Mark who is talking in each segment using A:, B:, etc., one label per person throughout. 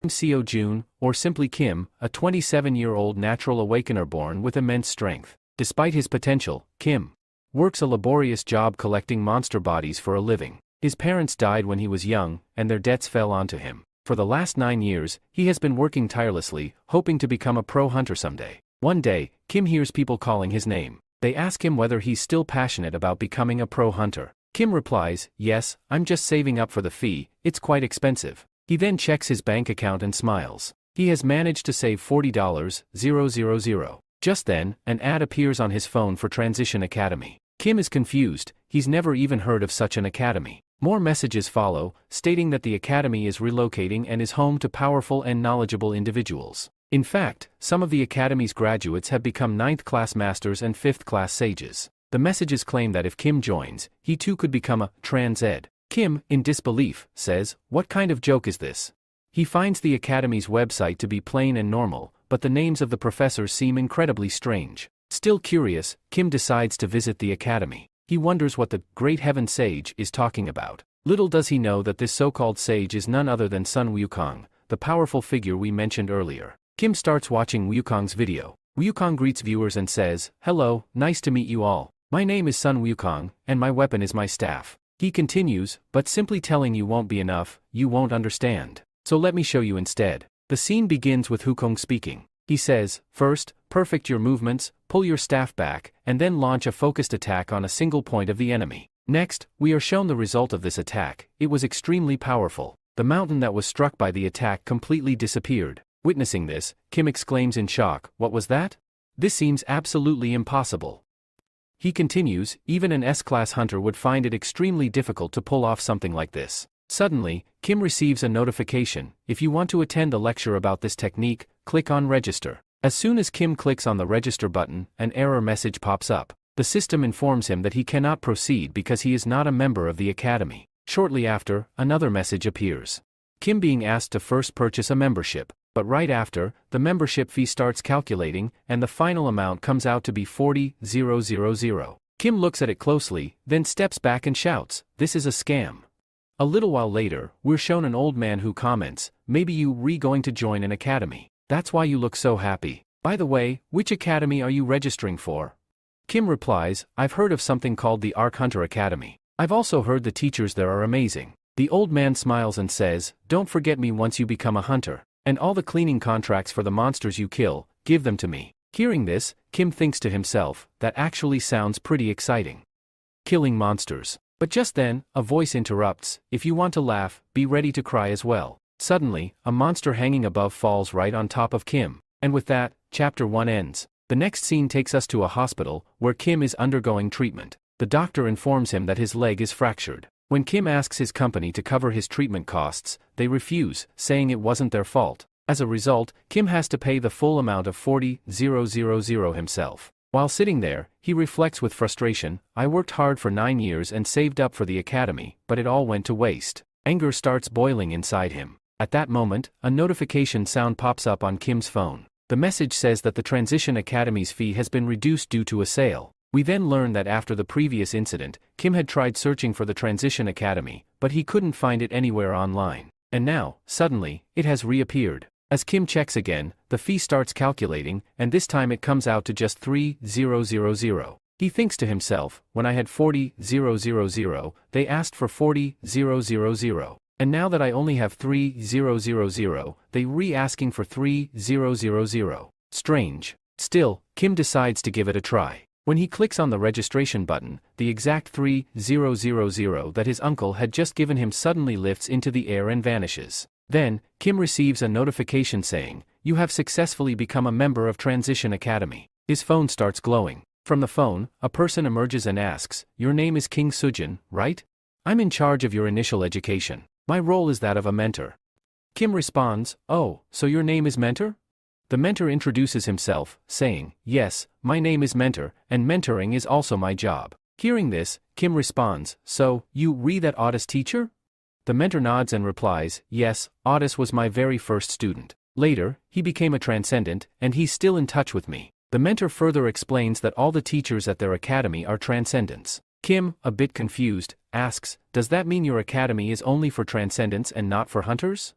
A: Seo Jun, or simply Kim, a 27-year-old natural awakener born with immense strength. Despite his potential, Kim works a laborious job collecting monster bodies for a living. His parents died when he was young, and their debts fell onto him. For the last 9 years, he has been working tirelessly, hoping to become a pro hunter someday. One day, Kim hears people calling his name. They ask him whether he's still passionate about becoming a pro hunter. Kim replies, "Yes, I'm just saving up for the fee, it's quite expensive." He then checks his bank account and smiles. He has managed to save $40,000. Just then, an ad appears on his phone for Transition Academy. Kim is confused, he's never even heard of such an academy. More messages follow, stating that the academy is relocating and is home to powerful and knowledgeable individuals. In fact, some of the academy's graduates have become 9th-class masters and 5th-class sages. The messages claim that if Kim joins, he too could become a trans ed. Kim, in disbelief, says, "What kind of joke is this?" He finds the academy's website to be plain and normal, but the names of the professors seem incredibly strange. Still curious, Kim decides to visit the academy. He wonders what the Great Heaven Sage is talking about. Little does he know that this so-called sage is none other than Sun Wukong, the powerful figure we mentioned earlier. Kim starts watching Wukong's video. Wukong greets viewers and says, "Hello, nice to meet you all. My name is Sun Wukong, and my weapon is my staff." He continues, "But simply telling you won't be enough, you won't understand. So let me show you instead." The scene begins with Wukong speaking. He says, "First, perfect your movements, pull your staff back, and then launch a focused attack on a single point of the enemy." Next, we are shown the result of this attack. It was extremely powerful. The mountain that was struck by the attack completely disappeared. Witnessing this, Kim exclaims in shock, "What was that? This seems absolutely impossible." He continues, "Even an S-class hunter would find it extremely difficult to pull off something like this." Suddenly, Kim receives a notification. "If you want to attend the lecture about this technique, click on Register." As soon as Kim clicks on the Register button, an error message pops up. The system informs him that he cannot proceed because he is not a member of the academy. Shortly after, another message appears. Kim being asked to first purchase a membership. But right after, the membership fee starts calculating, and the final amount comes out to be $40,000. Kim looks at it closely, then steps back and shouts, "This is a scam." A little while later, we're shown an old man who comments, "Maybe you going to join an academy. That's why you look so happy. By the way, which academy are you registering for?" Kim replies, "I've heard of something called the Arc Hunter Academy. I've also heard the teachers there are amazing." The old man smiles and says, "Don't forget me once you become a hunter. And all the cleaning contracts for the monsters you kill, give them to me." Hearing this, Kim thinks to himself, that actually sounds pretty exciting. Killing monsters. But just then, a voice interrupts, "If you want to laugh, be ready to cry as well." Suddenly, a monster hanging above falls right on top of Kim. And with that, Chapter 1 ends. The next scene takes us to a hospital, where Kim is undergoing treatment. The doctor informs him that his leg is fractured. When Kim asks his company to cover his treatment costs, they refuse, saying it wasn't their fault. As a result, Kim has to pay the full amount of $40,000 himself. While sitting there, he reflects with frustration, "I worked hard for 9 years and saved up for the academy, but it all went to waste." Anger starts boiling inside him. At that moment, a notification sound pops up on Kim's phone. The message says that the Transition Academy's fee has been reduced due to a sale. We then learn that after the previous incident, Kim had tried searching for the Transition Academy, but he couldn't find it anywhere online. And now, suddenly, it has reappeared. As Kim checks again, the fee starts calculating, and this time it comes out to just $3,000. He thinks to himself, "When I had $40,000, they asked for $40,000. And now that I only have $3,000, they re-asking for $3,000. Strange." Still, Kim decides to give it a try. When he clicks on the registration button, the exact $3,000 that his uncle had just given him suddenly lifts into the air and vanishes. Then, Kim receives a notification saying, "You have successfully become a member of Transition Academy." His phone starts glowing. From the phone, a person emerges and asks, "Your name is King Sujin, right? I'm in charge of your initial education. My role is that of a mentor." Kim responds, "Oh, so your name is Mentor?" The mentor introduces himself, saying, "Yes, my name is Mentor, and mentoring is also my job." Hearing this, Kim responds, "So, you that Otis teacher?" The mentor nods and replies, "Yes, Otis was my very first student. Later, he became a transcendent, and he's still in touch with me." The mentor further explains that all the teachers at their academy are transcendents. Kim, a bit confused, asks, "Does that mean your academy is only for transcendents and not for hunters?"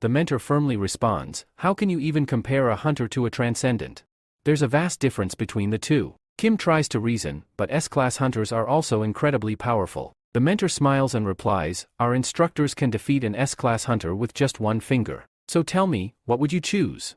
A: The mentor firmly responds, how can you even compare a hunter to a transcendent? There's a vast difference between the two. Kim tries to reason, but S-class hunters are also incredibly powerful. The mentor smiles and replies, our instructors can defeat an S-class hunter with just one finger. So tell me, what would you choose?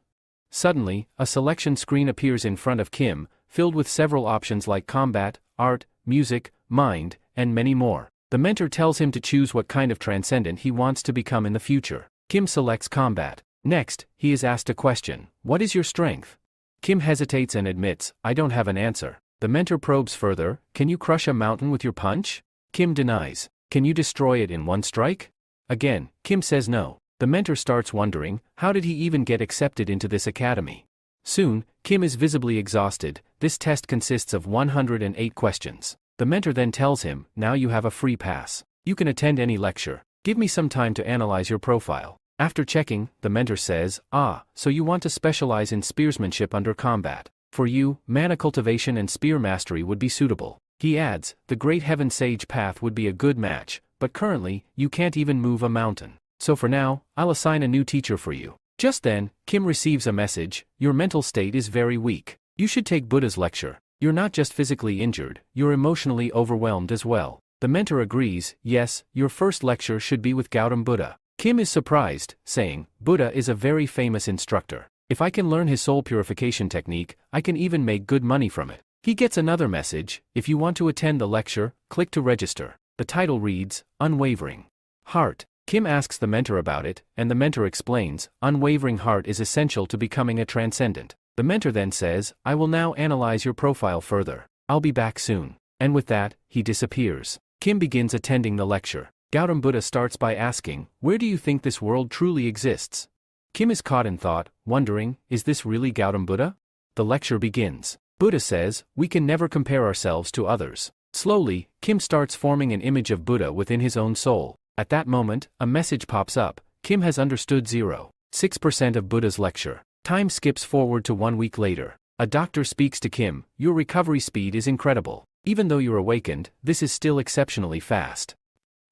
A: Suddenly, a selection screen appears in front of Kim, filled with several options like combat, art, music, mind, and many more. The mentor tells him to choose what kind of transcendent he wants to become in the future. Kim selects combat. Next, he is asked a question, what is your strength? Kim hesitates and admits, I don't have an answer. The mentor probes further, can you crush a mountain with your punch? Kim denies. Can you destroy it in one strike? Again, Kim says no. The mentor starts wondering, how did he even get accepted into this academy? Soon, Kim is visibly exhausted. This test consists of 108 questions. The mentor then tells him, now you have a free pass. You can attend any lecture. Give me some time to analyze your profile. After checking, the mentor says, so you want to specialize in spearsmanship under combat. For you, mana cultivation and spear mastery would be suitable. He adds, the Great Heaven Sage path would be a good match, but currently, you can't even move a mountain. So for now, I'll assign a new teacher for you. Just then, Kim receives a message, your mental state is very weak. You should take Buddha's lecture. You're not just physically injured, you're emotionally overwhelmed as well. The mentor agrees, yes, your first lecture should be with Gautam Buddha. Kim is surprised, saying, Buddha is a very famous instructor. If I can learn his soul purification technique, I can even make good money from it. He gets another message, if you want to attend the lecture, click to register. The title reads, Unwavering Heart. Kim asks the mentor about it, and the mentor explains, unwavering heart is essential to becoming a transcendent. The mentor then says, I will now analyze your profile further. I'll be back soon. And with that, he disappears. Kim begins attending the lecture. Gautam Buddha starts by asking, where do you think this world truly exists? Kim is caught in thought, wondering, is this really Gautam Buddha? The lecture begins. Buddha says, we can never compare ourselves to others. Slowly, Kim starts forming an image of Buddha within his own soul. At that moment, a message pops up, Kim has understood 0.6% of Buddha's lecture. Time skips forward to 1 week later. A doctor speaks to Kim, your recovery speed is incredible. Even though you're awakened, this is still exceptionally fast.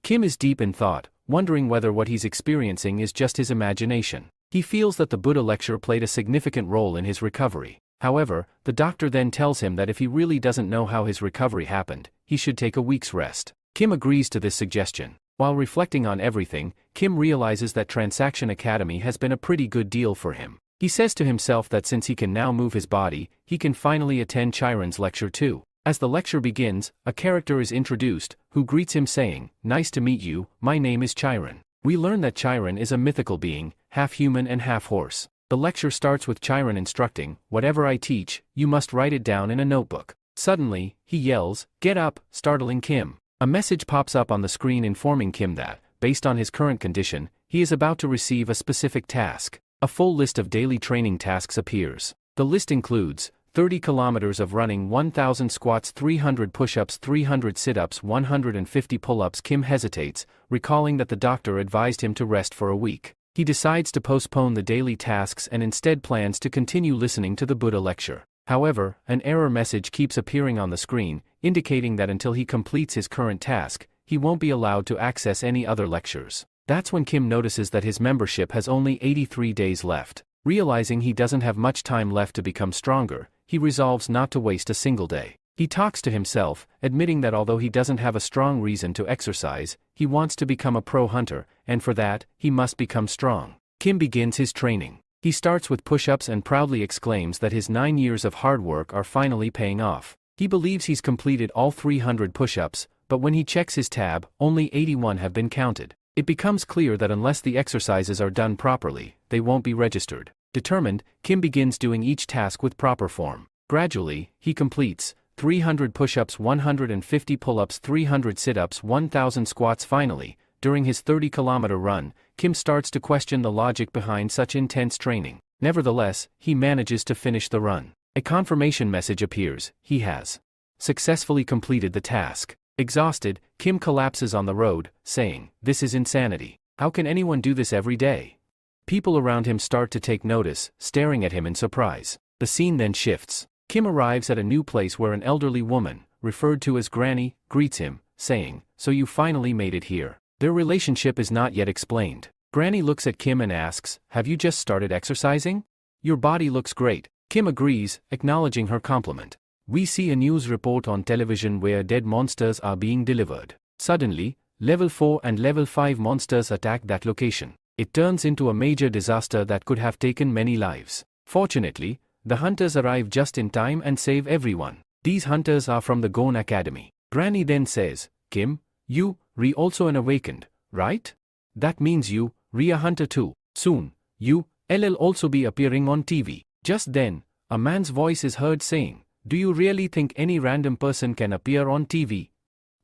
A: Kim is deep in thought, wondering whether what he's experiencing is just his imagination. He feels that the Buddha lecture played a significant role in his recovery. However, the doctor then tells him that if he really doesn't know how his recovery happened, he should take a week's rest. Kim agrees to this suggestion. While reflecting on everything, Kim realizes that Transaction Academy has been a pretty good deal for him. He says to himself that since he can now move his body, he can finally attend Chiron's lecture too. As the lecture begins, a character is introduced, who greets him saying, nice to meet you, my name is Chiron. We learn that Chiron is a mythical being, half human and half horse. The lecture starts with Chiron instructing, whatever I teach, you must write it down in a notebook. Suddenly, he yells, get up, startling Kim. A message pops up on the screen informing Kim that, based on his current condition, he is about to receive a specific task. A full list of daily training tasks appears. The list includes 30 kilometers of running, 1,000 squats, 300 push-ups, 300 sit-ups, 150 pull-ups. Kim hesitates, recalling that the doctor advised him to rest for a week. He decides to postpone the daily tasks and instead plans to continue listening to the Buddha lecture. However, an error message keeps appearing on the screen, indicating that until he completes his current task, he won't be allowed to access any other lectures. That's when Kim notices that his membership has only 83 days left. Realizing he doesn't have much time left to become stronger, he resolves not to waste a single day. He talks to himself, admitting that although he doesn't have a strong reason to exercise, he wants to become a pro hunter, and for that, he must become strong. Kim begins his training. He starts with push-ups and proudly exclaims that his 9 years of hard work are finally paying off. He believes he's completed all 300 push-ups, but when he checks his tab, only 81 have been counted. It becomes clear that unless the exercises are done properly, they won't be registered. Determined, Kim begins doing each task with proper form. Gradually, he completes 300 push-ups, 150 pull-ups, 300 sit-ups, 1,000 squats. Finally, during his 30-kilometer run, Kim starts to question the logic behind such intense training. Nevertheless, he manages to finish the run. A confirmation message appears, he has successfully completed the task. Exhausted, Kim collapses on the road, saying, this is insanity. How can anyone do this every day? People around him start to take notice, staring at him in surprise. The scene then shifts. Kim arrives at a new place where an elderly woman, referred to as Granny, greets him, saying, so you finally made it here. Their relationship is not yet explained. Granny looks at Kim and asks, "Have you just started exercising? Your body looks great." Kim agrees, acknowledging her compliment. We see a news report on television where dead monsters are being delivered. Suddenly, level 4 and level 5 monsters attack that location. It turns into a major disaster that could have taken many lives. Fortunately, the hunters arrive just in time and save everyone. These hunters are from the Gone Academy. Granny then says, "Kim, you, also an awakened, right? That means you, a hunter too. Soon, you, will also be appearing on TV." Just then, a man's voice is heard saying, "Do you really think any random person can appear on TV?"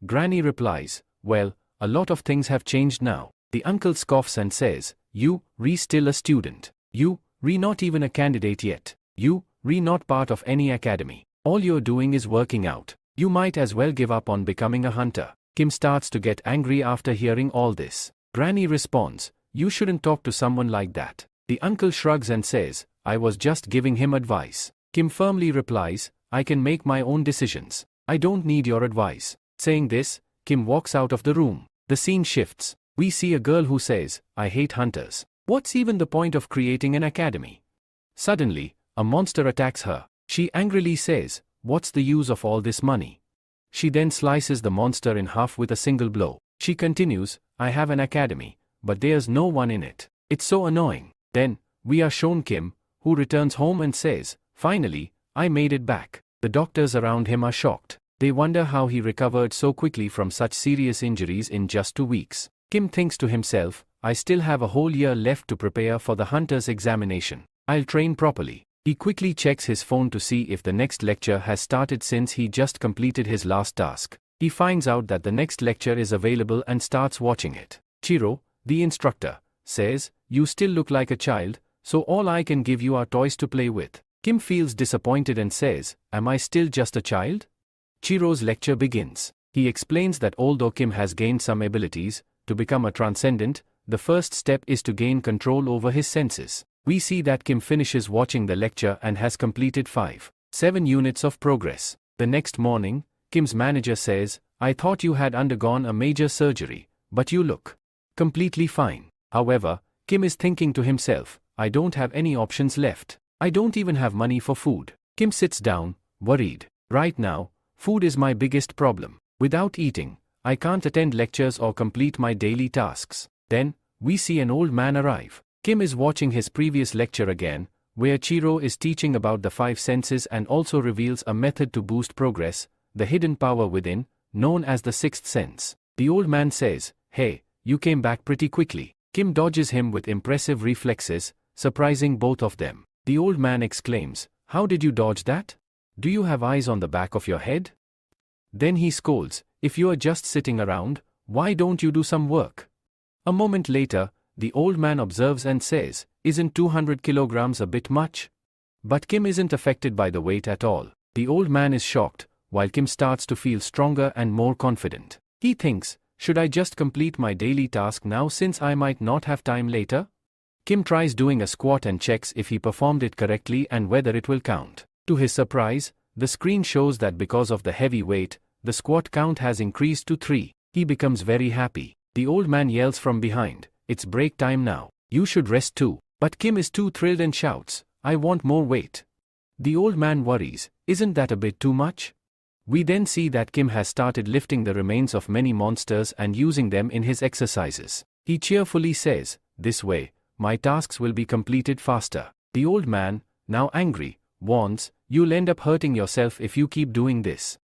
A: Granny replies, "Well, a lot of things have changed now." The uncle scoffs and says, "You, still a student. You, not even a candidate yet. You, not part of any academy. All you're doing is working out. You might as well give up on becoming a hunter." Kim starts to get angry after hearing all this. Granny responds, "You shouldn't talk to someone like that." The uncle shrugs and says, "I was just giving him advice." Kim firmly replies, "I can make my own decisions. I don't need your advice." Saying this, Kim walks out of the room. The scene shifts. We see a girl who says, "I hate hunters. What's even the point of creating an academy?" Suddenly, a monster attacks her. She angrily says, "What's the use of all this money?" She then slices the monster in half with a single blow. She continues, "I have an academy, but there's no one in it. It's so annoying." Then, we are shown Kim, who returns home and says, "Finally, I made it back." The doctors around him are shocked. They wonder how he recovered so quickly from such serious injuries in just 2 weeks. Kim thinks to himself, "I still have a whole year left to prepare for the hunter's examination. I'll train properly." He quickly checks his phone to see if the next lecture has started since he just completed his last task. He finds out that the next lecture is available and starts watching it. Chiro, the instructor, says, "You still look like a child, so all I can give you are toys to play with." Kim feels disappointed and says, "Am I still just a child?" Chiro's lecture begins. He explains that although Kim has gained some abilities, to become a transcendent, the first step is to gain control over his senses. We see that Kim finishes watching the lecture and has completed 7 units of progress. The next morning, Kim's manager says, "I thought you had undergone a major surgery, but you look completely fine." However, Kim is thinking to himself, "I don't have any options left. I don't even have money for food." Kim sits down, worried. "Right now, food is my biggest problem. Without eating, I can't attend lectures or complete my daily tasks." Then, we see an old man arrive. Kim is watching his previous lecture again, where Chiro is teaching about the 5 senses and also reveals a method to boost progress, the hidden power within, known as the 6th sense. The old man says, "Hey, you came back pretty quickly." Kim dodges him with impressive reflexes, surprising both of them. The old man exclaims, "How did you dodge that? Do you have eyes on the back of your head?" Then he scolds, "If you are just sitting around, why don't you do some work?" A moment later, the old man observes and says, "Isn't 200 kilograms a bit much?" But Kim isn't affected by the weight at all. The old man is shocked, while Kim starts to feel stronger and more confident. He thinks, "Should I just complete my daily task now since I might not have time later?" Kim tries doing a squat and checks if he performed it correctly and whether it will count. To his surprise, the screen shows that because of the heavy weight, the squat count has increased to 3. He becomes very happy. The old man yells from behind, "It's break time now. You should rest too." But Kim is too thrilled and shouts, "I want more weight." The old man worries, "Isn't that a bit too much?" We then see that Kim has started lifting the remains of many monsters and using them in his exercises. He cheerfully says, "This way, my tasks will be completed faster." The old man, now angry, warns, "You'll end up hurting yourself if you keep doing this."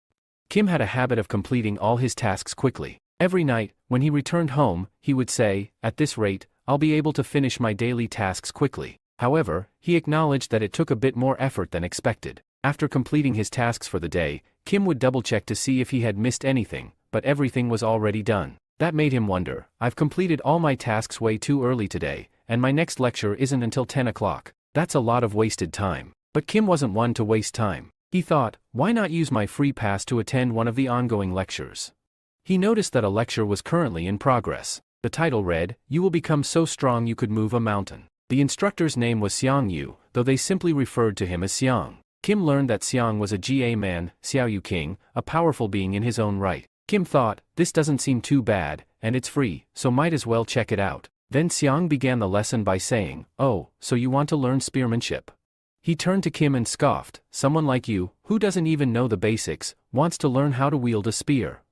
A: Kim had a habit of completing all his tasks quickly. Every night, when he returned home, he would say, "At this rate, I'll be able to finish my daily tasks quickly." However, he acknowledged that it took a bit more effort than expected. After completing his tasks for the day, Kim would double-check to see if he had missed anything, but everything was already done. That made him wonder, "I've completed all my tasks way too early today, and my next lecture isn't until 10 o'clock. That's a lot of wasted time." But Kim wasn't one to waste time. He thought, "Why not use my free pass to attend one of the ongoing lectures?" He noticed that a lecture was currently in progress. The title read, "You will become so strong you could move a mountain." The instructor's name was Xiang Yu, though they simply referred to him as Xiang. Kim learned that Xiang was a GA man, Xiao Yu King, a powerful being in his own right. Kim thought, "This doesn't seem too bad, and it's free, so might as well check it out." Then Xiang began the lesson by saying, "Oh, so you want to learn spearmanship?" He turned to Kim and scoffed, "Someone like you, who doesn't even know the basics, wants to learn how to wield a spear."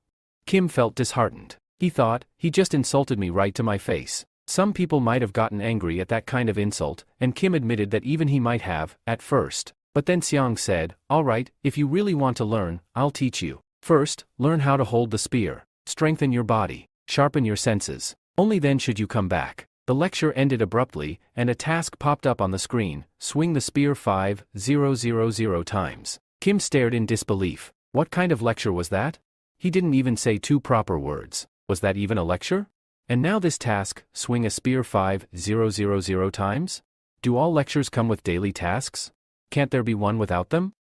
A: Kim felt disheartened. He thought, he just insulted me right to my face. Some people might have gotten angry at that kind of insult, and Kim admitted that even he might have, at first. But then Xiang said, "All right, if you really want to learn, I'll teach you. First, learn how to hold the spear. Strengthen your body. Sharpen your senses. Only then should you come back." The lecture ended abruptly, and a task popped up on the screen: swing the spear 5,000 times. Kim stared in disbelief. What kind of lecture was that? He didn't even say two proper words. Was that even a lecture? And now this task: swing a spear 5,000 times? Do all lectures come with daily tasks? Can't there be one without them?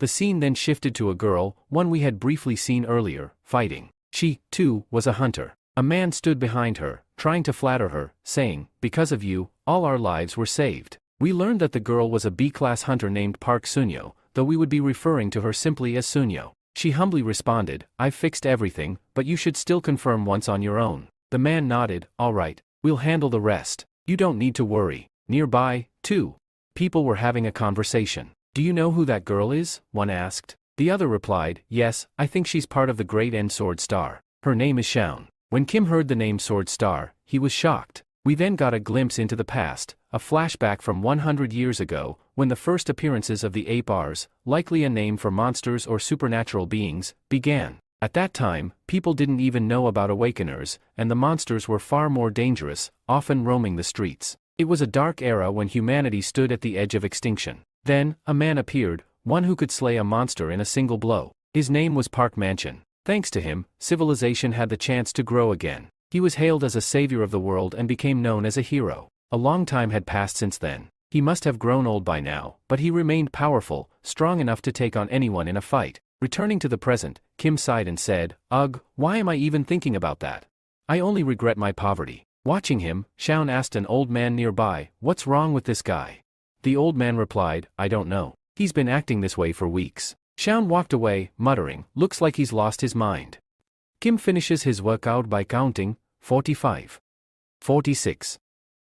A: The scene then shifted to a girl, one we had briefly seen earlier, fighting. She, too, was a hunter. A man stood behind her, trying to flatter her, saying, "Because of you, all our lives were saved." We learned that the girl was a B-class hunter named Park Sunyo, though we would be referring to her simply as Sunyo. She humbly responded, "I've fixed everything, but you should still confirm once on your own." The man nodded, "All right, we'll handle the rest. You don't need to worry." Nearby, too, people were having a conversation. "Do you know who that girl is?" one asked. The other replied, "Yes, I think she's part of the Great End Sword Star. Her name is Shaun." When Kim heard the name Sword Star, he was shocked. We then got a glimpse into the past, a flashback from 100 years ago, when the first appearances of the Ape-Ars, likely a name for monsters or supernatural beings, began. At that time, people didn't even know about awakeners, and the monsters were far more dangerous, often roaming the streets. It was a dark era when humanity stood at the edge of extinction. Then, a man appeared, one who could slay a monster in a single blow. His name was Park Mansion. Thanks to him, civilization had the chance to grow again. He was hailed as a savior of the world and became known as a hero. A long time had passed since then. He must have grown old by now, but he remained powerful, strong enough to take on anyone in a fight. Returning to the present, Kim sighed and said, "Ugh, why am I even thinking about that? I only regret my poverty." Watching him, Shaun asked an old man nearby, "What's wrong with this guy?" The old man replied, "I don't know. He's been acting this way for weeks." Shaun walked away, muttering, "Looks like he's lost his mind." Kim finishes his workout by counting 45, 46,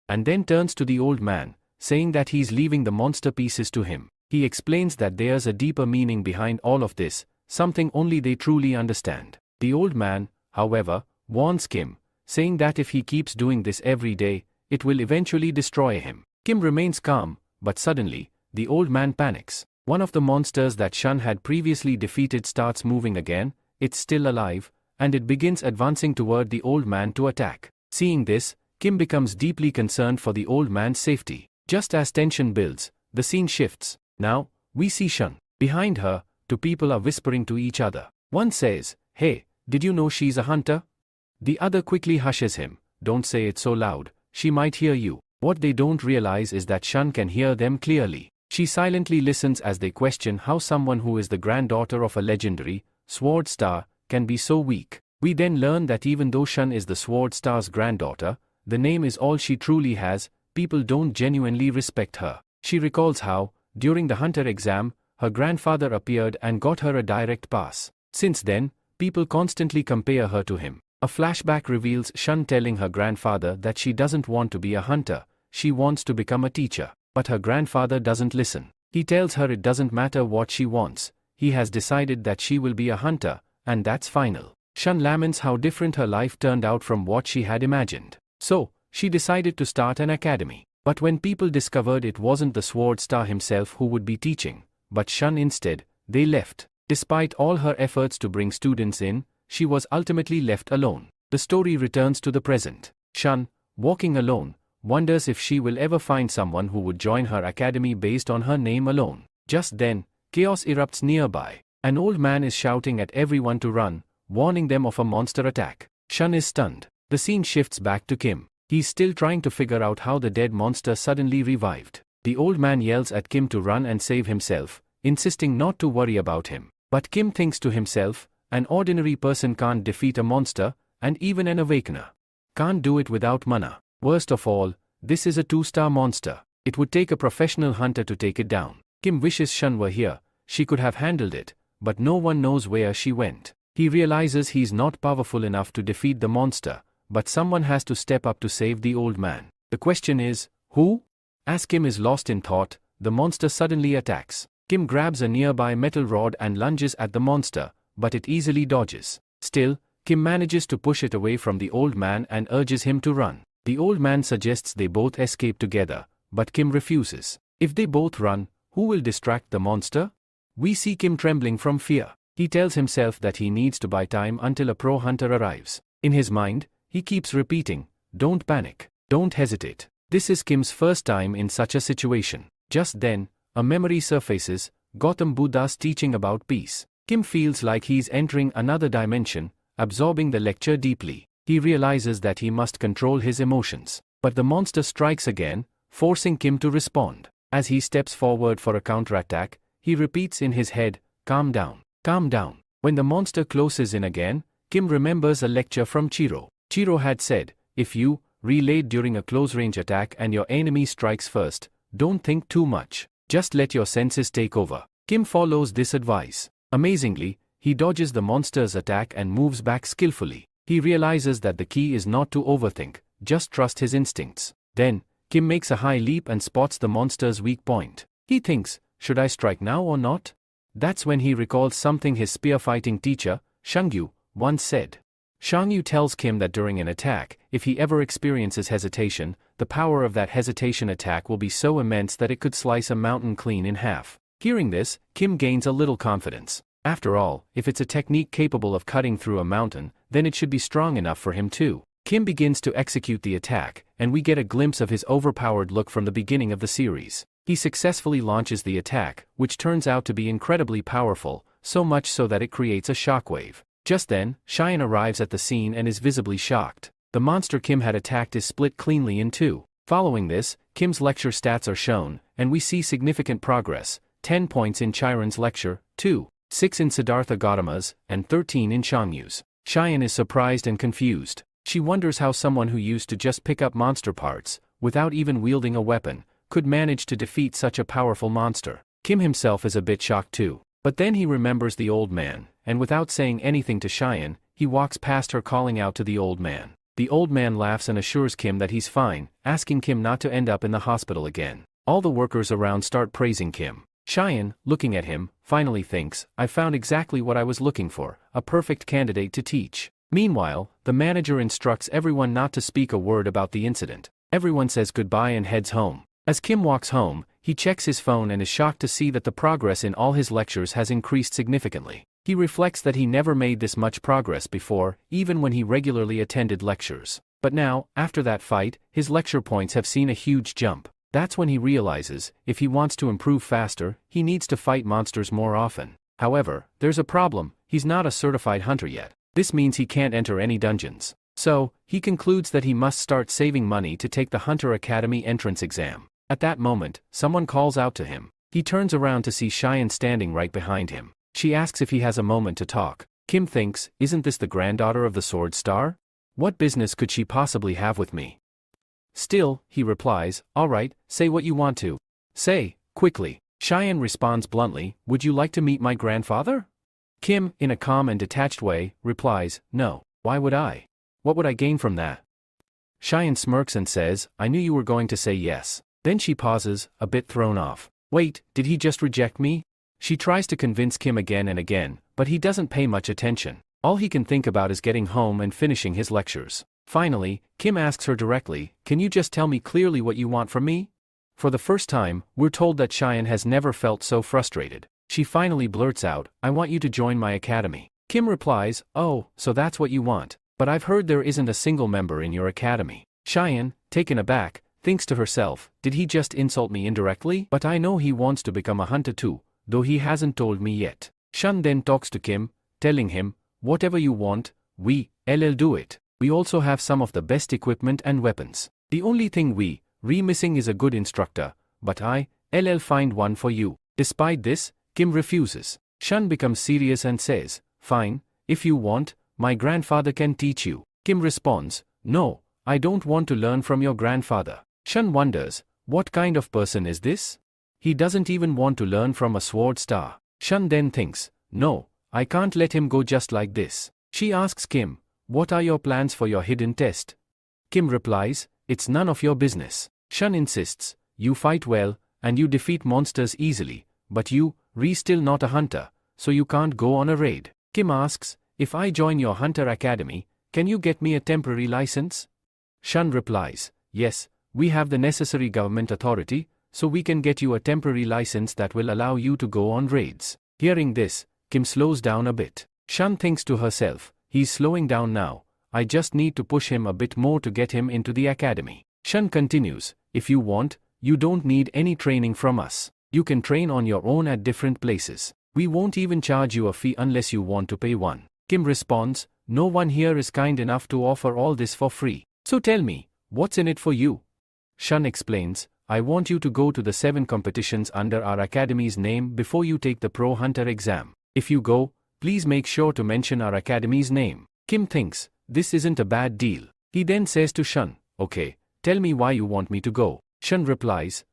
A: and then turns to the old man, saying that he's leaving the monster pieces to him. He explains that there's a deeper meaning behind all of this, something only they truly understand. The old man, however, warns Kim, saying that if he keeps doing this every day, it will eventually destroy him. Kim remains calm, but suddenly, the old man panics. One of the monsters that Shun had previously defeated starts moving again. It's still alive, and it begins advancing toward the old man to attack. Seeing this, Kim becomes deeply concerned for the old man's safety. Just as tension builds, the scene shifts. Now, we see Shun. Behind her, two people are whispering to each other. One says, "Hey, did you know she's a hunter?" The other quickly hushes him, "Don't say it so loud, she might hear you." What they don't realize is that Shun can hear them clearly. She silently listens as they question how someone who is the granddaughter of a legendary Sword Star can be so weak. We then learn that even though Shun is the Sword Star's granddaughter, the name is all she truly has. People don't genuinely respect her. She recalls how, during the hunter exam, her grandfather appeared and got her a direct pass. Since then, people constantly compare her to him. A flashback reveals Shun telling her grandfather that she doesn't want to be a hunter, she wants to become a teacher. But her grandfather doesn't listen. He tells her it doesn't matter what she wants, he has decided that she will be a hunter, and that's final. Shun laments how different her life turned out from what she had imagined. So, she decided to start an academy. But when people discovered it wasn't the Sword Star himself who would be teaching, but Shun instead, they left. Despite all her efforts to bring students in, she was ultimately left alone. The story returns to the present. Shun, walking alone, wonders if she will ever find someone who would join her academy based on her name alone. Just then, chaos erupts nearby. An old man is shouting at everyone to run, warning them of a monster attack. Shun is stunned. The scene shifts back to Kim. He's still trying to figure out how the dead monster suddenly revived. The old man yells at Kim to run and save himself, insisting not to worry about him. But Kim thinks to himself, an ordinary person can't defeat a monster, and even an awakener can't do it without mana. Worst of all, this is a 2-star monster. It would take a professional hunter to take it down. Kim wishes Shun were here, she could have handled it, but no one knows where she went. He realizes he's not powerful enough to defeat the monster, but someone has to step up to save the old man. The question is, who? As Kim is lost in thought, the monster suddenly attacks. Kim grabs a nearby metal rod and lunges at the monster, but it easily dodges. Still, Kim manages to push it away from the old man and urges him to run. The old man suggests they both escape together, but Kim refuses. If they both run, who will distract the monster? We see Kim trembling from fear. He tells himself that he needs to buy time until a pro hunter arrives. In his mind, he keeps repeating, "Don't panic, don't hesitate." This is Kim's first time in such a situation. Just then, a memory surfaces, Gautam Buddha's teaching about peace. Kim feels like he's entering another dimension, absorbing the lecture deeply. He realizes that he must control his emotions. But the monster strikes again, forcing Kim to respond. As he steps forward for a counterattack, he repeats in his head, "Calm down, calm down." When the monster closes in again, Kim remembers a lecture from Chiro. Chiro had said, if you relayed during a close-range attack and your enemy strikes first, don't think too much. Just let your senses take over. Kim follows this advice. Amazingly, he dodges the monster's attack and moves back skillfully. He realizes that the key is not to overthink, just trust his instincts. Then, Kim makes a high leap and spots the monster's weak point. He thinks, should I strike now or not? That's when he recalls something his spearfighting teacher, Shangyu, once said. Shangyu tells Kim that during an attack, if he ever experiences hesitation, the power of that hesitation attack will be so immense that it could slice a mountain clean in half. Hearing this, Kim gains a little confidence. After all, if it's a technique capable of cutting through a mountain, then it should be strong enough for him too. Kim begins to execute the attack, and we get a glimpse of his overpowered look from the beginning of the series. He successfully launches the attack, which turns out to be incredibly powerful, so much so that it creates a shockwave. Just then, Cheyenne arrives at the scene and is visibly shocked. The monster Kim had attacked is split cleanly in two. Following this, Kim's lecture stats are shown, and we see significant progress: 10 points in Chiron's lecture, 6 in Siddhartha Gautama's, and 13 in Changyu's. Cheyenne is surprised and confused. She wonders how someone who used to just pick up monster parts, without even wielding a weapon, could manage to defeat such a powerful monster. Kim himself is a bit shocked too. But then he remembers the old man, and without saying anything to Cheyenne, he walks past her calling out to the old man. The old man laughs and assures Kim that he's fine, asking Kim not to end up in the hospital again. All the workers around start praising Kim. Cheyenne, looking at him, finally thinks, I found exactly what I was looking for, a perfect candidate to teach. Meanwhile, the manager instructs everyone not to speak a word about the incident. Everyone says goodbye and heads home. As Kim walks home, he checks his phone and is shocked to see that the progress in all his lectures has increased significantly. He reflects that he never made this much progress before, even when he regularly attended lectures. But now, after that fight, his lecture points have seen a huge jump. That's when he realizes, if he wants to improve faster, he needs to fight monsters more often. However, there's a problem: he's not a certified hunter yet. This means he can't enter any dungeons. So, he concludes that he must start saving money to take the Hunter Academy entrance exam. At that moment, someone calls out to him. He turns around to see Cheyenne standing right behind him. She asks if he has a moment to talk. Kim thinks, isn't this the granddaughter of the Sword Star? What business could she possibly have with me? Still, he replies, all right, say what you want to say, quickly. Cheyenne responds bluntly, would you like to meet my grandfather? Kim, in a calm and detached way, replies, no. Why would I? What would I gain from that? Cheyenne smirks and says, I knew you were going to say yes. Then she pauses, a bit thrown off. Wait, did he just reject me? She tries to convince Kim again and again, but he doesn't pay much attention. All he can think about is getting home and finishing his lectures. Finally, Kim asks her directly, can you just tell me clearly what you want from me? For the first time, we're told that Cheyenne has never felt so frustrated. She finally blurts out, I want you to join my academy. Kim replies, oh, so that's what you want. But I've heard there isn't a single member in your academy. Cheyenne, taken aback, thinks to herself, did he just insult me indirectly? But I know he wants to become a hunter too, though he hasn't told me yet. Shun then talks to Kim, telling him, whatever you want, we'll do it. We also have some of the best equipment and weapons. The only thing we're missing is a good instructor, but I'll find one for you. Despite this, Kim refuses. Shun becomes serious and says, fine, if you want, my grandfather can teach you. Kim responds, no, I don't want to learn from your grandfather. Shun wonders, what kind of person is this? He doesn't even want to learn from a sword star. Shun then thinks, no, I can't let him go just like this. She asks Kim, What are your plans for your hidden test? Kim replies, it's none of your business. Shun insists, you fight well, and you defeat monsters easily, but you, still not a hunter, so you can't go on a raid. Kim asks, if I join your hunter academy, can you get me a temporary license? Shun replies, yes, we have the necessary government authority, so we can get you a temporary license that will allow you to go on raids. Hearing this, Kim slows down a bit. Shun thinks to herself, he's slowing down now, I just need to push him a bit more to get him into the academy. Shun continues, if you want, you don't need any training from us. You can train on your own at different places. We won't even charge you a fee unless you want to pay one. Kim responds, no one here is kind enough to offer all this for free. So tell me, what's in it for you? Shun explains, I want you to go to the 7 competitions under our academy's name before you take the Pro Hunter exam. If you go, please make sure to mention our academy's name. Kim thinks, this isn't a bad deal. He then says to Shun, okay, tell me why you want me to go. Shun replies,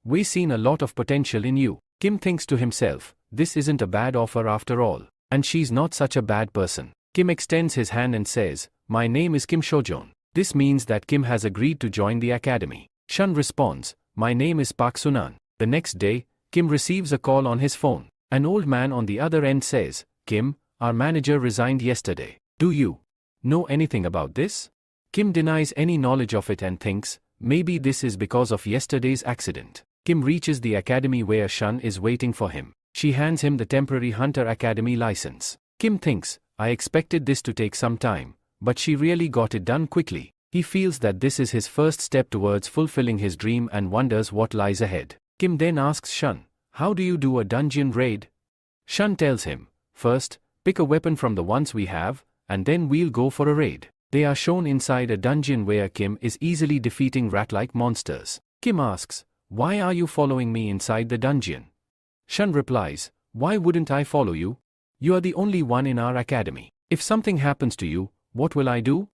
A: we've seen a lot of potential in you. Kim thinks to himself, this isn't a bad offer after all. And she's not such a bad person. Kim extends his hand and says, my name is Kim Shojon. This means that Kim has agreed to join the academy. Shun responds, my name is Park Sunan. The next day, Kim receives a call on his phone. An old man on the other end says, Kim, our manager resigned yesterday. Do you know anything about this? Kim denies any knowledge of it and thinks, maybe this is because of yesterday's accident. Kim reaches the academy where Shun is waiting for him. She hands him the temporary Hunter Academy license. Kim thinks, I expected this to take some time, but she really got it done quickly. He feels that this is his first step towards fulfilling his dream and wonders what lies ahead. Kim then asks Shun, how do you do a dungeon raid? Shun tells him, first, pick a weapon from the ones we have, and then we'll go for a raid. They are shown inside a dungeon where Kim is easily defeating rat-like monsters. Kim asks, why are you following me inside the dungeon? Shun replies, why wouldn't I follow you? You are the only one in our academy. If something happens to you, what will I do?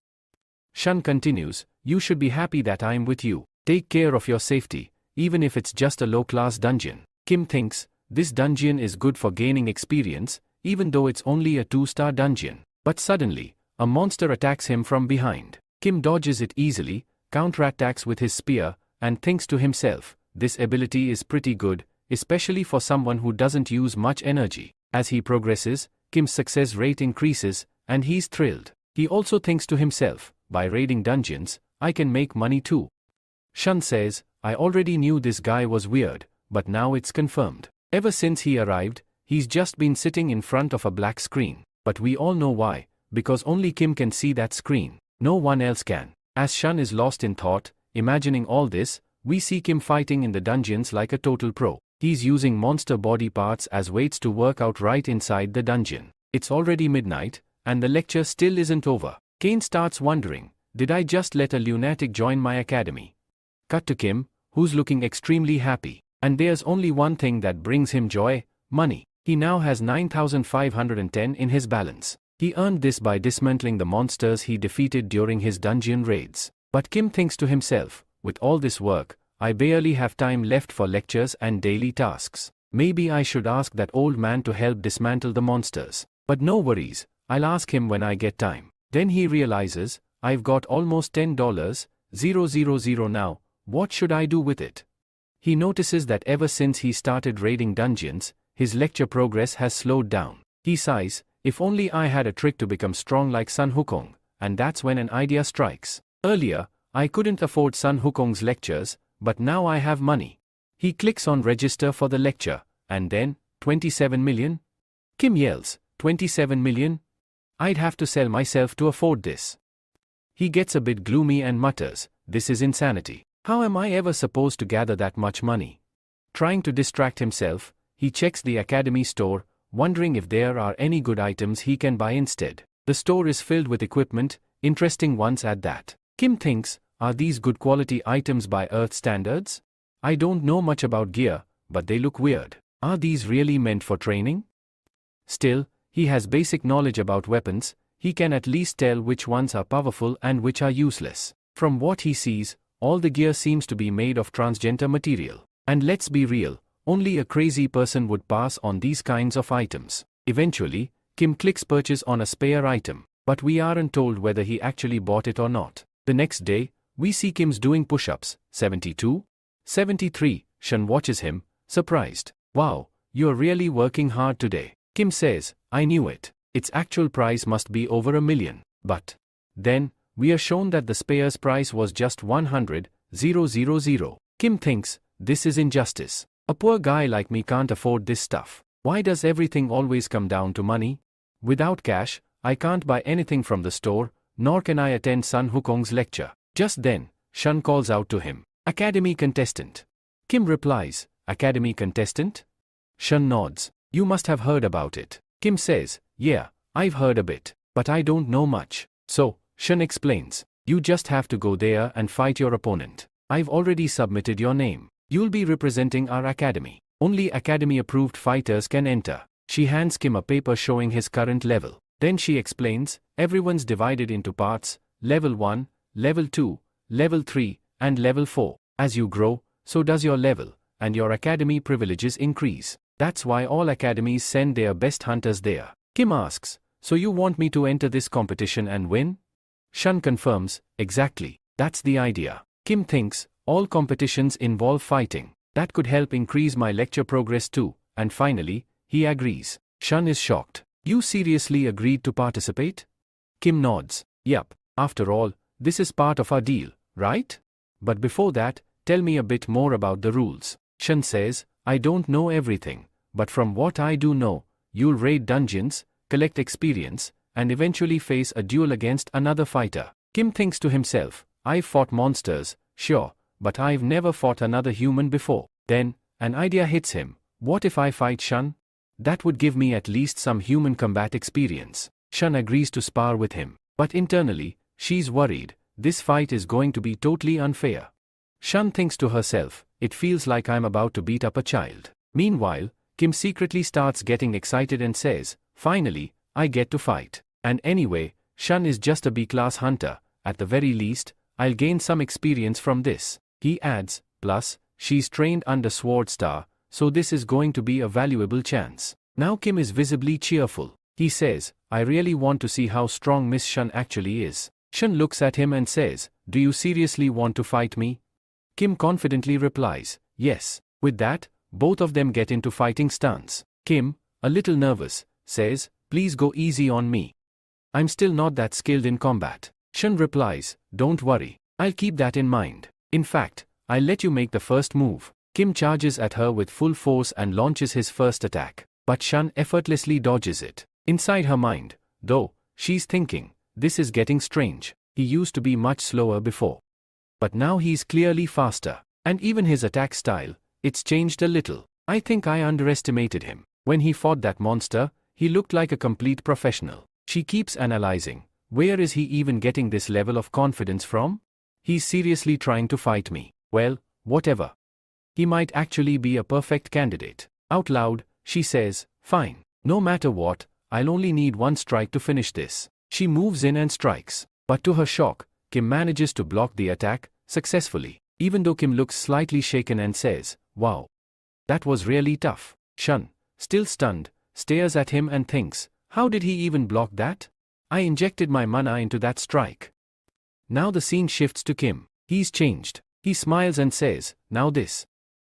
A: Shun continues, you should be happy that I'm with you. Take care of your safety, even if it's just a low-class dungeon. Kim thinks, this dungeon is good for gaining experience, even though it's only a 2-star dungeon. But suddenly, a monster attacks him from behind. Kim dodges it easily, counterattacks with his spear, and thinks to himself, this ability is pretty good, especially for someone who doesn't use much energy. As he progresses, Kim's success rate increases, and he's thrilled. He also thinks to himself, by raiding dungeons, I can make money too. Shun says, I already knew this guy was weird, but now it's confirmed. Ever since he arrived, he's just been sitting in front of a black screen. But we all know why, because only Kim can see that screen. No one else can. As Shun is lost in thought, imagining all this, we see Kim fighting in the dungeons like a total pro. He's using monster body parts as weights to work out right inside the dungeon. It's already midnight, and the lecture still isn't over. Kane starts wondering, did I just let a lunatic join my academy? Cut to Kim, who's looking extremely happy. And there's only one thing that brings him joy, money. He now has 9,510 in his balance. He earned this by dismantling the monsters he defeated during his dungeon raids. But Kim thinks to himself, with all this work, I barely have time left for lectures and daily tasks. Maybe I should ask that old man to help dismantle the monsters. But no worries, I'll ask him when I get time. Then he realizes, I've got almost $10,000 now, what should I do with it? He notices that ever since he started raiding dungeons, his lecture progress has slowed down. He sighs, if only I had a trick to become strong like Sun Wukong, and that's when an idea strikes. Earlier, I couldn't afford Sun Wukong's lectures, but now I have money. He clicks on register for the lecture, and then, 27 million? Kim yells, 27 million? I'd have to sell myself to afford this. He gets a bit gloomy and mutters, this is insanity. How am I ever supposed to gather that much money? Trying to distract himself, he checks the academy store, wondering if there are any good items he can buy instead. The store is filled with equipment, interesting ones at that. Kim thinks, are these good quality items by Earth standards? I don't know much about gear, but they look weird. Are these really meant for training? Still, he has basic knowledge about weapons, he can at least tell which ones are powerful and which are useless. From what he sees, all the gear seems to be made of transgender material. And let's be real, only a crazy person would pass on these kinds of items. Eventually, Kim clicks purchase on a spare item. but we aren't told whether he actually bought it or not. The next day, we see Kim's doing push-ups, 72? 73, Shun watches him, surprised. Wow, you're really working hard today. Kim says, I knew it. Its actual price must be over $1 million. But then, we are shown that the spare's price was just 100,000. Kim thinks, this is injustice. A poor guy like me can't afford this stuff. Why does everything always come down to money? Without cash, I can't buy anything from the store, nor can I attend Sun Wukong's lecture. Just then, Shun calls out to him, Academy contestant. Kim replies, Academy contestant? Shun nods. You must have heard about it. Kim says, yeah, I've heard a bit, but I don't know much. So, Shun explains, you just have to go there and fight your opponent. I've already submitted your name. You'll be representing our academy. Only academy-approved fighters can enter. She hands Kim a paper showing his current level. Then she explains, everyone's divided into parts, level 1, level 2, level 3, and level 4. As you grow, so does your level, and your academy privileges increase. That's why all academies send their best hunters there. Kim asks, so you want me to enter this competition and win? Shun confirms, exactly, that's the idea. Kim thinks, all competitions involve fighting. That could help increase my lecture progress too, and finally, he agrees. Shun is shocked. You seriously agreed to participate? Kim nods. Yup, after all, this is part of our deal, right? But before that, tell me a bit more about the rules. Shun says, I don't know everything, but from what I do know, you'll raid dungeons, collect experience, and eventually face a duel against another fighter. Kim thinks to himself, I've fought monsters, sure, but I've never fought another human before. Then, an idea hits him. What if I fight Shun? That would give me at least some human combat experience. Shun agrees to spar with him, but internally, she's worried. This fight is going to be totally unfair. Shun thinks to herself, it feels like I'm about to beat up a child. Meanwhile, Kim secretly starts getting excited and says, finally, I get to fight. And anyway, Shun is just a B-class hunter. At the very least, I'll gain some experience from this. He adds, plus, she's trained under Sword Star, so this is going to be a valuable chance. Now Kim is visibly cheerful. He says, I really want to see how strong Miss Shun actually is. Shun looks at him and says, do you seriously want to fight me? Kim confidently replies, yes. With that, both of them get into fighting stance. Kim, a little nervous, says, please go easy on me. I'm still not that skilled in combat. Shun replies, don't worry, I'll keep that in mind. In fact, I'll let you make the first move. Kim charges at her with full force and launches his first attack. But Shun effortlessly dodges it. Inside her mind, though, she's thinking, this is getting strange. He used to be much slower before. But now he's clearly faster. And even his attack style, it's changed a little. I think I underestimated him. When he fought that monster, he looked like a complete professional. She keeps analyzing. Where is he even getting this level of confidence from? He's seriously trying to fight me. Well, whatever. He might actually be a perfect candidate. Out loud, she says, fine. No matter what, I'll only need one strike to finish this. She moves in and strikes. But to her shock, Kim manages to block the attack, successfully. Even though Kim looks slightly shaken and says, wow. That was really tough. Shun, still stunned, stares at him and thinks, how did he even block that? I injected my mana into that strike. Now the scene shifts to Kim. He's changed. He smiles and says, now this.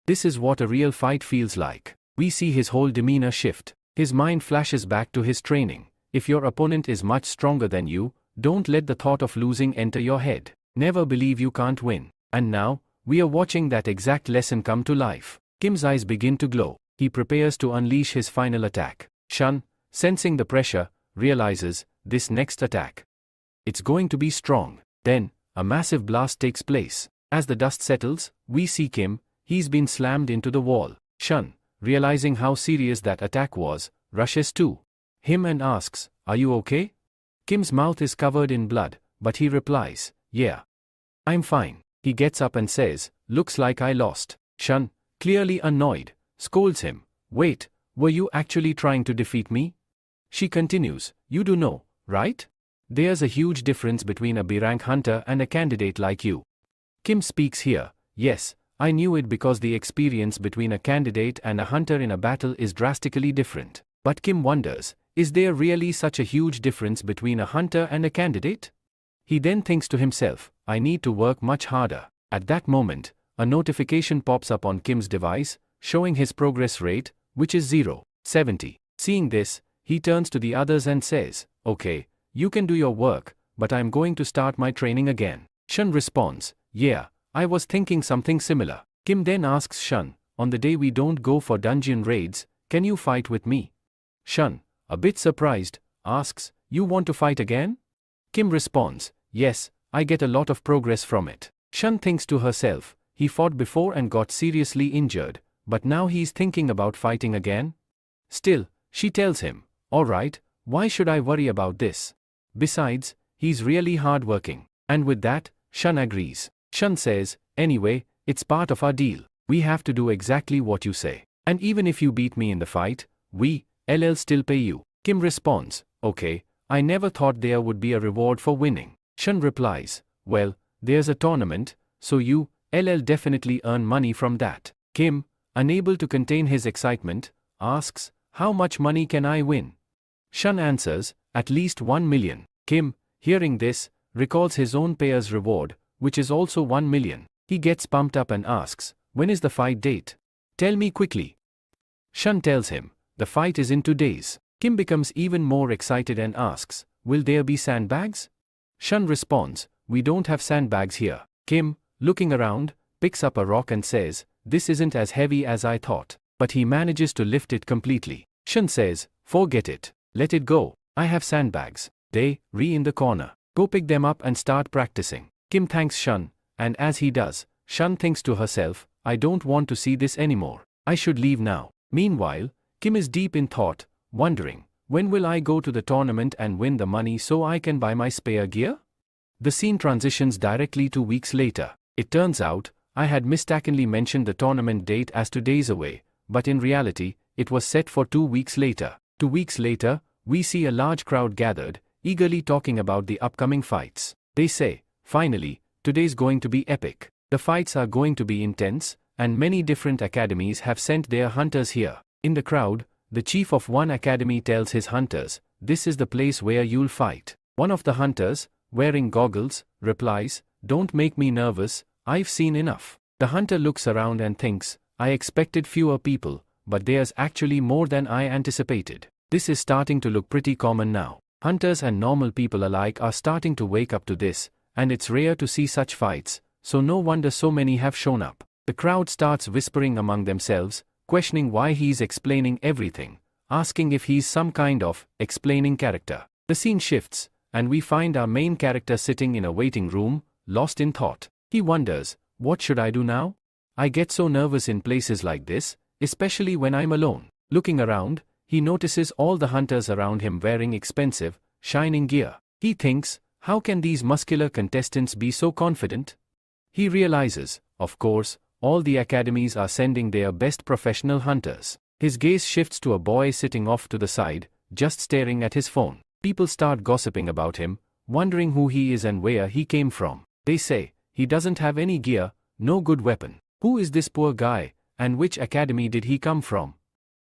A: This is what a real fight feels like. We see his whole demeanor shift. His mind flashes back to his training. If your opponent is much stronger than you, don't let the thought of losing enter your head. Never believe you can't win. And now, we are watching that exact lesson come to life. Kim's eyes begin to glow. He prepares to unleash his final attack. Shun, sensing the pressure, realizes, this next attack. It's going to be strong. Then, a massive blast takes place. As the dust settles, we see Kim. He's been slammed into the wall. Shun, realizing how serious that attack was, rushes to him and asks, are you okay? Kim's mouth is covered in blood, but he replies, yeah. I'm fine. He gets up and says, looks like I lost. Shun, clearly annoyed, scolds him. Wait, were you actually trying to defeat me? She continues, you do know, right? There's a huge difference between a B-rank hunter and a candidate like you. Kim speaks here, yes, I knew it because the experience between a candidate and a hunter in a battle is drastically different. But Kim wonders, is there really such a huge difference between a hunter and a candidate? He then thinks to himself, I need to work much harder. At that moment, a notification pops up on Kim's device, showing his progress rate, which is 0.70. Seeing this, he turns to the others and says, okay, you can do your work, but I'm going to start my training again. Shun responds, yeah, I was thinking something similar. Kim then asks Shun, on the day we don't go for dungeon raids, can you fight with me? Shun, a bit surprised, asks, you want to fight again? Kim responds, yes, I get a lot of progress from it. Shun thinks to herself, he fought before and got seriously injured, but now he's thinking about fighting again? Still, she tells him, alright, why should I worry about this? Besides, he's really hardworking. And with that, Shun agrees. Shun says, anyway, it's part of our deal. We have to do exactly what you say. And even if you beat me in the fight, I'll still pay you. Kim responds, okay, I never thought there would be a reward for winning. Shun replies, well, there's a tournament, so I'll definitely earn money from that. Kim, unable to contain his excitement, asks, how much money can I win? Shun answers, at least 1 million. Kim, hearing this, recalls his own payer's reward, which is also 1 million. He gets pumped up and asks, when is the fight date? Tell me quickly. Shun tells him, the fight is in 2 days. Kim becomes even more excited and asks, will there be sandbags? Shun responds, we don't have sandbags here. Kim, looking around, picks up a rock and says, this isn't as heavy as I thought. But he manages to lift it completely. Shun says, forget it. Let it go. I have sandbags. They, in the corner. Go pick them up and start practicing. Kim thanks Shun, and as he does, Shun thinks to herself, I don't want to see this anymore. I should leave now. Meanwhile, Kim is deep in thought, wondering, when will I go to the tournament and win the money so I can buy my spare gear? The scene transitions directly 2 weeks later. It turns out, I had mistakenly mentioned the tournament date as 2 days away, but in reality, it was set for 2 weeks later. 2 weeks later, we see a large crowd gathered, eagerly talking about the upcoming fights. They say, finally, today's going to be epic. The fights are going to be intense, and many different academies have sent their hunters here. In the crowd, the chief of one academy tells his hunters, this is the place where you'll fight. One of the hunters, wearing goggles, replies, don't make me nervous, I've seen enough. The hunter looks around and thinks, I expected fewer people, but there's actually more than I anticipated. This is starting to look pretty common now. Hunters and normal people alike are starting to wake up to this, and it's rare to see such fights, so no wonder so many have shown up. The crowd starts whispering among themselves, questioning why he's explaining everything, asking if he's some kind of explaining character. The scene shifts, and we find our main character sitting in a waiting room, lost in thought. He wonders, what should I do now? I get so nervous in places like this, especially when I'm alone. Looking around, he notices all the hunters around him wearing expensive, shining gear. He thinks, how can these muscular contestants be so confident? He realizes, of course, all the academies are sending their best professional hunters. His gaze shifts to a boy sitting off to the side, just staring at his phone. People start gossiping about him, wondering who he is and where he came from. They say, he doesn't have any gear, no good weapon. Who is this poor guy, and which academy did he come from?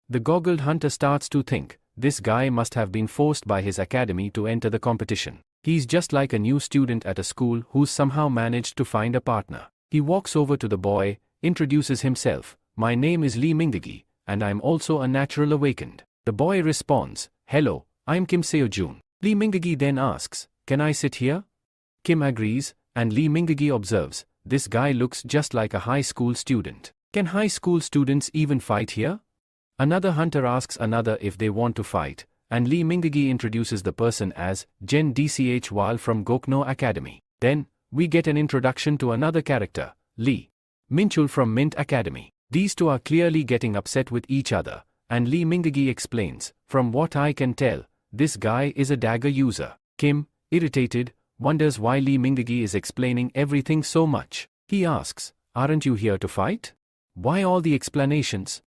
A: The goggled hunter starts to think, this guy must have been forced by his academy to enter the competition. He's just like a new student at a school who's somehow managed to find a partner. He walks over to the boy, introduces himself, my name is Lee Mingdagi, and I'm also a natural awakened. The boy responds, hello, I'm Kim Seojun. Lee Mingdagi then asks, can I sit here? Kim agrees, and Lee Mingdagi observes, this guy looks just like a high school student. Can high school students even fight here? Another hunter asks another if they want to fight, and Lee Mingdagi introduces the person as Jen Dchwal from Gokno Academy. Then, we get an introduction to another character, Lee Minchul from Mint Academy. These two are clearly getting upset with each other, and Lee Mingdagi explains, from what I can tell, this guy is a dagger user. Kim, irritated, wonders why Lee Mingdagi is explaining everything so much. He asks, aren't you here to fight? Why all the explanations?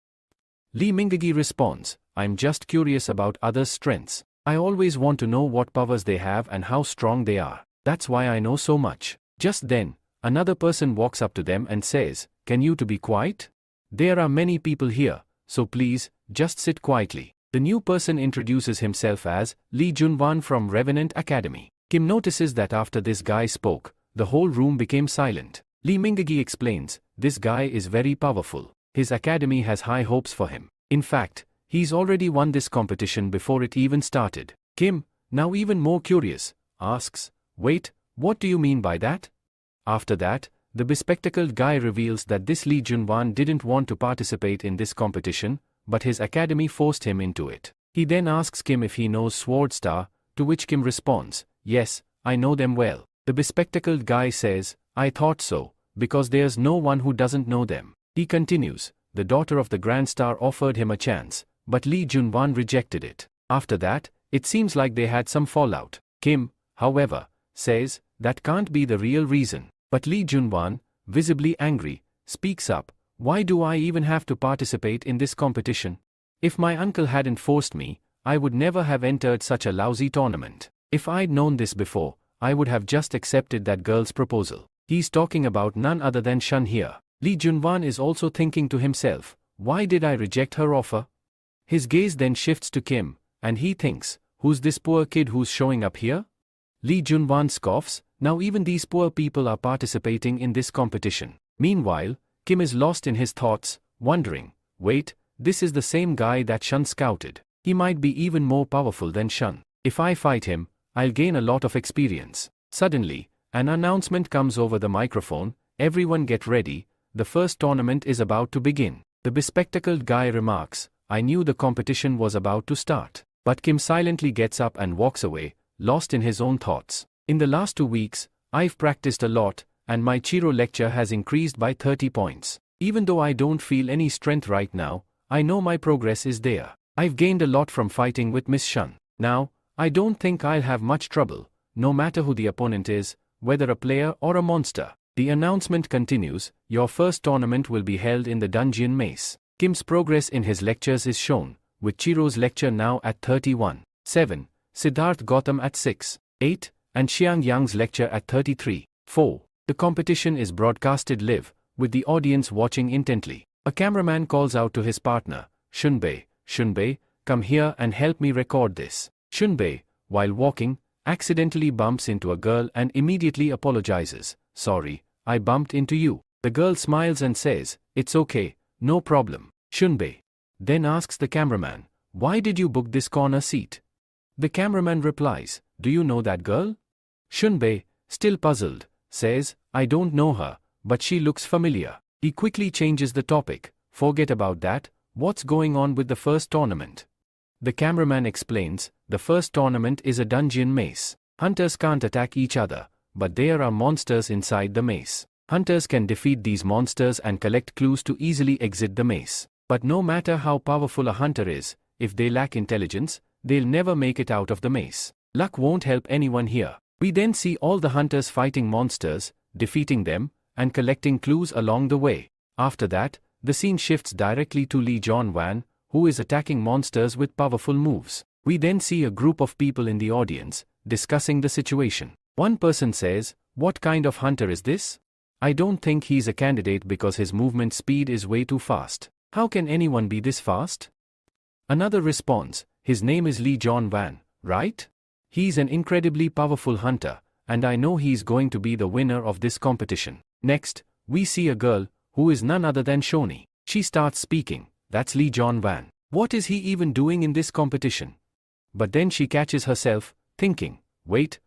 A: Lee Mingdagi responds, I'm just curious about others' strengths. I always want to know what powers they have and how strong they are. That's why I know so much. Just then, another person walks up to them and says, can you to be quiet? There are many people here, so please, just sit quietly. The new person introduces himself as Lee Junwan from Revenant Academy. Kim notices that after this guy spoke, the whole room became silent. Lee Mingagi explains, this guy is very powerful. His academy has high hopes for him. In fact, he's already won this competition before it even started. Kim, now even more curious, asks, wait, what do you mean by that? After that, the bespectacled guy reveals that this Lee Junwan didn't want to participate in this competition, but his academy forced him into it. He then asks Kim if he knows Sword Star, to which Kim responds, yes, I know them well. The bespectacled guy says, I thought so, because there's no one who doesn't know them. He continues, the daughter of the Grand Star offered him a chance, but Lee Junwan rejected it. After that, it seems like they had some fallout. Kim, however, says, that can't be the real reason. But Lee Junwan, visibly angry, speaks up, why do I even have to participate in this competition? If my uncle hadn't forced me, I would never have entered such a lousy tournament. If I'd known this before, I would have just accepted that girl's proposal. He's talking about none other than Shun here. Lee Junwan is also thinking to himself, why did I reject her offer? His gaze then shifts to Kim, and he thinks, who's this poor kid who's showing up here? Lee Junwan scoffs, now even these poor people are participating in this competition. Meanwhile, Kim is lost in his thoughts, wondering, wait, this is the same guy that Shun scouted. He might be even more powerful than Shun. If I fight him, I'll gain a lot of experience. Suddenly, an announcement comes over the microphone, everyone get ready, the first tournament is about to begin. The bespectacled guy remarks, I knew the competition was about to start. But Kim silently gets up and walks away, lost in his own thoughts. In the last 2 weeks, I've practiced a lot, and my Chiro lecture has increased by 30 points. Even though I don't feel any strength right now, I know my progress is there. I've gained a lot from fighting with Miss Shun. Now, I don't think I'll have much trouble, no matter who the opponent is, whether a player or a monster. The announcement continues, your first tournament will be held in the Dungeon Maze. Kim's progress in his lectures is shown, with Chiro's lecture now at 31.7, Siddharth Gautam at 6.8, and Xiang Yang's lecture at 33.4. The competition is broadcasted live, with the audience watching intently. A cameraman calls out to his partner, Shunbei, come here and help me record this. Shunbei, while walking, accidentally bumps into a girl and immediately apologizes, sorry, I bumped into you. The girl smiles and says, it's okay, no problem. Shunbei then asks the cameraman, why did you book this corner seat? The cameraman replies, do you know that girl? Shunbei, still puzzled, says, I don't know her, but she looks familiar. He quickly changes the topic, forget about that, what's going on with the first tournament? The cameraman explains, the first tournament is a dungeon maze. Hunters can't attack each other, but there are monsters inside the maze. Hunters can defeat these monsters and collect clues to easily exit the maze. But no matter how powerful a hunter is, if they lack intelligence, they'll never make it out of the maze. Luck won't help anyone here. We then see all the hunters fighting monsters, defeating them, and collecting clues along the way. After that, the scene shifts directly to Lee Junwan, who is attacking monsters with powerful moves. We then see a group of people in the audience, discussing the situation. One person says, what kind of hunter is this? I don't think he's a candidate because his movement speed is way too fast. How can anyone be this fast? Another responds, his name is Lee Junwan, right? He's an incredibly powerful hunter, and I know he's going to be the winner of this competition. Next, we see a girl, who is none other than Shoni. She starts speaking, that's Lee Junwan. What is he even doing in this competition? But then she catches herself, thinking, wait,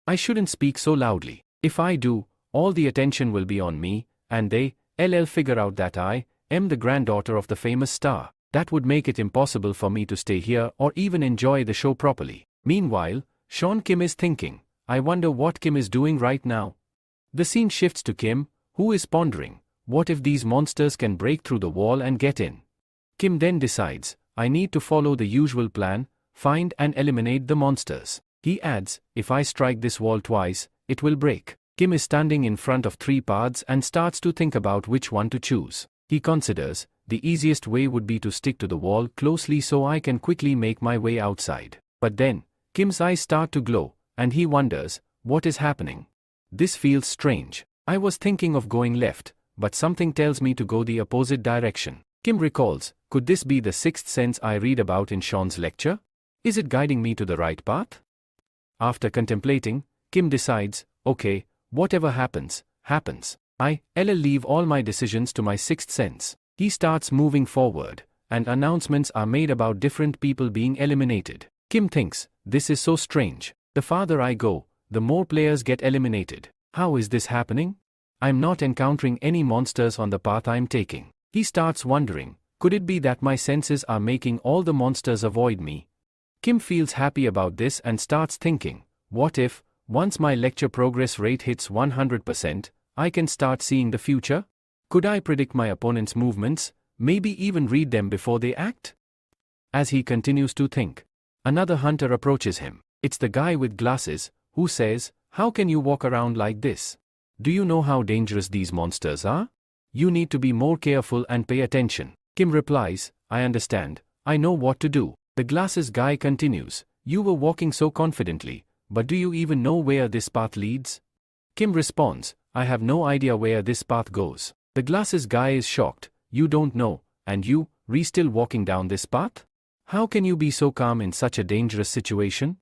A: I shouldn't speak so loudly. If I do, all the attention will be on me, and they'll figure out that I am the granddaughter of the famous star. That would make it impossible for me to stay here or even enjoy the show properly. Meanwhile, Sean Kim is thinking, I wonder what Kim is doing right now. The scene shifts to Kim, who is pondering, what if these monsters can break through the wall and get in? Kim then decides, I need to follow the usual plan, find and eliminate the monsters. He adds, if I strike this wall twice, it will break. Kim is standing in front of 3 paths and starts to think about which one to choose. He considers, the easiest way would be to stick to the wall closely so I can quickly make my way outside. But then, Kim's eyes start to glow, and he wonders, what is happening? This feels strange. I was thinking of going left, but something tells me to go the opposite direction. Kim recalls, could this be the sixth sense I read about in Sean's lecture? Is it guiding me to the right path? After contemplating, Kim decides, okay, whatever happens, happens. I'll leave all my decisions to my sixth sense. He starts moving forward, and announcements are made about different people being eliminated. Kim thinks, this is so strange. The farther I go, the more players get eliminated. How is this happening? I'm not encountering any monsters on the path I'm taking. He starts wondering, could it be that my senses are making all the monsters avoid me? Kim feels happy about this and starts thinking, what if, once my lecture progress rate hits 100%, I can start seeing the future? Could I predict my opponent's movements, maybe even read them before they act? As he continues to think, another hunter approaches him. It's the guy with glasses, who says, how can you walk around like this? Do you know how dangerous these monsters are? You need to be more careful and pay attention. Kim replies, I understand, I know what to do. The glasses guy continues, you were walking so confidently, but do you even know where this path leads? Kim responds, I have no idea where this path goes. The glasses guy is shocked, you don't know, and you, still walking down this path? How can you be so calm in such a dangerous situation?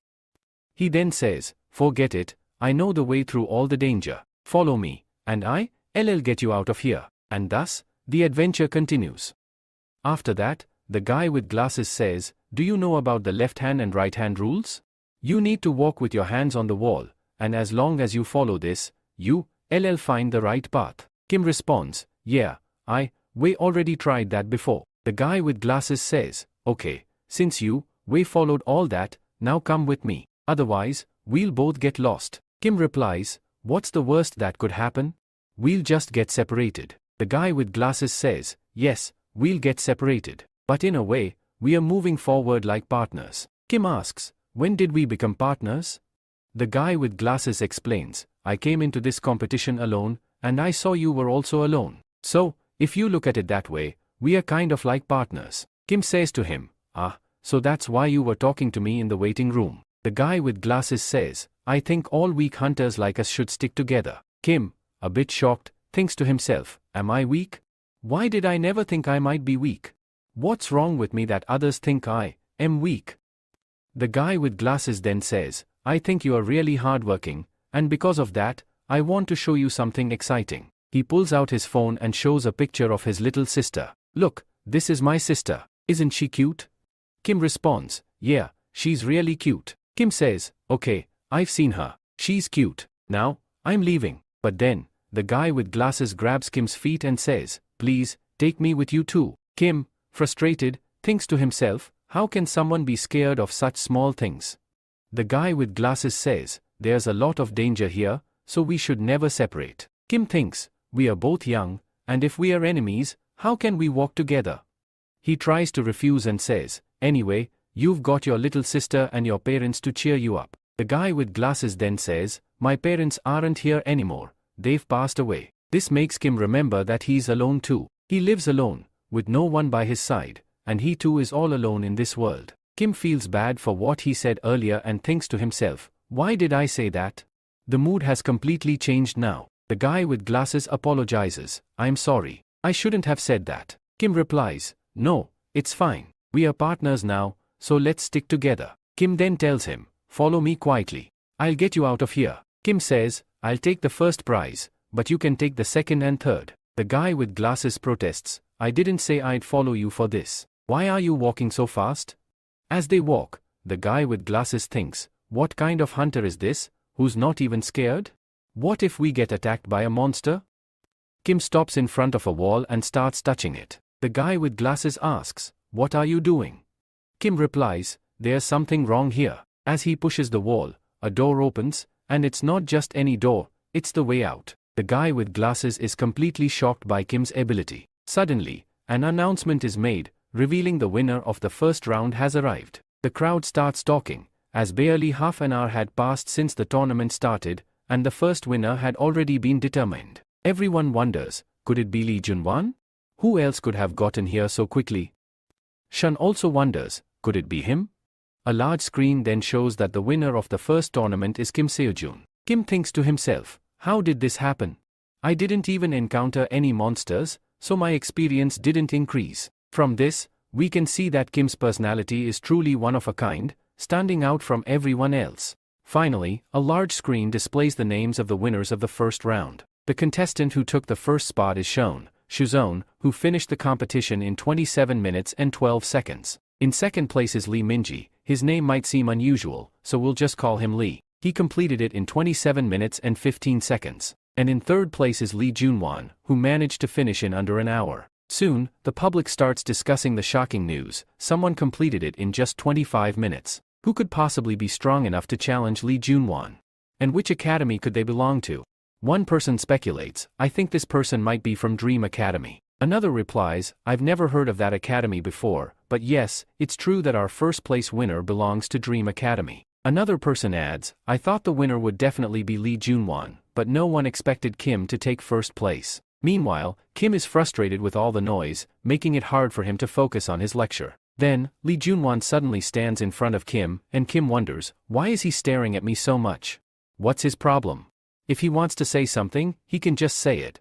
A: He then says, forget it, I know the way through all the danger. Follow me, and I'll get you out of here. And thus, the adventure continues. After that, the guy with glasses says, do you know about the left hand and right hand rules? You need to walk with your hands on the wall, and as long as you follow this, you'll find the right path. Kim responds, yeah, we already tried that before. The guy with glasses says, okay, since we followed all that, now come with me. Otherwise, we'll both get lost. Kim replies, what's the worst that could happen? We'll just get separated. The guy with glasses says, yes, we'll get separated. But in a way, we are moving forward like partners. Kim asks, when did we become partners? The guy with glasses explains, I came into this competition alone, and I saw you were also alone. So, if you look at it that way, we are kind of like partners. Kim says to him, so that's why you were talking to me in the waiting room. The guy with glasses says, I think all weak hunters like us should stick together. Kim, a bit shocked, thinks to himself, am I weak? Why did I never think I might be weak? What's wrong with me that others think I am weak? The guy with glasses then says, I think you are really hardworking, and because of that, I want to show you something exciting. He pulls out his phone and shows a picture of his little sister. Look, this is my sister. Isn't she cute? Kim responds, yeah, she's really cute. Kim says, okay, I've seen her. She's cute. Now, I'm leaving. But then, the guy with glasses grabs Kim's feet and says, please, take me with you too. Kim, frustrated, thinks to himself, how can someone be scared of such small things? The guy with glasses says, there's a lot of danger here, so we should never separate. Kim thinks, we are both young, and if we are enemies, how can we walk together? He tries to refuse and says, anyway, you've got your little sister and your parents to cheer you up. The guy with glasses then says, my parents aren't here anymore, they've passed away. This makes Kim remember that he's alone too. He lives alone, with no one by his side, and he too is all alone in this world. Kim feels bad for what he said earlier and thinks to himself, why did I say that? The mood has completely changed now. The guy with glasses apologizes, I'm sorry, I shouldn't have said that. Kim replies, no, it's fine. We are partners now, so let's stick together. Kim then tells him, follow me quietly. I'll get you out of here. Kim says, I'll take the first prize, but you can take the second and third. The guy with glasses protests, I didn't say I'd follow you for this. Why are you walking so fast? As they walk, the guy with glasses thinks, what kind of hunter is this, who's not even scared? What if we get attacked by a monster? Kim stops in front of a wall and starts touching it. The guy with glasses asks, what are you doing? Kim replies, there's something wrong here. As he pushes the wall, a door opens, and it's not just any door, it's the way out. The guy with glasses is completely shocked by Kim's ability. Suddenly, an announcement is made, revealing the winner of the first round has arrived. The crowd starts talking, as barely half an hour had passed since the tournament started, and the first winner had already been determined. Everyone wonders, could it be Lee Junwan? Who else could have gotten here so quickly? Shun also wonders, could it be him? A large screen then shows that the winner of the first tournament is Kim Seojun. Kim thinks to himself, how did this happen? I didn't even encounter any monsters, so my experience didn't increase. From this, we can see that Kim's personality is truly one of a kind, standing out from everyone else. Finally, a large screen displays the names of the winners of the first round. The contestant who took the first spot is shown, Shuzone, who finished the competition in 27 minutes and 12 seconds. In second place is Lee Minji. His name might seem unusual, so we'll just call him Lee. He completed it in 27 minutes and 15 seconds. And in third place is Lee Junwan, who managed to finish in under an hour. Soon, the public starts discussing the shocking news: someone completed it in just 25 minutes. Who could possibly be strong enough to challenge Lee Junwan? And which academy could they belong to? One person speculates, I think this person might be from Dream Academy. Another replies, I've never heard of that academy before, but yes, it's true that our first place winner belongs to Dream Academy. Another person adds, I thought the winner would definitely be Lee Junwan, but no one expected Kim to take first place. Meanwhile, Kim is frustrated with all the noise, making it hard for him to focus on his lecture. Then, Lee Junwan suddenly stands in front of Kim, and Kim wonders, why is he staring at me so much? What's his problem? If he wants to say something, he can just say it.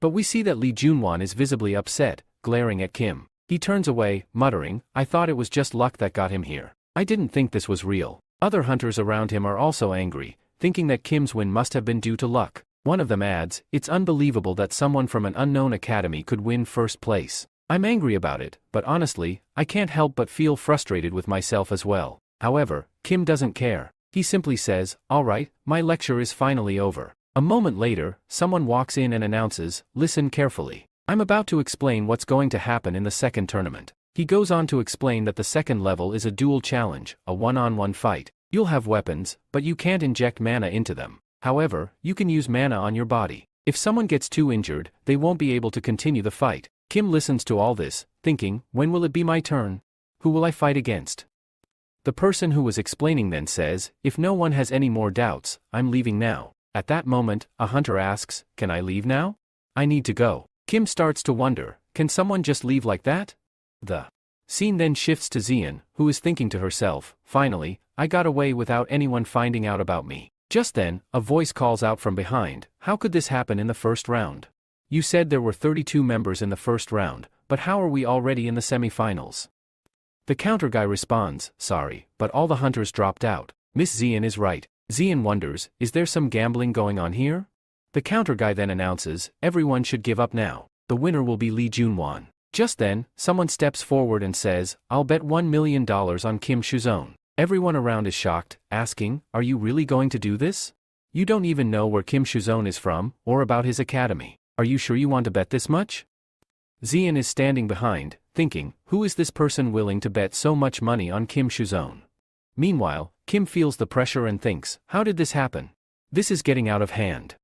A: But we see that Lee Junwan is visibly upset, glaring at Kim. He turns away, muttering, I thought it was just luck that got him here. I didn't think this was real. Other hunters around him are also angry, thinking that Kim's win must have been due to luck. One of them adds, it's unbelievable that someone from an unknown academy could win first place. I'm angry about it, but honestly, I can't help but feel frustrated with myself as well. However, Kim doesn't care. He simply says, alright, my lecture is finally over. A moment later, someone walks in and announces, listen carefully. I'm about to explain what's going to happen in the second tournament. He goes on to explain that the second level is a duel challenge, a one-on-one fight. You'll have weapons, but you can't inject mana into them. However, you can use mana on your body. If someone gets too injured, they won't be able to continue the fight. Kim listens to all this, thinking, when will it be my turn? Who will I fight against? The person who was explaining then says, if no one has any more doubts, I'm leaving now. At that moment, a hunter asks, can I leave now? I need to go. Kim starts to wonder, can someone just leave like that? The scene then shifts to Xian, who is thinking to herself, finally, I got away without anyone finding out about me. Just then, a voice calls out from behind, how could this happen in the first round? You said there were 32 members in the first round, but how are we already in the semi-finals? The counter guy responds, sorry, but all the hunters dropped out. Miss Xian is right. Xian wonders, is there some gambling going on here? The counter guy then announces, everyone should give up now. The winner will be Lee Junwan. Just then, someone steps forward and says, I'll bet $1 million on Kim Shuzone. Everyone around is shocked, asking, are you really going to do this? You don't even know where Kim Shuzone is from, or about his academy. Are you sure you want to bet this much? Xian is standing behind, thinking, who is this person willing to bet so much money on Kim Shuzone? Meanwhile, Kim feels the pressure and thinks, how did this happen? This is getting out of hand.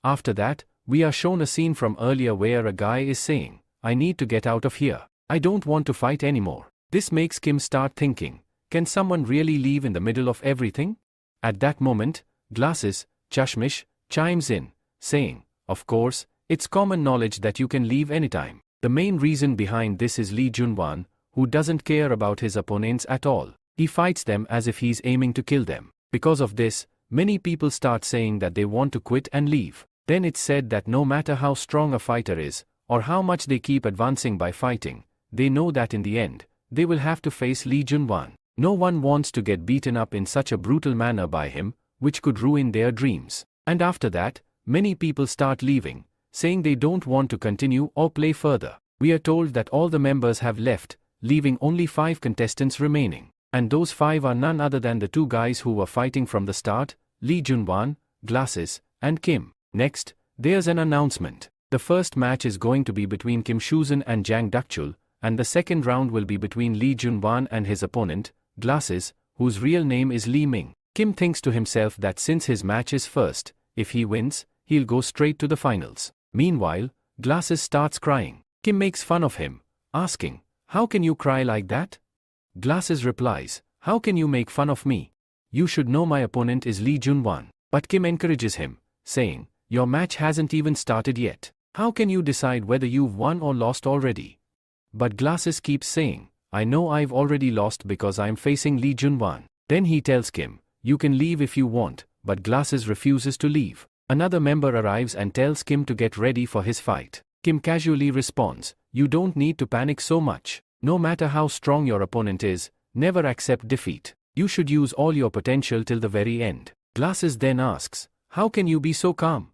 A: After that, we are shown a scene from earlier where a guy is saying, I need to get out of here. I don't want to fight anymore. This makes Kim start thinking, can someone really leave in the middle of everything? At that moment, Glasses, Chashmish, chimes in, saying, of course, it's common knowledge that you can leave anytime. The main reason behind this is Lee Junwan, who doesn't care about his opponents at all. He fights them as if he's aiming to kill them. Because of this, many people start saying that they want to quit and leave. Then it's said that no matter how strong a fighter is, or how much they keep advancing by fighting, they know that in the end, they will have to face Lee Junwan. No one wants to get beaten up in such a brutal manner by him, which could ruin their dreams. And after that, many people start leaving, saying they don't want to continue or play further. We are told that all the members have left, leaving only 5 contestants remaining. And those 5 are none other than the 2 guys who were fighting from the start, Lee Junwan, Glasses, and Kim. Next, there's an announcement. The first match is going to be between Kim Shuzon and Jang Dakchul, and the second round will be between Lee Junwan and his opponent, Glasses, whose real name is Lee Ming. Kim thinks to himself that since his match is first, if he wins, he'll go straight to the finals. Meanwhile, Glasses starts crying. Kim makes fun of him, asking, how can you cry like that? Glasses replies, how can you make fun of me? You should know my opponent is Lee Junwan. But Kim encourages him, saying, your match hasn't even started yet. How can you decide whether you've won or lost already? But Glasses keeps saying, I know I've already lost because I'm facing Lee Junwan. Then he tells Kim, you can leave if you want, but Glasses refuses to leave. Another member arrives and tells Kim to get ready for his fight. Kim casually responds, "You don't need to panic so much. No matter how strong your opponent is, never accept defeat. You should use all your potential till the very end." Glasses then asks, "How can you be so calm?"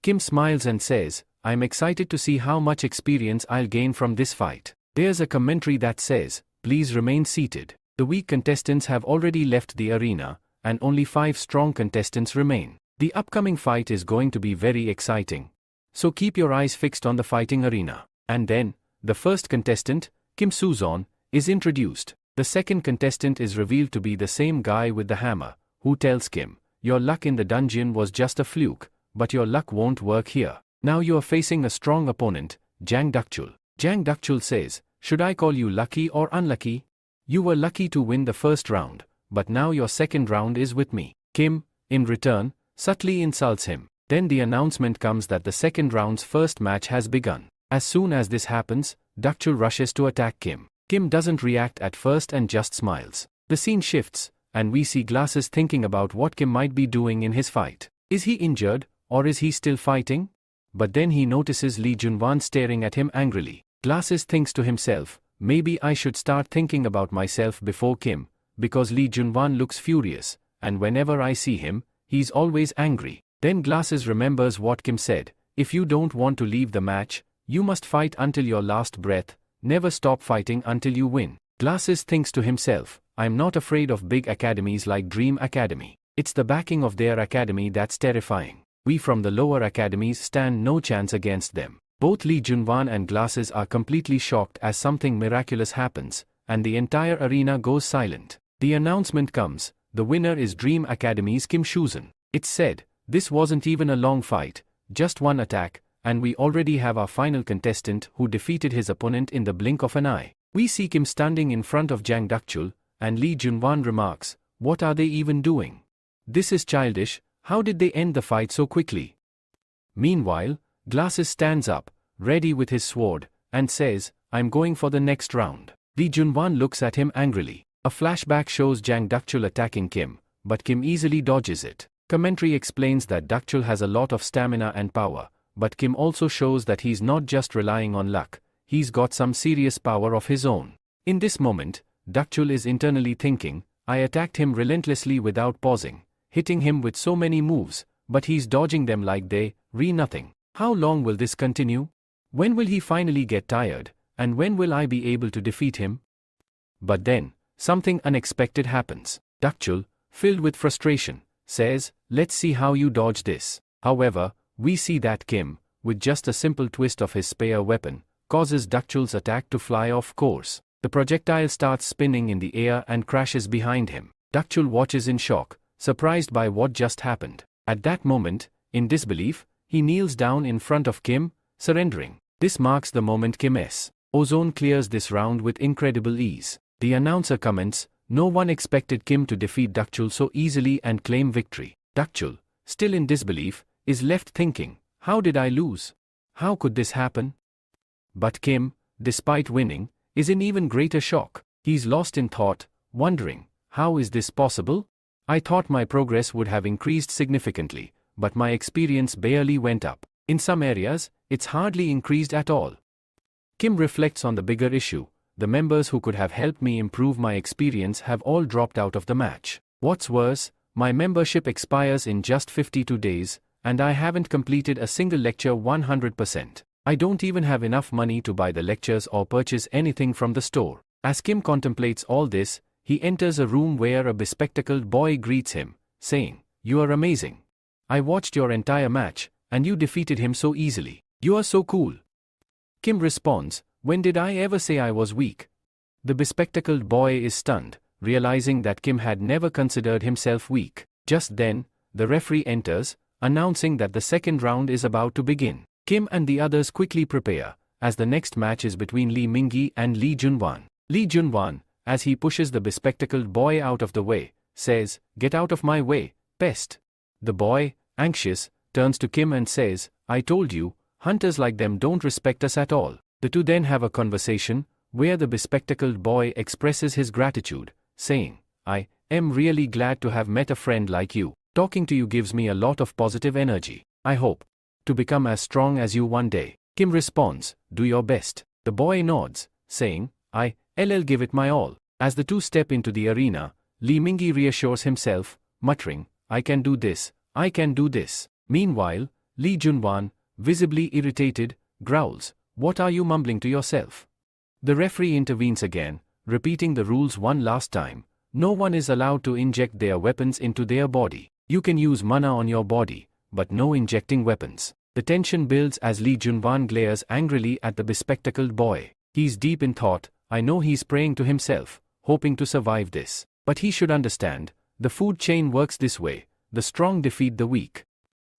A: Kim smiles and says, "I'm excited to see how much experience I'll gain from this fight." There's a commentary that says, "Please remain seated. The weak contestants have already left the arena, and only 5 strong contestants remain. The upcoming fight is going to be very exciting. So keep your eyes fixed on the fighting arena." And then, the first contestant, Kim Soo-yeon, is introduced. The second contestant is revealed to be the same guy with the hammer, who tells Kim, "Your luck in the dungeon was just a fluke, but your luck won't work here. Now you are facing a strong opponent, Jang Dukchul." Jang Dukchul says, "Should I call you lucky or unlucky? You were lucky to win the first round, but now your second round is with me." Kim, in return, subtly insults him. Then the announcement comes that the second round's first match has begun. As soon as this happens, Dukchul rushes to attack Kim. Kim doesn't react at first and just smiles. The scene shifts, and we see Glasses thinking about what Kim might be doing in his fight. Is he injured, or is he still fighting? But then he notices Lee Junwan staring at him angrily. Glasses thinks to himself, "Maybe I should start thinking about myself before Kim, because Lee Junwan looks furious, and whenever I see him, he's always angry." Then Glasses remembers what Kim said, "If you don't want to leave the match, you must fight until your last breath, never stop fighting until you win." Glasses thinks to himself, "I'm not afraid of big academies like Dream Academy. It's the backing of their academy that's terrifying. We from the lower academies stand no chance against them." Both Lee Junwan and Glasses are completely shocked as something miraculous happens, and the entire arena goes silent. The announcement comes, the winner is Dream Academy's Kim Soo-yeon. It's said, "This wasn't even a long fight, just one attack, and we already have our final contestant who defeated his opponent in the blink of an eye." We see Kim standing in front of Jang Dukchul, and Lee Junwan remarks, "What are they even doing? This is childish. How did they end the fight so quickly?" Meanwhile, Glasses stands up, ready with his sword, and says, "I'm going for the next round." Lee Junwan looks at him angrily. A flashback shows Jang Dukchul attacking Kim, but Kim easily dodges it. Commentary explains that Dukchul has a lot of stamina and power, but Kim also shows that he's not just relying on luck, he's got some serious power of his own. In this moment, Dukchul is internally thinking, "I attacked him relentlessly without pausing, hitting him with so many moves, but he's dodging them like they nothing. How long will this continue? When will he finally get tired, and when will I be able to defeat him?" But then, something unexpected happens. Dukchul, filled with frustration, says, "Let's see how you dodge this." However, we see that Kim, with just a simple twist of his spear weapon, causes Dukchul's attack to fly off course. The projectile starts spinning in the air and crashes behind him. Dukchul watches in shock, surprised by what just happened. At that moment, in disbelief, he kneels down in front of Kim, surrendering. This marks the moment Kim's Ozone clears this round with incredible ease. The announcer comments, "No one expected Kim to defeat Dukchul so easily and claim victory." Dukchul, still in disbelief, is left thinking, "How did I lose? How could this happen?" But Kim, despite winning, is in even greater shock. He's lost in thought, wondering, "How is this possible? I thought my progress would have increased significantly, but my experience barely went up. In some areas, it's hardly increased at all." Kim reflects on the bigger issue. "The members who could have helped me improve my experience have all dropped out of the match. What's worse, my membership expires in just 52 days, and I haven't completed a single lecture 100%. I don't even have enough money to buy the lectures or purchase anything from the store." As Kim contemplates all this, he enters a room where a bespectacled boy greets him, saying, "You are amazing. I watched your entire match, and you defeated him so easily. You are so cool." Kim responds, "When did I ever say I was weak?" The bespectacled boy is stunned, realizing that Kim had never considered himself weak. Just then, the referee enters, announcing that the second round is about to begin. Kim and the others quickly prepare, as the next match is between Lee Mingi and Lee Junwan. Lee Junwan, as he pushes the bespectacled boy out of the way, says, "Get out of my way, pest." The boy, anxious, turns to Kim and says, "I told you, hunters like them don't respect us at all." The two then have a conversation, where the bespectacled boy expresses his gratitude, saying, "I am really glad to have met a friend like you. Talking to you gives me a lot of positive energy. I hope to become as strong as you one day." Kim responds, do your best. The boy nods, saying, I'll give it my all. As the two step into the arena, Lee Mingi reassures himself, muttering, I can do this, I can do this. Meanwhile, Lee Junwan, visibly irritated, growls, what are you mumbling to yourself? The referee intervenes again, repeating the rules one last time. No one is allowed to inject their weapons into their body. You can use mana on your body, but no injecting weapons. The tension builds as Lee Junwan glares angrily at the bespectacled boy. He's deep in thought. I know he's praying to himself, hoping to survive this. But he should understand, the food chain works this way, the strong defeat the weak.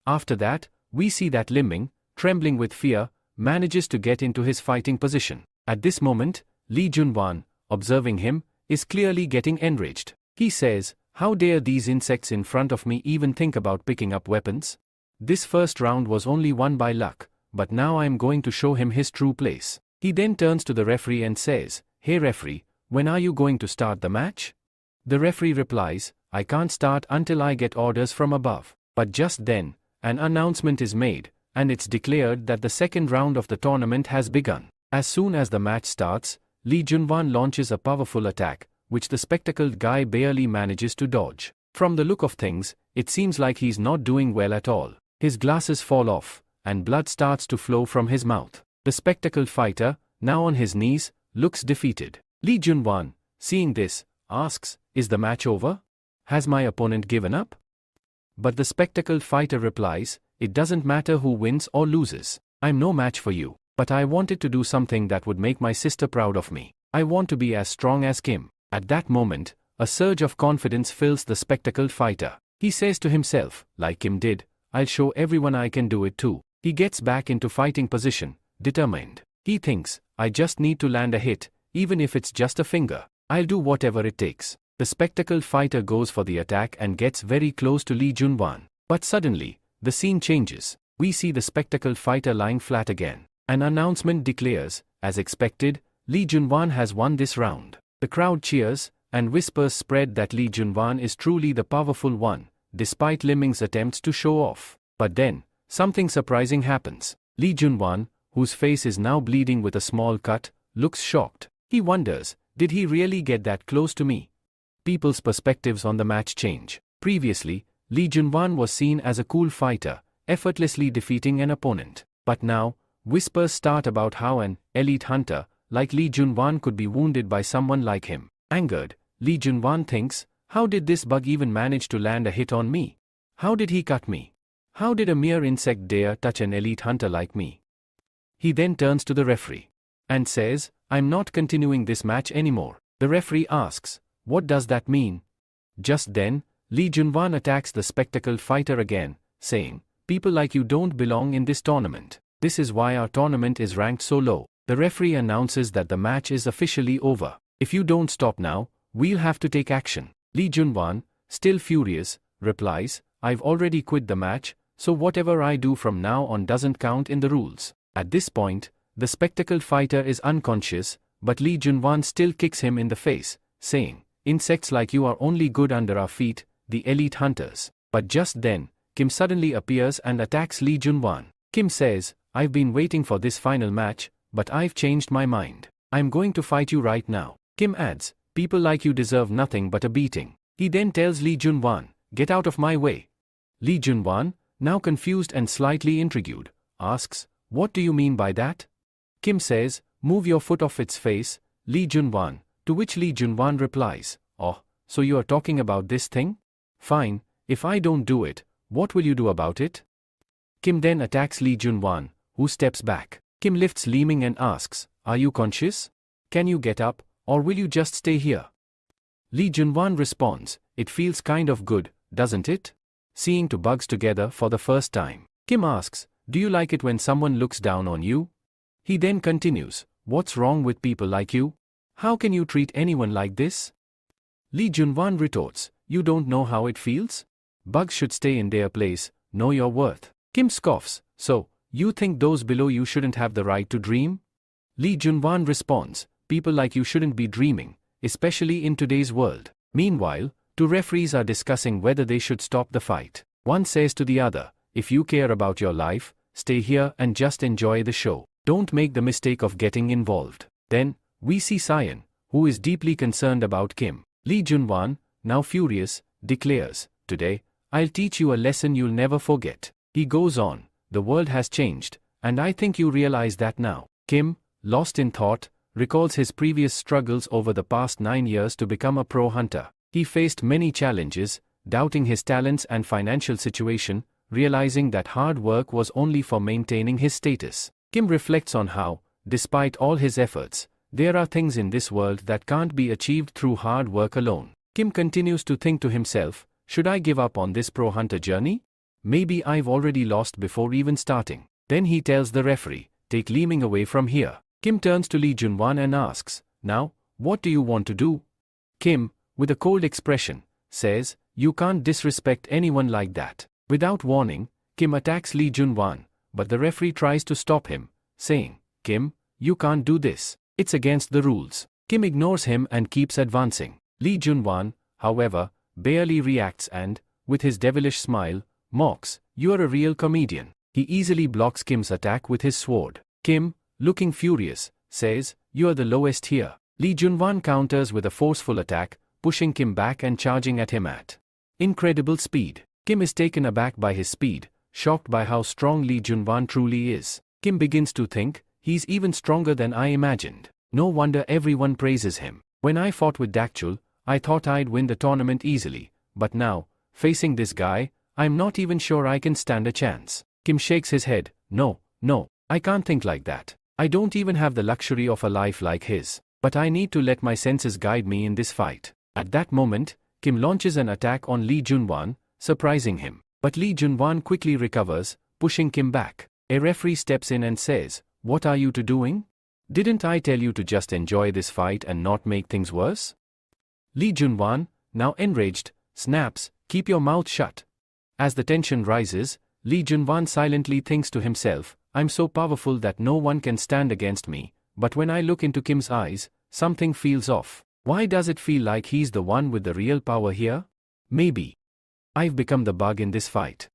A: After that, we see that Lim Ming, trembling with fear, manages to get into his fighting position. At this moment, Lee Junwan, observing him, is clearly getting enraged. He says, how dare these insects in front of me even think about picking up weapons? This first round was only won by luck, but now I am going to show him his true place. He then turns to the referee and says, hey referee, when are you going to start the match? The referee replies, I can't start until I get orders from above. But just then, an announcement is made, and it's declared that the second round of the tournament has begun. As soon as the match starts, Lee Junwan launches a powerful attack, which the spectacled guy barely manages to dodge. From the look of things, it seems like he's not doing well at all. His glasses fall off, and blood starts to flow from his mouth. The spectacled fighter, now on his knees, looks defeated. Lee Junwan, seeing this, asks, is the match over? Has my opponent given up? But the spectacled fighter replies, it doesn't matter who wins or loses. I'm no match for you, but I wanted to do something that would make my sister proud of me. I want to be as strong as Kim. At that moment, a surge of confidence fills the spectacled fighter. He says to himself, like Kim did, I'll show everyone I can do it too. He gets back into fighting position, determined. He thinks, I just need to land a hit, even if it's just a finger. I'll do whatever it takes. The spectacled fighter goes for the attack and gets very close to Lee Junwan. But suddenly, the scene changes. We see the spectacled fighter lying flat again. An announcement declares, as expected, Lee Junwan has won this round. The crowd cheers, and whispers spread that Lee Junwan is truly the powerful one, despite Lim Ming's attempts to show off. But then, something surprising happens. Lee Junwan, whose face is now bleeding with a small cut, looks shocked. He wonders, did he really get that close to me? People's perspectives on the match change. Previously, Lee Junwan was seen as a cool fighter, effortlessly defeating an opponent. But now, whispers start about how an elite hunter, like Lee Junwan, could be wounded by someone like him. Angered, Lee Junwan thinks, how did this bug even manage to land a hit on me? How did he cut me? How did a mere insect dare touch an elite hunter like me? He then turns to the referee and says, I'm not continuing this match anymore. The referee asks, what does that mean? Just then, Lee Junwan attacks the spectacled fighter again, saying, people like you don't belong in this tournament. This is why our tournament is ranked so low. The referee announces that the match is officially over. If you don't stop now, we'll have to take action. Lee Junwan, still furious, replies, I've already quit the match, so whatever I do from now on doesn't count in the rules. At this point, the spectacled fighter is unconscious, but Lee Junwan still kicks him in the face, saying, insects like you are only good under our feet, the elite hunters. But just then, Kim suddenly appears and attacks Lee Junwan. Kim says, I've been waiting for this final match, but I've changed my mind. I'm going to fight you right now. Kim adds, people like you deserve nothing but a beating. He then tells Lee Junwan, get out of my way. Lee Junwan, now confused and slightly intrigued, asks, what do you mean by that? Kim says, move your foot off its face, Lee Junwan, to which Lee Junwan replies, oh, so you are talking about this thing? Fine, if I don't do it, what will you do about it? Kim then attacks Lee Junwan, who steps back. Kim lifts Lee Ming and asks, are you conscious? Can you get up, or will you just stay here? Lee Junwan responds, it feels kind of good, doesn't it? Seeing two bugs together for the first time. Kim asks, do you like it when someone looks down on you? He then continues, what's wrong with people like you? How can you treat anyone like this? Lee Junwan retorts, you don't know how it feels? Bugs should stay in their place, know your worth. Kim scoffs, so, you think those below you shouldn't have the right to dream? Lee Junwan responds, people like you shouldn't be dreaming, especially in today's world. Meanwhile, two referees are discussing whether they should stop the fight. One says to the other, if you care about your life, stay here and just enjoy the show. Don't make the mistake of getting involved. Then, we see Cyan, who is deeply concerned about Kim. Lee Junwan, now furious, declares, "Today, I'll teach you a lesson you'll never forget." He goes on, "The world has changed, and I think you realize that now." Kim, lost in thought, recalls his previous struggles over the past 9 years to become a pro hunter. He faced many challenges, doubting his talents and financial situation, realizing that hard work was only for maintaining his status. Kim reflects on how, despite all his efforts, there are things in this world that can't be achieved through hard work alone. Kim continues to think to himself, should I give up on this pro hunter journey? Maybe I've already lost before even starting. Then he tells the referee, take Li Ming away from here. Kim turns to Lee Junwan and asks, now, what do you want to do? Kim, with a cold expression, says, you can't disrespect anyone like that. Without warning, Kim attacks Lee Junwan, but the referee tries to stop him, saying, Kim, you can't do this. It's against the rules. Kim ignores him and keeps advancing. Lee Junwan, however, barely reacts and, with his devilish smile, mocks, you're a real comedian. He easily blocks Kim's attack with his sword. Kim, looking furious, says, you're the lowest here. Lee Junwan counters with a forceful attack, pushing Kim back and charging at him at incredible speed. Kim is taken aback by his speed, shocked by how strong Lee Junwan truly is. Kim begins to think, he's even stronger than I imagined. No wonder everyone praises him. When I fought with Dakchul, I thought I'd win the tournament easily, but now, facing this guy, I'm not even sure I can stand a chance. Kim shakes his head, no, I can't think like that. I don't even have the luxury of a life like his. But I need to let my senses guide me in this fight. At that moment, Kim launches an attack on Lee Junwan, surprising him. But Lee Junwan quickly recovers, pushing Kim back. A referee steps in and says, what are you two doing? Didn't I tell you to just enjoy this fight and not make things worse? Lee Junwan, now enraged, snaps, keep your mouth shut. As the tension rises, Lee Junwan silently thinks to himself, I'm so powerful that no one can stand against me, but when I look into Kim's eyes, something feels off. Why does it feel like he's the one with the real power here? Maybe I've become the bug in this fight.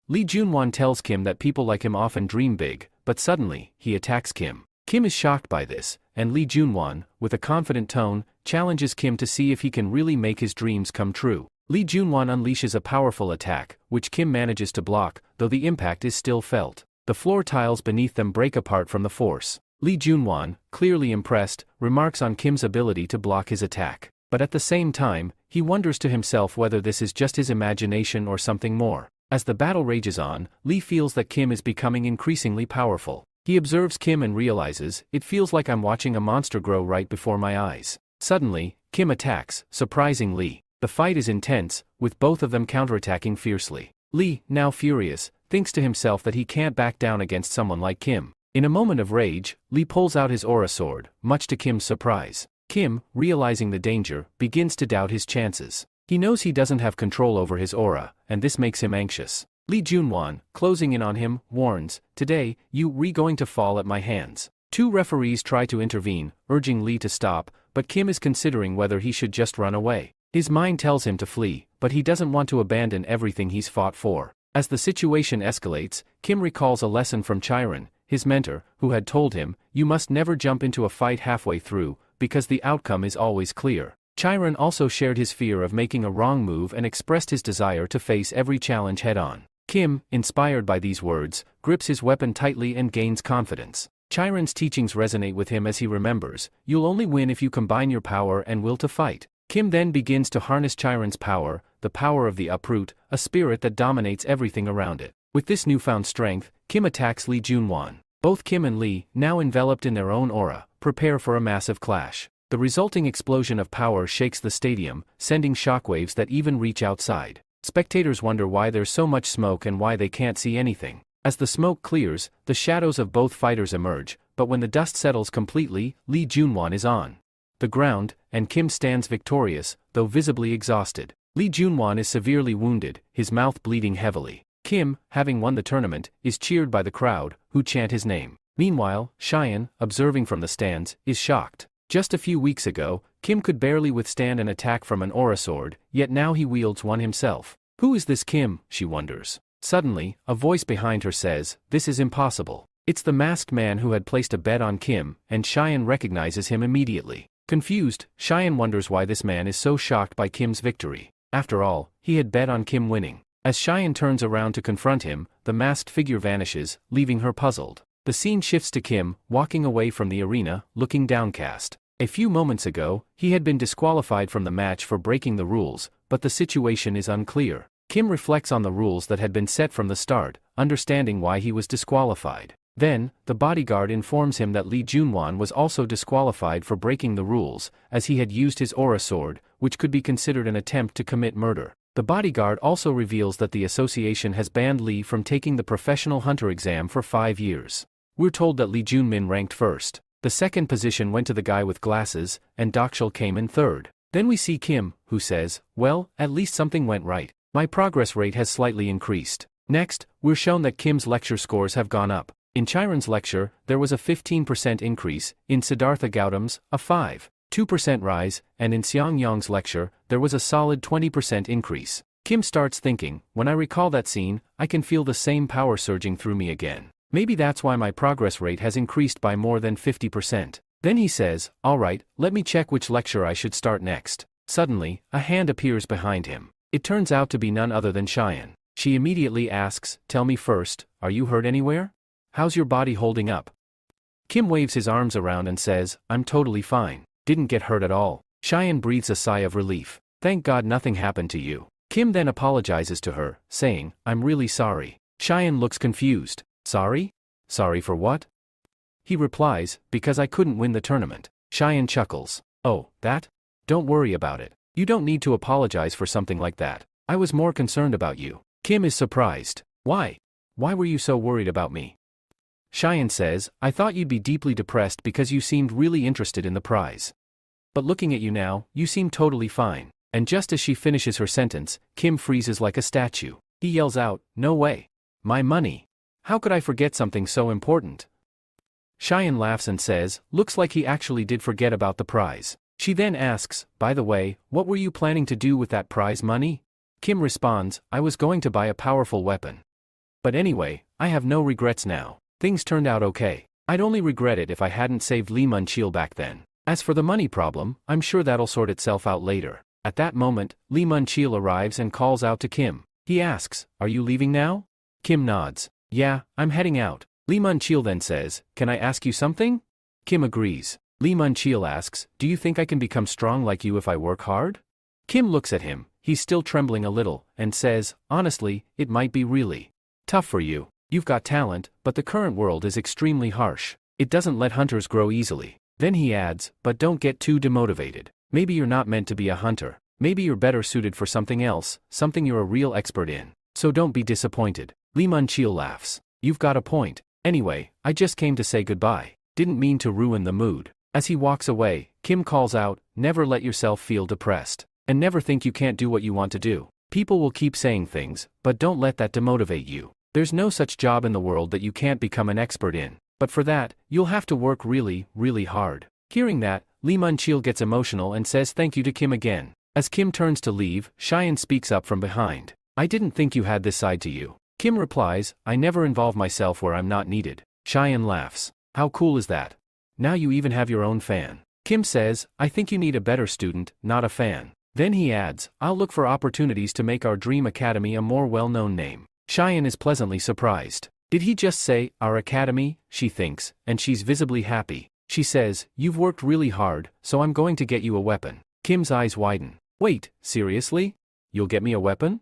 A: Lee Junwan tells Kim that people like him often dream big, but suddenly, he attacks Kim. Kim is shocked by this, and Lee Junwan, with a confident tone, challenges Kim to see if he can really make his dreams come true. Lee Junwan unleashes a powerful attack, which Kim manages to block, though the impact is still felt. The floor tiles beneath them break apart from the force. Lee Junwan, clearly impressed, remarks on Kim's ability to block his attack. But at the same time, he wonders to himself whether this is just his imagination or something more. As the battle rages on, Lee feels that Kim is becoming increasingly powerful. He observes Kim and realizes, it feels like I'm watching a monster grow right before my eyes. Suddenly, Kim attacks, surprising Lee. The fight is intense, with both of them counterattacking fiercely. Lee, now furious, thinks to himself that he can't back down against someone like Kim. In a moment of rage, Lee pulls out his aura sword, much to Kim's surprise. Kim, realizing the danger, begins to doubt his chances. He knows he doesn't have control over his aura, and this makes him anxious. Lee Junwan, closing in on him, warns, today, you're going to fall at my hands. Two referees try to intervene, urging Lee to stop, but Kim is considering whether he should just run away. His mind tells him to flee, but he doesn't want to abandon everything he's fought for. As the situation escalates, Kim recalls a lesson from Chiron, his mentor, who had told him, you must never jump into a fight halfway through, because the outcome is always clear. Chiron also shared his fear of making a wrong move and expressed his desire to face every challenge head-on. Kim, inspired by these words, grips his weapon tightly and gains confidence. Chiron's teachings resonate with him as he remembers, you'll only win if you combine your power and will to fight. Kim then begins to harness Chiron's power, the power of the uproot, a spirit that dominates everything around it. With this newfound strength, Kim attacks Lee Junwan. Both Kim and Lee, now enveloped in their own aura, prepare for a massive clash. The resulting explosion of power shakes the stadium, sending shockwaves that even reach outside. Spectators wonder why there's so much smoke and why they can't see anything. As the smoke clears, the shadows of both fighters emerge, but when the dust settles completely, Lee Junwan is on the ground, and Kim stands victorious, though visibly exhausted. Lee Junwan is severely wounded, his mouth bleeding heavily. Kim, having won the tournament, is cheered by the crowd, who chant his name. Meanwhile, Cheyenne, observing from the stands, is shocked. Just a few weeks ago, Kim could barely withstand an attack from an aura sword, yet now he wields one himself. Who is this Kim, she wonders. Suddenly, a voice behind her says, "This is impossible." It's the masked man who had placed a bet on Kim, and Cheyenne recognizes him immediately. Confused, Cheyenne wonders why this man is so shocked by Kim's victory. After all, he had bet on Kim winning. As Cheyenne turns around to confront him, the masked figure vanishes, leaving her puzzled. The scene shifts to Kim, walking away from the arena, looking downcast. A few moments ago, he had been disqualified from the match for breaking the rules, but the situation is unclear. Kim reflects on the rules that had been set from the start, understanding why he was disqualified. Then, the bodyguard informs him that Lee Junwan was also disqualified for breaking the rules, as he had used his aura sword, which could be considered an attempt to commit murder. The bodyguard also reveals that the association has banned Lee from taking the professional hunter exam for 5 years. We're told that Lee Junmin ranked first. The second position went to the guy with glasses, and Dokshul came in third. Then we see Kim, who says, "Well, at least something went right. My progress rate has slightly increased." Next, we're shown that Kim's lecture scores have gone up. In Chiron's lecture, there was a 15% increase, in Siddhartha Gautam's, a 5.2% rise, and in Xiang Yong's lecture, there was a solid 20% increase. Kim starts thinking, when I recall that scene, I can feel the same power surging through me again. Maybe that's why my progress rate has increased by more than 50%. Then he says, "Alright, let me check which lecture I should start next." Suddenly, a hand appears behind him. It turns out to be none other than Cheyenne. She immediately asks, "Tell me first, are you hurt anywhere? How's your body holding up?" Kim waves his arms around and says, "I'm totally fine. Didn't get hurt at all." Cheyenne breathes a sigh of relief. "Thank God nothing happened to you." Kim then apologizes to her, saying, "I'm really sorry." Cheyenne looks confused. "Sorry? Sorry for what?" He replies, "Because I couldn't win the tournament." Cheyenne chuckles. "Oh, that? Don't worry about it. You don't need to apologize for something like that. I was more concerned about you." Kim is surprised. "Why? Why were you so worried about me?" Cheyenne says, "I thought you'd be deeply depressed because you seemed really interested in the prize. But looking at you now, you seem totally fine." And just as she finishes her sentence, Kim freezes like a statue. He yells out, "No way. My money. How could I forget something so important?" Cheyenne laughs and says, "Looks like he actually did forget about the prize." She then asks, "By the way, what were you planning to do with that prize money?" Kim responds, "I was going to buy a powerful weapon. But anyway, I have no regrets now. Things turned out okay. I'd only regret it if I hadn't saved Lee Mun-chil back then. As for the money problem, I'm sure that'll sort itself out later." At that moment, Lee Mun-chil arrives and calls out to Kim. He asks, "Are you leaving now?" Kim nods. "Yeah, I'm heading out." Lee Mun-chil then says, "Can I ask you something?" Kim agrees. Lee Mun-chil asks, "Do you think I can become strong like you if I work hard?" Kim looks at him, he's still trembling a little, and says, "Honestly, it might be really tough for you. You've got talent, but the current world is extremely harsh. It doesn't let hunters grow easily." Then he adds, "But don't get too demotivated. Maybe you're not meant to be a hunter. Maybe you're better suited for something else, something you're a real expert in. So don't be disappointed." Lee Mun-chil laughs. "You've got a point. Anyway, I just came to say goodbye. Didn't mean to ruin the mood." As he walks away, Kim calls out, "Never let yourself feel depressed. And never think you can't do what you want to do. People will keep saying things, but don't let that demotivate you. There's no such job in the world that you can't become an expert in. But for that, you'll have to work really, really hard." Hearing that, Lee Mun-chil gets emotional and says thank you to Kim again. As Kim turns to leave, Cheyenne speaks up from behind. "I didn't think you had this side to you." Kim replies, "I never involve myself where I'm not needed." Cheyenne laughs. "How cool is that? Now you even have your own fan." Kim says, "I think you need a better student, not a fan." Then he adds, "I'll look for opportunities to make our dream academy a more well-known name." Cheyenne is pleasantly surprised. Did he just say, "our academy"? She thinks, and she's visibly happy. She says, "You've worked really hard, so I'm going to get you a weapon." Kim's eyes widen. "Wait, seriously? You'll get me a weapon?"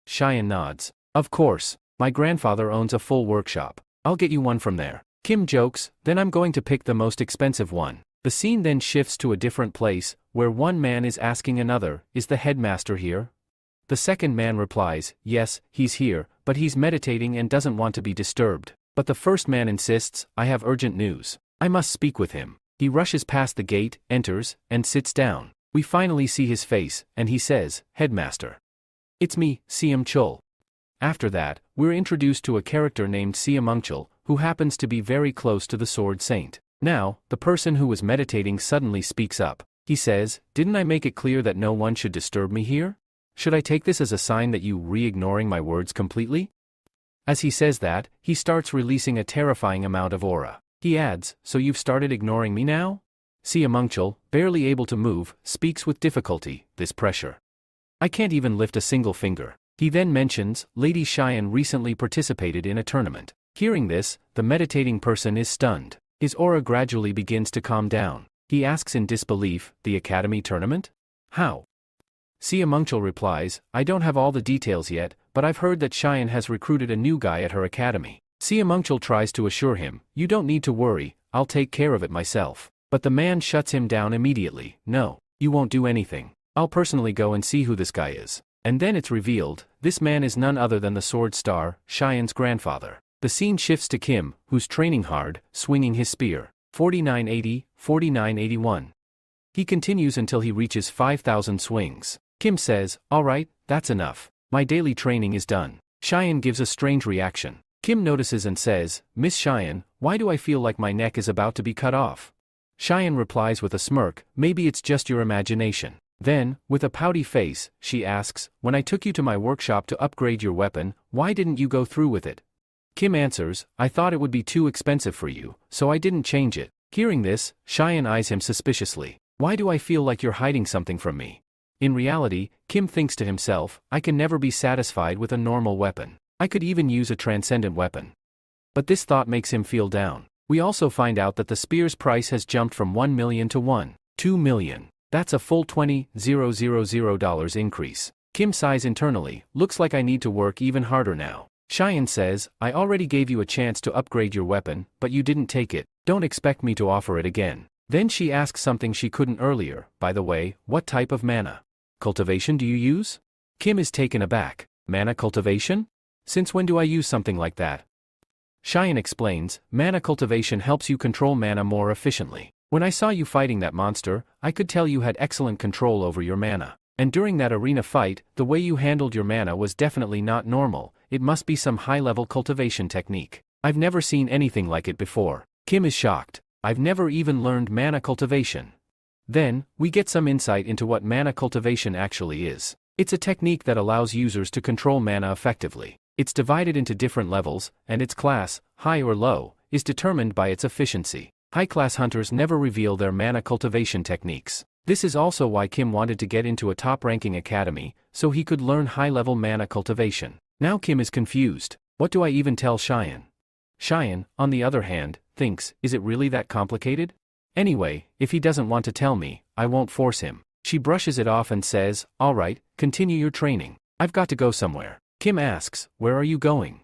A: Cheyenne nods. "Of course. My grandfather owns a full workshop. I'll get you one from there." Kim jokes, "Then I'm going to pick the most expensive one." The scene then shifts to a different place, where one man is asking another, "Is the headmaster here?" The second man replies, "Yes, he's here, but he's meditating and doesn't want to be disturbed." But the first man insists, "I have urgent news. I must speak with him." He rushes past the gate, enters, and sits down. We finally see his face, and he says, "Headmaster. It's me, Siam Chul." After that, we're introduced to a character named Siam Ungchul, who happens to be very close to the Sword Saint. Now, the person who was meditating suddenly speaks up. He says, "Didn't I make it clear that no one should disturb me here? Should I take this as a sign that you re-ignoring my words completely?" As he says that, he starts releasing a terrifying amount of aura. He adds, "So you've started ignoring me now?" Siamungchul, barely able to move, speaks with difficulty, "This pressure. I can't even lift a single finger." He then mentions, Lady Cheyenne recently participated in a tournament. Hearing this, the meditating person is stunned. His aura gradually begins to calm down. He asks in disbelief, "The academy tournament? How?" Siamungchul replies, "I don't have all the details yet, but I've heard that Cheyenne has recruited a new guy at her academy." Siamungchul tries to assure him, "You don't need to worry, I'll take care of it myself." But the man shuts him down immediately. "No, you won't do anything. I'll personally go and see who this guy is." And then it's revealed, this man is none other than the Sword Star, Cheyenne's grandfather. The scene shifts to Kim, who's training hard, swinging his spear. 4980, 4981. He continues until he reaches 5,000 swings. Kim says, "Alright, that's enough. My daily training is done." Cheyenne gives a strange reaction. Kim notices and says, "Miss Cheyenne, why do I feel like my neck is about to be cut off?" Cheyenne replies with a smirk, "Maybe it's just your imagination." Then, with a pouty face, she asks, "When I took you to my workshop to upgrade your weapon, why didn't you go through with it?" Kim answers, "I thought it would be too expensive for you, so I didn't change it." Hearing this, Cheyenne eyes him suspiciously. "Why do I feel like you're hiding something from me?" In reality, Kim thinks to himself, "I can never be satisfied with a normal weapon. I could even use a transcendent weapon." But this thought makes him feel down. We also find out that the spear's price has jumped from $1 million to $2 million. That's a full $20,000 increase. Kim sighs internally, "Looks like I need to work even harder now." Cheyenne says, "I already gave you a chance to upgrade your weapon, but you didn't take it. Don't expect me to offer it again." Then she asks something she couldn't earlier, "By the way, what type of mana cultivation do you use?" Kim is taken aback. "Mana cultivation? Since when do I use something like that?" Cheyenne explains, "Mana cultivation helps you control mana more efficiently. When I saw you fighting that monster, I could tell you had excellent control over your mana. And during that arena fight, the way you handled your mana was definitely not normal. It must be some high-level cultivation technique. I've never seen anything like it before." Kim is shocked. "I've never even learned mana cultivation." Then, we get some insight into what mana cultivation actually is. It's a technique that allows users to control mana effectively. It's divided into different levels, and its class, high or low, is determined by its efficiency. High-class hunters never reveal their mana cultivation techniques. This is also why Kim wanted to get into a top-ranking academy, so he could learn high-level mana cultivation. Now Kim is confused. What do I even tell Cheyenne? Cheyenne, on the other hand, thinks, is it really that complicated? Anyway, if he doesn't want to tell me, I won't force him. She brushes it off and says, "Alright, continue your training. I've got to go somewhere." Kim asks, "Where are you going?"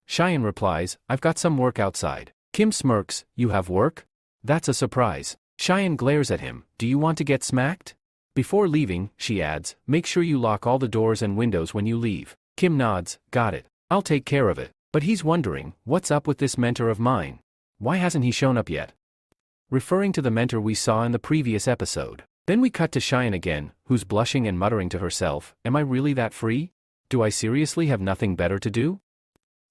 A: Cheyenne replies, "I've got some work outside." Kim smirks, "You have work?" That's a surprise. Cheyenne glares at him, "Do you want to get smacked?" Before leaving, she adds, "Make sure you lock all the doors and windows when you leave." Kim nods, "Got it. I'll take care of it." But he's wondering, what's up with this mentor of mine? Why hasn't he shown up yet? Referring to the mentor we saw in the previous episode. Then we cut to Cheyenne again, who's blushing and muttering to herself, "Am I really that free? Do I seriously have nothing better to do?"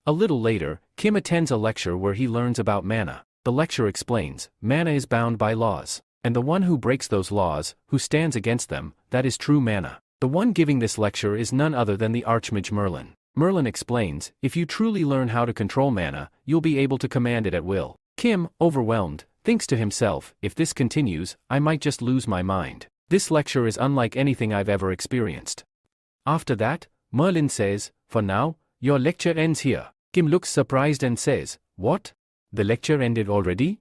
A: A little later, Kim attends a lecture where he learns about mana. The lecture explains, mana is bound by laws, and the one who breaks those laws, who stands against them, that is true mana. The one giving this lecture is none other than the Archmage Merlin. Merlin explains, if you truly learn how to control mana, you'll be able to command it at will. Kim, overwhelmed, thinks to himself, if this continues, I might just lose my mind. This lecture is unlike anything I've ever experienced. After that, Merlin says, "For now, your lecture ends here." Kim looks surprised and says, "What? The lecture ended already?"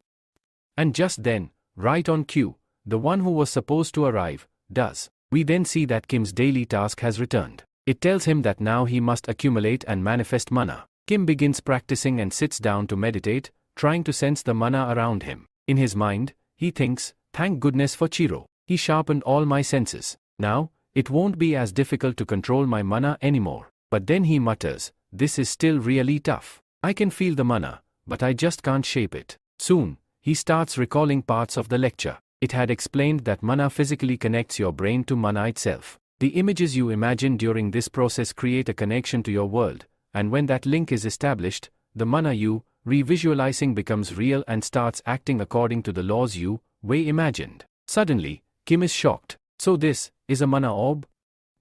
A: And just then, right on cue, the one who was supposed to arrive, does. We then see that Kim's daily task has returned. It tells him that now he must accumulate and manifest mana. Kim begins practicing and sits down to meditate, trying to sense the mana around him. In his mind, he thinks, "Thank goodness for Chiro. He sharpened all my senses. Now, it won't be as difficult to control my mana anymore." But then he mutters, "This is still really tough. I can feel the mana, but I just can't shape it." Soon, he starts recalling parts of the lecture. It had explained that mana physically connects your brain to mana itself. The images you imagine during this process create a connection to your world, and when that link is established, the mana you revisualizing becomes real and starts acting according to the laws you imagined. Suddenly, Kim is shocked. So this is a mana orb?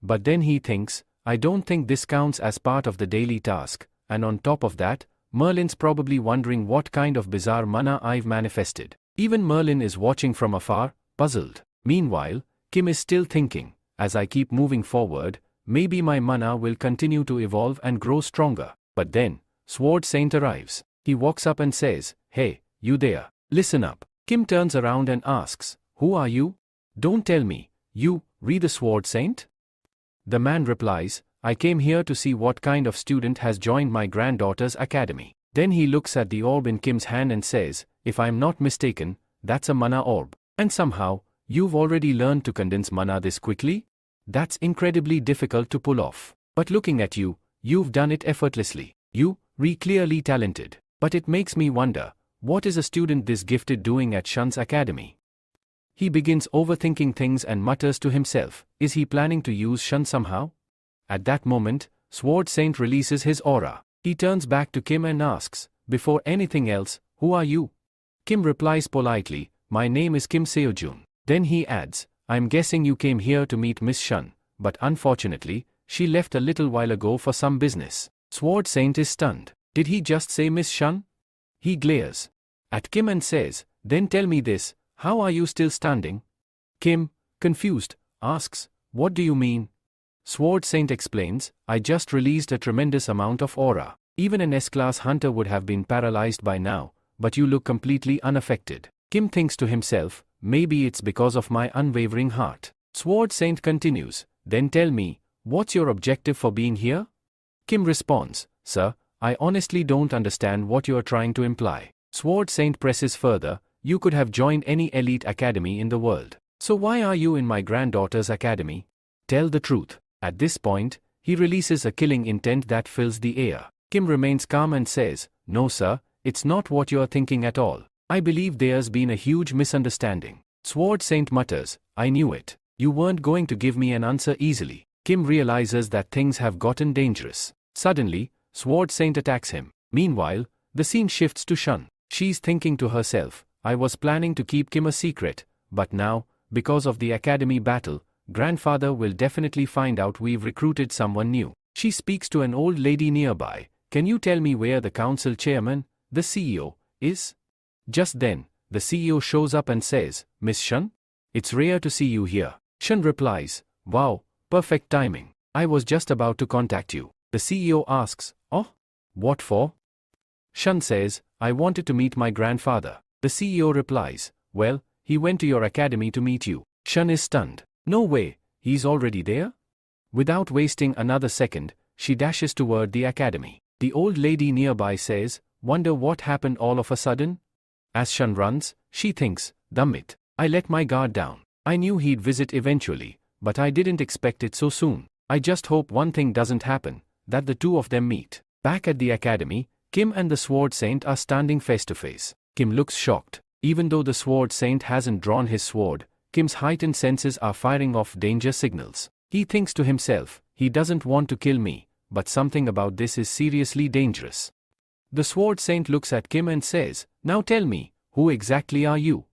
A: But then he thinks, I don't think this counts as part of the daily task, and on top of that, Merlin's probably wondering what kind of bizarre mana I've manifested. Even Merlin is watching from afar, puzzled. Meanwhile, Kim is still thinking, as I keep moving forward, maybe my mana will continue to evolve and grow stronger. But then, Sword Saint arrives. He walks up and says, "Hey, you there. Listen up." Kim turns around and asks, "Who are you?" "Don't tell me, you, the Sword Saint?" The man replies, "I came here to see what kind of student has joined my granddaughter's academy." Then he looks at the orb in Kim's hand and says, "If I'm not mistaken, that's a mana orb. And somehow, you've already learned to condense mana this quickly? That's incredibly difficult to pull off. But looking at you, you've done it effortlessly. You're clearly talented. But it makes me wonder, what is a student this gifted doing at Shun's academy?" He begins overthinking things and mutters to himself, is he planning to use Shun somehow? At that moment, Sword Saint releases his aura. He turns back to Kim and asks, "Before anything else, who are you?" Kim replies politely, "My name is Kim Seojun." Then he adds, "I'm guessing you came here to meet Miss Shun, but unfortunately, she left a little while ago for some business." Sword Saint is stunned. Did he just say Miss Shun? He glares at Kim and says, "Then tell me this, how are you still standing?" Kim, confused, asks, "What do you mean?" Sword Saint explains, "I just released a tremendous amount of aura. Even an S-class hunter would have been paralyzed by now, but you look completely unaffected." Kim thinks to himself, maybe it's because of my unwavering heart. Sword Saint continues, "Then tell me, what's your objective for being here?" Kim responds, "Sir, I honestly don't understand what you are trying to imply." Sword Saint presses further, "You could have joined any elite academy in the world. So why are you in my granddaughter's academy? Tell the truth." At this point, he releases a killing intent that fills the air. Kim remains calm and says, "No sir, it's not what you're thinking at all. I believe there's been a huge misunderstanding." Sword Saint mutters, "I knew it. You weren't going to give me an answer easily." Kim realizes that things have gotten dangerous. Suddenly, Sword Saint attacks him. Meanwhile, the scene shifts to Shun. She's thinking to herself, "I was planning to keep Kim a secret, but now, because of the academy battle, grandfather will definitely find out we've recruited someone new." She speaks to an old lady nearby. "Can you tell me where the council chairman, the CEO, is?" Just then, the CEO shows up and says, "Miss Shun? It's rare to see you here." Shun replies, "Wow, perfect timing. I was just about to contact you." The CEO asks, "Oh? What for?" Shun says, "I wanted to meet my grandfather." The CEO replies, "Well, he went to your academy to meet you." Shun is stunned. "No way, he's already there?" Without wasting another second, she dashes toward the academy. The old lady nearby says, "Wonder what happened all of a sudden?" As Shun runs, she thinks, "Damn it, I let my guard down. I knew he'd visit eventually, but I didn't expect it so soon. I just hope one thing doesn't happen, that the two of them meet." Back at the academy, Kim and the Sword Saint are standing face to face. Kim looks shocked. Even though the Sword Saint hasn't drawn his sword, Kim's heightened senses are firing off danger signals. He thinks to himself, he doesn't want to kill me, but something about this is seriously dangerous. The Sword Saint looks at Kim and says, "Now tell me, who exactly are you?"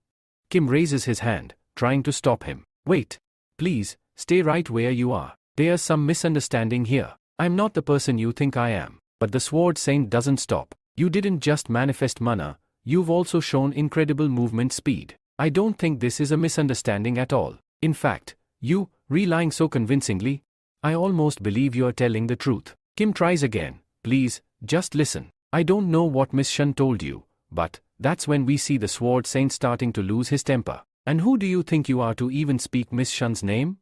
A: Kim raises his hand, trying to stop him. "Wait. Please, stay right where you are. There's some misunderstanding here. I'm not the person you think I am." But the Sword Saint doesn't stop. "You didn't just manifest mana, you've also shown incredible movement speed. I don't think this is a misunderstanding at all. In fact, you, lying so convincingly, I almost believe you're telling the truth." Kim tries again, "Please, just listen. I don't know what Miss Shun told you, but," that's when we see the Sword Saint starting to lose his temper. "And who do you think you are to even speak Miss Shun's name?"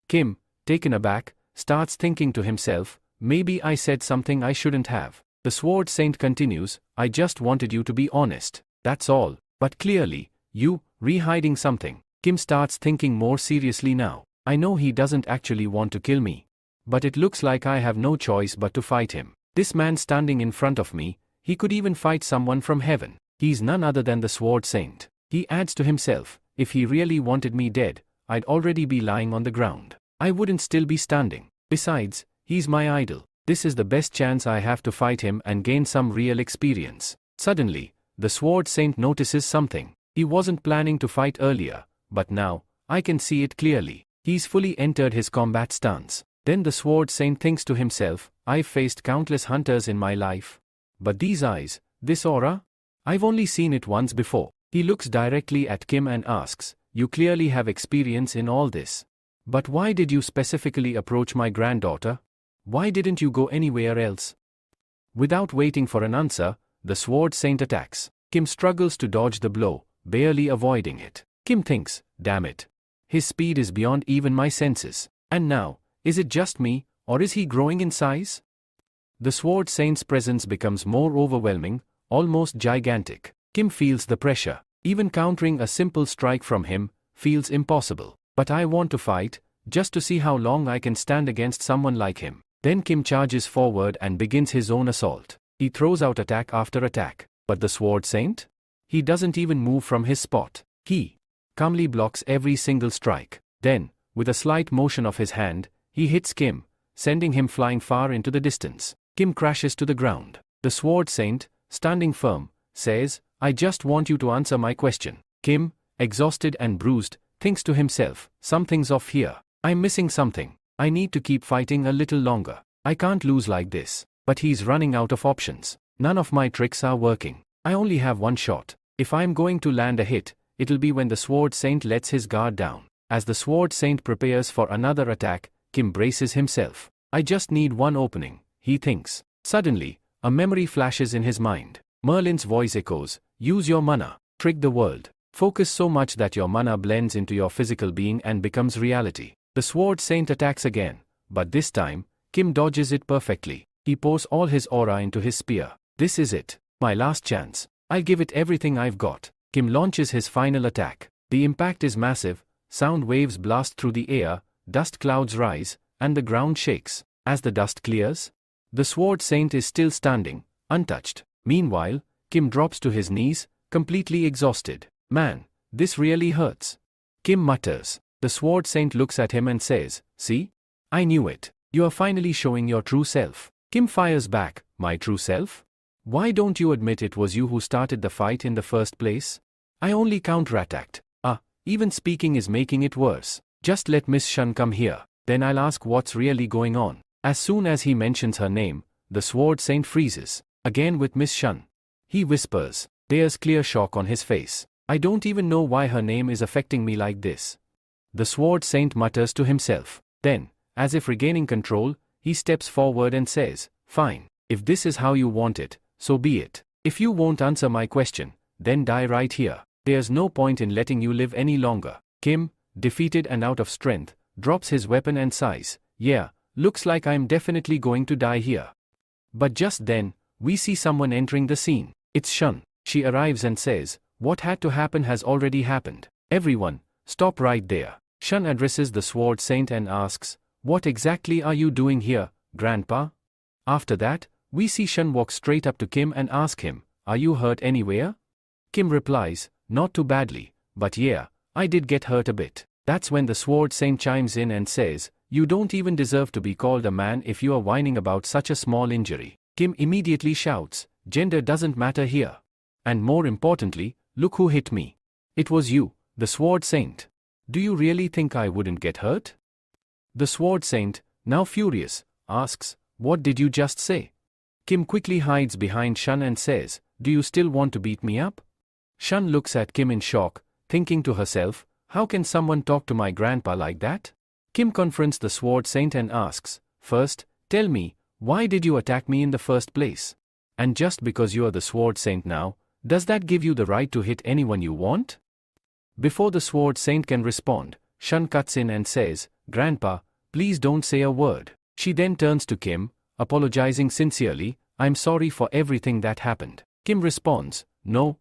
A: Kim, taken aback, starts thinking to himself, maybe I said something I shouldn't have. The Sword Saint continues, "I just wanted you to be honest. That's all. But clearly, you, hiding something." Kim starts thinking more seriously now. "I know he doesn't actually want to kill me. But it looks like I have no choice but to fight him. This man standing in front of me, he could even fight someone from heaven. He's none other than the Sword Saint." He adds to himself, "If he really wanted me dead, I'd already be lying on the ground. I wouldn't still be standing. Besides, he's my idol. This is the best chance I have to fight him and gain some real experience." Suddenly, the Sword Saint notices something. He wasn't planning to fight earlier, but now, I can see it clearly. He's fully entered his combat stance. Then the Sword Saint thinks to himself, I've faced countless hunters in my life. But these eyes, this aura? I've only seen it once before. He looks directly at Kim and asks, you clearly have experience in all this. But why did you specifically approach my granddaughter? Why didn't you go anywhere else? Without waiting for an answer, the Sword Saint attacks. Kim struggles to dodge the blow, barely avoiding it. Kim thinks, damn it. His speed is beyond even my senses. And now, is it just me, or is he growing in size? The Sword Saint's presence becomes more overwhelming, almost gigantic. Kim feels the pressure. Even countering a simple strike from him feels impossible. But I want to fight, just to see how long I can stand against someone like him. Then Kim charges forward and begins his own assault. He throws out attack after attack. But the Sword Saint? He doesn't even move from his spot. He calmly blocks every single strike. Then, with a slight motion of his hand, he hits Kim, sending him flying far into the distance. Kim crashes to the ground. The Sword Saint, standing firm, says, I just want you to answer my question. Kim, exhausted and bruised, thinks to himself, something's off here. I'm missing something. I need to keep fighting a little longer. I can't lose like this. But he's running out of options. None of my tricks are working. I only have one shot. If I'm going to land a hit, it'll be when the Sword Saint lets his guard down. As the Sword Saint prepares for another attack, Kim braces himself. I just need one opening, he thinks. Suddenly, a memory flashes in his mind. Merlin's voice echoes, use your mana, trick the world. Focus so much that your mana blends into your physical being and becomes reality. The Sword Saint attacks again, but this time, Kim dodges it perfectly. He pours all his aura into his spear. This is it. My last chance. I'll give it everything I've got. Kim launches his final attack. The impact is massive, sound waves blast through the air, dust clouds rise, and the ground shakes. As the dust clears, the Sword Saint is still standing, untouched. Meanwhile, Kim drops to his knees, completely exhausted. Man, this really hurts. Kim mutters. The Sword Saint looks at him and says, see? I knew it. You are finally showing your true self. Kim fires back, my true self? Why don't you admit it was you who started the fight in the first place? I only counterattacked. Even speaking is making it worse. Just let Miss Shun come here, then I'll ask what's really going on. As soon as he mentions her name, the Sword Saint freezes. Again with Miss Shun. He whispers. There's clear shock on his face. I don't even know why her name is affecting me like this. The Sword Saint mutters to himself. Then, as if regaining control, he steps forward and says, fine. If this is how you want it, so be it. If you won't answer my question, then die right here. There's no point in letting you live any longer. Kim, defeated and out of strength, drops his weapon and sighs. Yeah, looks like I'm definitely going to die here. But just then, we see someone entering the scene. It's Shun. She arrives and says, what had to happen has already happened. Everyone, stop right there. Shun addresses the Sword Saint and asks, what exactly are you doing here, Grandpa? After that, we see Shun walk straight up to Kim and ask him, are you hurt anywhere? Kim replies, not too badly, but yeah, I did get hurt a bit. That's when the Sword Saint chimes in and says, you don't even deserve to be called a man if you are whining about such a small injury. Kim immediately shouts, gender doesn't matter here. And more importantly, look who hit me. It was you, the Sword Saint. Do you really think I wouldn't get hurt? The Sword Saint, now furious, asks, what did you just say? Kim quickly hides behind Shun and says, do you still want to beat me up? Shun looks at Kim in shock, thinking to herself, how can someone talk to my grandpa like that? Kim confronts the Sword Saint and asks, first, tell me, why did you attack me in the first place? And just because you are the Sword Saint now, does that give you the right to hit anyone you want? Before the Sword Saint can respond, Shun cuts in and says, Grandpa, please don't say a word. She then turns to Kim, apologizing sincerely, I'm sorry for everything that happened. Kim responds, no,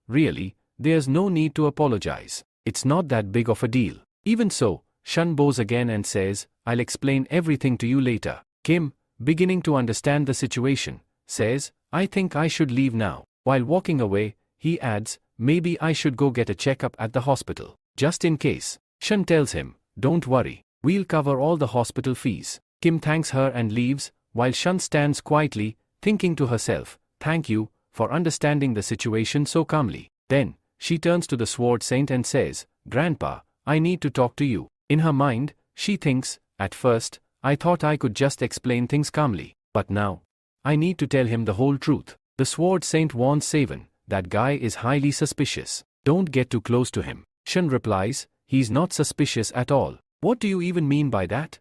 A: really, there's no need to apologize. It's not that big of a deal. Even so, Shun bows again and says, I'll explain everything to you later. Kim, beginning to understand the situation, says, I think I should leave now. While walking away, he adds, maybe I should go get a checkup at the hospital. Just in case. Shun tells him, don't worry, we'll cover all the hospital fees. Kim thanks her and leaves, while Shun stands quietly, thinking to herself, thank you, for understanding the situation so calmly. Then, she turns to the Sword Saint and says, Grandpa, I need to talk to you. In her mind, she thinks, at first, I thought I could just explain things calmly. But now, I need to tell him the whole truth. The Sword Saint warns Savan, that guy is highly suspicious. Don't get too close to him. Shan replies, he's not suspicious at all. What do you even mean by that?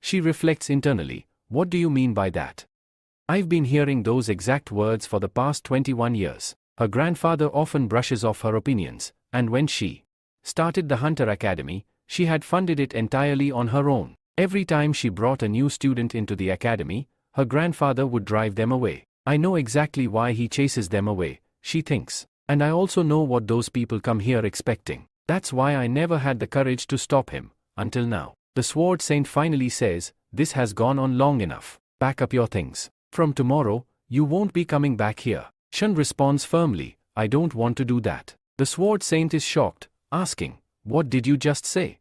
A: She reflects internally, what do you mean by that? I've been hearing those exact words for the past 21 years. Her grandfather often brushes off her opinions, and when she started the Hunter Academy, she had funded it entirely on her own. Every time she brought a new student into the academy, her grandfather would drive them away. I know exactly why he chases them away, she thinks. And I also know what those people come here expecting. That's why I never had the courage to stop him, until now. The Sword Saint finally says, this has gone on long enough. Pack up your things. From tomorrow, you won't be coming back here. Shan responds firmly, I don't want to do that. The Sword Saint is shocked, asking, what did you just say?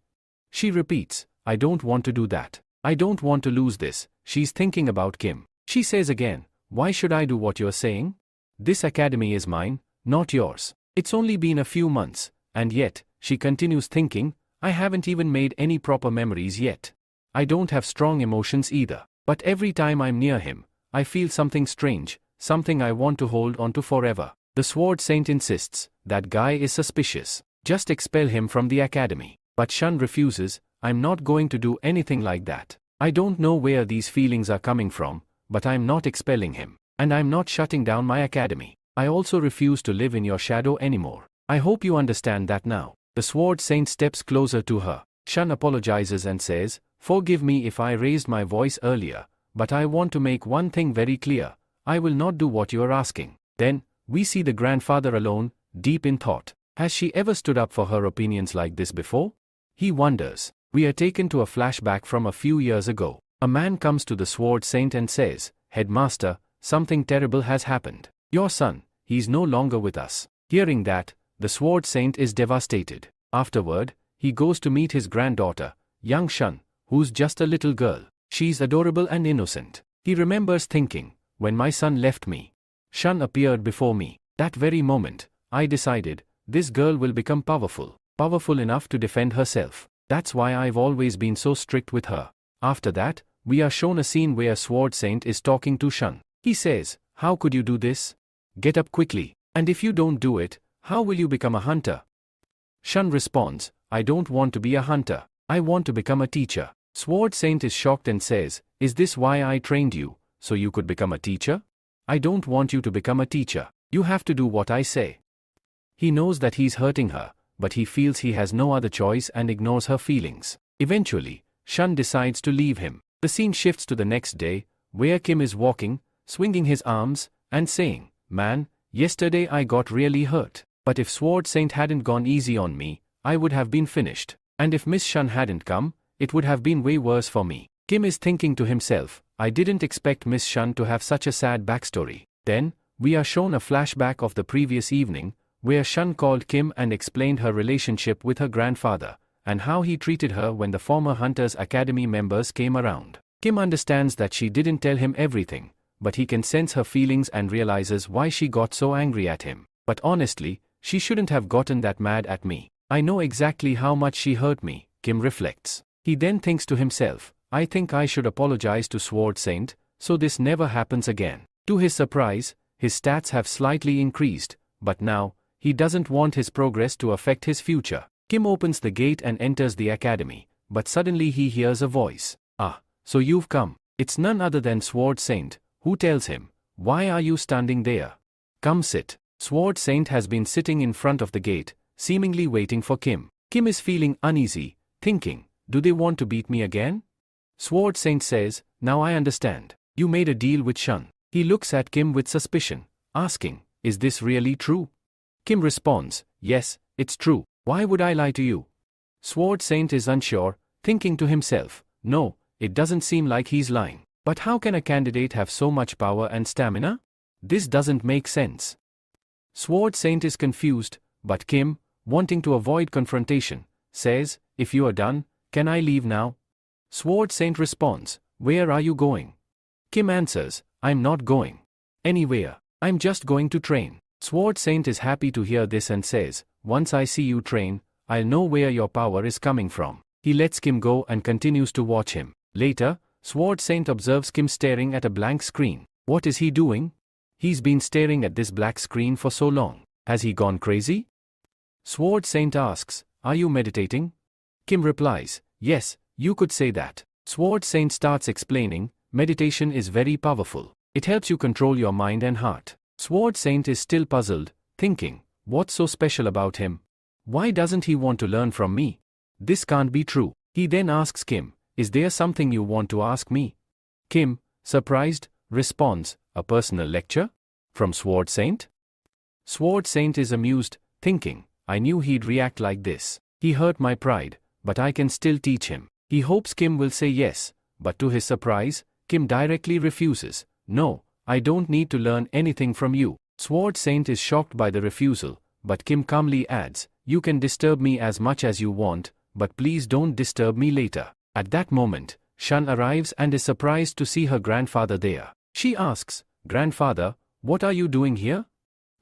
A: She repeats, I don't want to do that. I don't want to lose this. She's thinking about Kim. She says again, why should I do what you're saying? This academy is mine, not yours. It's only been a few months, and yet, she continues thinking, I haven't even made any proper memories yet. I don't have strong emotions either. But every time I'm near him, I feel something strange, something I want to hold on to forever. The Sword Saint insists, that guy is suspicious. Just expel him from the academy. But Shan refuses, I'm not going to do anything like that. I don't know where these feelings are coming from, but I'm not expelling him. And I'm not shutting down my academy. I also refuse to live in your shadow anymore. I hope you understand that now. The Sword Saint steps closer to her. Shan apologizes and says, forgive me if I raised my voice earlier, but I want to make one thing very clear. I will not do what you are asking. Then, we see the grandfather alone, deep in thought. Has she ever stood up for her opinions like this before? He wonders. We are taken to a flashback from a few years ago. A man comes to the Sword Saint and says, Headmaster, something terrible has happened. Your son, he's no longer with us. Hearing that, the Sword Saint is devastated. Afterward, he goes to meet his granddaughter, young Shan, who's just a little girl. She's adorable and innocent. He remembers thinking, when my son left me, Shan appeared before me. That very moment, I decided, this girl will become powerful enough to defend herself. That's why I've always been so strict with her. After that, we are shown a scene where Sword Saint is talking to Shan. He says, how could you do this? Get up quickly. And if you don't do it, how will you become a hunter? Shan responds, I don't want to be a hunter. I want to become a teacher. Sword Saint is shocked and says, is this why I trained you, so you could become a teacher? I don't want you to become a teacher. You have to do what I say. He knows that he's hurting her, but he feels he has no other choice and ignores her feelings. Eventually, Shan decides to leave him. The scene shifts to the next day, where Kim is walking, swinging his arms, and saying, man, yesterday I got really hurt. But if Sword Saint hadn't gone easy on me, I would have been finished. And if Miss Shan hadn't come, it would have been way worse for me. Kim is thinking to himself, I didn't expect Miss Shan to have such a sad backstory. Then, we are shown a flashback of the previous evening, where Shan called Kim and explained her relationship with her grandfather, and how he treated her when the former Hunters Academy members came around. Kim understands that she didn't tell him everything, but he can sense her feelings and realizes why she got so angry at him. But honestly, she shouldn't have gotten that mad at me. I know exactly how much she hurt me, Kim reflects. He then thinks to himself, I think I should apologize to Sword Saint, so this never happens again. To his surprise, his stats have slightly increased, but now, he doesn't want his progress to affect his future. Kim opens the gate and enters the academy, but suddenly he hears a voice. Ah, so you've come. It's none other than Sword Saint, who tells him, why are you standing there? Come sit. Sword Saint has been sitting in front of the gate, seemingly waiting for Kim. Kim is feeling uneasy, thinking, do they want to beat me again? Sword Saint says, now I understand. You made a deal with Shan. He looks at Kim with suspicion, asking, is this really true? Kim responds, yes, it's true. Why would I lie to you? Sword Saint is unsure, thinking to himself, no, it doesn't seem like he's lying. But how can a candidate have so much power and stamina? This doesn't make sense. Sword Saint is confused, but Kim, wanting to avoid confrontation, says, if you are done, can I leave now? Sword Saint responds, where are you going? Kim answers, I'm not going anywhere. I'm just going to train. Sword Saint is happy to hear this and says, once I see you train, I'll know where your power is coming from. He lets Kim go and continues to watch him. Later, Sword Saint observes Kim staring at a blank screen. What is he doing? He's been staring at this black screen for so long. Has he gone crazy? Sword Saint asks, are you meditating? Kim replies, yes, you could say that. Sword Saint starts explaining, meditation is very powerful. It helps you control your mind and heart. Sword Saint is still puzzled, thinking, what's so special about him? Why doesn't he want to learn from me? This can't be true. He then asks Kim, is there something you want to ask me? Kim, surprised, responds, a personal lecture? From Sword Saint? Sword Saint is amused, thinking, I knew he'd react like this. He hurt my pride, but I can still teach him. He hopes Kim will say yes, but to his surprise, Kim directly refuses. No, I don't need to learn anything from you. Sword Saint is shocked by the refusal, but Kim calmly adds, you can disturb me as much as you want, but please don't disturb me later. At that moment, Shun arrives and is surprised to see her grandfather there. She asks, Grandfather, what are you doing here?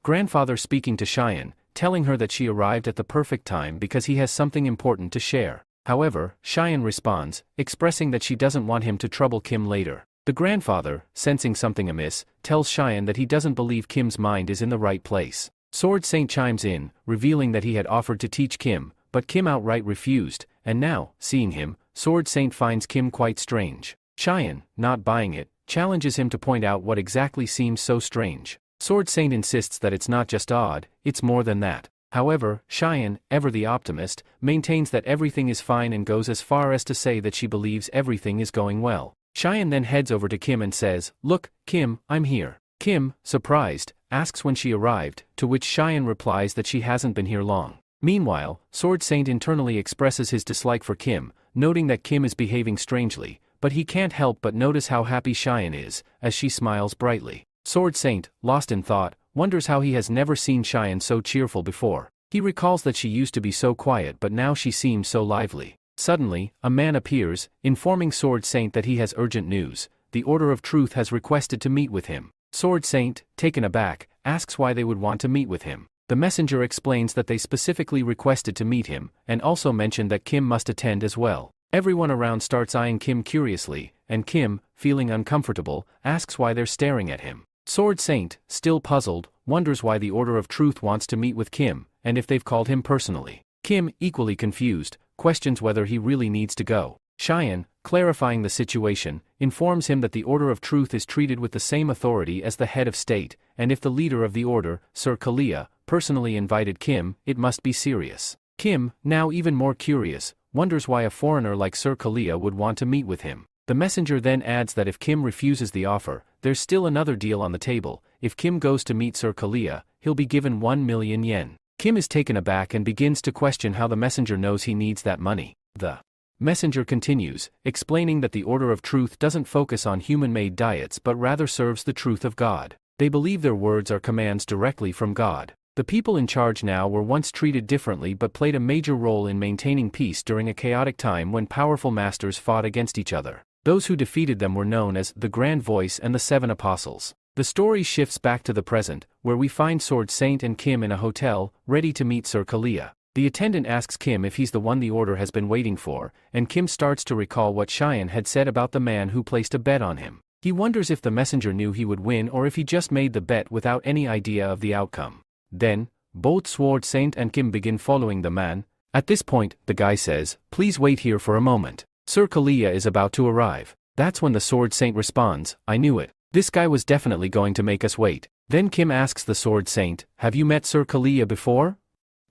A: Grandfather speaking to Cheyenne, telling her that she arrived at the perfect time because he has something important to share. However, Cheyenne responds, expressing that she doesn't want him to trouble Kim later. The grandfather, sensing something amiss, tells Cheyenne that he doesn't believe Kim's mind is in the right place. Sword Saint chimes in, revealing that he had offered to teach Kim, but Kim outright refused, and now, seeing him, Sword Saint finds Kim quite strange. Cheyenne, not buying it, challenges him to point out what exactly seems so strange. Sword Saint insists that it's not just odd, it's more than that. However, Cheyenne, ever the optimist, maintains that everything is fine and goes as far as to say that she believes everything is going well. Cheyenne then heads over to Kim and says, Look, Kim, I'm here. Kim, surprised, asks when she arrived, to which Cheyenne replies that she hasn't been here long. Meanwhile, Sword Saint internally expresses his dislike for Kim, noting that Kim is behaving strangely, but he can't help but notice how happy Cheyenne is, as she smiles brightly. Sword Saint, lost in thought, wonders how he has never seen Cheyenne so cheerful before. He recalls that she used to be so quiet but now she seems so lively. Suddenly, a man appears, informing Sword Saint that he has urgent news. The Order of Truth has requested to meet with him. Sword Saint, taken aback, asks why they would want to meet with him. The messenger explains that they specifically requested to meet him, and also mentioned that Kim must attend as well. Everyone around starts eyeing Kim curiously, and Kim, feeling uncomfortable, asks why they're staring at him. Sword Saint, still puzzled, wonders why the Order of Truth wants to meet with Kim, and if they've called him personally. Kim, equally confused, questions whether he really needs to go. Cheyenne, clarifying the situation, informs him that the Order of Truth is treated with the same authority as the head of state, and if the leader of the order, Sir Kalia, personally invited Kim, it must be serious. Kim, now even more curious, wonders why a foreigner like Sir Kalia would want to meet with him. The messenger then adds that if Kim refuses the offer, there's still another deal on the table. If Kim goes to meet Sir Kalia, he'll be given 1 million yen. Kim is taken aback and begins to question how the messenger knows he needs that money. The messenger continues, explaining that the Order of Truth doesn't focus on human-made diets but rather serves the truth of God. They believe their words are commands directly from God. The people in charge now were once treated differently but played a major role in maintaining peace during a chaotic time when powerful masters fought against each other. Those who defeated them were known as the Grand Voice and the Seven Apostles. The story shifts back to the present, where we find Sword Saint and Kim in a hotel, ready to meet Sir Kalia. The attendant asks Kim if he's the one the order has been waiting for, and Kim starts to recall what Cheyenne had said about the man who placed a bet on him. He wonders if the messenger knew he would win or if he just made the bet without any idea of the outcome. Then, both Sword Saint and Kim begin following the man. At this point, the guy says, "Please wait here for a moment. Sir Kalia is about to arrive." That's when the Sword Saint responds, "I knew it. This guy was definitely going to make us wait." Then Kim asks the Sword Saint, "Have you met Sir Kalia before?"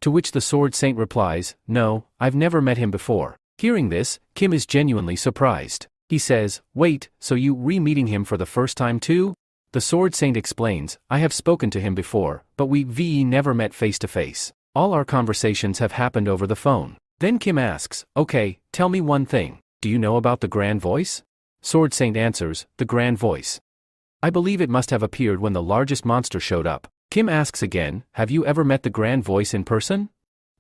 A: To which the Sword Saint replies, "No, I've never met him before." Hearing this, Kim is genuinely surprised. He says, "Wait, so you re-meeting him for the first time too?" The Sword Saint explains, "I have spoken to him before, but we never met face to face. All our conversations have happened over the phone." Then Kim asks, "Okay, tell me one thing. Do you know about the Grand Voice?" Sword Saint answers, "The Grand Voice. I believe it must have appeared when the largest monster showed up." Kim asks again, "Have you ever met the Grand Voice in person?"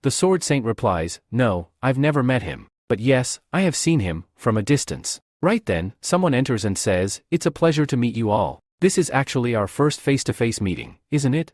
A: The Sword Saint replies, "No, I've never met him. But yes, I have seen him, from a distance." Right then, someone enters and says, "It's a pleasure to meet you all. This is actually our first face-to-face meeting, isn't it?"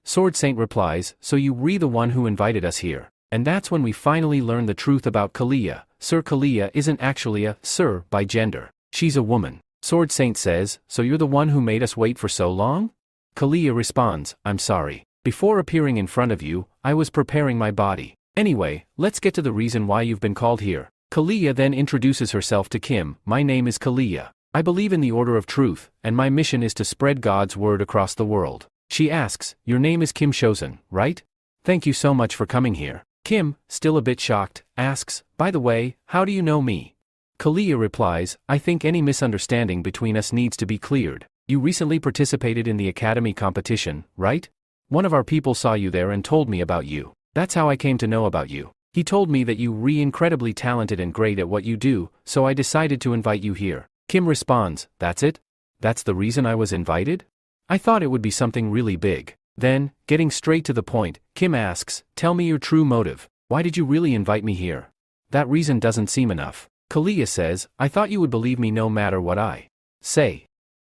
A: Sword Saint replies, "So you re the one who invited us here." And that's when we finally learn the truth about Kalia. Sir Kalia isn't actually a Sir by gender. She's a woman. Sword Saint says, so you're the one who made us wait for so long? Kalia responds, I'm sorry. Before appearing in front of you, I was preparing my body. Anyway, let's get to the reason why you've been called here. Kalia then introduces herself to Kim. My name is Kalia. I believe in the order of truth, and my mission is to spread God's word across the world. She asks, your name is Kim Chosen, right? Thank you so much for coming here. Kim, still a bit shocked, asks, by the way, how do you know me? Kalia replies, I think any misunderstanding between us needs to be cleared. You recently participated in the academy competition, right? One of our people saw you there and told me about you. That's how I came to know about you. He told me that you were incredibly talented and great at what you do, so I decided to invite you here. Kim responds, that's it? That's the reason I was invited? I thought it would be something really big. Then, getting straight to the point, Kim asks, tell me your true motive. Why did you really invite me here? That reason doesn't seem enough. Kalia says, I thought you would believe me no matter what I say.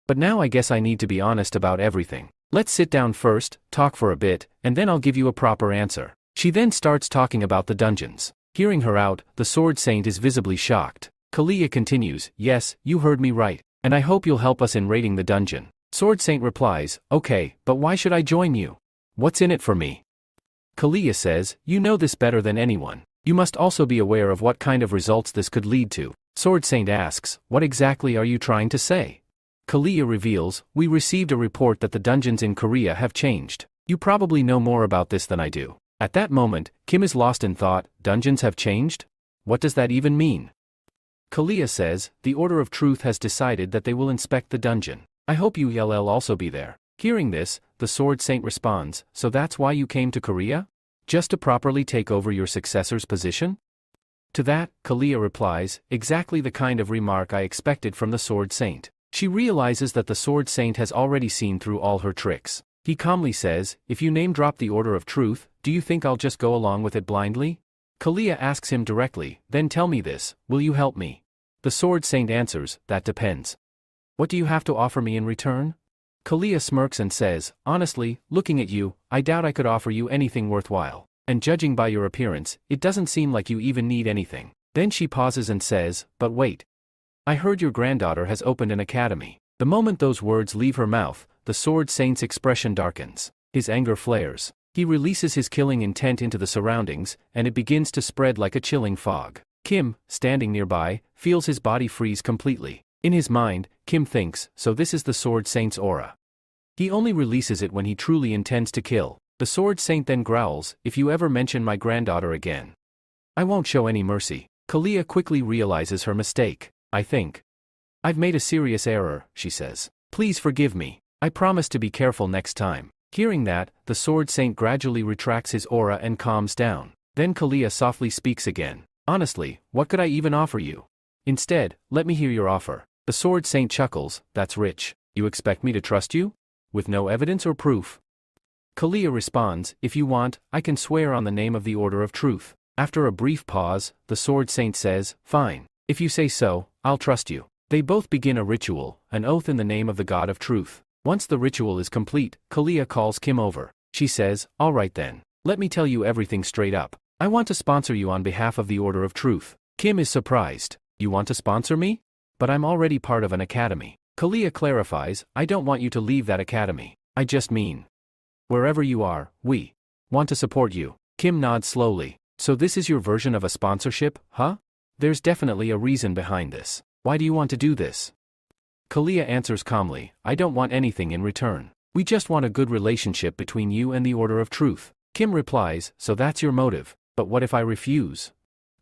A: But now I guess I need to be honest about everything. Let's sit down first, talk for a bit, and then I'll give you a proper answer. She then starts talking about the dungeons. Hearing her out, the Sword Saint is visibly shocked. Kalia continues, yes, you heard me right, and I hope you'll help us in raiding the dungeon. Sword Saint replies, okay, but why should I join you? What's in it for me? Kalia says, you know this better than anyone. You must also be aware of what kind of results this could lead to. Sword Saint asks, what exactly are you trying to say? Kalia reveals, we received a report that the dungeons in Korea have changed. You probably know more about this than I do. At that moment, Kim is lost in thought. Dungeons have changed? What does that even mean? Kalia says, the Order of Truth has decided that they will inspect the dungeon. I hope you'll also be there. Hearing this, the Sword Saint responds, so that's why you came to Korea? Just to properly take over your successor's position? To that, Kalia replies, exactly the kind of remark I expected from the Sword Saint. She realizes that the Sword Saint has already seen through all her tricks. He calmly says, if you name-drop the Order of Truth, do you think I'll just go along with it blindly? Kalia asks him directly, then tell me this, will you help me? The Sword Saint answers, that depends. What do you have to offer me in return? Kalia smirks and says, honestly, looking at you, I doubt I could offer you anything worthwhile. And judging by your appearance, it doesn't seem like you even need anything. Then she pauses and says, but wait. I heard your granddaughter has opened an academy. The moment those words leave her mouth, the Sword Saint's expression darkens. His anger flares. He releases his killing intent into the surroundings, and it begins to spread like a chilling fog. Kim, standing nearby, feels his body freeze completely. In his mind, Kim thinks, so this is the Sword Saint's aura. He only releases it when he truly intends to kill. The Sword Saint then growls, if you ever mention my granddaughter again, I won't show any mercy. Kalia quickly realizes her mistake. I think I've made a serious error, she says. Please forgive me. I promise to be careful next time. Hearing that, the Sword Saint gradually retracts his aura and calms down. Then Kalia softly speaks again. Honestly, what could I even offer you? Instead, let me hear your offer. The Sword Saint chuckles, that's rich. You expect me to trust you? With no evidence or proof? Kalia responds, if you want, I can swear on the name of the Order of Truth. After a brief pause, the Sword Saint says, fine. If you say so, I'll trust you. They both begin a ritual, an oath in the name of the God of Truth. Once the ritual is complete, Kalia calls Kim over. She says, all right then. Let me tell you everything straight up. I want to sponsor you on behalf of the Order of Truth. Kim is surprised. You want to sponsor me? But I'm already part of an academy. Kalia clarifies, I don't want you to leave that academy. I just mean, wherever you are, we want to support you. Kim nods slowly. So this is your version of a sponsorship, huh? There's definitely a reason behind this. Why do you want to do this? Kalia answers calmly, I don't want anything in return. We just want a good relationship between you and the Order of Truth. Kim replies, so that's your motive. But what if I refuse?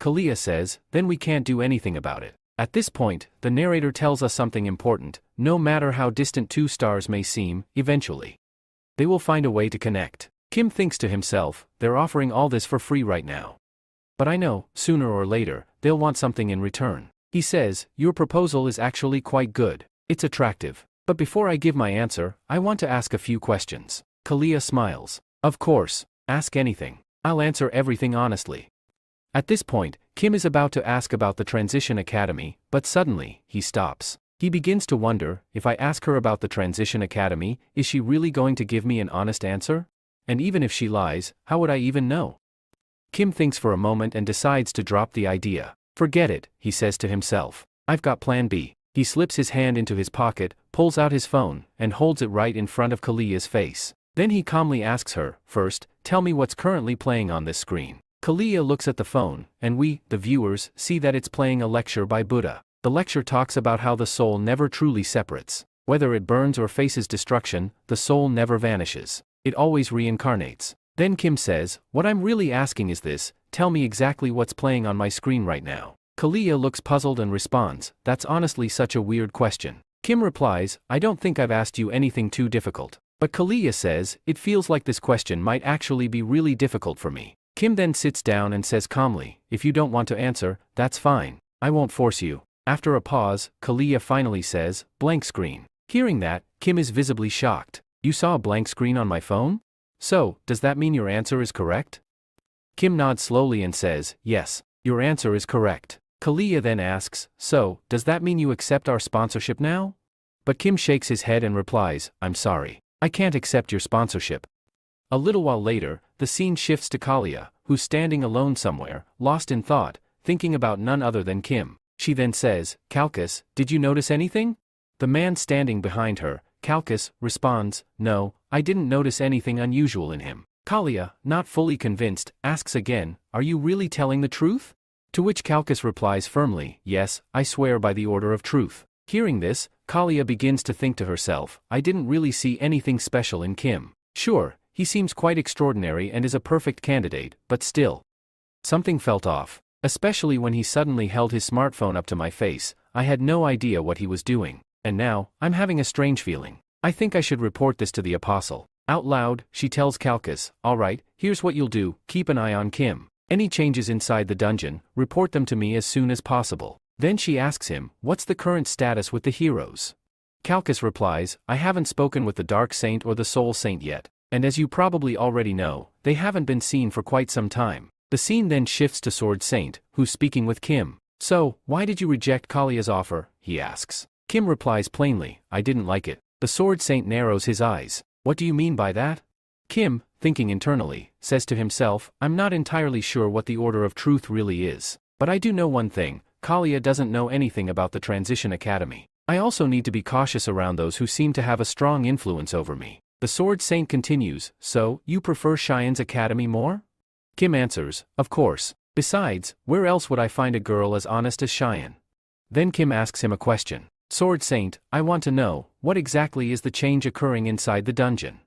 A: Kalia says, then we can't do anything about it. At this point, the narrator tells us something important. No matter how distant two stars may seem, eventually they will find a way to connect. Kim thinks to himself, they're offering all this for free right now. But I know, sooner or later, they'll want something in return. He says, your proposal is actually quite good. It's attractive. But before I give my answer, I want to ask a few questions. Kalia smiles. Of course, ask anything. I'll answer everything honestly. At this point, Kim is about to ask about the Transition Academy, but suddenly, he stops. He begins to wonder, if I ask her about the Transition Academy, is she really going to give me an honest answer? And even if she lies, how would I even know? Kim thinks for a moment and decides to drop the idea. Forget it, he says to himself. I've got plan B. He slips his hand into his pocket, pulls out his phone, and holds it right in front of Kalia's face. Then he calmly asks her, "First, tell me what's currently playing on this screen." Kalia looks at the phone, and we, the viewers, see that it's playing a lecture by Buddha. The lecture talks about how the soul never truly separates. Whether it burns or faces destruction, the soul never vanishes. It always reincarnates. Then Kim says, "What I'm really asking is this, tell me exactly what's playing on my screen right now." Kalia looks puzzled and responds, "That's honestly such a weird question." Kim replies, "I don't think I've asked you anything too difficult." But Kalia says, "It feels like this question might actually be really difficult for me." Kim then sits down and says calmly, "If you don't want to answer, that's fine. I won't force you." After a pause, Kalia finally says, "Blank screen." Hearing that, Kim is visibly shocked. "You saw a blank screen on my phone? So, does that mean your answer is correct?" Kim nods slowly and says, "Yes, your answer is correct." Kalia then asks, "So, does that mean you accept our sponsorship now?" But Kim shakes his head and replies, "I'm sorry. I can't accept your sponsorship." A little while later, the scene shifts to Kalia, who's standing alone somewhere, lost in thought, thinking about none other than Kim. She then says, "Kalkas, did you notice anything?" The man standing behind her, Kalkas, responds, "No, I didn't notice anything unusual in him." Kalia, not fully convinced, asks again, "Are you really telling the truth?" To which Kalkas replies firmly, "Yes, I swear by the order of truth." Hearing this, Kalia begins to think to herself, "I didn't really see anything special in Kim. Sure, he seems quite extraordinary and is a perfect candidate, but still. Something felt off. Especially when he suddenly held his smartphone up to my face, I had no idea what he was doing. And now, I'm having a strange feeling. I think I should report this to the apostle." Out loud, she tells Kalkas, "Alright, here's what you'll do, keep an eye on Kim. Any changes inside the dungeon, report them to me as soon as possible." Then she asks him, "What's the current status with the heroes?" Kalkas replies, "I haven't spoken with the Dark Saint or the Soul Saint yet, and as you probably already know, they haven't been seen for quite some time." The scene then shifts to Sword Saint, who's speaking with Kim. "So, why did you reject Kalia's offer?" he asks. Kim replies plainly, "I didn't like it." The Sword Saint narrows his eyes. "What do you mean by that?" Kim, thinking internally, says to himself, "I'm not entirely sure what the order of truth really is. But I do know one thing, Kalia doesn't know anything about the Transition Academy. I also need to be cautious around those who seem to have a strong influence over me." The Sword Saint continues, "So, you prefer Cheyenne's Academy more?" Kim answers, "Of course. Besides, where else would I find a girl as honest as Cheyenne?" Then Kim asks him a question. "Sword Saint, I want to know, what exactly is the change occurring inside the dungeon?"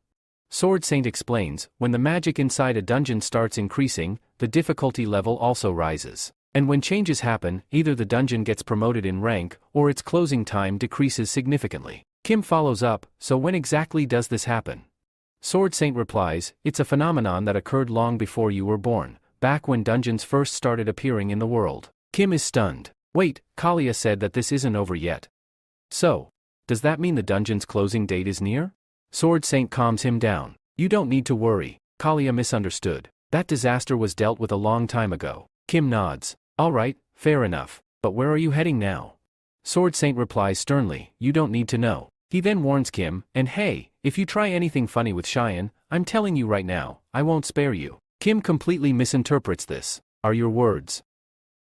A: Sword Saint explains, "When the magic inside a dungeon starts increasing, the difficulty level also rises. And when changes happen, either the dungeon gets promoted in rank, or its closing time decreases significantly." Kim follows up, "So when exactly does this happen?" Sword Saint replies, "It's a phenomenon that occurred long before you were born, back when dungeons first started appearing in the world." Kim is stunned. "Wait, Kalia said that this isn't over yet. So, does that mean the dungeon's closing date is near?" Sword Saint calms him down. "You don't need to worry. Kalia misunderstood. That disaster was dealt with a long time ago." Kim nods. "Alright, fair enough. But where are you heading now?" Sword Saint replies sternly, "You don't need to know." He then warns Kim, "And hey, if you try anything funny with Cheyenne, I'm telling you right now, I won't spare you." Kim completely misinterprets this. "Are your words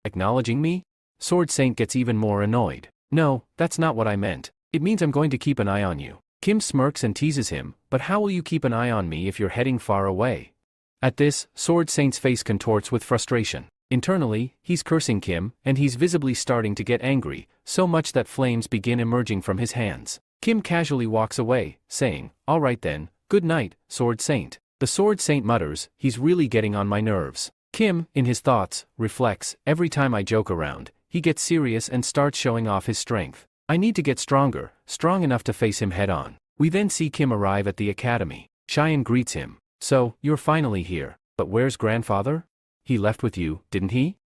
A: acknowledging me?" Sword Saint gets even more annoyed. "No, that's not what I meant. It means I'm going to keep an eye on you." Kim smirks and teases him, "But how will you keep an eye on me if you're heading far away?" At this, Sword Saint's face contorts with frustration. Internally, he's cursing Kim, and he's visibly starting to get angry, so much that flames begin emerging from his hands. Kim casually walks away, saying, "Alright then, good night, Sword Saint." The Sword Saint mutters, "He's really getting on my nerves." Kim, in his thoughts, reflects, "Every time I joke around, he gets serious and starts showing off his strength. I need to get stronger, strong enough to face him head on." We then see Kim arrive at the academy. Cheyenne greets him. "So, you're finally here. But where's grandfather? He left with you, didn't he?"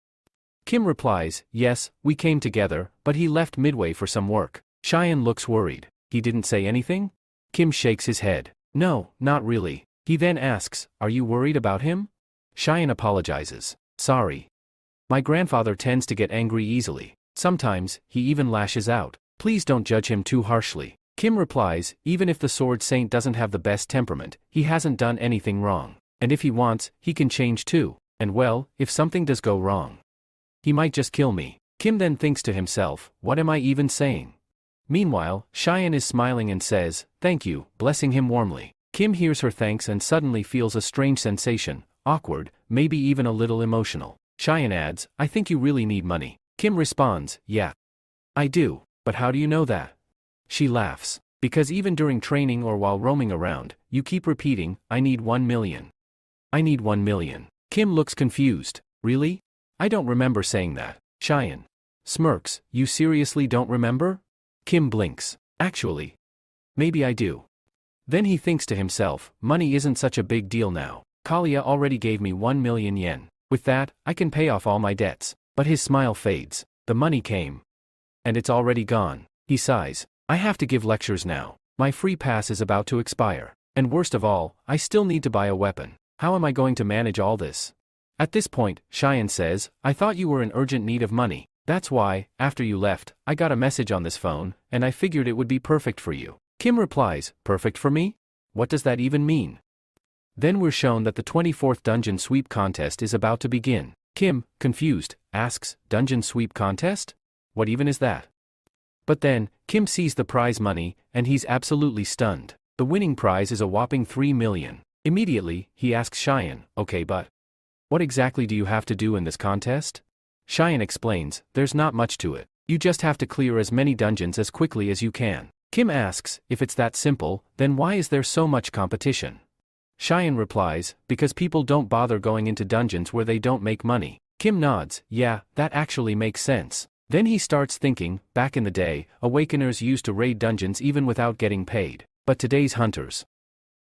A: Kim replies, "Yes, we came together, but he left midway for some work." Cheyenne looks worried. "He didn't say anything?" Kim shakes his head. "No, not really." He then asks, "Are you worried about him?" Cheyenne apologizes. "Sorry. My grandfather tends to get angry easily. Sometimes, he even lashes out. Please don't judge him too harshly." Kim replies, "Even if the Sword Saint doesn't have the best temperament, he hasn't done anything wrong. And if he wants, he can change too. And well, if something does go wrong, he might just kill me." Kim then thinks to himself, "What am I even saying? Meanwhile, Cheyenne is smiling and says, "Thank you," blessing him warmly. Kim hears her thanks and suddenly feels a strange sensation, awkward, maybe even a little emotional. Cheyenne adds, "I think you really need money." Kim responds, "Yeah. I do, but how do you know that?" She laughs. "Because even during training or while roaming around, you keep repeating, 'I need 1 million. I need 1 million. Kim looks confused. "Really? I don't remember saying that." Cheyenne smirks, "You seriously don't remember?" Kim blinks. "Actually, maybe I do." Then he thinks to himself, money isn't such a big deal now. Kalia already gave me 1 million yen. With that, I can pay off all my debts. But his smile fades. The money came. And it's already gone. He sighs. "I have to give lectures now. My free pass is about to expire. And worst of all, I still need to buy a weapon. How am I going to manage all this?" At this point, Cheyenne says, "I thought you were in urgent need of money. That's why, after you left, I got a message on this phone, and I figured it would be perfect for you." Kim replies, "Perfect for me? What does that even mean?" Then we're shown that the 24th dungeon sweep contest is about to begin. Kim, confused, asks, "Dungeon sweep contest? What even is that?" But then, Kim sees the prize money, and he's absolutely stunned. The winning prize is a whopping 3 million. Immediately, he asks Cheyenne, "Okay, but what exactly do you have to do in this contest?" Cheyenne explains, "There's not much to it. You just have to clear as many dungeons as quickly as you can." Kim asks, "If it's that simple, then why is there so much competition?" Cheyenne replies, "Because people don't bother going into dungeons where they don't make money." Kim nods, "Yeah, that actually makes sense." Then he starts thinking, back in the day, awakeners used to raid dungeons even without getting paid. But today's hunters,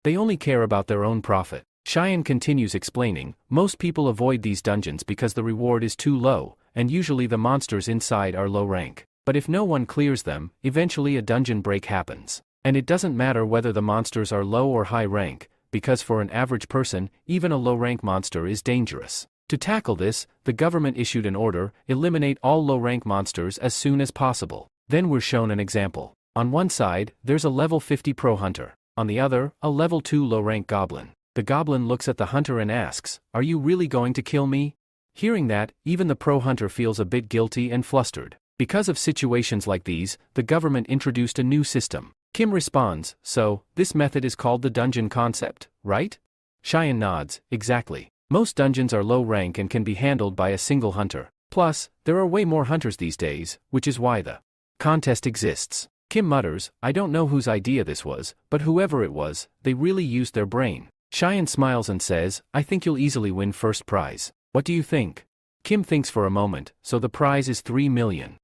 A: they only care about their own profit. Cheyenne continues explaining, "Most people avoid these dungeons because the reward is too low, and usually the monsters inside are low rank. But if no one clears them, eventually a dungeon break happens. And it doesn't matter whether the monsters are low or high rank, because for an average person, even a low-rank monster is dangerous. To tackle this, the government issued an order, eliminate all low-rank monsters as soon as possible." Then we're shown an example. On one side, there's a level 50 pro hunter. On the other, a level 2 low-rank goblin. The goblin looks at the hunter and asks, "Are you really going to kill me?" Hearing that, even the pro hunter feels a bit guilty and flustered. Because of situations like these, the government introduced a new system. Kim responds, "So, this method is called the dungeon concept, right?" Cheyenne nods, "Exactly. Most dungeons are low rank and can be handled by a single hunter. Plus, there are way more hunters these days, which is why the contest exists." Kim mutters, "I don't know whose idea this was, but whoever it was, they really used their brain." Cheyenne smiles and says, "I think you'll easily win first prize. What do you think?" Kim thinks for a moment, "So the prize is 3 million.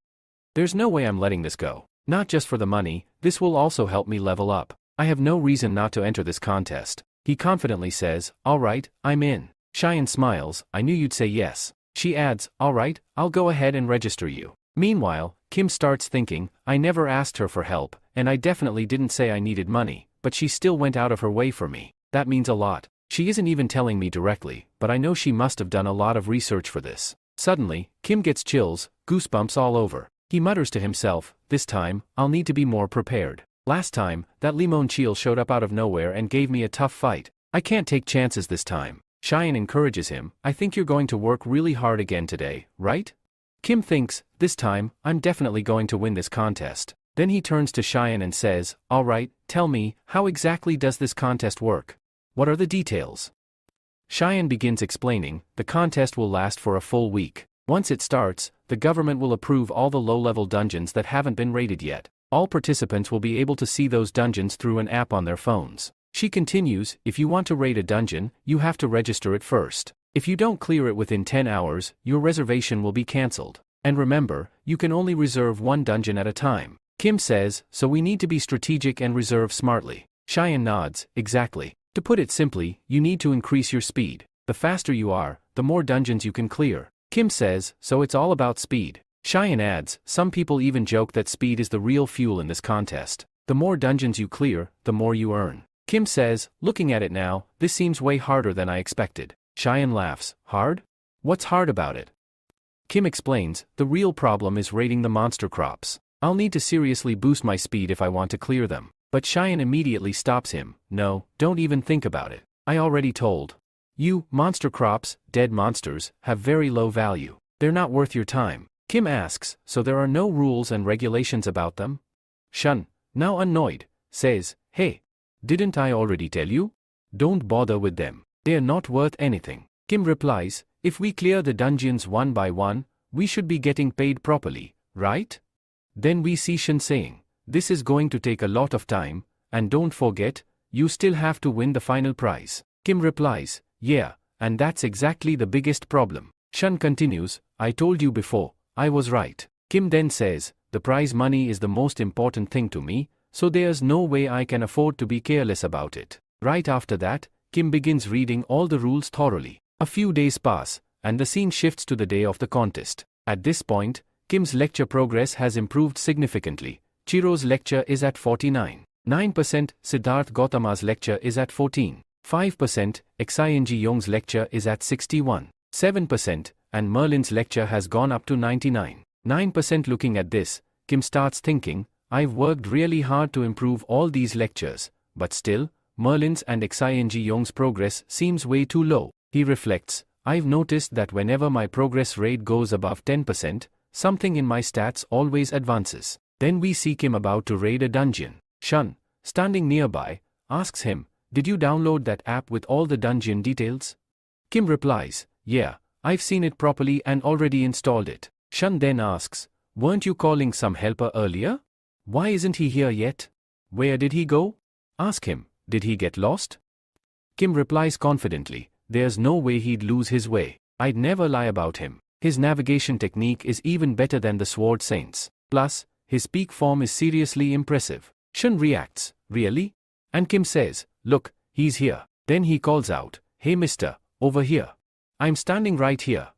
A: There's no way I'm letting this go. Not just for the money, this will also help me level up. I have no reason not to enter this contest." He confidently says, "All right, I'm in." Cheyenne smiles, "I knew you'd say yes." She adds, "All right, I'll go ahead and register you." Meanwhile, Kim starts thinking, "I never asked her for help, and I definitely didn't say I needed money, but she still went out of her way for me. That means a lot. She isn't even telling me directly, but I know she must have done a lot of research for this." Suddenly, Kim gets chills, goosebumps all over. He mutters to himself, "This time, I'll need to be more prepared. Last time, that Limon Cheel showed up out of nowhere and gave me a tough fight. I can't take chances this time." Cheyenne encourages him, "I think you're going to work really hard again today, right?" Kim thinks, "This time, I'm definitely going to win this contest." Then he turns to Cheyenne and says, "All right, tell me, how exactly does this contest work? What are the details?" Cheyenne begins explaining, "The contest will last for a full week. Once it starts, the government will approve all the low-level dungeons that haven't been raided yet. All participants will be able to see those dungeons through an app on their phones." She continues, "If you want to raid a dungeon, you have to register it first. If you don't clear it within 10 hours, your reservation will be cancelled. And remember, you can only reserve one dungeon at a time." Kim says, "So we need to be strategic and reserve smartly." Cheyenne nods, "Exactly. To put it simply, you need to increase your speed. The faster you are, the more dungeons you can clear." Kim says, "So it's all about speed." Cheyenne adds, "Some people even joke that speed is the real fuel in this contest. The more dungeons you clear, the more you earn." Kim says, "Looking at it now, this seems way harder than I expected." Cheyenne laughs, "Hard? What's hard about it?" Kim explains, "The real problem is raiding the monster crops. I'll need to seriously boost my speed if I want to clear them." But Cheyenne immediately stops him, "No, don't even think about it. I already told you, monster crops, dead monsters, have very low value. They're not worth your time." Kim asks, "So there are no rules and regulations about them?" Shun, now annoyed, says, "Hey, didn't I already tell you? Don't bother with them. They're not worth anything." Kim replies, "If we clear the dungeons one by one, we should be getting paid properly, right?" Then we see Shun saying, "This is going to take a lot of time, and don't forget, you still have to win the final prize." Kim replies, "Yeah, and that's exactly the biggest problem." Shun continues, "I told you before, I was right." Kim then says, "The prize money is the most important thing to me, so there's no way I can afford to be careless about it." Right after that, Kim begins reading all the rules thoroughly. A few days pass, and the scene shifts to the day of the contest. At this point, Kim's lecture progress has improved significantly. Chiro's lecture is at 49.9%, Siddharth Gautama's lecture is at 14.5%, Xing Yong's lecture is at 61.7%, and Merlin's lecture has gone up to 99.9%. Looking at this, Kim starts thinking, "I've worked really hard to improve all these lectures, but still, Merlin's and Xing Yong's progress seems way too low." He reflects, "I've noticed that whenever my progress rate goes above 10%, something in my stats always advances." Then we see Kim about to raid a dungeon. Shun, standing nearby, asks him, "Did you download that app with all the dungeon details?" Kim replies, "Yeah, I've seen it properly and already installed it." Shun then asks, "Weren't you calling some helper earlier? Why isn't he here yet? Where did he go? Ask him, did he get lost?" Kim replies confidently, "There's no way he'd lose his way. I'd never lie about him. His navigation technique is even better than the Sword Saints. Plus, his peak form is seriously impressive." Shun reacts, "Really?" And Kim says, "Look, he's here." Then he calls out, "Hey mister, over here. I'm standing right here."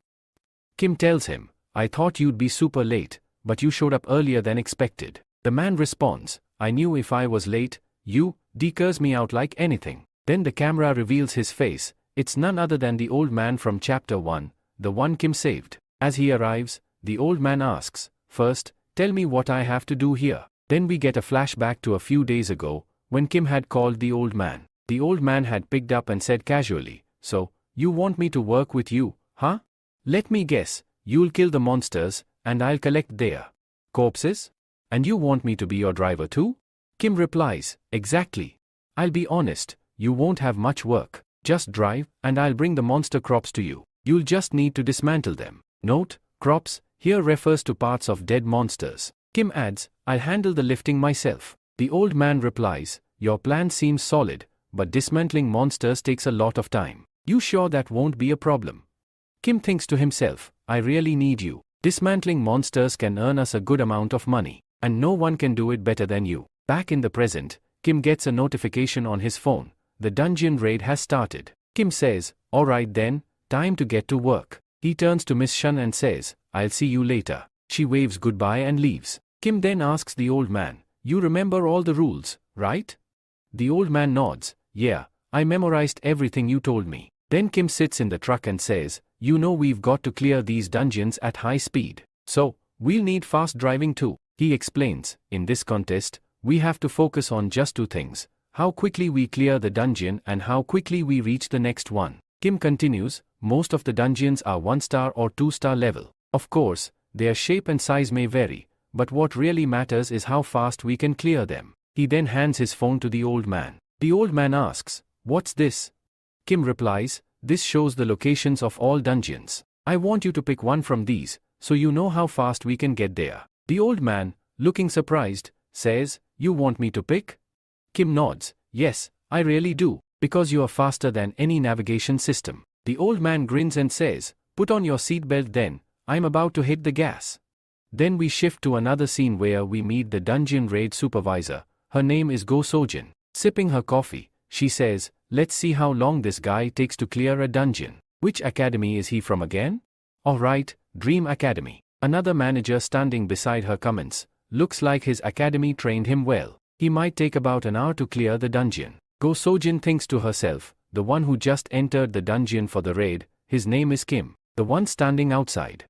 A: Kim tells him, "I thought you'd be super late, but you showed up earlier than expected." The man responds, "I knew if I was late, you'd curse me out like anything." Then the camera reveals his face. It's none other than the old man from chapter 1, the one Kim saved. As he arrives, the old man asks, "First, tell me what I have to do here." Then we get a flashback to a few days ago, when Kim had called the old man. The old man had picked up and said casually, "So, you want me to work with you, huh? Let me guess, you'll kill the monsters, and I'll collect their corpses? And you want me to be your driver too?" Kim replies, "Exactly. I'll be honest, you won't have much work. Just drive, and I'll bring the monster crops to you. You'll just need to dismantle them." Note, crops here refers to parts of dead monsters. Kim adds, "I'll handle the lifting myself." The old man replies, "Your plan seems solid, but dismantling monsters takes a lot of time. You sure that won't be a problem?" Kim thinks to himself, "I really need you. Dismantling monsters can earn us a good amount of money, and no one can do it better than you." Back in the present, Kim gets a notification on his phone. The dungeon raid has started. Kim says, "All right then, time to get to work." He turns to Miss Shun and says, "I'll see you later." She waves goodbye and leaves. Kim then asks the old man, "You remember all the rules, right?" The old man nods, "Yeah, I memorized everything you told me." Then Kim sits in the truck and says, "You know we've got to clear these dungeons at high speed. So, we'll need fast driving too." He explains, "In this contest, we have to focus on just two things: how quickly we clear the dungeon and how quickly we reach the next one." Kim continues, "Most of the dungeons are 1-star or 2-star level. Of course, their shape and size may vary, but what really matters is how fast we can clear them." He then hands his phone to the old man. The old man asks, "What's this?" Kim replies, "This shows the locations of all dungeons. I want you to pick one from these, so you know how fast we can get there." The old man, looking surprised, says, "You want me to pick?" Kim nods, "Yes, I really do, because you are faster than any navigation system." The old man grins and says, "Put on your seatbelt then, I'm about to hit the gas." Then we shift to another scene where we meet the dungeon raid supervisor. Her name is Go Sojin. Sipping her coffee, she says, "Let's see how long this guy takes to clear a dungeon. Which academy is he from again?" "All right, Dream Academy." Another manager standing beside her comments, "Looks like his academy trained him well. He might take about an hour to clear the dungeon." Go Sojin thinks to herself, the one who just entered the dungeon for the raid, his name is Kim, the one standing outside.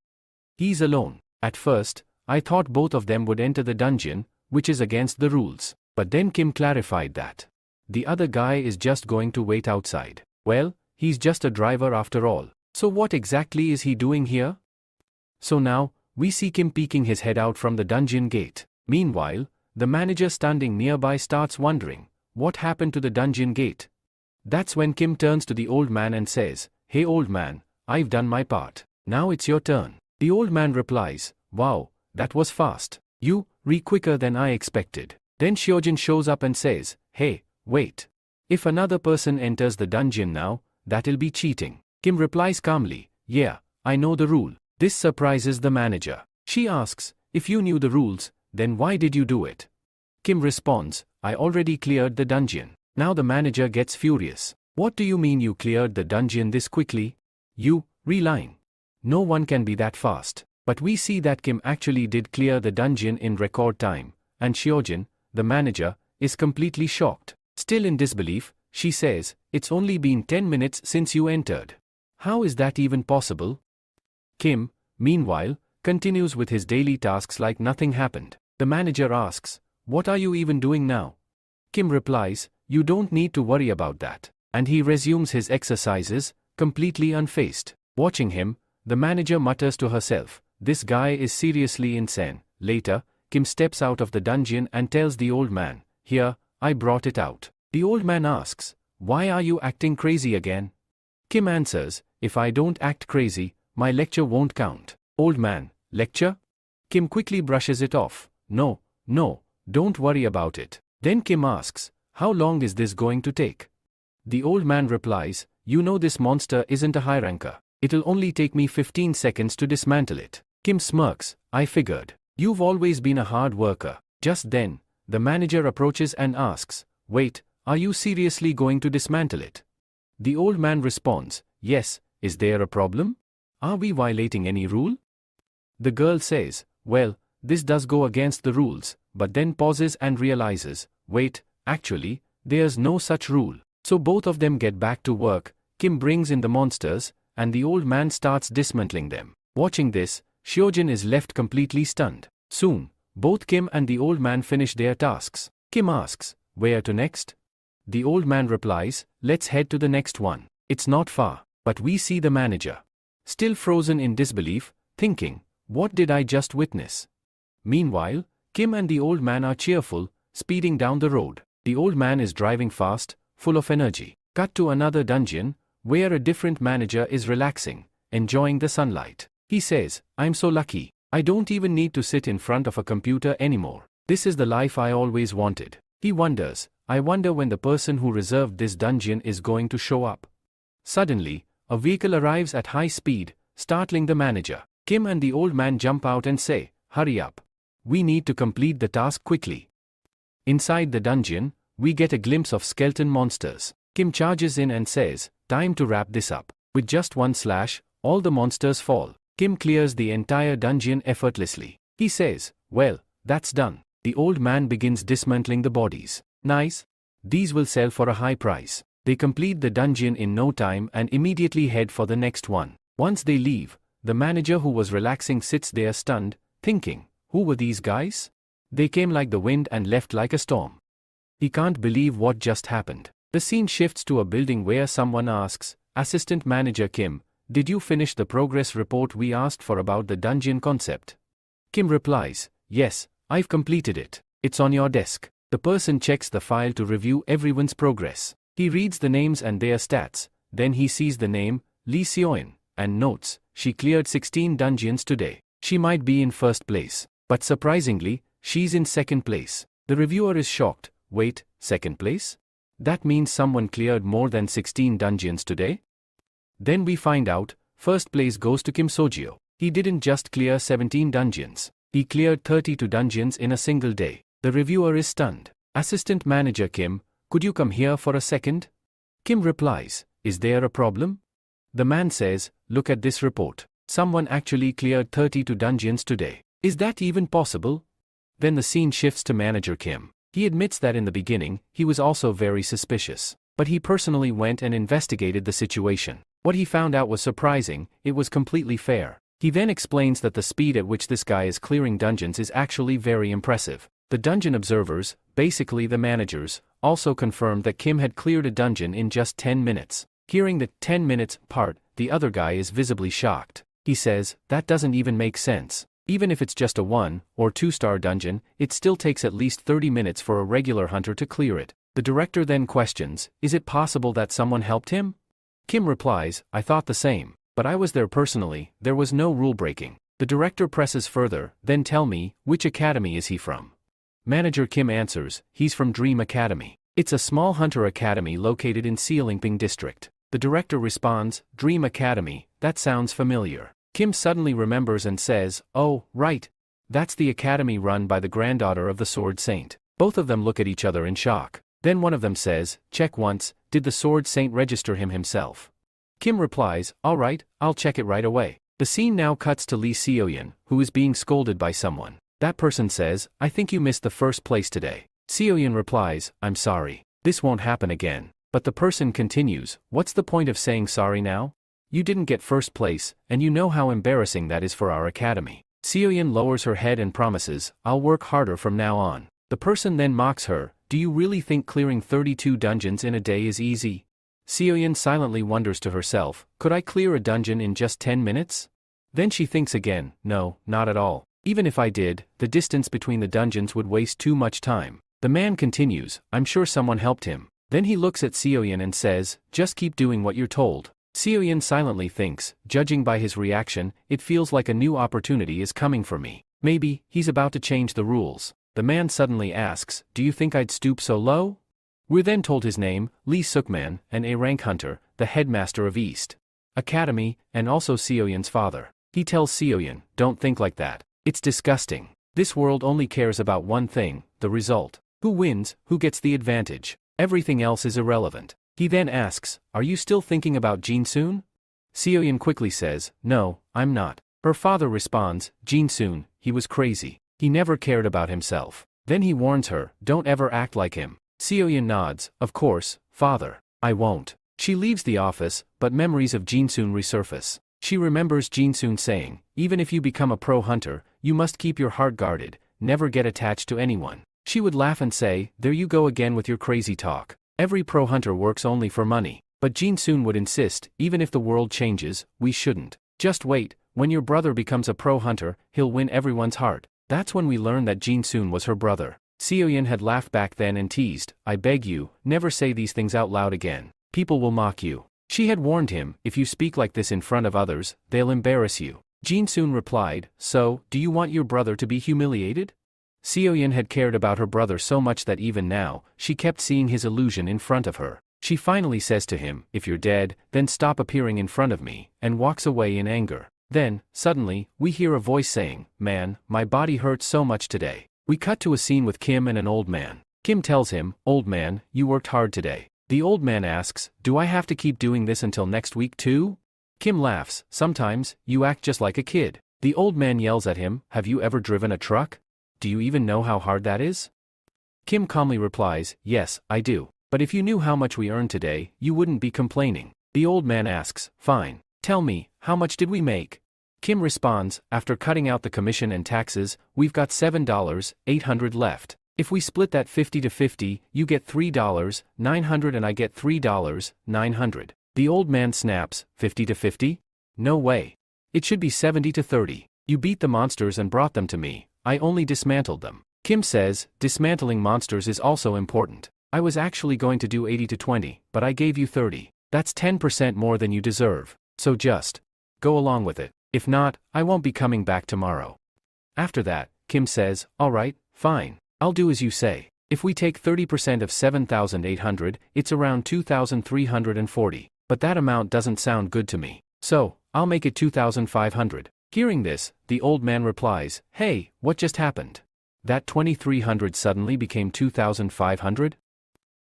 A: He's alone. At first, I thought both of them would enter the dungeon, which is against the rules. But then Kim clarified that the other guy is just going to wait outside. Well, he's just a driver after all. So what exactly is he doing here? So now, we see Kim peeking his head out from the dungeon gate. Meanwhile, the manager standing nearby starts wondering, what happened to the dungeon gate? That's when Kim turns to the old man and says, "Hey old man, I've done my part. Now it's your turn." The old man replies, "Wow, that was fast. You quicker than I expected." Then Hyojin shows up and says, "Hey, wait. If another person enters the dungeon now, that'll be cheating." Kim replies calmly, "Yeah, I know the rule." This surprises the manager. She asks, "If you knew the rules, then why did you do it?" Kim responds, "I already cleared the dungeon." Now the manager gets furious. "What do you mean you cleared the dungeon this quickly? You lying. No one can be that fast." But we see that Kim actually did clear the dungeon in record time, and Hyojin, the manager, is completely shocked. Still in disbelief, she says, "It's only been 10 minutes since you entered. How is that even possible?" Kim, meanwhile, continues with his daily tasks like nothing happened. The manager asks, "What are you even doing now?" Kim replies, "You don't need to worry about that." And he resumes his exercises, completely unfazed. Watching him, the manager mutters to herself, "This guy is seriously insane." Later, Kim steps out of the dungeon and tells the old man, "Here, I brought it out." The old man asks, "Why are you acting crazy again?" Kim answers, "If I don't act crazy, my lecture won't count." Old man, "Lecture?" Kim quickly brushes it off. No, don't worry about it." Then Kim asks, "How long is this going to take?" The old man replies, "You know this monster isn't a high ranker. It'll only take me 15 seconds to dismantle it." Kim smirks, "I figured. You've always been a hard worker." Just then, the manager approaches and asks, "Wait, are you seriously going to dismantle it?" The old man responds, "Yes, is there a problem? Are we violating any rule?" The girl says, "Well, this does go against the rules," but then pauses and realizes, "Wait, actually, there's no such rule." So both of them get back to work. Kim brings in the monsters, and the old man starts dismantling them. Watching this, Hyojin is left completely stunned. Soon, both Kim and the old man finish their tasks. Kim asks, "Where to next?" The old man replies, "Let's head to the next one. It's not far." But we see the manager, still frozen in disbelief, thinking, "What did I just witness?" Meanwhile, Kim and the old man are cheerful, speeding down the road. The old man is driving fast, full of energy. Cut to another dungeon, where a different manager is relaxing, enjoying the sunlight. He says, "I'm so lucky. I don't even need to sit in front of a computer anymore. This is the life I always wanted." He wonders, "I wonder when the person who reserved this dungeon is going to show up." Suddenly, a vehicle arrives at high speed, startling the manager. Kim and the old man jump out and say, "Hurry up. We need to complete the task quickly." Inside the dungeon, we get a glimpse of skeleton monsters. Kim charges in and says, "Time to wrap this up." With just one slash, all the monsters fall. Kim clears the entire dungeon effortlessly. He says, "Well, that's done." The old man begins dismantling the bodies. "Nice. These will sell for a high price." They complete the dungeon in no time and immediately head for the next one. Once they leave, the manager who was relaxing sits there stunned, thinking, "Who were these guys? They came like the wind and left like a storm." He can't believe what just happened. The scene shifts to a building where someone asks, "Assistant Manager Kim, did you finish the progress report we asked for about the dungeon concept?" Kim replies, "Yes, I've completed it. It's on your desk." The person checks the file to review everyone's progress. He reads the names and their stats, then he sees the name, Lee Seoin, and notes, "She cleared 16 dungeons today. She might be in first place. But surprisingly, she's in second place." The reviewer is shocked. "Wait, second place? That means someone cleared more than 16 dungeons today?" Then we find out, first place goes to Kim Sojio. He didn't just clear 17 dungeons. He cleared 32 dungeons in a single day. The reviewer is stunned. "Assistant Manager Kim, could you come here for a second?" Kim replies, "Is there a problem?" The man says, "Look at this report. Someone actually cleared 32 dungeons today. Is that even possible?" Then the scene shifts to Manager Kim. He admits that in the beginning, he was also very suspicious. But he personally went and investigated the situation. What he found out was surprising. It was completely fair. He then explains that the speed at which this guy is clearing dungeons is actually very impressive. The dungeon observers, basically the managers, also confirmed that Kim had cleared a dungeon in just 10 minutes. Hearing the 10 minutes part, the other guy is visibly shocked. He says, "That doesn't even make sense. Even if it's just a 1 or 2-star dungeon, it still takes at least 30 minutes for a regular hunter to clear it. The director then questions, is it possible that someone helped him? Kim replies, I thought the same, but I was there personally, there was no rule breaking. The director presses further, then tell me, which academy is he from? Manager Kim answers, he's from Dream Academy. It's a small hunter academy located in Seolimping district. The director responds, Dream Academy, that sounds familiar. Kim suddenly remembers and says, oh, right. That's the academy run by the granddaughter of the Sword Saint. Both of them look at each other in shock. Then one of them says, check once, did the Sword Saint register him himself? Kim replies, all right, I'll check it right away. The scene now cuts to Lee Seoyeon, who is being scolded by someone. That person says, I think you missed the first place today. Seoyeon replies, I'm sorry. This won't happen again. But the person continues, what's the point of saying sorry now? You didn't get first place, and you know how embarrassing that is for our academy. Seoyeon lowers her head and promises, I'll work harder from now on. The person then mocks her, do you really think clearing 32 dungeons in a day is easy? Seoyeon silently wonders to herself, could I clear a dungeon in just 10 minutes? Then she thinks again, no, not at all. Even if I did, the distance between the dungeons would waste too much time. The man continues, I'm sure someone helped him. Then he looks at Seoyeon and says, just keep doing what you're told. Seoyeon silently thinks, judging by his reaction, it feels like a new opportunity is coming for me. Maybe, he's about to change the rules. The man suddenly asks, do you think I'd stoop so low? We're then told his name, Lee Sukman, an A-rank hunter, the headmaster of East Academy, and also Seoyeon's father. He tells Seoyeon, don't think like that. It's disgusting. This world only cares about one thing, the result. Who wins, who gets the advantage. Everything else is irrelevant. He then asks, are you still thinking about Jinsoon? Seoyeon quickly says, no, I'm not. Her father responds, Jinsoon, he was crazy. He never cared about himself. Then he warns her, don't ever act like him. Seoyeon nods, of course, father. I won't. She leaves the office, but memories of Jinsoon resurface. She remembers Jinsoon saying, even if you become a pro hunter, you must keep your heart guarded, never get attached to anyone. She would laugh and say, there you go again with your crazy talk. Every pro hunter works only for money. But Jinsoon would insist, even if the world changes, we shouldn't. Just wait, when your brother becomes a pro hunter, he'll win everyone's heart. That's when we learn that Jinsoon was her brother. Seoyeon had laughed back then and teased, I beg you, never say these things out loud again. People will mock you. She had warned him, if you speak like this in front of others, they'll embarrass you. Jinsoon replied, so, do you want your brother to be humiliated? Seoyeon had cared about her brother so much that even now, she kept seeing his illusion in front of her. She finally says to him, if you're dead, then stop appearing in front of me, and walks away in anger. Then, suddenly, we hear a voice saying, man, my body hurts so much today. We cut to a scene with Kim and an old man. Kim tells him, old man, you worked hard today. The old man asks, do I have to keep doing this until next week too? Kim laughs, sometimes, you act just like a kid. The old man yells at him, have you ever driven a truck? Do you even know how hard that is? Kim calmly replies, yes, I do. But if you knew how much we earned today, you wouldn't be complaining. The old man asks, fine. Tell me, how much did we make? Kim responds, after cutting out the commission and taxes, we've got $7,800 left. If we split that 50 to 50, you get $3,900 and I get $3,900. The old man snaps, 50 to 50? No way. It should be 70 to 30. You beat the monsters and brought them to me. I only dismantled them. Kim says, dismantling monsters is also important. I was actually going to do 80 to 20, but I gave you 30. That's 10% more than you deserve. So just go along with it. If not, I won't be coming back tomorrow. After that, Kim says, all right, fine. I'll do as you say. If we take 30% of 7,800, it's around 2,340. But that amount doesn't sound good to me. So, I'll make it 2,500. Hearing this, the old man replies, hey, what just happened? That 2,300 suddenly became 2,500?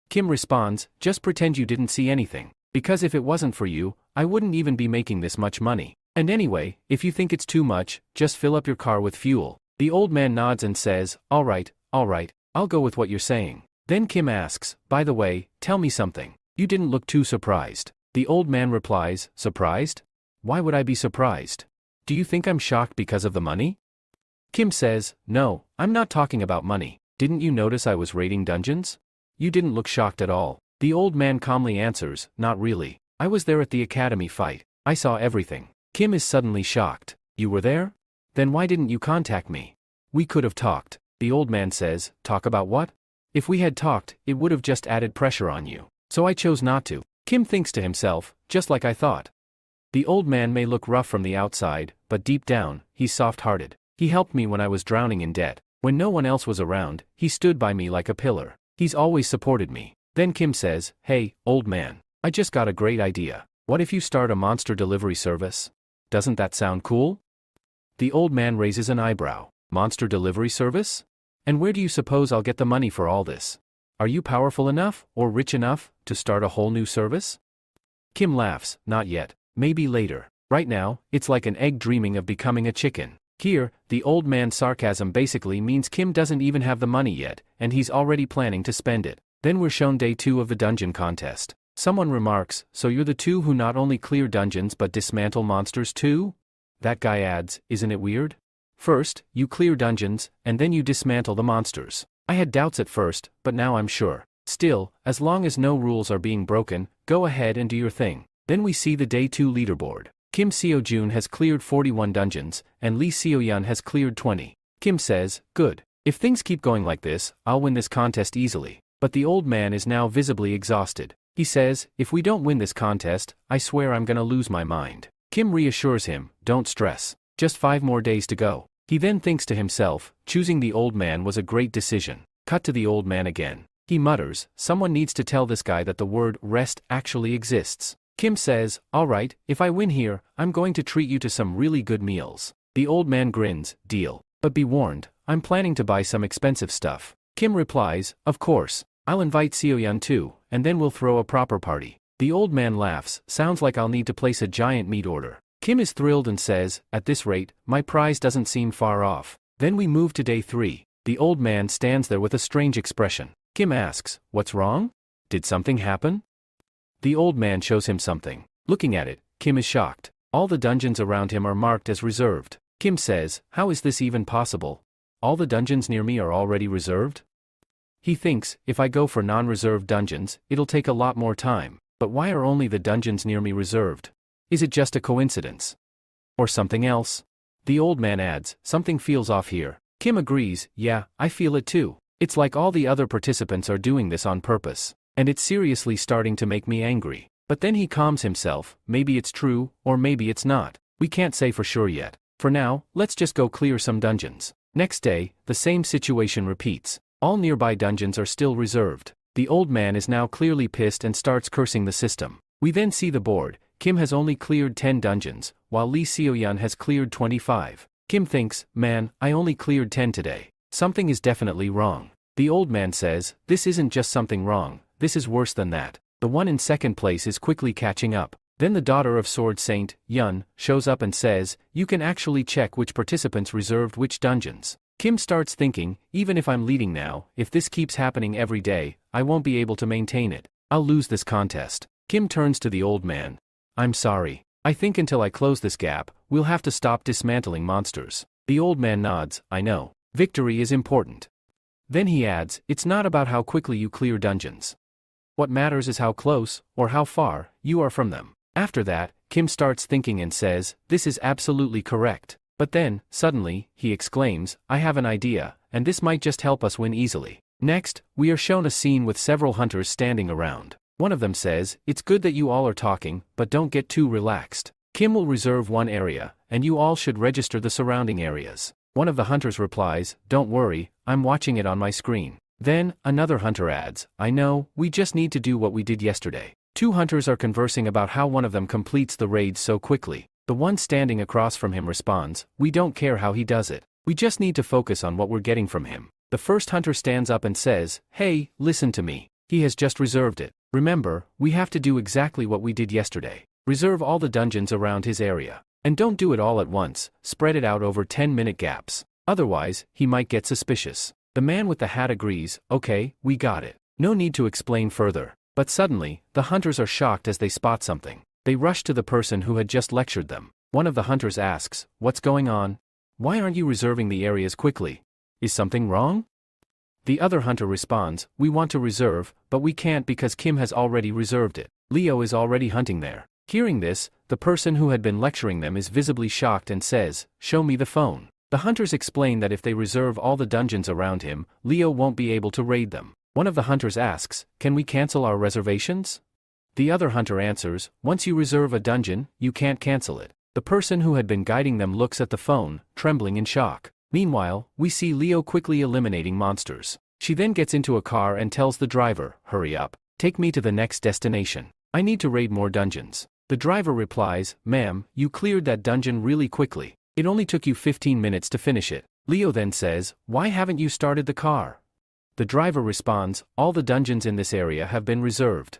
A: Kim responds, just pretend you didn't see anything. Because if it wasn't for you, I wouldn't even be making this much money. And anyway, if you think it's too much, just fill up your car with fuel. The old man nods and says, all right, I'll go with what you're saying. Then Kim asks, by the way, tell me something. You didn't look too surprised. The old man replies, surprised? Why would I be surprised? Do you think I'm shocked because of the money? Kim says, no, I'm not talking about money. Didn't you notice I was raiding dungeons? You didn't look shocked at all. The old man calmly answers, not really. I was there at the academy fight. I saw everything. Kim is suddenly shocked. You were there? Then why didn't you contact me? We could have talked. The old man says, talk about what? If we had talked, it would have just added pressure on you. So I chose not to. Kim thinks to himself, just like I thought. The old man may look rough from the outside, but deep down, he's soft-hearted. He helped me when I was drowning in debt. When no one else was around, he stood by me like a pillar. He's always supported me. Then Kim says, hey, old man, I just got a great idea. What if you start a monster delivery service? Doesn't that sound cool? The old man raises an eyebrow. Monster delivery service? And where do you suppose I'll get the money for all this? Are you powerful enough, or rich enough, to start a whole new service? Kim laughs, not yet. Maybe later. Right now, it's like an egg dreaming of becoming a chicken. Here, the old man's sarcasm basically means Kim doesn't even have the money yet, and he's already planning to spend it. Then we're shown day 2 of the dungeon contest. Someone remarks, so you're the two who not only clear dungeons but dismantle monsters too? That guy adds, isn't it weird? First, you clear dungeons, and then you dismantle the monsters. I had doubts at first, but now I'm sure. Still, as long as no rules are being broken, go ahead and do your thing. Then we see the day 2 leaderboard. Kim Seo-jun has cleared 41 dungeons, and Lee Seo-yeon has cleared 20. Kim says, good. If things keep going like this, I'll win this contest easily. But the old man is now visibly exhausted. He says, if we don't win this contest, I swear I'm gonna lose my mind. Kim reassures him, don't stress. Just 5 more days to go. He then thinks to himself, choosing the old man was a great decision. Cut to the old man again. He mutters, someone needs to tell this guy that the word rest actually exists. Kim says, alright, if I win here, I'm going to treat you to some really good meals. The old man grins, deal. But be warned, I'm planning to buy some expensive stuff. Kim replies, of course. I'll invite Seo-yeon too, and then we'll throw a proper party. The old man laughs, sounds like I'll need to place a giant meat order. Kim is thrilled and says, at this rate, my prize doesn't seem far off. Then we move to day 3. The old man stands there with a strange expression. Kim asks, what's wrong? Did something happen? The old man shows him something. Looking at it, Kim is shocked. All the dungeons around him are marked as reserved. Kim says, how is this even possible? All the dungeons near me are already reserved? He thinks, if I go for non-reserved dungeons, it'll take a lot more time. But why are only the dungeons near me reserved? Is it just a coincidence? Or something else? The old man adds, something feels off here. Kim agrees, yeah, I feel it too. It's like all the other participants are doing this on purpose. And it's seriously starting to make me angry. But then he calms himself, maybe it's true, or maybe it's not. We can't say for sure yet. For now, let's just go clear some dungeons. Next day, the same situation repeats. All nearby dungeons are still reserved. The old man is now clearly pissed and starts cursing the system. We then see the board. Kim has only cleared 10 dungeons, while Lee Seo-yeon has cleared 25. Kim thinks, man, I only cleared 10 today. Something is definitely wrong. The old man says, this isn't just something wrong. This is worse than that. The one in second place is quickly catching up. Then the daughter of Sword Saint, Yun, shows up and says, you can actually check which participants reserved which dungeons. Kim starts thinking, even if I'm leading now, if this keeps happening every day, I won't be able to maintain it. I'll lose this contest. Kim turns to the old man. I'm sorry. I think until I close this gap, we'll have to stop dismantling monsters. The old man nods, I know. Victory is important. Then he adds, it's not about how quickly you clear dungeons. What matters is how close, or how far, you are from them. After that, Kim starts thinking and says, this is absolutely correct. But then, suddenly, he exclaims, I have an idea, and this might just help us win easily. Next, we are shown a scene with several hunters standing around. One of them says, it's good that you all are talking, but don't get too relaxed. Kim will reserve one area, and you all should register the surrounding areas. One of the hunters replies, don't worry, I'm watching it on my screen. Then, another hunter adds, I know, we just need to do what we did yesterday. 2 hunters are conversing about how one of them completes the raids so quickly. The one standing across from him responds, we don't care how he does it. We just need to focus on what we're getting from him. The first hunter stands up and says, hey, listen to me. He has just reserved it. Remember, we have to do exactly what we did yesterday. Reserve all the dungeons around his area. And don't do it all at once, spread it out over 10-minute gaps. Otherwise, he might get suspicious. The man with the hat agrees, okay, we got it. No need to explain further. But suddenly, the hunters are shocked as they spot something. They rush to the person who had just lectured them. One of the hunters asks, what's going on? Why aren't you reserving the areas quickly? Is something wrong? The other hunter responds, we want to reserve, but we can't because Kim has already reserved it. Leo is already hunting there. Hearing this, the person who had been lecturing them is visibly shocked and says, "Show me the phone." The hunters explain that if they reserve all the dungeons around him, Leo won't be able to raid them. One of the hunters asks, "Can we cancel our reservations?" The other hunter answers, "Once you reserve a dungeon, you can't cancel it." The person who had been guiding them looks at the phone, trembling in shock. Meanwhile, we see Leo quickly eliminating monsters. She then gets into a car and tells the driver, "Hurry up. Take me to the next destination. I need to raid more dungeons." The driver replies, "Ma'am, you cleared that dungeon really quickly. It only took you 15 minutes to finish it." Leo then says, "Why haven't you started the car?" The driver responds, "All the dungeons in this area have been reserved."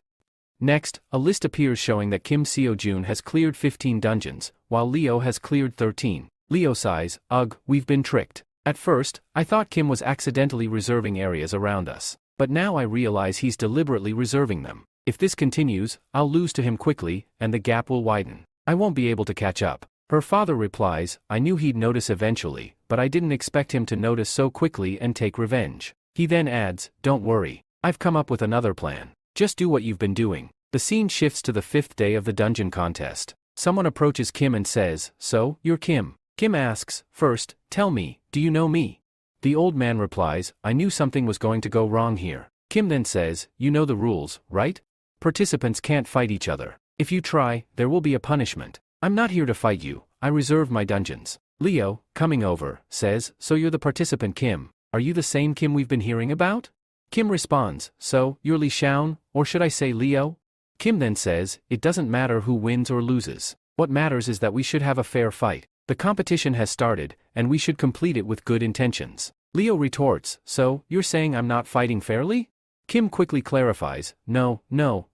A: Next, a list appears showing that Kim Seo-jun has cleared 15 dungeons, while Leo has cleared 13. Leo sighs, "Ugh, we've been tricked. At first, I thought Kim was accidentally reserving areas around us. But now I realize he's deliberately reserving them. If this continues, I'll lose to him quickly, and the gap will widen. I won't be able to catch up." Her father replies, "I knew he'd notice eventually, but I didn't expect him to notice so quickly and take revenge." He then adds, "Don't worry. I've come up with another plan. Just do what you've been doing." The scene shifts to the 5th day of the dungeon contest. Someone approaches Kim and says, "So, you're Kim." Kim asks, "First, tell me, do you know me?" The old man replies, "I knew something was going to go wrong here." Kim then says, "You know the rules, right? Participants can't fight each other. If you try, there will be a punishment. I'm not here to fight you, I reserve my dungeons." Leo, coming over, says, "So you're the participant Kim. Are you the same Kim we've been hearing about?" Kim responds, "So, you're Li Xiaon, or should I say Leo?" Kim then says, "It doesn't matter who wins or loses. What matters is that we should have a fair fight. The competition has started, and we should complete it with good intentions." Leo retorts, "So, you're saying I'm not fighting fairly?" Kim quickly clarifies, No,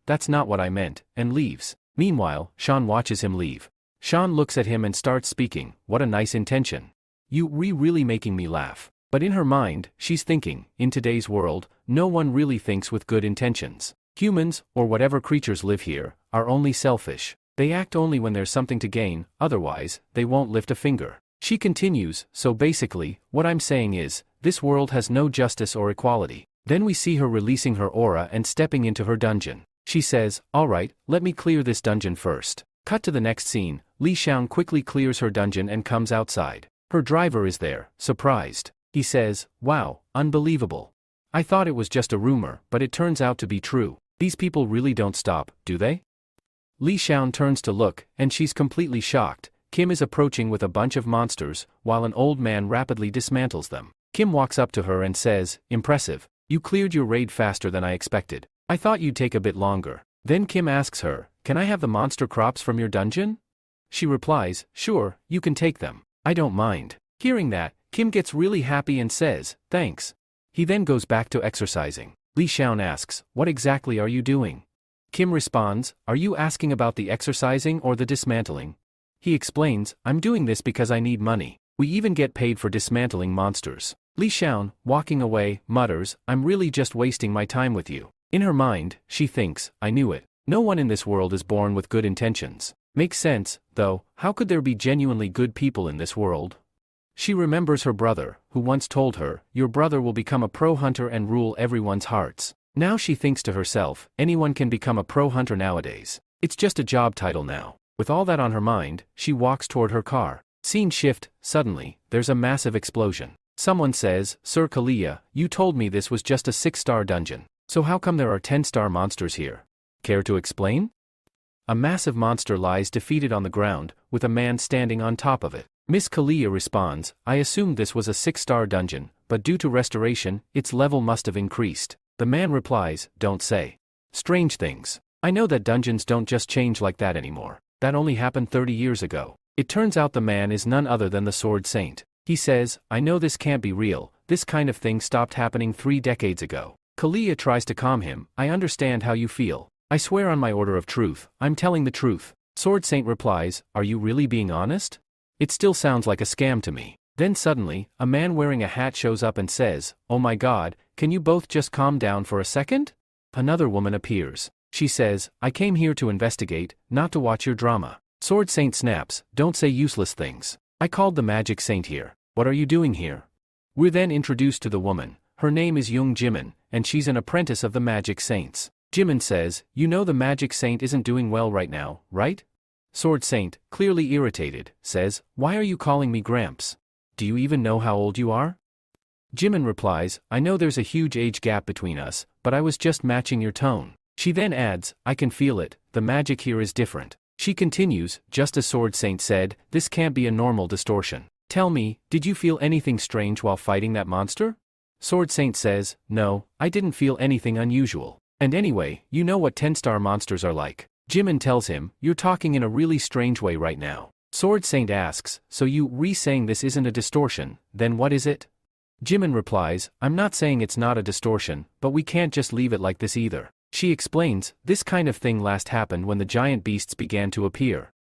A: that's not what I meant," and leaves. Meanwhile, Sean watches him leave. Sean looks at him and starts speaking, "What a nice intention. You really making me laugh." But in her mind, she's thinking, in today's world, no one really thinks with good intentions. Humans, or whatever creatures live here, are only selfish. They act only when there's something to gain, otherwise, they won't lift a finger. She continues, "So basically, what I'm saying is, this world has no justice or equality." Then we see her releasing her aura and stepping into her dungeon. She says, "Alright, let me clear this dungeon first." Cut to the next scene, Li Xiaon quickly clears her dungeon and comes outside. Her driver is there, surprised. He says, "Wow, unbelievable. I thought it was just a rumor, but it turns out to be true. These people really don't stop, do they?" Li Xiaon turns to look, and she's completely shocked. Kim is approaching with a bunch of monsters, while an old man rapidly dismantles them. Kim walks up to her and says, "Impressive. You cleared your raid faster than I expected. I thought you'd take a bit longer." Then Kim asks her, "Can I have the monster crops from your dungeon?" She replies, "Sure, you can take them. I don't mind." Hearing that, Kim gets really happy and says, "Thanks." He then goes back to exercising. Li Xiaon asks, "What exactly are you doing?" Kim responds, "Are you asking about the exercising or the dismantling?" He explains, "I'm doing this because I need money. We even get paid for dismantling monsters." Li Xiaon, walking away, mutters, "I'm really just wasting my time with you." In her mind, she thinks, "I knew it. No one in this world is born with good intentions." Makes sense, though, how could there be genuinely good people in this world? She remembers her brother, who once told her, "Your brother will become a pro hunter and rule everyone's hearts." Now she thinks to herself, anyone can become a pro hunter nowadays. It's just a job title now. With all that on her mind, she walks toward her car. Scene shift, suddenly, there's a massive explosion. Someone says, "Sir Kalia, you told me this was just a 6-star dungeon. So how come there are 10-star monsters here? Care to explain?" A massive monster lies defeated on the ground, with a man standing on top of it. Miss Kalia responds, "I assumed this was a 6-star dungeon, but due to restoration, its level must have increased." The man replies, "Don't say strange things. I know that dungeons don't just change like that anymore. That only happened 30 years ago." It turns out the man is none other than the Sword Saint. He says, "I know this can't be real, this kind of thing stopped happening 3 decades ago." Kalia tries to calm him, "I understand how you feel. I swear on my order of truth, I'm telling the truth." Sword Saint replies, "Are you really being honest? It still sounds like a scam to me." Then suddenly, a man wearing a hat shows up and says, "Oh my god, can you both just calm down for a second?" Another woman appears. She says, "I came here to investigate, not to watch your drama." Sword Saint snaps, "Don't say useless things. I called the Magic Saint here. What are you doing here?" We're then introduced to the woman. Her name is Young Jimin, and she's an apprentice of the Magic Saints. Jimin says, you know the magic saint isn't doing well right now, right? Sword Saint, clearly irritated, says, why are you calling me Gramps? Do you even know how old you are? Jimin replies, I know there's a huge age gap between us, but I was just matching your tone. She then adds, I can feel it, the magic here is different. She continues, just as Sword Saint said, this can't be a normal distortion. Tell me, did you feel anything strange while fighting that monster? Sword Saint says, no, I didn't feel anything unusual. And anyway, you know what 10-star monsters are like. Jimin tells him, you're talking in a really strange way right now. Sword Saint asks, so you saying this isn't a distortion, then what is it? Jimin replies, I'm not saying it's not a distortion, but we can't just leave it like this either. She explains, this kind of thing last happened when the giant beasts began to appear.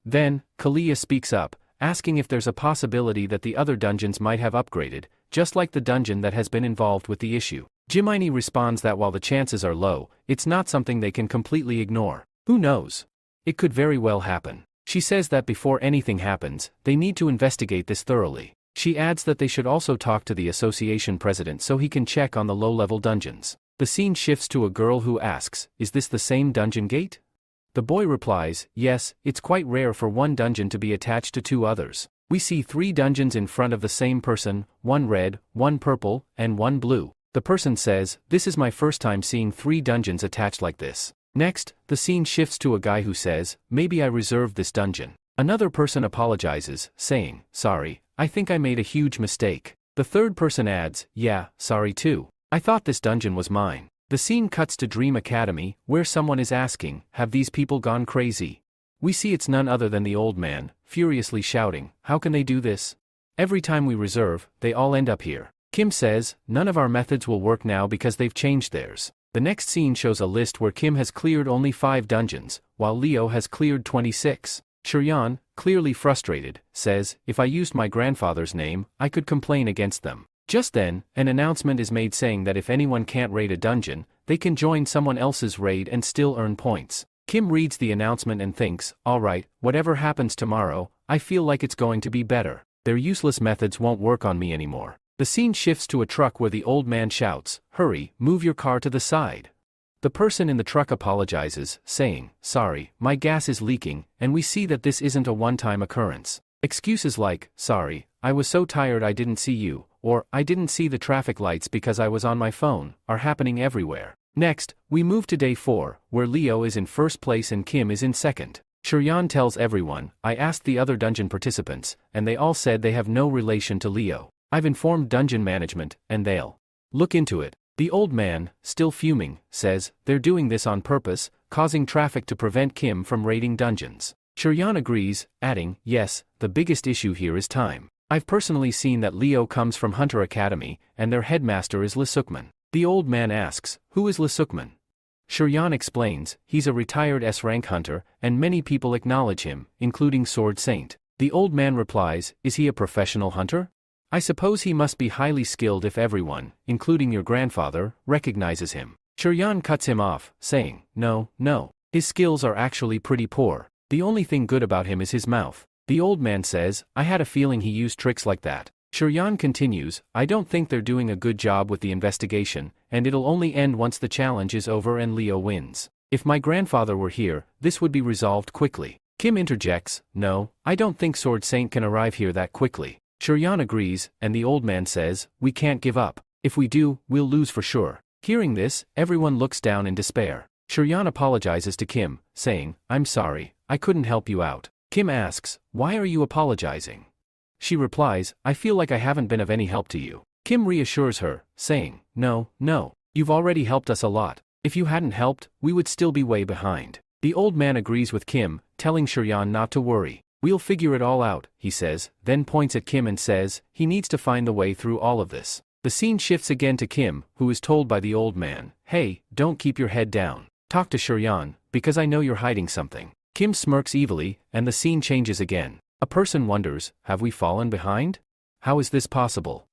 A: Then, Kalia speaks up, asking if there's a possibility that the other dungeons might have upgraded, just like the dungeon that has been involved with the issue. Jiminy responds that while the chances are low, it's not something they can completely ignore. Who knows? It could very well happen. She says that before anything happens, they need to investigate this thoroughly. She adds that they should also talk to the association president so he can check on the low-level dungeons. The scene shifts to a girl who asks, is this the same dungeon gate? The boy replies, yes, it's quite rare for one dungeon to be attached to two others. We see 3 dungeons in front of the same person, one red, one purple, and one blue. The person says, this is my first time seeing 3 dungeons attached like this. Next, the scene shifts to a guy who says, maybe I reserved this dungeon. Another person apologizes, saying, sorry, I think I made a huge mistake. The third person adds, yeah, sorry too. I thought this dungeon was mine. The scene cuts to Dream Academy, where someone is asking, have these people gone crazy? We see it's none other than the old man, furiously shouting, how can they do this? Every time we reserve, they all end up here. Kim says, none of our methods will work now because they've changed theirs. The next scene shows a list where Kim has cleared only 5 dungeons, while Leo has cleared 26. Shuryan, clearly frustrated, says, if I used my grandfather's name, I could complain against them. Just then, an announcement is made saying that if anyone can't raid a dungeon, they can join someone else's raid and still earn points. Kim reads the announcement and thinks, alright, whatever happens tomorrow, I feel like it's going to be better. Their useless methods won't work on me anymore. The scene shifts to a truck where the old man shouts, hurry, move your car to the side. The person in the truck apologizes, saying, sorry, my gas is leaking, and we see that this isn't a one-time occurrence. Excuses like, sorry, I was so tired I didn't see you, or I didn't see the traffic lights because I was on my phone, are happening everywhere. Next, we move to day 4, where Leo is in first place and Kim is in second. Shuryan tells everyone, I asked the other dungeon participants, and they all said they have no relation to Leo. I've informed dungeon management, and they'll look into it. The old man, still fuming, says, they're doing this on purpose, causing traffic to prevent Kim from raiding dungeons. Shuryan agrees, adding, yes, the biggest issue here is time. I've personally seen that Leo comes from Hunter Academy, and their headmaster is Lisukman. The old man asks, who is Lisukman? Shuryan explains, he's a retired S-rank hunter, and many people acknowledge him, including Sword Saint. The old man replies, is he a professional hunter? I suppose he must be highly skilled if everyone, including your grandfather, recognizes him. Shuryan cuts him off, saying, no, his skills are actually pretty poor. The only thing good about him is his mouth. The old man says, I had a feeling he used tricks like that. Shuryan continues, I don't think they're doing a good job with the investigation, and it'll only end once the challenge is over and Leo wins. If my grandfather were here, this would be resolved quickly. Kim interjects, no, I don't think Sword Saint can arrive here that quickly. Shuryan agrees, and the old man says, we can't give up. If we do, we'll lose for sure. Hearing this, everyone looks down in despair. Shuryan apologizes to Kim, saying, I'm sorry, I couldn't help you out. Kim asks, why are you apologizing? She replies, I feel like I haven't been of any help to you. Kim reassures her, saying, no, you've already helped us a lot. If you hadn't helped, we would still be way behind. The old man agrees with Kim, telling Shuryan not to worry. We'll figure it all out, he says, then points at Kim and says, he needs to find the way through all of this. The scene shifts again to Kim, who is told by the old man, hey, don't keep your head down. Talk to Shuryan, because I know you're hiding something. Kim smirks evilly, and the scene changes again. A person wonders, have we fallen behind? How is this possible?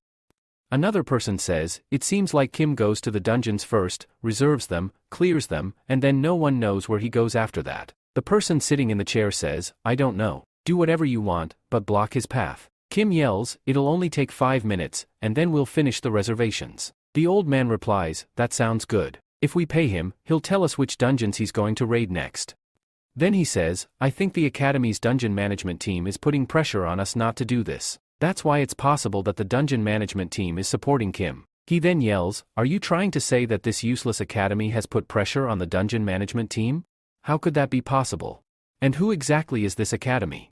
A: Another person says, it seems like Kim goes to the dungeons first, reserves them, clears them, and then no one knows where he goes after that. The person sitting in the chair says, I don't know. Do whatever you want, but block his path. Kim yells, it'll only take 5 minutes, and then we'll finish the reservations. The old man replies, that sounds good. If we pay him, he'll tell us which dungeons he's going to raid next. Then he says, I think the Academy's dungeon management team is putting pressure on us not to do this. That's why it's possible that the dungeon management team is supporting Kim. He then yells, are you trying to say that this useless Academy has put pressure on the dungeon management team? How could that be possible? And who exactly is this Academy?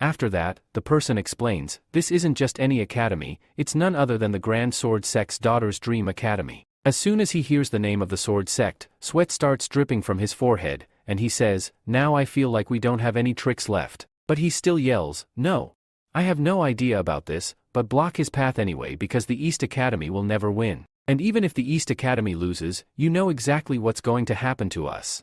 A: After that, the person explains, this isn't just any Academy, it's none other than the Grand Sword Sect's daughter's Dream Academy. As soon as he hears the name of the Sword Sect, sweat starts dripping from his forehead, and he says, now I feel like we don't have any tricks left. But he still yells, no. I have no idea about this, but block his path anyway because the East Academy will never win. And even if the East Academy loses, you know exactly what's going to happen to us.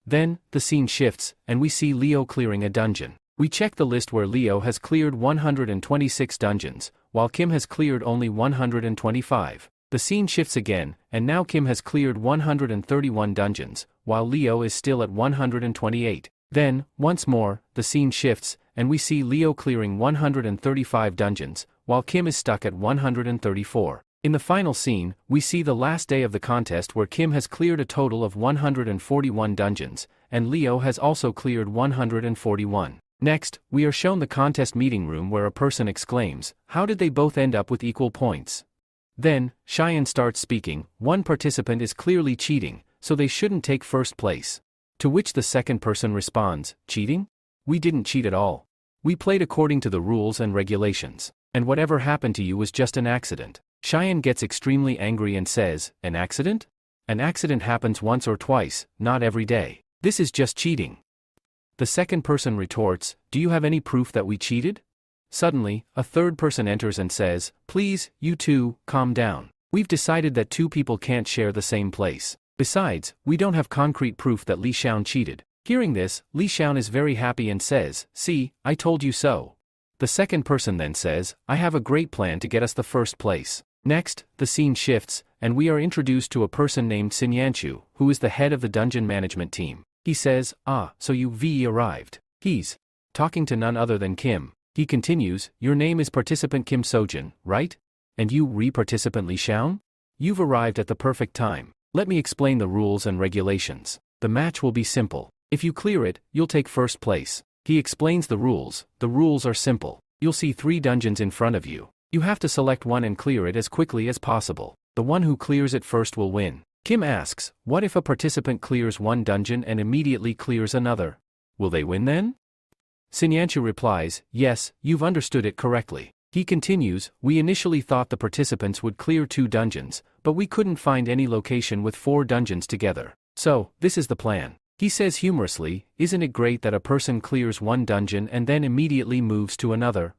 A: Then, the scene shifts, and we see Leo clearing a dungeon. We check the list where Leo has cleared 126 dungeons, while Kim has cleared only 125. The scene shifts again, and now Kim has cleared 131 dungeons, while Leo is still at 128. Then, once more, the scene shifts, and we see Leo clearing 135 dungeons, while Kim is stuck at 134. In the final scene, we see the last day of the contest where Kim has cleared a total of 141 dungeons, and Leo has also cleared 141. Next, we are shown the contest meeting room where a person exclaims, how did they both end up with equal points? Then, Cheyenne starts speaking, one participant is clearly cheating, so they shouldn't take first place. To which the second person responds, cheating? We didn't cheat at all. We played according to the rules and regulations, and whatever happened to you was just an accident. Cheyenne gets extremely angry and says, an accident? An accident happens once or twice, not every day. This is just cheating. The second person retorts, do you have any proof that we cheated? Suddenly, a third person enters and says, please, you two, calm down. We've decided that two people can't share the same place. Besides, we don't have concrete proof that Li Xiaon cheated. Hearing this, Li Xiaon is very happy and says, see, I told you so. The second person then says, I have a great plan to get us the first place. Next, the scene shifts, and we are introduced to a person named Sinyanchu, who is the head of the dungeon management team. He says, so you've arrived. He's talking to none other than Kim. He continues, your name is participant Kim Sojin, right? And you participant Li Xiaon? You've arrived at the perfect time. Let me explain the rules and regulations. The match will be simple. If you clear it, you'll take first place. He explains the rules. The rules are simple. You'll see 3 dungeons in front of you. You have to select one and clear it as quickly as possible. The one who clears it first will win. Kim asks, what if a participant clears one dungeon and immediately clears another? Will they win then? Sinyanchu replies, yes, you've understood it correctly. He continues, we initially thought the participants would clear 2 dungeons, but we couldn't find any location with 4 dungeons together. So, this is the plan. He says humorously, isn't it great that a person clears one dungeon and then immediately moves to another?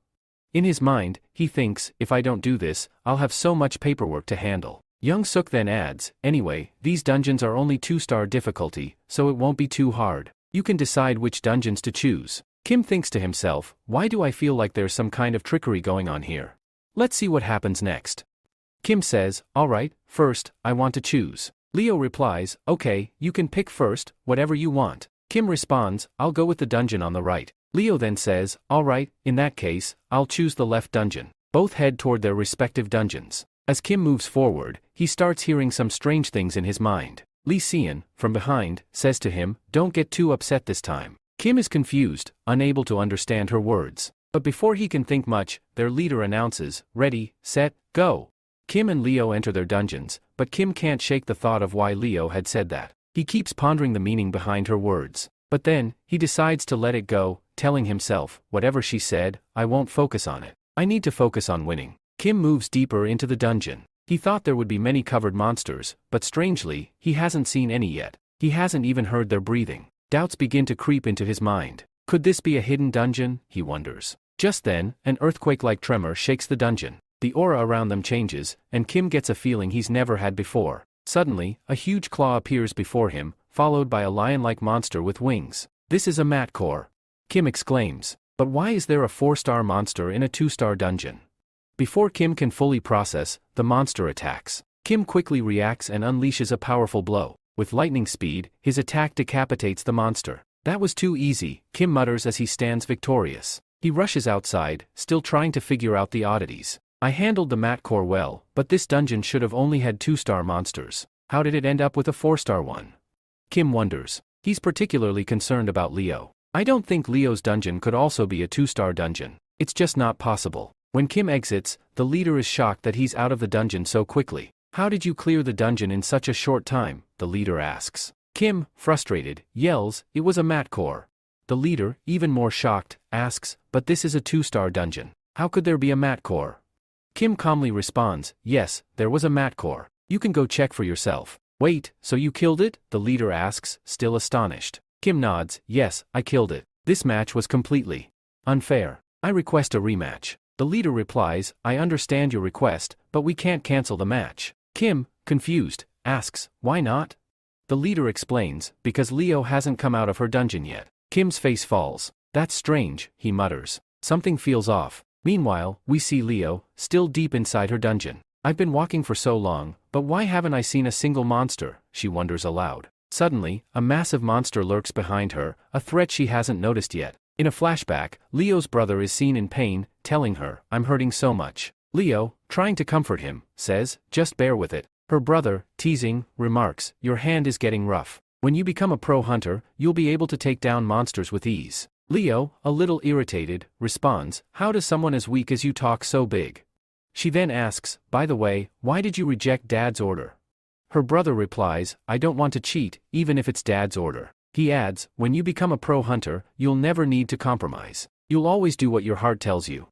A: In his mind, he thinks, if I don't do this, I'll have so much paperwork to handle. Young Suk then adds, anyway, these dungeons are only 2-star difficulty, so it won't be too hard. You can decide which dungeons to choose. Kim thinks to himself, why do I feel like there's some kind of trickery going on here? Let's see what happens next. Kim says, alright, first, I want to choose. Leo replies, okay, you can pick first, whatever you want. Kim responds, I'll go with the dungeon on the right. Leo then says, alright, in that case, I'll choose the left dungeon. Both head toward their respective dungeons. As Kim moves forward, he starts hearing some strange things in his mind. Li Xian, from behind, says to him, don't get too upset this time. Kim is confused, unable to understand her words. But before he can think much, their leader announces, ready, set, go. Kim and Leo enter their dungeons, but Kim can't shake the thought of why Leo had said that. He keeps pondering the meaning behind her words. But then, he decides to let it go, telling himself, whatever she said, I won't focus on it. I need to focus on winning. Kim moves deeper into the dungeon. He thought there would be many covered monsters, but strangely, he hasn't seen any yet. He hasn't even heard their breathing. Doubts begin to creep into his mind. Could this be a hidden dungeon? He wonders. Just then, an earthquake-like tremor shakes the dungeon. The aura around them changes, and Kim gets a feeling he's never had before. Suddenly, a huge claw appears before him, followed by a lion-like monster with wings. This is a matcore. Kim exclaims. But why is there a 4-star monster in a 2-star dungeon? Before Kim can fully process, the monster attacks. Kim quickly reacts and unleashes a powerful blow. With lightning speed, his attack decapitates the monster. That was too easy, Kim mutters as he stands victorious. He rushes outside, still trying to figure out the oddities. I handled the matcore well, but this dungeon should have only had 2-star monsters. How did it end up with a 4-star one? Kim wonders. He's particularly concerned about Leo. I don't think Leo's dungeon could also be a 2-star dungeon. It's just not possible. When Kim exits, the leader is shocked that he's out of the dungeon so quickly. How did you clear the dungeon in such a short time? The leader asks. Kim, frustrated, yells, it was a mat core. The leader, even more shocked, asks, but this is a 2-star dungeon. How could there be a mat core? Kim calmly responds, yes, there was a mat core. You can go check for yourself. Wait, so you killed it? The leader asks, still astonished. Kim nods, yes, I killed it. This match was completely unfair. I request a rematch. The leader replies, I understand your request, but we can't cancel the match. Kim, confused, asks, why not? The leader explains, because Leo hasn't come out of her dungeon yet. Kim's face falls. That's strange, he mutters. Something feels off. Meanwhile, we see Leo, still deep inside her dungeon. I've been walking for so long, but why haven't I seen a single monster? She wonders aloud. Suddenly, a massive monster lurks behind her, a threat she hasn't noticed yet. In a flashback, Leo's brother is seen in pain, telling her, I'm hurting so much. Leo, trying to comfort him, says, just bear with it. Her brother, teasing, remarks, your hand is getting rough. When you become a pro hunter, you'll be able to take down monsters with ease. Leo, a little irritated, responds, how does someone as weak as you talk so big? She then asks, by the way, why did you reject Dad's order? Her brother replies, I don't want to cheat, even if it's Dad's order. He adds, when you become a pro hunter, you'll never need to compromise. You'll always do what your heart tells you.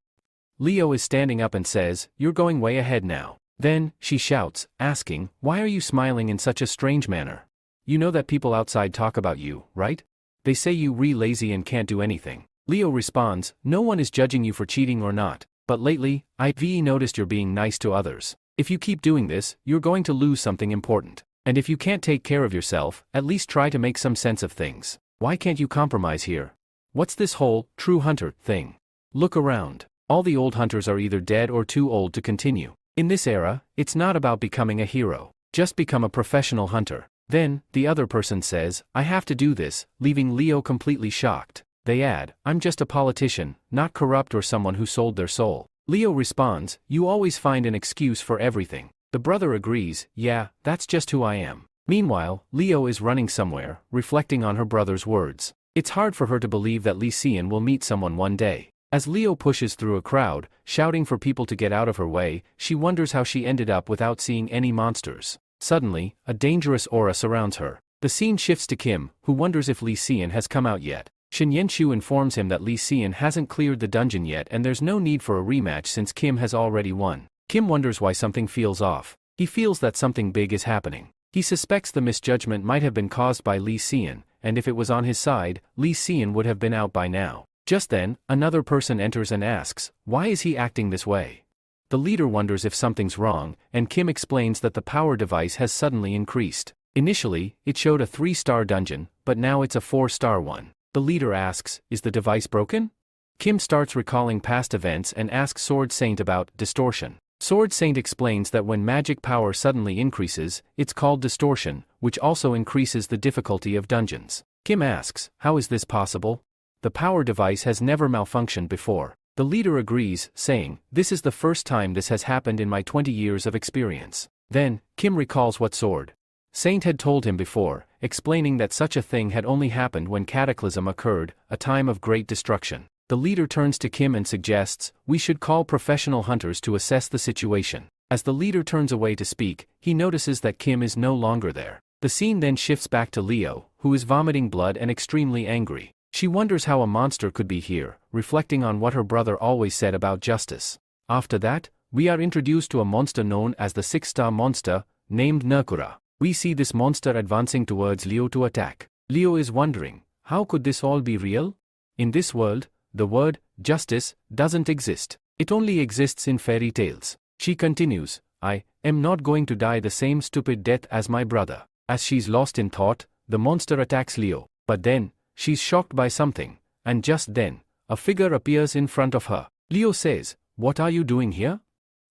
A: Leo is standing up and says, you're going way ahead now. Then, she shouts, asking, why are you smiling in such a strange manner? You know that people outside talk about you, right? They say you lazy and can't do anything. Leo responds, no one is judging you for cheating or not, but lately, I've noticed you're being nice to others. If you keep doing this, you're going to lose something important. And if you can't take care of yourself, at least try to make some sense of things. Why can't you compromise here? What's this whole, true hunter, thing? Look around. All the old hunters are either dead or too old to continue. In this era, it's not about becoming a hero. Just become a professional hunter. Then, the other person says, I have to do this, leaving Leo completely shocked. They add, I'm just a politician, not corrupt or someone who sold their soul. Leo responds, you always find an excuse for everything. The brother agrees, yeah, that's just who I am. Meanwhile, Leo is running somewhere, reflecting on her brother's words. It's hard for her to believe that Lee Sean will meet someone one day. As Leo pushes through a crowd, shouting for people to get out of her way, she wonders how she ended up without seeing any monsters. Suddenly, a dangerous aura surrounds her. The scene shifts to Kim, who wonders if Lee Sean has come out yet. Shin Yenshu informs him that Lee Sean hasn't cleared the dungeon yet and there's no need for a rematch since Kim has already won. Kim wonders why something feels off. He feels that something big is happening. He suspects the misjudgment might have been caused by Lee Sean, and if it was on his side, Lee Sean would have been out by now. Just then, another person enters and asks, why is he acting this way? The leader wonders if something's wrong, and Kim explains that the power device has suddenly increased. Initially, it showed a 3-star dungeon, but now it's a 4-star one. The leader asks, is the device broken? Kim starts recalling past events and asks Sword Saint about distortion. Sword Saint explains that when magic power suddenly increases, it's called distortion, which also increases the difficulty of dungeons. Kim asks, how is this possible? The power device has never malfunctioned before. The leader agrees, saying, this is the first time this has happened in my 20 years of experience. Then, Kim recalls what Sword Saint had told him before, explaining that such a thing had only happened when Cataclysm occurred, a time of great destruction. The leader turns to Kim and suggests, we should call professional hunters to assess the situation. As the leader turns away to speak, he notices that Kim is no longer there. The scene then shifts back to Leo, who is vomiting blood and extremely angry. She wonders how a monster could be here, reflecting on what her brother always said about justice. After that, we are introduced to a monster known as the 6-star monster, named Nakura. We see this monster advancing towards Leo to attack. Leo is wondering, how could this all be real? In this world, the word, justice, doesn't exist. It only exists in fairy tales. She continues, I am not going to die the same stupid death as my brother. As she's lost in thought, the monster attacks Leo. But then, she's shocked by something, and just then, a figure appears in front of her. Leo says, what are you doing here?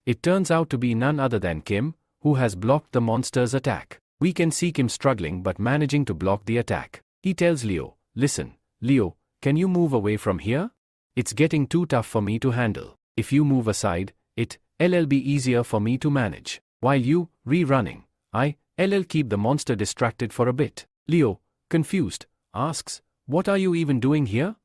A: It turns out to be none other than Kim, who has blocked the monster's attack. We can see Kim struggling but managing to block the attack. He tells Leo, listen, Leo, can you move away from here? It's getting too tough for me to handle. If you move aside, it'll be easier for me to manage. While you, rerunning, LL keep the monster distracted for a bit. Leo, confused, asks, "What are you even doing here?"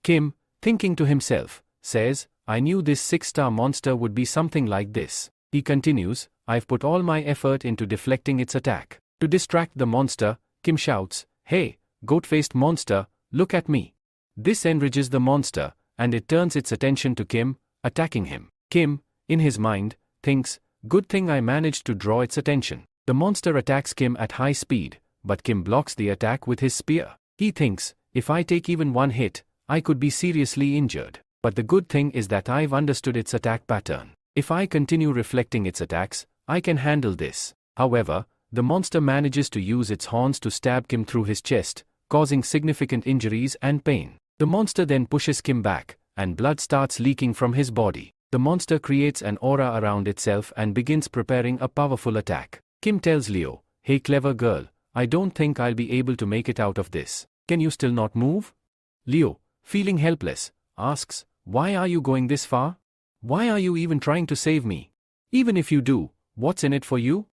A: Kim, thinking to himself, says, "I knew this 6-star monster would be something like this." He continues, "I've put all my effort into deflecting its attack." To distract the monster, Kim shouts, "Hey, goat-faced monster, look at me." This enrages the monster, and it turns its attention to Kim, attacking him. Kim, in his mind, thinks, "Good thing I managed to draw its attention." The monster attacks Kim at high speed, but Kim blocks the attack with his spear. He thinks, "If I take even one hit, I could be seriously injured. But the good thing is that I've understood its attack pattern. If I continue reflecting its attacks, I can handle this." However, the monster manages to use its horns to stab Kim through his chest, causing significant injuries and pain. The monster then pushes Kim back, and blood starts leaking from his body. The monster creates an aura around itself and begins preparing a powerful attack. Kim tells Leo, "Hey clever girl, I don't think I'll be able to make it out of this. Can you still not move?" Leo, feeling helpless, asks, "Why are you going this far? Why are you even trying to save me? Even if you do, what's in it for you?"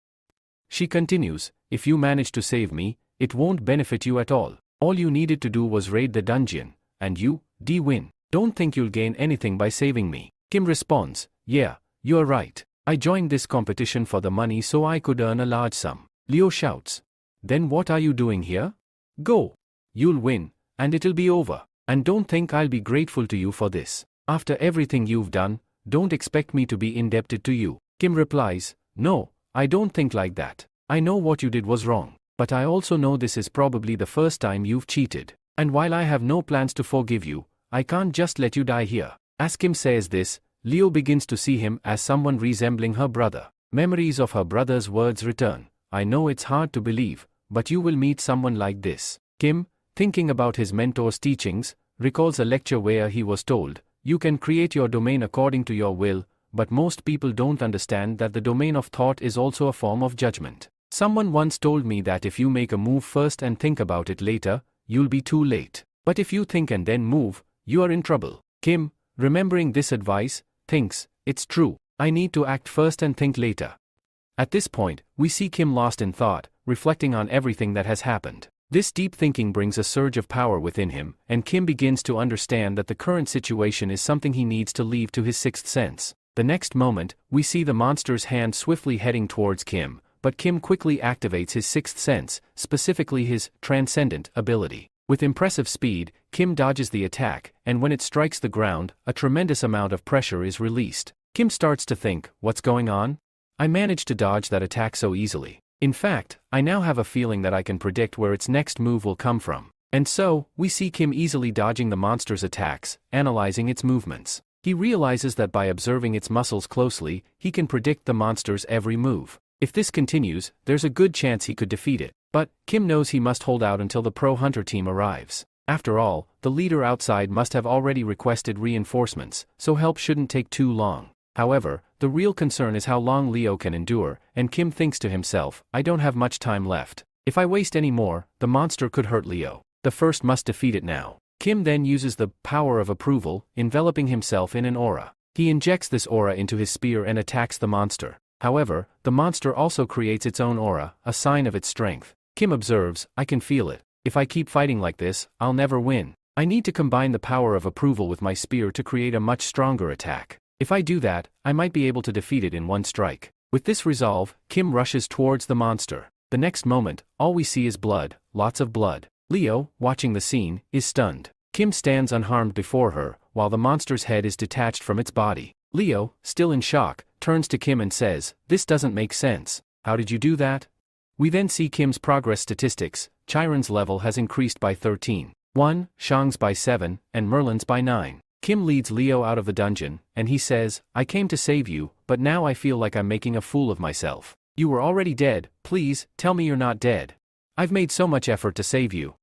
A: She continues, "If you manage to save me, it won't benefit you at all. All you needed to do was raid the dungeon, and you, win. Don't think you'll gain anything by saving me." Kim responds, "Yeah, you're right. I joined this competition for the money so I could earn a large sum." Leo shouts, "Then what are you doing here? Go. You'll win, and it'll be over. And don't think I'll be grateful to you for this. After everything you've done, don't expect me to be indebted to you." Kim replies, "No, I don't think like that. I know what you did was wrong, but I also know this is probably the first time you've cheated. And while I have no plans to forgive you, I can't just let you die here." As Kim says this, Leo begins to see him as someone resembling her brother. Memories of her brother's words return. "I know it's hard to believe, but you will meet someone like this." Kim, thinking about his mentor's teachings, recalls a lecture where he was told, "You can create your domain according to your will, but most people don't understand that the domain of thought is also a form of judgment. Someone once told me that if you make a move first and think about it later, you'll be too late. But if you think and then move, you are in trouble." Kim, remembering this advice, thinks, "It's true. I need to act first and think later." At this point, we see Kim lost in thought, reflecting on everything that has happened. This deep thinking brings a surge of power within him, and Kim begins to understand that the current situation is something he needs to leave to his sixth sense. The next moment, we see the monster's hand swiftly heading towards Kim, but Kim quickly activates his sixth sense, specifically his transcendent ability. With impressive speed, Kim dodges the attack, and when it strikes the ground, a tremendous amount of pressure is released. Kim starts to think, "What's going on? I managed to dodge that attack so easily. In fact, I now have a feeling that I can predict where its next move will come from." And so, we see Kim easily dodging the monster's attacks, analyzing its movements. He realizes that by observing its muscles closely, he can predict the monster's every move. If this continues, there's a good chance he could defeat it. But, Kim knows he must hold out until the pro hunter team arrives. After all, the leader outside must have already requested reinforcements, so help shouldn't take too long. However, the real concern is how long Leo can endure, and Kim thinks to himself, "I don't have much time left. If I waste any more, the monster could hurt Leo. The first must defeat it now." Kim then uses the power of approval, enveloping himself in an aura. He injects this aura into his spear and attacks the monster. However, the monster also creates its own aura, a sign of its strength. Kim observes, "I can feel it. If I keep fighting like this, I'll never win. I need to combine the power of approval with my spear to create a much stronger attack. If I do that, I might be able to defeat it in one strike." With this resolve, Kim rushes towards the monster. The next moment, all we see is blood, lots of blood. Leo, watching the scene, is stunned. Kim stands unharmed before her, while the monster's head is detached from its body. Leo, still in shock, turns to Kim and says, "This doesn't make sense. How did you do that?" We then see Kim's progress statistics. Chiron's level has increased by 13. 1, Shang's by 7, and Merlin's by 9. Kim leads Leo out of the dungeon, and he says, "I came to save you, but now I feel like I'm making a fool of myself. You were already dead, please, tell me you're not dead. I've made so much effort to save you."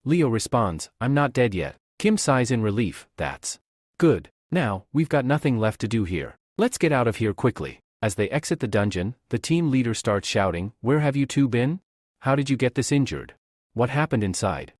A: Leo responds, "I'm not dead yet." Kim sighs in relief, "That's good. Now, we've got nothing left to do here. Let's get out of here quickly." As they exit the dungeon, the team leader starts shouting, "Where have you two been? How did you get this injured? What happened inside?"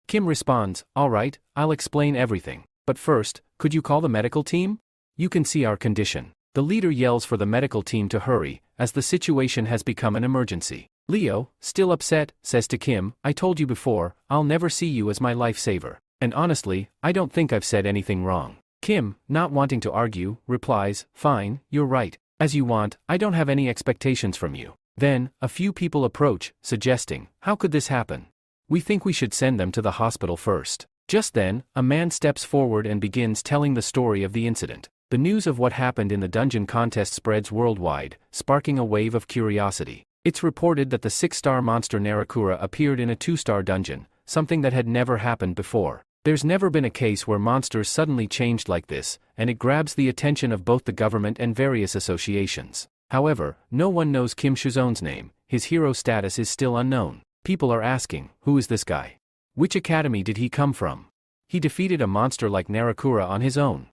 A: Kim responds, "All right, I'll explain everything. But first, could you call the medical team? You can see our condition." The leader yells for the medical team to hurry, as the situation has become an emergency. Leo, still upset, says to Kim, I told you before, I'll never see you as my lifesaver. And honestly, I don't think I've said anything wrong. Kim, not wanting to argue, replies, fine, you're right. As you want, I don't have any expectations from you. Then, a few people approach, suggesting, how could this happen? We think we should send them to the hospital first. Just then, a man steps forward and begins telling the story of the incident. The news of what happened in the dungeon contest spreads worldwide, sparking a wave of curiosity. It's reported that the 6-star monster Narakura appeared in a 2-star dungeon, something that had never happened before. There's never been a case where monsters suddenly changed like this, and it grabs the attention of both the government and various associations. However, no one knows Kim Shuzon's name, his hero status is still unknown. People are asking, who is this guy? Which academy did he come from? He defeated a monster like Narakura on his own.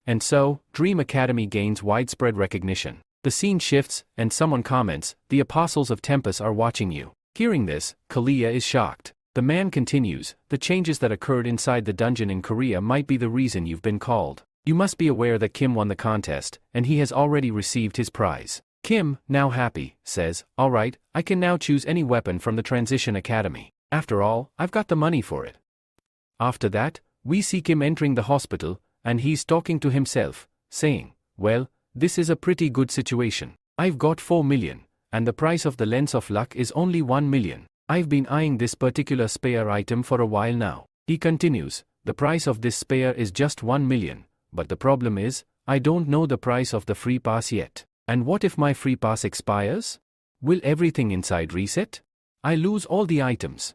A: And so, Dream Academy gains widespread recognition. The scene shifts, and someone comments, the apostles of Tempest are watching you. Hearing this, Kalia is shocked. The man continues, the changes that occurred inside the dungeon in Korea might be the reason you've been called. You must be aware that Kim won the contest, and he has already received his prize. Kim, now happy, says, alright, I can now choose any weapon from the Transition Academy. After all, I've got the money for it. After that, we see Kim entering the hospital, and he's talking to himself, saying, well, this is a pretty good situation. I've got 4 million, and the price of the Lens of Luck is only 1 million. I've been eyeing this particular spare item for a while now. He continues, the price of this spare is just 1 million, but the problem is, I don't know the price of the free pass yet. And what if my free pass expires? Will everything inside reset? I lose all the items.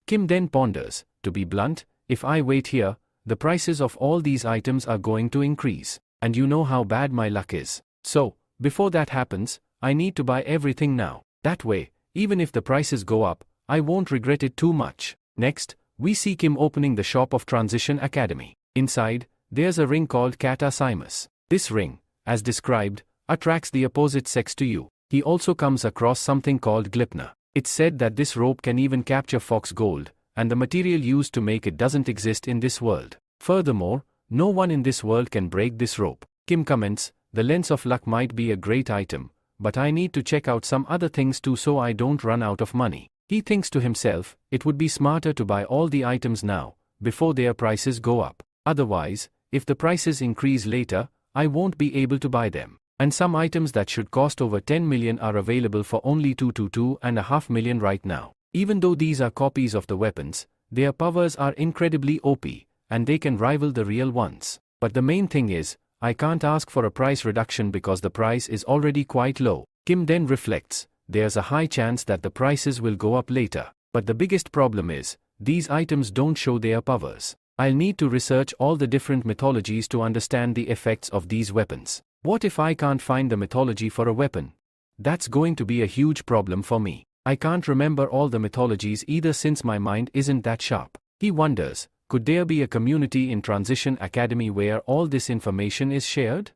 A: Kim then ponders, to be blunt, if I wait here, the prices of all these items are going to increase, and you know how bad my luck is. So, before that happens, I need to buy everything now. That way, even if the prices go up, I won't regret it too much. Next, we see Kim opening the shop of Transition Academy. Inside, there's a ring called Kata Simus. This ring, as described, attracts the opposite sex to you. He also comes across something called Glipna. It's said that this rope can even capture fox gold, and the material used to make it doesn't exist in this world. Furthermore, no one in this world can break this rope. Kim comments, the Lens of Luck might be a great item, but I need to check out some other things too so I don't run out of money. He thinks to himself, it would be smarter to buy all the items now, before their prices go up. Otherwise, if the prices increase later, I won't be able to buy them. And some items that should cost over 10 million are available for only 2.5 million right now. Even though these are copies of the weapons, their powers are incredibly OP, and they can rival the real ones. But the main thing is, I can't ask for a price reduction because the price is already quite low. Kim then reflects, there's a high chance that the prices will go up later. But the biggest problem is, these items don't show their powers. I'll need to research all the different mythologies to understand the effects of these weapons. What if I can't find the mythology for a weapon? That's going to be a huge problem for me. I can't remember all the mythologies either since my mind isn't that sharp. He wonders, could there be a community in Transition Academy where all this information is shared?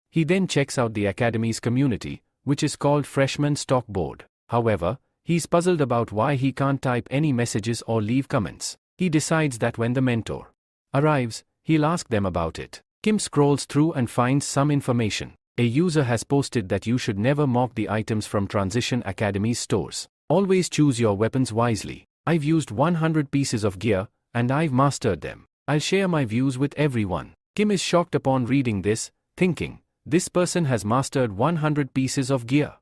A: He then checks out the Academy's community, which is called Freshman Stock Board. However, he's puzzled about why he can't type any messages or leave comments. He decides that when the mentor arrives, he'll ask them about it. Kim scrolls through and finds some information. A user has posted that you should never mock the items from Transition Academy's stores. Always choose your weapons wisely. I've used 100 pieces of gear, and I've mastered them. I'll share my views with everyone. Kim is shocked upon reading this, thinking, this person has mastered 100 pieces of gear.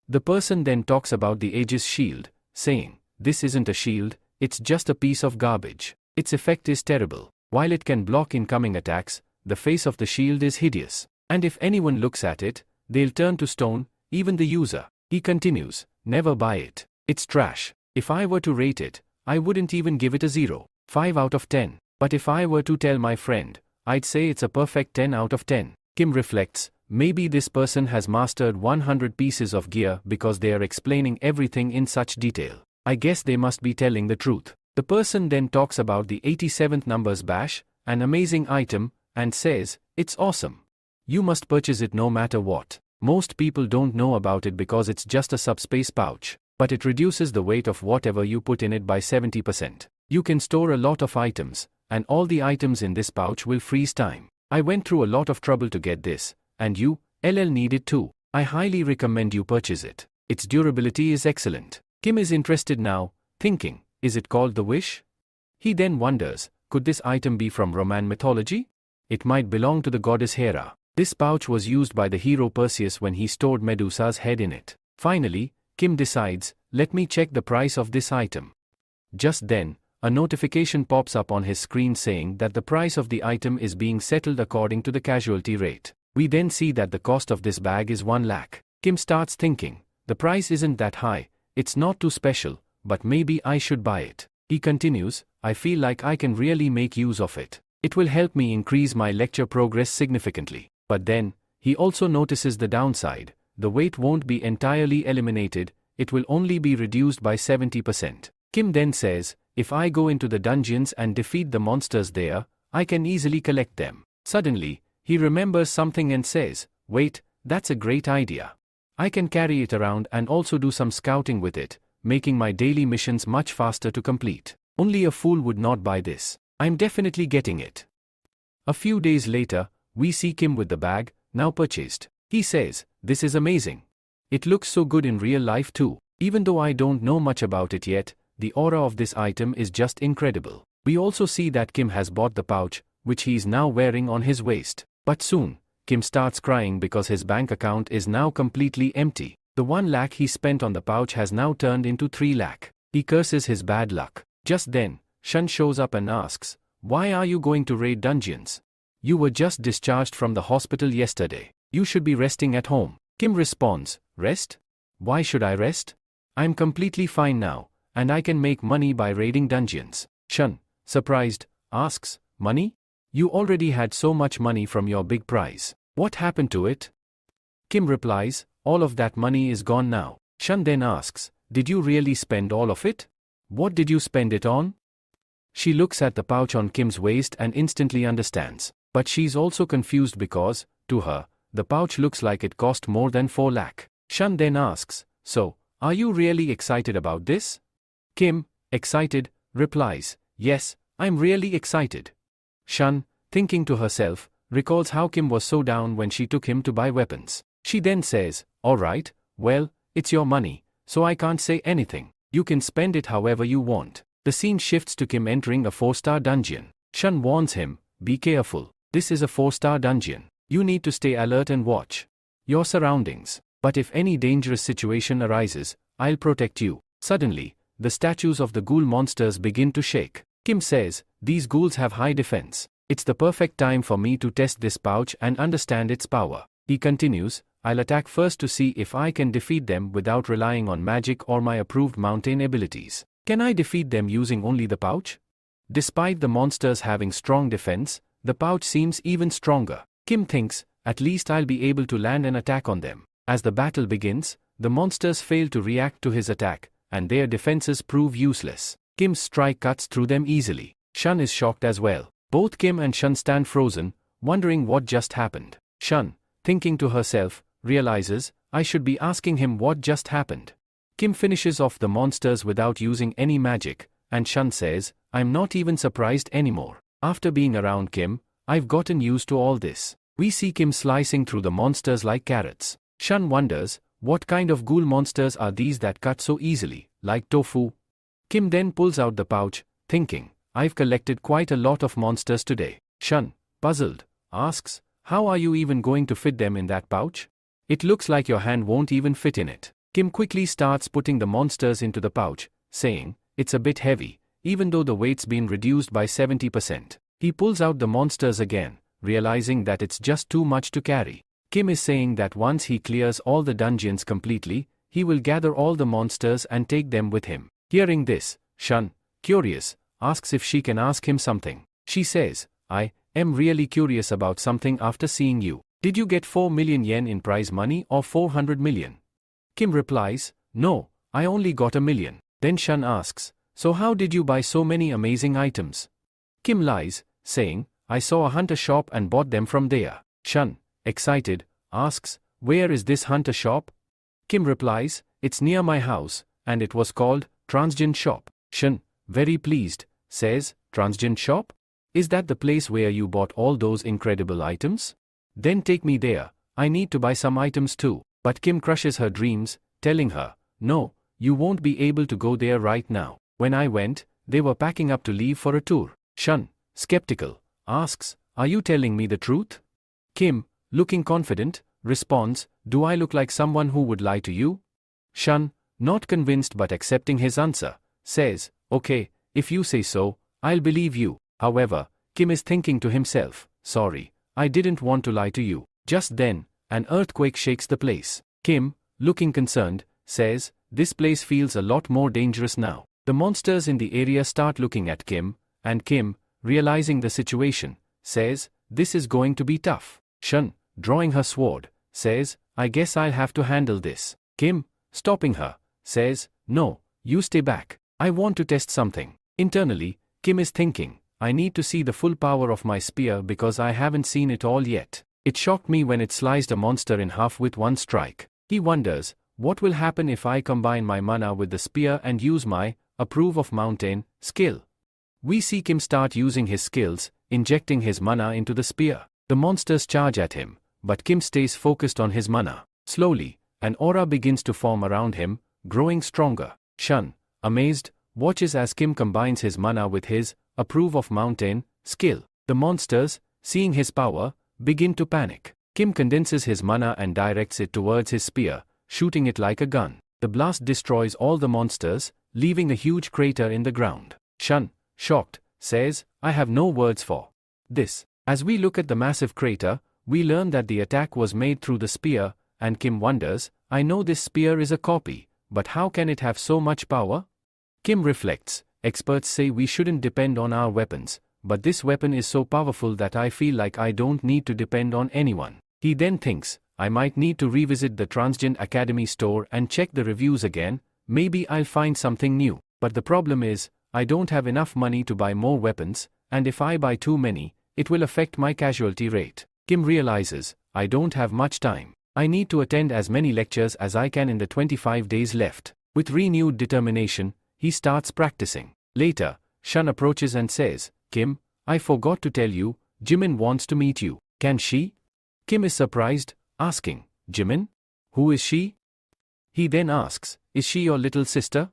A: The person then talks about the Aegis shield, saying, this isn't a shield, it's just a piece of garbage. Its effect is terrible. While it can block incoming attacks, the face of the shield is hideous. And if anyone looks at it, they'll turn to stone, even the user. He continues, never buy it. It's trash. If I were to rate it, I wouldn't even give it a 0. 5 out of 10. But if I were to tell my friend, I'd say it's a perfect 10 out of 10. Kim reflects, maybe this person has mastered 100 pieces of gear because they are explaining everything in such detail. I guess they must be telling the truth. The person then talks about the 87th numbers bash, an amazing item, and says, it's awesome. You must purchase it no matter what. Most people don't know about it because it's just a subspace pouch, but it reduces the weight of whatever you put in it by 70%. You can store a lot of items, and all the items in this pouch will freeze time. I went through a lot of trouble to get this, and you, LL, need it too. I highly recommend you purchase it. Its durability is excellent. Kim is interested now, thinking, is it called the Wish? He then wonders, could this item be from Roman mythology? It might belong to the goddess Hera. This pouch was used by the hero Perseus when he stored Medusa's head in it. Finally, Kim decides, let me check the price of this item. Just then, a notification pops up on his screen saying that the price of the item is being settled according to the casualty rate. We then see that the cost of this bag is 1 lakh. Kim starts thinking, the price isn't that high, it's not too special, but maybe I should buy it. He continues, I feel like I can really make use of it. It will help me increase my lecture progress significantly. But then, he also notices the downside. The weight won't be entirely eliminated, it will only be reduced by 70%. Kim then says, if I go into the dungeons and defeat the monsters there, I can easily collect them. Suddenly, he remembers something and says, wait, that's a great idea. I can carry it around and also do some scouting with it, making my daily missions much faster to complete. Only a fool would not buy this. I'm definitely getting it. A few days later, we see Kim with the bag, now purchased. He says, this is amazing. It looks so good in real life too. Even though I don't know much about it yet, the aura of this item is just incredible. We also see that Kim has bought the pouch, which he is now wearing on his waist. But soon, Kim starts crying because his bank account is now completely empty. The 1 lakh he spent on the pouch has now turned into 3 lakh. He curses his bad luck. Just then, Shun shows up and asks, why are you going to raid dungeons? You were just discharged from the hospital yesterday. You should be resting at home. Kim responds, rest? Why should I rest? I'm completely fine now, and I can make money by raiding dungeons. Shun, surprised, asks, money? You already had so much money from your big prize. What happened to it? Kim replies, all of that money is gone now. Shun then asks, did you really spend all of it? What did you spend it on? She looks at the pouch on Kim's waist and instantly understands. But she's also confused because, to her, the pouch looks like it cost more than 4 lakh. Shun then asks, so, are you really excited about this? Kim, excited, replies, yes, I'm really excited. Shun, thinking to herself, recalls how Kim was so down when she took him to buy weapons. She then says, alright, well, it's your money, so I can't say anything. You can spend it however you want. The scene shifts to Kim entering a 4-star dungeon. Shun warns him, be careful. This is a 4-star dungeon. You need to stay alert and watch your surroundings. But if any dangerous situation arises, I'll protect you. Suddenly, the statues of the ghoul monsters begin to shake. Kim says, these ghouls have high defense. It's the perfect time for me to test this pouch and understand its power. He continues, I'll attack first to see if I can defeat them without relying on magic or my approved mountain abilities. Can I defeat them using only the pouch? Despite the monsters having strong defense, the pouch seems even stronger. Kim thinks, at least I'll be able to land an attack on them. As the battle begins, the monsters fail to react to his attack, and their defenses prove useless. Kim's strike cuts through them easily. Shun is shocked as well. Both Kim and Shun stand frozen, wondering what just happened. Shun, thinking to herself, realizes, I should be asking him what just happened. Kim finishes off the monsters without using any magic, and Shun says, I'm not even surprised anymore. After being around Kim, I've gotten used to all this. We see Kim slicing through the monsters like carrots. Shun wonders, what kind of ghoul monsters are these that cut so easily, like tofu? Kim then pulls out the pouch, thinking, I've collected quite a lot of monsters today. Shun, puzzled, asks, how are you even going to fit them in that pouch? It looks like your hand won't even fit in it. Kim quickly starts putting the monsters into the pouch, saying, it's a bit heavy, even though the weight's been reduced by 70%. He pulls out the monsters again, realizing that it's just too much to carry. Kim is saying that once he clears all the dungeons completely, he will gather all the monsters and take them with him. Hearing this, Shun, curious, asks if she can ask him something. She says, I am really curious about something after seeing you. Did you get 4 million yen in prize money or 400 million? Kim replies, no, I only got 1 million. Then Shun asks, so how did you buy so many amazing items? Kim lies, saying, I saw a hunter shop and bought them from there. Shun, excited, asks, where is this hunter shop? Kim replies, it's near my house, and it was called Transgen Shop. Shun, very pleased, says, Transgen Shop? Is that the place where you bought all those incredible items? Then take me there, I need to buy some items too. But Kim crushes her dreams, telling her, "No, you won't be able to go there right now. When I went, they were packing up to leave for a tour." Shun, skeptical, asks, "Are you telling me the truth?" Kim, looking confident, responds, "Do I look like someone who would lie to you?" Shun, not convinced but accepting his answer, says, "Okay, if you say so, I'll believe you." However, Kim is thinking to himself, "Sorry, I didn't want to lie to you." Just then, an earthquake shakes the place. Kim, looking concerned, says, "This place feels a lot more dangerous now." The monsters in the area start looking at Kim, and Kim, realizing the situation, says, "This is going to be tough." Shun, drawing her sword, says, "I guess I'll have to handle this." Kim, stopping her, says, "No, you stay back. I want to test something." Internally, Kim is thinking, "I need to see the full power of my spear because I haven't seen it all yet. It shocked me when it sliced a monster in half with one strike." He wonders, what will happen if I combine my mana with the spear and use my Approve of Mountain skill? We see Kim start using his skills, injecting his mana into the spear. The monsters charge at him, but Kim stays focused on his mana. Slowly, an aura begins to form around him, growing stronger. Shun, amazed, watches as Kim combines his mana with his Approve of Mountain skill. The monsters, seeing his power, begin to panic. Kim condenses his mana and directs it towards his spear, shooting it like a gun. The blast destroys all the monsters, leaving a huge crater in the ground. Shun, shocked, says, "I have no words for this." As we look at the massive crater, we learn that the attack was made through the spear, and Kim wonders, "I know this spear is a copy, but how can it have so much power?" Kim reflects, "Experts say we shouldn't depend on our weapons, but this weapon is so powerful that I feel like I don't need to depend on anyone." He then thinks, "I might need to revisit the Transgend Academy store and check the reviews again, maybe I'll find something new. But the problem is, I don't have enough money to buy more weapons, and if I buy too many, it will affect my casualty rate." Kim realizes, "I don't have much time. I need to attend as many lectures as I can in the 25 days left." With renewed determination, he starts practicing. Later, Shun approaches and says, "Kim, I forgot to tell you, Jimin wants to meet you. Can she?" Kim is surprised, asking, "Jimin? Who is she?" He then asks, "Is she your little sister?"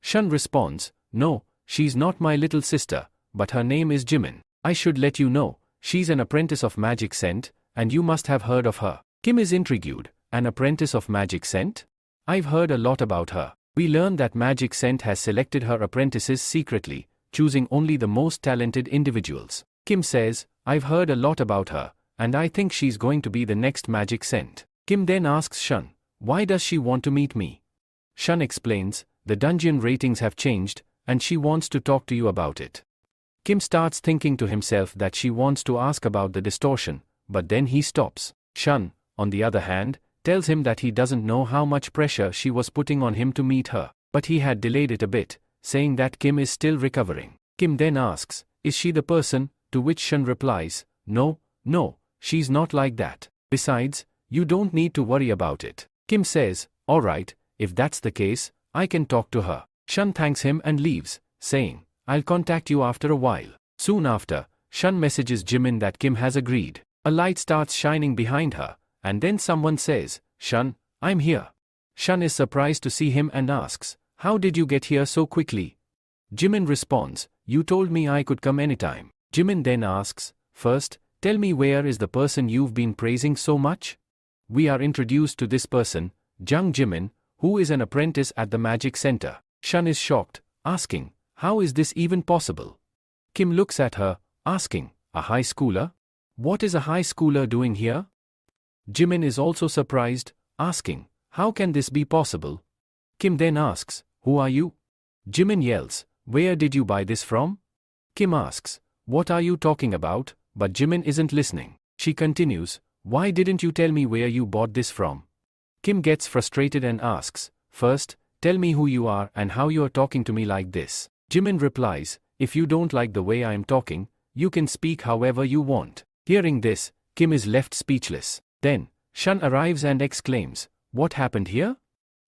A: Shun responds, "No, she's not my little sister, but her name is Jimin. I should let you know, she's an apprentice of Magic Scent, and you must have heard of her." Kim is intrigued, "An apprentice of Magic Scent? I've heard a lot about her." We learn that Magic Scent has selected her apprentices secretly, choosing only the most talented individuals. Kim says, "I've heard a lot about her, and I think she's going to be the next Magic Scent." Kim then asks Shun, "Why does she want to meet me?" Shun explains, "The dungeon ratings have changed, and she wants to talk to you about it." Kim starts thinking to himself that she wants to ask about the distortion, but then he stops. Shun, on the other hand, tells him that he doesn't know how much pressure she was putting on him to meet her, but he had delayed it a bit, saying that Kim is still recovering. Kim then asks, "Is she the person?" To which Shun replies, "No, she's not like that. Besides, you don't need to worry about it." Kim says, "Alright, if that's the case, I can talk to her." Shun thanks him and leaves, saying, "I'll contact you after a while." Soon after, Shun messages Jimin that Kim has agreed. A light starts shining behind her, and then someone says, "Shun, I'm here." Shun is surprised to see him and asks, "How did you get here so quickly?" Jimin responds, "You told me I could come anytime." Jimin then asks, "First, tell me, where is the person you've been praising so much?" We are introduced to this person, Jung Jimin, who is an apprentice at the Magic Center. Shun is shocked, asking, "How is this even possible?" Kim looks at her, asking, "A high schooler? What is a high schooler doing here?" Jimin is also surprised, asking, "How can this be possible?" Kim then asks, "Who are you?" Jimin yells, "Where did you buy this from?" Kim asks, "What are you talking about?" But Jimin isn't listening. She continues, "Why didn't you tell me where you bought this from?" Kim gets frustrated and asks, "First, tell me who you are and how you are talking to me like this." Jimin replies, "If you don't like the way I am talking, you can speak however you want." Hearing this, Kim is left speechless. Then, Shun arrives and exclaims, "What happened here?"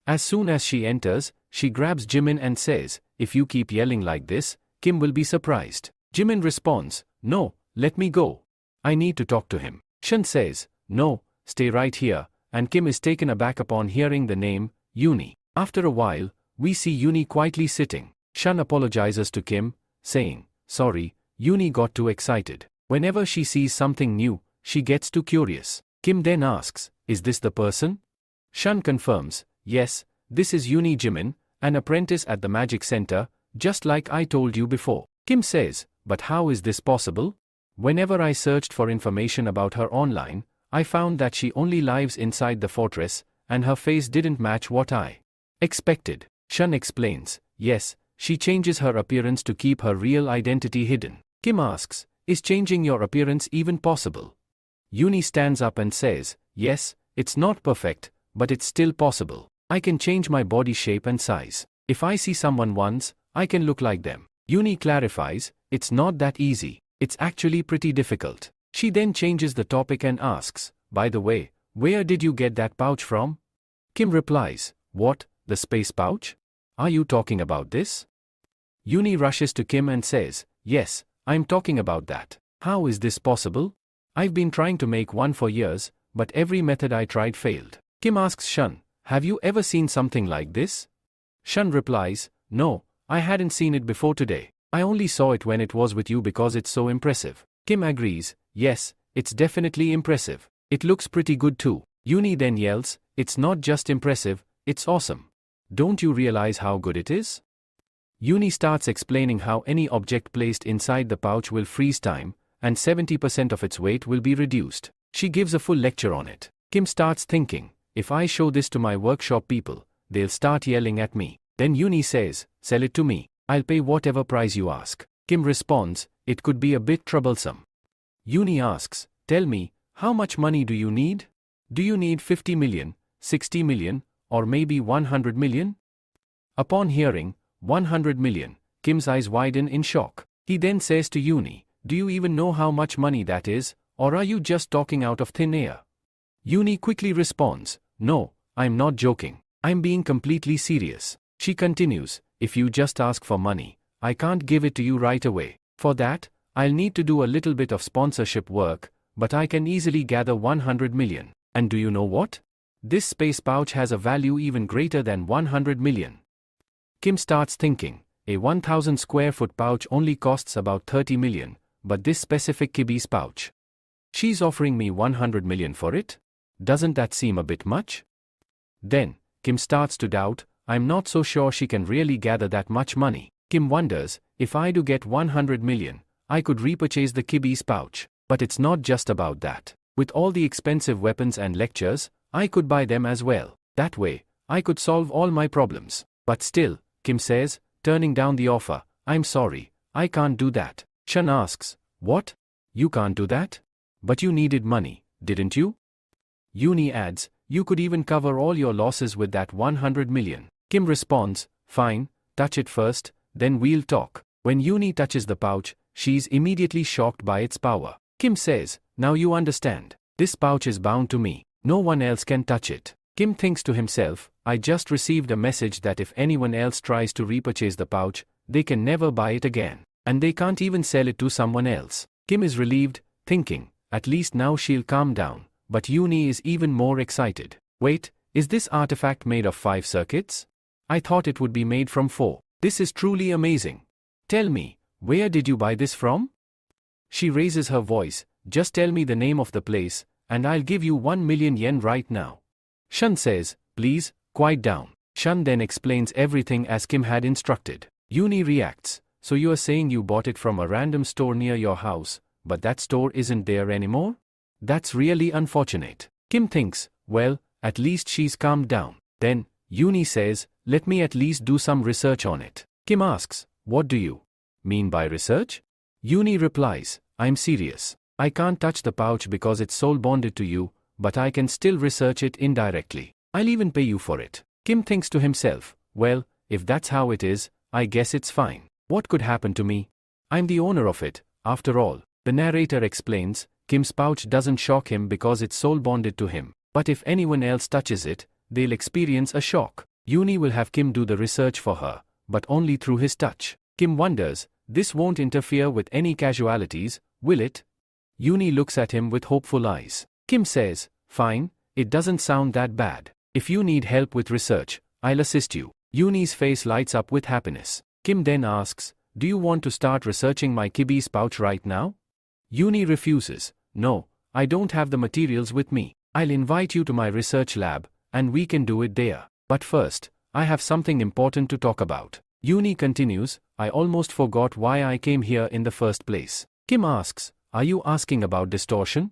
A: As soon as she enters, she grabs Jimin and says, "If you keep yelling like this, Kim will be surprised." Jimin responds, "No, let me go. I need to talk to him." Shun says, "No, stay right here," and Kim is taken aback upon hearing the name, Yooni. After a while, we see Yooni quietly sitting. Shun apologizes to Kim, saying, "Sorry, Yooni got too excited. Whenever she sees something new, she gets too curious." Kim then asks, "Is this the person?" Shun confirms, "Yes, this is Yooni Jimin, an apprentice at the Magic Center, just like I told you before." Kim says, "But how is this possible? Whenever I searched for information about her online, I found that she only lives inside the fortress, and her face didn't match what I expected." Shun explains, "Yes, she changes her appearance to keep her real identity hidden." Kim asks, "Is changing your appearance even possible?" Yooni stands up and says, "Yes, it's not perfect, but it's still possible. I can change my body shape and size. If I see someone once, I can look like them." Yooni clarifies, "It's not that easy. It's actually pretty difficult." She then changes the topic and asks, "By the way, where did you get that pouch from?" Kim replies, "What, the space pouch? Are you talking about this?" Yooni rushes to Kim and says, "Yes, I'm talking about that. How is this possible? I've been trying to make one for years, but every method I tried failed." Kim asks Shun, "Have you ever seen something like this?" Shun replies, "No, I hadn't seen it before today. I only saw it when it was with you because it's so impressive." Kim agrees, "Yes, it's definitely impressive. It looks pretty good too." Yooni then yells, "It's not just impressive, it's awesome. Don't you realize how good it is?" Yooni starts explaining how any object placed inside the pouch will freeze time, and 70% of its weight will be reduced. She gives a full lecture on it. Kim starts thinking, "If I show this to my workshop people, they'll start yelling at me." Then Yooni says, "Sell it to me. I'll pay whatever price you ask." Kim responds, "It could be a bit troublesome." Yooni asks, "Tell me, how much money do you need? Do you need 50 million, 60 million, or maybe 100 million? Upon hearing 100 million, Kim's eyes widen in shock. He then says to Yooni, "Do you even know how much money that is, or are you just talking out of thin air?" Yooni quickly responds, "No, I'm not joking. I'm being completely serious." She continues, "If you just ask for money, I can't give it to you right away. For that, I'll need to do a little bit of sponsorship work, but I can easily gather 100 million. And do you know what? This space pouch has a value even greater than 100 million. Kim starts thinking, a 1,000 square foot pouch only costs about 30 million, but this specific Kibi's pouch. She's offering me 100 million for it? Doesn't that seem a bit much? Then, Kim starts to doubt, I'm not so sure she can really gather that much money. Kim wonders, if I do get 100 million, I could repurchase the Kibi's pouch. But it's not just about that. With all the expensive weapons and lectures, I could buy them as well. That way, I could solve all my problems. But still, Kim says, turning down the offer, I'm sorry, I can't do that. Shun asks, what? You can't do that? But you needed money, didn't you? Yooni adds, you could even cover all your losses with that 100 million. Kim responds, fine, touch it first, then we'll talk. When Yooni touches the pouch, she's immediately shocked by its power. Kim says, now you understand. This pouch is bound to me. No one else can touch it. Kim thinks to himself, I just received a message that if anyone else tries to repurchase the pouch, they can never buy it again. And they can't even sell it to someone else. Kim is relieved, thinking, at least now she'll calm down. But Yooni is even more excited. Wait, is this artifact made of 5 circuits? I thought it would be made from 4. This is truly amazing. Tell me, where did you buy this from? She raises her voice, just tell me the name of the place, and I'll give you 1 million yen right now. Shun says, please, quiet down. Shun then explains everything as Kim had instructed. Yooni reacts, so you are saying you bought it from a random store near your house, but that store isn't there anymore? That's really unfortunate. Kim thinks, well, at least she's calmed down. Then, Yooni says, let me at least do some research on it. Kim asks, what do you mean by research? Yooni replies, I'm serious. I can't touch the pouch because it's soul bonded to you, but I can still research it indirectly. I'll even pay you for it. Kim thinks to himself, well, if that's how it is, I guess it's fine. What could happen to me? I'm the owner of it, after all. The narrator explains, Kim's pouch doesn't shock him because it's soul bonded to him. But if anyone else touches it, they'll experience a shock. Yooni will have Kim do the research for her, but only through his touch. Kim wonders, this won't interfere with any casualties, will it? Yooni looks at him with hopeful eyes. Kim says, fine, it doesn't sound that bad. If you need help with research, I'll assist you. Yooni's face lights up with happiness. Kim then asks, do you want to start researching my kibbe's pouch right now? Yooni refuses. No, I don't have the materials with me. I'll invite you to my research lab, and we can do it there. But first, I have something important to talk about. Yooni continues, I almost forgot why I came here in the first place. Kim asks, are you asking about distortion?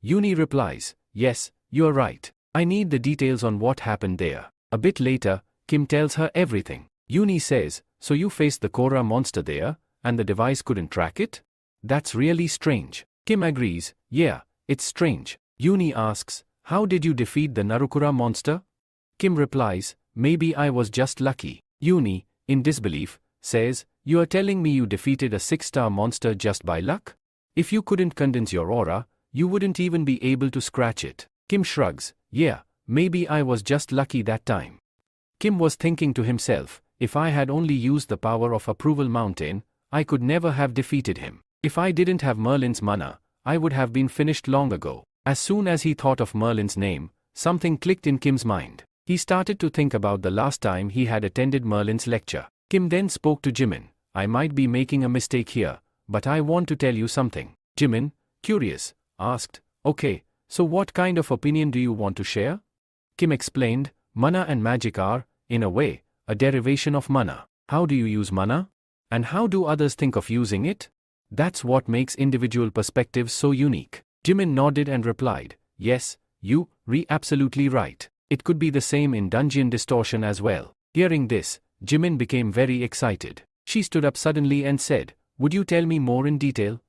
A: Yooni replies, yes, you're right. I need the details on what happened there. A bit later, Kim tells her everything. Yooni says, so you faced the Korra monster there, and the device couldn't track it? That's really strange. Kim agrees, yeah, it's strange. Yooni asks, how did you defeat the Narukura monster? Kim replies, maybe I was just lucky. Yooni, in disbelief, says, you are telling me you defeated a 6-star monster just by luck? If you couldn't condense your aura, you wouldn't even be able to scratch it. Kim shrugs, yeah, maybe I was just lucky that time. Kim was thinking to himself, if I had only used the power of Approval Mountain, I could never have defeated him. If I didn't have Merlin's mana, I would have been finished long ago. As soon as he thought of Merlin's name, something clicked in Kim's mind. He started to think about the last time he had attended Merlin's lecture. Kim then spoke to Jimin. I might be making a mistake here, but I want to tell you something. Jimin, curious, asked, okay, so what kind of opinion do you want to share? Kim explained, mana and magic are, in a way, a derivation of mana. How do you use mana? And how do others think of using it? That's what makes individual perspectives so unique. Jimin nodded and replied, yes, you're absolutely right. It could be the same in dungeon distortion as well. Hearing this, Jimin became very excited. She stood up suddenly and said, would you tell me more in detail?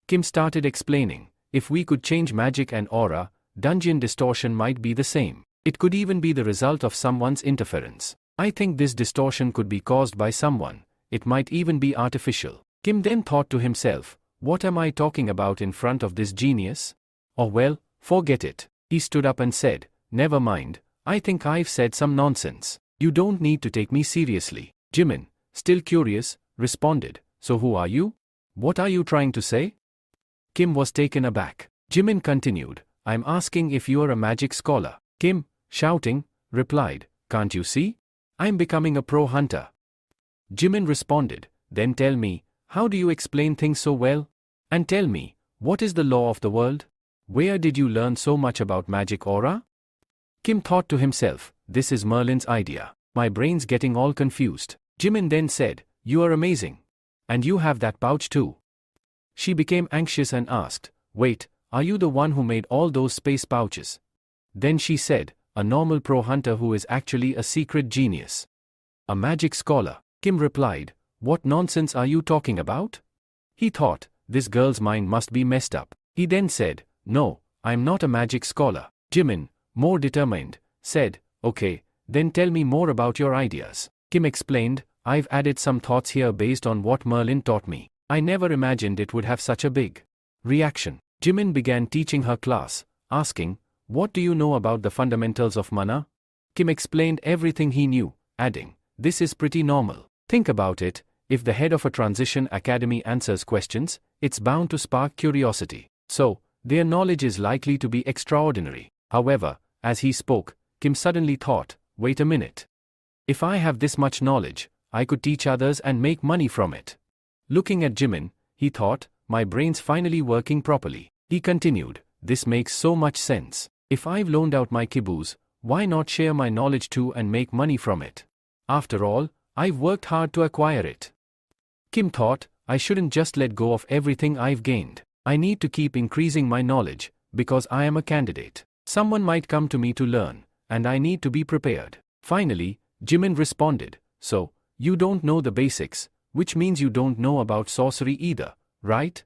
A: Kim started explaining, if we could change magic and aura, dungeon distortion might be the same. It could even be the result of someone's interference. I think this distortion could be caused by someone. It might even be artificial. Kim then thought to himself, what am I talking about in front of this genius? Oh well, forget it. He stood up and said, never mind, I think I've said some nonsense. You don't need to take me seriously. Jimin, still curious, responded, so who are you? What are you trying to say? Kim was taken aback. Jimin continued, I'm asking if you are a magic scholar. Kim, shouting, replied, can't you see? I'm becoming a pro hunter. Jimin responded, then tell me, how do you explain things so well? And tell me, what is the law of the world? Where did you learn so much about magic aura? Kim thought to himself, this is Merlin's idea. My brain's getting all confused. Jimin then said, you are amazing. And you have that pouch too. She became anxious and asked, wait, are you the one who made all those space pouches? Then she said, a normal pro hunter who is actually a secret genius. A magic scholar. Kim replied, what nonsense are you talking about? He thought, this girl's mind must be messed up. He then said, no, I'm not a magic scholar. Jimin, more determined, said, okay, then tell me more about your ideas. Kim explained, I've added some thoughts here based on what Merlin taught me. I never imagined it would have such a big reaction. Jimin began teaching her class, asking, what do you know about the fundamentals of mana? Kim explained everything he knew, adding, this is pretty normal. Think about it, if the head of a transition academy answers questions, it's bound to spark curiosity. So, their knowledge is likely to be extraordinary. However, as he spoke, Kim suddenly thought, wait a minute. If I have this much knowledge, I could teach others and make money from it. Looking at Jimin, he thought, my brain's finally working properly. He continued, this makes so much sense. If I've loaned out my kibus, why not share my knowledge too and make money from it? After all, I've worked hard to acquire it. Kim thought, I shouldn't just let go of everything I've gained. I need to keep increasing my knowledge, because I am a candidate. Someone might come to me to learn, and I need to be prepared. Finally, Jimin responded, so, you don't know the basics, which means you don't know about sorcery either, right?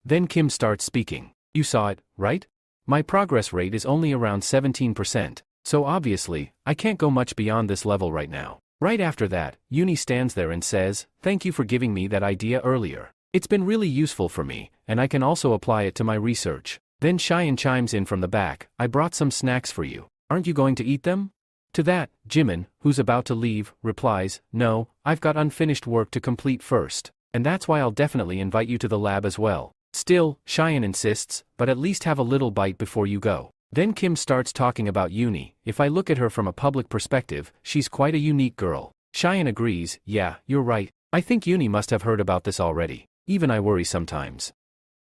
A: Then Kim starts speaking. You saw it, right? My progress rate is only around 17%, so obviously, I can't go much beyond this level right now. Right after that, Yooni stands there and says, thank you for giving me that idea earlier. It's been really useful for me, and I can also apply it to my research. Then Cheyenne chimes in from the back, I brought some snacks for you. Aren't you going to eat them? To that, Jimin, who's about to leave, replies, no, I've got unfinished work to complete first. And that's why I'll definitely invite you to the lab as well. Still, Cheyenne insists, but at least have a little bite before you go. Then Kim starts talking about uni. If I look at her from a public perspective, she's quite a unique girl. Cheyenne agrees, yeah, you're right. I think uni must have heard about this already. Even I worry sometimes.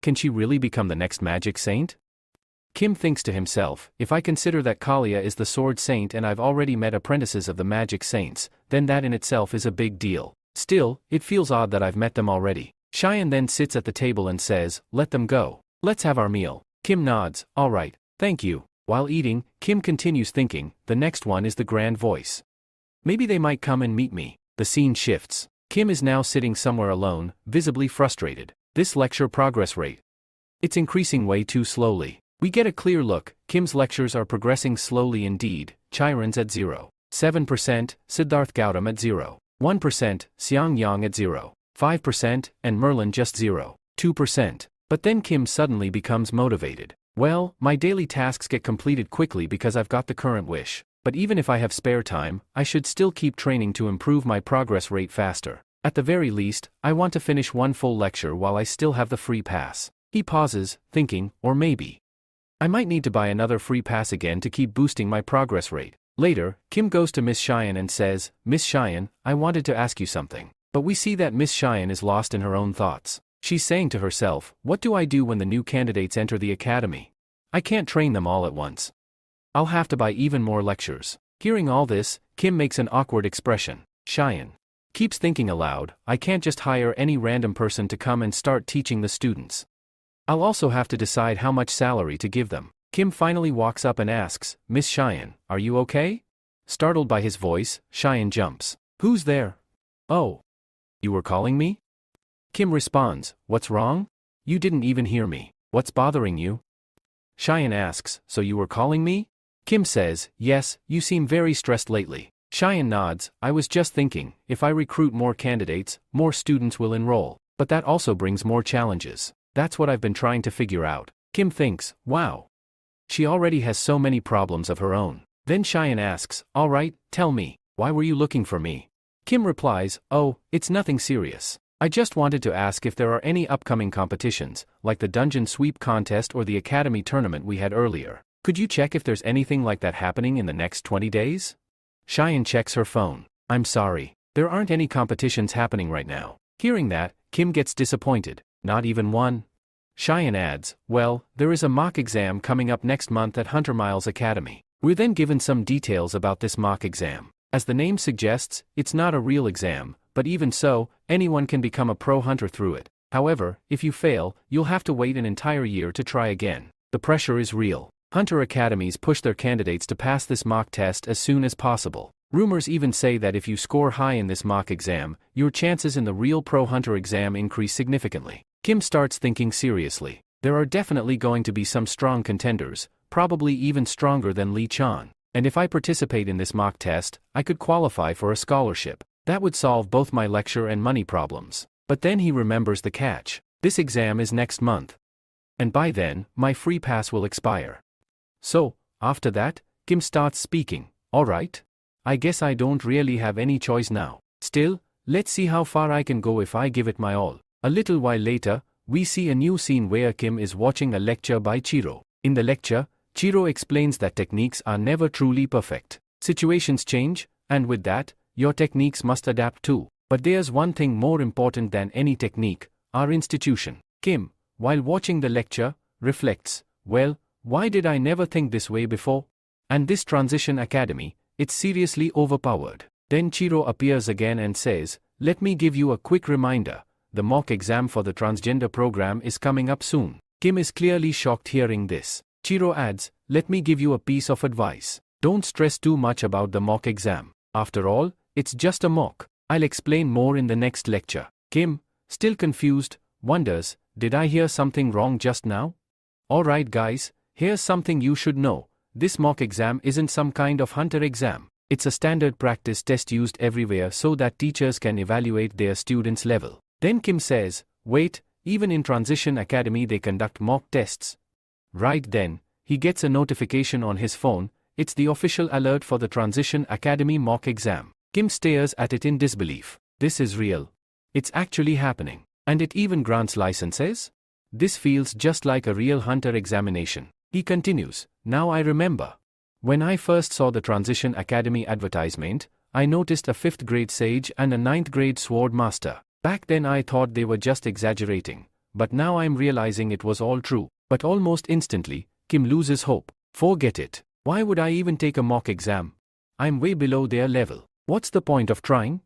A: Can she really become the next magic saint? Kim thinks to himself, if I consider that Kalia is the sword saint and I've already met apprentices of the magic saints, then that in itself is a big deal. Still, it feels odd that I've met them already. Cheyenne then sits at the table and says, let them go. Let's have our meal. Kim nods, all right, thank you. While eating, Kim continues thinking, the next one is the grand voice. Maybe they might come and meet me. The scene shifts. Kim is now sitting somewhere alone, visibly frustrated. This lecture progress rate. It's increasing way too slowly. We get a clear look, Kim's lectures are progressing slowly indeed. Chiron's at 0.7%, Siddharth Gautam at 0.1%, Xiang Yang at 0.5%, and Merlin just 0.2%. But then Kim suddenly becomes motivated. Well, my daily tasks get completed quickly because I've got the current wish. But even if I have spare time, I should still keep training to improve my progress rate faster. At the very least, I want to finish one full lecture while I still have the free pass. He pauses, thinking, or maybe I might need to buy another free pass again to keep boosting my progress rate. Later, Kim goes to Miss Cheyenne and says, Miss Cheyenne, I wanted to ask you something. But we see that Miss Cheyenne is lost in her own thoughts. She's saying to herself, what do I do when the new candidates enter the academy? I can't train them all at once. I'll have to buy even more lectures. Hearing all this, Kim makes an awkward expression. Cheyenne keeps thinking aloud, I can't just hire any random person to come and start teaching the students. I'll also have to decide how much salary to give them. Kim finally walks up and asks, Miss Cheyenne, are you okay? Startled by his voice, Cheyenne jumps. Who's there? Oh. You were calling me? Kim responds, what's wrong? You didn't even hear me. What's bothering you? Cheyenne asks, so you were calling me? Kim says, yes, you seem very stressed lately. Cheyenne nods, I was just thinking, if I recruit more candidates, more students will enroll. But that also brings more challenges. That's what I've been trying to figure out. Kim thinks, wow. She already has so many problems of her own. Then Cheyenne asks, all right, tell me, why were you looking for me? Kim replies, oh, it's nothing serious. I just wanted to ask if there are any upcoming competitions, like the Dungeon Sweep contest or the Academy tournament we had earlier. Could you check if there's anything like that happening in the next 20 days? Cheyenne checks her phone. I'm sorry, there aren't any competitions happening right now. Hearing that, Kim gets disappointed. Not even one? Cheyenne adds, well, there is a mock exam coming up next month at Hunter Miles Academy. We're then given some details about this mock exam. As the name suggests, it's not a real exam, but even so, anyone can become a pro hunter through it. However, if you fail, you'll have to wait an entire year to try again. The pressure is real. Hunter academies push their candidates to pass this mock test as soon as possible. Rumors even say that if you score high in this mock exam, your chances in the real pro hunter exam increase significantly. Kim starts thinking seriously. There are definitely going to be some strong contenders, probably even stronger than Lee Chan. And if I participate in this mock test, I could qualify for a scholarship. That would solve both my lecture and money problems. But then he remembers the catch. This exam is next month. And by then, my free pass will expire. So, after that, Kim starts speaking. Alright. I guess I don't really have any choice now. Still, let's see how far I can go if I give it my all. A little while later, we see a new scene where Kim is watching a lecture by Chiro. In the lecture, Chiro explains that techniques are never truly perfect. Situations change, and with that, your techniques must adapt too. But there's one thing more important than any technique, our institution. Kim, while watching the lecture, reflects, well, why did I never think this way before? And this transition academy, it's seriously overpowered. Then Chiro appears again and says, let me give you a quick reminder. The mock exam for the transgender program is coming up soon. Kim is clearly shocked hearing this. Chiro adds, let me give you a piece of advice. Don't stress too much about the mock exam. After all, it's just a mock. I'll explain more in the next lecture. Kim, still confused, wonders, did I hear something wrong just now? Alright guys, here's something you should know. This mock exam isn't some kind of hunter exam. It's a standard practice test used everywhere so that teachers can evaluate their students' level. Then Kim says, wait, even in Transition Academy they conduct mock tests. Right then, he gets a notification on his phone. It's the official alert for the Transition Academy mock exam. Kim stares at it in disbelief. This is real. It's actually happening. And it even grants licenses? This feels just like a real hunter examination. He continues, now I remember. When I first saw the Transition Academy advertisement, I noticed a 5th grade sage and a 9th grade sword master. Back then I thought they were just exaggerating, but now I'm realizing it was all true. But almost instantly, Kim loses hope. Forget it. Why would I even take a mock exam? I'm way below their level. What's the point of trying?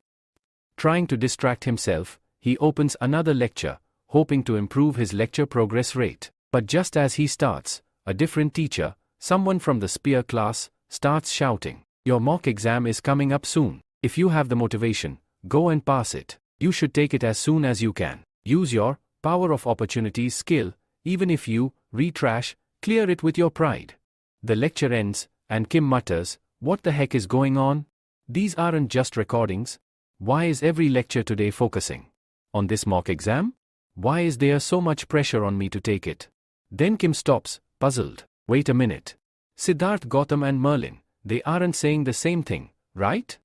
A: Trying to distract himself, he opens another lecture, hoping to improve his lecture progress rate. But just as he starts, a different teacher, someone from the spear class, starts shouting, your mock exam is coming up soon. If you have the motivation, go and pass it. You should take it as soon as you can. Use your power of opportunities skill, even if you retrash, clear it with your pride. The lecture ends, and Kim mutters, what the heck is going on? These aren't just recordings. Why is every lecture today focusing on this mock exam? Why is there so much pressure on me to take it? Then Kim stops, puzzled. Wait a minute. Siddharth Gautam and Merlin, they aren't saying the same thing, right?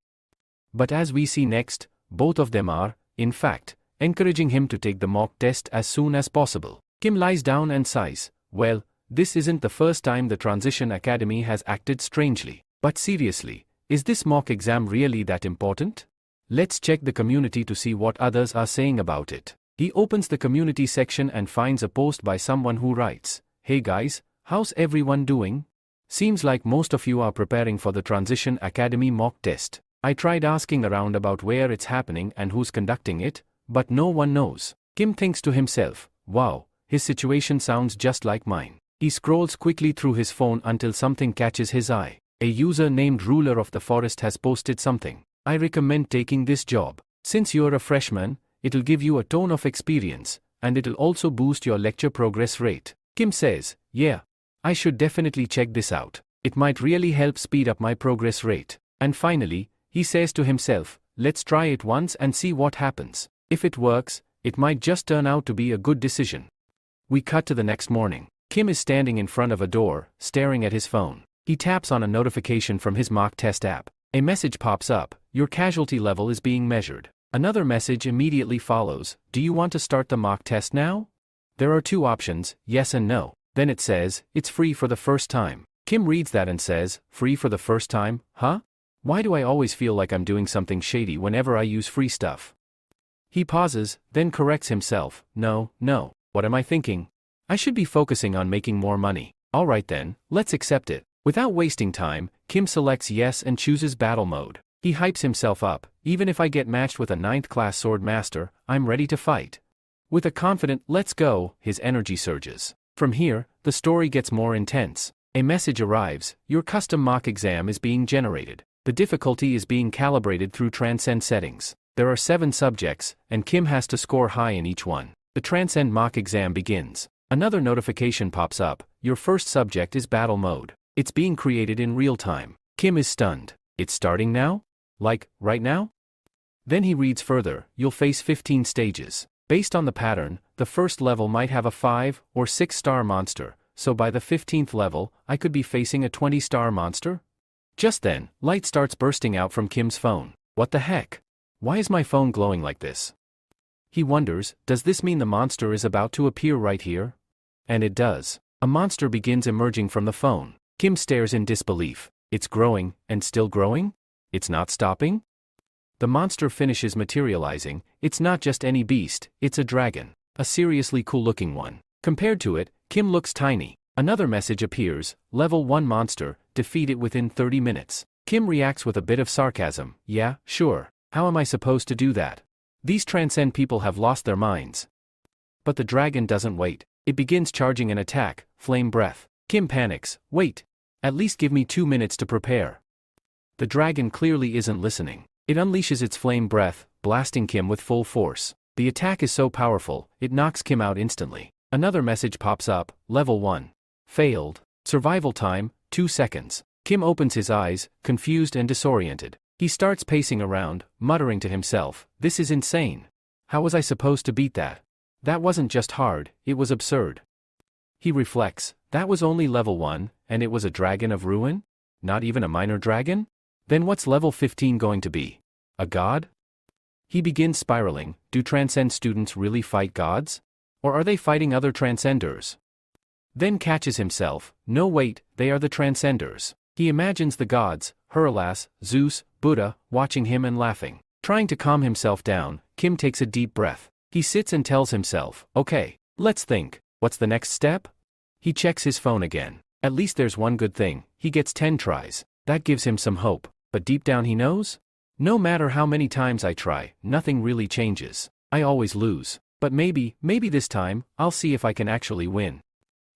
A: But as we see next, both of them are, in fact, encouraging him to take the mock test as soon as possible. Kim lies down and sighs. Well, this isn't the first time the Transition Academy has acted strangely. But seriously, is this mock exam really that important? Let's check the community to see what others are saying about it. He opens the community section and finds a post by someone who writes, hey guys, how's everyone doing? Seems like most of you are preparing for the Transition Academy mock test. I tried asking around about where it's happening and who's conducting it, but no one knows. Kim thinks to himself, wow, his situation sounds just like mine. He scrolls quickly through his phone until something catches his eye. A user named Ruler of the Forest has posted something. I recommend taking this job. Since you're a freshman, it'll give you a ton of experience, and it'll also boost your lecture progress rate. Kim says, yeah, I should definitely check this out. It might really help speed up my progress rate. And finally, he says to himself, let's try it once and see what happens. If it works, it might just turn out to be a good decision. We cut to the next morning. Kim is standing in front of a door, staring at his phone. He taps on a notification from his mock test app. A message pops up, your casualty level is being measured. Another message immediately follows, do you want to start the mock test now? There are two options, yes and no. Then it says, it's free for the first time. Kim reads that and says, free for the first time, huh? Why do I always feel like I'm doing something shady whenever I use free stuff? He pauses, then corrects himself, no, what am I thinking? I should be focusing on making more money. Alright then, let's accept it. Without wasting time, Kim selects yes and chooses battle mode. He hypes himself up, even if I get matched with a 9th class sword master, I'm ready to fight. With a confident, let's go, his energy surges. From here, the story gets more intense. A message arrives, your custom mock exam is being generated. The difficulty is being calibrated through Transcend settings. There are 7 subjects, and Kim has to score high in each one. The Transcend mock exam begins. Another notification pops up, your first subject is battle mode. It's being created in real time. Kim is stunned. It's starting now? Like, right now? Then he reads further, you'll face 15 stages. Based on the pattern, the first level might have a 5 or 6 star monster, so by the 15th level, I could be facing a 20-star monster? Just then, light starts bursting out from Kim's phone. What the heck? Why is my phone glowing like this? He wonders, does this mean the monster is about to appear right here? And it does. A monster begins emerging from the phone. Kim stares in disbelief. It's growing, and still growing? It's not stopping? The monster finishes materializing. It's not just any beast, it's a dragon. A seriously cool-looking one. Compared to it, Kim looks tiny. Another message appears, level 1 monster, defeat it within 30 minutes. Kim reacts with a bit of sarcasm, yeah, sure. How am I supposed to do that? These Transcend people have lost their minds. But the dragon doesn't wait. It begins charging an attack, Flame Breath. Kim panics, wait. At least give me 2 minutes to prepare. The dragon clearly isn't listening. It unleashes its Flame Breath, blasting Kim with full force. The attack is so powerful, it knocks Kim out instantly. Another message pops up, level 1. Failed. Survival time, 2 seconds. Kim opens his eyes, confused and disoriented. He starts pacing around, muttering to himself, this is insane. How was I supposed to beat that? That wasn't just hard, it was absurd. He reflects, that was only level 1, and it was a dragon of ruin? Not even a minor dragon? Then what's level 15 going to be? A god? He begins spiraling, do Transcend students really fight gods? Or are they fighting other Transcenders? then catches himself, no wait, they are the transcenders. He imagines the gods, Hercules, Zeus, Buddha, watching him and laughing. Trying to calm himself down, Kim takes a deep breath. He sits and tells himself, okay, let's think, what's the next step? He checks his phone again. At least there's one good thing, he gets 10 tries. That gives him some hope, but deep down he knows? No matter how many times I try, nothing really changes. I always lose. But maybe this time, I'll see if I can actually win.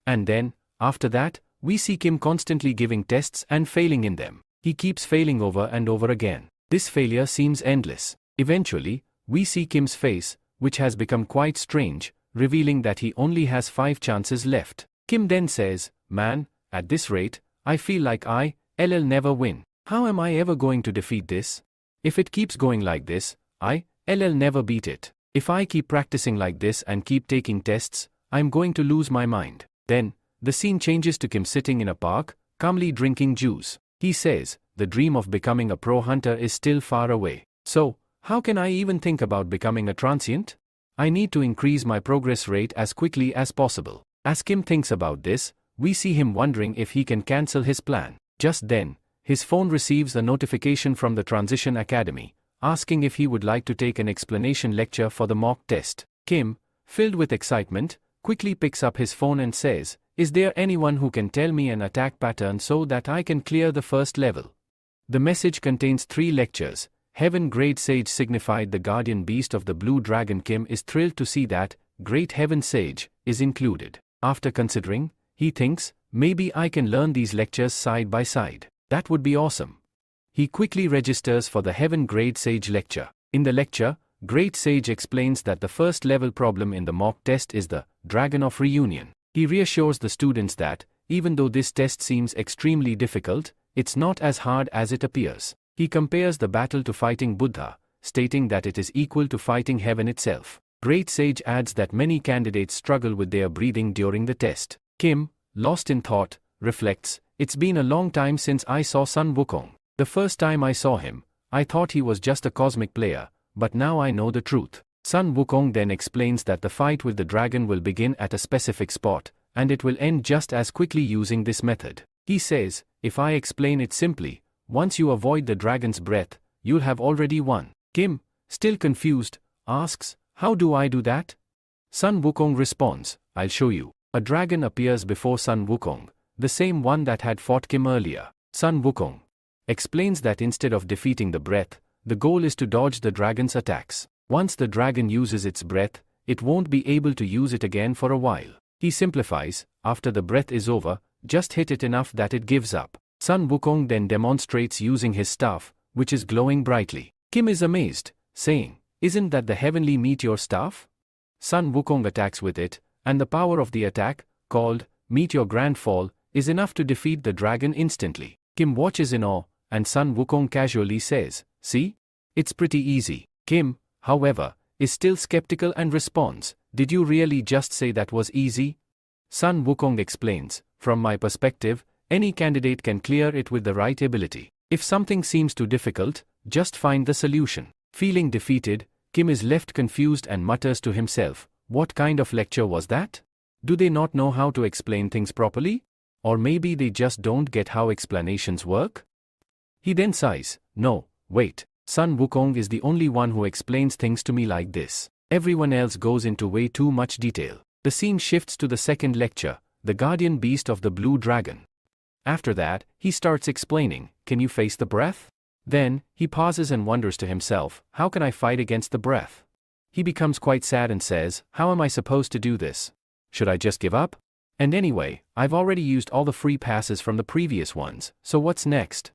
A: And then, after that, we see Kim constantly giving tests and failing in them. He keeps failing over and over again. This failure seems endless. Eventually, we see Kim's face, which has become quite strange, revealing that he only has 5 chances left. Kim then says, man, at this rate, I feel like I'll never win. How am I ever going to defeat this? If it keeps going like this, I'll never beat it. If I keep practicing like this and keep taking tests, I'm going to lose my mind. Then, the scene changes to Kim sitting in a park, calmly drinking juice. He says, the dream of becoming a pro hunter is still far away. So, how can I even think about becoming a transient? I need to increase my progress rate as quickly as possible. As Kim thinks about this, we see him wondering if he can cancel his plan. Just then, his phone receives a notification from the Transition Academy, asking if he would like to take an explanation lecture for the mock test. Kim, filled with excitement, quickly picks up his phone and says, is there anyone who can tell me an attack pattern so that I can clear the first level? The message contains 3 lectures. Heaven Great Sage signified the guardian beast of the blue dragon. Kim is thrilled to see that Great Heaven Sage is included. After considering, he thinks, maybe I can learn these lectures side by side. That would be awesome. He quickly registers for the Heaven Great Sage lecture. In the lecture, Great Sage explains that the first level problem in the mock test is the Dragon of Reunion. He reassures the students that, even though this test seems extremely difficult, it's not as hard as it appears. He compares the battle to fighting Buddha, stating that it is equal to fighting heaven itself. Great Sage adds that many candidates struggle with their breathing during the test. Kim, lost in thought, reflects, it's been a long time since I saw Sun Wukong. The first time I saw him, I thought he was just a cosmic player, but now I know the truth. Sun Wukong then explains that the fight with the dragon will begin at a specific spot, and it will end just as quickly using this method. He says, if I explain it simply, once you avoid the dragon's breath, you'll have already won. Kim, still confused, asks, how do I do that? Sun Wukong responds, I'll show you. A dragon appears before Sun Wukong, the same one that had fought Kim earlier. Sun Wukong explains that instead of defeating the breath, the goal is to dodge the dragon's attacks. Once the dragon uses its breath, it won't be able to use it again for a while. He simplifies, after the breath is over, just hit it enough that it gives up. Sun Wukong then demonstrates using his staff, which is glowing brightly. Kim is amazed, saying, isn't that the heavenly meteor staff? Sun Wukong attacks with it, and the power of the attack, called Meteor Grand Fall, is enough to defeat the dragon instantly. Kim watches in awe, and Sun Wukong casually says, see? It's pretty easy. Kim, however, is still skeptical and responds, did you really just say that was easy? Sun Wukong explains, from my perspective, any candidate can clear it with the right ability. If something seems too difficult, just find the solution. Feeling defeated, Kim is left confused and mutters to himself, what kind of lecture was that? Do they not know how to explain things properly? Or maybe they just don't get how explanations work? He then sighs, no, wait, Sun Wukong is the only one who explains things to me like this. Everyone else goes into way too much detail. The scene shifts to the second lecture, the guardian beast of the blue dragon. After that, he starts explaining, can you face the breath? Then, he pauses and wonders to himself, how can I fight against the breath? He becomes quite sad and says, how am I supposed to do this? Should I just give up? And anyway, I've already used all the free passes from the previous ones, so what's next?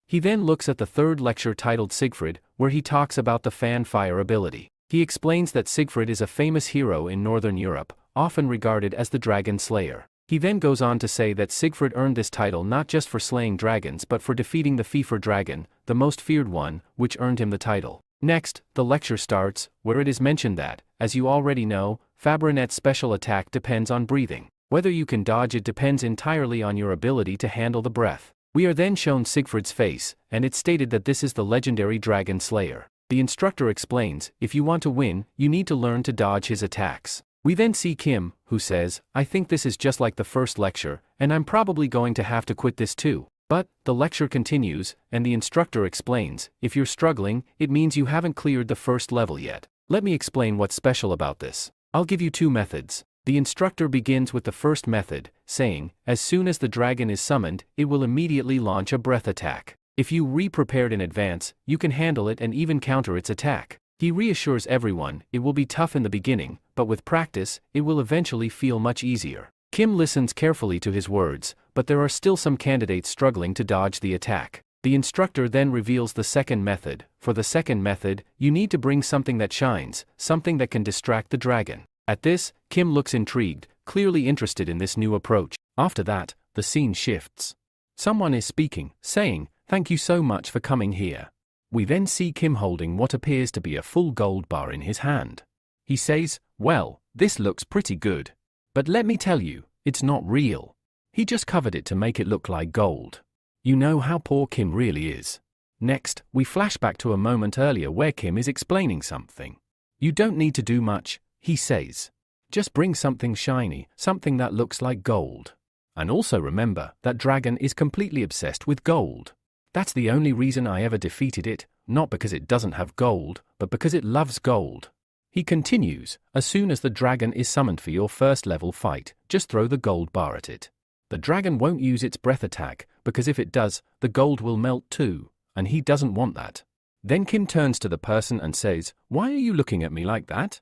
A: He then looks at the third lecture titled Siegfried, where he talks about the fan fire ability. He explains that Siegfried is a famous hero in Northern Europe, often regarded as the dragon slayer. He then goes on to say that Siegfried earned this title not just for slaying dragons but for defeating the Fifur dragon, the most feared one, which earned him the title. Next, the lecture starts, where it is mentioned that, as you already know, Fabrinet's special attack depends on breathing. Whether you can dodge it depends entirely on your ability to handle the breath. We are then shown Siegfried's face, and it's stated that this is the legendary dragon slayer. The instructor explains, if you want to win, you need to learn to dodge his attacks. We then see Kim, who says, I think this is just like the first lecture, and I'm probably going to have to quit this too. But, the lecture continues, and the instructor explains, if you're struggling, it means you haven't cleared the first level yet. Let me explain what's special about this. I'll give you two methods. The instructor begins with the first method, saying, as soon as the dragon is summoned, it will immediately launch a breath attack. If you re-prepared in advance, you can handle it and even counter its attack. He reassures everyone, it will be tough in the beginning, but with practice, it will eventually feel much easier. Kim listens carefully to his words, but there are still some candidates struggling to dodge the attack. The instructor then reveals the second method. For the second method, you need to bring something that shines, something that can distract the dragon. At this, Kim looks intrigued, clearly interested in this new approach. After that, the scene shifts. Someone is speaking, saying, thank you so much for coming here. We then see Kim holding what appears to be a full gold bar in his hand. He says, well, this looks pretty good. But let me tell you, it's not real. He just covered it to make it look like gold. You know how poor Kim really is. Next, we flash back to a moment earlier where Kim is explaining something. You don't need to do much, he says. Just bring something shiny, something that looks like gold. And also remember, that dragon is completely obsessed with gold. That's the only reason I ever defeated it, not because it doesn't have gold, but because it loves gold. He continues, as soon as the dragon is summoned for your first level fight, just throw the gold bar at it. The dragon won't use its breath attack, because if it does, the gold will melt too, and he doesn't want that. Then Kim turns to the person and says, why are you looking at me like that?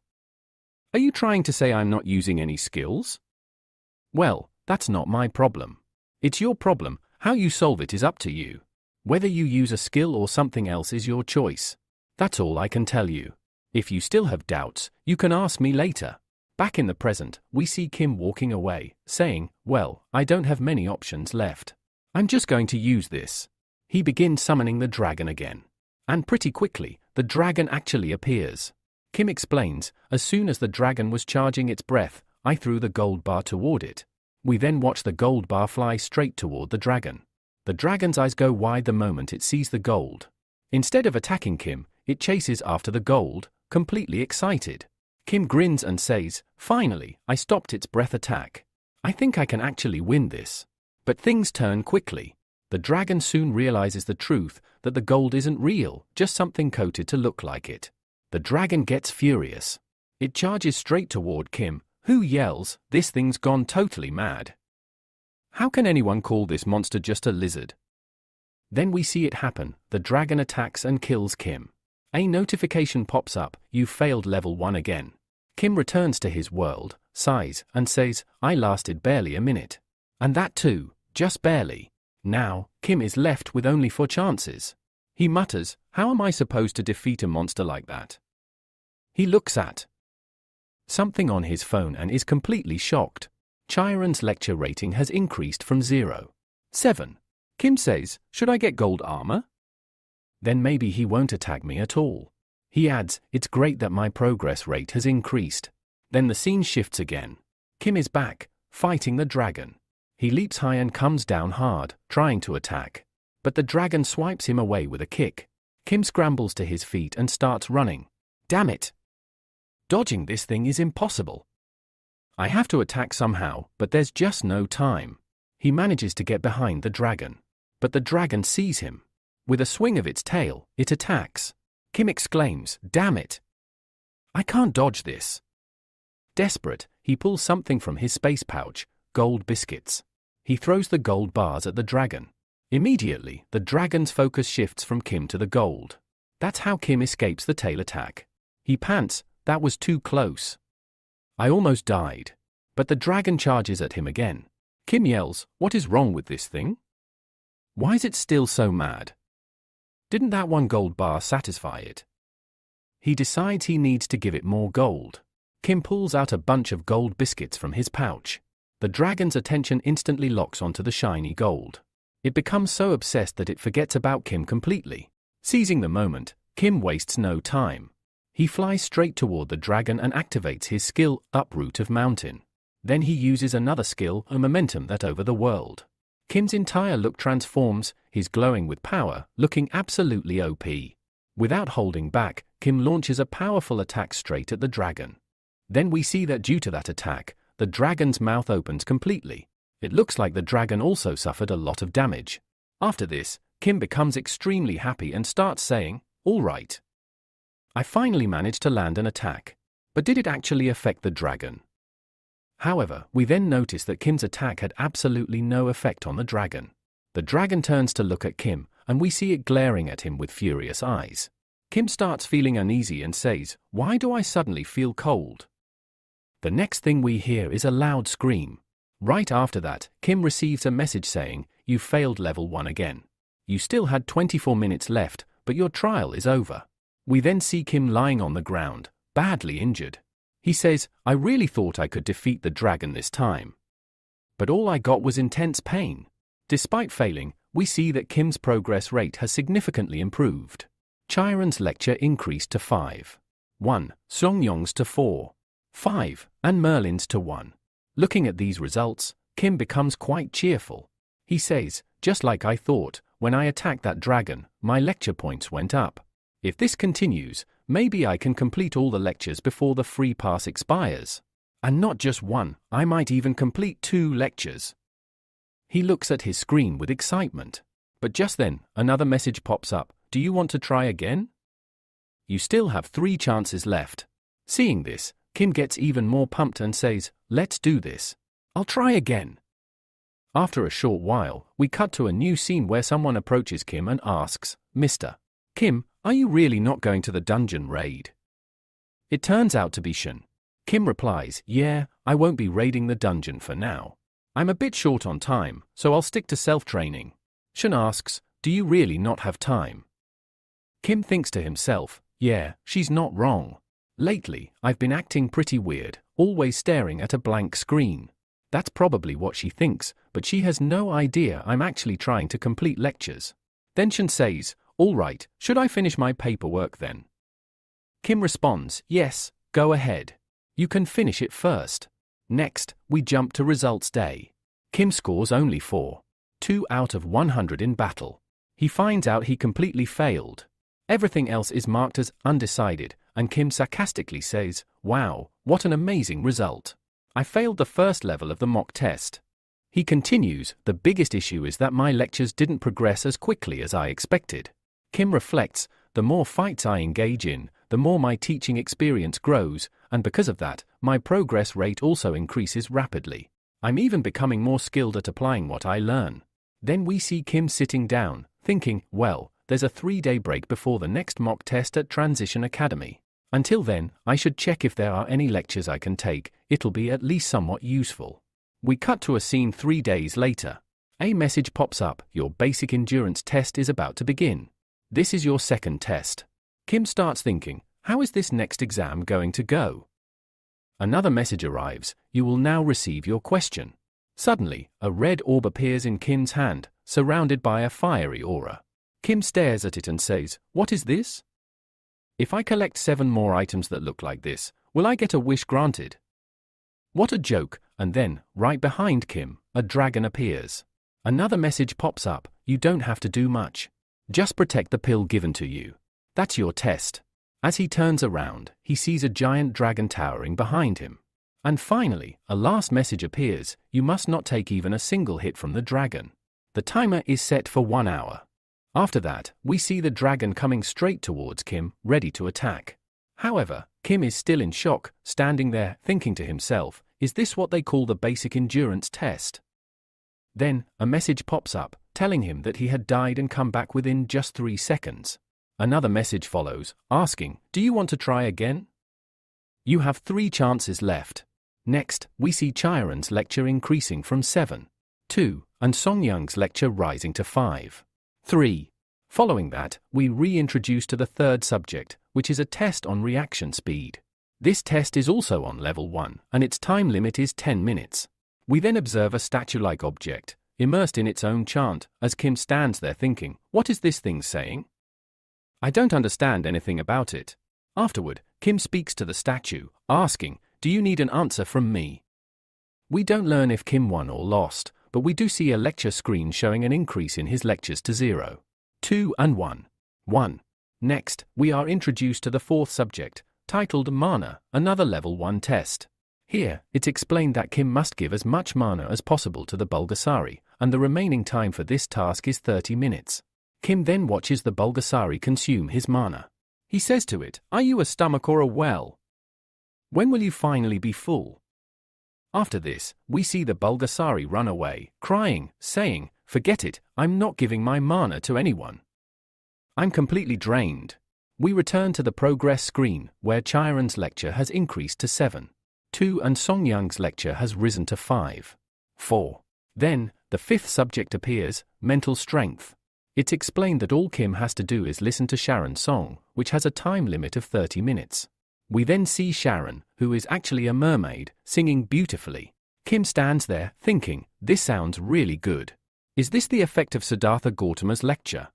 A: Are you trying to say I'm not using any skills? Well, that's not my problem. It's your problem, how you solve it is up to you. Whether you use a skill or something else is your choice. That's all I can tell you. If you still have doubts, you can ask me later. Back in the present, we see Kim walking away, saying, well, I don't have many options left. I'm just going to use this. He begins summoning the dragon again. And pretty quickly, the dragon actually appears. Kim explains, as soon as the dragon was charging its breath, I threw the gold bar toward it. We then watch the gold bar fly straight toward the dragon. The dragon's eyes go wide the moment it sees the gold. Instead of attacking Kim, it chases after the gold, completely excited. Kim grins and says, finally, I stopped its breath attack. I think I can actually win this. But things turn quickly. The dragon soon realizes the truth, that the gold isn't real, just something coated to look like it. The dragon gets furious. It charges straight toward Kim, who yells, this thing's gone totally mad. How can anyone call this monster just a lizard? Then we see it happen, the dragon attacks and kills Kim. A notification pops up, you've failed level 1 again. Kim returns to his world, sighs, and says, I lasted barely a minute. And that too, just barely. Now, Kim is left with only 4 chances. He mutters, how am I supposed to defeat a monster like that? He looks at something on his phone and is completely shocked. Chiron's lecture rating has increased from 0.7. Kim says, should I get gold armor? Then maybe he won't attack me at all. He adds, it's great that my progress rate has increased. Then the scene shifts again. Kim is back, fighting the dragon. He leaps high and comes down hard, trying to attack. But the dragon swipes him away with a kick. Kim scrambles to his feet and starts running. Damn it! Dodging this thing is impossible. I have to attack somehow, but there's just no time. He manages to get behind the dragon. But the dragon sees him. With a swing of its tail, it attacks. Kim exclaims, damn it! I can't dodge this. Desperate, he pulls something from his space pouch, gold biscuits. He throws the gold bars at the dragon. Immediately, the dragon's focus shifts from Kim to the gold. That's how Kim escapes the tail attack. He pants, that was too close. I almost died. But the dragon charges at him again. Kim yells, what is wrong with this thing? Why is it still so mad? Didn't that one gold bar satisfy it? He decides he needs to give it more gold. Kim pulls out a bunch of gold biscuits from his pouch. The dragon's attention instantly locks onto the shiny gold. It becomes so obsessed that it forgets about Kim completely. Seizing the moment, Kim wastes no time. He flies straight toward the dragon and activates his skill, Uproot of Mountain. Then he uses another skill, a momentum that over the world. Kim's entire look transforms, he's glowing with power, looking absolutely OP. Without holding back, Kim launches a powerful attack straight at the dragon. Then we see that due to that attack, the dragon's mouth opens completely. It looks like the dragon also suffered a lot of damage. After this, Kim becomes extremely happy and starts saying, "All right. I finally managed to land an attack. But did it actually affect the dragon?" However, we then notice that Kim's attack had absolutely no effect on the dragon. The dragon turns to look at Kim, and we see it glaring at him with furious eyes. Kim starts feeling uneasy and says, "Why do I suddenly feel cold?" The next thing we hear is a loud scream. Right after that, Kim receives a message saying, "You failed level 1 again. You still had 24 minutes left, but your trial is over." We then see Kim lying on the ground, badly injured. He says, "I really thought I could defeat the dragon this time. But all I got was intense pain." Despite failing, we see that Kim's progress rate has significantly improved. Chiron's lecture increased to 5.1, Songyong's to 4.5, and Merlin's to 1. Looking at these results, Kim becomes quite cheerful. He says, "Just like I thought, when I attacked that dragon, my lecture points went up. If this continues, maybe I can complete all the lectures before the free pass expires. And not just one, I might even complete 2 lectures." He looks at his screen with excitement. But just then, another message pops up. "Do you want to try again? You still have 3 chances left." Seeing this, Kim gets even more pumped and says, "Let's do this. I'll try again." After a short while, we cut to a new scene where someone approaches Kim and asks, "Mr. Kim, are you really not going to the dungeon raid?" It turns out to be Shen. Kim replies, "Yeah, I won't be raiding the dungeon for now. I'm a bit short on time, so I'll stick to self-training." Shen asks, "Do you really not have time?" Kim thinks to himself, "Yeah, she's not wrong. Lately, I've been acting pretty weird, always staring at a blank screen. That's probably what she thinks, but she has no idea I'm actually trying to complete lectures." Then Shen says, "All right, should I finish my paperwork then?" Kim responds, "Yes, go ahead. You can finish it first." Next, we jump to results day. Kim scores only 4.2 out of 100 in battle. He finds out he completely failed. Everything else is marked as undecided, and Kim sarcastically says, "Wow, what an amazing result. I failed the first level of the mock test." He continues, "The biggest issue is that my lectures didn't progress as quickly as I expected." Kim reflects, "The more fights I engage in, the more my teaching experience grows, and because of that, my progress rate also increases rapidly. I'm even becoming more skilled at applying what I learn." Then we see Kim sitting down, thinking, "Well, there's a 3-day break before the next mock test at Transition Academy. Until then, I should check if there are any lectures I can take. It'll be at least somewhat useful." We cut to a scene 3 days later. A message pops up, "Your basic endurance test is about to begin. This is your second test." Kim starts thinking, how is this next exam going to go? Another message arrives, "You will now receive your question." Suddenly, a red orb appears in Kim's hand, surrounded by a fiery aura. Kim stares at it and says, "What is this? If I collect 7 more items that look like this, will I get a wish granted?" What a joke, and then, right behind Kim, a dragon appears. Another message pops up, "You don't have to do much. Just protect the pill given to you. That's your test." As he turns around, he sees a giant dragon towering behind him. And finally, a last message appears, "You must not take even a single hit from the dragon. The timer is set for 1 hour." After that, we see the dragon coming straight towards Kim, ready to attack. However, Kim is still in shock, standing there, thinking to himself, "Is this what they call the basic endurance test?" Then, a message pops up, telling him that he had died and come back within just 3 seconds. Another message follows, asking, "Do you want to try again? You have 3 chances left." Next, we see Chiron's lecture increasing from 7.2, and Songyang's lecture rising to 5.3. Following that, we reintroduce to the third subject, which is a test on reaction speed. This test is also on level 1, and its time limit is 10 minutes. We then observe a statue-like object, immersed in its own chant, as Kim stands there thinking, "What is this thing saying? I don't understand anything about it." Afterward, Kim speaks to the statue, asking, "Do you need an answer from me?" We don't learn if Kim won or lost, but we do see a lecture screen showing an increase in his lectures to 0, 2 and 1. Next, we are introduced to the fourth subject, titled Mana, Another Level 1 Test. Here, it's explained that Kim must give as much mana as possible to the Bulgasari, and the remaining time for this task is 30 minutes. Kim then watches the Bulgasari consume his mana. He says to it, "Are you a stomach or a well? When will you finally be full?" After this, we see the Bulgasari run away, crying, saying, "Forget it, I'm not giving my mana to anyone. I'm completely drained." We return to the progress screen, where Chiron's lecture has increased to 7.2 and Songyang's lecture has risen to 5.4. Then, the fifth subject appears, mental strength. It's explained that all Kim has to do is listen to Sharon's song, which has a time limit of 30 minutes. We then see Sharon, who is actually a mermaid, singing beautifully. Kim stands there, thinking, "This sounds really good. Is this the effect of Siddhartha Gautama's lecture?"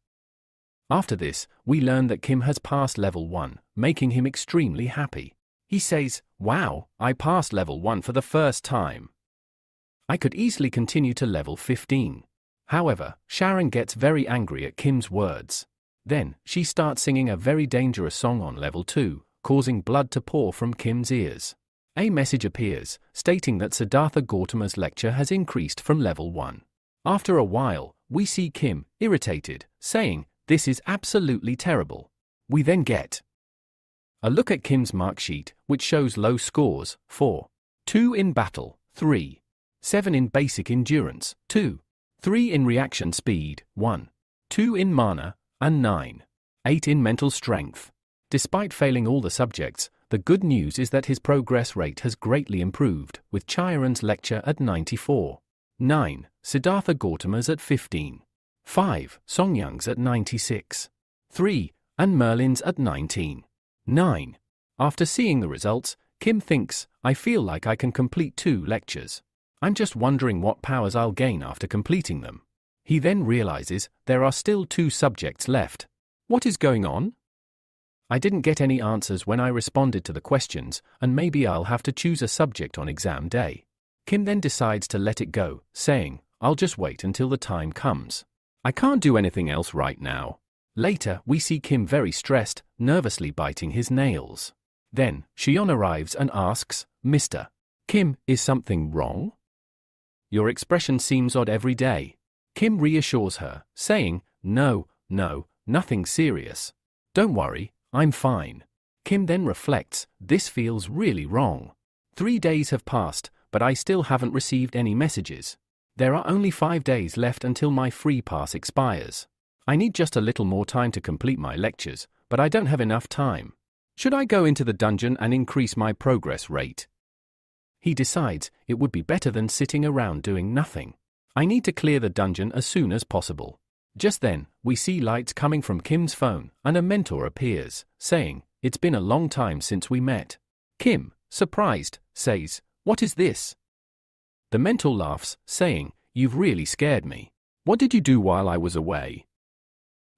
A: After this, we learn that Kim has passed level 1, making him extremely happy. He says, "Wow, I passed level 1 for the first time. I could easily continue to level 15. However, Sharon gets very angry at Kim's words. Then, she starts singing a very dangerous song on level 2, causing blood to pour from Kim's ears. A message appears, stating that Siddhartha Gautama's lecture has increased from level 1. After a while, we see Kim, irritated, saying, "This is absolutely terrible." We then get a look at Kim's mark sheet, which shows low scores, 4.2 in battle, 3.7 in basic endurance, 2.3 in reaction speed, 1.2 in mana, and 9.8 in mental strength. Despite failing all the subjects, the good news is that his progress rate has greatly improved, with Chiron's lecture at 94.9, Siddhartha Gautama's at 15.5, Songyang's at 96.3, and Merlin's at 19.9. After seeing the results, Kim thinks, "I feel like I can complete 2 lectures. I'm just wondering what powers I'll gain after completing them." He then realizes there are still 2 subjects left. What is going on? I didn't get any answers when I responded to the questions, and maybe I'll have to choose a subject on exam day. Kim then decides to let it go, saying, "I'll just wait until the time comes. I can't do anything else right now." Later, we see Kim very stressed, nervously biting his nails. Then, Shion arrives and asks, "Mr. Kim, is something wrong? Your expression seems odd every day." Kim reassures her, saying, No, nothing serious. Don't worry, I'm fine." Kim then reflects, "This feels really wrong. 3 days have passed, but I still haven't received any messages. There are only 5 days left until my free pass expires. I need just a little more time to complete my lectures, but I don't have enough time. Should I go into the dungeon and increase my progress rate?" He decides it would be better than sitting around doing nothing. "I need to clear the dungeon as soon as possible." Just then, we see lights coming from Kim's phone, and a mentor appears, saying, "It's been a long time since we met." Kim, surprised, says, "What is this?" The mentor laughs, saying, "You've really scared me. What did you do while I was away?"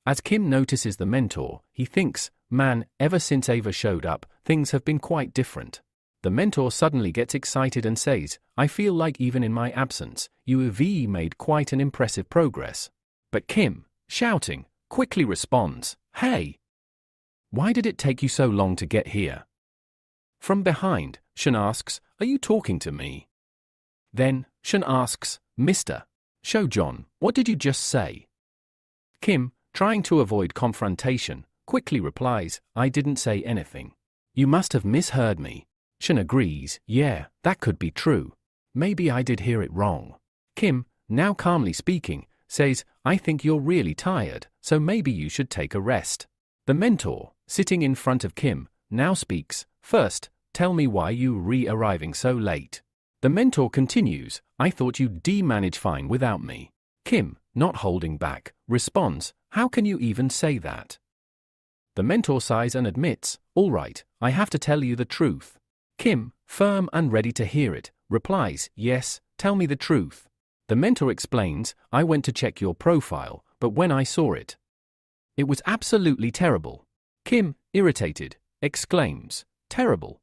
A: As Kim notices the mentor, he thinks, "Man, ever since Ava showed up, things have been quite different." The mentor suddenly gets excited and says, "I feel like even in my absence, you have made quite an impressive progress." But Kim, shouting, quickly responds, "Hey! Why did it take you so long to get here?" From behind, Shen asks, "Are you talking to me?" Then, Shen asks, "Mr. Shoujon, what did you just say?" Kim, trying to avoid confrontation, quickly replies, "I didn't say anything. You must have misheard me." Shen agrees, "Yeah, that could be true. Maybe I did hear it wrong." Kim, now calmly speaking, says, "I think you're really tired, so maybe you should take a rest." The mentor, sitting in front of Kim, now speaks, "First, tell me why you arriving so late." The mentor continues, "I thought you'd manage fine without me." Kim, not holding back, responds, "How can you even say that?" The mentor sighs and admits, "All right, I have to tell you the truth." Kim, firm and ready to hear it, replies, "Yes, tell me the truth." The mentor explains, "I went to check your profile, but when I saw it was absolutely terrible." Kim, irritated, exclaims, "Terrible?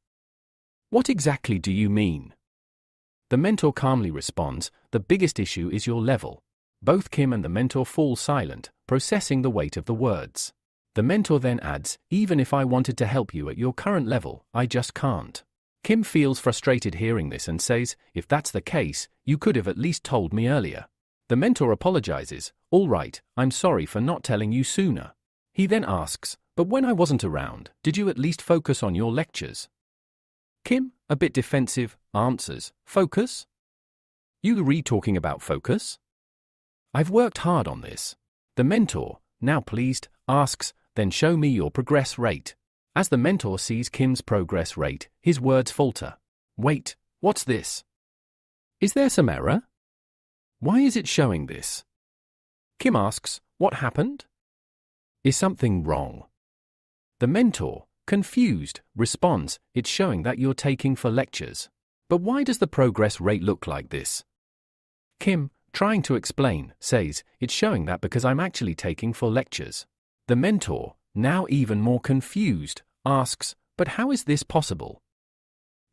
A: What exactly do you mean?" The mentor calmly responds, "The biggest issue is your level." Both Kim and the mentor fall silent, processing the weight of the words. The The mentor then adds, even if I wanted to help you at your current level, I just can't. Kim feels frustrated hearing this and says, if that's the case, you could have at least told me earlier. The mentor apologizes, all right, I'm sorry for not telling you sooner. He then asks, but when I wasn't around, did you at least focus on your lectures? Kim, a bit defensive, answers, focus? You re-talking about focus? I've worked hard on this. The mentor, now pleased, asks, then show me your progress rate. As the mentor sees Kim's progress rate, his words falter. Wait, what's this? Is there some error? Why is it showing this? Kim asks, what happened? Is something wrong? The mentor, confused, responds, it's showing that you're taking 4 lectures. But why does the progress rate look like this? Kim, trying to explain, says, it's showing that because I'm actually taking 4 lectures. The mentor, now even more confused, asks, but how is this possible?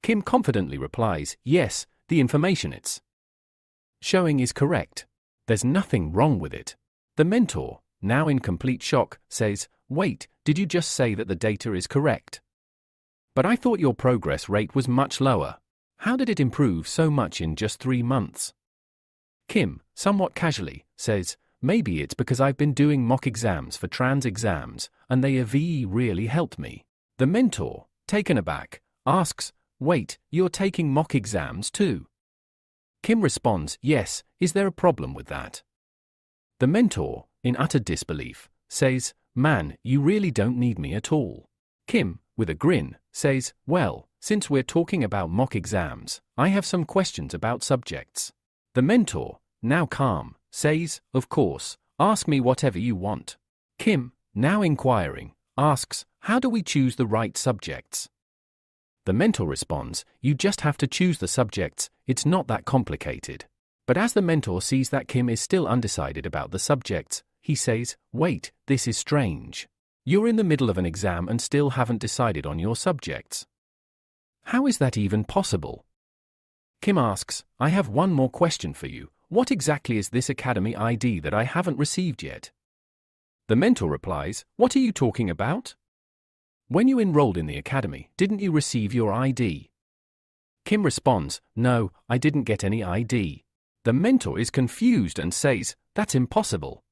A: Kim confidently replies, yes, the information it's showing is correct. There's nothing wrong with it. The mentor, now in complete shock, says, wait, did you just say that the data is correct? But I thought your progress rate was much lower. How did it improve so much in just 3 months? Kim, somewhat casually, says, maybe it's because I've been doing mock exams for trans exams, and they have really helped me. The mentor, taken aback, asks, wait, you're taking mock exams too? Kim responds, yes, is there a problem with that? The mentor, in utter disbelief, says, man, you really don't need me at all. Kim, with a grin, says, well, since we're talking about mock exams, I have some questions about subjects. The mentor, now calm, says, of course, ask me whatever you want. Kim, now inquiring, asks, how do we choose the right subjects? The mentor responds, you just have to choose the subjects, it's not that complicated. But as the mentor sees that Kim is still undecided about the subjects, he says, wait, this is strange. You're in the middle of an exam and still haven't decided on your subjects. How is that even possible? Kim asks, I have one more question for you. What exactly is this academy ID that I haven't received yet? The mentor replies, what are you talking about? When you enrolled in the academy, didn't you receive your ID? Kim responds, no, I didn't get any ID. The mentor is confused and says, that's impossible.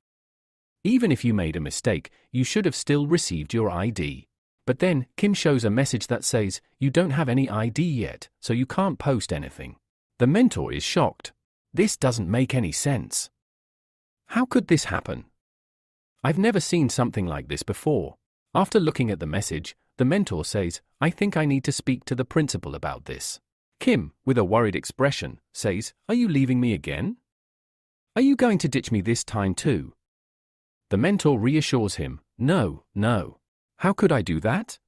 A: Even if you made a mistake, you should have still received your ID. But then, Kim shows a message that says, you don't have any ID yet, so you can't post anything. The mentor is shocked. This doesn't make any sense. How could this happen? I've never seen something like this before. After looking at the message, the mentor says, I think I need to speak to the principal about this. Kim, with a worried expression, says, are you leaving me again? Are you going to ditch me this time too? The mentor reassures him, no. How could I do that?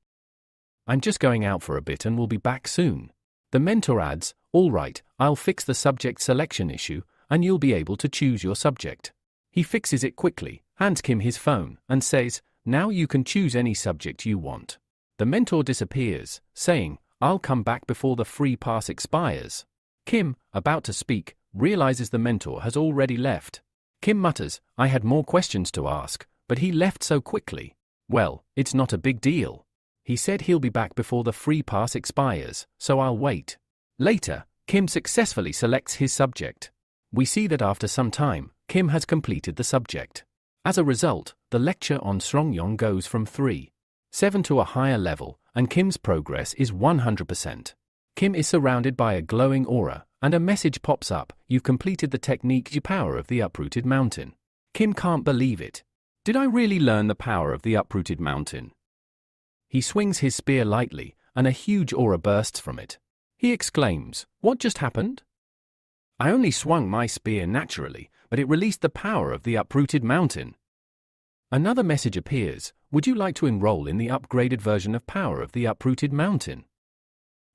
A: I'm just going out for a bit and will be back soon. The mentor adds, all right, I'll fix the subject selection issue, and you'll be able to choose your subject. He fixes it quickly, hands Kim his phone, and says, now you can choose any subject you want. The mentor disappears, saying, I'll come back before the free pass expires. Kim, about to speak, realizes the mentor has already left. Kim mutters, I had more questions to ask, but he left so quickly. Well, it's not a big deal. He said he'll be back before the free pass expires, so I'll wait. Later, Kim successfully selects his subject. We see that after some time, Kim has completed the subject. As a result, the lecture on Srongyong goes from 3.7 to a higher level, and Kim's progress is 100%. Kim is surrounded by a glowing aura, and a message pops up, you've completed the technique the power of the uprooted mountain. Kim can't believe it. Did I really learn the power of the uprooted mountain? He swings his spear lightly, and a huge aura bursts from it. He exclaims, what just happened? I only swung my spear naturally, but it released the power of the uprooted mountain. Another message appears, would you like to enroll in the upgraded version of Power of the Uprooted Mountain?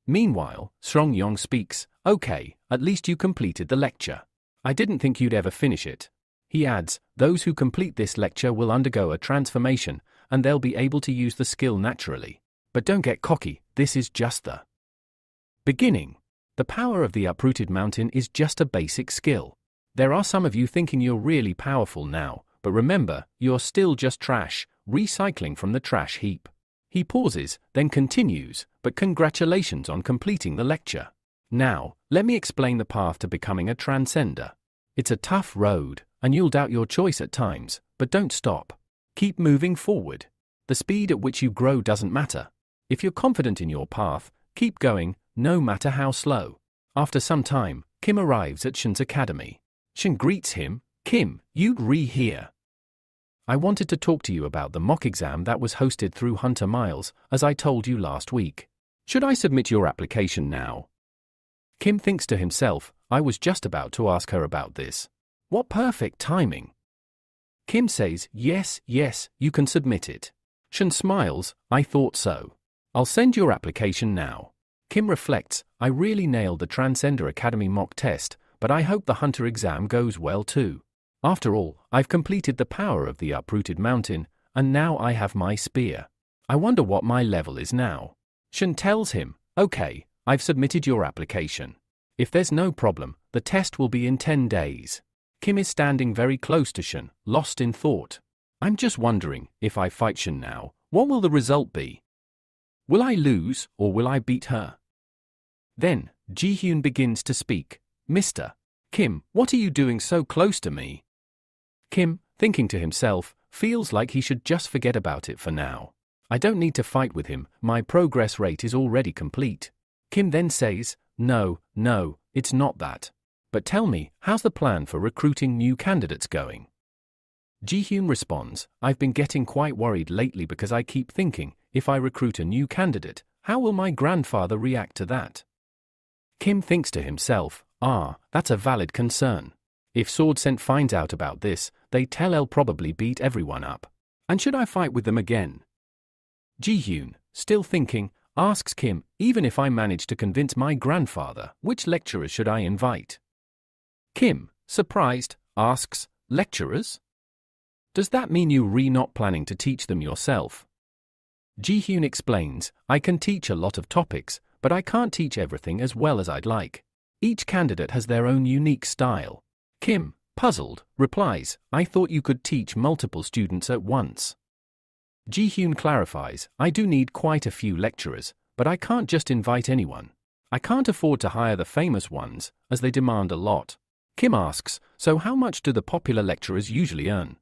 A: Meanwhile, Srongyong speaks, okay, at least you completed the lecture. I didn't think you'd ever finish it. He adds, those who complete this lecture will undergo a transformation, and they'll be able to use the skill naturally. But don't get cocky, this is just the beginning. The power of the uprooted mountain is just a basic skill. There are some of you thinking you're really powerful now, but remember, you're still just trash. recycling from the trash heap. He pauses, then continues, but congratulations on completing the lecture. Now, let me explain the path to becoming a transcender. It's a tough road, and you'll doubt your choice at times, but don't stop. Keep moving forward. The speed at which you grow doesn't matter. If you're confident in your path, keep going, no matter how slow. After some time, Kim arrives at Shen's academy. Shen greets him. Kim, you'd here. I wanted to talk to you about the mock exam that was hosted through Hunter Miles, as I told you last week. Should I submit your application now? Kim thinks to himself, I was just about to ask her about this. What perfect timing. Kim says, yes, you can submit it. Shen smiles, I thought so. I'll send your application now. Kim reflects, I really nailed the Transcender Academy mock test, but I hope the Hunter exam goes well too. After all, I've completed the power of the uprooted mountain, and now I have my spear. I wonder what my level is now. Shen tells him, okay, I've submitted your application. If there's no problem, the test will be in 10 days. Kim is standing very close to Shen, lost in thought. I'm just wondering, if I fight Shen now, what will the result be? Will I lose, or will I beat her? Then, Ji-hyun begins to speak. Mr. Kim, what are you doing so close to me? Kim, thinking to himself, feels like he should just forget about it for now. I don't need to fight with him, my progress rate is already complete. Kim then says, no, it's not that. But tell me, how's the plan for recruiting new candidates going? Ji-hyun responds, I've been getting quite worried lately because I keep thinking, if I recruit a new candidate, how will my grandfather react to that? Kim thinks to himself, that's a valid concern. If Sword Scent finds out about this, they tell I'll probably beat everyone up. And should I fight with them again? Ji-hyun, still thinking, asks Kim, even if I manage to convince my grandfather, which lecturers should I invite? Kim, surprised, asks, lecturers? Does that mean you're not planning to teach them yourself? Ji-hyun explains, I can teach a lot of topics, but I can't teach everything as well as I'd like. Each candidate has their own unique style. Kim, puzzled, replies, I thought you could teach multiple students at once. Ji-hyun clarifies, I do need quite a few lecturers, but I can't just invite anyone. I can't afford to hire the famous ones, as they demand a lot. Kim asks, so how much do the popular lecturers usually earn?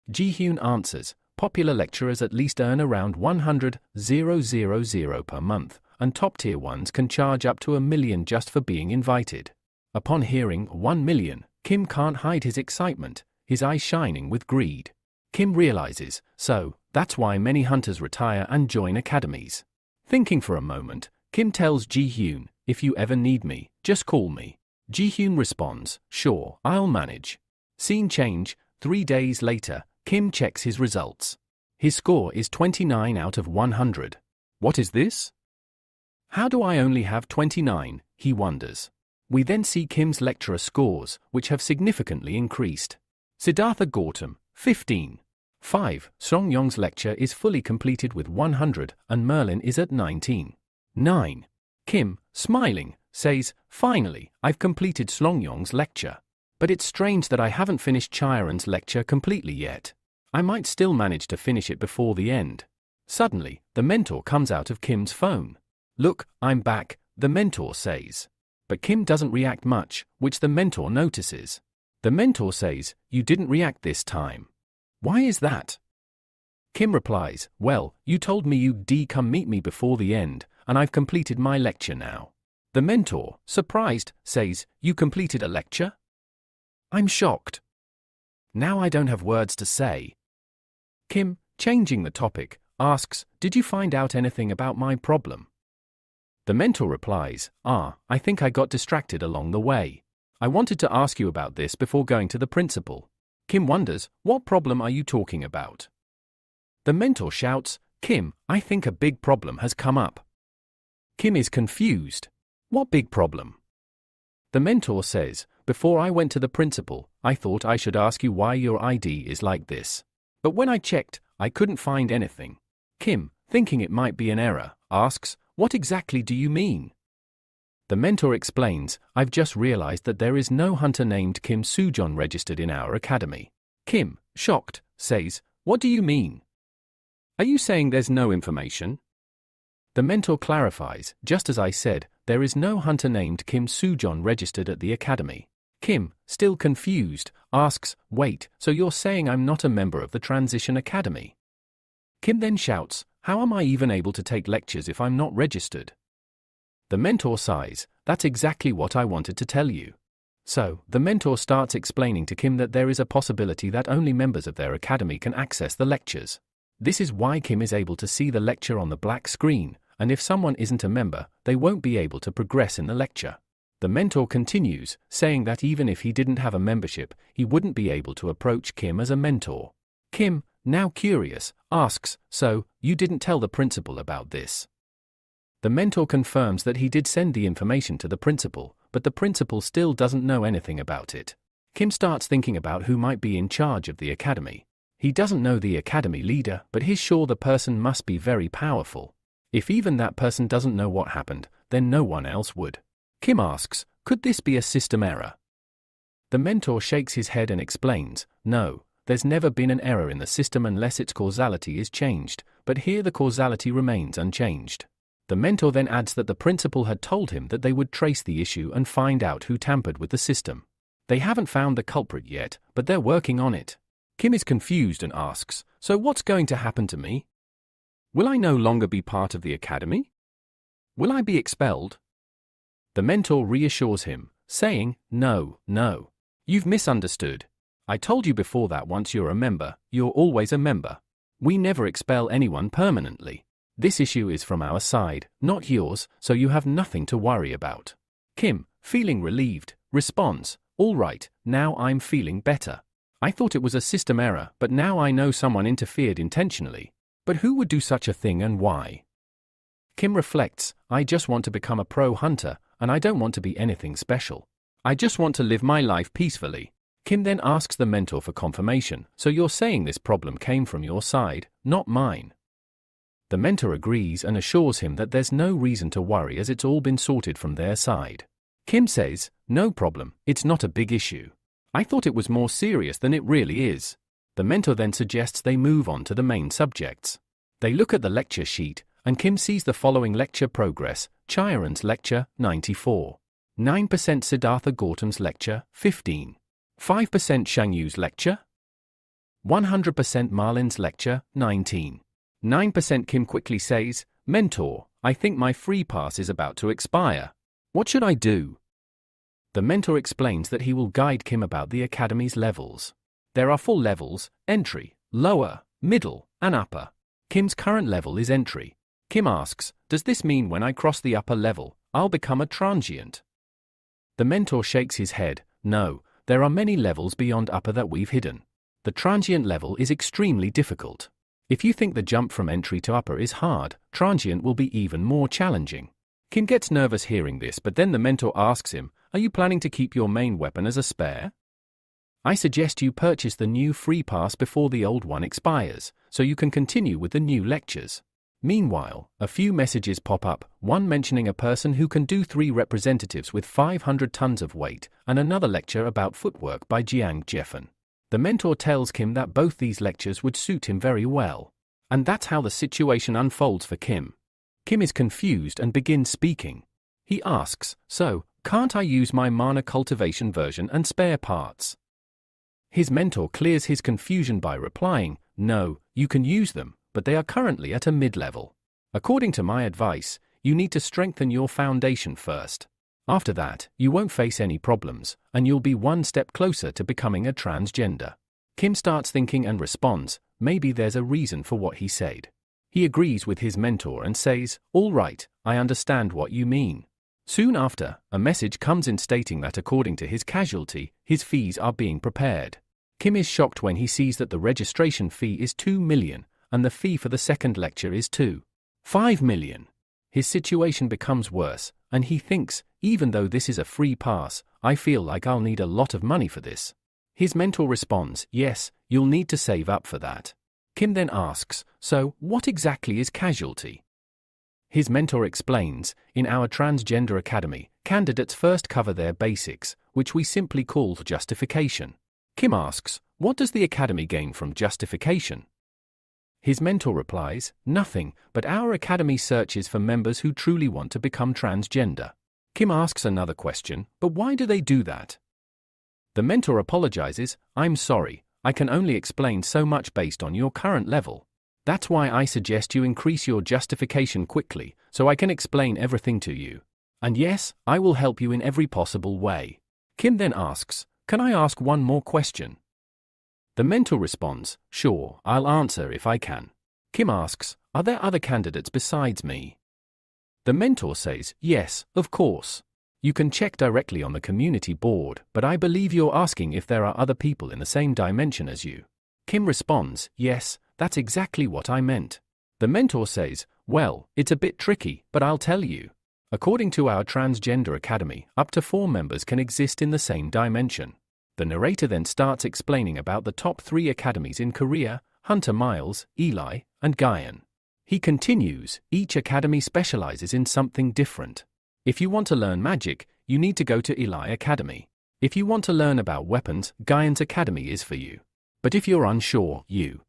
A: Ji-hyun answers, popular lecturers at least earn around 100,000 per month, and top-tier ones can charge up to $1 million just for being invited. Upon hearing 1 million, Kim can't hide his excitement, his eyes shining with greed. Kim realizes, so, that's why many hunters retire and join academies. Thinking for a moment, Kim tells Ji-hyun, if you ever need me, just call me. Ji-hyun responds, sure, I'll manage. Scene change, 3 days later, Kim checks his results. His score is 29 out of 100. What is this? How do I only have 29, he wonders. We then see Kim's lecturer scores, which have significantly increased. Siddhartha Gautam, 15. 5. Song-yong's lecture is fully completed with 100, and Merlin is at 19. 9. Kim, smiling, says, finally, I've completed Song-yong's lecture. But it's strange that I haven't finished Chaeron's lecture completely yet. I might still manage to finish it before the end. Suddenly, the mentor comes out of Kim's phone. Look, I'm back, the mentor says. But Kim doesn't react much, which the mentor notices. The mentor says, you didn't react this time. Why is that? Kim replies, well, you told me you'd come meet me before the end, and I've completed my lecture now. The mentor, surprised, says, you completed a lecture? I'm shocked. Now I don't have words to say. Kim, changing the topic, asks, did you find out anything about my problem? The mentor replies, I think I got distracted along the way. I wanted to ask you about this before going to the principal. Kim wonders, what problem are you talking about? The mentor shouts, Kim, I think a big problem has come up. Kim is confused. What big problem? The mentor says, before I went to the principal, I thought I should ask you why your ID is like this. But when I checked, I couldn't find anything. Kim, thinking it might be an error, asks, what exactly do you mean? The mentor explains, I've just realized that there is no hunter named Kim Soo-jeon registered in our academy. Kim, shocked, says, what do you mean? Are you saying there's no information? The mentor clarifies, just as I said, there is no hunter named Kim Soo-jeon registered at the academy. Kim, still confused, asks, wait, so you're saying I'm not a member of the Transition Academy? Kim then shouts, how am I even able to take lectures if I'm not registered? The mentor sighs, that's exactly what I wanted to tell you. So, the mentor starts explaining to Kim that there is a possibility that only members of their academy can access the lectures. This is why Kim is able to see the lecture on the black screen, and if someone isn't a member, they won't be able to progress in the lecture. The mentor continues, saying that even if he didn't have a membership, he wouldn't be able to approach Kim as a mentor. Kim, now curious, asks, so, you didn't tell the principal about this? The mentor confirms that he did send the information to the principal, but the principal still doesn't know anything about it. Kim starts thinking about who might be in charge of the academy. He doesn't know the academy leader, but he's sure the person must be very powerful. If even that person doesn't know what happened, then no one else would. Kim asks, could this be a system error? The mentor shakes his head and explains, no, there's never been an error in the system unless its causality is changed, but here the causality remains unchanged. The mentor then adds that the principal had told him that they would trace the issue and find out who tampered with the system. They haven't found the culprit yet, but they're working on it. Kim is confused and asks, so what's going to happen to me? Will I no longer be part of the academy? Will I be expelled? The mentor reassures him, saying, no, you've misunderstood. I told you before that once you're a member, you're always a member. We never expel anyone permanently. This issue is from our side, not yours, so you have nothing to worry about. Kim, feeling relieved, responds, all right, now I'm feeling better. I thought it was a system error, but now I know someone interfered intentionally. But who would do such a thing and why? Kim reflects, I just want to become a pro hunter, and I don't want to be anything special. I just want to live my life peacefully. Kim then asks the mentor for confirmation, so you're saying this problem came from your side, not mine. The mentor agrees and assures him that there's no reason to worry as it's all been sorted from their side. Kim says, no problem, it's not a big issue. I thought it was more serious than it really is. The mentor then suggests they move on to the main subjects. They look at the lecture sheet, and Kim sees the following lecture progress: Chayaran's lecture, 94. 9% Siddhartha Gautam's lecture, 15. 5% Shangyu's lecture. 100% Marlin's lecture, 19. 9% Kim quickly says, Mentor, I think my free pass is about to expire. What should I do? The mentor explains that he will guide Kim about the academy's levels. There are 4 levels: entry, lower, middle, and upper. Kim's current level is entry. Kim asks, does this mean when I cross the upper level, I'll become a transient? The mentor shakes his head, no, there are many levels beyond upper that we've hidden. The transient level is extremely difficult. If you think the jump from entry to upper is hard, transient will be even more challenging. Kim gets nervous hearing this, but then the mentor asks him, are you planning to keep your main weapon as a spare? I suggest you purchase the new free pass before the old one expires, so you can continue with the new lectures. Meanwhile, a few messages pop up, one mentioning a person who can do 3 representatives with 500 tons of weight, and another lecture about footwork by Jiang Jeffen. The mentor tells Kim that both these lectures would suit him very well. And that's how the situation unfolds for Kim. Kim is confused and begins speaking. He asks, so, can't I use my mana cultivation version and spare parts? His mentor clears his confusion by replying, no, you can use them, but they are currently at a mid-level. According to my advice, you need to strengthen your foundation first. After that, you won't face any problems, and you'll be one step closer to becoming a transgender. Kim starts thinking and responds, maybe there's a reason for what he said. He agrees with his mentor and says, all right, I understand what you mean. Soon after, a message comes in stating that according to his casualty, his fees are being prepared. Kim is shocked when he sees that the registration fee is 2 million, and the fee for the second lecture is 5 million. His situation becomes worse, and he thinks, even though this is a free pass, I feel like I'll need a lot of money for this. His mentor responds, yes, you'll need to save up for that. Kim then asks, so, what exactly is casualty? His mentor explains, in our Transgender Academy, candidates first cover their basics, which we simply call justification. Kim asks, what does the Academy gain from justification? His mentor replies, "Nothing, but our academy searches for members who truly want to become transgender." Kim asks another question, "But why do they do that?" The mentor apologizes, "I'm sorry, I can only explain so much based on your current level. That's why I suggest you increase your justification quickly, so I can explain everything to you. And yes, I will help you in every possible way." Kim then asks, "Can I ask one more question?" The mentor responds, "Sure, I'll answer if I can." Kim asks, "Are there other candidates besides me?" The mentor says, "Yes, of course. You can check directly on the community board, but I believe you're asking if there are other people in the same dimension as you." Kim responds, "Yes, that's exactly what I meant." The mentor says, "Well, it's a bit tricky, but I'll tell you. According to our Transgender Academy, up to 4 members can exist in the same dimension." The narrator then starts explaining about the top 3 academies in Korea: Hunter Miles, Eli, and Guyan. He continues, "Each academy specializes in something different. If you want to learn magic, you need to go to Eli Academy. If you want to learn about weapons, Guyan's Academy is for you. But if you're unsure, you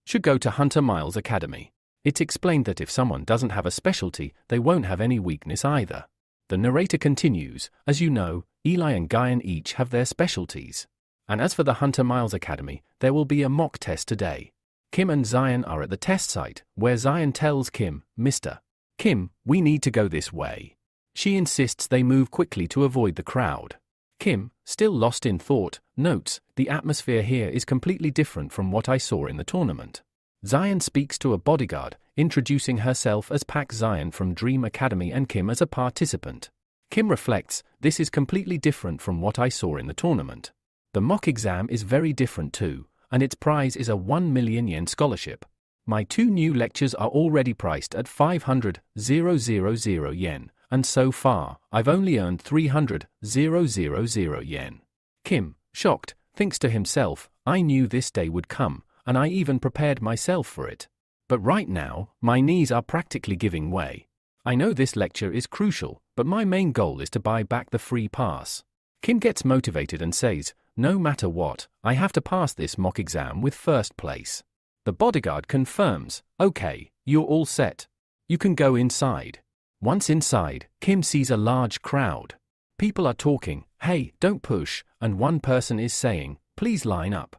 A: should go to Hunter Miles Academy. It's explained that if someone doesn't have a specialty, they won't have any weakness either." The narrator continues, "As you know, Eli and Guyan each have their specialties. And as for the Hunter Miles Academy, there will be a mock test today." Kim and Zion are at the test site, where Zion tells Kim, "Mr. Kim, we need to go this way." She insists they move quickly to avoid the crowd. Kim, still lost in thought, notes, "The atmosphere here is completely different from what I saw in the tournament." Zion speaks to a bodyguard, introducing herself as Pak Zion from Dream Academy and Kim as a participant. Kim reflects, "This is completely different from what I saw in the tournament. The mock exam is very different too, and its prize is a 1 million yen scholarship. My 2 new lectures are already priced at 500,000 yen, and so far, I've only earned 300,000 yen. Kim, shocked, thinks to himself, "I knew this day would come, and I even prepared myself for it. But right now, my knees are practically giving way. I know this lecture is crucial, but my main goal is to buy back the free pass." Kim gets motivated and says, "No matter what, I have to pass this mock exam with first place." The bodyguard confirms, "Okay, you're all set. You can go inside." Once inside, Kim sees a large crowd. People are talking, "Hey, don't push," and one person is saying, "Please line up."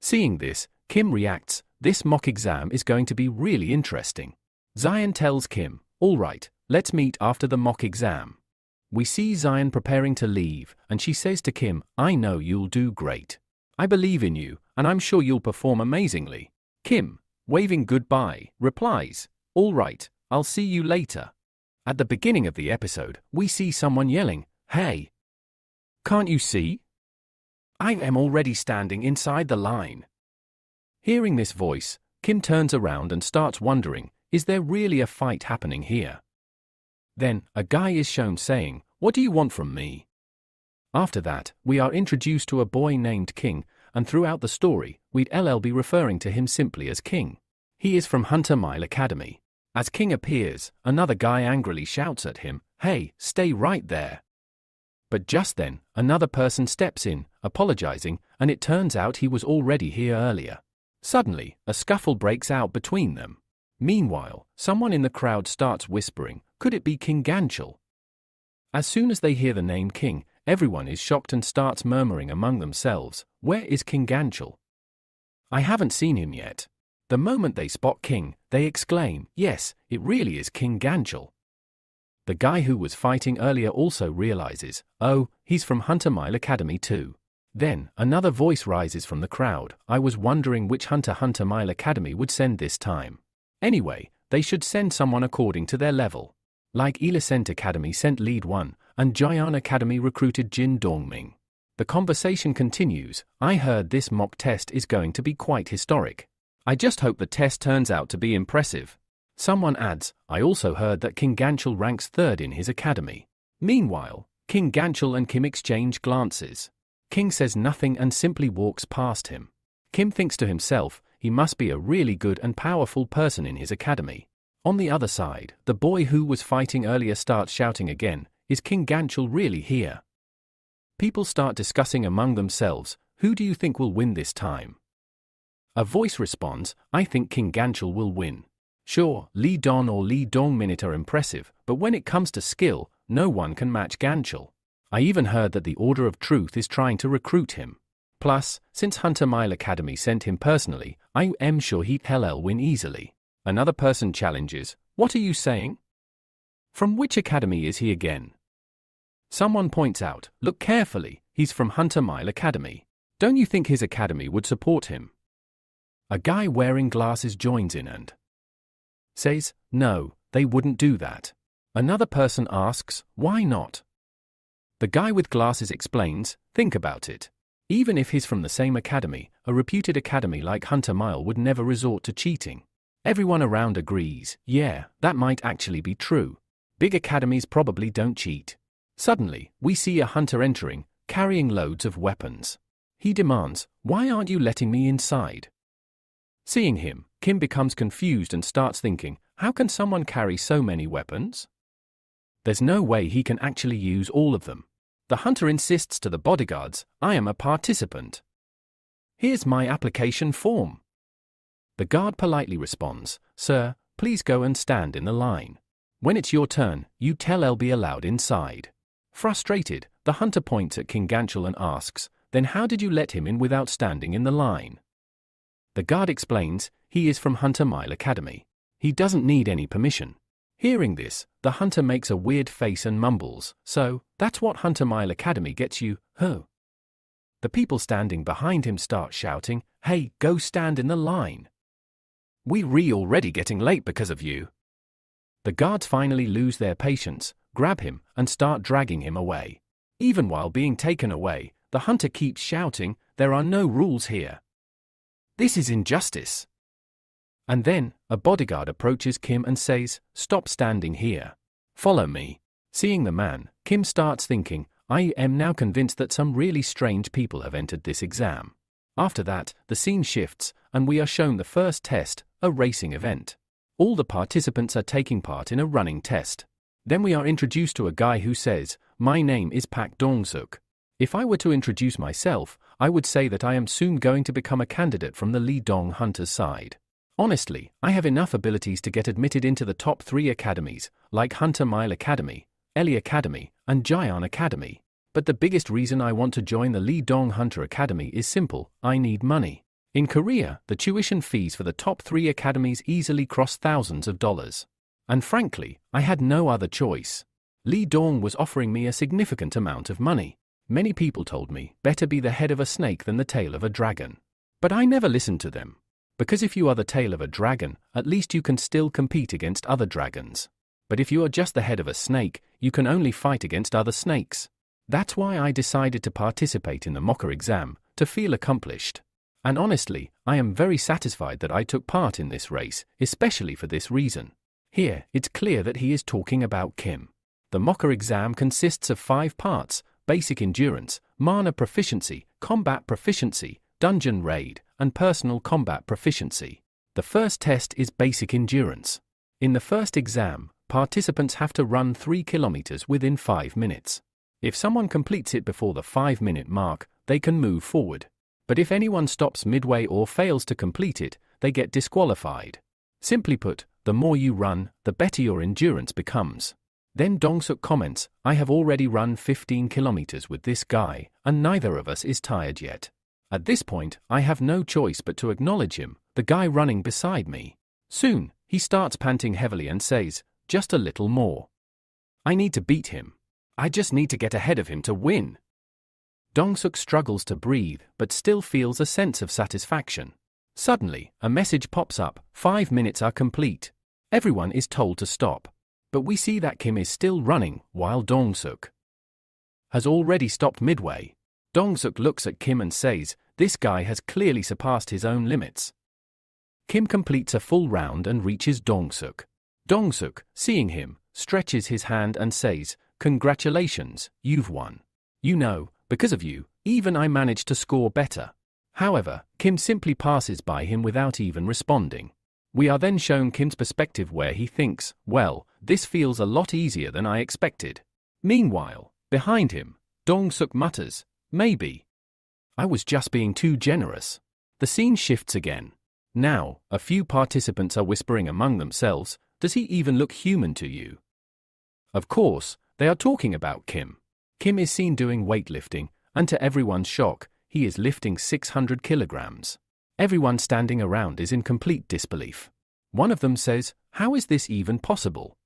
A: Seeing this, Kim reacts, "This mock exam is going to be really interesting." Zion tells Kim, "All right, let's meet after the mock exam." We see Zion preparing to leave, and she says to Kim, "I know you'll do great. I believe in you, and I'm sure you'll perform amazingly." Kim, waving goodbye, replies, "All right, I'll see you later." At the beginning of the episode, we see someone yelling, "Hey! Can't you see? I am already standing inside the line." Hearing this voice, Kim turns around and starts wondering, is there really a fight happening here? Then, a guy is shown saying, "What do you want from me?" After that, we are introduced to a boy named King, and throughout the story, we'd be referring to him simply as King. He is from Hunter Mile Academy. As King appears, another guy angrily shouts at him, "Hey, stay right there." But just then, another person steps in, apologizing, and it turns out he was already here earlier. Suddenly, a scuffle breaks out between them. Meanwhile, someone in the crowd starts whispering, "Could it be King Ganchel?" As soon as they hear the name King, everyone is shocked and starts murmuring among themselves, "Where is King Ganchel? I haven't seen him yet." The moment they spot King, they exclaim, "Yes, it really is King Ganchel." The guy who was fighting earlier also realizes, "Oh, he's from Hunter Mile Academy too." Then, another voice rises from the crowd, "I was wondering which Hunter Mile Academy would send this time. Anyway, they should send someone according to their level. Like Elicent Academy sent Lead 1, and Jian Academy recruited Jin Dongming." The conversation continues, "I heard this mock test is going to be quite historic. I just hope the test turns out to be impressive." Someone adds, "I also heard that King Ganchel ranks 3rd in his academy." Meanwhile, King Ganchel and Kim exchange glances. King says nothing and simply walks past him. Kim thinks to himself, he must be a really good and powerful person in his academy. On the other side, the boy who was fighting earlier starts shouting again, "Is King Ganchel really here?" People start discussing among themselves, who do you think will win this time? A voice responds, I think King Ganchul will win. Sure, Li Don or Li Dongminute are impressive, but when it comes to skill, no one can match Ganchul. I even heard that the Order of Truth is trying to recruit him. Plus, since Hunter Mile Academy sent him personally, I am sure he'll win easily. Another person challenges, what are you saying? From which academy is he again? Someone points out, look carefully, he's from Hunter Mile Academy. Don't you think his academy would support him? A guy wearing glasses joins in and says, no, they wouldn't do that. Another person asks, why not? The guy with glasses explains, think about it. Even if he's from the same academy, a reputed academy like Hunter Mile would never resort to cheating. Everyone around agrees, yeah, that might actually be true. Big academies probably don't cheat. Suddenly, we see a hunter entering, carrying loads of weapons. He demands, why aren't you letting me inside? Seeing him, Kim becomes confused and starts thinking, how can someone carry so many weapons? There's no way he can actually use all of them. The hunter insists to the bodyguards, I am a participant. Here's my application form. The guard politely responds, sir, please go and stand in the line. When it's your turn, you tell I'll be allowed inside. Frustrated, the hunter points at King Ganchul and asks, then how did you let him in without standing in the line? The guard explains, he is from Hunter Mile Academy. He doesn't need any permission. Hearing this, the hunter makes a weird face and mumbles, so, that's what Hunter Mile Academy gets you, huh? The people standing behind him start shouting, hey, go stand in the line. We're already getting late because of you. The guards finally lose their patience, grab him, and start dragging him away. Even while being taken away, the hunter keeps shouting, there are no rules here. This is injustice. And then, a bodyguard approaches Kim and says, stop standing here. Follow me. Seeing the man, Kim starts thinking, I am now convinced that some really strange people have entered this exam. After that, the scene shifts, and we are shown the first test, a racing event. All the participants are taking part in a running test. Then we are introduced to a guy who says, my name is Pak Dong-suk. If I were to introduce myself, I would say that I am soon going to become a candidate from the Li Dong Hunters side. Honestly, I have enough abilities to get admitted into the top 3 academies, like Hunter Mile Academy, Eli Academy, and Jian Academy. But the biggest reason I want to join the Li Dong Hunter Academy is simple, I need money. In Korea, the tuition fees for the top 3 academies easily cross thousands of dollars. And frankly, I had no other choice. Li Dong was offering me a significant amount of money. Many people told me, better be the head of a snake than the tail of a dragon. But I never listened to them. Because if you are the tail of a dragon, at least you can still compete against other dragons. But if you are just the head of a snake, you can only fight against other snakes. That's why I decided to participate in the mocker exam, to feel accomplished. And honestly, I am very satisfied that I took part in this race, especially for this reason. Here, it's clear that he is talking about Kim. The mocker exam consists of 5 parts, basic endurance, mana proficiency, combat proficiency, dungeon raid, and personal combat proficiency. The first test is basic endurance. In the first exam, participants have to run 3 kilometers within 5 minutes. If someone completes it before the 5-minute mark, they can move forward. But if anyone stops midway or fails to complete it, they get disqualified. Simply put, the more you run, the better your endurance becomes. Then Dong-suk comments, I have already run 15 kilometers with this guy, and neither of us is tired yet. At this point, I have no choice but to acknowledge him, the guy running beside me. Soon, he starts panting heavily and says, just a little more. I need to beat him. I just need to get ahead of him to win. Dong-suk struggles to breathe, but still feels a sense of satisfaction. Suddenly, a message pops up, 5 minutes are complete. Everyone is told to stop. But we see that Kim is still running, while Dong-suk has already stopped midway. Dong-suk looks at Kim and says, this guy has clearly surpassed his own limits. Kim completes a full round and reaches Dong-suk. Dong-suk, seeing him, stretches his hand and says, congratulations, you've won. You know, because of you, even I managed to score better. However, Kim simply passes by him without even responding. We are then shown Kim's perspective where he thinks, well, this feels a lot easier than I expected. Meanwhile, behind him, Dong-suk mutters, maybe I was just being too generous. The scene shifts again. Now, a few participants are whispering among themselves, "Does he even look human to you?" Of course, they are talking about Kim. Kim is seen doing weightlifting, and to everyone's shock, he is lifting 600 kilograms. Everyone standing around is in complete disbelief. One of them says, "How is this even possible?"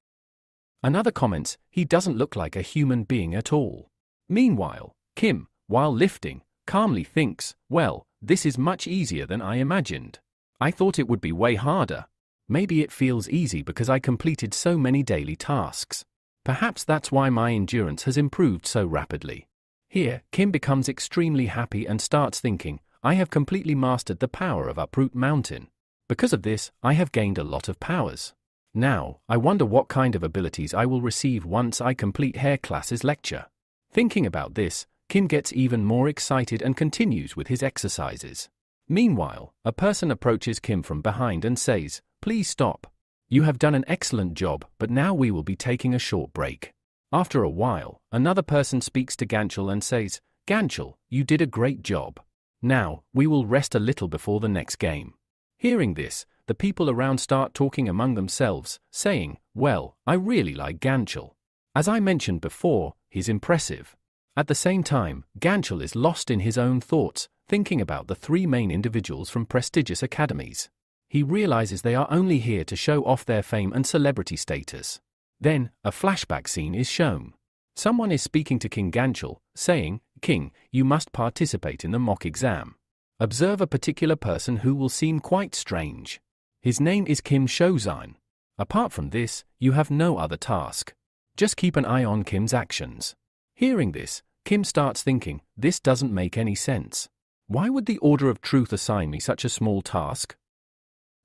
A: Another comments, "He doesn't look like a human being at all." Meanwhile, Kim, while lifting, calmly thinks, "Well, this is much easier than I imagined. I thought it would be way harder. Maybe it feels easy because I completed so many daily tasks. Perhaps that's why my endurance has improved so rapidly." Here, Kim becomes extremely happy and starts thinking, "I have completely mastered the power of Uproot Mountain. Because of this, I have gained a lot of powers. Now, I wonder what kind of abilities I will receive once I complete Hair Class's lecture." Thinking about this, Kim gets even more excited and continues with his exercises. Meanwhile, a person approaches Kim from behind and says, "Please stop. You have done an excellent job, but now we will be taking a short break." After a while, another person speaks to Ganchel and says, "Ganchel, you did a great job. Now, we will rest a little before the next game." Hearing this, the people around start talking among themselves, saying, "Well, I really like Ganchel. As I mentioned before, he's impressive." At the same time, Ganchel is lost in his own thoughts, thinking about the three main individuals from prestigious academies. He realizes they are only here to show off their fame and celebrity status. Then, a flashback scene is shown. Someone is speaking to King Ganchel, saying, "King, you must participate in the mock exam. Observe a particular person who will seem quite strange. His name is Kim Shozan. Apart from this, you have no other task. Just keep an eye on Kim's actions." Hearing this, Kim starts thinking, "This doesn't make any sense. Why would the Order of Truth assign me such a small task?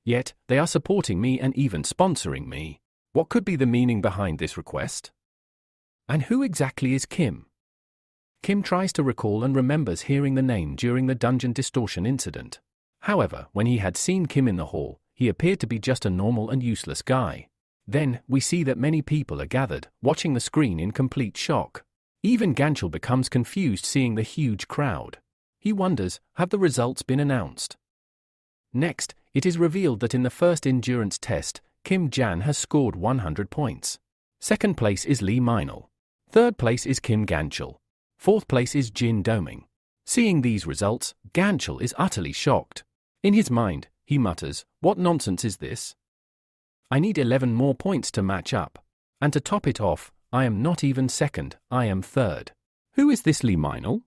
A: Yet, they are supporting me and even sponsoring me. What could be the meaning behind this request? And who exactly is Kim?" Kim tries to recall and remembers hearing the name during the dungeon distortion incident. However, when he had seen Kim in the hall, he appeared to be just a normal and useless guy. Then, we see that many people are gathered, watching the screen in complete shock. Even Ganchel becomes confused seeing the huge crowd. He wonders, have the results been announced? Next, it is revealed that in the first endurance test, Kim Jan has scored 100 points. Second place is Lee Meinl. Third place is Kim Ganchel. Fourth place is Jin Doming. Seeing these results, Ganchel is utterly shocked. In his mind, he mutters, "What nonsense is this? I need 11 more points to match up. And to top it off, I am not even second, I am third. Who is this Lee Meinl?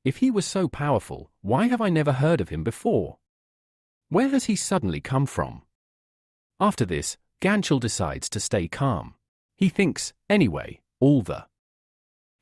A: If he was so powerful, why have I never heard of him before? Where has he suddenly come from?" After this, Ganchel decides to stay calm. He thinks, anyway, all the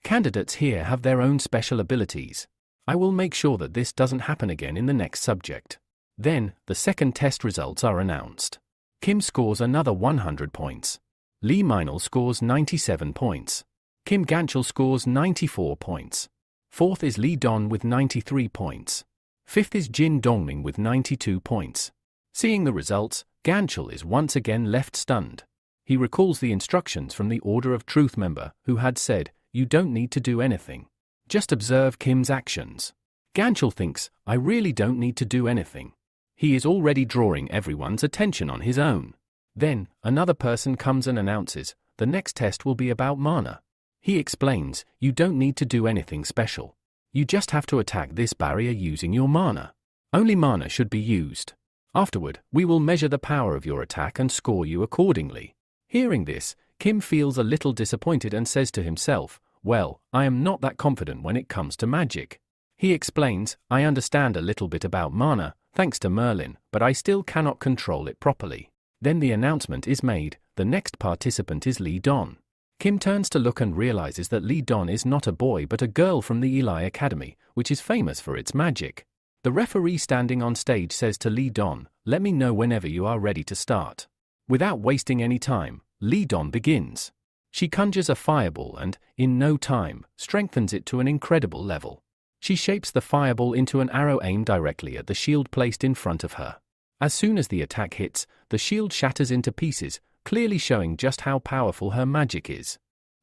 A: candidates here have their own special abilities. I will make sure that this doesn't happen again in the next subject. Then, the second test results are announced. Kim scores another 100 points. Lee Meinl scores 97 points. Kim Ganchel scores 94 points. Fourth is Lee Don with 93 points. Fifth is Jin Dongming with 92 points. Seeing the results, Ganchel is once again left stunned. He recalls the instructions from the Order of Truth member, who had said, "You don't need to do anything. Just observe Kim's actions." Ganchel thinks, "I really don't need to do anything. He is already drawing everyone's attention on his own." Then, another person comes and announces, "The next test will be about mana." He explains, "You don't need to do anything special. You just have to attack this barrier using your mana. Only mana should be used. Afterward, we will measure the power of your attack and score you accordingly." Hearing this, Kim feels a little disappointed and says to himself, "Well, I am not that confident when it comes to magic." He explains, "I understand a little bit about mana, thanks to Merlin, but I still cannot control it properly." Then the announcement is made, the next participant is Lee Don. Kim turns to look and realizes that Lee Don is not a boy but a girl from the Eli Academy, which is famous for its magic. The referee standing on stage says to Lee Don, "Let me know whenever you are ready to start." Without wasting any time, Lee Don begins. She conjures a fireball and, in no time, strengthens it to an incredible level. She shapes the fireball into an arrow aimed directly at the shield placed in front of her. As soon as the attack hits, the shield shatters into pieces, clearly showing just how powerful her magic is.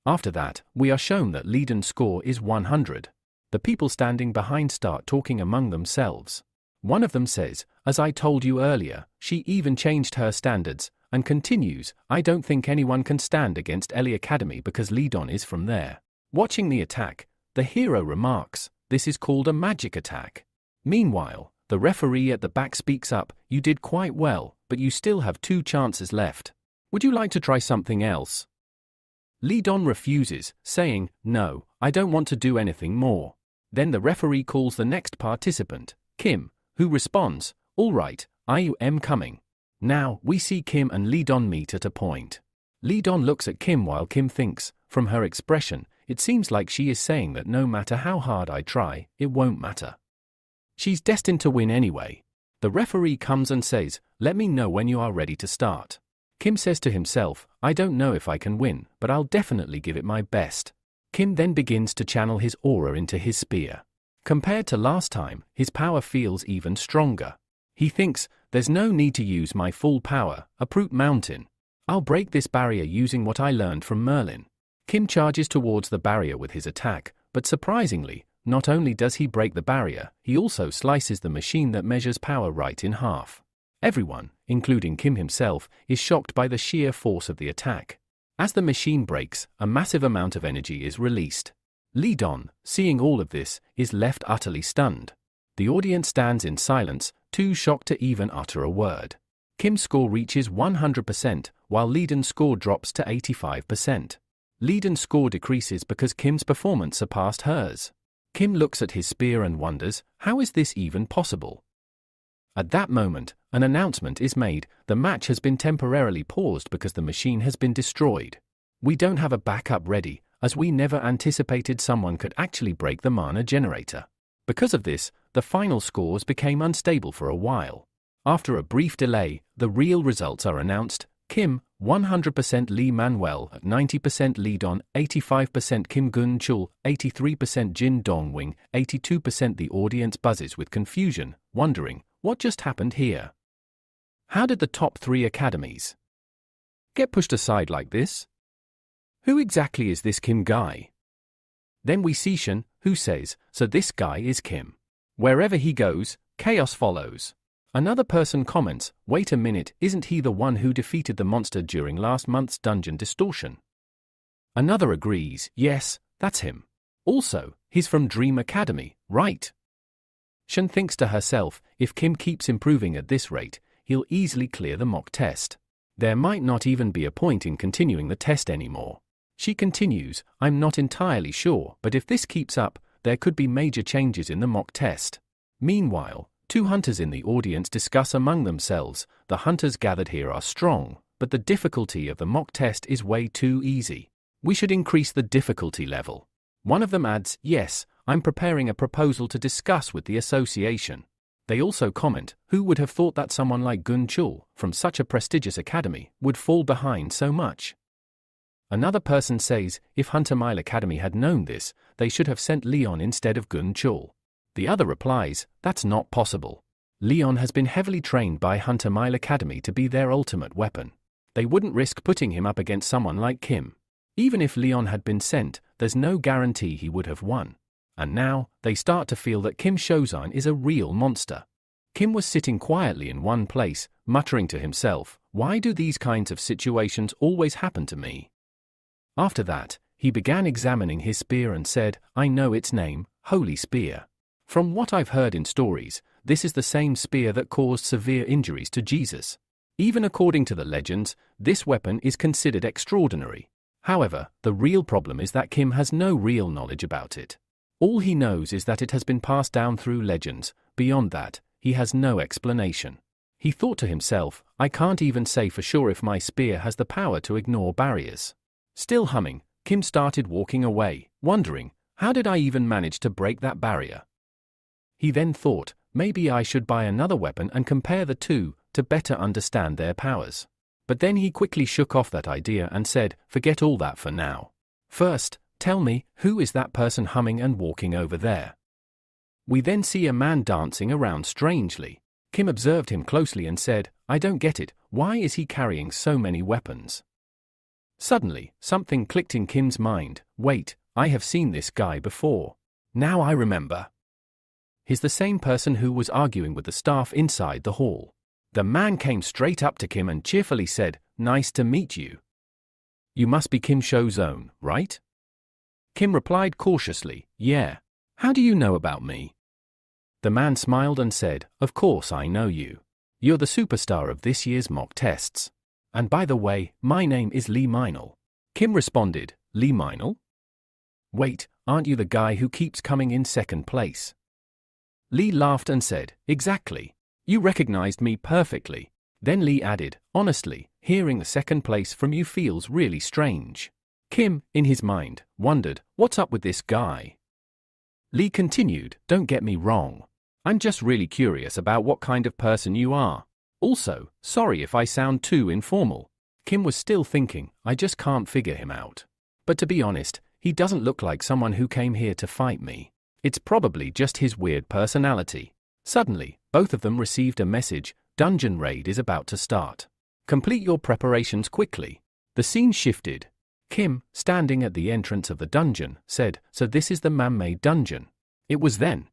A: After that, we are shown that Lee Don's score is 100. The people standing behind start talking among themselves. One of them says, as I told you earlier, she even changed her standards, and continues, I don't think anyone can stand against Ellie Academy because Lidon is from there. Watching the attack, the hero remarks, this is called a magic attack. Meanwhile, the referee at the back speaks up, you did quite well, but you still have 2 chances left. Would you like to try something else? Lidon refuses, saying, no, I don't want to do anything more. Then the referee calls the next participant, Kim, who responds, all right, I am coming. Now, we see Kim and Lidon meet at a point. Lidon looks at Kim while Kim thinks, from her expression, it seems like she is saying that no matter how hard I try, it won't matter. She's destined to win anyway. The referee comes and says, let me know when you are ready to start. Kim says to himself, I don't know if I can win, but I'll definitely give it my best. Kim then begins to channel his aura into his spear. Compared to last time, his power feels even stronger. He thinks, there's no need to use my full power, uproot mountain. I'll break this barrier using what I learned from Merlin. Kim charges towards the barrier with his attack, but surprisingly, not only does he break the barrier, he also slices the machine that measures power right in half. Everyone, including Kim himself, is shocked by the sheer force of the attack. As the machine breaks, a massive amount of energy is released. Lidon, seeing all of this, is left utterly stunned. The audience stands in silence, too shocked to even utter a word. Kim's score reaches 100%, while Lidon's score drops to 85%. Lidon's score decreases because Kim's performance surpassed hers. Kim looks at his spear and wonders, how is this even possible? At that moment, an announcement is made, the match has been temporarily paused because the machine has been destroyed. We don't have a backup ready, as we never anticipated someone could actually break the mana generator. Because of this, the final scores became unstable for a while. After a brief delay, the real results are announced. Kim, 100% Lee Manuel, 90% Lidon, 85% Kim Gun Chul, 83% Jin Dongwing, 82%. The audience buzzes with confusion, wondering, what just happened here? How did the top 3 academies get pushed aside like this? Who exactly is this Kim guy? Then we see Shen, who says, so this guy is Kim. Wherever he goes, chaos follows. Another person comments, wait a minute, isn't he the one who defeated the monster during last month's dungeon distortion? Another agrees, yes, that's him. Also, he's from Dream Academy, right? Shen thinks to herself, if Kim keeps improving at this rate, he'll easily clear the mock test. There might not even be a point in continuing the test anymore. She continues, I'm not entirely sure, but if this keeps up, there could be major changes in the mock test. Meanwhile, 2 hunters in the audience discuss among themselves, the hunters gathered here are strong, but the difficulty of the mock test is way too easy. We should increase the difficulty level. One of them adds, yes, I'm preparing a proposal to discuss with the association. They also comment, who would have thought that someone like Gun Chul, from such a prestigious academy, would fall behind so much? Another person says, if Hunter Mile Academy had known this, they should have sent Leon instead of Gun Chul. The other replies, that's not possible. Leon has been heavily trained by Hunter Mile Academy to be their ultimate weapon. They wouldn't risk putting him up against someone like Kim. Even if Leon had been sent, there's no guarantee he would have won. And now, they start to feel that Kim Shozan is a real monster. Kim was sitting quietly in one place, muttering to himself, why do these kinds of situations always happen to me? After that, he began examining his spear and said, I know its name, Holy Spear. From what I've heard in stories, this is the same spear that caused severe injuries to Jesus. Even according to the legends, this weapon is considered extraordinary. However, the real problem is that Kim has no real knowledge about it. All he knows is that it has been passed down through legends. Beyond that, he has no explanation. He thought to himself, I can't even say for sure if my spear has the power to ignore barriers. Still humming, Kim started walking away, wondering, how did I even manage to break that barrier? He then thought, maybe I should buy another weapon and compare the two, to better understand their powers. But then he quickly shook off that idea and said, forget all that for now. First, tell me, who is that person humming and walking over there? We then see a man dancing around strangely. Kim observed him closely and said, I don't get it, why is he carrying so many weapons? Suddenly, something clicked in Kim's mind, wait, I have seen this guy before. Now I remember. He's the same person who was arguing with the staff inside the hall. The man came straight up to Kim and cheerfully said, "Nice to meet you. You must be Kim Shozone, right?" Kim replied cautiously, "Yeah. How do you know about me?" The man smiled and said, "Of course I know you. You're the superstar of this year's mock tests. And by the way, my name is Lee Meinl." Kim responded, "Lee Meinl? Wait, aren't you the guy who keeps coming in second place?" Lee laughed and said, "Exactly. You recognized me perfectly." Then Lee added, "Honestly, hearing the second place from you feels really strange." Kim, in his mind, wondered, what's up with this guy? Lee continued, "Don't get me wrong. I'm just really curious about what kind of person you are. Also, sorry if I sound too informal." Kim was still thinking, I just can't figure him out. But to be honest, he doesn't look like someone who came here to fight me. It's probably just his weird personality. Suddenly, both of them received a message, "Dungeon raid is about to start. Complete your preparations quickly." The scene shifted. Kim, standing at the entrance of the dungeon, said, "So this is the man-made dungeon." It was then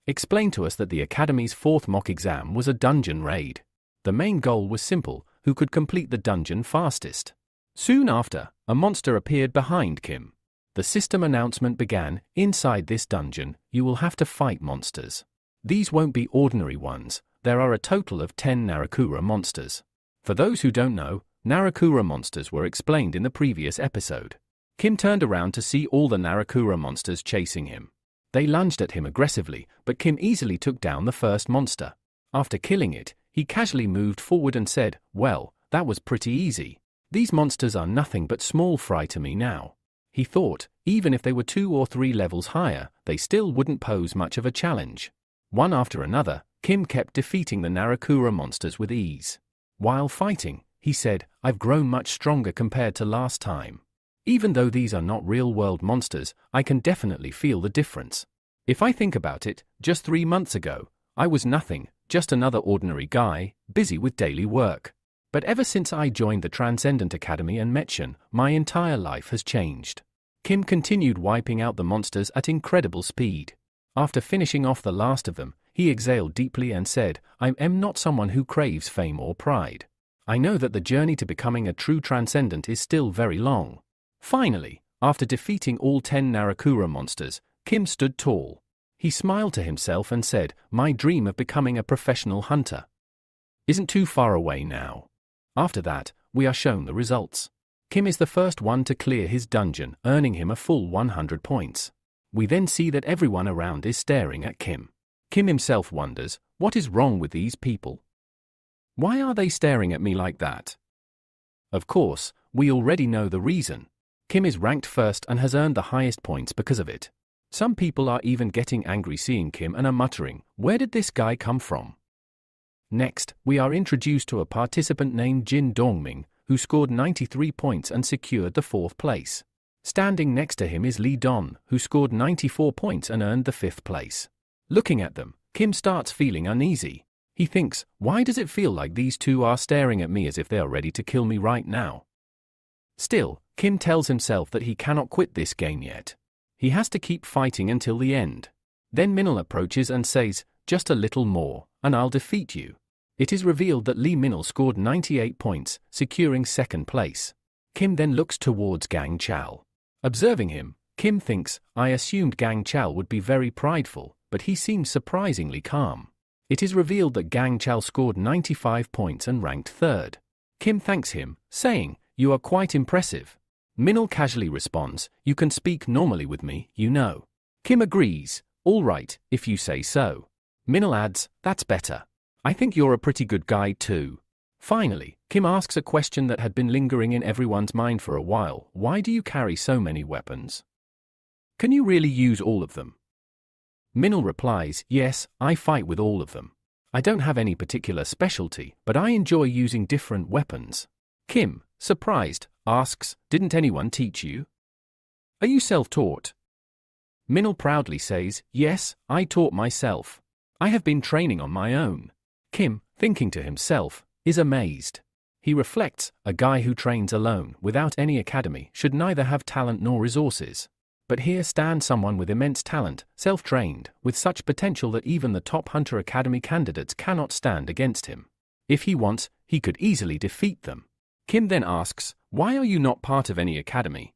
A: explained to us that the Academy's fourth mock exam was a dungeon raid. The main goal was simple, who could complete the dungeon fastest. Soon after, a monster appeared behind Kim. The system announcement began, "Inside this dungeon, you will have to fight monsters. These won't be ordinary ones, there are a total of 10 Narakura monsters." For those who don't know, Narakura monsters were explained in the previous episode. Kim turned around to see all the Narakura monsters chasing him. They lunged at him aggressively, but Kim easily took down the first monster. After killing it, he casually moved forward and said, "Well, that was pretty easy. These monsters are nothing but small fry to me now." He thought, even if they were 2 or 3 levels higher, they still wouldn't pose much of a challenge. One after another, Kim kept defeating the Narakura monsters with ease. While fighting, he said, "I've grown much stronger compared to last time. Even though these are not real-world monsters, I can definitely feel the difference. If I think about it, just 3 months ago, I was nothing, just another ordinary guy, busy with daily work. But ever since I joined the Transcendent Academy and Metchen, my entire life has changed." Kim continued wiping out the monsters at incredible speed. After finishing off the last of them, he exhaled deeply and said, "I am not someone who craves fame or pride. I know that the journey to becoming a true Transcendent is still very long." Finally, after defeating all 10 Narakura monsters, Kim stood tall. He smiled to himself and said, "My dream of becoming a professional hunter isn't too far away now." After that, we are shown the results. Kim is the first one to clear his dungeon, earning him a full 100 points. We then see that everyone around is staring at Kim. Kim himself wonders, what is wrong with these people? Why are they staring at me like that? Of course, we already know the reason. Kim is ranked first and has earned the highest points because of it. Some people are even getting angry seeing Kim and are muttering, "Where did this guy come from?" Next, we are introduced to a participant named Jin Dongming, who scored 93 points and secured the 4th place. Standing next to him is Li Don, who scored 94 points and earned the 5th place. Looking at them, Kim starts feeling uneasy. He thinks, why does it feel like these two are staring at me as if they are ready to kill me right now? Still, Kim tells himself that he cannot quit this game yet. He has to keep fighting until the end. Then Minl approaches and says, "Just a little more, and I'll defeat you." It is revealed that Lee Minl scored 98 points, securing 2nd place. Kim then looks towards Gang Chal. Observing him, Kim thinks, I assumed Gang Chal would be very prideful, but he seems surprisingly calm. It is revealed that Gang Chal scored 95 points and ranked 3rd. Kim thanks him, saying, "You are quite impressive." Minl casually responds, "You can speak normally with me, you know." Kim agrees, "All right, if you say so." Minl adds, "That's better. I think you're a pretty good guy too." Finally, Kim asks a question that had been lingering in everyone's mind for a while. Why do you carry so many weapons? Can you really use all of them? Minl replies, "Yes, I fight with all of them. I don't have any particular specialty, but I enjoy using different weapons." Kim, surprised, asks, "Didn't anyone teach you? Are you self-taught?" Minl proudly says, "Yes, I taught myself. I have been training on my own." Kim, thinking to himself, is amazed. He reflects, a guy who trains alone, without any academy, should neither have talent nor resources. But here stands someone with immense talent, self-trained, with such potential that even the top Hunter Academy candidates cannot stand against him. If he wants, he could easily defeat them. Kim then asks, "Why are you not part of any academy?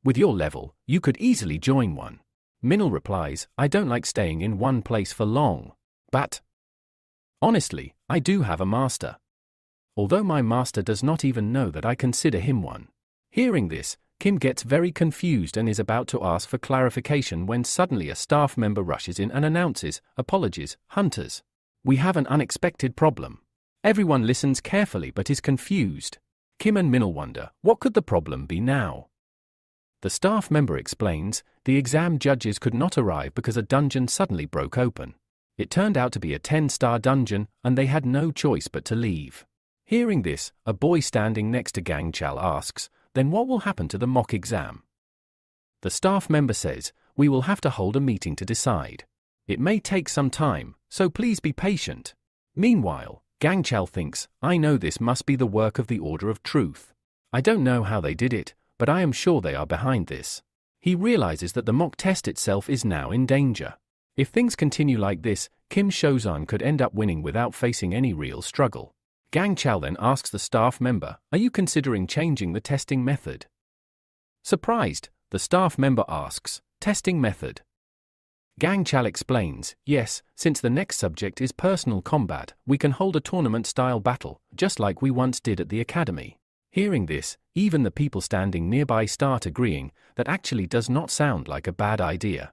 A: With your level, you could easily join one." Minil replies, "I don't like staying in one place for long. But honestly, I do have a master. Although my master does not even know that I consider him one." Hearing this, Kim gets very confused and is about to ask for clarification when suddenly a staff member rushes in and announces, "Apologies, Hunters. We have an unexpected problem." Everyone listens carefully but is confused. Kim and Minil wonder, what could the problem be now? The staff member explains, the exam judges could not arrive because a dungeon suddenly broke open. It turned out to be a 10-star dungeon and they had no choice but to leave. Hearing this, a boy standing next to Gang Chal asks, "Then what will happen to the mock exam?" The staff member says, "We will have to hold a meeting to decide. It may take some time, so please be patient." Meanwhile, Gang Chal thinks, "I know this must be the work of the Order of Truth. I don't know how they did it, but I am sure they are behind this." He realizes that the mock test itself is now in danger. If things continue like this, Kim Shozan could end up winning without facing any real struggle. Gang Chal then asks the staff member, "Are you considering changing the testing method?" Surprised, the staff member asks, "Testing method?" Gang Chal explains, "Yes, since the next subject is personal combat, we can hold a tournament-style battle, just like we once did at the academy." Hearing this, even the people standing nearby start agreeing that actually does not sound like a bad idea.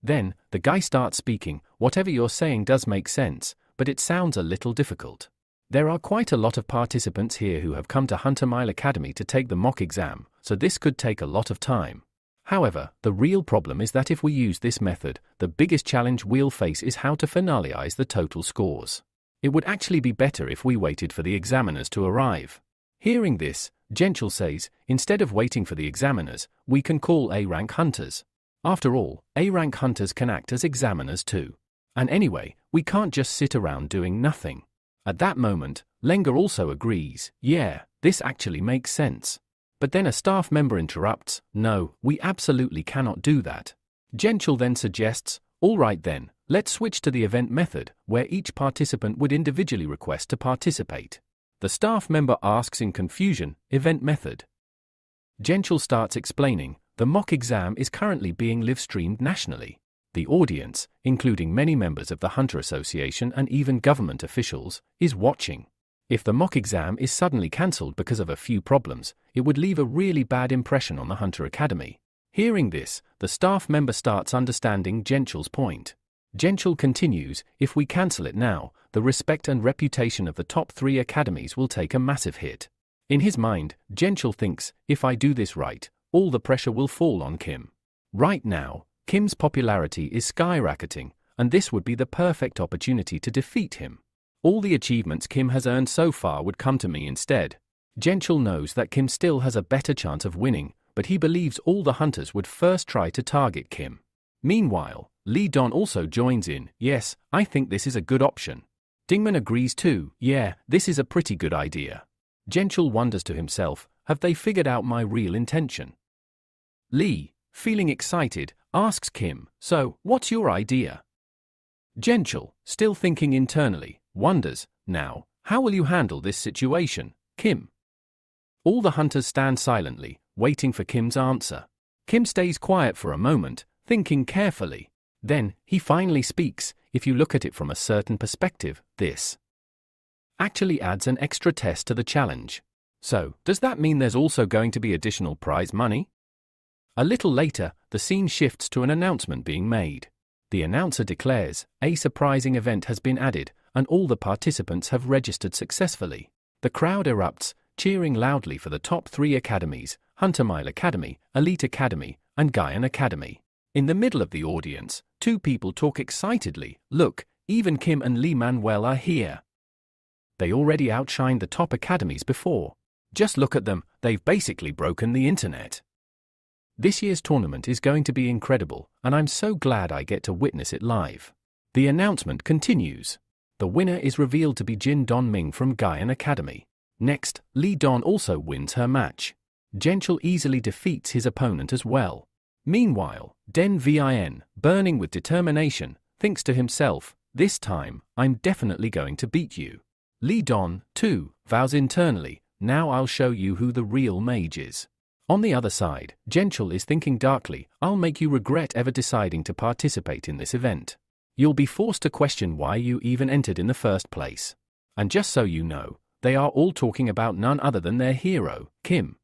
A: Then, the guy starts speaking, "Whatever you're saying does make sense, but it sounds a little difficult. There are quite a lot of participants here who have come to Hunter Mile Academy to take the mock exam, so this could take a lot of time. However, the real problem is that if we use this method, the biggest challenge we'll face is how to finalize the total scores. It would actually be better if we waited for the examiners to arrive." Hearing this, Genchal says, "Instead of waiting for the examiners, we can call A-rank hunters. After all, A-rank hunters can act as examiners too. And anyway, we can't just sit around doing nothing." At that moment, Lenga also agrees, "Yeah, this actually makes sense." But then a staff member interrupts, "No, we absolutely cannot do that." Genchal then suggests, "All right then, let's switch to the event method, where each participant would individually request to participate." The staff member asks in confusion, "Event method?" Genchal starts explaining, "The mock exam is currently being live-streamed nationally. The audience, including many members of the Hunter Association and even government officials, is watching. If the mock exam is suddenly cancelled because of a few problems, it would leave a really bad impression on the Hunter Academy." Hearing this, the staff member starts understanding Genchal's point. Genchal continues, "If we cancel it now, the respect and reputation of the top 3 academies will take a massive hit." In his mind, Genchal thinks, "If I do this right, all the pressure will fall on Kim. Right now, Kim's popularity is skyrocketing, and this would be the perfect opportunity to defeat him. All the achievements Kim has earned so far would come to me instead." Genchal knows that Kim still has a better chance of winning, but he believes all the hunters would first try to target Kim. Meanwhile, Lee Don also joins in, "Yes, I think this is a good option." Dingman agrees too, "Yeah, this is a pretty good idea." Genchal wonders to himself, have they figured out my real intention? Lee, feeling excited, asks Kim, "So, what's your idea?" Genchal, still thinking internally, wonders, "Now, how will you handle this situation, Kim?" All the hunters stand silently, waiting for Kim's answer. Kim stays quiet for a moment, thinking carefully. Then, he finally speaks, "If you look at it from a certain perspective, this actually adds an extra test to the challenge. So, does that mean there's also going to be additional prize money?" A little later, the scene shifts to an announcement being made. The announcer declares, "A surprising event has been added, and all the participants have registered successfully." The crowd erupts, cheering loudly for the top 3 academies, Hunter Mile Academy, Elite Academy, and Gaian Academy. In the middle of the audience, 2 people talk excitedly, "Look, even Kim and Lee Manuel are here. They already outshined the top academies before. Just look at them, they've basically broken the internet. This year's tournament is going to be incredible, and I'm so glad I get to witness it live." The announcement continues. The winner is revealed to be Jin Don Ming from Gaian Academy. Next, Lee Don also wins her match. Genchal easily defeats his opponent as well. Meanwhile, Den Vin, burning with determination, thinks to himself, "This time, I'm definitely going to beat you." Li Don, too, vows internally, "Now I'll show you who the real mage is." On the other side, Genchul is thinking darkly, "I'll make you regret ever deciding to participate in this event. You'll be forced to question why you even entered in the first place." And just so you know, they are all talking about none other than their hero, Kim.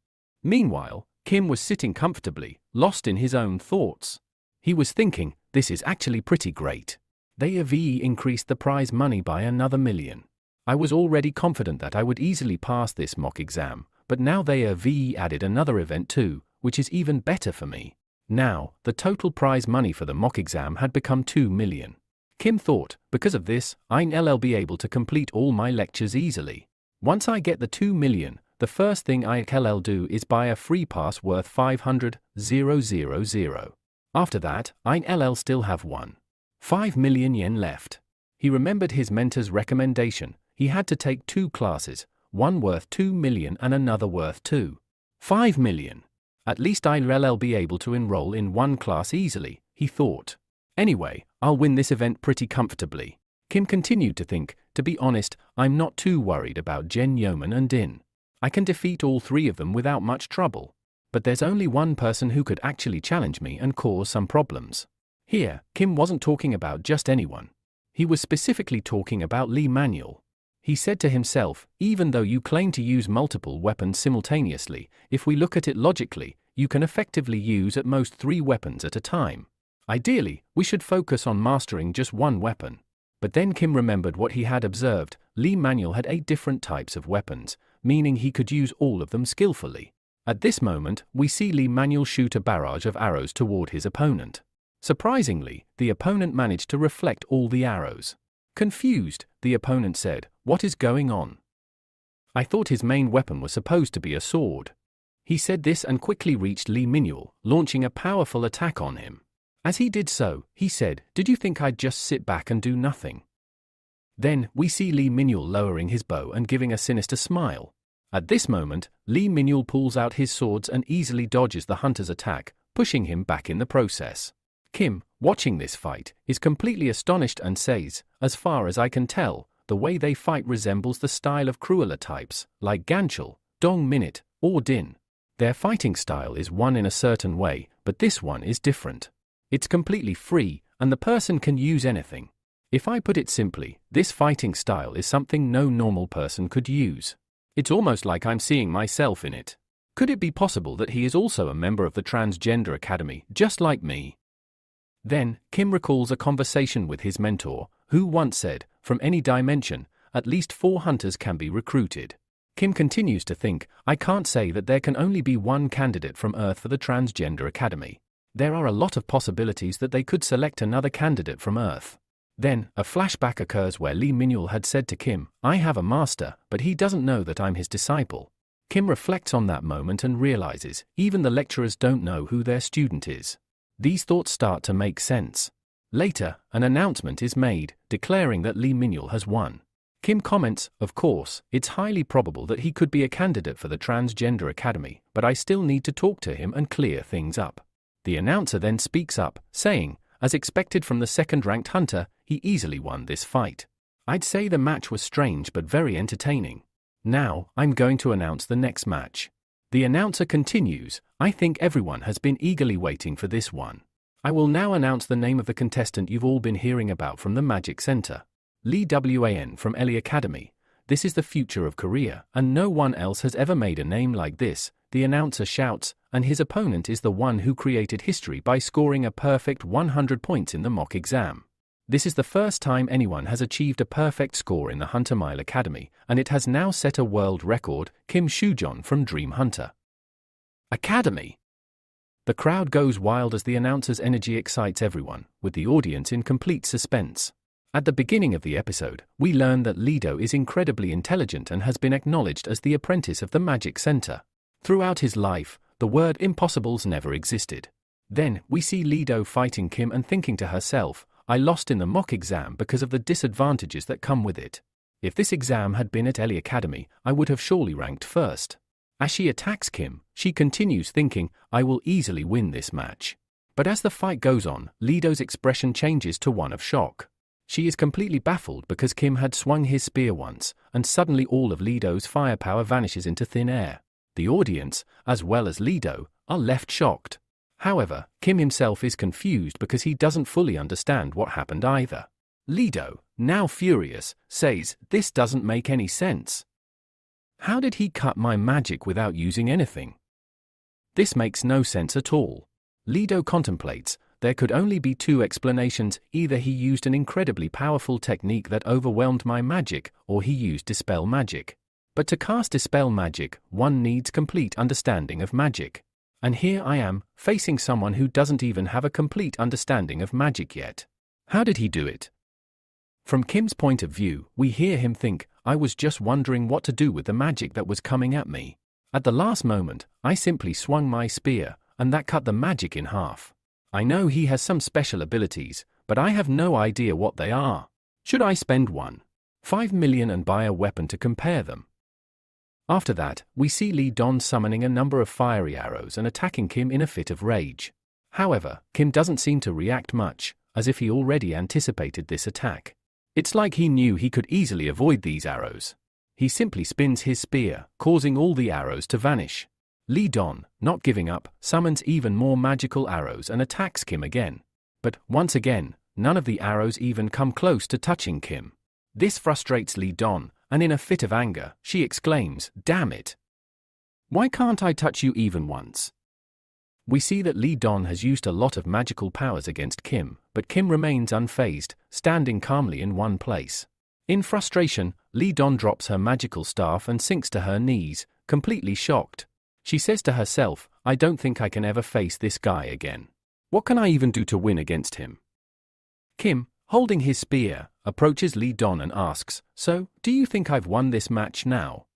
A: Meanwhile, Kim was sitting comfortably, lost in his own thoughts. He was thinking, "This is actually pretty great. They have increased the prize money by another 1 million. I was already confident that I would easily pass this mock exam, but now they have added another event too, which is even better for me." Now, the total prize money for the mock exam had become 2 million. Kim thought, "Because of this, I'll be able to complete all my lectures easily. Once I get the 2 million, the first thing I'll do is buy a free pass worth 500,000. After that, I'll still have 1.5 million yen left." He remembered his mentor's recommendation. He had to take 2 classes, one worth 2 million and another worth 2.5 million. "At least I'll be able to enroll in one class easily," he thought. "Anyway, I'll win this event pretty comfortably." Kim continued to think, "To be honest, I'm not too worried about Jen Yeoman and Din. I can defeat all 3 of them without much trouble. But there's only one person who could actually challenge me and cause some problems." Here, Kim wasn't talking about just anyone. He was specifically talking about Lee Manuel. He said to himself, "Even though you claim to use multiple weapons simultaneously, if we look at it logically, you can effectively use at most 3 weapons at a time. Ideally, we should focus on mastering just one weapon." But then Kim remembered what he had observed. Lee Manuel had 8 different types of weapons, meaning he could use all of them skillfully. At this moment, we see Lee Manuel shoot a barrage of arrows toward his opponent. Surprisingly, the opponent managed to reflect all the arrows. Confused, the opponent said, "What is going on? I thought his main weapon was supposed to be a sword." He said this and quickly reached Lee Manuel, launching a powerful attack on him. As he did so, he said, "Did you think I'd just sit back and do nothing?" Then, we see Lee Manuel lowering his bow and giving a sinister smile. At this moment, Lee Manuel pulls out his swords and easily dodges the hunter's attack, pushing him back in the process. Kim, watching this fight, is completely astonished and says, "As far as I can tell, the way they fight resembles the style of Cruella types, like Ganchul, Dong Minute, or Din. Their fighting style is one in a certain way, but this one is different. It's completely free, and the person can use anything. If I put it simply, this fighting style is something no normal person could use. It's almost like I'm seeing myself in it. Could it be possible that he is also a member of the Transgender Academy, just like me?" Then, Kim recalls a conversation with his mentor, who once said, "From any dimension, at least 4 hunters can be recruited." Kim continues to think, "I can't say that there can only be one candidate from Earth for the Transgender Academy. There are a lot of possibilities that they could select another candidate from Earth." Then, a flashback occurs where Lee Manuel had said to Kim, "I have a master, but he doesn't know that I'm his disciple." Kim reflects on that moment and realizes, even the lecturers don't know who their student is. These thoughts start to make sense. Later, an announcement is made, declaring that Lee Manuel has won. Kim comments, "Of course, it's highly probable that he could be a candidate for the Transgender Academy, but I still need to talk to him and clear things up." The announcer then speaks up, saying, "As expected from the second-ranked hunter, he easily won this fight. I'd say the match was strange but very entertaining. Now, I'm going to announce the next match." The announcer continues, "I think everyone has been eagerly waiting for this one. I will now announce the name of the contestant you've all been hearing about from the Magic Center. Lee Wan from Ellie Academy. This is the future of Korea, and no one else has ever made a name like this," the announcer shouts, and his opponent is the one who created history by scoring a perfect 100 points in the mock exam. This is the first time anyone has achieved a perfect score in the Hunter Mile Academy, and it has now set a world record. Kim Shujon from Dream Hunter Academy. The crowd goes wild as the announcer's energy excites everyone, with the audience in complete suspense. At the beginning of the episode, we learn that Lido is incredibly intelligent and has been acknowledged as the apprentice of the Magic Center. Throughout his life, the word impossibles never existed. Then, we see Lido fighting Kim and thinking to herself, "I lost in the mock exam because of the disadvantages that come with it. If this exam had been at Ellie Academy, I would have surely ranked first." As she attacks Kim, she continues thinking, "I will easily win this match." But as the fight goes on, Lido's expression changes to one of shock. She is completely baffled because Kim had swung his spear once, and suddenly all of Lido's firepower vanishes into thin air. The audience, as well as Lido, are left shocked. However, Kim himself is confused because he doesn't fully understand what happened either. Lido, now furious, says, "This doesn't make any sense. How did he cut my magic without using anything? This makes no sense at all." Lido contemplates. There could only be two explanations: either he used an incredibly powerful technique that overwhelmed my magic, or he used dispel magic. But to cast dispel magic, one needs complete understanding of magic. And here I am, facing someone who doesn't even have a complete understanding of magic yet. How did he do it? From Kim's point of view, we hear him think, "I was just wondering what to do with the magic that was coming at me. At the last moment, I simply swung my spear, and that cut the magic in half. I know he has some special abilities, but I have no idea what they are. Should I spend 1.5 million and buy a weapon to compare them?" After that, we see Li Don summoning a number of fiery arrows and attacking Kim in a fit of rage. However, Kim doesn't seem to react much, as if he already anticipated this attack. It's like he knew he could easily avoid these arrows. He simply spins his spear, causing all the arrows to vanish. Li Don, not giving up, summons even more magical arrows and attacks Kim again. But, once again, none of the arrows even come close to touching Kim. This frustrates Li Don, and in a fit of anger, she exclaims, "Damn it! Why can't I touch you even once?" We see that Li Don has used a lot of magical powers against Kim, but Kim remains unfazed, standing calmly in one place. In frustration, Li Don drops her magical staff and sinks to her knees, completely shocked. She says to herself, "I don't think I can ever face this guy again. What can I even do to win against him?" Kim, holding his spear, approaches Li Don and asks, "So, do you think I've won this match now?"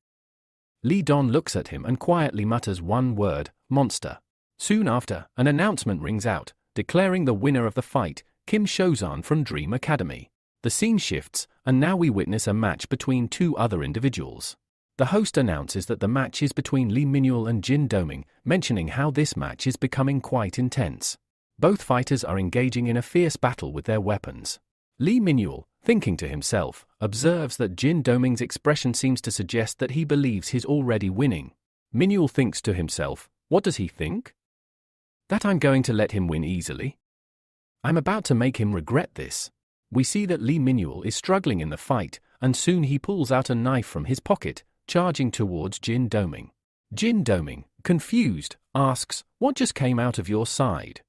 A: Li Don looks at him and quietly mutters one word, "Monster." Soon after, an announcement rings out, declaring the winner of the fight, Kim Shozan from Dream Academy. The scene shifts, and now we witness a match between two other individuals. The host announces that the match is between Lee Minuel and Jin Doming, mentioning how this match is becoming quite intense. Both fighters are engaging in a fierce battle with their weapons. Lee Minuel, thinking to himself, observes that Jin Doming's expression seems to suggest that he believes he's already winning. Minuel thinks to himself, what does he think? That I'm going to let him win easily? I'm about to make him regret this. We see that Lee Minuel is struggling in the fight, and soon he pulls out a knife from his pocket, charging towards Jin Doming. Jin Doming, confused, asks, "What just came out of your side?"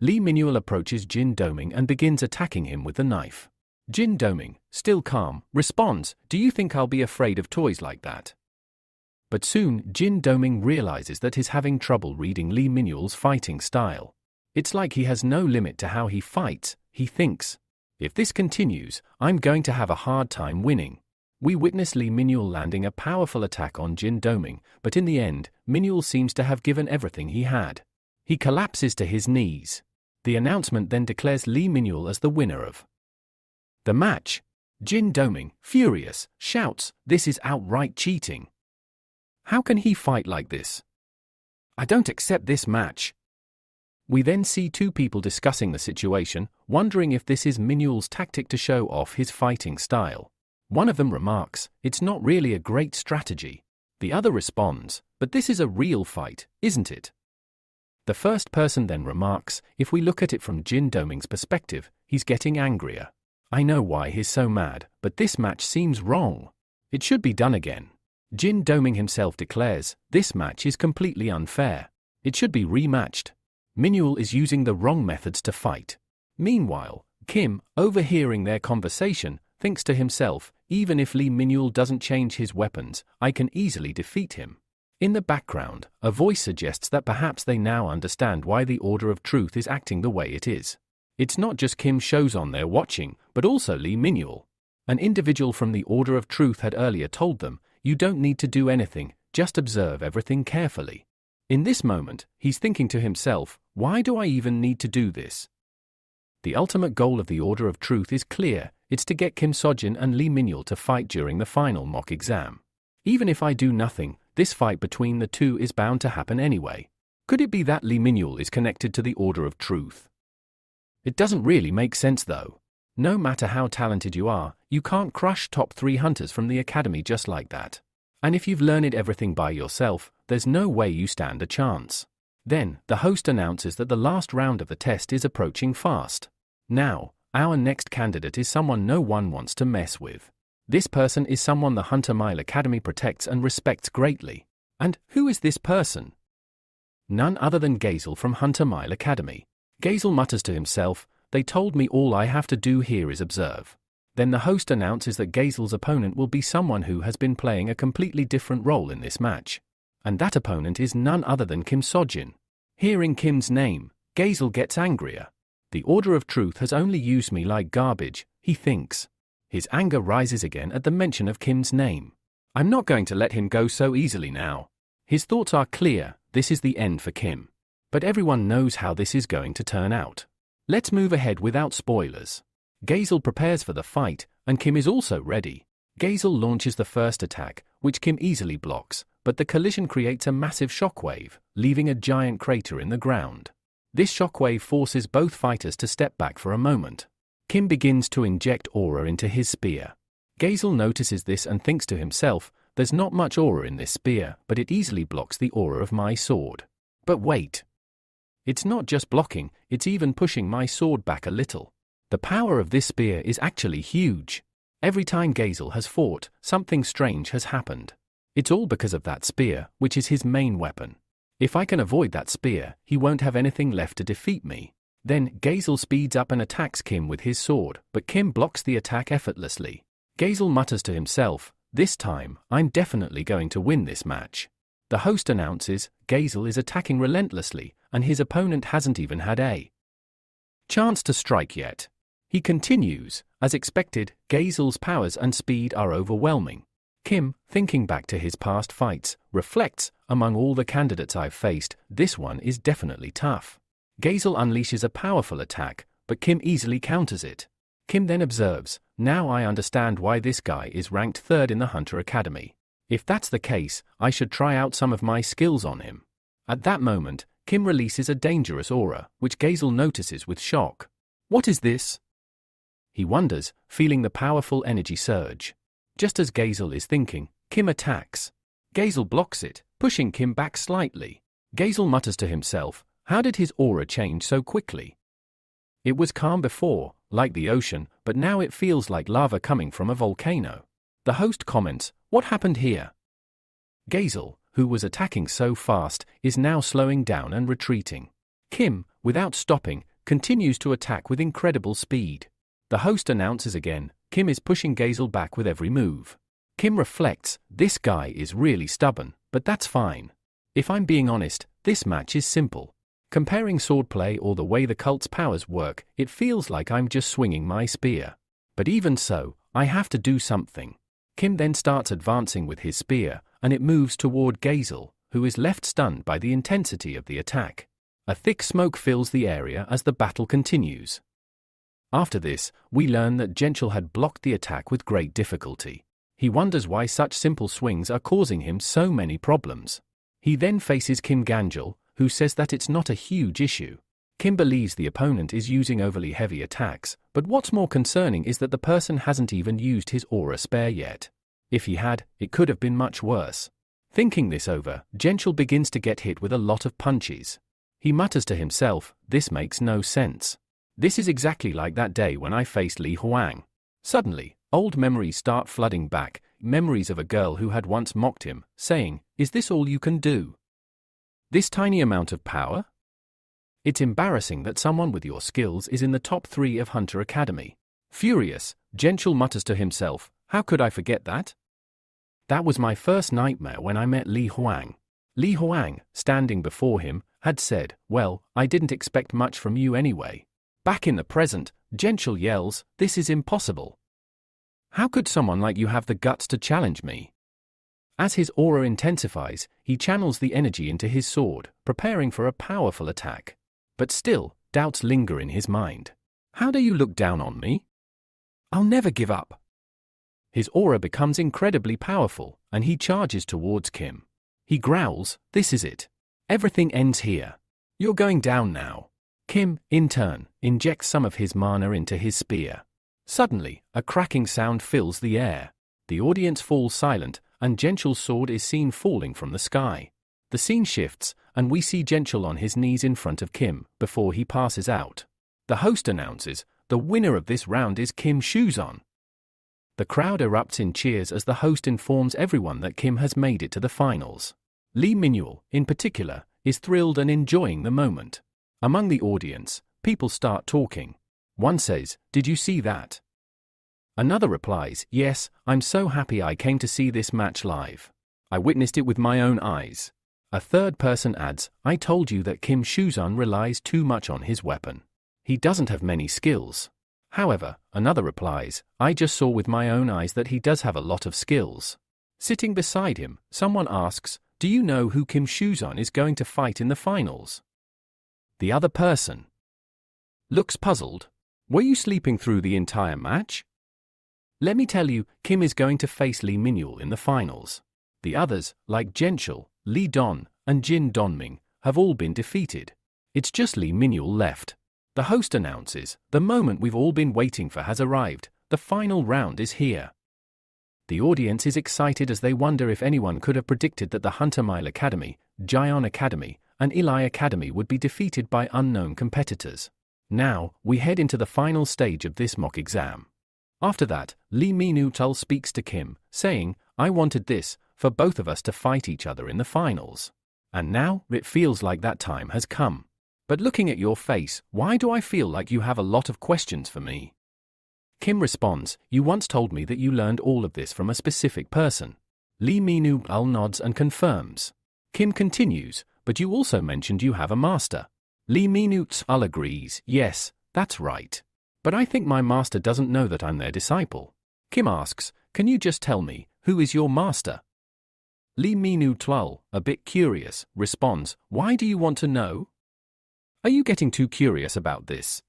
A: Lee Minuel approaches Jin Doming and begins attacking him with the knife. Jin Doming, still calm, responds, "Do you think I'll be afraid of toys like that?" But soon Jin Doming realizes that he's having trouble reading Lee Minuel's fighting style. It's like he has no limit to how he fights. He thinks, "If this continues, I'm going to have a hard time winning." We witness Lee Minuel landing a powerful attack on Jin Doming, but in the end, Minuel seems to have given everything he had. He collapses to his knees. The announcement then declares Lee Minuel as the winner of the match. Jin Doming, furious, shouts, "This is outright cheating. How can he fight like this? I don't accept this match." We then see two people discussing the situation, wondering if this is Minuel's tactic to show off his fighting style. One of them remarks, "It's not really a great strategy." The other responds, "But this is a real fight, isn't it?" The first person then remarks, "If we look at it from Jin Doming's perspective, he's getting angrier. I know why he's so mad, but this match seems wrong. It should be done again." Jin Doming himself declares, "This match is completely unfair. It should be rematched. Minuel is using the wrong methods to fight." Meanwhile, Kim, overhearing their conversation, thinks to himself, "Even if Lee Minuel doesn't change his weapons, I can easily defeat him." In the background, a voice suggests that perhaps they now understand why the Order of Truth is acting the way it is. It's not just Kim Shozan they're watching, but also Lee Minuel. An individual from the Order of Truth had earlier told them, "You don't need to do anything, just observe everything carefully." In this moment, he's thinking to himself, "Why do I even need to do this?" The ultimate goal of the Order of Truth is clear. It's to get Kim Sojin and Lee Minuel to fight during the final mock exam. Even if I do nothing, this fight between the two is bound to happen anyway. Could it be that Lee Minul is connected to the Order of Truth? It doesn't really make sense though. No matter how talented you are, you can't crush top 3 hunters from the academy just like that. And if you've learned everything by yourself, there's no way you stand a chance. Then, the host announces that the last round of the test is approaching fast. Now, our next candidate is someone no one wants to mess with. This person is someone the Hunter Mile Academy protects and respects greatly. And who is this person? None other than Gazel from Hunter Mile Academy. Gazel mutters to himself, "They told me all I have to do here is observe." Then the host announces that Gazel's opponent will be someone who has been playing a completely different role in this match. And that opponent is none other than Kim Sojin. Hearing Kim's name, Gazel gets angrier. The Order of Truth has only used me like garbage, he thinks. His anger rises again at the mention of Kim's name. I'm not going to let him go so easily now. His thoughts are clear, this is the end for Kim. But everyone knows how this is going to turn out. Let's move ahead without spoilers. Gazel prepares for the fight, and Kim is also ready. Gazel launches the first attack, which Kim easily blocks, but the collision creates a massive shockwave, leaving a giant crater in the ground. This shockwave forces both fighters to step back for a moment. Kim begins to inject aura into his spear. Gazel notices this and thinks to himself, there's not much aura in this spear, but it easily blocks the aura of my sword. But wait. It's not just blocking, it's even pushing my sword back a little. The power of this spear is actually huge. Every time Gazel has fought, something strange has happened. It's all because of that spear, which is his main weapon. If I can avoid that spear, he won't have anything left to defeat me. Then, Gazel speeds up and attacks Kim with his sword, but Kim blocks the attack effortlessly. Gazel mutters to himself, this time, I'm definitely going to win this match. The host announces, Gazel is attacking relentlessly, and his opponent hasn't even had a chance to strike yet. He continues, as expected, Gazel's powers and speed are overwhelming. Kim, thinking back to his past fights, reflects, among all the candidates I've faced, this one is definitely tough. Gazel unleashes a powerful attack, but Kim easily counters it. Kim then observes, now I understand why this guy is ranked 3rd in the Hunter Academy. If that's the case, I should try out some of my skills on him. At that moment, Kim releases a dangerous aura, which Gazel notices with shock. What is this? He wonders, feeling the powerful energy surge. Just as Gazel is thinking, Kim attacks. Gazel blocks it, pushing Kim back slightly. Gazel mutters to himself, how did his aura change so quickly? It was calm before, like the ocean, but now it feels like lava coming from a volcano. The host comments, what happened here? Gazel, who was attacking so fast, is now slowing down and retreating. Kim, without stopping, continues to attack with incredible speed. The host announces again, Kim is pushing Gazel back with every move. Kim reflects, this guy is really stubborn, but that's fine. If I'm being honest, this match is simple. Comparing swordplay or the way the cult's powers work, it feels like I'm just swinging my spear. But even so, I have to do something. Kim then starts advancing with his spear, and it moves toward Gazel, who is left stunned by the intensity of the attack. A thick smoke fills the area as the battle continues. After this, we learn that Genchel had blocked the attack with great difficulty. He wonders why such simple swings are causing him so many problems. He then faces Kim Ganjel, who says that it's not a huge issue. Kim believes the opponent is using overly heavy attacks, but what's more concerning is that the person hasn't even used his aura spare yet. If he had, it could have been much worse. Thinking this over, Genchel begins to get hit with a lot of punches. He mutters to himself, this makes no sense. This is exactly like that day when I faced Li Huang. Suddenly, old memories start flooding back, memories of a girl who had once mocked him, saying, is this all you can do? This tiny amount of power? It's embarrassing that someone with your skills is in the top 3 of Hunter Academy. Furious, Genchel mutters to himself, how could I forget that? That was my first nightmare when I met Li Huang. Li Huang, standing before him, had said, well, I didn't expect much from you anyway. Back in the present, Genchel yells, this is impossible. How could someone like you have the guts to challenge me? As his aura intensifies, he channels the energy into his sword, preparing for a powerful attack. But still, doubts linger in his mind. How dare you look down on me? I'll never give up. His aura becomes incredibly powerful, and he charges towards Kim. He growls, this is it. Everything ends here. You're going down now. Kim, in turn, injects some of his mana into his spear. Suddenly, a cracking sound fills the air. The audience falls silent, and Jenchul's sword is seen falling from the sky. The scene shifts, and we see Jenchul on his knees in front of Kim, before he passes out. The host announces, the winner of this round is Kim Shuzon. The crowd erupts in cheers as the host informs everyone that Kim has made it to the finals. Lee Minul, in particular, is thrilled and enjoying the moment. Among the audience, people start talking. One says, "Did you see that?" Another replies, "Yes, I'm so happy I came to see this match live. I witnessed it with my own eyes." A third person adds, "I told you that Kim Shuzon relies too much on his weapon. He doesn't have many skills." However, another replies, "I just saw with my own eyes that he does have a lot of skills." Sitting beside him, someone asks, "Do you know who Kim Shuzon is going to fight in the finals?" The other person looks puzzled. "Were you sleeping through the entire match?" "Let me tell you, Kim is going to face Lee Minul in the finals. The others, like Jenchul, Lee Don, and Jin Donming, have all been defeated. It's just Lee Minul left." The host announces, "The moment we've all been waiting for has arrived. The final round is here." The audience is excited as they wonder if anyone could have predicted that the Hunter Mile Academy, Jion Academy, and Eli Academy would be defeated by unknown competitors. Now, we head into the final stage of this mock exam. After that, Lee Minul speaks to Kim, saying, "I wanted this, for both of us to fight each other in the finals. And now, it feels like that time has come. But looking at your face, why do I feel like you have a lot of questions for me?" Kim responds, "You once told me that you learned all of this from a specific person." Lee Minul nods and confirms. Kim continues, "But you also mentioned you have a master." Lee Minul agrees, "Yes, that's right. But I think my master doesn't know that I'm their disciple." Kim asks, "Can you just tell me, who is your master?" Lee Minul, a bit curious, responds, "Why do you want to know? Are you getting too curious about this?"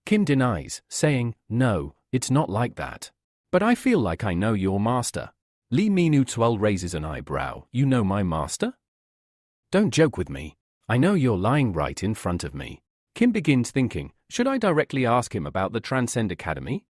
A: Kim denies, saying, "No, it's not like that. But I feel like I know your master." Lee Minul raises an eyebrow, "You know my master? Don't joke with me. I know you're lying right in front of me." Kim begins thinking, should I directly ask him about the Transcend Academy?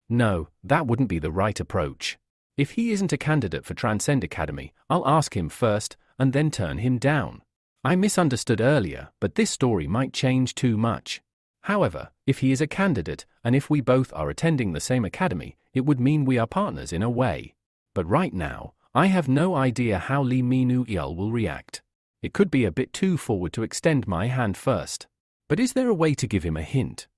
A: No, that wouldn't be the right approach. If he isn't a candidate for Transcend Academy, I'll ask him first, and then turn him down. I misunderstood earlier, but this story might change too much. However, if he is a candidate, and if we both are attending the same academy, it would mean we are partners in a way. But right now, I have no idea how Lee Minul will react. It could be a bit too forward to extend my hand first. But is there a way to give him a hint?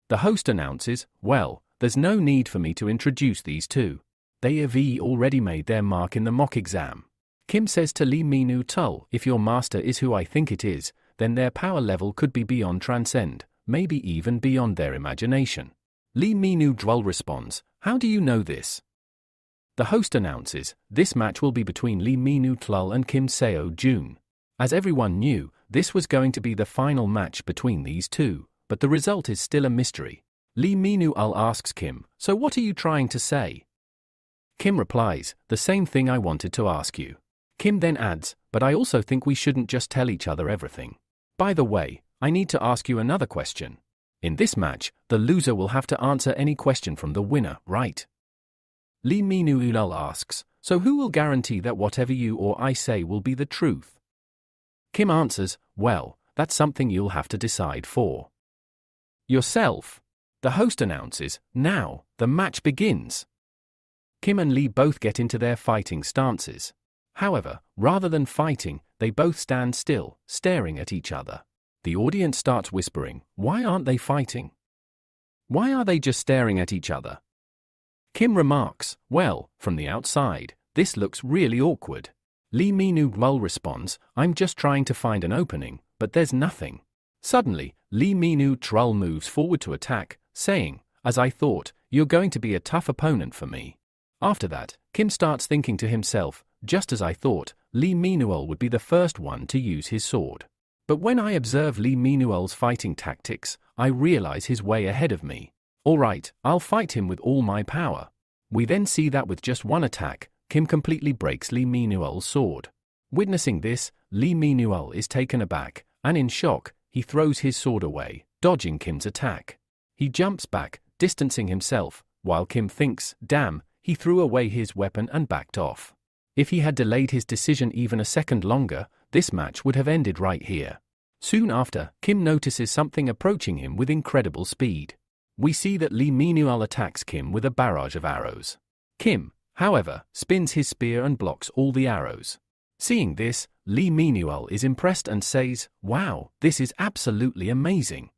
A: The host announces, "Well, there's no need for me to introduce these two. They have already made their mark in the mock exam." Kim says to Lee Minul, "If your master is who I think it is, then their power level could be beyond Transcend, maybe even beyond their imagination." Lee Minul responds, "How do you know this?" The host announces, "This match will be between Lee Minul and Kim Seo-jun." As everyone knew, this was going to be the final match between these two, but the result is still a mystery. Lee Minul asks Kim, "So what are you trying to say?" Kim replies, "The same thing I wanted to ask you." Kim then adds, "But I also think we shouldn't just tell each other everything. By the way, I need to ask you another question. In this match, the loser will have to answer any question from the winner, right?" Lee Minul asks, "So who will guarantee that whatever you or I say will be the truth?" Kim answers, "Well, that's something you'll have to decide for yourself." The host announces, "Now, the match begins." Kim and Lee both get into their fighting stances. However, rather than fighting, they both stand still, staring at each other. The audience starts whispering, "Why aren't they fighting? Why are they just staring at each other?" Kim remarks, "Well, from the outside, this looks really awkward." Lee Minul responds, "I'm just trying to find an opening, but there's nothing." Suddenly, Lee Minul moves forward to attack, saying, "As I thought, you're going to be a tough opponent for me." After that, Kim starts thinking to himself, "Just as I thought, Lee Minul would be the first one to use his sword. But when I observe Lee Minul's fighting tactics, I realize he's way ahead of me. Alright, I'll fight him with all my power." We then see that with just one attack, Kim completely breaks Lee Minul's sword. Witnessing this, Lee Minuel is taken aback, and in shock, he throws his sword away, dodging Kim's attack. He jumps back, distancing himself, while Kim thinks, damn, he threw away his weapon and backed off. If he had delayed his decision even a second longer, this match would have ended right here. Soon after, Kim notices something approaching him with incredible speed. We see that Lee Minuel attacks Kim with a barrage of arrows. Kim, however, spins his spear and blocks all the arrows. Seeing this, Lee Minuel is impressed and says, wow, this is absolutely amazing.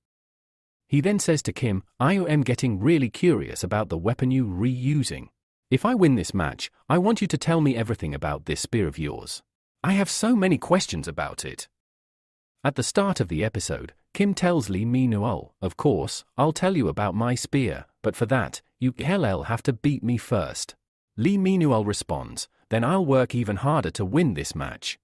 A: He then says to Kim, I am getting really curious about the weapon you're reusing. If I win this match, I want you to tell me everything about this spear of yours. I have so many questions about it. At the start of the episode, Kim tells Lee Minuel, of course, I'll tell you about my spear, but for that, you have to beat me first. Lee Minuel responds, then I'll work even harder to win this match.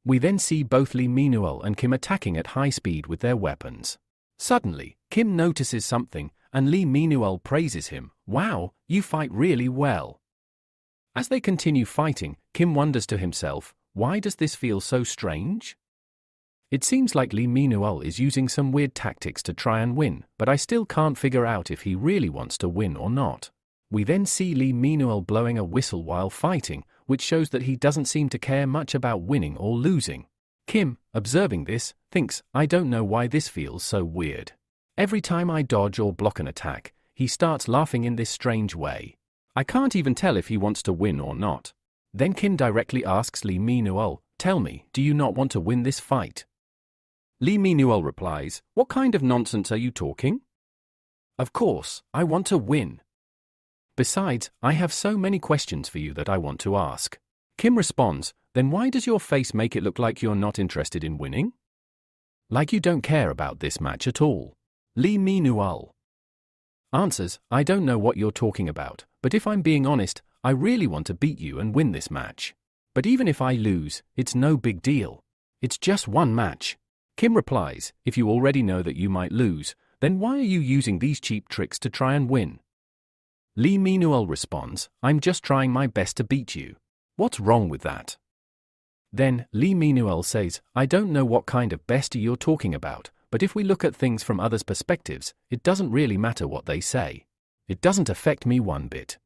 A: We then see both Lee Minuel and Kim attacking at high speed with their weapons. Suddenly, Kim notices something, and Lee Minuel praises him, wow, you fight really well. As they continue fighting, Kim wonders to himself, why does this feel so strange? It seems like Lee Minuel is using some weird tactics to try and win, but I still can't figure out if he really wants to win or not. We then see Lee Minuel blowing a whistle while fighting, which shows that he doesn't seem to care much about winning or losing. Kim, observing this, thinks, I don't know why this feels so weird. Every time I dodge or block an attack, he starts laughing in this strange way. I can't even tell if he wants to win or not. Then Kim directly asks Lee Minuel, tell me, do you not want to win this fight? Lee Minuel replies, what kind of nonsense are you talking? Of course, I want to win. Besides, I have so many questions for you that I want to ask. Kim responds, then why does your face make it look like you're not interested in winning? Like you don't care about this match at all. Lee Minuel answers, I don't know what you're talking about, but if I'm being honest, I really want to beat you and win this match. But even if I lose, it's no big deal. It's just one match. Kim replies, if you already know that you might lose, then why are you using these cheap tricks to try and win? Lee Minuel responds, I'm just trying my best to beat you. What's wrong with that? Then, Lee Minuel says, I don't know what kind of best you're talking about, but if we look at things from others' perspectives, it doesn't really matter what they say. It doesn't affect me one bit.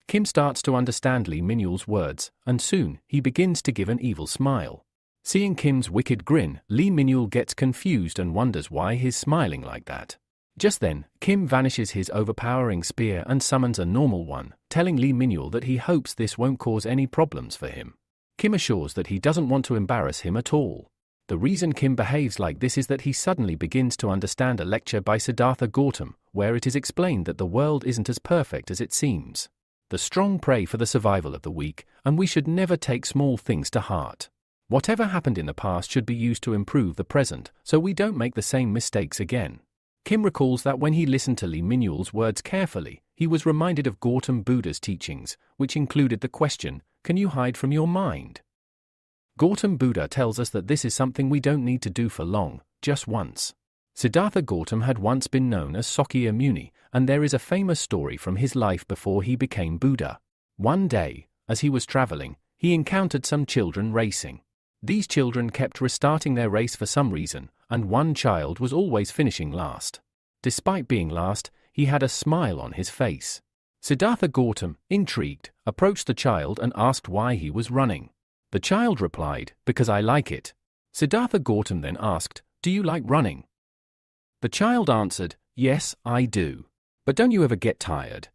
A: Kim starts to understand Lee Minuel's words, and soon, he begins to give an evil smile. Seeing Kim's wicked grin, Lee Minuel gets confused and wonders why he's smiling like that. Just then, Kim vanishes his overpowering spear and summons a normal one, telling Lee Minuel that he hopes this won't cause any problems for him. Kim assures that he doesn't want to embarrass him at all. The reason Kim behaves like this is that he suddenly begins to understand a lecture by Siddhartha Gautam, where it is explained that the world isn't as perfect as it seems. The strong pray for the survival of the weak, and we should never take small things to heart. Whatever happened in the past should be used to improve the present, so we don't make the same mistakes again. Kim recalls that when he listened to Lee Minuel's words carefully, he was reminded of Gautam Buddha's teachings, which included the question, can you hide from your mind? Gautam Buddha tells us that this is something we don't need to do for long, just once. Siddhartha Gautam had once been known as Sakya Muni, and there is a famous story from his life before he became Buddha. One day, as he was traveling, he encountered some children racing. These children kept restarting their race for some reason, and one child was always finishing last. Despite being last, he had a smile on his face. Siddhartha Gautam, intrigued, approached the child and asked why he was running. The child replied, because I like it. Siddhartha Gautam then asked, do you like running? The child answered, yes, I do. But don't you ever get tired?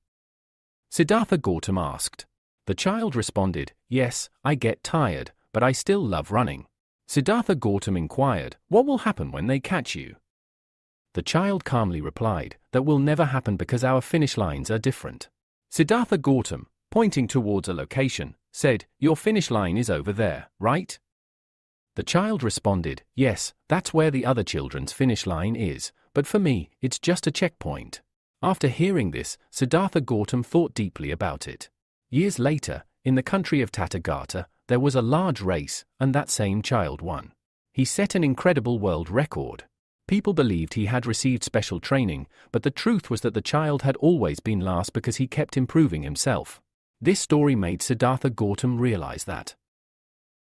A: Siddhartha Gautam asked. The child responded, yes, I get tired, but I still love running. Siddhartha Gautam inquired, what will happen when they catch you? The child calmly replied, that will never happen because our finish lines are different. Siddhartha Gautam, pointing towards a location, said, your finish line is over there, right? The child responded, yes, that's where the other children's finish line is, but for me, it's just a checkpoint. After hearing this, Siddhartha Gautam thought deeply about it. Years later, in the country of Tathagata, there was a large race, and that same child won. He set an incredible world record. People believed he had received special training, but the truth was that the child had always been last because he kept improving himself. This story made Siddhartha Gautam realize that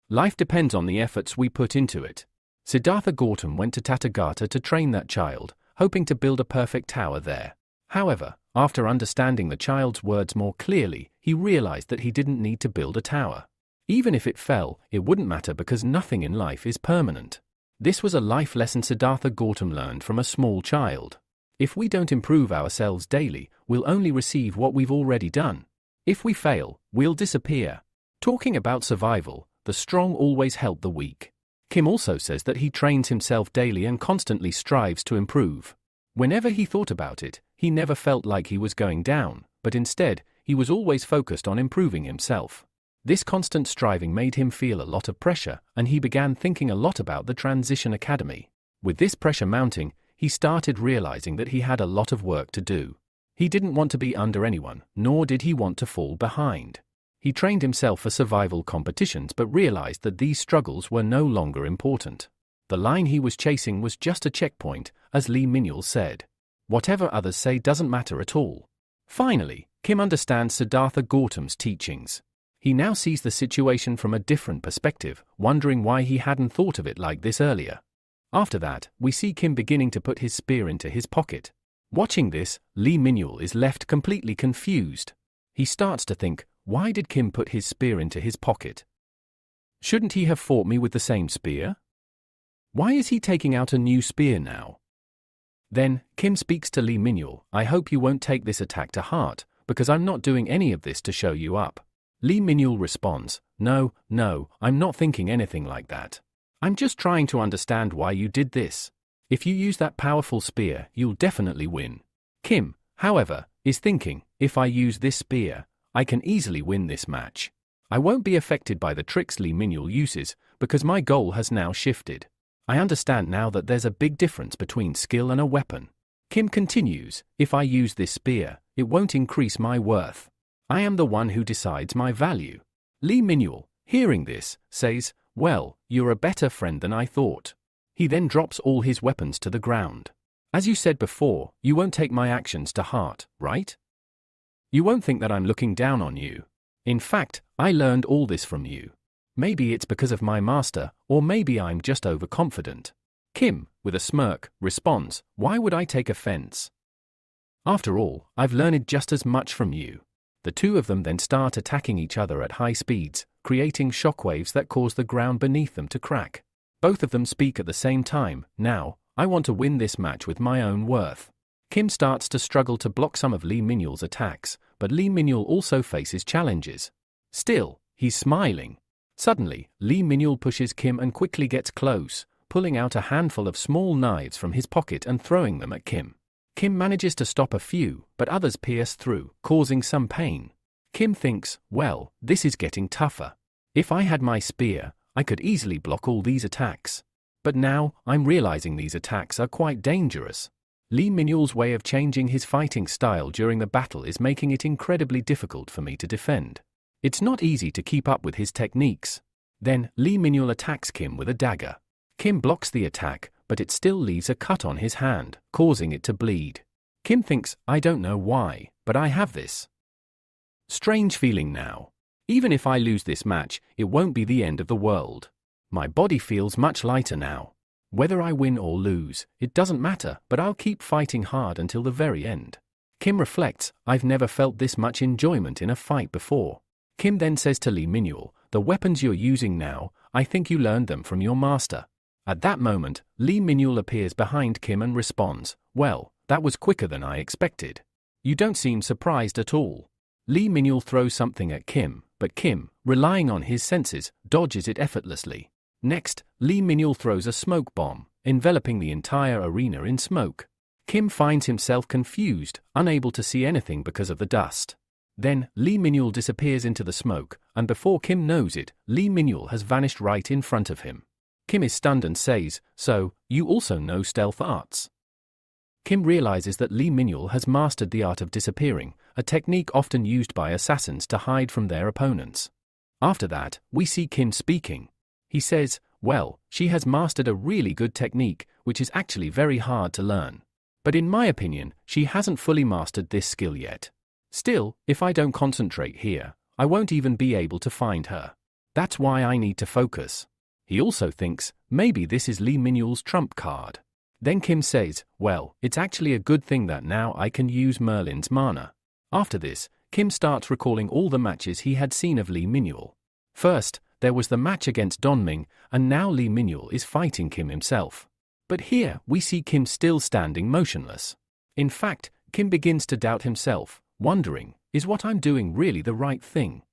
A: Life depends on the efforts we put into it. Siddhartha Gautam went to Tathagata to train that child, hoping to build a perfect tower there. However, after understanding the child's words more clearly, he realized that he didn't need to build a tower. Even if it fell, it wouldn't matter because nothing in life is permanent. This was a life lesson Siddhartha Gautam learned from a small child. If we don't improve ourselves daily, we'll only receive what we've already done. If we fail, we'll disappear. Talking about survival, the strong always help the weak. Kim also says that he trains himself daily and constantly strives to improve. Whenever he thought about it, he never felt like he was going down, but instead, he was always focused on improving himself. This constant striving made him feel a lot of pressure, and he began thinking a lot about the transition academy. With this pressure mounting, he started realizing that he had a lot of work to do. He didn't want to be under anyone, nor did he want to fall behind. He trained himself for survival competitions but realized that these struggles were no longer important. The line he was chasing was just a checkpoint, as Lee Minul said. Whatever others say doesn't matter at all. Finally, Kim understands Siddhartha Gautam's teachings. He now sees the situation from a different perspective, wondering why he hadn't thought of it like this earlier. After that, we see Kim beginning to put his spear into his pocket. Watching this, Lee Minul is left completely confused. He starts to think, why did Kim put his spear into his pocket? Shouldn't he have fought me with the same spear? Why is he taking out a new spear now? Then, Kim speaks to Lee Minul, I hope you won't take this attack to heart, because I'm not doing any of this to show you up. Lee Minul responds, No, I'm not thinking anything like that. I'm just trying to understand why you did this. If you use that powerful spear, you'll definitely win. Kim, however, is thinking, if I use this spear, I can easily win this match. I won't be affected by the tricks Lee Minul uses, because my goal has now shifted. I understand now that there's a big difference between skill and a weapon. Kim continues, if I use this spear, it won't increase my worth. I am the one who decides my value. Lee Minul, hearing this, says, well, you're a better friend than I thought. He then drops all his weapons to the ground. As you said before, you won't take my actions to heart, right? You won't think that I'm looking down on you. In fact, I learned all this from you. Maybe it's because of my master, or maybe I'm just overconfident. Kim, with a smirk, responds, why would I take offense? After all, I've learned just as much from you. The two of them then start attacking each other at high speeds, creating shockwaves that cause the ground beneath them to crack. Both of them speak at the same time, now, I want to win this match with my own worth. Kim starts to struggle to block some of Lee Minul's attacks, but Lee Minul also faces challenges. Still, he's smiling. Suddenly, Lee Minul pushes Kim and quickly gets close, pulling out a handful of small knives from his pocket and throwing them at Kim. Kim manages to stop a few, but others pierce through, causing some pain. Kim thinks, well, this is getting tougher. If I had my spear, I could easily block all these attacks. But now, I'm realizing these attacks are quite dangerous. Lee Minul's way of changing his fighting style during the battle is making it incredibly difficult for me to defend. It's not easy to keep up with his techniques. Then, Lee Minul attacks Kim with a dagger. Kim blocks the attack, but it still leaves a cut on his hand, causing it to bleed. Kim thinks, I don't know why, but I have this strange feeling now. Even if I lose this match, it won't be the end of the world. My body feels much lighter now. Whether I win or lose, it doesn't matter, but I'll keep fighting hard until the very end. Kim reflects, I've never felt this much enjoyment in a fight before. Kim then says to Lee Minul, the weapons you're using now, I think you learned them from your master. At that moment, Lee Minul appears behind Kim and responds, well, that was quicker than I expected. You don't seem surprised at all. Lee Minul throws something at Kim, but Kim, relying on his senses, dodges it effortlessly. Next, Lee Minul throws a smoke bomb, enveloping the entire arena in smoke. Kim finds himself confused, unable to see anything because of the dust. Then, Lee Minul disappears into the smoke, and before Kim knows it, Lee Minul has vanished right in front of him. Kim is stunned and says, so, you also know stealth arts? Kim realizes that Lee Minul has mastered the art of disappearing, a technique often used by assassins to hide from their opponents. After that, we see Kim speaking. He says, well, she has mastered a really good technique, which is actually very hard to learn. But in my opinion, she hasn't fully mastered this skill yet. Still, if I don't concentrate here, I won't even be able to find her. That's why I need to focus. He also thinks, maybe this is Lee Min-yul's trump card. Then Kim says, well, it's actually a good thing that now I can use Merlin's mana. After this, Kim starts recalling all the matches he had seen of Lee Min-yul. First, there was the match against Donming, and now Lee Min-yul is fighting Kim himself. But here, we see Kim still standing motionless. In fact, Kim begins to doubt himself, wondering, is what I'm doing really the right thing?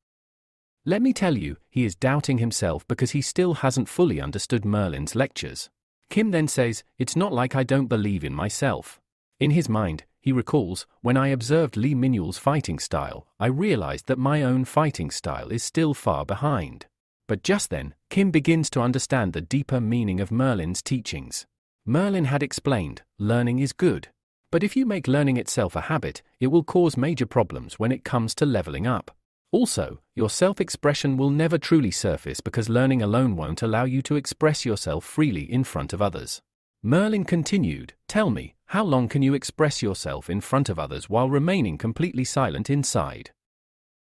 A: Let me tell you, he is doubting himself because he still hasn't fully understood Merlin's lectures. Kim then says, it's not like I don't believe in myself. In his mind, he recalls, when I observed Lee Min-yul's fighting style, I realized that my own fighting style is still far behind. But just then, Kim begins to understand the deeper meaning of Merlin's teachings. Merlin had explained, learning is good. But if you make learning itself a habit, it will cause major problems when it comes to leveling up. Also, your self-expression will never truly surface because learning alone won't allow you to express yourself freely in front of others. Merlin continued, tell me, how long can you express yourself in front of others while remaining completely silent inside?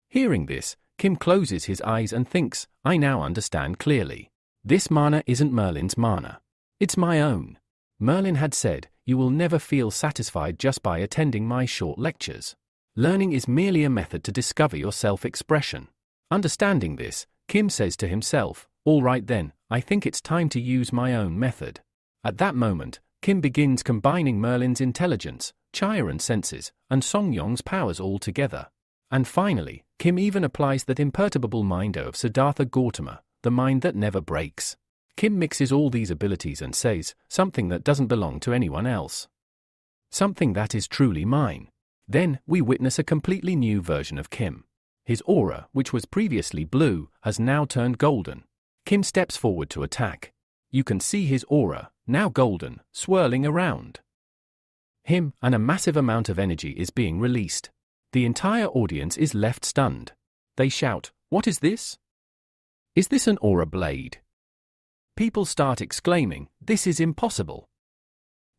A: Hearing this, Kim closes his eyes and thinks, I now understand clearly. This mana isn't Merlin's mana. It's my own. Merlin had said, you will never feel satisfied just by attending my short lectures. Learning is merely a method to discover your self-expression. Understanding this, Kim says to himself, all right then, I think it's time to use my own method. At that moment, Kim begins combining Merlin's intelligence, Chiron senses, and Songyong's powers all together. And finally, Kim even applies that imperturbable mind of Siddhartha Gautama, the mind that never breaks. Kim mixes all these abilities and says, something that doesn't belong to anyone else. Something that is truly mine. Then, we witness a completely new version of Kim. His aura, which was previously blue, has now turned golden. Kim steps forward to attack. You can see his aura, now golden, swirling around him, and a massive amount of energy is being released. The entire audience is left stunned. They shout, what is this? Is this an aura blade? People start exclaiming, this is impossible.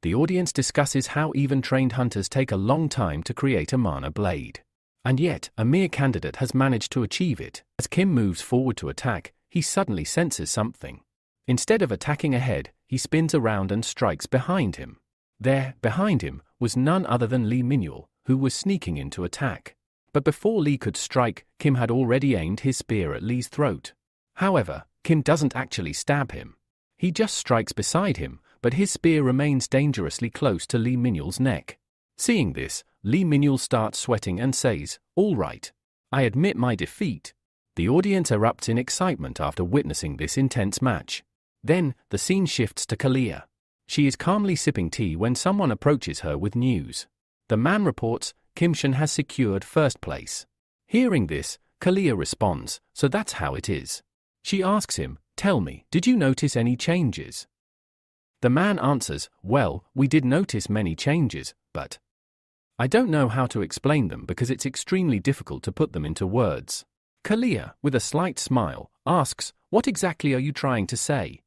A: The audience discusses how even trained hunters take a long time to create a mana blade. And yet, a mere candidate has managed to achieve it. As Kim moves forward to attack, he suddenly senses something. Instead of attacking ahead, he spins around and strikes behind him. There, behind him, was none other than Lee Min-yul, who was sneaking in to attack. But before Lee could strike, Kim had already aimed his spear at Lee's throat. However, Kim doesn't actually stab him. He just strikes beside him, but his spear remains dangerously close to Lee Min-yul's neck. Seeing this, Lee Min-yul starts sweating and says, all right. I admit my defeat. The audience erupts in excitement after witnessing this intense match. Then, the scene shifts to Kalia. She is calmly sipping tea when someone approaches her with news. The man reports, Kim Shan has secured first place. Hearing this, Kalia responds, so that's how it is. She asks him, tell me, did you notice any changes? The man answers, well, we did notice many changes, but I don't know how to explain them because it's extremely difficult to put them into words. Kalia, with a slight smile, asks, what exactly are you trying to say?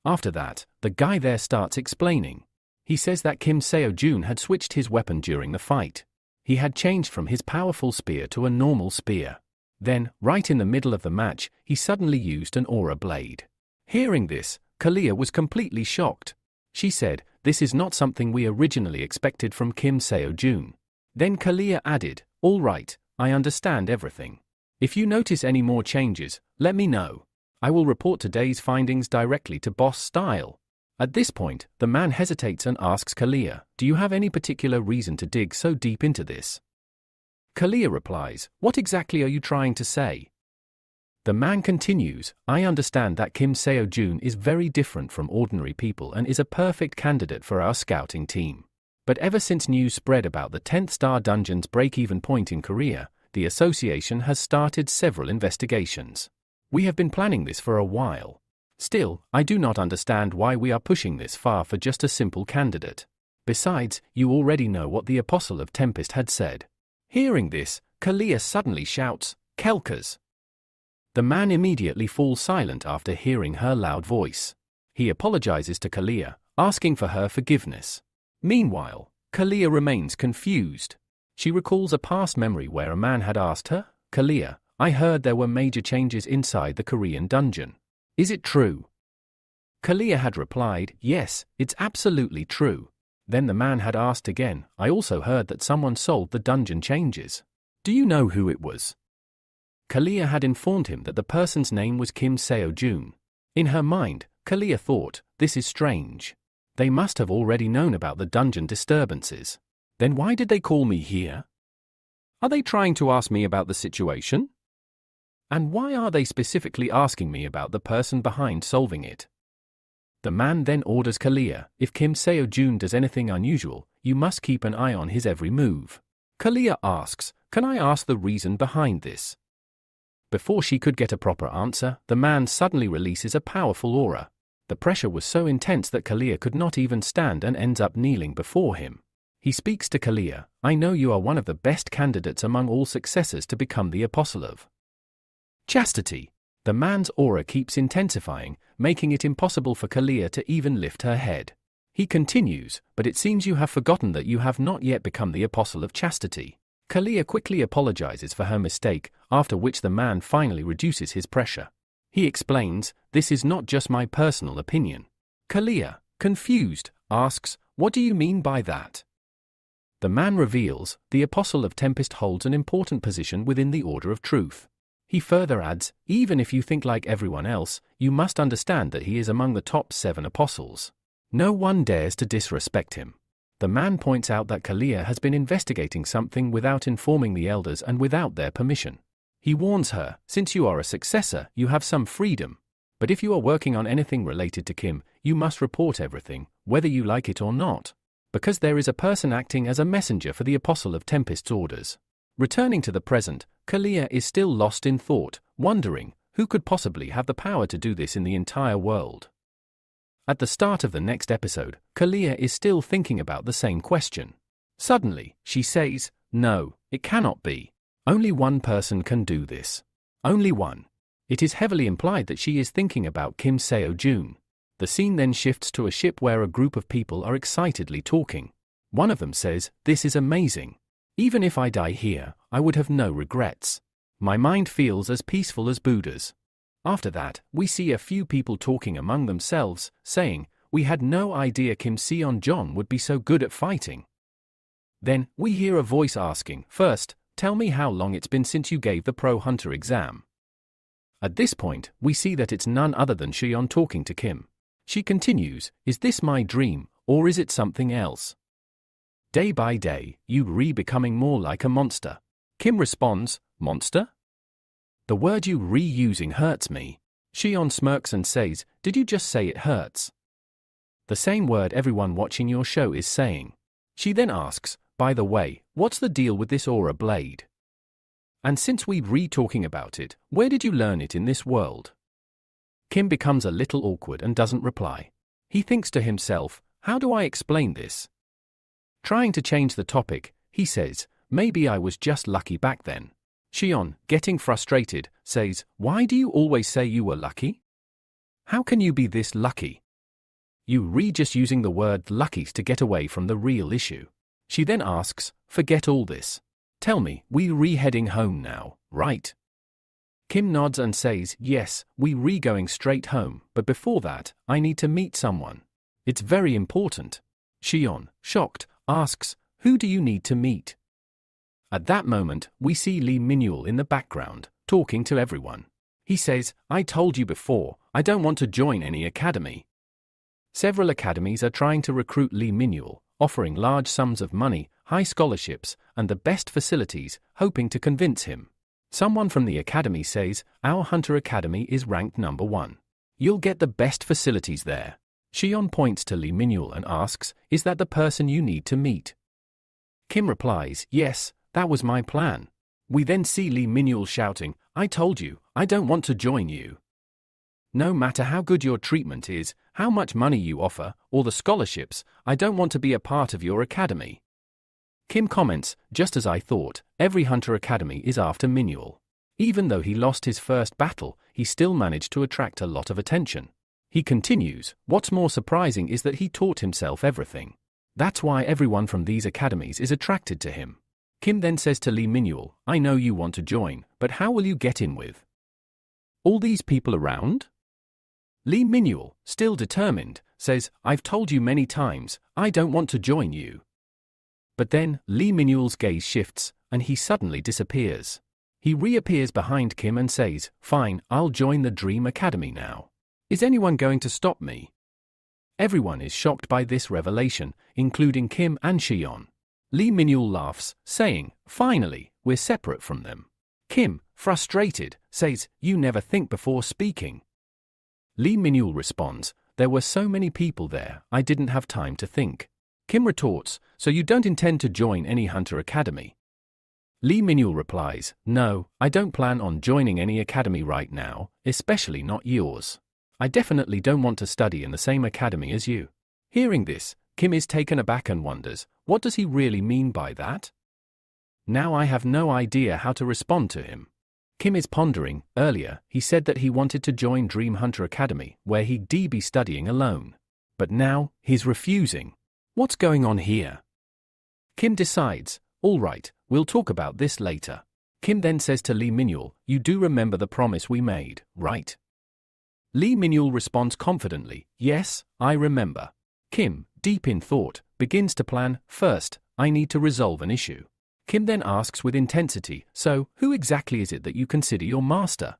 A: After that, the guy there starts explaining. He says that Kim Seo-jun had switched his weapon during the fight. He had changed from his powerful spear to a normal spear. Then, right in the middle of the match, he suddenly used an aura blade. Hearing this, Kalia was completely shocked. She said, this is not something we originally expected from Kim Seo-jun. Then Kalia added, all right, I understand everything. If you notice any more changes, let me know. I will report today's findings directly to Boss Style. At this point, the man hesitates and asks Kalia, do you have any particular reason to dig so deep into this? Kalia replies, what exactly are you trying to say? The man continues, I understand that Kim Seo-jun is very different from ordinary people and is a perfect candidate for our scouting team. But ever since news spread about the 10th Star Dungeon's break-even point in Korea, the association has started several investigations. We have been planning this for a while. Still, I do not understand why we are pushing this far for just a simple candidate. Besides, you already know what the Apostle of Tempest had said. Hearing this, Kalia suddenly shouts, Kelkas. The man immediately falls silent after hearing her loud voice. He apologizes to Kalia, asking for her forgiveness. Meanwhile, Kalia remains confused. She recalls a past memory where a man had asked her, Kalia, I heard there were major changes inside the Korean dungeon. Is it true? Kalia had replied, yes, it's absolutely true. Then the man had asked again, I also heard that someone solved the dungeon changes. Do you know who it was? Kalia had informed him that the person's name was Kim Seo-jun. In her mind, Kalia thought, this is strange. They must have already known about the dungeon disturbances. Then why did they call me here? Are they trying to ask me about the situation? And why are they specifically asking me about the person behind solving it? The man then orders Kalia, if Kim Seo-jun does anything unusual, you must keep an eye on his every move. Kalia asks, can I ask the reason behind this? Before she could get a proper answer, the man suddenly releases a powerful aura. The pressure was so intense that Kalia could not even stand and ends up kneeling before him. He speaks to Kalia, I know you are one of the best candidates among all successors to become the apostle of chastity. The man's aura keeps intensifying, making it impossible for Kalia to even lift her head. He continues, but it seems you have forgotten that you have not yet become the apostle of chastity. Kalia quickly apologizes for her mistake, after which the man finally reduces his pressure. He explains, this is not just my personal opinion. Kalia, confused, asks, what do you mean by that? The man reveals, the apostle of Tempest holds an important position within the order of truth. He further adds, even if you think like everyone else, you must understand that he is among the top 7 apostles. No one dares to disrespect him. The man points out that Kalia has been investigating something without informing the elders and without their permission. He warns her, since you are a successor, you have some freedom. But if you are working on anything related to Kim, you must report everything, whether you like it or not. Because there is a person acting as a messenger for the Apostle of Tempest's orders. Returning to the present, Kalia is still lost in thought, wondering, who could possibly have the power to do this in the entire world? At the start of the next episode, Kalia is still thinking about the same question. Suddenly, she says, no, it cannot be. Only one person can do this. Only one. It is heavily implied that she is thinking about Kim Seo-jun. The scene then shifts to a ship where a group of people are excitedly talking. One of them says, this is amazing. Even if I die here, I would have no regrets. My mind feels as peaceful as Buddha's. After that, we see a few people talking among themselves, saying, we had no idea Kim Seon-jon would be so good at fighting. Then, we hear a voice asking, first, tell me how long it's been since you gave the Pro Hunter exam. At this point, we see that it's none other than Seon talking to Kim. She continues, is this my dream, or is it something else? Day by day, you becoming more like a monster. Kim responds, monster? The word you using hurts me. Seon smirks and says, did you just say it hurts? The same word everyone watching your show is saying. She then asks, by the way, what's the deal with this aura blade? And since we're talking about it, where did you learn it in this world? Kim becomes a little awkward and doesn't reply. He thinks to himself, how do I explain this? Trying to change the topic, he says, maybe I was just lucky back then. Seon, getting frustrated, says, why do you always say you were lucky? How can you be this lucky? You just using the word lucky to get away from the real issue. She then asks, forget all this. Tell me, we heading home now, right? Kim nods and says, yes, we going straight home, but before that, I need to meet someone. It's very important. Seon, shocked, asks, who do you need to meet? At that moment, we see Lee Min-yul in the background, talking to everyone. He says, I told you before, I don't want to join any academy. Several academies are trying to recruit Lee Min-yul, offering large sums of money, high scholarships, and the best facilities, hoping to convince him. Someone from the academy says, our Hunter Academy is ranked number 1. You'll get the best facilities there. Seon points to Lee Min-yul and asks, is that the person you need to meet? Kim replies, yes, that was my plan. We then see Lee Min-yul shouting, I told you, I don't want to join you. No matter how good your treatment is, how much money you offer, or the scholarships, I don't want to be a part of your academy. Kim comments, just as I thought, every Hunter Academy is after Min-yul. Even though he lost his first battle, he still managed to attract a lot of attention. He continues, what's more surprising is that he taught himself everything. That's why everyone from these academies is attracted to him. Kim then says to Lee Minul, I know you want to join, but how will you get in with all these people around? Lee Minul, still determined, says, I've told you many times, I don't want to join you. But then, Lee Minul's gaze shifts, and he suddenly disappears. He reappears behind Kim and says, fine, I'll join the Dream Academy now. Is anyone going to stop me? Everyone is shocked by this revelation, including Kim and Shion. Lee Minul laughs, saying, finally, we're separate from them. Kim, frustrated, says, you never think before speaking. Lee Minul responds, there were so many people there, I didn't have time to think. Kim retorts, so you don't intend to join any Hunter Academy? Lee Minul replies, no, I don't plan on joining any academy right now, especially not yours. I definitely don't want to study in the same academy as you. Hearing this, Kim is taken aback and wonders, what does he really mean by that? Now I have no idea how to respond to him. Kim is pondering, earlier, he said that he wanted to join Dream Hunter Academy, where he'd be studying alone. But now, he's refusing. What's going on here? Kim decides, all right, we'll talk about this later. Kim then says to Lee Minul, you do remember the promise we made, right? Lee Minul responds confidently, yes, I remember. Kim, deep in thought, begins to plan, first, I need to resolve an issue. Kim then asks with intensity, so, who exactly is it that you consider your master?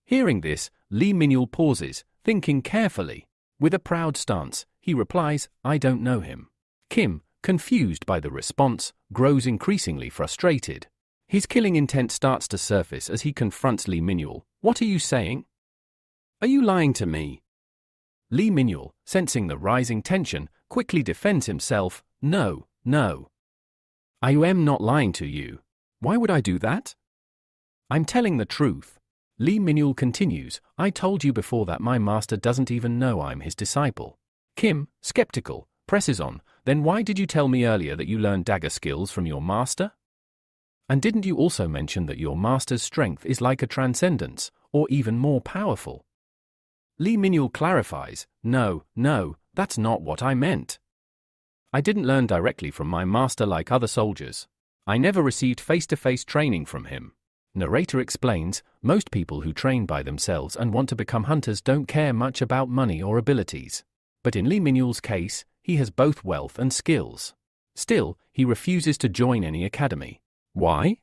A: Hearing this, Lee Minul pauses, thinking carefully. With a proud stance, he replies, I don't know him. Kim, confused by the response, grows increasingly frustrated. His killing intent starts to surface as he confronts Lee Minul. What are you saying? Are you lying to me? Lee Minul, sensing the rising tension, quickly defends himself, no. I am not lying to you. Why would I do that? I'm telling the truth. Lee Minul continues, I told you before that my master doesn't even know I'm his disciple. Kim, skeptical, presses on, then why did you tell me earlier that you learned dagger skills from your master? And didn't you also mention that your master's strength is like a transcendence, or even more powerful? Lee Minul clarifies, no, that's not what I meant. I didn't learn directly from my master like other soldiers. I never received face-to-face training from him. Narrator explains, most people who train by themselves and want to become hunters don't care much about money or abilities. But in Lee Minul's case, he has both wealth and skills. Still, he refuses to join any academy. Why?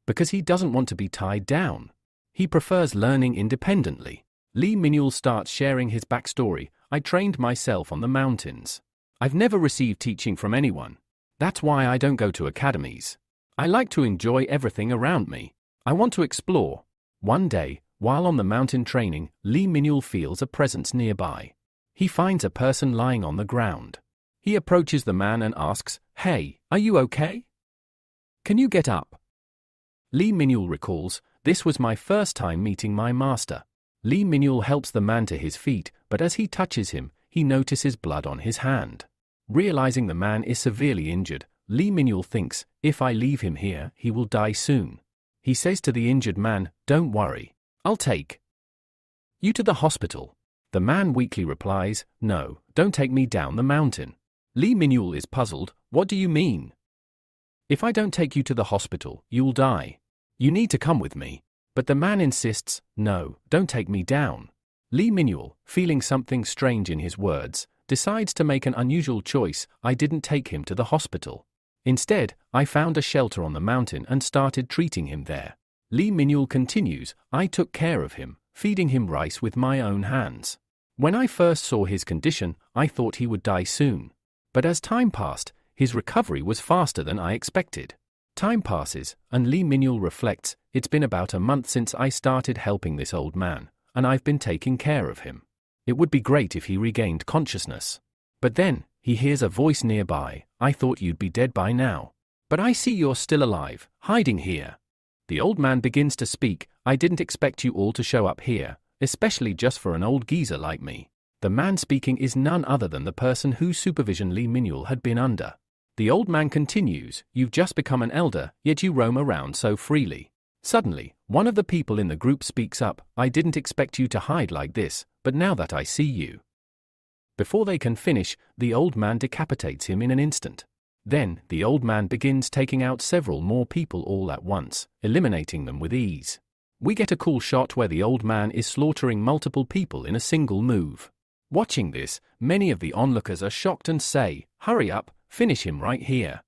A: Because he doesn't want to be tied down. He prefers learning independently. Lee Minul starts sharing his backstory. I trained myself on the mountains. I've never received teaching from anyone. That's why I don't go to academies. I like to enjoy everything around me. I want to explore. One day, while on the mountain training, Lee Minul feels a presence nearby. He finds a person lying on the ground. He approaches the man and asks, hey, are you okay? Can you get up? Lee Minul recalls, this was my first time meeting my master. Lee Minul helps the man to his feet, but as he touches him, he notices blood on his hand. Realizing the man is severely injured, Lee Minul thinks, if I leave him here, he will die soon. He says to the injured man, don't worry, I'll take you to the hospital. The man weakly replies, no, don't take me down the mountain. Lee Minul is puzzled, what do you mean? If I don't take you to the hospital, you'll die. You need to come with me. But the man insists, no, don't take me down. Lee Minul, feeling something strange in his words, decides to make an unusual choice. I didn't take him to the hospital. Instead, I found a shelter on the mountain and started treating him there. Lee Minul continues, I took care of him, feeding him rice with my own hands. When I first saw his condition, I thought he would die soon. But as time passed, his recovery was faster than I expected. Time passes, and Lee Minul reflects, it's been about a month since I started helping this old man, and I've been taking care of him. It would be great if he regained consciousness. But then, he hears a voice nearby, I thought you'd be dead by now. But I see you're still alive, hiding here. The old man begins to speak, I didn't expect you all to show up here, especially just for an old geezer like me. The man speaking is none other than the person whose supervision Lee Minul had been under. The old man continues, you've just become an elder, yet you roam around so freely. Suddenly, one of the people in the group speaks up, I didn't expect you to hide like this, but now that I see you. Before they can finish, the old man decapitates him in an instant. Then, the old man begins taking out several more people all at once, eliminating them with ease. We get a cool shot where the old man is slaughtering multiple people in a single move. Watching this, many of the onlookers are shocked and say, "Hurry up, finish him right here."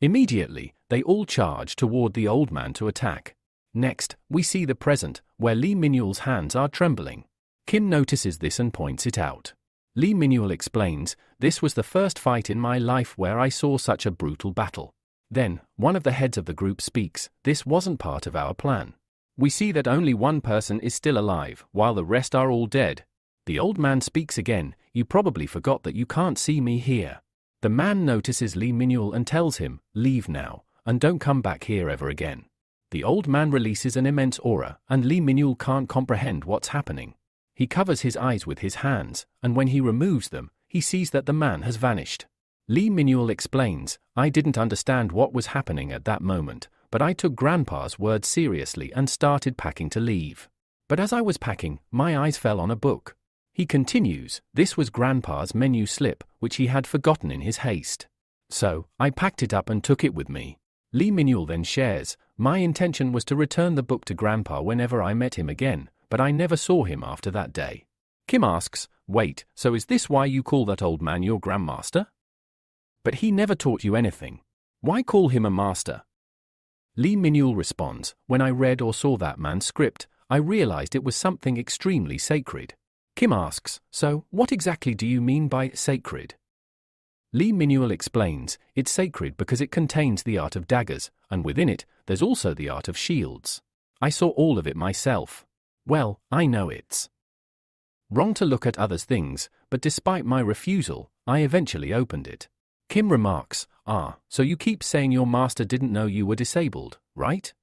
A: Immediately, they all charge toward the old man to attack. Next, we see the present, where Lee Minul's hands are trembling. Kim notices this and points it out. Lee Minul explains, "This was the first fight in my life where I saw such a brutal battle." Then, one of the heads of the group speaks, "This wasn't part of our plan. We see that only one person is still alive, while the rest are all dead." The old man speaks again, "You probably forgot that you can't see me here." The man notices Lee Minul and tells him, "Leave now, and don't come back here ever again." The old man releases an immense aura, and Lee Minul can't comprehend what's happening. He covers his eyes with his hands, and when he removes them, he sees that the man has vanished. Lee Minul explains, "I didn't understand what was happening at that moment, but I took Grandpa's words seriously and started packing to leave. But as I was packing, my eyes fell on a book." He continues, "This was Grandpa's menu slip, which he had forgotten in his haste. So, I packed it up and took it with me." Lee Minul then shares, "My intention was to return the book to Grandpa whenever I met him again, but I never saw him after that day." Kim asks, "Wait, so is this why you call that old man your grandmaster? But he never taught you anything. Why call him a master?" Lee Minul responds, "When I read or saw that man's script, I realized it was something extremely sacred." Kim asks, "So, what exactly do you mean by sacred?" Lee Minul explains, "It's sacred because it contains the art of daggers, and within it, there's also the art of shields. I saw all of it myself. Well, I know it's wrong to look at others' things, but despite my refusal, I eventually opened it." Kim remarks, "So you keep saying your master didn't know you were disabled, right?"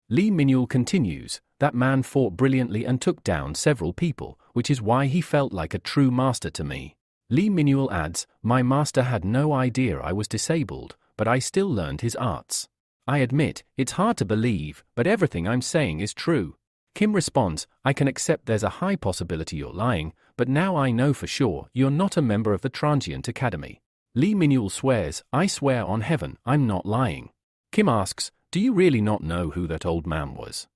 A: Lee Minul continues, "That man fought brilliantly and took down several people, which is why he felt like a true master to me." Lee Minul adds, "My master had no idea I was disabled, but I still learned his arts. I admit, it's hard to believe, but everything I'm saying is true." Kim responds, "I can accept there's a high possibility you're lying, but now I know for sure you're not a member of the Transient Academy." Lee Minul swears, "I swear on heaven, I'm not lying." Kim asks, "Do you really not know who that old man was?"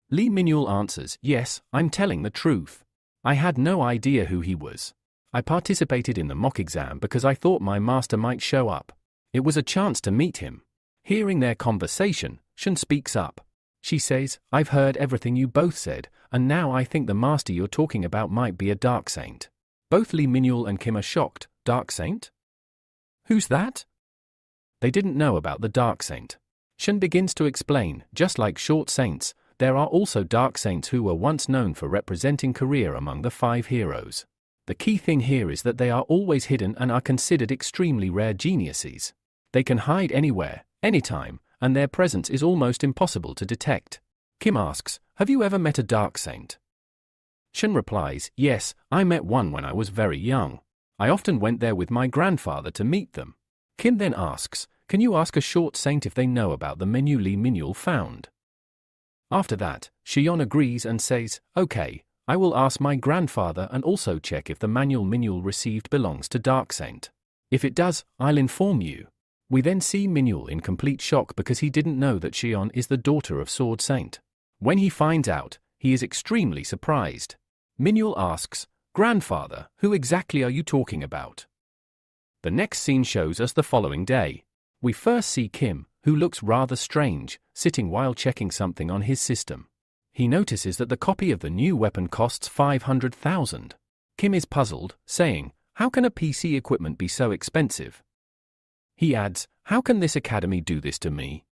A: Lee Minul answers, "Yes, I'm telling the truth. I had no idea who he was. I participated in the mock exam because I thought my master might show up. It was a chance to meet him." Hearing their conversation, Shun speaks up. She says, "I've heard everything you both said, and now I think the master you're talking about might be a dark saint." Both Lee Minul and Kim are shocked. "Dark saint? Who's that?" They didn't know about the dark saint. Shun begins to explain, just like short saints, there are also dark saints who were once known for representing Korea among the 5 heroes. The key thing here is that they are always hidden and are considered extremely rare geniuses. They can hide anywhere, anytime, and their presence is almost impossible to detect. Kim asks, "Have you ever met a dark saint?" Shun replies, "Yes, I met one when I was very young. I often went there with my grandfather to meet them." Kim then asks, "Can you ask a short saint if they know about the menu Lee Minul found?" After that, Shion agrees and says, "Okay, I will ask my grandfather and also check if the manual Minul received belongs to Dark Saint. If it does, I'll inform you." We then see Minul in complete shock because he didn't know that Shion is the daughter of Sword Saint. When he finds out, he is extremely surprised. Minul asks, "Grandfather, who exactly are you talking about?" The next scene shows us the following day. We first see Kim, who looks rather strange, sitting while checking something on his system. He notices that the copy of the new weapon costs 500,000. Kim is puzzled, saying, "How can a PC equipment be so expensive?" He adds, "How can this academy do this to me?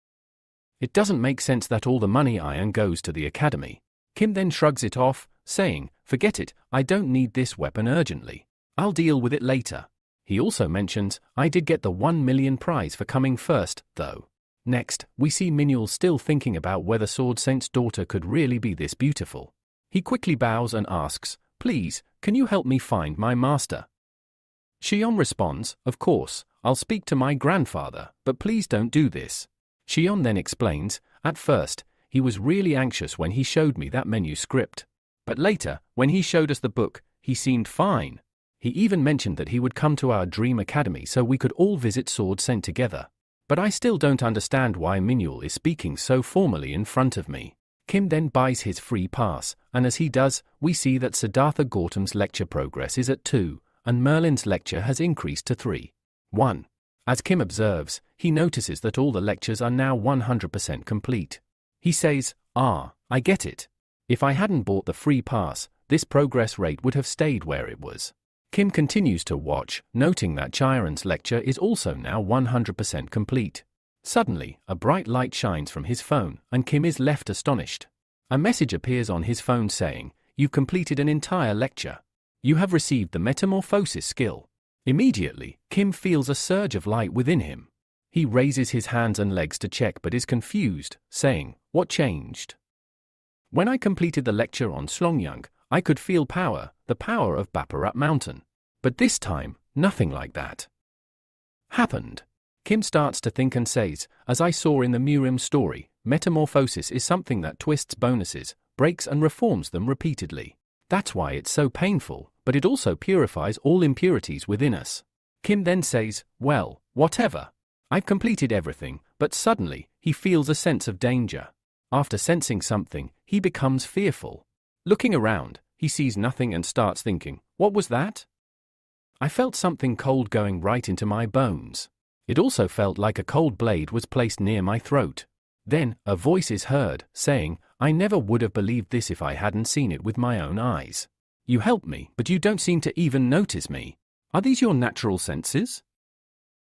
A: It doesn't make sense that all the money I earn goes to the academy." Kim then shrugs it off, saying, "Forget it, I don't need this weapon urgently. I'll deal with it later." He also mentions, "I did get the 1 million prize for coming first, though." Next, we see Minul still thinking about whether Sword Saint's daughter could really be this beautiful. He quickly bows and asks, "Please, can you help me find my master?" Shion responds, "Of course, I'll speak to my grandfather, but please don't do this." Shion then explains, "At first, he was really anxious when he showed me that menu script. But later, when he showed us the book, he seemed fine. He even mentioned that he would come to our dream academy so we could all visit Sword Saint together. But I still don't understand why Minuel is speaking so formally in front of me. Kim then buys his free pass, and as he does, we see that Siddhartha Gautam's lecture progress is at 2, and Merlin's lecture has increased to 3.1. As Kim observes, he notices that all the lectures are now 100% complete. He says, I get it. If I hadn't bought the free pass, this progress rate would have stayed where it was. Kim continues to watch, noting that Chiron's lecture is also now 100% complete. Suddenly, a bright light shines from his phone, and Kim is left astonished. A message appears on his phone saying, "You've completed an entire lecture. You have received the metamorphosis skill." Immediately, Kim feels a surge of light within him. He raises his hands and legs to check but is confused, saying, "What changed?" "When I completed the lecture on Slongyang, I could feel power, the power of Baparat Mountain. But this time, nothing like that happened." Kim starts to think and says, "As I saw in the Murim story, metamorphosis is something that twists bonuses, breaks and reforms them repeatedly. That's why it's so painful, but it also purifies all impurities within us." Kim then says, "Well, whatever. I've completed everything," but suddenly, he feels a sense of danger. After sensing something, he becomes fearful. Looking around, he sees nothing and starts thinking, "What was that?" "I felt something cold going right into my bones. It also felt like a cold blade was placed near my throat. Then, a voice is heard, saying, 'I never would have believed this if I hadn't seen it with my own eyes. You helped me, but you don't seem to even notice me. Are these your natural senses?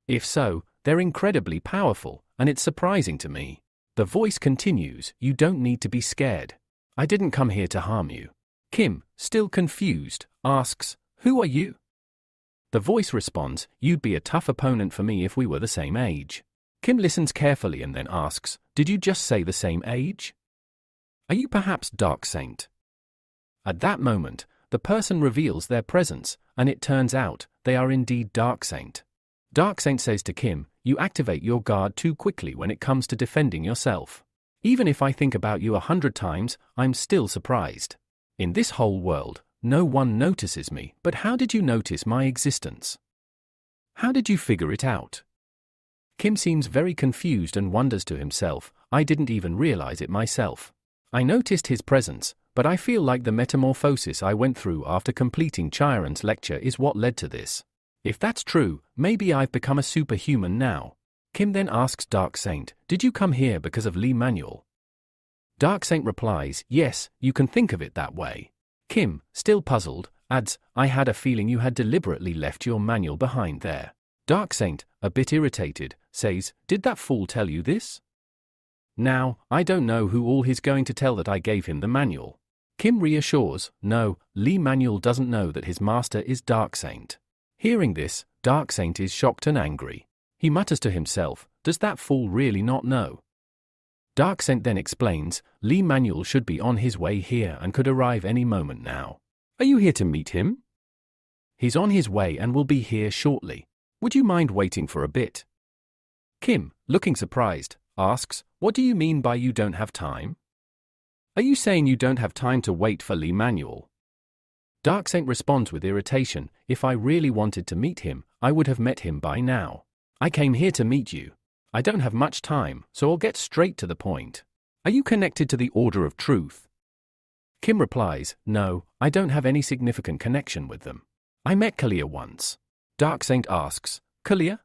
A: If so, they're incredibly powerful, and it's surprising to me.' The voice continues, 'You don't need to be scared. I didn't come here to harm you.' Kim, still confused, asks, 'Who are you?' The voice responds, 'You'd be a tough opponent for me if we were the same age.' Kim listens carefully and then asks, 'Did you just say the same age? Are you perhaps Dark Saint?' At that moment, the person reveals their presence, and it turns out, they are indeed Dark Saint. Dark Saint says to Kim, 'You activate your guard too quickly when it comes to defending yourself. Even if I think about you 100 times, I'm still surprised. In this whole world, no one notices me, but how did you notice my existence? How did you figure it out?' Kim seems very confused and wonders to himself, 'I didn't even realize it myself. I noticed his presence, but I feel like the metamorphosis I went through after completing Chiron's lecture is what led to this. If that's true, maybe I've become a superhuman now.' Kim then asks Dark Saint, 'Did you come here because of Lee Manuel?' Dark Saint replies, 'Yes, you can think of it that way.' Kim, still puzzled, adds, 'I had a feeling you had deliberately left your manual behind there.' Dark Saint, a bit irritated, says, 'Did that fool tell you this?' Now, I don't know who all he's going to tell that I gave him the manual. Kim reassures, 'No, Lee Manuel doesn't know that his master is Dark Saint.' Hearing this, Dark Saint is shocked and angry. He mutters to himself, 'Does that fool really not know?' Dark Saint then explains, 'Lee Manuel should be on his way here and could arrive any moment now. Are you here to meet him? He's on his way and will be here shortly. Would you mind waiting for a bit?' Kim, looking surprised, asks, 'What do you mean by you don't have time? Are you saying you don't have time to wait for Lee Manuel?' Dark Saint responds with irritation, 'If I really wanted to meet him, I would have met him by now. I came here to meet you. I don't have much time, so I'll get straight to the point. Are you connected to the Order of Truth?' Kim replies, 'No, I don't have any significant connection with them. I met Kalia once.' Dark Saint asks, 'Kalia?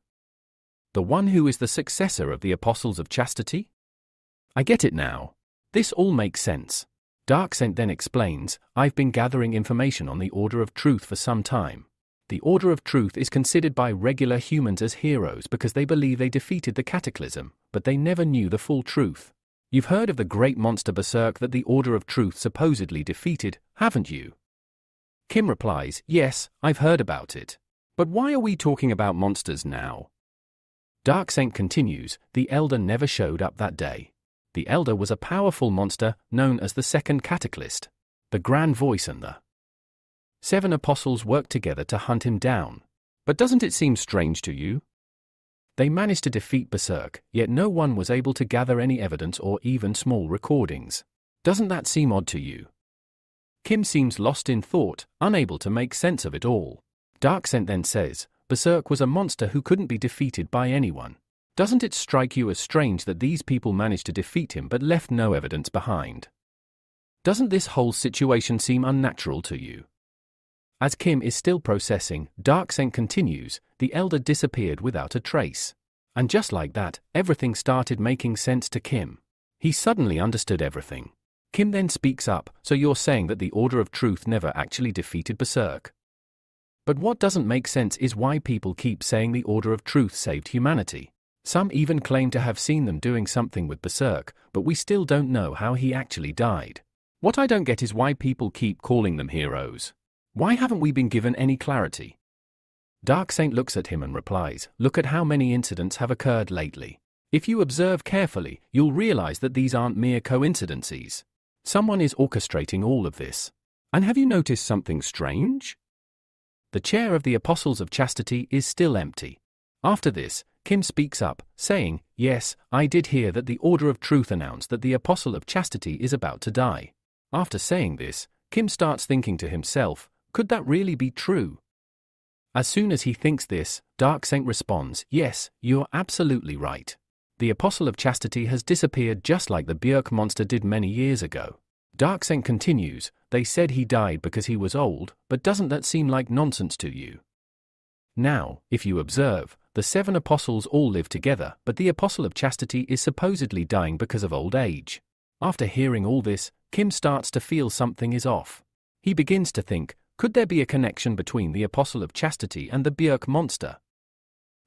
A: The one who is the successor of the Apostles of Chastity? I get it now. This all makes sense.' Dark Saint then explains, 'I've been gathering information on the Order of Truth for some time. The Order of Truth is considered by regular humans as heroes because they believe they defeated the Cataclysm, but they never knew the full truth. You've heard of the great monster Berserk that the Order of Truth supposedly defeated, haven't you?' Kim replies, 'Yes, I've heard about it. But why are we talking about monsters now?' Dark Saint continues, 'The Elder never showed up that day. The Elder was a powerful monster known as the Second Cataclysm. The Grand Voice and the 7 Apostles worked together to hunt him down. But doesn't it seem strange to you? They managed to defeat Berserk, yet no one was able to gather any evidence or even small recordings. Doesn't that seem odd to you?' Kim seems lost in thought, unable to make sense of it all. Dark Saint then says, Berserk was a monster who couldn't be defeated by anyone. Doesn't it strike you as strange that these people managed to defeat him but left no evidence behind? Doesn't this whole situation seem unnatural to you? As Kim is still processing, Dark Saint continues, the elder disappeared without a trace. And just like that, everything started making sense to Kim. He suddenly understood everything. Kim then speaks up, so you're saying that the Order of Truth never actually defeated Berserk? But what doesn't make sense is why people keep saying the Order of Truth saved humanity. Some even claim to have seen them doing something with Berserk, but we still don't know how he actually died. What I don't get is why people keep calling them heroes. Why haven't we been given any clarity? Dark Saint looks at him and replies, look at how many incidents have occurred lately. If you observe carefully, you'll realize that these aren't mere coincidences. Someone is orchestrating all of this. And have you noticed something strange? The chair of the Apostles of Chastity is still empty. After this, Kim speaks up, saying, yes, I did hear that the Order of Truth announced that the Apostle of Chastity is about to die. After saying this, Kim starts thinking to himself, could that really be true? As soon as he thinks this, Dark Saint responds, yes, you're absolutely right. The Apostle of Chastity has disappeared just like the Björk monster did many years ago. Dark Saint continues, they said he died because he was old, but doesn't that seem like nonsense to you? Now, if you observe, the 7 apostles all live together, but the Apostle of Chastity is supposedly dying because of old age. After hearing all this, Kim starts to feel something is off. He begins to think, could there be a connection between the Apostle of Chastity and the Björk monster?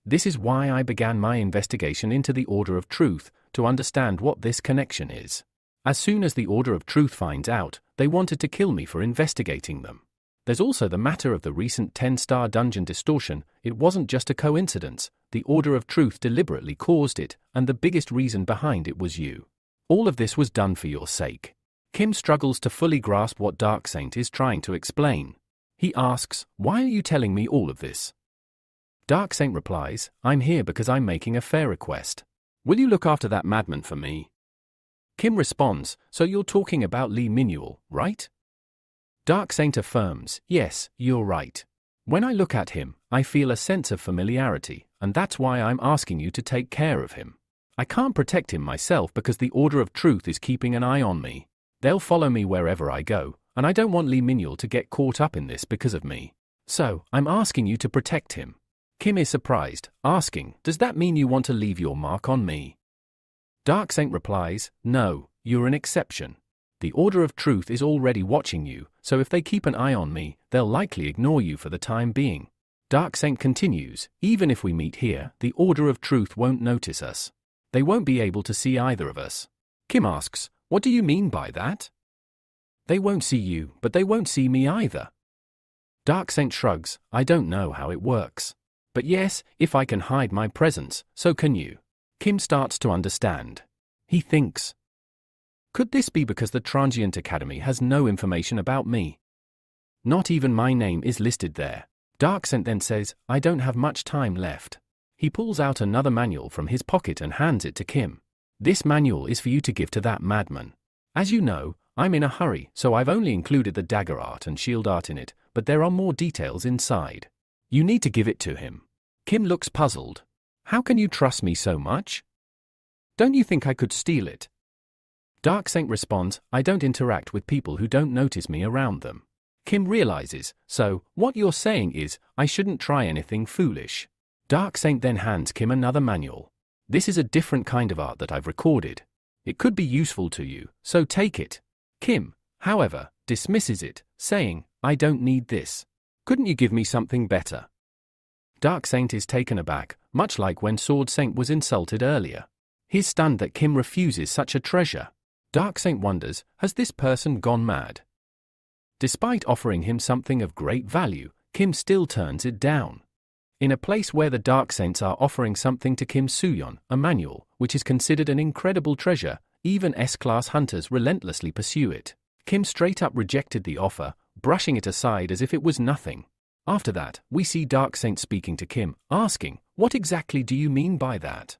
A: This is why I began my investigation into the Order of Truth, to understand what this connection is. As soon as the Order of Truth finds out, they wanted to kill me for investigating them. There's also the matter of the recent 10-star dungeon distortion. It wasn't just a coincidence, the Order of Truth deliberately caused it, and the biggest reason behind it was you. All of this was done for your sake. Kim struggles to fully grasp what Dark Saint is trying to explain. He asks, why are you telling me all of this? Dark Saint replies, I'm here because I'm making a fair request. Will you look after that madman for me? Kim responds, so you're talking about Lee Minuel, right? Dark Saint affirms, yes, you're right. When I look at him, I feel a sense of familiarity, and that's why I'm asking you to take care of him. I can't protect him myself because the Order of Truth is keeping an eye on me. They'll follow me wherever I go, and I don't want Lee Minuel to get caught up in this because of me. So, I'm asking you to protect him. Kim is surprised, asking, does that mean you want to leave your mark on me? Dark Saint replies, no, you're an exception. The Order of Truth is already watching you, so if they keep an eye on me, they'll likely ignore you for the time being. Dark Saint continues, even if we meet here, the Order of Truth won't notice us. They won't be able to see either of us. Kim asks, what do you mean by that? They won't see you, but they won't see me either. Dark Saint shrugs, I don't know how it works. But yes, if I can hide my presence, so can you. Kim starts to understand. He thinks, could this be because the Transient Academy has no information about me? Not even my name is listed there. Dark Saint then says, I don't have much time left. He pulls out another manual from his pocket and hands it to Kim. This manual is for you to give to that madman. As you know, I'm in a hurry, so I've only included the dagger art and shield art in it, but there are more details inside. You need to give it to him. Kim looks puzzled. How can you trust me so much? Don't you think I could steal it? Dark Saint responds, I don't interact with people who don't notice me around them. Kim realizes, so, what you're saying is, I shouldn't try anything foolish. Dark Saint then hands Kim another manual. This is a different kind of art that I've recorded. It could be useful to you, so take it. Kim, however, dismisses it, saying, I don't need this. Couldn't you give me something better? Dark Saint is taken aback, much like when Sword Saint was insulted earlier. He's stunned that Kim refuses such a treasure. Dark Saint wonders, has this person gone mad? Despite offering him something of great value, Kim still turns it down. In a place where the Dark Saints are offering something to Kim Suyeon, a manual, which is considered an incredible treasure, even S-class hunters relentlessly pursue it. Kim straight up rejected the offer, brushing it aside as if it was nothing. After that, we see Dark Saint speaking to Kim, asking, what exactly do you mean by that?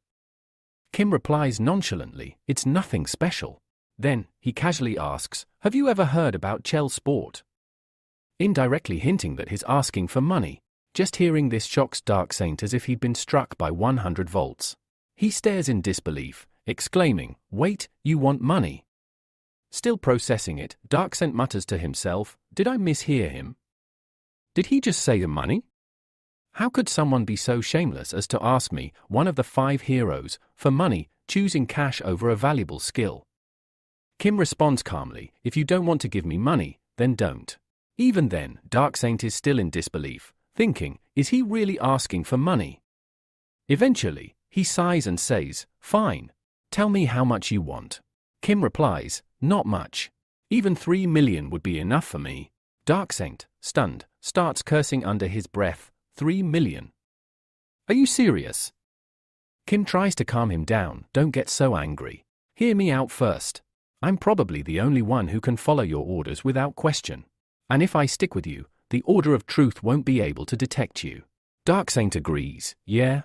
A: Kim replies nonchalantly, it's nothing special. Then, he casually asks, have you ever heard about Chell Sport? Indirectly hinting that he's asking for money. Just hearing this shocks Dark Saint as if he'd been struck by 100 volts. He stares in disbelief, exclaiming, "Wait, you want money?" Still processing it, Dark Saint mutters to himself, "Did I mishear him? Did he just say the money? How could someone be so shameless as to ask me, one of the 5 heroes, for money, choosing cash over a valuable skill?" Kim responds calmly, "If you don't want to give me money, then don't." Even then, Dark Saint is still in disbelief, thinking, is he really asking for money? Eventually, he sighs and says, "Fine. Tell me how much you want." Kim replies, "Not much. Even 3 million would be enough for me." Dark Saint, stunned, starts cursing under his breath, 3 million. "Are you serious?" Kim tries to calm him down, "Don't get so angry. Hear me out first. I'm probably the only one who can follow your orders without question. And if I stick with you, the Order of Truth won't be able to detect you." Dark Saint agrees, "Yeah.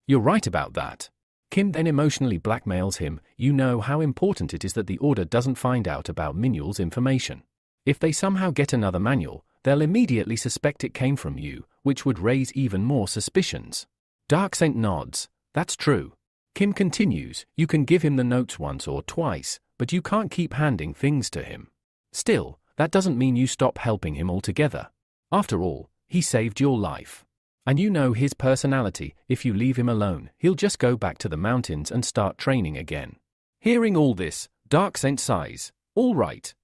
A: You're right about that." Kim then emotionally blackmails him, "You know how important it is that the Order doesn't find out about Minuel's information. If they somehow get another manual, they'll immediately suspect it came from you, which would raise even more suspicions." Dark Saint nods, "That's true." Kim continues, "You can give him the notes once or twice, but you can't keep handing things to him. Still, that doesn't mean you stop helping him altogether. After all, he saved your life. And you know his personality, if you leave him alone, he'll just go back to the mountains and start training again." Hearing all this, Dark Saint sighs, all right.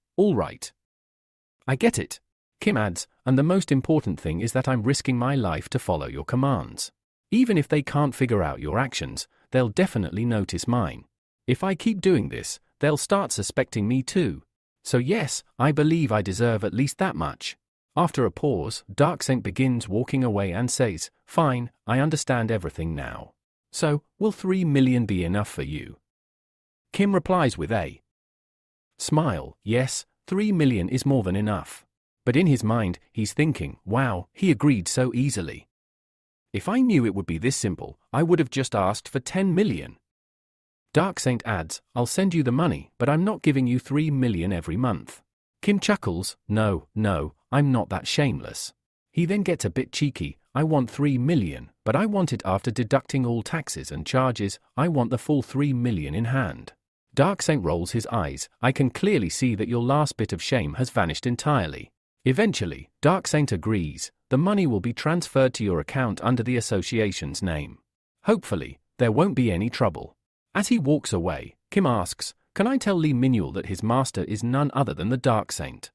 A: I get it." Kim adds, "And the most important thing is that I'm risking my life to follow your commands. Even if they can't figure out your actions, they'll definitely notice mine. If I keep doing this, they'll start suspecting me too. So yes, I believe I deserve at least that much." After a pause, Dark Saint begins walking away and says, "Fine, I understand everything now. So, will 3 million be enough for you?" Kim replies with a smile, "Yes, 3 million is more than enough." But in his mind, he's thinking, wow, he agreed so easily. If I knew it would be this simple, I would have just asked for 10 million. Dark Saint adds, "I'll send you the money, but I'm not giving you 3 million every month." Kim chuckles, No, I'm not that shameless." He then gets a bit cheeky, "I want 3 million, but I want it after deducting all taxes and charges. I want the full 3 million in hand." Dark Saint rolls his eyes, "I can clearly see that your last bit of shame has vanished entirely." Eventually, Dark Saint agrees, "The money will be transferred to your account under the association's name. Hopefully, there won't be any trouble." As he walks away, Kim asks, "Can I tell Lee Minuel that his master is none other than the Dark Saint?"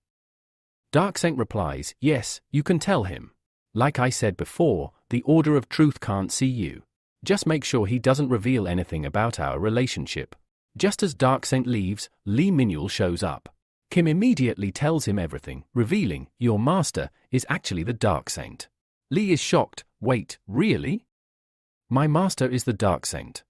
A: Dark Saint replies, "Yes, you can tell him. Like I said before, the Order of Truth can't see you. Just make sure he doesn't reveal anything about our relationship." Just as Dark Saint leaves, Lee Minuel shows up. Kim immediately tells him everything, revealing, "Your master is actually the Dark Saint." Lee is shocked, "Wait, really? My master is the Dark Saint?"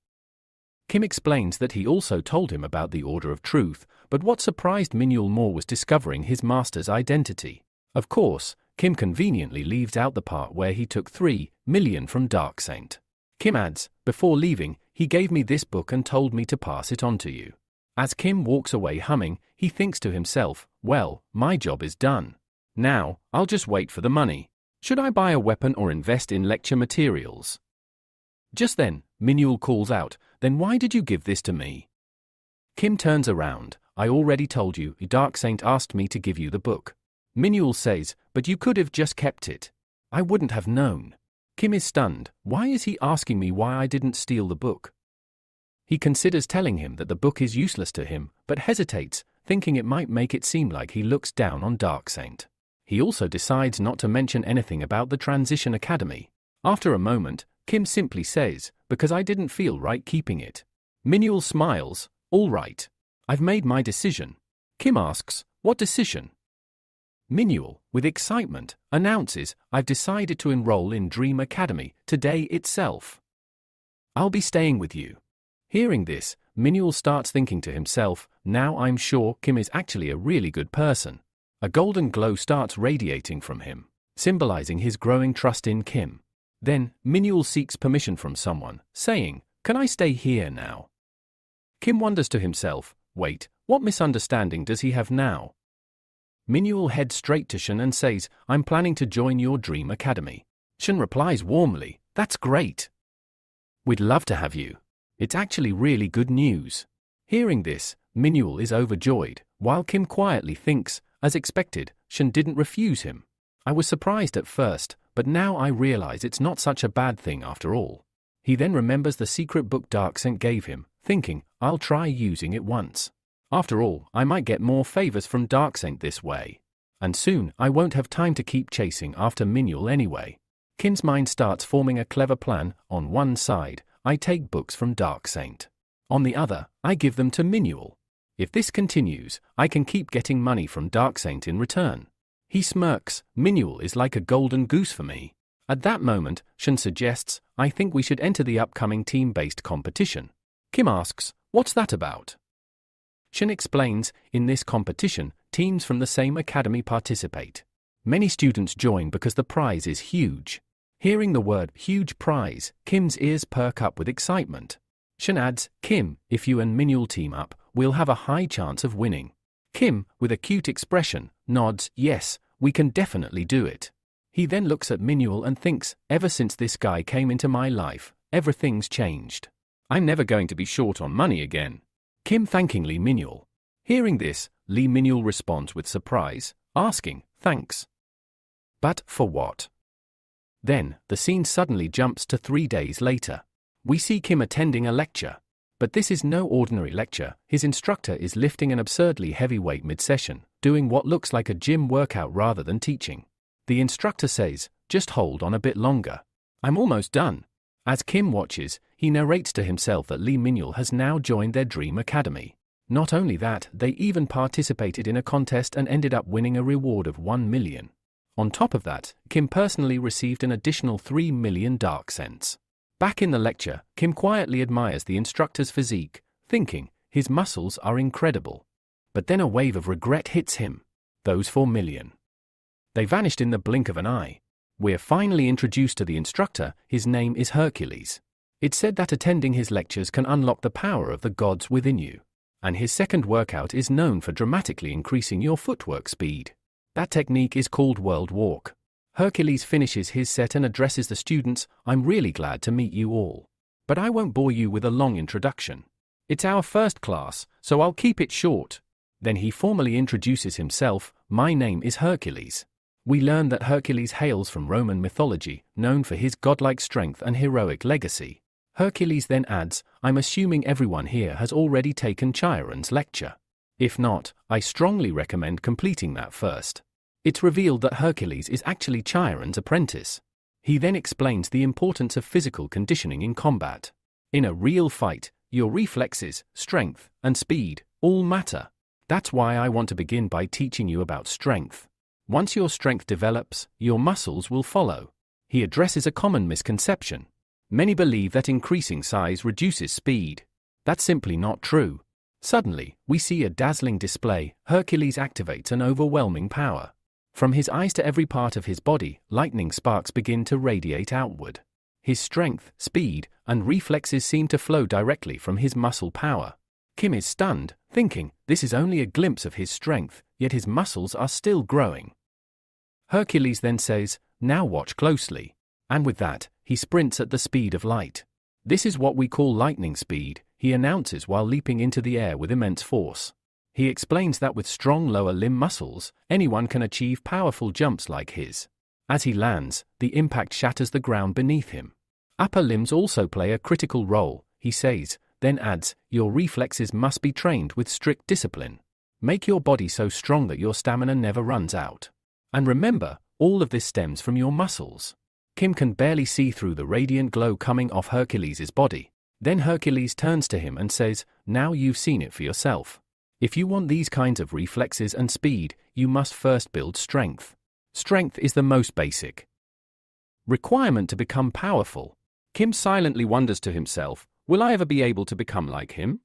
A: Kim explains that he also told him about the Order of Truth, but what surprised Minuel more was discovering his master's identity. Of course, Kim conveniently leaves out the part where he took 3 million from Dark Saint. Kim adds, "Before leaving, he gave me this book and told me to pass it on to you." As Kim walks away humming, he thinks to himself, "Well, my job is done. Now, I'll just wait for the money. Should I buy a weapon or invest in lecture materials?" Just then, Minuel calls out, "Then why did you give this to me?" Kim turns around, "I already told you, Dark Saint asked me to give you the book." Minuel says, "But you could have just kept it. I wouldn't have known." Kim is stunned, why is he asking me why I didn't steal the book? He considers telling him that the book is useless to him, but hesitates, thinking it might make it seem like he looks down on Dark Saint. He also decides not to mention anything about the Transition Academy. After a moment, Kim simply says, "Because I didn't feel right keeping it." Minuel smiles, "All right. I've made my decision." Kim asks, "What decision?" Minuel, with excitement, announces, "I've decided to enroll in Dream Academy today itself. I'll be staying with you." Hearing this, Minuel starts thinking to himself, "Now I'm sure Kim is actually a really good person." A golden glow starts radiating from him, symbolizing his growing trust in Kim. Then, Minuel seeks permission from someone, saying, "Can I stay here now?" Kim wonders to himself, "Wait, what misunderstanding does he have now?" Minuel heads straight to Shen and says, "I'm planning to join your Dream Academy. Shen replies warmly, "That's great. We'd love to have you. It's actually really good news." Hearing this, Minuel is overjoyed, while Kim quietly thinks, as expected, Shen didn't refuse him. I was surprised at first, but now I realize it's not such a bad thing after all. He then remembers the secret book Darksaint gave him, thinking, I'll try using it once. After all, I might get more favors from Darksaint this way. And soon, I won't have time to keep chasing after Minuel anyway. Kim's mind starts forming a clever plan. On one side, I take books from Darksaint. On the other, I give them to Minuel. If this continues, I can keep getting money from Darksaint in return. He smirks. Minuel is like a golden goose for me. At that moment, Shen suggests, I think we should enter the upcoming team-based competition. Kim asks, what's that about? Shen explains, in this competition, teams from the same academy participate. Many students join because the prize is huge. Hearing the word huge prize, Kim's ears perk up with excitement. Shen adds, Kim, if you and Minuel team up, we'll have a high chance of winning. Kim, with a cute expression, nods, yes, we can definitely do it. He then looks at Minuel and thinks, ever since this guy came into my life, everything's changed. I'm never going to be short on money again. Kim thanking Lee Minuel. Hearing this, Lee Minuel responds with surprise, asking, thanks. But for what? Then, the scene suddenly jumps to 3 days later. We see Kim attending a lecture. But this is no ordinary lecture. His instructor is lifting an absurdly heavy weight mid-session, doing what looks like a gym workout rather than teaching. The instructor says, just hold on a bit longer. I'm almost done. As Kim watches, he narrates to himself that Lee Minuel has now joined their dream academy. Not only that, they even participated in a contest and ended up winning a reward of 1 million. On top of that, Kim personally received an additional 3 million Darksaints. Back in the lecture, Kim quietly admires the instructor's physique, thinking, his muscles are incredible. But then a wave of regret hits him. Those 4 million. They vanished in the blink of an eye. We're finally introduced to the instructor. His name is Hercules. It's said that attending his lectures can unlock the power of the gods within you. And his second workout is known for dramatically increasing your footwork speed. That technique is called World Walk. Hercules finishes his set and addresses the students, I'm really glad to meet you all. But I won't bore you with a long introduction. It's our first class, so I'll keep it short. Then he formally introduces himself, my name is Hercules. We learn that Hercules hails from Roman mythology, known for his godlike strength and heroic legacy. Hercules then adds, I'm assuming everyone here has already taken Chiron's lecture. If not, I strongly recommend completing that first. It's revealed that Hercules is actually Chiron's apprentice. He then explains the importance of physical conditioning in combat. In a real fight, your reflexes, strength, and speed all matter. That's why I want to begin by teaching you about strength. Once your strength develops, your muscles will follow. He addresses a common misconception. Many believe that increasing size reduces speed. That's simply not true. Suddenly, we see a dazzling display. Hercules activates an overwhelming power. From his eyes to every part of his body, lightning sparks begin to radiate outward. His strength, speed, and reflexes seem to flow directly from his muscle power. Kim is stunned, thinking, this is only a glimpse of his strength, yet his muscles are still growing. Hercules then says, now watch closely. And with that, he sprints at the speed of light. This is what we call lightning speed, he announces while leaping into the air with immense force. He explains that with strong lower limb muscles, anyone can achieve powerful jumps like his. As he lands, the impact shatters the ground beneath him. Upper limbs also play a critical role, he says, then adds, your reflexes must be trained with strict discipline. Make your body so strong that your stamina never runs out. And remember, all of this stems from your muscles. Kim can barely see through the radiant glow coming off Hercules' body. Then Hercules turns to him and says, now you've seen it for yourself. If you want these kinds of reflexes and speed, you must first build strength. Strength is the most basic requirement to become powerful. Kim silently wonders to himself, will I ever be able to become like him?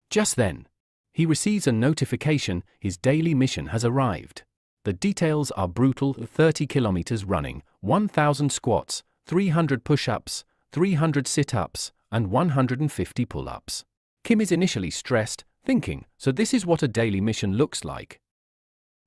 A: Just then, he receives a notification, his daily mission has arrived. The details are brutal: 30 kilometers running, 1,000 squats, 300 push-ups, 300 sit-ups, and 150 pull-ups. Kim is initially stressed, thinking, so this is what a daily mission looks like.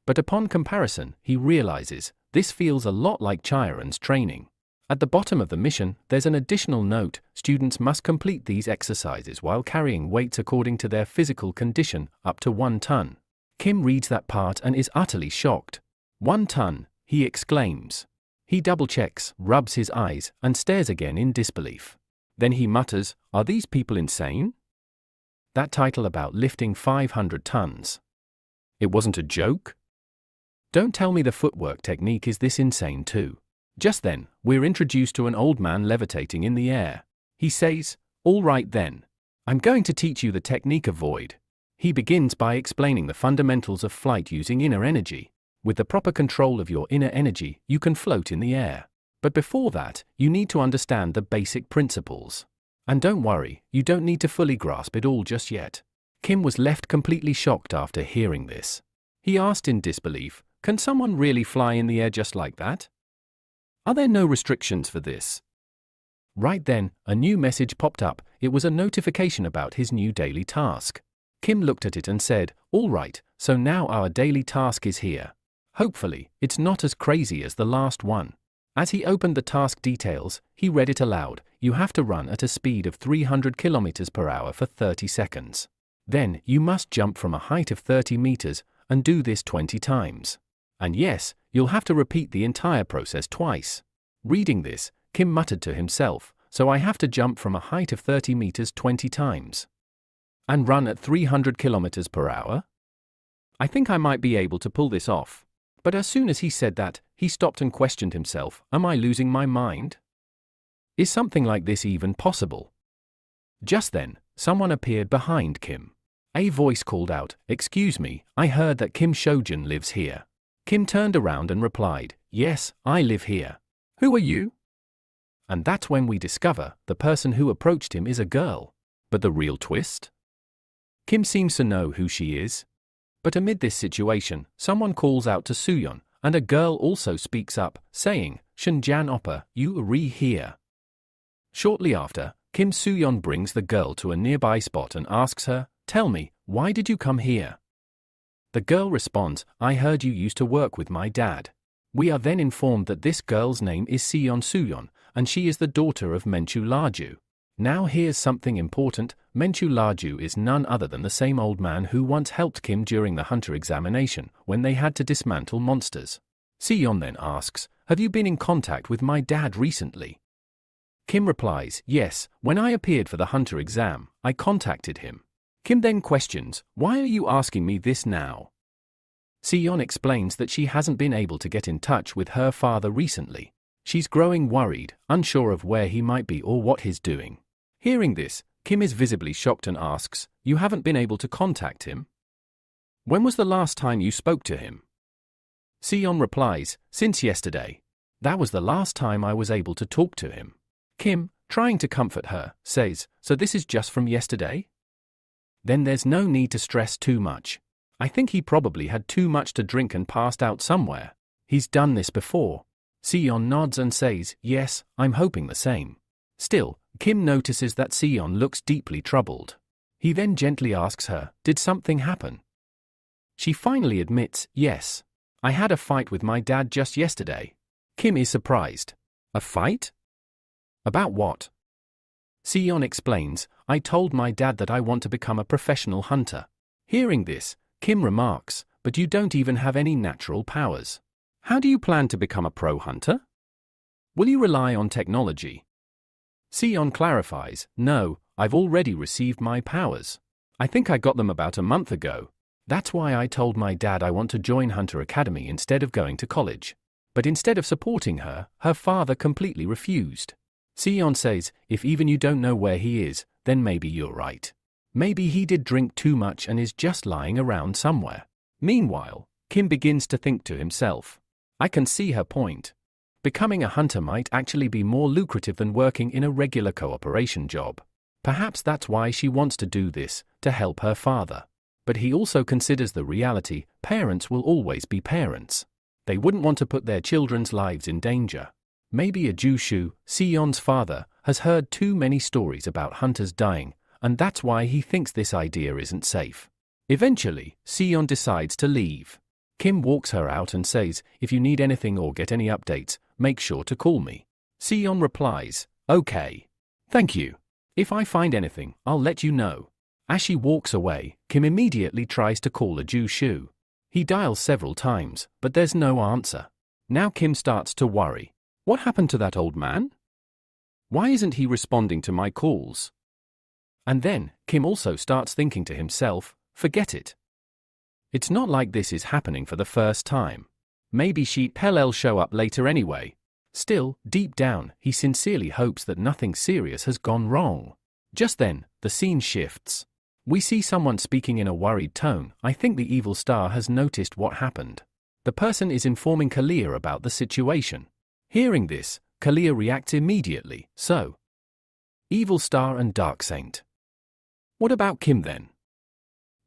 A: But upon comparison, he realizes, this feels a lot like Chiron's training. At the bottom of the mission, there's an additional note: students must complete these exercises while carrying weights according to their physical condition, up to 1 ton. Kim reads that part and is utterly shocked. 1 ton, he exclaims. He double-checks, rubs his eyes, and stares again in disbelief. Then he mutters, "Are these people insane?" That title about lifting 500 tons. It wasn't a joke? Don't tell me the footwork technique is this insane too. Just then, we're introduced to an old man levitating in the air. He says, "All right then. I'm going to teach you the technique of void." He begins by explaining the fundamentals of flight using inner energy. With the proper control of your inner energy, you can float in the air. But before that, you need to understand the basic principles. And don't worry, you don't need to fully grasp it all just yet. Kim was left completely shocked after hearing this. He asked in disbelief, "Can someone really fly in the air just like that? Are there no restrictions for this?" Right then, a new message popped up. It was a notification about his new daily task. Kim looked at it and said, "All right, so now our daily task is here. Hopefully, it's not as crazy as the last one." As he opened the task details, he read it aloud. You have to run at a speed of 300 kilometers per hour for 30 seconds. Then, you must jump from a height of 30 meters, and do this 20 times. And yes, you'll have to repeat the entire process twice. Reading this, Kim muttered to himself, "So I have to jump from a height of 30 meters 20 times. And run at 300 kilometers per hour? I think I might be able to pull this off." But as soon as he said that, he stopped and questioned himself, "Am I losing my mind? Is something like this even possible?" Just then, someone appeared behind Kim. A voice called out, "Excuse me, I heard that Kim Shojun lives here." Kim turned around and replied, "Yes, I live here. Who are you?" And that's when we discover the person who approached him is a girl. But the real twist? Kim seems to know who she is. But amid this situation, someone calls out to Suyeon, and a girl also speaks up, saying, "Shinjan Oppa, you are here." Shortly after, Kim Suyeon brings the girl to a nearby spot and asks her, "Tell me, why did you come here?" The girl responds, "I heard you used to work with my dad." We are then informed that this girl's name is Seon Suyeon, and she is the daughter of Menchu Laju. Now here's something important. Menchu Laju is none other than the same old man who once helped Kim during the hunter examination, when they had to dismantle monsters. Seon then asks, "Have you been in contact with my dad recently?" Kim replies, "Yes, when I appeared for the hunter exam, I contacted him." Kim then questions, "Why are you asking me this now?" Seon explains that she hasn't been able to get in touch with her father recently. She's growing worried, unsure of where he might be or what he's doing. Hearing this, Kim is visibly shocked and asks, "You haven't been able to contact him? When was the last time you spoke to him?" Seon replies, "Since yesterday. That was the last time I was able to talk to him." Kim, trying to comfort her, says, "So this is just from yesterday? Then there's no need to stress too much. I think he probably had too much to drink and passed out somewhere. He's done this before." Seon nods and says, "Yes, I'm hoping the same." Still, Kim notices that Seon looks deeply troubled. He then gently asks her, "Did something happen?" She finally admits, "Yes. I had a fight with my dad just yesterday." Kim is surprised. "A fight? About what?" Seon explains, "I told my dad that I want to become a professional hunter." Hearing this, Kim remarks, "But you don't even have any natural powers. How do you plan to become a pro hunter? Will you rely on technology?" Seon clarifies, "No, I've already received my powers. I think I got them about a month ago. That's why I told my dad I want to join Hunter Academy instead of going to college." But instead of supporting her, her father completely refused. Seon says, "If even you don't know where he is, then maybe you're right. Maybe he did drink too much and is just lying around somewhere." Meanwhile, Kim begins to think to himself, "I can see her point. Becoming a hunter might actually be more lucrative than working in a regular cooperation job. Perhaps that's why she wants to do this, to help her father." But he also considers the reality: parents will always be parents. They wouldn't want to put their children's lives in danger. Maybe a Jushu, Seon's father, has heard too many stories about hunters dying, and that's why he thinks this idea isn't safe. Eventually, Seon decides to leave. Kim walks her out and says, "If you need anything or get any updates, make sure to call me." Sion replies, "Okay. Thank you. If I find anything, I'll let you know." As she walks away, Kim immediately tries to call a Ju Shu. He dials several times, but there's no answer. Now Kim starts to worry. What happened to that old man? Why isn't he responding to my calls? And then, Kim also starts thinking to himself, forget it. It's not like this is happening for the first time. Maybe she'll show up later anyway. Still, deep down, he sincerely hopes that nothing serious has gone wrong. Just then, the scene shifts. We see someone speaking in a worried tone. I think the evil star has noticed what happened. The person is informing Kalia about the situation. Hearing this, Kalia reacts immediately. So, Evil Star and Dark Saint. What about Kim then?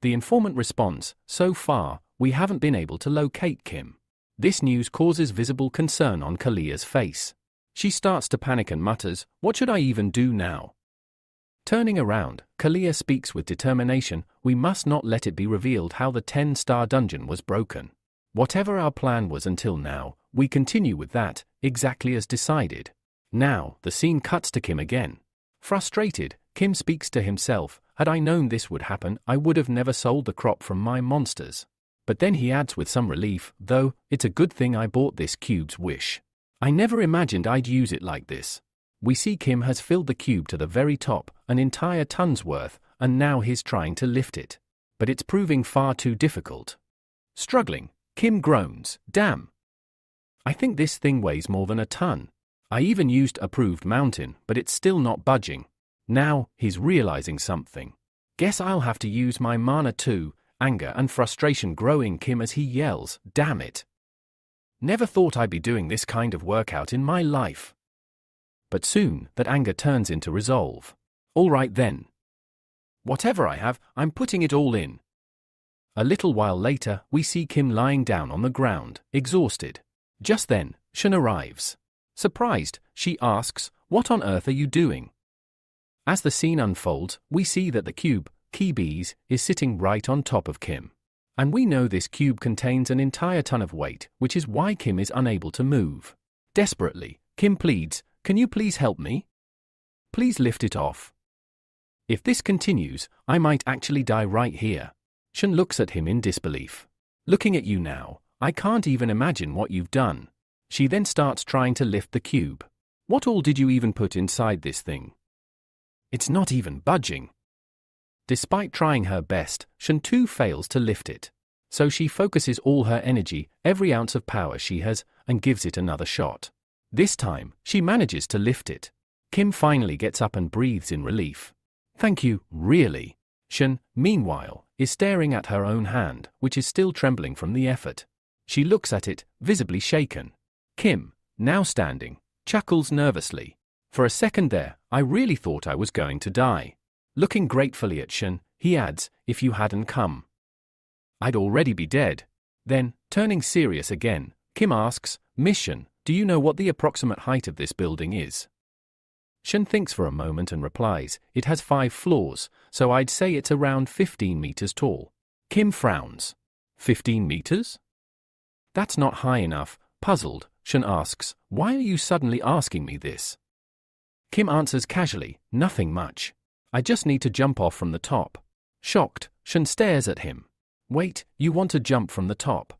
A: The informant responds, so far, we haven't been able to locate Kim. This news causes visible concern on Kalia's face. She starts to panic and mutters, what should I even do now? Turning around, Kalia speaks with determination, we must not let it be revealed how the 10-star dungeon was broken. Whatever our plan was until now, we continue with that, exactly as decided. Now, the scene cuts to Kim again. Frustrated, Kim speaks to himself, had I known this would happen, I would have never sold the crop from my monsters. But then he adds with some relief, though, it's a good thing I bought this cube's wish. I never imagined I'd use it like this. We see Kim has filled the cube to the very top, an entire ton's worth, and now he's trying to lift it. But it's proving far too difficult. Struggling, Kim groans, damn. I think this thing weighs more than a ton. I even used approved mountain, but it's still not budging. Now, he's realizing something. Guess I'll have to use my mana too, anger and frustration grow in Kim as he yells, damn it. Never thought I'd be doing this kind of workout in my life. But soon, that anger turns into resolve. All right then. Whatever I have, I'm putting it all in. A little while later, we see Kim lying down on the ground, exhausted. Just then, Shun arrives. Surprised, she asks, what on earth are you doing? As the scene unfolds, we see that the cube, Key-Bees, is sitting right on top of Kim. And we know this cube contains an entire ton of weight, which is why Kim is unable to move. Desperately, Kim pleads, can you please help me? Please lift it off. If this continues, I might actually die right here. Shun looks at him in disbelief. Looking at you now, I can't even imagine what you've done. She then starts trying to lift the cube. What all did you even put inside this thing? It's not even budging. Despite trying her best, Shun too fails to lift it. So she focuses all her energy, every ounce of power she has, and gives it another shot. This time, she manages to lift it. Kim finally gets up and breathes in relief. Thank you, really. Shun, meanwhile, is staring at her own hand, which is still trembling from the effort. She looks at it, visibly shaken. Kim, now standing, chuckles nervously. For a second there, I really thought I was going to die. Looking gratefully at Shun, he adds, if you hadn't come, I'd already be dead. Then, turning serious again, Kim asks, Miss Shun, do you know what the approximate height of this building is? Shun thinks for a moment and replies, it has 5 floors, so I'd say it's around 15 meters tall. Kim frowns. 15 meters? That's not high enough. Puzzled, Shun asks, why are you suddenly asking me this? Kim answers casually, nothing much. I just need to jump off from the top. Shocked, Shun stares at him. Wait, you want to jump from the top?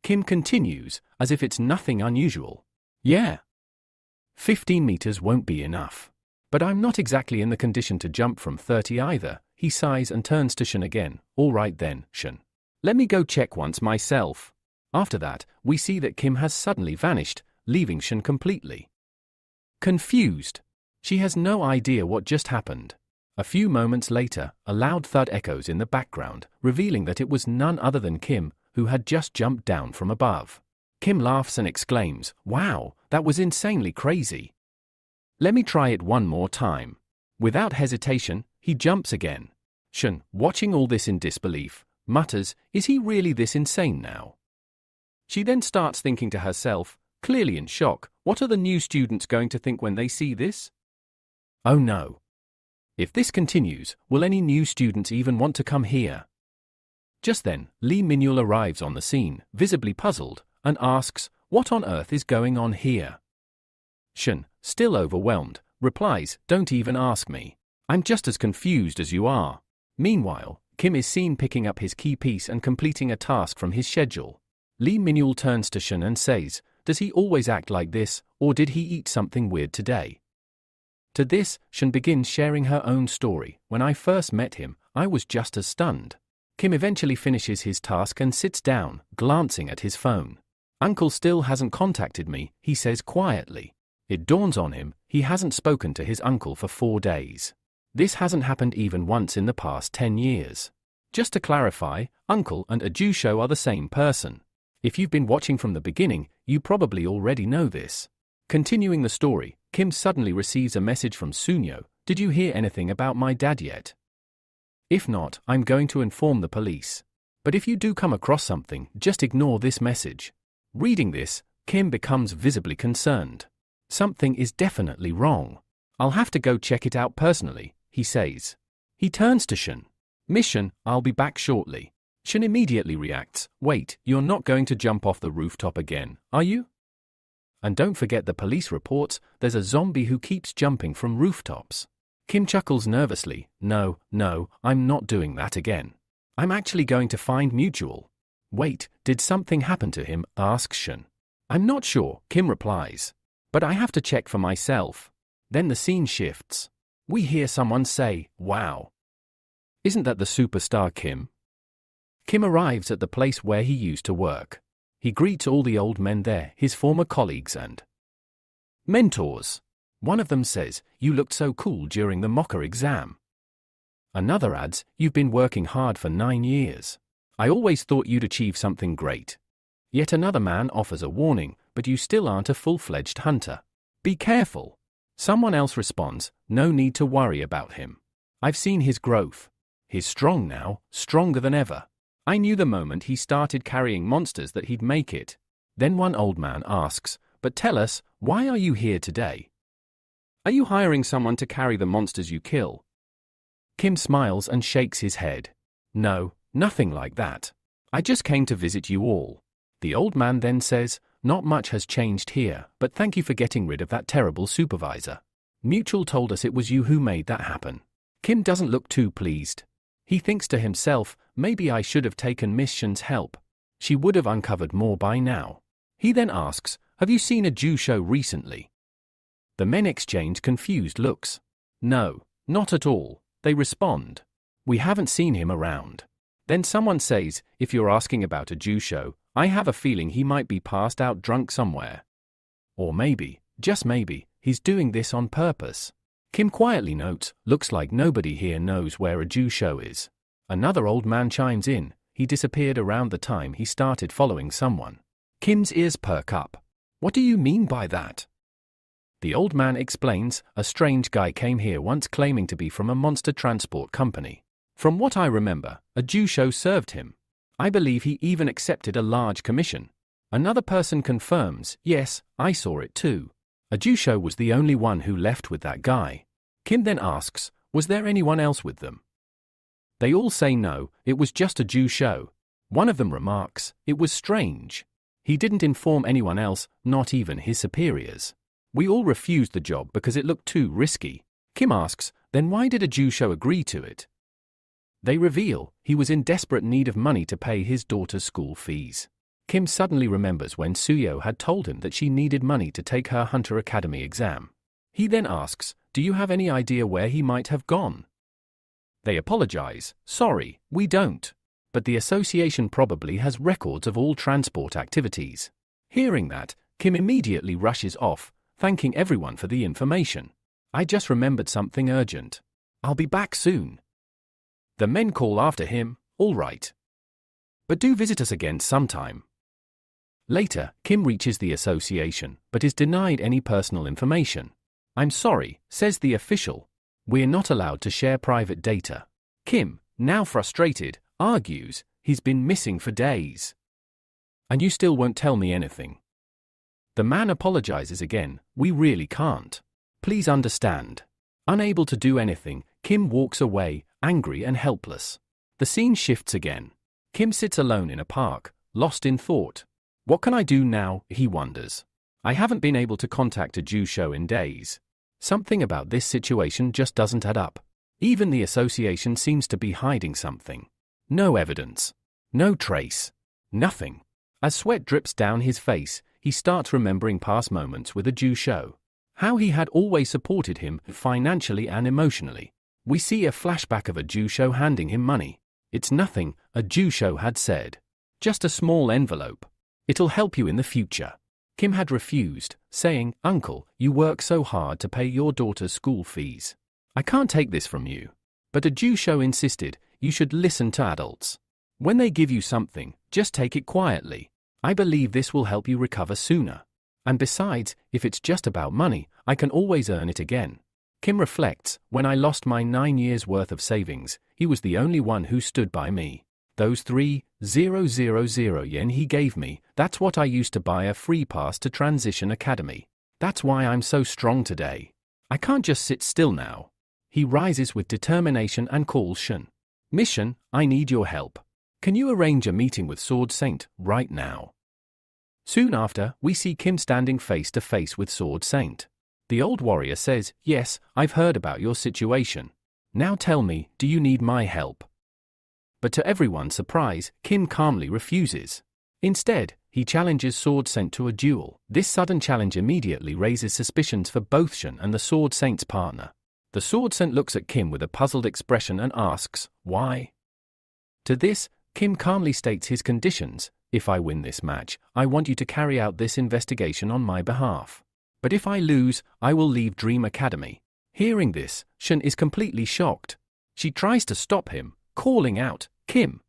A: Kim continues, as if it's nothing unusual. Yeah. 15 meters won't be enough. But I'm not exactly in the condition to jump from 30 either. He sighs and turns to Shun again. All right then, Shun. Let me go check once myself. After that, we see that Kim has suddenly vanished, leaving Shun completely confused. She has no idea what just happened. A few moments later, a loud thud echoes in the background, revealing that it was none other than Kim, who had just jumped down from above. Kim laughs and exclaims, wow, that was insanely crazy. Let me try it one more time. Without hesitation, he jumps again. Shun, watching all this in disbelief, mutters, is he really this insane now? She then starts thinking to herself, clearly in shock, what are the new students going to think when they see this? Oh no. If this continues, will any new students even want to come here? Just then, Lee Minul arrives on the scene, visibly puzzled, and asks, what on earth is going on here? Shen, still overwhelmed, replies, "Don't even ask me. I'm just as confused as you are." Meanwhile, Kim is seen picking up his key piece and completing a task from his schedule. Lee Minul turns to Shen and says, "Does he always act like this, or did he eat something weird today?" To this, Shen begins sharing her own story. "When I first met him, I was just as stunned." Kim eventually finishes his task and sits down, glancing at his phone. "Uncle still hasn't contacted me," he says quietly. It dawns on him, he hasn't spoken to his uncle for 4 days. This hasn't happened even once in the past 10 years. Just to clarify, Uncle and Ajusho are the same person. If you've been watching from the beginning, you probably already know this. Continuing the story, Kim suddenly receives a message from Sunyo. "Did you hear anything about my dad yet? If not, I'm going to inform the police. But if you do come across something, just ignore this message." Reading this, Kim becomes visibly concerned. Something is definitely wrong. "I'll have to go check it out personally," he says. He turns to Shen. "Mission, I'll be back shortly." Shen immediately reacts, "Wait, you're not going to jump off the rooftop again, are you? And don't forget the police reports, there's a zombie who keeps jumping from rooftops." Kim chuckles nervously. No, I'm not doing that again. I'm actually going to find Mutual." "Wait, did something happen to him?" asks Shen. "I'm not sure," Kim replies. "But I have to check for myself." Then the scene shifts. We hear someone say, "Wow. Isn't that the superstar Kim?" Kim arrives at the place where he used to work. He greets all the old men there, his former colleagues and mentors. One of them says, "You looked so cool during the mocker exam." Another adds, "You've been working hard for 9 years. I always thought you'd achieve something great." Yet another man offers a warning, "But you still aren't a full-fledged hunter. Be careful." Someone else responds, "No need to worry about him. I've seen his growth. He's strong now, stronger than ever. I knew the moment he started carrying monsters that he'd make it." Then one old man asks, "But tell us, why are you here today? Are you hiring someone to carry the monsters you kill?" Kim smiles and shakes his head. "No, nothing like that. I just came to visit you all." The old man then says, "Not much has changed here, but thank you for getting rid of that terrible supervisor. Mutual told us it was you who made that happen." Kim doesn't look too pleased. He thinks to himself, maybe I should have taken Miss Shen's help. She would have uncovered more by now. He then asks, "Have you seen a Jusho recently?" The men exchange confused looks. "No, not at all," they respond. "We haven't seen him around." Then someone says, "If you're asking about a Jusho, I have a feeling he might be passed out drunk somewhere. Or maybe, just maybe, he's doing this on purpose." Kim quietly notes, "Looks like nobody here knows where a Jusho is." Another old man chimes in, "He disappeared around the time he started following someone." Kim's ears perk up. "What do you mean by that?" The old man explains, "A strange guy came here once claiming to be from a monster transport company. From what I remember, a Jusho served him. I believe he even accepted a large commission." Another person confirms, "Yes, I saw it too. A Jusho was the only one who left with that guy." Kim then asks, "Was there anyone else with them?" They all say no, it was just a Jusho. One of them remarks, "It was strange. He didn't inform anyone else, not even his superiors. We all refused the job because it looked too risky." Kim asks, "Then why did a Jusho agree to it?" They reveal, he was in desperate need of money to pay his daughter's school fees. Kim suddenly remembers when Suyo had told him that she needed money to take her Hunter Academy exam. He then asks, "Do you have any idea where he might have gone?" They apologize, "Sorry, we don't. But the association probably has records of all transport activities." Hearing that, Kim immediately rushes off, thanking everyone for the information. "I just remembered something urgent. I'll be back soon." The men call after him, "All right. But do visit us again sometime." Later, Kim reaches the association, but is denied any personal information. "I'm sorry," says the official. "We're not allowed to share private data." Kim, now frustrated, argues, "He's been missing for days. And you still won't tell me anything." The man apologizes again, "We really can't. Please understand." Unable to do anything, Kim walks away, angry and helpless. The scene shifts again. Kim sits alone in a park, lost in thought. What can I do now, he wonders. I haven't been able to contact a Jusho in days. Something about this situation just doesn't add up. Even the association seems to be hiding something. No evidence. No trace. Nothing. As sweat drips down his face, he starts remembering past moments with a Jusho. How he had always supported him financially and emotionally. We see a flashback of a Jusho handing him money. It's nothing, a Jusho had said. Just a small envelope. It'll help you in the future. Kim had refused, saying, "Uncle, you work so hard to pay your daughter's school fees. I can't take this from you." But a Jusho insisted, "You should listen to adults. When they give you something, just take it quietly. I believe this will help you recover sooner. And besides, if it's just about money, I can always earn it again." Kim reflects, "When I lost my 9 years' worth of savings, he was the only one who stood by me. Those 3,000 yen he gave me, that's what I used to buy a free pass to Transition Academy. That's why I'm so strong today. I can't just sit still now." He rises with determination and calls Shun. "Mission, I need your help. Can you arrange a meeting with Sword Saint right now?" Soon after, we see Kim standing face to face with Sword Saint. The old warrior says, "Yes, I've heard about your situation. Now tell me, do you need my help?" But to everyone's surprise, Kim calmly refuses. Instead, he challenges Sword Saint to a duel. This sudden challenge immediately raises suspicions for both Shun and the Sword Saint's partner. The Sword Saint looks at Kim with a puzzled expression and asks, "Why?" To this, Kim calmly states his conditions. "If I win this match, I want you to carry out this investigation on my behalf. But if I lose, I will leave Dream Academy." Hearing this, Shun is completely shocked. She tries to stop him, calling out, "Kim!"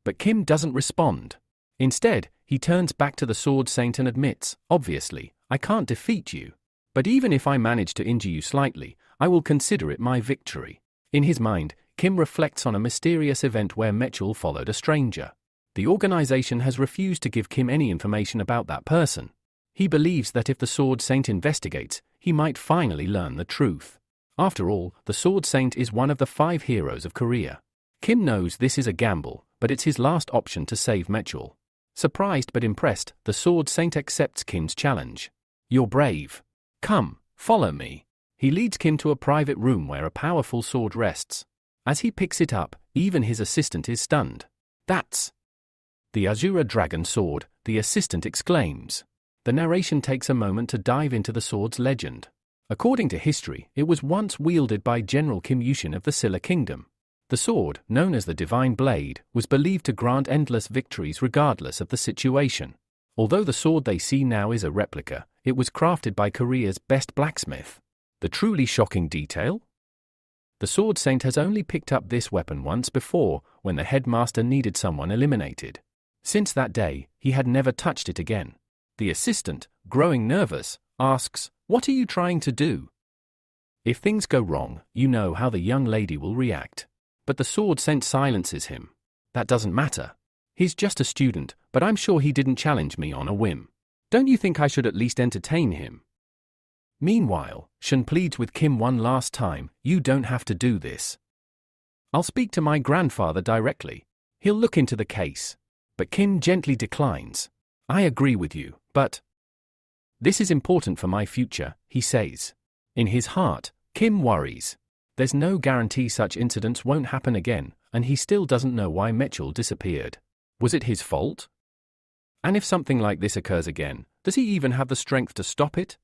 A: But Kim doesn't respond. Instead, he turns back to the Sword Saint and admits, "Obviously, I can't defeat you. But even if I manage to injure you slightly, I will consider it my victory." In his mind, Kim reflects on a mysterious event where Mitchell followed a stranger. The organization has refused to give Kim any information about that person. He believes that if the Sword Saint investigates, he might finally learn the truth. After all, the Sword Saint is one of the 5 heroes of Korea. Kim knows this is a gamble, but it's his last option to save Mitchell. Surprised but impressed, the Sword Saint accepts Kim's challenge. "You're brave. Come, follow me." He leads Kim to a private room where a powerful sword rests. As he picks it up, even his assistant is stunned. "That's the Azura Dragon Sword," the assistant exclaims. The narration takes a moment to dive into the sword's legend. According to history, it was once wielded by General Kim Yushin of the Silla Kingdom. The sword, known as the Divine Blade, was believed to grant endless victories regardless of the situation. Although the sword they see now is a replica, it was crafted by Korea's best blacksmith. The truly shocking detail? The Sword Saint has only picked up this weapon once before, when the headmaster needed someone eliminated. Since that day, he had never touched it again. The assistant, growing nervous, asks, "What are you trying to do?" If things go wrong, you know how the young lady will react. But the Sword Saint silences him. "That doesn't matter. He's just a student, but I'm sure he didn't challenge me on a whim. Don't you think I should at least entertain him?" Meanwhile, Shun pleads with Kim one last time, "You don't have to do this. I'll speak to my grandfather directly. He'll look into the case." But Kim gently declines. "I agree with you, but this is important for my future," he says. In his heart, Kim worries. There's no guarantee such incidents won't happen again, and he still doesn't know why Mitchell disappeared. Was it his fault? And if something like this occurs again, does he even have the strength to stop it?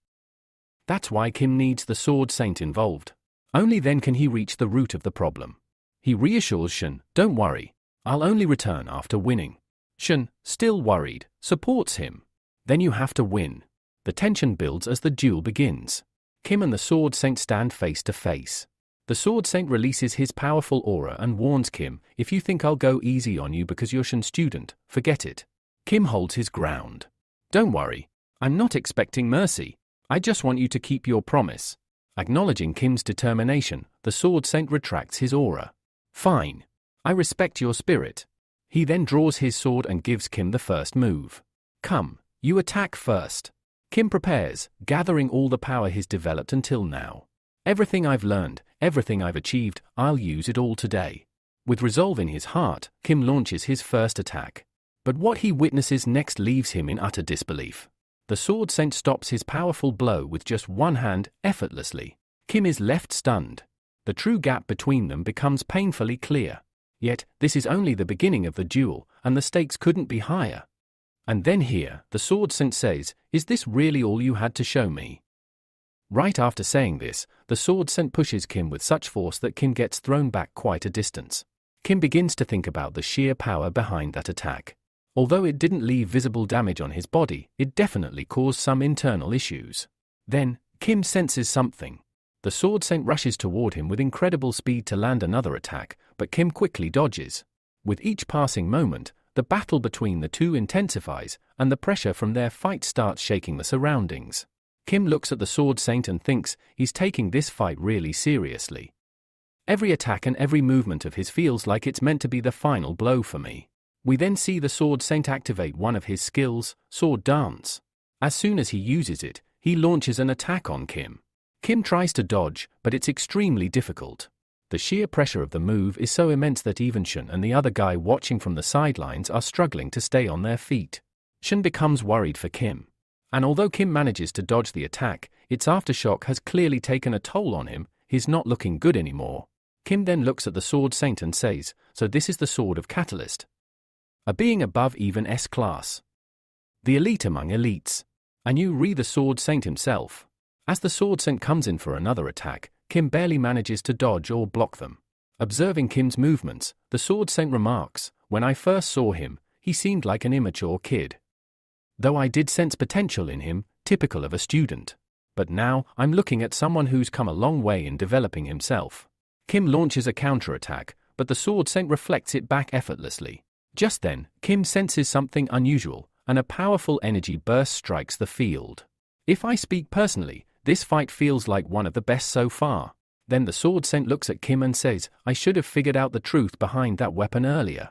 A: That's why Kim needs the Sword Saint involved. Only then can he reach the root of the problem. He reassures Shun, "Don't worry, I'll only return after winning." Shun, still worried, supports him. "Then you have to win." The tension builds as the duel begins. Kim and the Sword Saint stand face to face. The Sword Saint releases his powerful aura and warns Kim, "If you think I'll go easy on you because you're Shun's student, forget it." Kim holds his ground. "Don't worry, I'm not expecting mercy. I just want you to keep your promise." Acknowledging Kim's determination, the Sword Saint retracts his aura. "Fine. I respect your spirit." He then draws his sword and gives Kim the first move. "Come, you attack first." Kim prepares, gathering all the power he's developed until now. "Everything I've learned, everything I've achieved, I'll use it all today." With resolve in his heart, Kim launches his first attack. But what he witnesses next leaves him in utter disbelief. The Sword Saint stops his powerful blow with just one hand, effortlessly. Kim is left stunned. The true gap between them becomes painfully clear. Yet, this is only the beginning of the duel, and the stakes couldn't be higher. And then here, the Sword Saint says, "Is this really all you had to show me?" Right after saying this, the Sword Saint pushes Kim with such force that Kim gets thrown back quite a distance. Kim begins to think about the sheer power behind that attack. Although it didn't leave visible damage on his body, it definitely caused some internal issues. Then, Kim senses something. The Sword Saint rushes toward him with incredible speed to land another attack, but Kim quickly dodges. With each passing moment, the battle between the two intensifies, and the pressure from their fight starts shaking the surroundings. Kim looks at the Sword Saint and thinks he's taking this fight really seriously. Every attack and every movement of his feels like it's meant to be the final blow for me. We then see the Sword Saint activate one of his skills, Sword Dance. As soon as he uses it, he launches an attack on Kim. Kim tries to dodge, but it's extremely difficult. The sheer pressure of the move is so immense that even Shun and the other guy watching from the sidelines are struggling to stay on their feet. Shun becomes worried for Kim. And although Kim manages to dodge the attack, its aftershock has clearly taken a toll on him. He's not looking good anymore. Kim then looks at the Sword Saint and says, "So this is the Sword of Catalyst. A being above even S class. The elite among elites. And you re the Sword Saint himself." As the Sword Saint comes in for another attack, Kim barely manages to dodge or block them. Observing Kim's movements, the Sword Saint remarks, "When I first saw him, he seemed like an immature kid. Though I did sense potential in him, typical of a student. But now, I'm looking at someone who's come a long way in developing himself." Kim launches a counterattack, but the Sword Saint reflects it back effortlessly. Just then, Kim senses something unusual, and a powerful energy burst strikes the field. "If I speak personally, this fight feels like one of the best so far." Then the Sword Saint looks at Kim and says, "I should have figured out the truth behind that weapon earlier.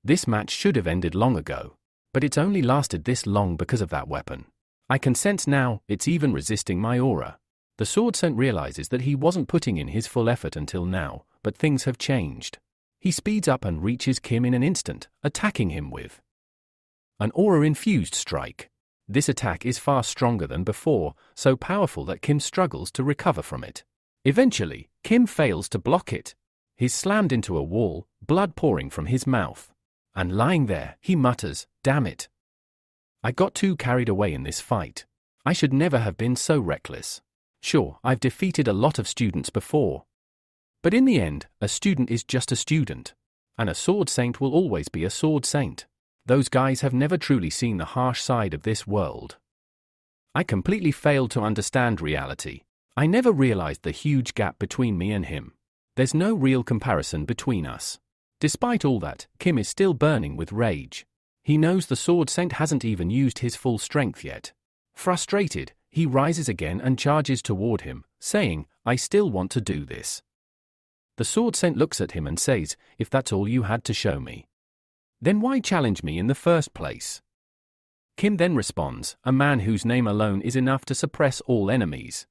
A: This match should have ended long ago. But it's only lasted this long because of that weapon. I can sense now, it's even resisting my aura." The Sword Saint realizes that he wasn't putting in his full effort until now, but things have changed. He speeds up and reaches Kim in an instant, attacking him with an aura-infused strike. This attack is far stronger than before, so powerful that Kim struggles to recover from it. Eventually, Kim fails to block it. He's slammed into a wall, blood pouring from his mouth. And lying there, he mutters, "Damn it. I got too carried away in this fight. I should never have been so reckless. Sure, I've defeated a lot of students before. But in the end, a student is just a student. And a Sword Saint will always be a Sword Saint. Those guys have never truly seen the harsh side of this world. I completely failed to understand reality. I never realized the huge gap between me and him. There's no real comparison between us." Despite all that, Kim is still burning with rage. He knows the Sword Saint hasn't even used his full strength yet. Frustrated, he rises again and charges toward him, saying, "I still want to do this." The Sword Saint looks at him and says, "If that's all you had to show me, then why challenge me in the first place?" Kim then responds, "A man whose name alone is enough to suppress all enemies."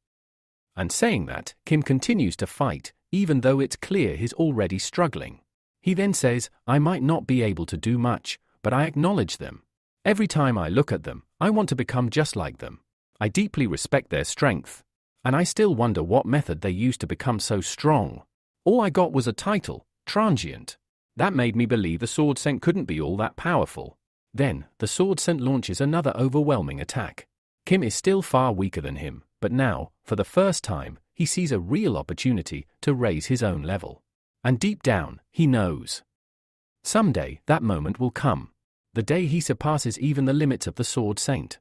A: And saying that, Kim continues to fight, even though it's clear he's already struggling. He then says, "I might not be able to do much, but I acknowledge them. Every time I look at them, I want to become just like them. I deeply respect their strength. And I still wonder what method they used to become so strong. All I got was a title, Transient. That made me believe the Sword Saint couldn't be all that powerful." Then, the Sword Saint launches another overwhelming attack. Kim is still far weaker than him, but now, for the first time, he sees a real opportunity to raise his own level. And deep down, he knows. Someday, that moment will come. The day he surpasses even the limits of the Sword Saint.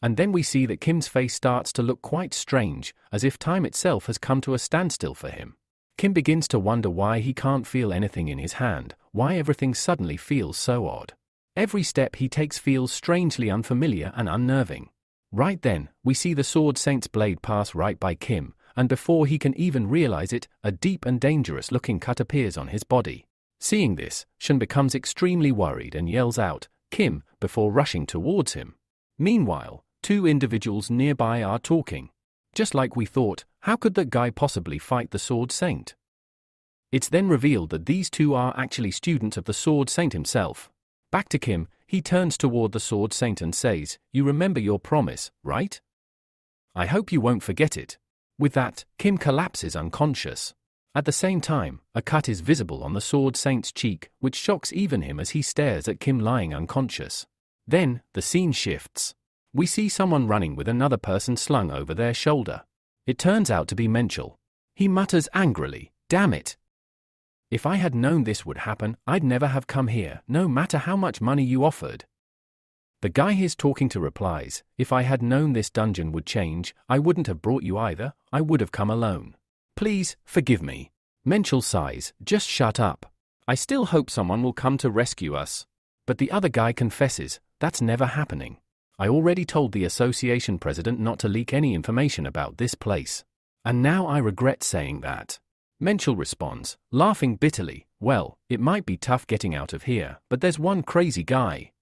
A: And then we see that Kim's face starts to look quite strange, as if time itself has come to a standstill for him. Kim begins to wonder why he can't feel anything in his hand, why everything suddenly feels so odd. Every step he takes feels strangely unfamiliar and unnerving. Right then, we see the Sword Saint's blade pass right by Kim, and before he can even realize it, a deep and dangerous-looking cut appears on his body. Seeing this, Shun becomes extremely worried and yells out, "Kim," before rushing towards him. Meanwhile, two individuals nearby are talking. Just like we thought, how could that guy possibly fight the Sword Saint? It's then revealed that these two are actually students of the Sword Saint himself. Back to Kim, He turns toward the Sword Saint and says, "You remember your promise, right? I hope you won't forget it." With that, Kim collapses unconscious. At the same time, a cut is visible on the Sword Saint's cheek, which shocks even him as he stares at Kim lying unconscious. Then, the scene shifts. We see someone running with another person slung over their shoulder. It turns out to be Menchel. He mutters angrily, "Damn it! If I had known this would happen, I'd never have come here, no matter how much money you offered." The guy he's talking to replies, "If I had known this dungeon would change, I wouldn't have brought you either, I would have come alone. Please, forgive me." Menchel sighs, "Just shut up. I still hope someone will come to rescue us." But the other guy confesses, "That's never happening. I already told the association president not to leak any information about this place. And now I regret saying that." Menchel responds, laughing bitterly, "Well, it might be tough getting out of here, but there's one crazy guy.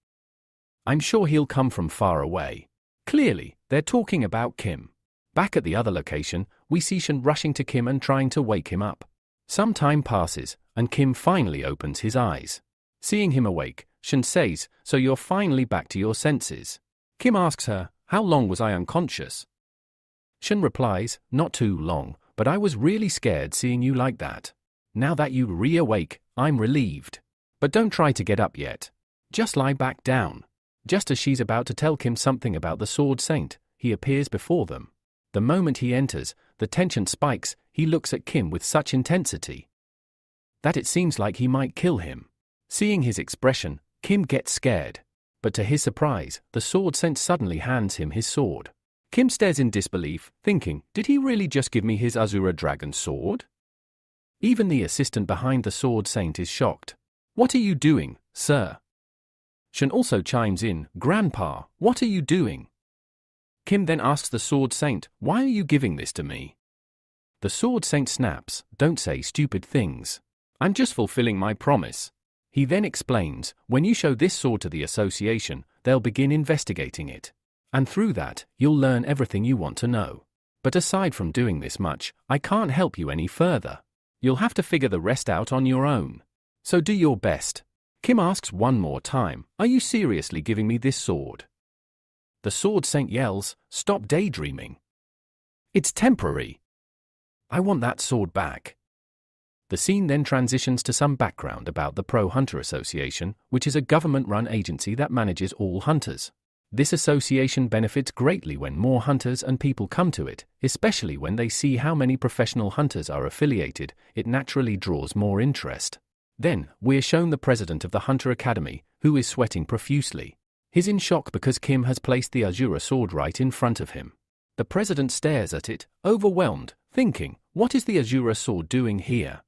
A: I'm sure he'll come from far away." Clearly, they're talking about Kim. Back at the other location, we see Shen rushing to Kim and trying to wake him up. Some time passes, and Kim finally opens his eyes. Seeing him awake, Shen says, "So you're finally back to your senses." Kim asks her, "How long was I unconscious?" Shen replies, "Not too long, but I was really scared seeing you like that. Now that you reawake, I'm relieved. But don't try to get up yet. Just lie back down." Just as she's about to tell Kim something about the Sword Saint, he appears before them. The moment he enters, the tension spikes. He looks at Kim with such intensity that it seems like he might kill him. Seeing his expression, Kim gets scared. But to his surprise, the Sword Saint suddenly hands him his sword. Kim stares in disbelief, thinking, did he really just give me his Azura Dragon sword? Even the assistant behind the Sword Saint is shocked. "What are you doing, sir?" Shen also chimes in, "Grandpa, what are you doing?" Kim then asks the Sword Saint, "Why are you giving this to me?" The Sword Saint snaps, "Don't say stupid things. I'm just fulfilling my promise." He then explains, "When you show this sword to the association, they'll begin investigating it. And through that, you'll learn everything you want to know. But aside from doing this much, I can't help you any further. You'll have to figure the rest out on your own. So do your best." Kim asks one more time, "Are you seriously giving me this sword?" The Sword Saint yells, "Stop daydreaming. It's temporary. I want that sword back." The scene then transitions to some background about the Pro Hunter Association, which is a government-run agency that manages all hunters. This association benefits greatly when more hunters and people come to it, especially when they see how many professional hunters are affiliated. It naturally draws more interest. Then, we're shown the president of the Hunter Academy, who is sweating profusely. He's in shock because Kim has placed the Azura sword right in front of him. The president stares at it, overwhelmed, thinking, what is the Azura sword doing here?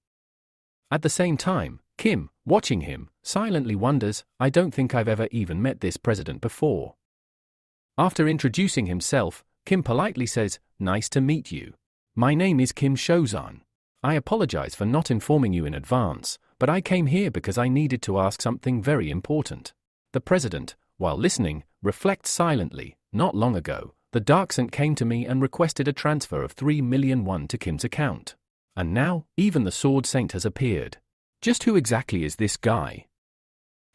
A: At the same time, Kim, watching him, silently wonders, I don't think I've ever even met this president before. After introducing himself, Kim politely says, "Nice to meet you. My name is Kim Shozan. I apologize for not informing you in advance, but I came here because I needed to ask something very important." The president, while listening, reflects silently. "Not long ago, the Dark Saint came to me and requested a transfer of 3 million won to Kim's account. And now, even the Sword Saint has appeared. Just who exactly is this guy?"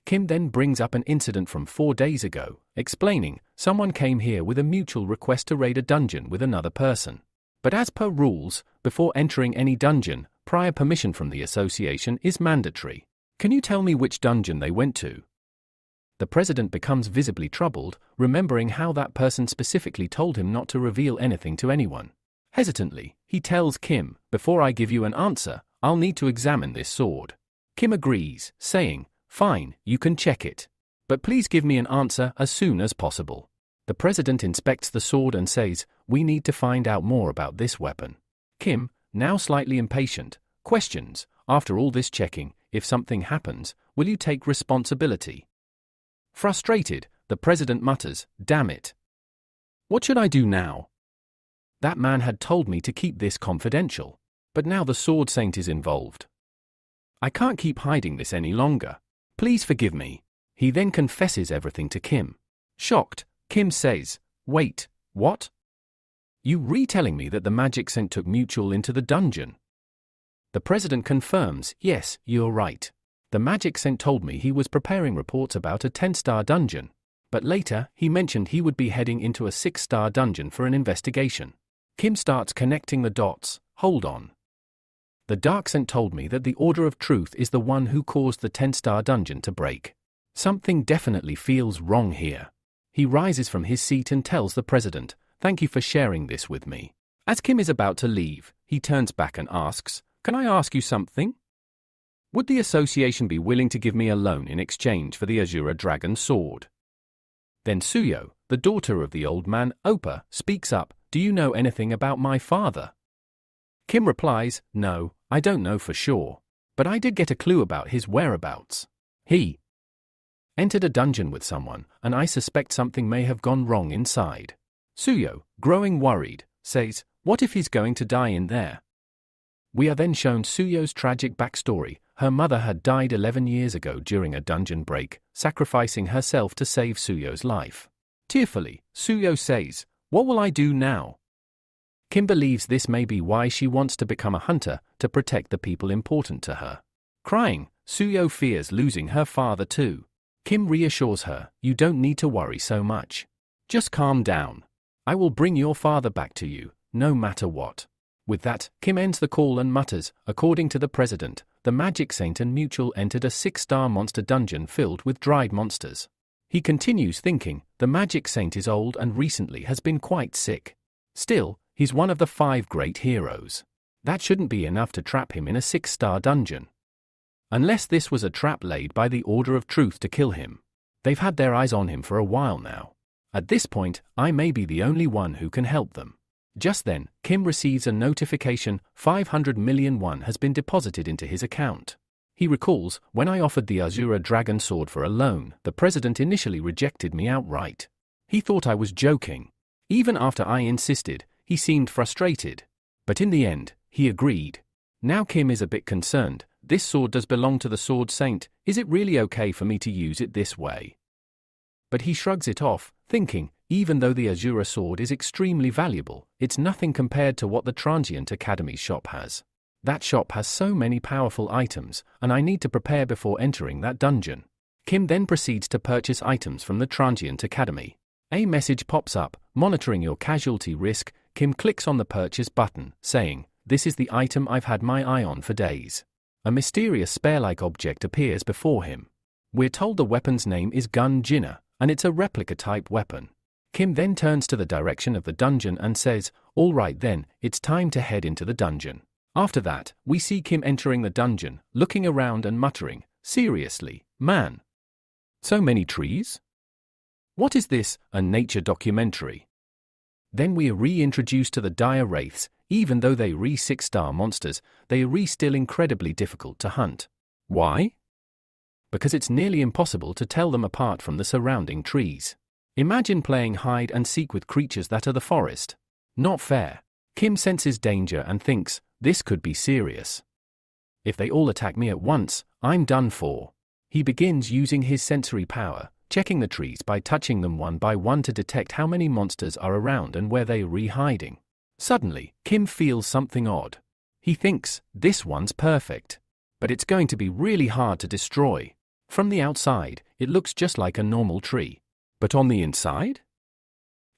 A: Kim then brings up an incident from 4 days ago, explaining, someone came here with a mutual request to raid a dungeon with another person. But as per rules, before entering any dungeon, prior permission from the association is mandatory. Can you tell me which dungeon they went to? The president becomes visibly troubled, remembering how that person specifically told him not to reveal anything to anyone. Hesitantly, he tells Kim, "Before I give you an answer, I'll need to examine this sword." Kim agrees, saying, "Fine, you can check it. But please give me an answer as soon as possible." The president inspects the sword and says, "We need to find out more about this weapon." Kim, now slightly impatient, questions, "After all this checking, if something happens, will you take responsibility?" Frustrated, the president mutters, "Damn it. What should I do now? That man had told me to keep this confidential. But now the Sword Saint is involved. I can't keep hiding this any longer. Please forgive me." He then confesses everything to Kim. Shocked, Kim says, "Wait, what? You retelling me that the Magic Saint took Mutual into the dungeon?" The president confirms, "Yes, you're right. The magic saint told me he was preparing reports about a 10-star dungeon. But later, he mentioned he would be heading into a 6-star dungeon for an investigation. Kim starts connecting the dots. Hold on. The dark saint told me that the Order of Truth is the one who caused the 10-star dungeon to break. Something definitely feels wrong here. He rises from his seat and tells the president, "Thank you for sharing this with me." As Kim is about to leave, he turns back and asks, "Can I ask you something? Would the association be willing to give me a loan in exchange for the Azure Dragon sword?" Then Suyo, the daughter of the old man, Opa, speaks up, "Do you know anything about my father?" Kim replies, "No, I don't know for sure. But I did get a clue about his whereabouts. He entered a dungeon with someone, and I suspect something may have gone wrong inside." Suyo, growing worried, says, "What if he's going to die in there?" We are then shown Suyo's tragic backstory. Her mother had died 11 years ago during a dungeon break, sacrificing herself to save Suyo's life. Tearfully, Suyo says, "What will I do now?" Kim believes this may be why she wants to become a hunter, to protect the people important to her. Crying, Suyo fears losing her father too. Kim reassures her, "You don't need to worry so much. Just calm down. I will bring your father back to you, no matter what." With that, Kim ends the call and mutters, "According to the president, the Magic Saint and Mutual entered a 6-star monster dungeon filled with dried monsters." He continues thinking, the Magic Saint is old and recently has been quite sick. Still, he's one of the 5 great heroes. That shouldn't be enough to trap him in a 6-star dungeon. Unless this was a trap laid by the Order of Truth to kill him. They've had their eyes on him for a while now. At this point, I may be the only one who can help them. Just then, Kim receives a notification, 500 million won has been deposited into his account. He recalls, "When I offered the Azure Dragon sword for a loan, the president initially rejected me outright. He thought I was joking. Even after I insisted, he seemed frustrated. But in the end, he agreed." Now Kim is a bit concerned. This sword does belong to the Sword Saint. Is it really okay for me to use it this way? But he shrugs it off, thinking, even though the Azure sword is extremely valuable, it's nothing compared to what the Transient Academy shop has. That shop has so many powerful items, and I need to prepare before entering that dungeon. Kim then proceeds to purchase items from the Transient Academy. A message pops up, monitoring your casualty risk. Kim clicks on the purchase button, saying, "This is the item I've had my eye on for days." A mysterious spear-like object appears before him. We're told the weapon's name is Gun Jinna, and it's a replica-type weapon. Kim then turns to the direction of the dungeon and says, "All right then, it's time to head into the dungeon." After that, we see Kim entering the dungeon, looking around and muttering, "Seriously, man? So many trees? What is this, a nature documentary?" Then we are reintroduced to the dire wraiths. Even though they are 6-star monsters, they are still incredibly difficult to hunt. Why? Because it's nearly impossible to tell them apart from the surrounding trees. Imagine playing hide and seek with creatures that are the forest. Not fair. Kim senses danger and thinks, this could be serious. If they all attack me at once, I'm done for. He begins using his sensory power, checking the trees by touching them one by one to detect how many monsters are around and where they are hiding. Suddenly, Kim feels something odd. He thinks, this one's perfect. But it's going to be really hard to destroy. From the outside, it looks just like a normal tree. But on the inside?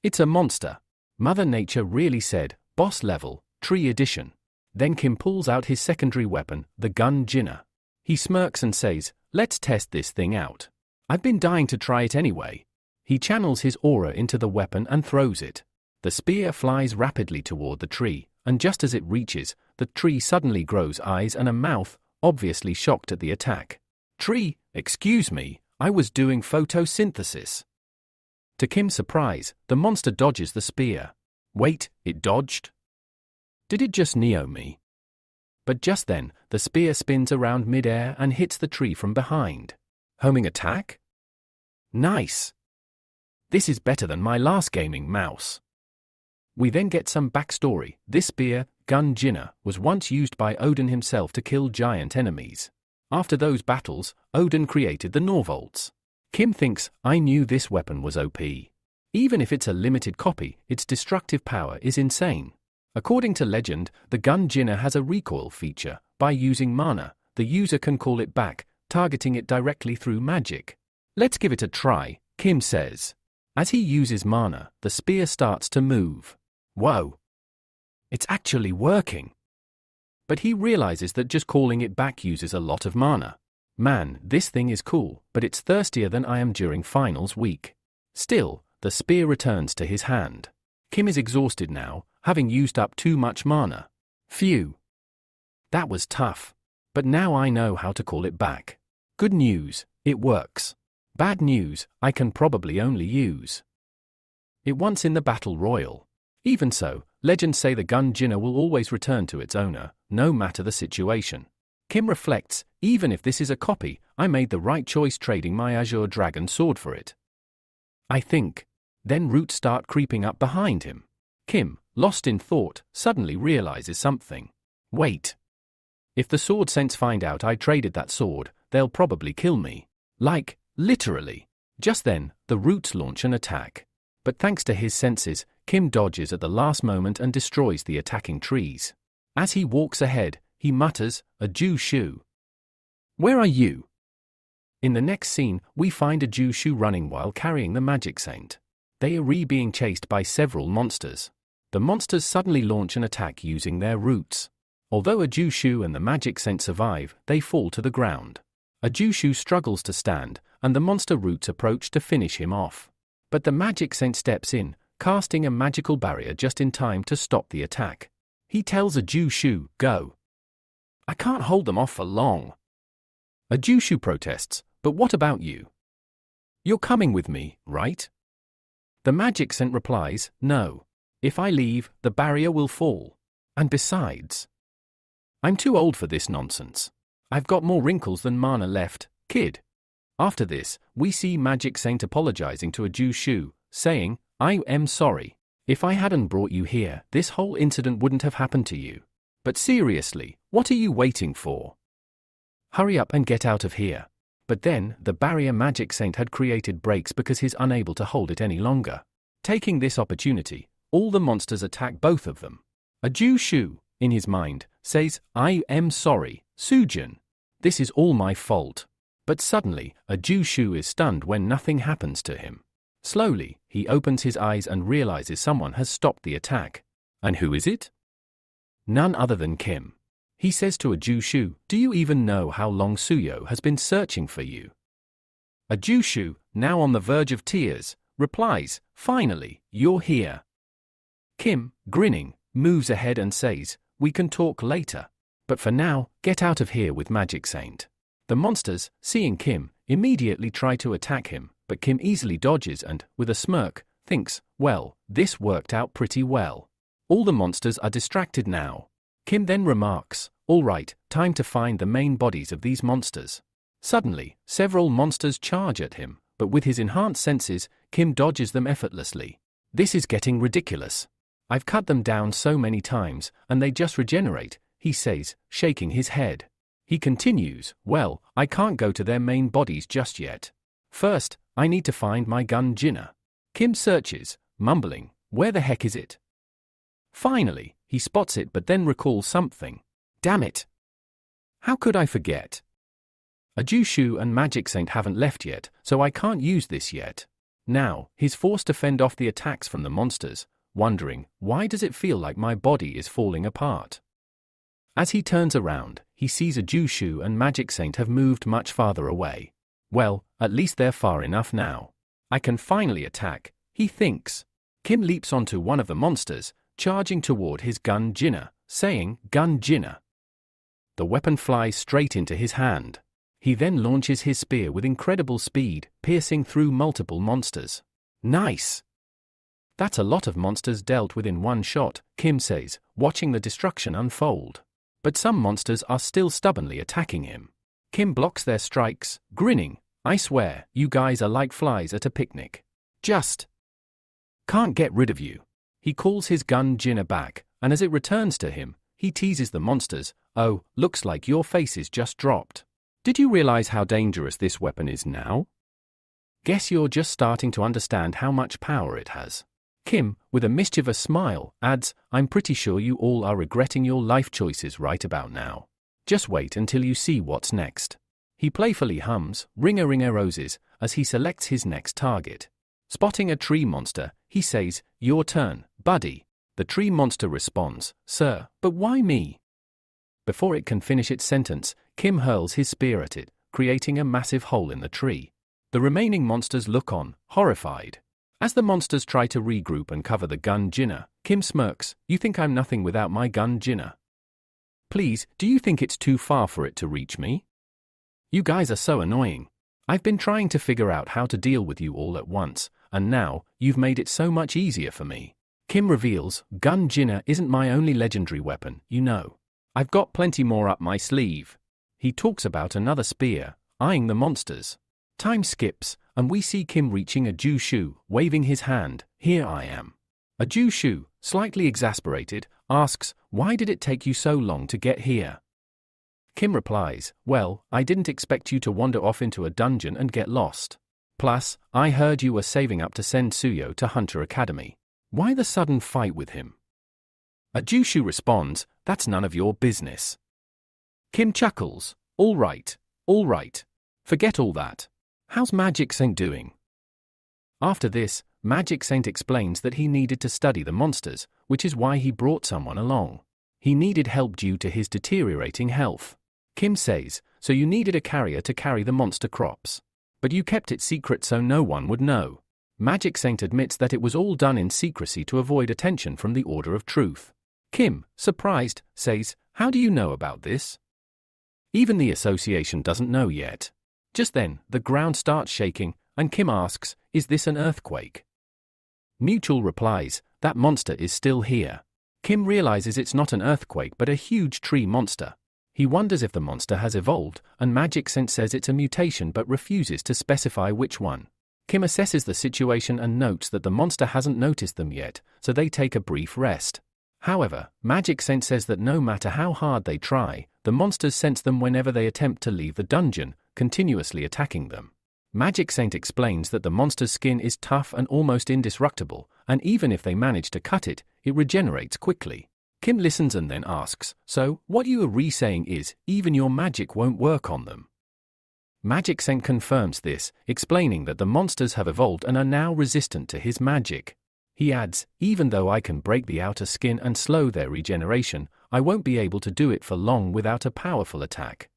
A: It's a monster. Mother Nature really said, boss level, tree edition. Then Kim pulls out his secondary weapon, the Gun Jinna. He smirks and says, "Let's test this thing out. I've been dying to try it anyway." He channels his aura into the weapon and throws it. The spear flies rapidly toward the tree, and just as it reaches, the tree suddenly grows eyes and a mouth, obviously shocked at the attack. "Tree, excuse me, I was doing photosynthesis." To Kim's surprise, the monster dodges the spear. Wait, it dodged? Did it just Neo me? But just then, the spear spins around mid-air and hits the tree from behind. Homing attack? Nice! This is better than my last gaming mouse. We then get some backstory. This spear, Gun Jinna, was once used by Odin himself to kill giant enemies. After those battles, Odin created the Norvolts. Kim thinks, I knew this weapon was OP. Even if it's a limited copy, its destructive power is insane. According to legend, the Gun Jinna has a recoil feature. By using mana, the user can call it back, targeting it directly through magic. Let's give it a try, Kim says. As he uses mana, the spear starts to move. Whoa! It's actually working. But he realizes that just calling it back uses a lot of mana. Man, this thing is cool, but it's thirstier than I am during finals week. Still, the spear returns to his hand. Kim is exhausted now, having used up too much mana. Phew. That was tough. But now I know how to call it back. Good news, it works. Bad news, I can probably only use it once in the battle royal. Even so, legends say the gun Jinnah will always return to its owner, no matter the situation. Kim reflects, even if this is a copy, I made the right choice trading my Azure Dragon sword for it. I think. Then roots start creeping up behind him. Kim, lost in thought, suddenly realizes something. Wait. If the sword sense find out I traded that sword, they'll probably kill me. Like, literally. Just then, the roots launch an attack. But thanks to his senses, Kim dodges at the last moment and destroys the attacking trees. As he walks ahead, he mutters, a Jew shoe. Where are you? In the next scene, we find a Jew shoe running while carrying the magic saint. They are being chased by several monsters. The monsters suddenly launch an attack using their roots. Although a Jew shoe and the magic saint survive, they fall to the ground. A Jew shoe struggles to stand, and the monster roots approach to finish him off. But the magic saint steps in, casting a magical barrier just in time to stop the attack. He tells a Jew shoe, go. I can't hold them off for long. A Jew shoe protests, but what about you? You're coming with me, right? The magic saint replies, no. If I leave, the barrier will fall. And besides, I'm too old for this nonsense. I've got more wrinkles than mana left, kid. After this, we see Magic Saint apologizing to a Jew shoe, saying, I am sorry. If I hadn't brought you here, this whole incident wouldn't have happened to you. But seriously, what are you waiting for? Hurry up and get out of here. But then, the barrier Magic Saint had created breaks because he's unable to hold it any longer. Taking this opportunity, all the monsters attack both of them. A Jew shoe, in his mind, says, I am sorry, Sujin. This is all my fault. But suddenly, a Jew shoe is stunned when nothing happens to him. Slowly, he opens his eyes and realizes someone has stopped the attack. And who is it? None other than Kim. He says to a Jew shoe, do you even know how long Suyo has been searching for you? A Jew shoe, now on the verge of tears, replies, finally, you're here. Kim, grinning, moves ahead and says, we can talk later. But for now, get out of here with Magic Saint. The monsters, seeing Kim, immediately try to attack him, but Kim easily dodges and, with a smirk, thinks, well, this worked out pretty well. All the monsters are distracted now. Kim then remarks, all right, time to find the main bodies of these monsters. Suddenly, several monsters charge at him, but with his enhanced senses, Kim dodges them effortlessly. This is getting ridiculous. I've cut them down so many times, and they just regenerate, he says, shaking his head. He continues, well, I can't go to their main bodies just yet. First, I need to find my gun Jinnah. Kim searches, mumbling, where the heck is it? Finally, he spots it but then recalls something. Damn it! How could I forget? A Jew shoe and Magic Saint haven't left yet, so I can't use this yet. Now, he's forced to fend off the attacks from the monsters, wondering, why does it feel like my body is falling apart? As he turns around, he sees a Jew shoe and Magic Saint have moved much farther away. Well, at least they're far enough now. I can finally attack, he thinks. Kim leaps onto one of the monsters, charging toward his gun Jinnah, saying, gun Jinnah. The weapon flies straight into his hand. He then launches his spear with incredible speed, piercing through multiple monsters. Nice! That's a lot of monsters dealt with in one shot, Kim says, watching the destruction unfold. But some monsters are still stubbornly attacking him. Kim blocks their strikes, grinning, I swear, you guys are like flies at a picnic. Just can't get rid of you. He calls his gun Jinnah back, and as it returns to him, he teases the monsters, oh, looks like your faces just dropped. Did you realize how dangerous this weapon is now? Guess you're just starting to understand how much power it has. Kim, with a mischievous smile, adds, I'm pretty sure you all are regretting your life choices right about now. Just wait until you see what's next. He playfully hums, "Ring-a-ring-a roses," as he selects his next target. Spotting a tree monster, he says, "Your turn, buddy." The tree monster responds, "Sir, but why me?" Before it can finish its sentence, Kim hurls his spear at it, creating a massive hole in the tree. The remaining monsters look on, horrified. As the monsters try to regroup and cover the gun Jinnah, Kim smirks, "You think I'm nothing without my gun Jinnah? Please, do you think it's too far for it to reach me? You guys are so annoying. I've been trying to figure out how to deal with you all at once, and now, you've made it so much easier for me." Kim reveals, "Gun Jinnah isn't my only legendary weapon, you know. I've got plenty more up my sleeve." He talks about another spear, eyeing the monsters. Time skips, and we see Kim reaching a Jushu, waving his hand, "Here I am." A Jushu, slightly exasperated, asks, "Why did it take you so long to get here?" Kim replies, "Well, I didn't expect you to wander off into a dungeon and get lost. Plus, I heard you were saving up to send Suyo to Hunter Academy. Why the sudden fight with him?" A Jushu responds, "That's none of your business." Kim chuckles, all right. Forget all that. How's Magic Saint doing?" After this, Magic Saint explains that he needed to study the monsters, which is why he brought someone along. He needed help due to his deteriorating health. Kim says, "So you needed a carrier to carry the monster crops. But you kept it secret so no one would know." Magic Saint admits that it was all done in secrecy to avoid attention from the Order of Truth. Kim, surprised, says, "How do you know about this?" Even the association doesn't know yet. Just then, the ground starts shaking, and Kim asks, "Is this an earthquake?" Mutual replies, "That monster is still here." Kim realizes it's not an earthquake but a huge tree monster. He wonders if the monster has evolved, and Magic Saint says it's a mutation but refuses to specify which one. Kim assesses the situation and notes that the monster hasn't noticed them yet, so they take a brief rest. However, Magic Saint says that no matter how hard they try, the monsters sense them whenever they attempt to leave the dungeon, continuously attacking them. Magic Saint explains that the monster's skin is tough and almost indestructible, and even if they manage to cut it, it regenerates quickly. Kim listens and then asks, "So, what you are re-saying is, even your magic won't work on them?" Magic Saint confirms this, explaining that the monsters have evolved and are now resistant to his magic. He adds, "Even though I can break the outer skin and slow their regeneration, I won't be able to do it for long without a powerful attack."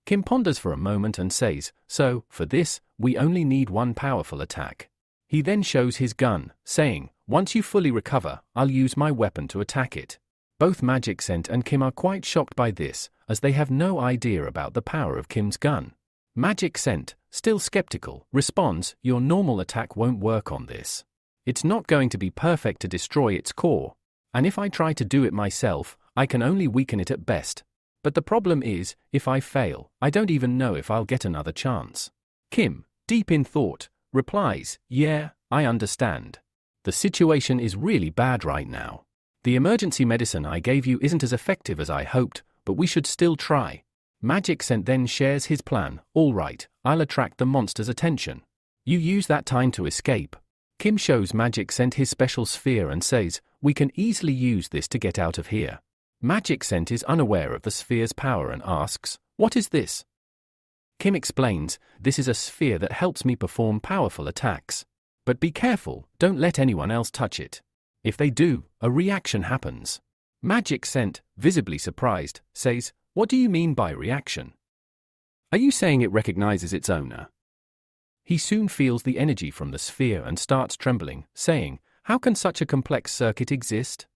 A: Kim ponders for a moment and says, "So, for this, we only need one powerful attack." He then shows his gun, saying, "Once you fully recover, I'll use my weapon to attack it." Both Magic Saint and Kim are quite shocked by this, as they have no idea about the power of Kim's gun. Magic Saint, still skeptical, responds, "Your normal attack won't work on this. It's not going to be perfect to destroy its core, and if I try to do it myself, I can only weaken it at best. But the problem is, if I fail, I don't even know if I'll get another chance." Kim, deep in thought, replies, "Yeah, I understand. The situation is really bad right now. The emergency medicine I gave you isn't as effective as I hoped, but we should still try." Magic Saint then shares his plan, "All right, I'll attract the monster's attention. You use that time to escape." Kim shows Magic Saint his special sphere and says, "We can easily use this to get out of here." Magic Saint is unaware of the sphere's power and asks, "What is this?" Kim explains, "This is a sphere that helps me perform powerful attacks. But be careful, don't let anyone else touch it. If they do, a reaction happens." Magic Saint, visibly surprised, says, "What do you mean by reaction? Are you saying it recognizes its owner?" He soon feels the energy from the sphere and starts trembling, saying, "How can such a complex circuit exist?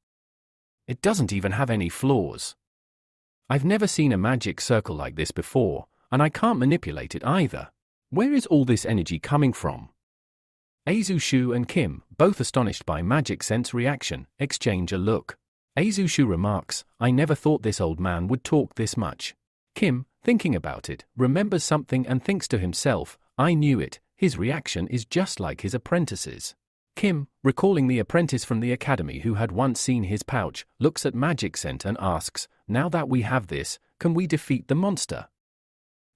A: It doesn't even have any flaws. I've never seen a magic circle like this before, and I can't manipulate it either. Where is all this energy coming from?" Azushu and Kim, both astonished by Magic Saint's reaction, exchange a look. Azushu remarks, "I never thought this old man would talk this much." Kim, thinking about it, remembers something and thinks to himself, "I knew it, his reaction is just like his apprentice's." Kim, recalling the apprentice from the academy who had once seen his pouch, looks at Magic Saint and asks, "Now that we have this, can we defeat the monster?"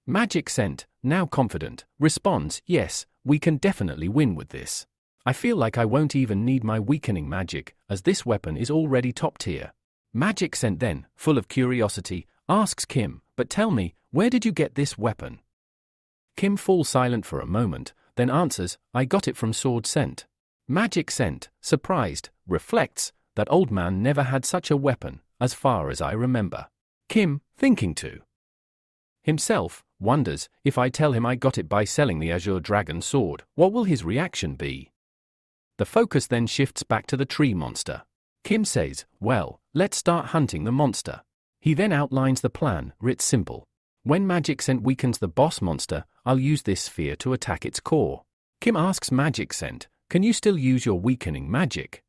A: Magic Saint, now confident, responds, "Yes, we can definitely win with this. I feel like I won't even need my weakening magic, as this weapon is already top tier." Magic Saint then, full of curiosity, asks Kim, "But tell me, where did you get this weapon?" Kim falls silent for a moment, then answers, "I got it from sword scent." Magic Scent, surprised, reflects, "That old man never had such a weapon, as far as I remember." Kim, thinking to himself, wonders, "If I tell him I got it by selling the Azure Dragon sword, what will his reaction be?" The focus then shifts back to the tree monster. Kim says, "Well, let's start hunting the monster." He then outlines the plan, writ simple. When Magic Scent weakens the boss monster, I'll use this sphere to attack its core. Kim asks Magic Scent, "Can you still use your weakening magic?"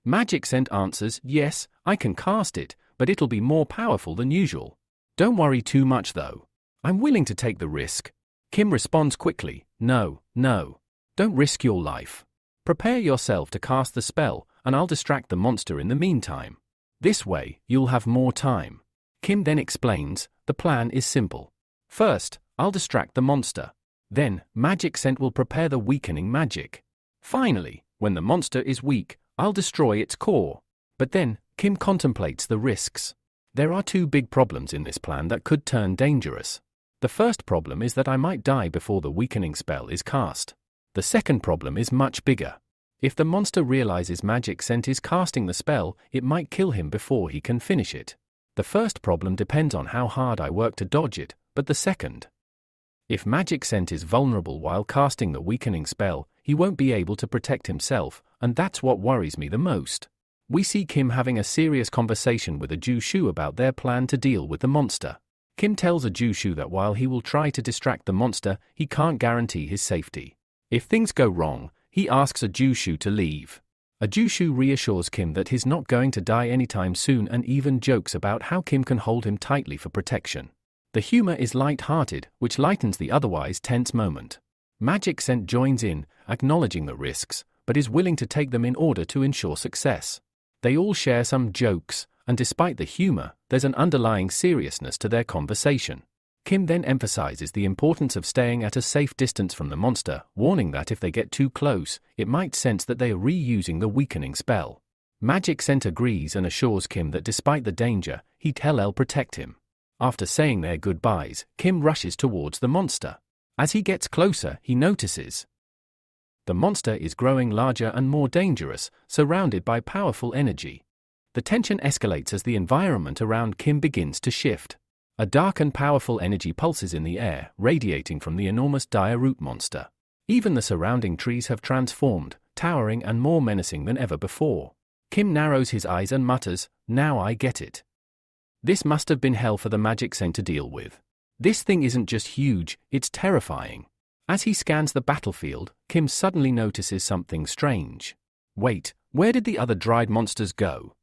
A: Magic Scent answers, "Yes, I can cast it, but it'll be more powerful than usual. Don't worry too much though. I'm willing to take the risk." Kim responds quickly, "No, don't risk your life. Prepare yourself to cast the spell, and I'll distract the monster in the meantime. This way, you'll have more time." Kim then explains, "The plan is simple. First, I'll distract the monster. Then, Magic Scent will prepare the weakening magic. Finally, when the monster is weak, I'll destroy its core." But then, Kim contemplates the risks. There are two big problems in this plan that could turn dangerous. The first problem is that I might die before the weakening spell is cast. The second problem is much bigger. If the monster realizes Magic Scent is casting the spell, it might kill him before he can finish it. The first problem depends on how hard I work to dodge it, but the second. If Magic Scent is vulnerable while casting the weakening spell, he won't be able to protect himself, and that's what worries me the most. We see Kim having a serious conversation with a Jushu about their plan to deal with the monster. Kim tells a Jushu that while he will try to distract the monster, he can't guarantee his safety. If things go wrong, he asks a Jushu to leave. A Jushu reassures Kim that he's not going to die anytime soon and even jokes about how Kim can hold him tightly for protection. The humor is light-hearted, which lightens the otherwise tense moment. Magic Scent joins in, acknowledging the risks, but is willing to take them in order to ensure success. They all share some jokes, and despite the humor, there's an underlying seriousness to their conversation. Kim then emphasizes the importance of staying at a safe distance from the monster, warning that if they get too close, it might sense that they are reusing the weakening spell. Magic Scent agrees and assures Kim that despite the danger, he'll protect him. After saying their goodbyes, Kim rushes towards the monster. As he gets closer, he notices the monster is growing larger and more dangerous, surrounded by powerful energy. The tension escalates as the environment around Kim begins to shift. A dark and powerful energy pulses in the air, radiating from the enormous dire root monster. Even the surrounding trees have transformed, towering and more menacing than ever before. Kim narrows his eyes and mutters, "Now I get it. This must have been hell for the Magic Scent to deal with. This thing isn't just huge, it's terrifying." As he scans the battlefield, Kim suddenly notices something strange. Wait, where did the other dried monsters go?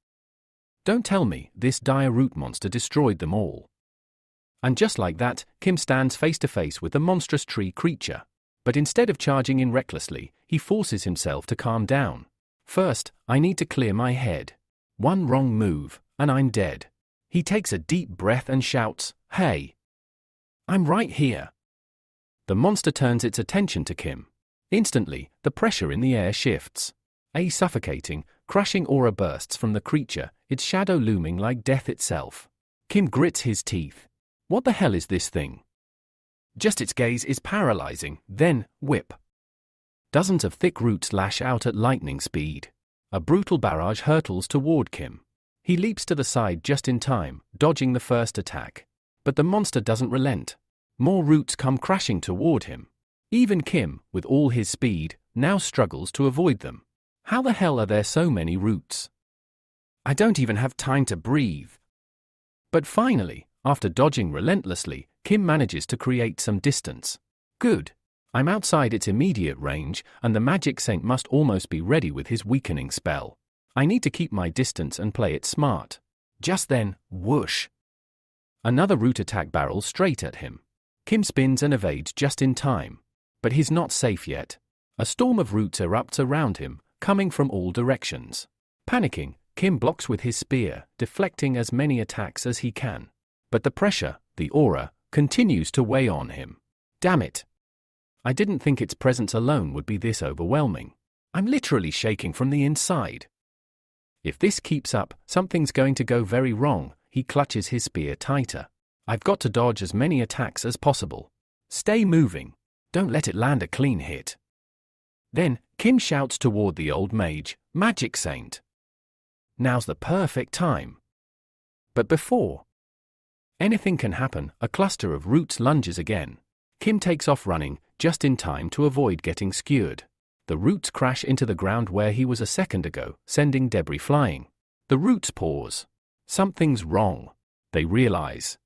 A: Don't tell me this dire root monster destroyed them all. And just like that, Kim stands face to face with the monstrous tree creature. But instead of charging in recklessly, he forces himself to calm down. "First, I need to clear my head. One wrong move, and I'm dead." He takes a deep breath and shouts, "Hey! I'm right here." The monster turns its attention to Kim. Instantly, the pressure in the air shifts. A suffocating, crushing aura bursts from the creature, its shadow looming like death itself. Kim grits his teeth. What the hell is this thing? Just its gaze is paralyzing, then, whip. Dozens of thick roots lash out at lightning speed. A brutal barrage hurtles toward Kim. He leaps to the side just in time, dodging the first attack. But the monster doesn't relent. More roots come crashing toward him. Even Kim, with all his speed, now struggles to avoid them. How the hell are there so many roots? I don't even have time to breathe. But finally, after dodging relentlessly, Kim manages to create some distance. Good. I'm outside its immediate range, and the Magic Scent must almost be ready with his weakening spell. I need to keep my distance and play it smart. Just then, whoosh! Another root attack barrels straight at him. Kim spins and evades just in time. But he's not safe yet. A storm of roots erupts around him, coming from all directions. Panicking, Kim blocks with his spear, deflecting as many attacks as he can. But the pressure, the aura, continues to weigh on him. Damn it! I didn't think its presence alone would be this overwhelming. I'm literally shaking from the inside. If this keeps up, something's going to go very wrong. He clutches his spear tighter. I've got to dodge as many attacks as possible. Stay moving. Don't let it land a clean hit. Then, Kim shouts toward the old mage, Magic Saint. Now's the perfect time. But before anything can happen, a cluster of roots lunges again. Kim takes off running, just in time to avoid getting skewered. The roots crash into the ground where he was a second ago, sending debris flying. The roots pause. Something's wrong. They realize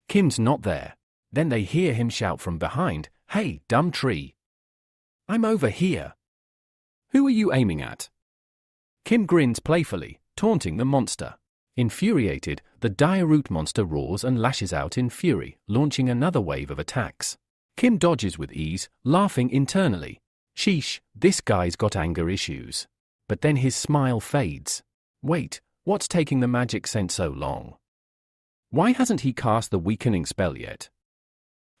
A: Kim's not there. Then they hear him shout from behind, "Hey, dumb tree. I'm over here. Who are you aiming at?" Kim grins playfully, taunting the monster. Infuriated, the dire root monster roars and lashes out in fury, launching another wave of attacks. Kim dodges with ease, laughing internally. Sheesh, this guy's got anger issues. But then his smile fades. Wait, what's taking the Magic Saint so long? Why hasn't he cast the weakening spell yet?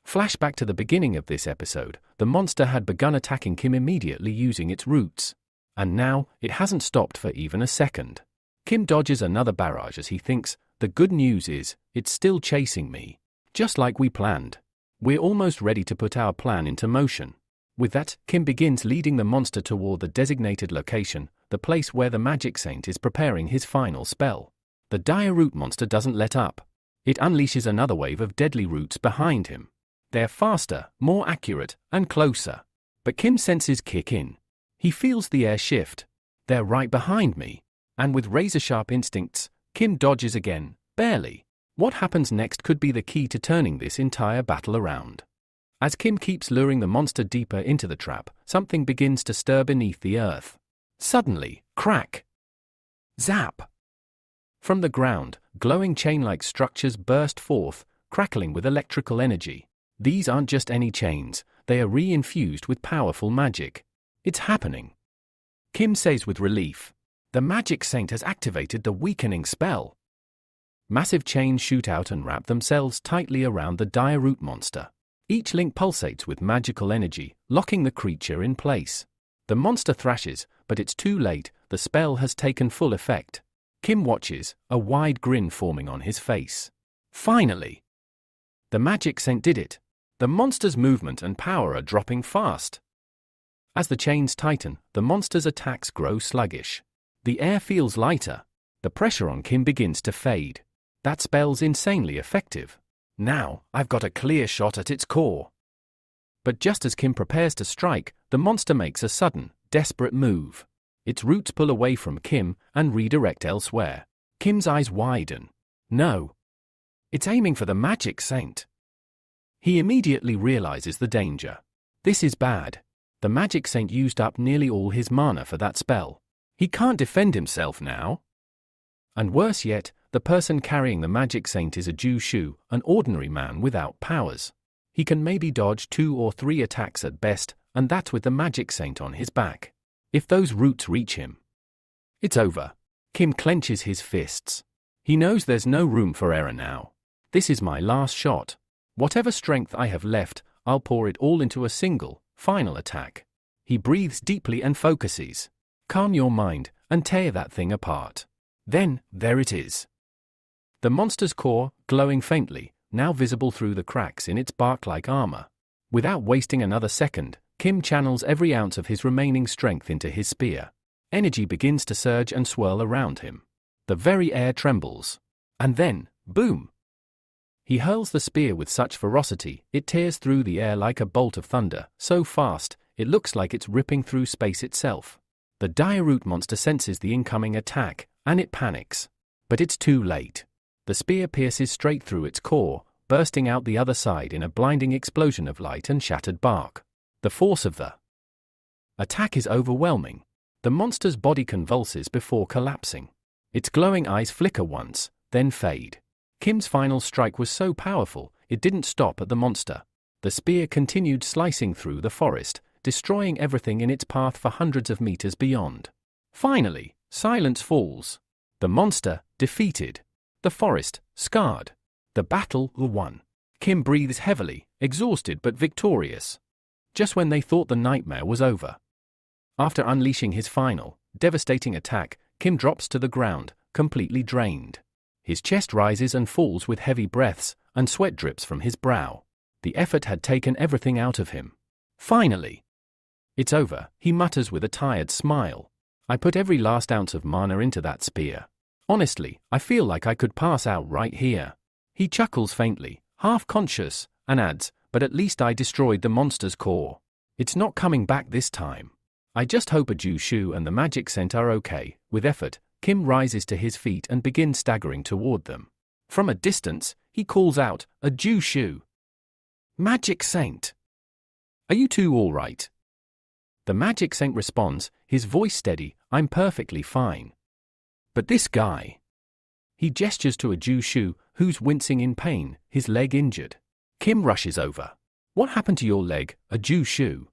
A: Flashback to the beginning of this episode, the monster had begun attacking Kim immediately using its roots. And now, it hasn't stopped for even a second. Kim dodges another barrage as he thinks, the good news is, it's still chasing me. Just like we planned. We're almost ready to put our plan into motion. With that, Kim begins leading the monster toward the designated location, the place where the Magic Saint is preparing his final spell. The dire root monster doesn't let up. It unleashes another wave of deadly roots behind him. They're faster, more accurate, and closer. But Kim's senses kick in. He feels the air shift. They're right behind me. And with razor-sharp instincts, Kim dodges again, barely. What happens next could be the key to turning this entire battle around. As Kim keeps luring the monster deeper into the trap, something begins to stir beneath the earth. Suddenly, crack! Zap! From the ground, glowing chain-like structures burst forth, crackling with electrical energy. These aren't just any chains, they are re-infused with powerful magic. It's happening. Kim says with relief. The Magic Saint has activated the weakening spell. Massive chains shoot out and wrap themselves tightly around the dire root monster. Each link pulsates with magical energy, locking the creature in place. The monster thrashes, but it's too late, the spell has taken full effect. Kim watches, a wide grin forming on his face. Finally! The Magic Saint did it. The monster's movement and power are dropping fast. As the chains tighten, the monster's attacks grow sluggish. The air feels lighter. The pressure on Kim begins to fade. That spell's insanely effective. Now, I've got a clear shot at its core. But just as Kim prepares to strike, the monster makes a sudden, desperate move. Its roots pull away from Kim and redirect elsewhere. Kim's eyes widen. No. It's aiming for the Magic Saint. He immediately realizes the danger. This is bad. The Magic Saint used up nearly all his mana for that spell. He can't defend himself now. And worse yet, the person carrying the Magic Saint is a Jushu, an ordinary man without powers. He can maybe dodge 2 or 3 attacks at best, and that's with the Magic Saint on his back. If those roots reach him, it's over. Kim clenches his fists. He knows there's no room for error now. This is my last shot. Whatever strength I have left, I'll pour it all into a single, final attack. He breathes deeply and focuses. Calm your mind, and tear that thing apart. Then, there it is. The monster's core, glowing faintly, now visible through the cracks in its bark-like armor. Without wasting another second, Kim channels every ounce of his remaining strength into his spear. Energy begins to surge and swirl around him. The very air trembles. And then, boom! He hurls the spear with such ferocity, it tears through the air like a bolt of thunder, so fast, it looks like it's ripping through space itself. The dire root monster senses the incoming attack, and it panics. But it's too late. The spear pierces straight through its core, bursting out the other side in a blinding explosion of light and shattered bark. The force of the attack is overwhelming. The monster's body convulses before collapsing. Its glowing eyes flicker once, then fade. Kim's final strike was so powerful, it didn't stop at the monster. The spear continued slicing through the forest, destroying everything in its path for hundreds of meters beyond. Finally, silence falls. The monster, defeated. The forest, scarred. The battle, won. Kim breathes heavily, exhausted but victorious. Just when they thought the nightmare was over. After unleashing his final, devastating attack, Kim drops to the ground, completely drained. His chest rises and falls with heavy breaths, and sweat drips from his brow. The effort had taken everything out of him. Finally! It's over, he mutters with a tired smile. I put every last ounce of mana into that spear. Honestly, I feel like I could pass out right here. He chuckles faintly, half conscious, and adds, but at least I destroyed the monster's core. It's not coming back this time. I just hope a Jushu and the magic scent are okay. With effort, Kim rises to his feet and begins staggering toward them. From a distance, he calls out, a Jushu. Magic Saint! Are you two all right? The magic saint responds, his voice steady, I'm perfectly fine. But this guy. He gestures to a Jushu, who's wincing in pain, his leg injured. Kim rushes over. What happened to your leg, a Jushu?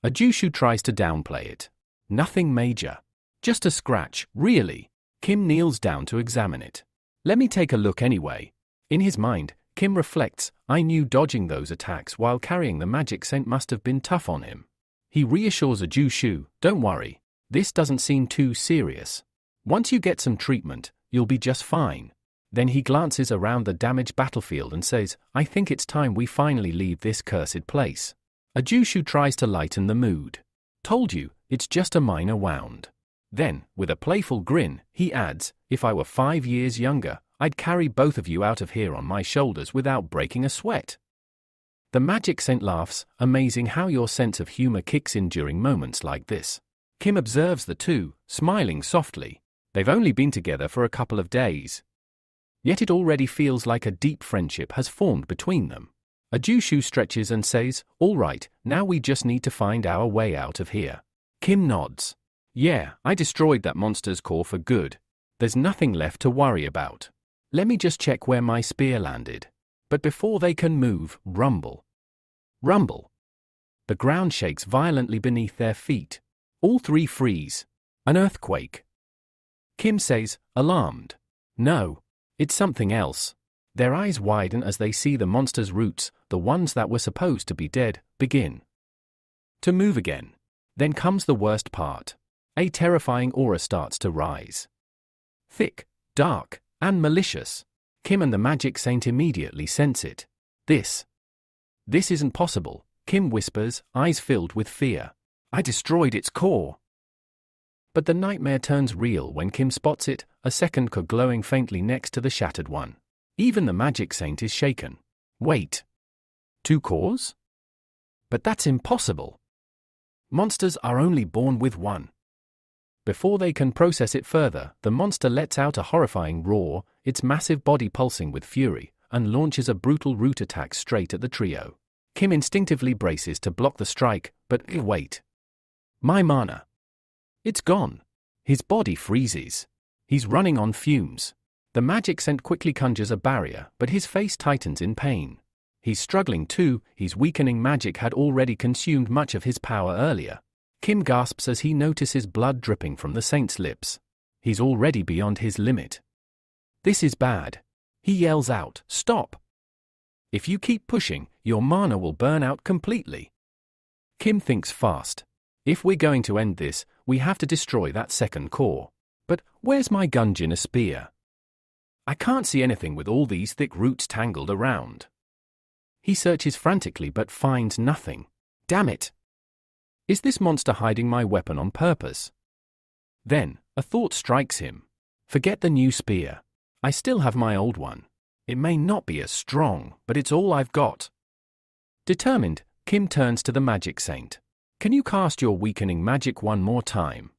A: A Jushu tries to downplay it. Nothing major. Just a scratch, really. Kim kneels down to examine it. Let me take a look anyway. In his mind, Kim reflects, I knew dodging those attacks while carrying the magic saint must have been tough on him. He reassures a Jushu, don't worry. This doesn't seem too serious. Once you get some treatment, you'll be just fine. Then he glances around the damaged battlefield and says, I think it's time we finally leave this cursed place. A Jushu tries to lighten the mood. Told you, it's just a minor wound. Then, with a playful grin, he adds, if I were 5 years younger, I'd carry both of you out of here on my shoulders without breaking a sweat. The magic saint laughs, amazing how your sense of humor kicks in during moments like this. Kim observes the two, smiling softly. They've only been together for a couple of days. Yet it already feels like a deep friendship has formed between them. A Jushu stretches and says, all right, now we just need to find our way out of here. Kim nods. Yeah, I destroyed that monster's core for good. There's nothing left to worry about. Let me just check where my spear landed. But before they can move, rumble. Rumble. The ground shakes violently beneath their feet. All three freeze. An earthquake. Kim says, alarmed. No, it's something else. Their eyes widen as they see the monster's roots, the ones that were supposed to be dead, begin to move again. Then comes the worst part. A terrifying aura starts to rise. Thick, dark, and malicious. Kim and the magic saint immediately sense it. This isn't possible, Kim whispers, eyes filled with fear. I destroyed its core. But the nightmare turns real when Kim spots it, a second core glowing faintly next to the shattered one. Even the magic saint is shaken. Wait. 2 cores? But that's impossible. Monsters are only born with one. Before they can process it further, the monster lets out a horrifying roar, its massive body pulsing with fury, and launches a brutal root attack straight at the trio. Kim instinctively braces to block the strike, but wait. My mana. It's gone. His body freezes. He's running on fumes. The magic saint quickly conjures a barrier, but his face tightens in pain. He's struggling too, his weakening magic had already consumed much of his power earlier. Kim gasps as he notices blood dripping from the saint's lips. He's already beyond his limit. This is bad. He yells out, stop. If you keep pushing, your mana will burn out completely. Kim thinks fast. If we're going to end this, we have to destroy that second core. But where's my Gunjin spear? I can't see anything with all these thick roots tangled around. He searches frantically but finds nothing. Damn it! Is this monster hiding my weapon on purpose? Then, a thought strikes him. Forget the new spear. I still have my old one. It may not be as strong, but it's all I've got. Determined, Kim turns to the magic saint. Can you cast your weakening magic one more time?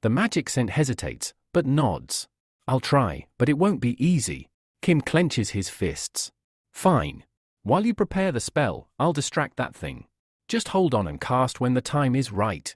A: The magic saint hesitates, but nods. I'll try, but it won't be easy. Kim clenches his fists. Fine. While you prepare the spell, I'll distract that thing. Just hold on and cast when the time is right.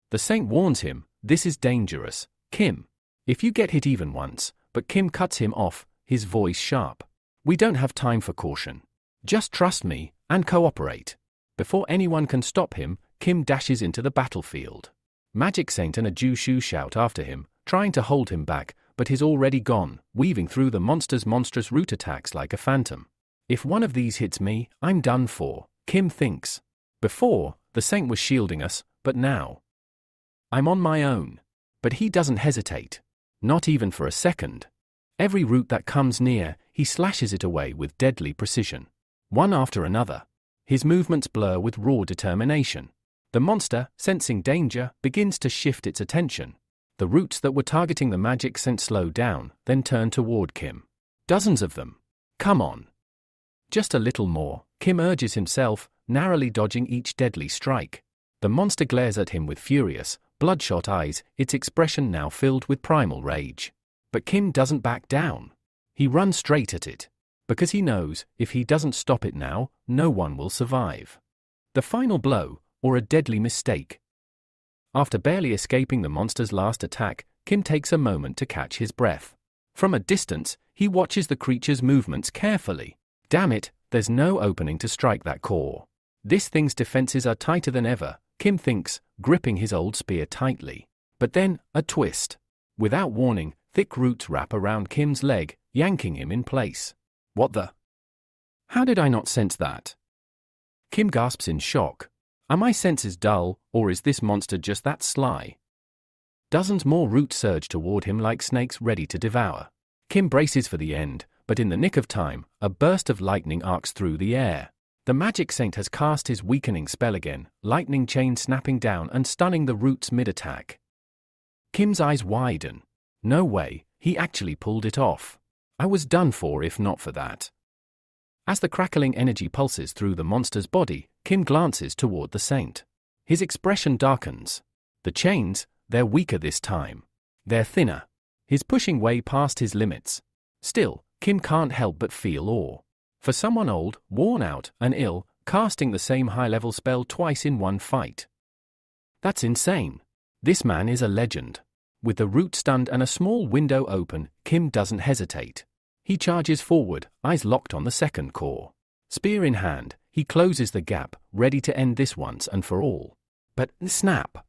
A: The saint warns him, this is dangerous, Kim. If you get hit even once, but Kim cuts him off, his voice sharp. We don't have time for caution. Just trust me, and cooperate. Before anyone can stop him, Kim dashes into the battlefield. Magic Saint and a Jushu shout after him, trying to hold him back, but he's already gone, weaving through the monster's monstrous root attacks like a phantom. If one of these hits me, I'm done for, Kim thinks. Before, the saint was shielding us, but now I'm on my own. But he doesn't hesitate. Not even for a second. Every root that comes near, he slashes it away with deadly precision. one after another. His movements blur with raw determination. The monster, sensing danger, begins to shift its attention. The roots that were targeting the magic scent slow down, then turn toward Kim. Dozens of them. Come on. Just a little more, Kim urges himself, narrowly dodging each deadly strike. The monster glares at him with furious, bloodshot eyes, its expression now filled with primal rage. But Kim doesn't back down. He runs straight at it. Because he knows, if he doesn't stop it now, no one will survive. The final blow, or a deadly mistake. After barely escaping the monster's last attack, Kim takes a moment to catch his breath. From a distance, he watches the creature's movements carefully. Damn it, there's no opening to strike that core. This thing's defenses are tighter than ever, Kim thinks, gripping his old spear tightly. But then, a twist. Without warning, thick roots wrap around Kim's leg, yanking him in place. What the? How did I not sense that? Kim gasps in shock. Are my senses dull, or is this monster just that sly? Dozens more roots surge toward him like snakes ready to devour. Kim braces for the end, but in the nick of time, a burst of lightning arcs through the air. The magic saint has cast his weakening spell again, lightning chain snapping down and stunning the roots mid-attack. Kim's eyes widen. No way, he actually pulled it off. I was done for if not for that. As the crackling energy pulses through the monster's body, Kim glances toward the saint. His expression darkens. The chains, they're weaker this time. They're thinner. He's pushing way past his limits. Still, Kim can't help but feel awe. For someone old, worn out, and ill, casting the same high-level spell twice in one fight. That's insane. This man is a legend. With the root stunned and a small window open, Kim doesn't hesitate. He charges forward, eyes locked on the second core. Spear in hand, he closes the gap, ready to end this once and for all. But, snap!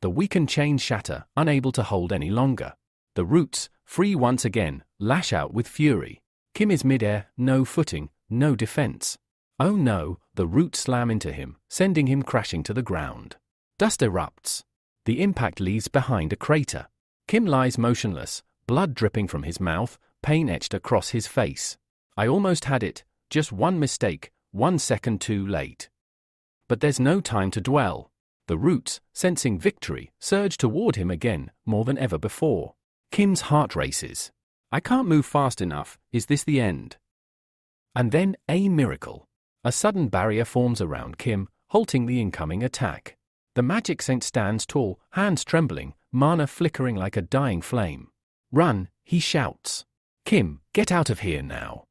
A: The weakened chains shatter, unable to hold any longer. The roots, free once again, lash out with fury. Kim is midair, no footing, no defense. Oh no, the roots slam into him, sending him crashing to the ground. Dust erupts. The impact leaves behind a crater. Kim lies motionless, blood dripping from his mouth, pain etched across his face. I almost had it, just one mistake, 1 second too late. But there's no time to dwell. The roots, sensing victory, surge toward him again, more than ever before. Kim's heart races. I can't move fast enough, is this the end? And then, a miracle. A sudden barrier forms around Kim, halting the incoming attack. The magic saint stands tall, hands trembling, mana flickering like a dying flame. Run, he shouts. Kim, get out of here now.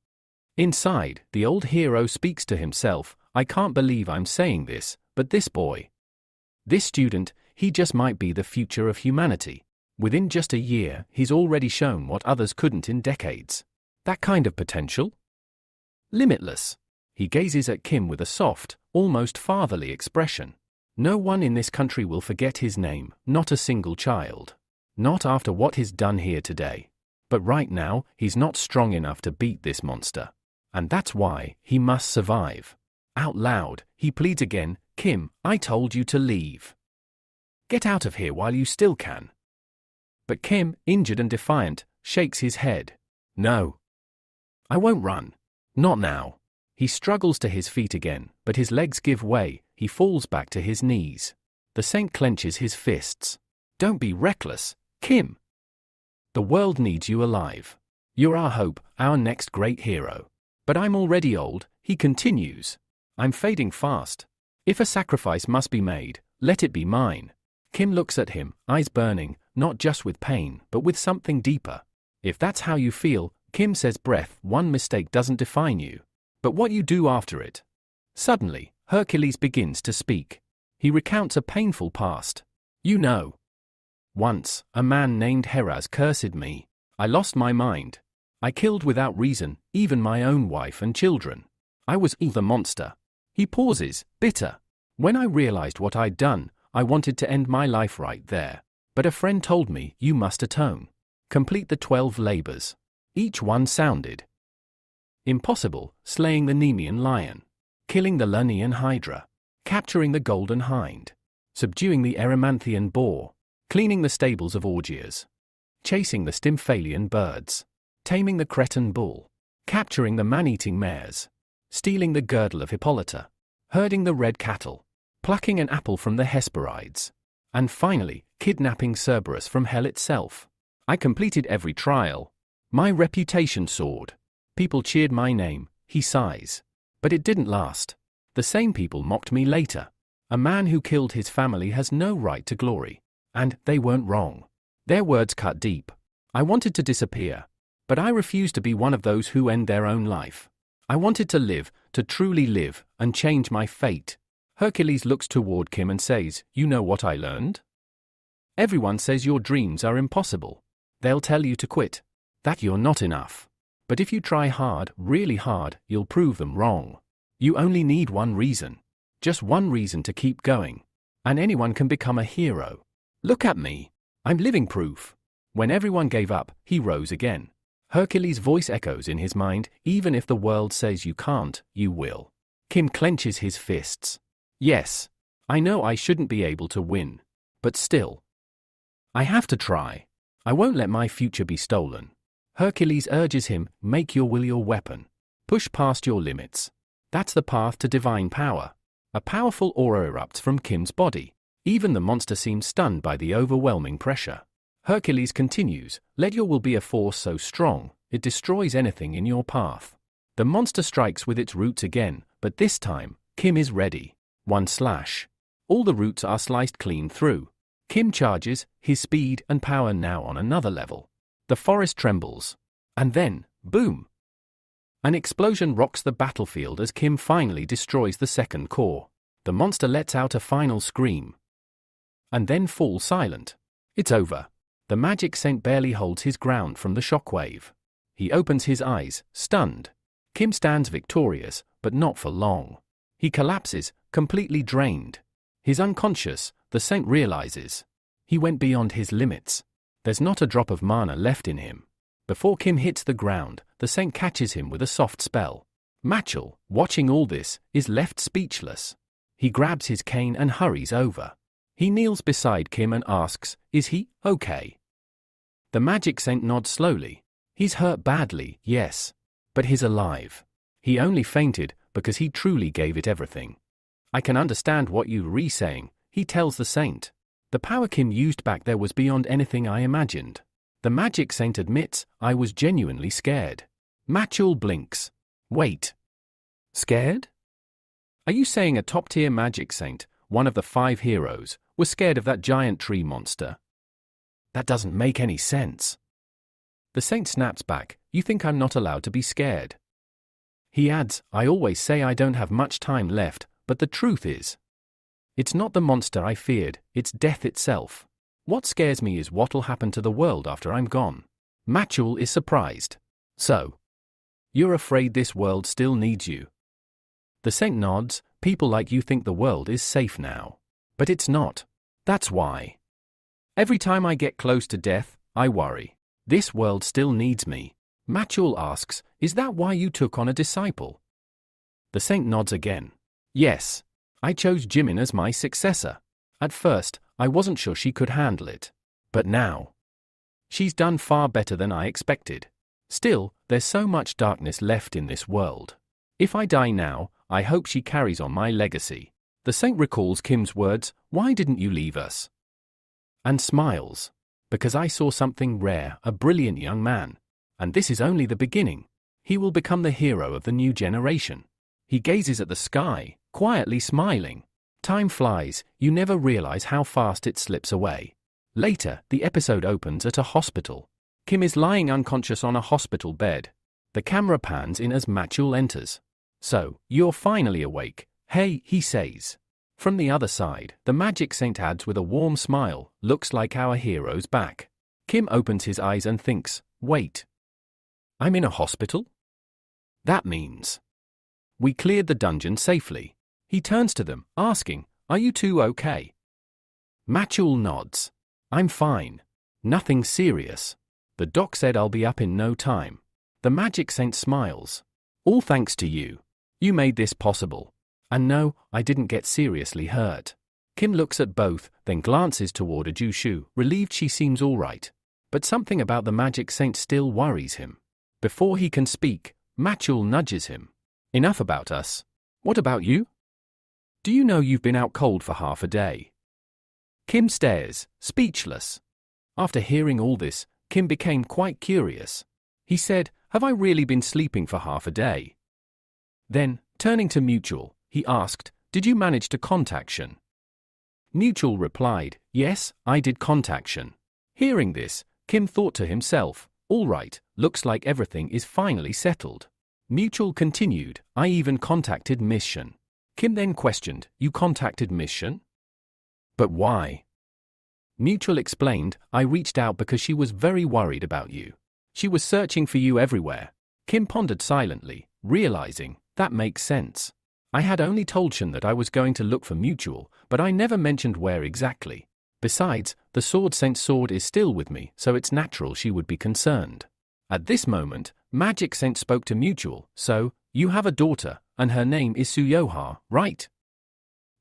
A: Inside, the old hero speaks to himself, I can't believe I'm saying this, but this boy. This student, he just might be the future of humanity. Within just a year, he's already shown what others couldn't in decades. That kind of potential? Limitless. He gazes at Kim with a soft, almost fatherly expression. No one in this country will forget his name, not a single child. Not after what he's done here today. But right now, he's not strong enough to beat this monster. And that's why he must survive. Out loud, he pleads again, Kim, I told you to leave. Get out of here while you still can. But Kim, injured and defiant, shakes his head. No. I won't run. Not now. He struggles to his feet again, but his legs give way, he falls back to his knees. The saint clenches his fists. Don't be reckless, Kim. The world needs you alive. You're our hope, our next great hero. But I'm already old, he continues. I'm fading fast. If a sacrifice must be made, let it be mine. Kim looks at him, eyes burning, not just with pain, but with something deeper. If that's how you feel, Kim says, breath, one mistake doesn't define you. But what you do after it. Suddenly, Hercules begins to speak. He recounts a painful past. You know. Once, a man named Heraz cursed me. I lost my mind. I killed without reason, even my own wife and children. I was the monster. He pauses, bitter. When I realized what I'd done, I wanted to end my life right there. But a friend told me, you must atone. Complete the 12 labors. Each one sounded impossible, slaying the Nemean lion, killing the Lernaean hydra, capturing the golden hind, subduing the Erymanthian boar, cleaning the stables of Augeas, chasing the Stymphalian birds, taming the Cretan bull, capturing the man-eating mares, stealing the girdle of Hippolyta, herding the red cattle, plucking an apple from the Hesperides, and finally, kidnapping Cerberus from hell itself. I completed every trial. My reputation soared. People cheered my name, he sighs. But it didn't last. The same people mocked me later. A man who killed his family has no right to glory. And they weren't wrong. Their words cut deep. I wanted to disappear. But I refused to be one of those who end their own life. I wanted to live, to truly live, and change my fate. Hercules looks toward Kim and says, "You know what I learned? Everyone says your dreams are impossible. They'll tell you to quit, that you're not enough. But if you try hard, really hard, you'll prove them wrong. You only need one reason. Just one reason to keep going. And anyone can become a hero. Look at me. I'm living proof." When everyone gave up, he rose again. Hercules' voice echoes in his mind, "Even if the world says you can't, you will." Kim clenches his fists. "Yes. I know I shouldn't be able to win. But still. I have to try. I won't let my future be stolen." Hercules urges him, "Make your will your weapon. Push past your limits. That's the path to divine power." A powerful aura erupts from Kim's body. Even the monster seems stunned by the overwhelming pressure. Hercules continues, "Let your will be a force so strong, it destroys anything in your path." The monster strikes with its roots again, but this time, Kim is ready. One slash. All the roots are sliced clean through. Kim charges, his speed and power now on another level. The forest trembles. And then, boom! An explosion rocks the battlefield as Kim finally destroys the second core. The monster lets out a final scream. And then falls silent. It's over. The magic saint barely holds his ground from the shockwave. He opens his eyes, stunned. Kim stands victorious, but not for long. He collapses, completely drained. He's unconscious, the saint realizes. He went beyond his limits. There's not a drop of mana left in him. Before Kim hits the ground, the saint catches him with a soft spell. Matchel, watching all this, is left speechless. He grabs his cane and hurries over. He kneels beside Kim and asks, "Is he okay?" The magic saint nods slowly. "He's hurt badly, yes. But he's alive. He only fainted because he truly gave it everything." "I can understand what you're saying," he tells the saint. "The power Kim used back there was beyond anything I imagined." The magic saint admits, "I was genuinely scared." Matchel blinks. "Wait. Scared? Are you saying a top-tier magic saint, one of the 5 heroes, was scared of that giant tree monster? That doesn't make any sense." The saint snaps back, "You think I'm not allowed to be scared?" He adds, "I always say I don't have much time left, but the truth is, it's not the monster I feared, it's death itself. What scares me is what'll happen to the world after I'm gone." Matchel is surprised. "So, you're afraid this world still needs you?" The saint nods, "People like you think the world is safe now. But it's not. That's why. Every time I get close to death, I worry. This world still needs me." Matchel asks, "Is that why you took on a disciple?" The saint nods again. "Yes. I chose Jimin as my successor. At first, I wasn't sure she could handle it. But now, she's done far better than I expected. Still, there's so much darkness left in this world. If I die now, I hope she carries on my legacy." The saint recalls Kim's words, "Why didn't you leave us?" And smiles. "Because I saw something rare, a brilliant young man. And this is only the beginning. He will become the hero of the new generation." He gazes at the sky, quietly smiling. Time flies, you never realize how fast it slips away. Later, the episode opens at a hospital. Kim is lying unconscious on a hospital bed. The camera pans in as Matchel enters. "So, you're finally awake. Hey," he says. From the other side, the magic saint adds with a warm smile, "Looks like our hero's back." Kim opens his eyes and thinks, "Wait. I'm in a hospital? That means we cleared the dungeon safely." He turns to them, asking, "Are you two okay?" Matchel nods. "I'm fine. Nothing serious. The doc said I'll be up in no time." The magic saint smiles. "All thanks to you. You made this possible. And no, I didn't get seriously hurt." Kim looks at both, then glances toward Ajushu, relieved she seems all right. But something about the magic saint still worries him. Before he can speak, Matchel nudges him. Enough about us. What about you? Do you know you've been out cold for half a day? Kim stares, speechless. After hearing all this, Kim became quite curious. He said, "Have I really been sleeping for half a day?" Then, turning to Mutual, he asked, "Did you manage to contact Shen?" Mutual replied, "Yes, I did contact Shen." Hearing this, Kim thought to himself, "All right, looks like everything is finally settled." Mutual continued, "I even contacted Miss Shen." Kim then questioned, "You contacted Miss Shen? But why?" Mutual explained, "I reached out because she was very worried about you. She was searching for you everywhere." Kim pondered silently, realizing, that makes sense. I had only told Shen that I was going to look for Mutual, but I never mentioned where exactly. Besides, the Sword Saint's sword is still with me, so it's natural she would be concerned. At this moment, Magic Saint spoke to Mutual, "So, you have a daughter, and her name is Suyoha, right?"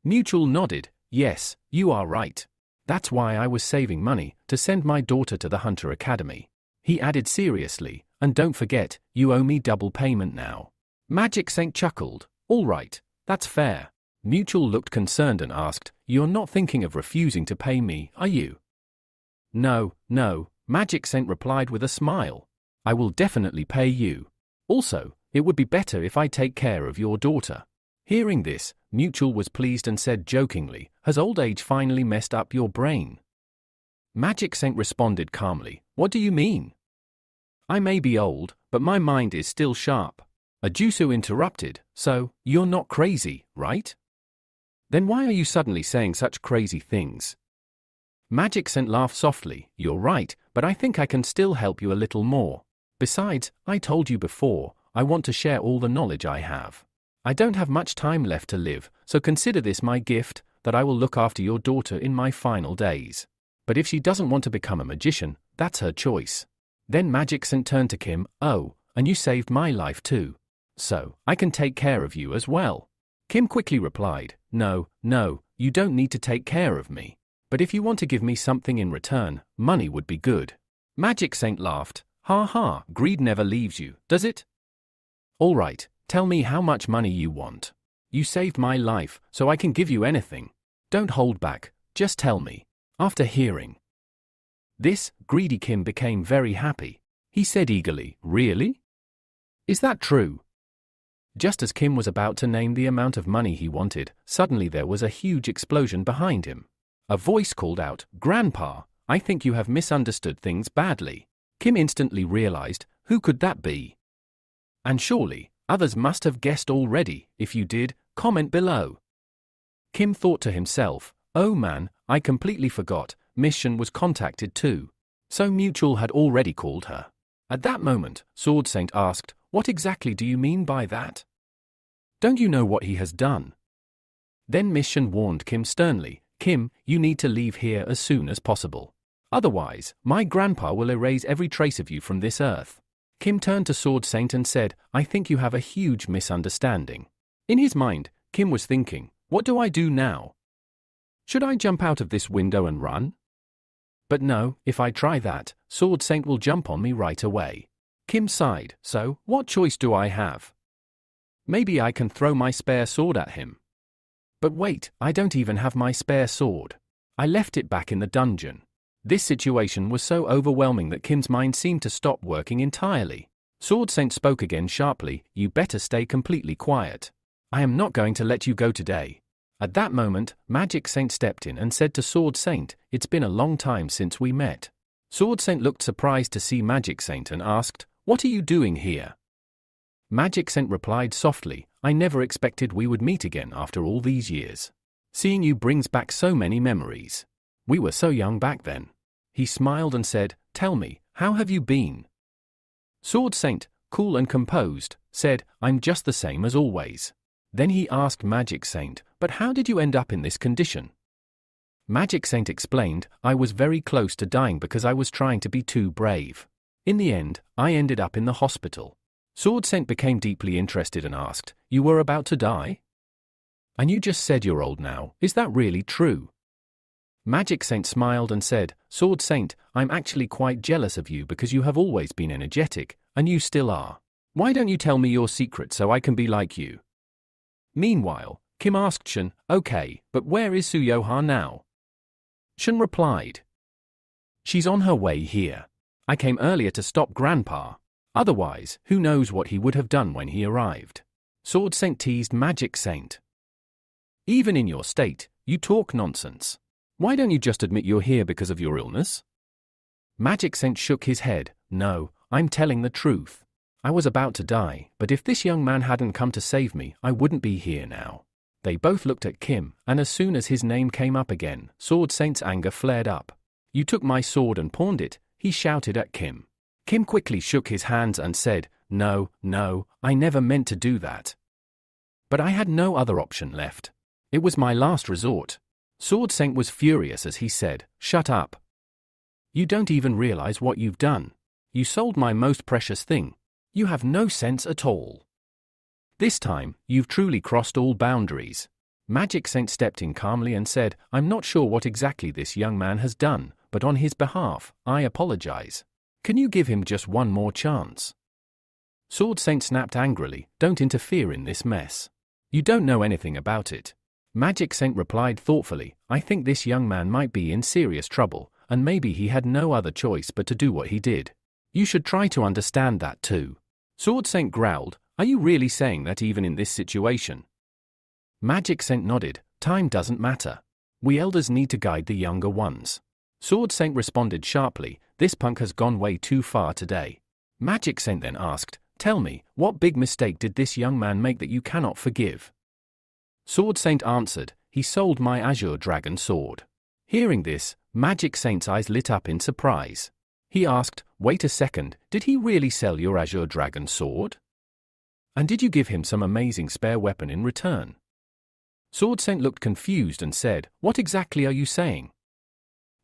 A: Mutual nodded, "Yes, you are right. That's why I was saving money, to send my daughter to the Hunter Academy." He added seriously, "And don't forget, you owe me double payment now." Magic Saint chuckled, "All right, that's fair." Mutual looked concerned and asked, "You're not thinking of refusing to pay me, are you?" No, Magic Saint replied with a smile. "I will definitely pay you. Also, it would be better if I take care of your daughter." Hearing this, Mutual was pleased and said jokingly, "Has old age finally messed up your brain?" Magic Saint responded calmly, "What do you mean? I may be old, but my mind is still sharp." Ajusu interrupted, "So, you're not crazy, right? Then why are you suddenly saying such crazy things?" Magic Saint laughed softly, "You're right, but I think I can still help you a little more. Besides, I told you before, I want to share all the knowledge I have. I don't have much time left to live, so consider this my gift, that I will look after your daughter in my final days. But if she doesn't want to become a magician, that's her choice." Then Magic Saint turned to Kim, "Oh, and you saved my life too. So, I can take care of you as well." Kim quickly replied, No, you don't need to take care of me. But if you want to give me something in return, money would be good." Magic Saint laughed, "Ha ha, greed never leaves you, does it? All right, tell me how much money you want. You saved my life, so I can give you anything. Don't hold back, just tell me." After hearing this, greedy Kim became very happy. He said eagerly, "Really? Is that true?" Just as Kim was about to name the amount of money he wanted, suddenly there was a huge explosion behind him. A voice called out, "Grandpa, I think you have misunderstood things badly." Kim instantly realized, who could that be? And surely, others must have guessed already. If you did, comment below. Kim thought to himself, "Oh man, I completely forgot, Miss Shen was contacted too." So Mutual had already called her. At that moment, Sword Saint asked, "What exactly do you mean by that? Don't you know what he has done?" Then Miss Shen warned Kim sternly, "Kim, you need to leave here as soon as possible. Otherwise, my grandpa will erase every trace of you from this earth." Kim turned to Sword Saint and said, "I think you have a huge misunderstanding." In his mind, Kim was thinking, "What do I do now? Should I jump out of this window and run? But no, if I try that, Sword Saint will jump on me right away." Kim sighed, "So, what choice do I have? Maybe I can throw my spare sword at him. But wait, I don't even have my spare sword. I left it back in the dungeon." This situation was so overwhelming that Kim's mind seemed to stop working entirely. Sword Saint spoke again sharply, "You better stay completely quiet. I am not going to let you go today." At that moment, Magic Saint stepped in and said to Sword Saint, "It's been a long time since we met." Sword Saint looked surprised to see Magic Saint and asked, "What are you doing here?" Magic Saint replied softly, "I never expected we would meet again after all these years. Seeing you brings back so many memories. We were so young back then." He smiled and said, "Tell me, how have you been?" Sword Saint, cool and composed, said, "I'm just the same as always." Then he asked Magic Saint, "But how did you end up in this condition?" Magic Saint explained, "I was very close to dying because I was trying to be too brave. In the end, I ended up in the hospital." Sword Saint became deeply interested and asked, "You were about to die? And you just said you're old now, is that really true?" Magic Saint smiled and said, "Sword Saint, I'm actually quite jealous of you because you have always been energetic, and you still are. Why don't you tell me your secret so I can be like you? Meanwhile, Kim asked Shen, okay, but where is Su-Yoha now? Shen replied, she's on her way here. I came earlier to stop Grandpa. Otherwise, who knows what he would have done when he arrived. Sword Saint teased Magic Saint. Even in your state, you talk nonsense. Why don't you just admit you're here because of your illness? Magic Saint shook his head. No, I'm telling the truth. I was about to die, but if this young man hadn't come to save me, I wouldn't be here now. They both looked at Kim, and as soon as his name came up again, Sword Saint's anger flared up. You took my sword and pawned it, he shouted at Kim. Kim quickly shook his hands and said, no, I never meant to do that. But I had no other option left. It was my last resort. Sword Saint was furious as he said, shut up. You don't even realize what you've done. You sold my most precious thing. You have no sense at all. This time, you've truly crossed all boundaries. Magic Saint stepped in calmly and said, I'm not sure what exactly this young man has done, but on his behalf, I apologize. Can you give him just one more chance? Sword Saint snapped angrily, don't interfere in this mess. You don't know anything about it. Magic Saint replied thoughtfully, I think this young man might be in serious trouble, and maybe he had no other choice but to do what he did. You should try to understand that too. Sword Saint growled, are you really saying that even in this situation? Magic Saint nodded, time doesn't matter. We elders need to guide the younger ones. Sword Saint responded sharply, this punk has gone way too far today. Magic Saint then asked, tell me, what big mistake did this young man make that you cannot forgive? Sword Saint answered, he sold my Azure Dragon sword. Hearing this, Magic Saint's eyes lit up in surprise. He asked, wait a second, did he really sell your Azure Dragon sword? And did you give him some amazing spare weapon in return? Sword Saint looked confused and said, what exactly are you saying?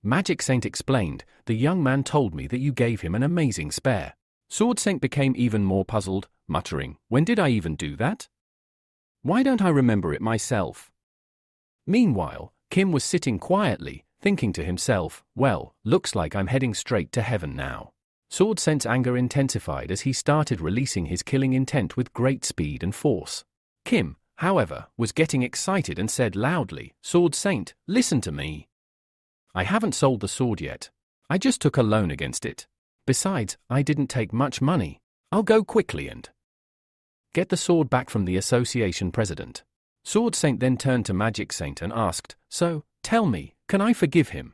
A: Magic Saint explained, the young man told me that you gave him an amazing spare. Sword Saint became even more puzzled, muttering, when did I even do that? Why don't I remember it myself? Meanwhile, Kim was sitting quietly, thinking to himself, well, looks like I'm heading straight to heaven now. Sword Saint's anger intensified as he started releasing his killing intent with great speed and force. Kim, however, was getting excited and said loudly, Sword Saint, listen to me. I haven't sold the sword yet. I just took a loan against it. Besides, I didn't take much money. I'll go quickly and get the sword back from the association president. Sword Saint then turned to Magic Saint and asked, so, tell me, can I forgive him?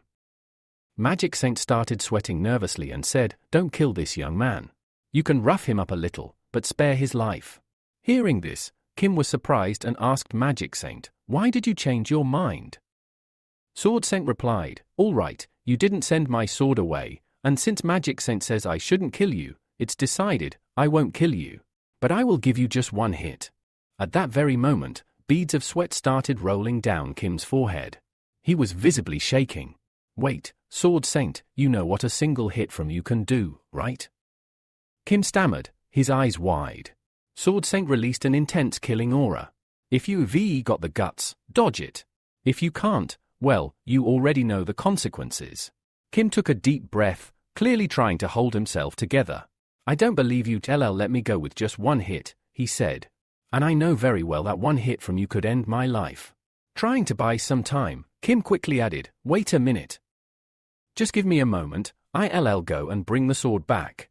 A: Magic Saint started sweating nervously and said, don't kill this young man. You can rough him up a little, but spare his life. Hearing this, Kim was surprised and asked Magic Saint, why did you change your mind? Sword Saint replied, all right, you didn't send my sword away, and since Magic Saint says I shouldn't kill you, it's decided, I won't kill you. But I will give you just one hit. At that very moment, beads of sweat started rolling down Kim's forehead. He was visibly shaking. Wait, Sword Saint, you know what a single hit from you can do, right? Kim stammered, his eyes wide. Sword Saint released an intense killing aura. If you've got the guts, dodge it. If you can't, well, you already know the consequences. Kim took a deep breath, clearly trying to hold himself together. I don't believe you'd let me go with just one hit, he said. And I know very well that one hit from you could end my life. Trying to buy some time, Kim quickly added, wait a minute. Just give me a moment, I'll go and bring the sword back.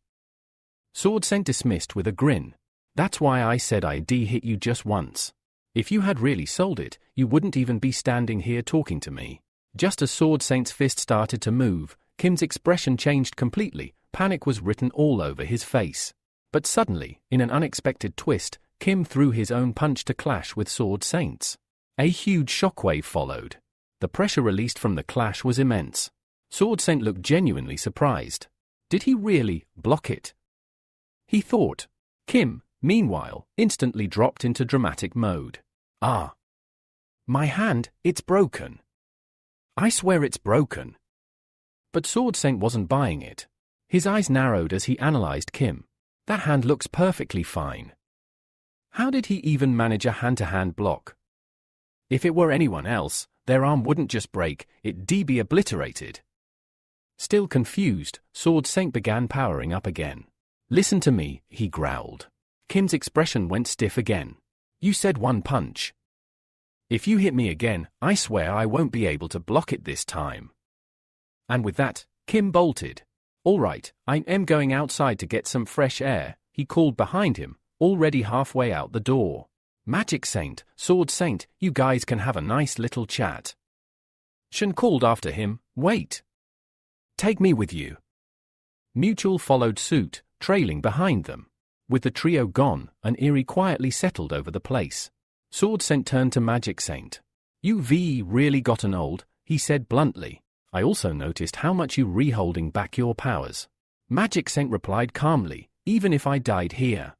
A: Sword Saint dismissed with a grin. That's why I said I'd hit you just once. If you had really sold it, you wouldn't even be standing here talking to me. Just as Sword Saint's fist started to move, Kim's expression changed completely, panic was written all over his face. But suddenly, in an unexpected twist, Kim threw his own punch to clash with Sword Saint's. A huge shockwave followed. The pressure released from the clash was immense. Sword Saint looked genuinely surprised. Did he really block it? He thought. Kim, meanwhile, instantly dropped into dramatic mode. Ah! My hand, it's broken. I swear it's broken. But Sword Saint wasn't buying it. His eyes narrowed as he analyzed Kim. That hand looks perfectly fine. How did he even manage a hand-to-hand block? If it were anyone else, their arm wouldn't just break, it'd be obliterated. Still confused, Sword Saint began powering up again. Listen to me, he growled. Kim's expression went stiff again. You said one punch. If you hit me again, I swear I won't be able to block it this time. And with that, Kim bolted. All right, I am going outside to get some fresh air, he called behind him, already halfway out the door. Magic Saint, Sword Saint, you guys can have a nice little chat. Shen called after him, wait. Take me with you. Mutual followed suit, trailing behind them. With the trio gone, an eerie quietly settled over the place. Sword Saint turned to Magic Saint. You've really gotten old, he said bluntly. I also noticed how much you re-holding back your powers. Magic Saint replied calmly, even if I died here.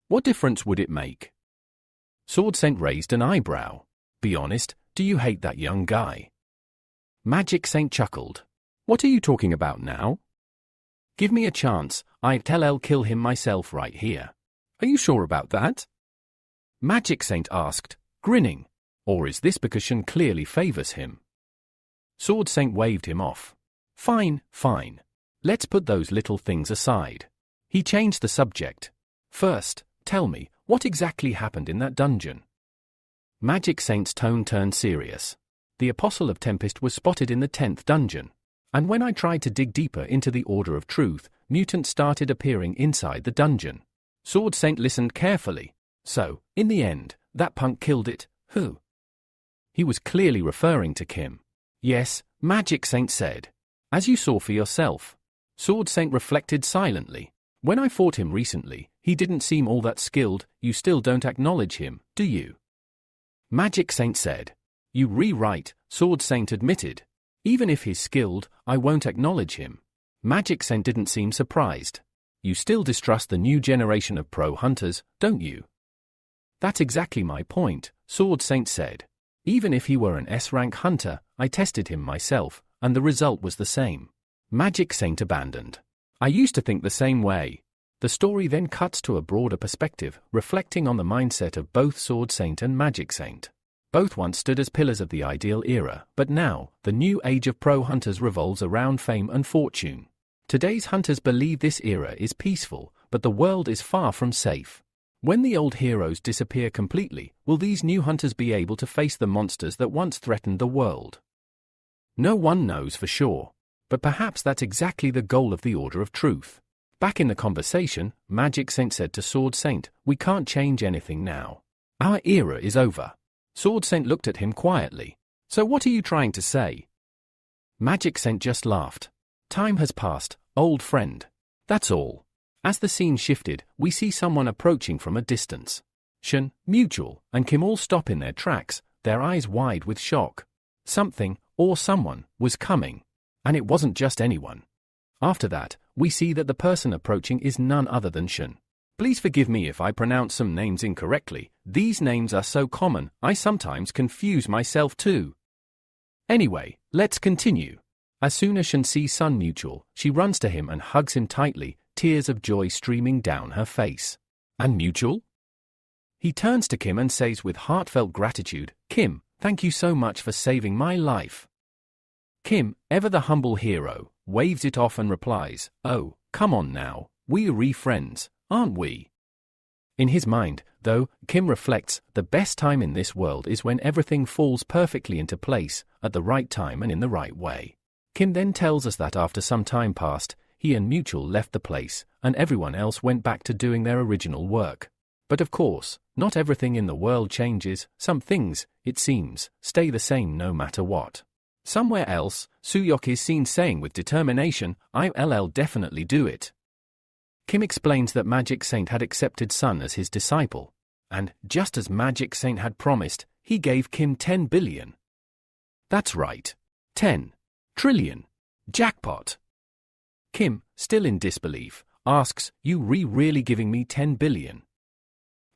A: What difference would it make? Sword Saint raised an eyebrow. Be honest, do you hate that young guy? Magic Saint chuckled. What are you talking about now? Give me a chance, I'll kill him myself right here. Are you sure about that? Magic Saint asked, grinning. Or is this because Shen clearly favors him? Sword Saint waved him off. Fine, fine. Let's put those little things aside. He changed the subject. First, tell me, what exactly happened in that dungeon? Magic Saint's tone turned serious. The Apostle of Tempest was spotted in the 10th dungeon. And when I tried to dig deeper into the Order of Truth, mutants started appearing inside the dungeon. Sword Saint listened carefully. So, in the end, that punk killed it, who? He was clearly referring to Kim. Yes, Magic Saint said. As you saw for yourself. Sword Saint reflected silently. When I fought him recently, he didn't seem all that skilled. You still don't acknowledge him, do you? Magic Saint said. You rewrite, Sword Saint admitted. Even if he's skilled, I won't acknowledge him. Magic Saint didn't seem surprised. You still distrust the new generation of pro hunters, don't you? That's exactly my point, Sword Saint said. Even if he were an S-rank hunter, I tested him myself, and the result was the same. Magic Saint abandoned. I used to think the same way. The story then cuts to a broader perspective, reflecting on the mindset of both Sword Saint and Magic Saint. Both once stood as pillars of the ideal era, but now, the new age of pro hunters revolves around fame and fortune. Today's hunters believe this era is peaceful, but the world is far from safe. When the old heroes disappear completely, will these new hunters be able to face the monsters that once threatened the world? No one knows for sure. But perhaps that's exactly the goal of the Order of Truth. Back in the conversation, Magic Saint said to Sword Saint, we can't change anything now. Our era is over. Sword Saint looked at him quietly. So what are you trying to say? Magic Saint just laughed. Time has passed, old friend. That's all. As the scene shifted, we see someone approaching from a distance. Shen, Mutual, and Kim all stop in their tracks, their eyes wide with shock. Something, or someone, was coming. And it wasn't just anyone. After that, we see that the person approaching is none other than Shen. Please forgive me if I pronounce some names incorrectly. These names are so common, I sometimes confuse myself too. Anyway, let's continue. As soon as Shen sees Sun Mutual, she runs to him and hugs him tightly, tears of joy streaming down her face. And Mutual? He turns to Kim and says with heartfelt gratitude, Kim, thank you so much for saving my life. Kim, ever the humble hero, waves it off and replies, oh, come on now, we're friends, aren't we? In his mind, though, Kim reflects, the best time in this world is when everything falls perfectly into place, at the right time and in the right way. Kim then tells us that after some time passed, he and Mutual left the place, and everyone else went back to doing their original work. But of course, not everything in the world changes. Some things, it seems, stay the same no matter what. Somewhere else, Suyok is seen saying with determination, I'll definitely do it. Kim explains that Magic Saint had accepted Sun as his disciple. And, just as Magic Saint had promised, he gave Kim 10 billion. That's right. 10 trillion. Jackpot. Kim, still in disbelief, asks, you really giving me 10 billion?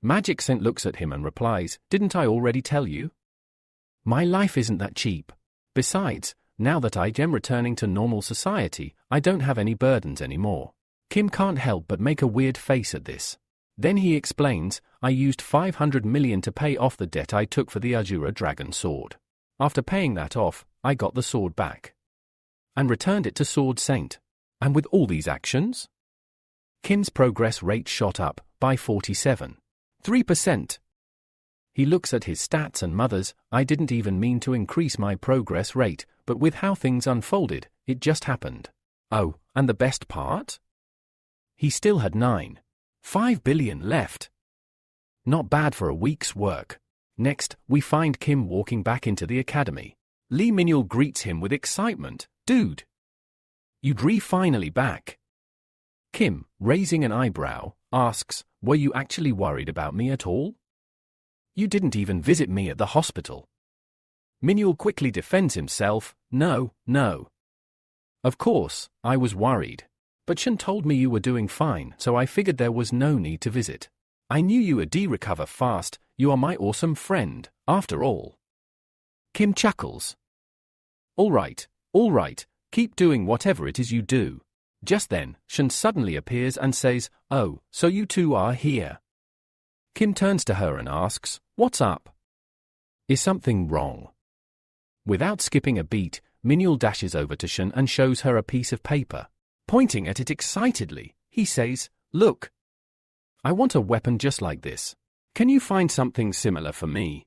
A: Magic Saint looks at him and replies, didn't I already tell you? My life isn't that cheap. Besides, now that I am returning to normal society, I don't have any burdens anymore. Kim can't help but make a weird face at this. Then he explains, I used 500 million to pay off the debt I took for the Azura Dragon sword. After paying that off, I got the sword back. And returned it to Sword Saint. And with all these actions? Kim's progress rate shot up, by 47.3%. He looks at his stats and mutters, I didn't even mean to increase my progress rate, but with how things unfolded, it just happened. Oh, and the best part? He still had 9.5 billion left. Not bad for a week's work. Next, we find Kim walking back into the academy. Lee Minhyul greets him with excitement. Dude! You'd finally back. Kim, raising an eyebrow, asks, were you actually worried about me at all? You didn't even visit me at the hospital. Minhyul quickly defends himself, no. Of course, I was worried. But Shun told me you were doing fine, so I figured there was no need to visit. I knew you would recover fast, you are my awesome friend, after all. Kim chuckles. All right, keep doing whatever it is you do. Just then, Shun suddenly appears and says, oh, so you two are here. Kim turns to her and asks, what's up? Is something wrong? Without skipping a beat, Minhyul dashes over to Shun and shows her a piece of paper. Pointing at it excitedly, he says, look. I want a weapon just like this. Can you find something similar for me?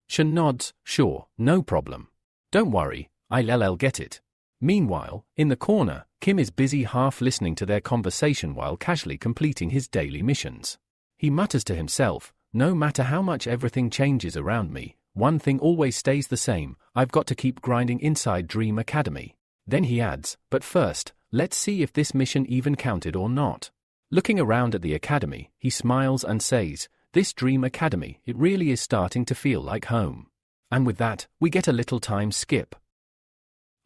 A: Shun nods, sure, no problem. Don't worry, I'll get it. Meanwhile, in the corner, Kim is busy half listening to their conversation while casually completing his daily missions. He mutters to himself, no matter how much everything changes around me, one thing always stays the same, I've got to keep grinding inside Dream Academy. Then he adds, but first, let's see if this mission even counted or not. Looking around at the academy, he smiles and says, this Dream Academy, it really is starting to feel like home. And with that, we get a little time skip.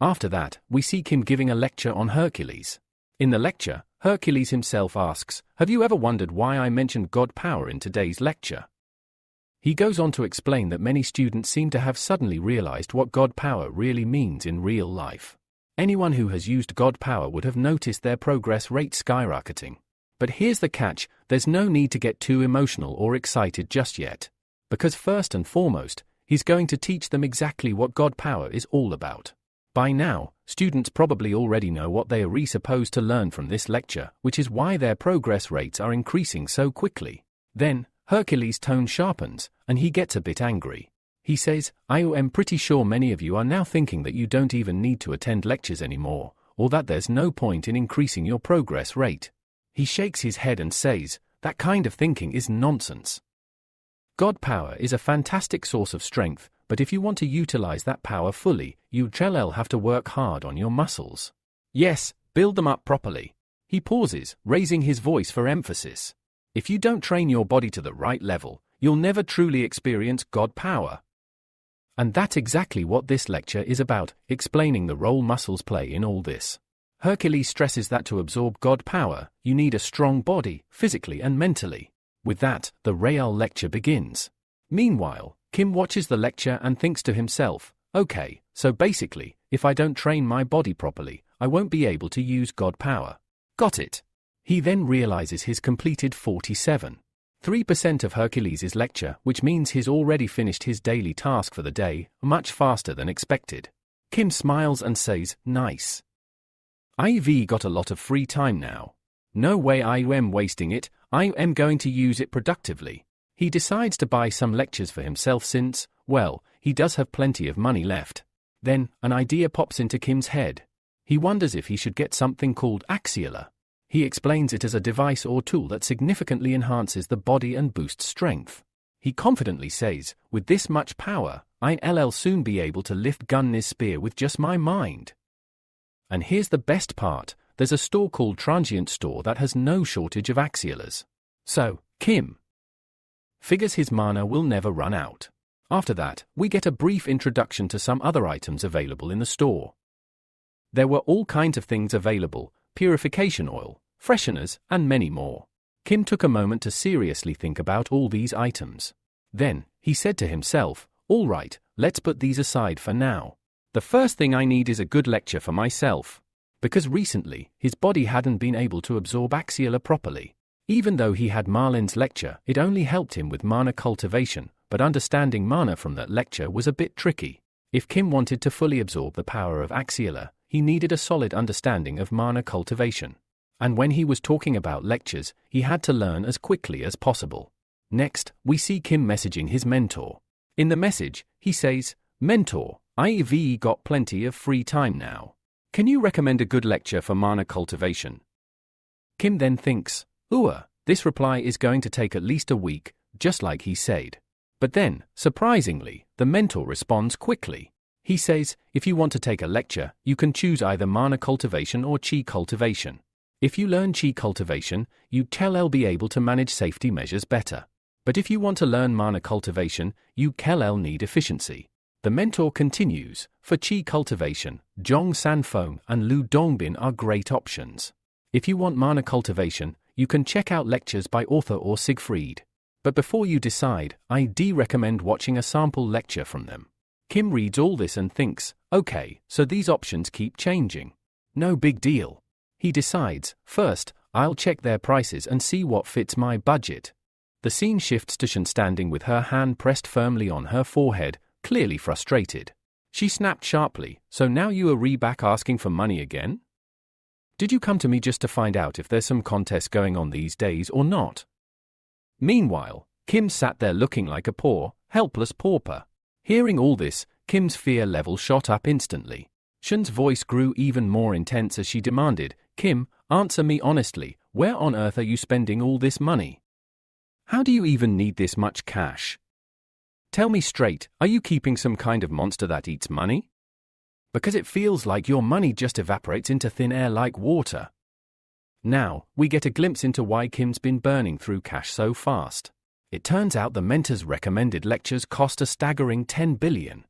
A: After that, we see Kim giving a lecture on Hercules. In the lecture, Hercules himself asks, have you ever wondered why I mentioned God power in today's lecture? He goes on to explain that many students seem to have suddenly realized what God power really means in real life. Anyone who has used God power would have noticed their progress rate skyrocketing. But here's the catch, there's no need to get too emotional or excited just yet. Because first and foremost, he's going to teach them exactly what God power is all about. By now, students probably already know what they are supposed to learn from this lecture, which is why their progress rates are increasing so quickly. Then, Hercules' tone sharpens, and he gets a bit angry. He says, I am pretty sure many of you are now thinking that you don't even need to attend lectures anymore, or that there's no point in increasing your progress rate. He shakes his head and says, that kind of thinking is nonsense. God power is a fantastic source of strength, but if you want to utilize that power fully, you'll have to work hard on your muscles. Yes, build them up properly. He pauses, raising his voice for emphasis. If you don't train your body to the right level, you'll never truly experience God power. And that's exactly what this lecture is about, explaining the role muscles play in all this. Hercules stresses that to absorb God power, you need a strong body, physically and mentally. With that, the real lecture begins. Meanwhile, Kim watches the lecture and thinks to himself, okay, so basically, if I don't train my body properly, I won't be able to use God power. Got it. He then realizes he's completed 47.3% of Hercules' lecture, which means he's already finished his daily task for the day, much faster than expected. Kim smiles and says, nice. I've got a lot of free time now. No way I am wasting it, I am going to use it productively. He decides to buy some lectures for himself since, well, he does have plenty of money left. Then, an idea pops into Kim's head. He wonders if he should get something called Axiola. He explains it as a device or tool that significantly enhances the body and boosts strength. He confidently says, with this much power, I'll soon be able to lift Gunner's spear with just my mind. And here's the best part, there's a store called Transient Store that has no shortage of Axiolas. So, Kim figures his mana will never run out. After that, we get a brief introduction to some other items available in the store. There were all kinds of things available, purification oil, fresheners, and many more. Kim took a moment to seriously think about all these items. Then, he said to himself, all right, let's put these aside for now. The first thing I need is a good lecture for myself. Because recently, his body hadn't been able to absorb Axiola properly. Even though he had Marlin's lecture, it only helped him with mana cultivation, but understanding mana from that lecture was a bit tricky. If Kim wanted to fully absorb the power of Axiola, he needed a solid understanding of mana cultivation. And when he was talking about lectures, he had to learn as quickly as possible. Next, we see Kim messaging his mentor. In the message, he says, "Mentor, I've got plenty of free time now. Can you recommend a good lecture for mana cultivation?" Kim then thinks, this reply is going to take at least a week, just like he said. But then, surprisingly, the mentor responds quickly. He says, if you want to take a lecture, you can choose either mana cultivation or chi cultivation. If you learn chi cultivation, you will be able to manage safety measures better. But if you want to learn mana cultivation, you will need efficiency. The mentor continues, for chi cultivation, Zhong Sanfeng and Lu Dongbin are great options. If you want mana cultivation, you can check out lectures by Arthur or Siegfried. But before you decide, I'd recommend watching a sample lecture from them. Kim reads all this and thinks, okay, so these options keep changing. No big deal. He decides, first, I'll check their prices and see what fits my budget. The scene shifts to Shen standing with her hand pressed firmly on her forehead, clearly frustrated. She snapped sharply, so now you are back asking for money again? Did you come to me just to find out if there's some contest going on these days or not? Meanwhile, Kim sat there looking like a poor, helpless pauper. Hearing all this, Kim's fear level shot up instantly. Shen's voice grew even more intense as she demanded, Kim, answer me honestly, where on earth are you spending all this money? How do you even need this much cash? Tell me straight, are you keeping some kind of monster that eats money? Because it feels like your money just evaporates into thin air like water. Now, we get a glimpse into why Kim's been burning through cash so fast. It turns out the mentor's recommended lectures cost a staggering 10 billion.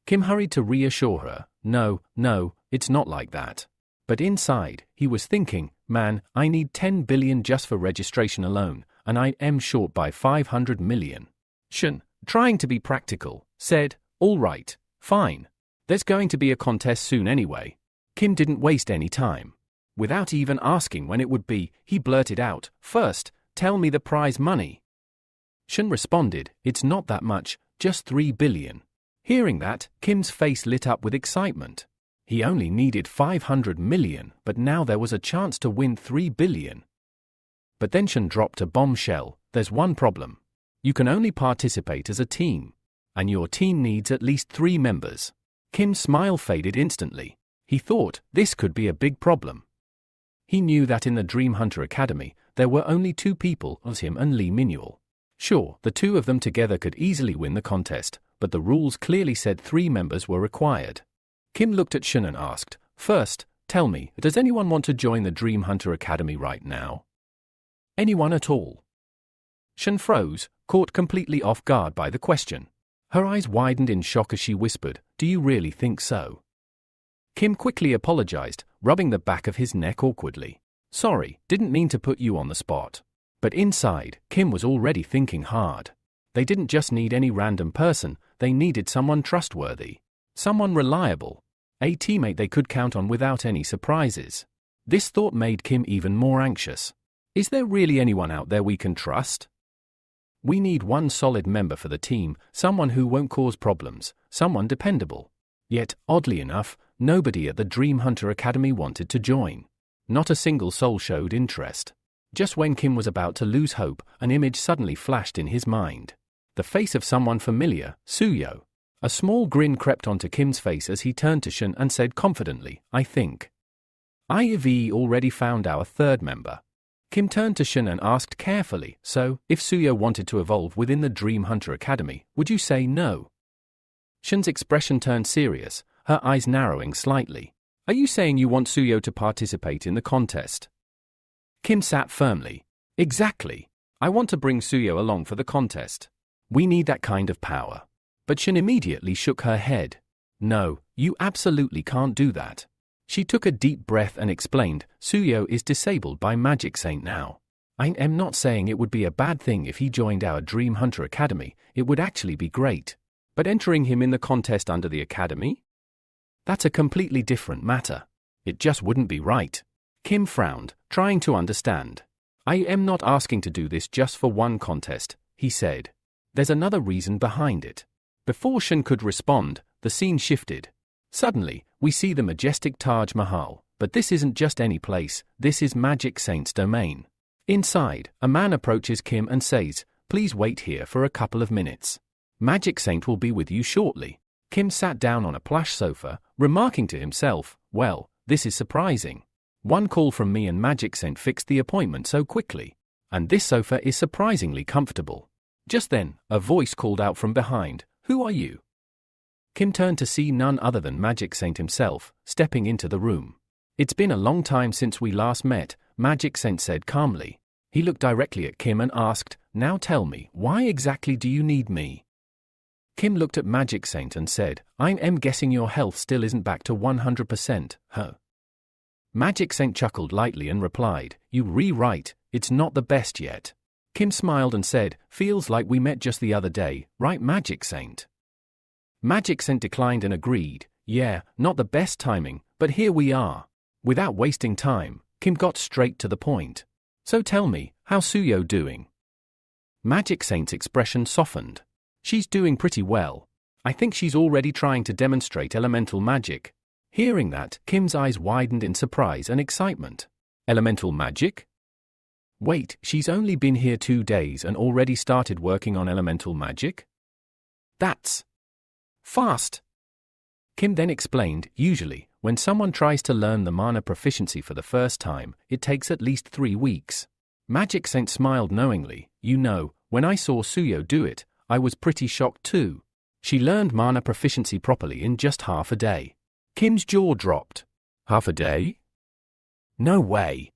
A: Kim hurried to reassure her, no, it's not like that. But inside, he was thinking, man, I need 10 billion just for registration alone, and I am short by 500 million. Shen, trying to be practical, said, all right, fine. There's going to be a contest soon anyway. Kim didn't waste any time. Without even asking when it would be, he blurted out, first, tell me the prize money. Shen responded, it's not that much, just 3 billion. Hearing that, Kim's face lit up with excitement. He only needed 500 million, but now there was a chance to win 3 billion. But then Shen dropped a bombshell, there's one problem. You can only participate as a team. And your team needs at least 3 members. Kim's smile faded instantly. He thought this could be a big problem. He knew that in the Dream Hunter Academy, there were only 2 people, as him and Lee Minuel. Sure, the 2 of them together could easily win the contest, but the rules clearly said 3 members were required. Kim looked at Shen and asked, first, tell me, does anyone want to join the Dream Hunter Academy right now? Anyone at all? Shen froze, caught completely off guard by the question. Her eyes widened in shock as she whispered, do you really think so? Kim quickly apologized, rubbing the back of his neck awkwardly. Sorry, didn't mean to put you on the spot. But inside, Kim was already thinking hard. They didn't just need any random person, they needed someone trustworthy. Someone reliable. A teammate they could count on without any surprises. This thought made Kim even more anxious. Is there really anyone out there we can trust? We need one solid member for the team, someone who won't cause problems, someone dependable. Yet, oddly enough, nobody at the Dream Hunter Academy wanted to join. Not a single soul showed interest. Just when Kim was about to lose hope, an image suddenly flashed in his mind. The face of someone familiar, Suyo. A small grin crept onto Kim's face as he turned to Shen and said confidently, I think I've already found our 3rd member. Kim turned to Shen and asked carefully, so, if Suyo wanted to evolve within the Dream Hunter Academy, would you say no? Shen's expression turned serious, her eyes narrowing slightly. Are you saying you want Suyo to participate in the contest? Kim sat firmly. Exactly. I want to bring Suyo along for the contest. We need that kind of power. But Shen immediately shook her head. No, you absolutely can't do that. She took a deep breath and explained, Suyo is disabled by Magic Saint now. I am not saying it would be a bad thing if he joined our Dream Hunter Academy, it would actually be great. But entering him in the contest under the Academy? That's a completely different matter. It just wouldn't be right. Kim frowned, trying to understand. I am not asking to do this just for one contest, he said. There's another reason behind it. Before Shen could respond, the scene shifted. Suddenly, we see the majestic Taj Mahal, But this isn't just any place, this is Magic Saint's domain. Inside, a man approaches Kim and says, "Please wait here for a couple of minutes. Magic Saint will be with you shortly." Kim sat down on a plush sofa, remarking to himself, "Well, this is surprising. One call from me and Magic Saint fixed the appointment so quickly. And this sofa is surprisingly comfortable." Just then, a voice called out from behind, "Who are you?" Kim turned to see none other than Magic Saint himself, stepping into the room. "It's been a long time since we last met," Magic Saint said calmly. He looked directly at Kim and asked, "Now tell me, why exactly do you need me?" Kim looked at Magic Saint and said, "I'm guessing your health still isn't back to 100%, huh?" Magic Saint chuckled lightly and replied, "You right, it's not the best yet." Kim smiled and said, "Feels like we met just the other day, right, Magic Saint?" Magic Saint declined and agreed, "Yeah, not the best timing, but here we are." Without wasting time, Kim got straight to the point. "So tell me, how's Suyo doing?" Magic Saint's expression softened. "She's doing pretty well. I think she's already trying to demonstrate elemental magic." Hearing that, Kim's eyes widened in surprise and excitement. "Elemental magic? Wait, she's only been here 2 days and already started working on elemental magic? That's fast." Kim then explained, "Usually, when someone tries to learn the mana proficiency for the first time, it takes at least 3 weeks. Magic Saint smiled knowingly. "You know, when I saw Suyo do it, I was pretty shocked too. She learned mana proficiency properly in just half a day." Kim's jaw dropped. "Half a day? No way."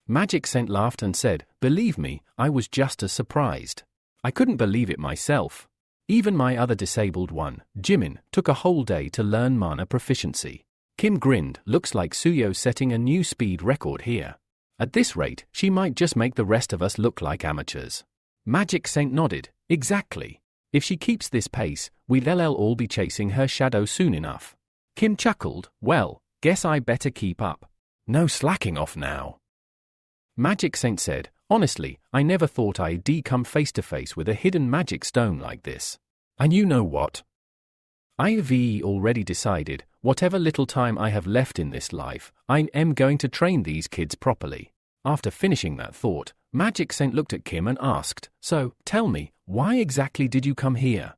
A: Magic Saint laughed and said, "Believe me, I was just as surprised. I couldn't believe it myself. Even my other disabled one, Jimin, took a whole day to learn mana proficiency." Kim grinned. "Looks like Suyo's setting a new speed record here. At this rate, she might just make the rest of us look like amateurs." Magic Saint nodded. "Exactly. If she keeps this pace, we'll all be chasing her shadow soon enough." Kim chuckled. "Well, guess I better keep up. No slacking off now." Magic Saint said, "Honestly, I never thought I'd come face to face with a hidden magic stone like this. And you know what? I've already decided, whatever little time I have left in this life, I am going to train these kids properly." After finishing that thought, Magic Saint looked at Kim and asked, "So, tell me, why exactly did you come here?"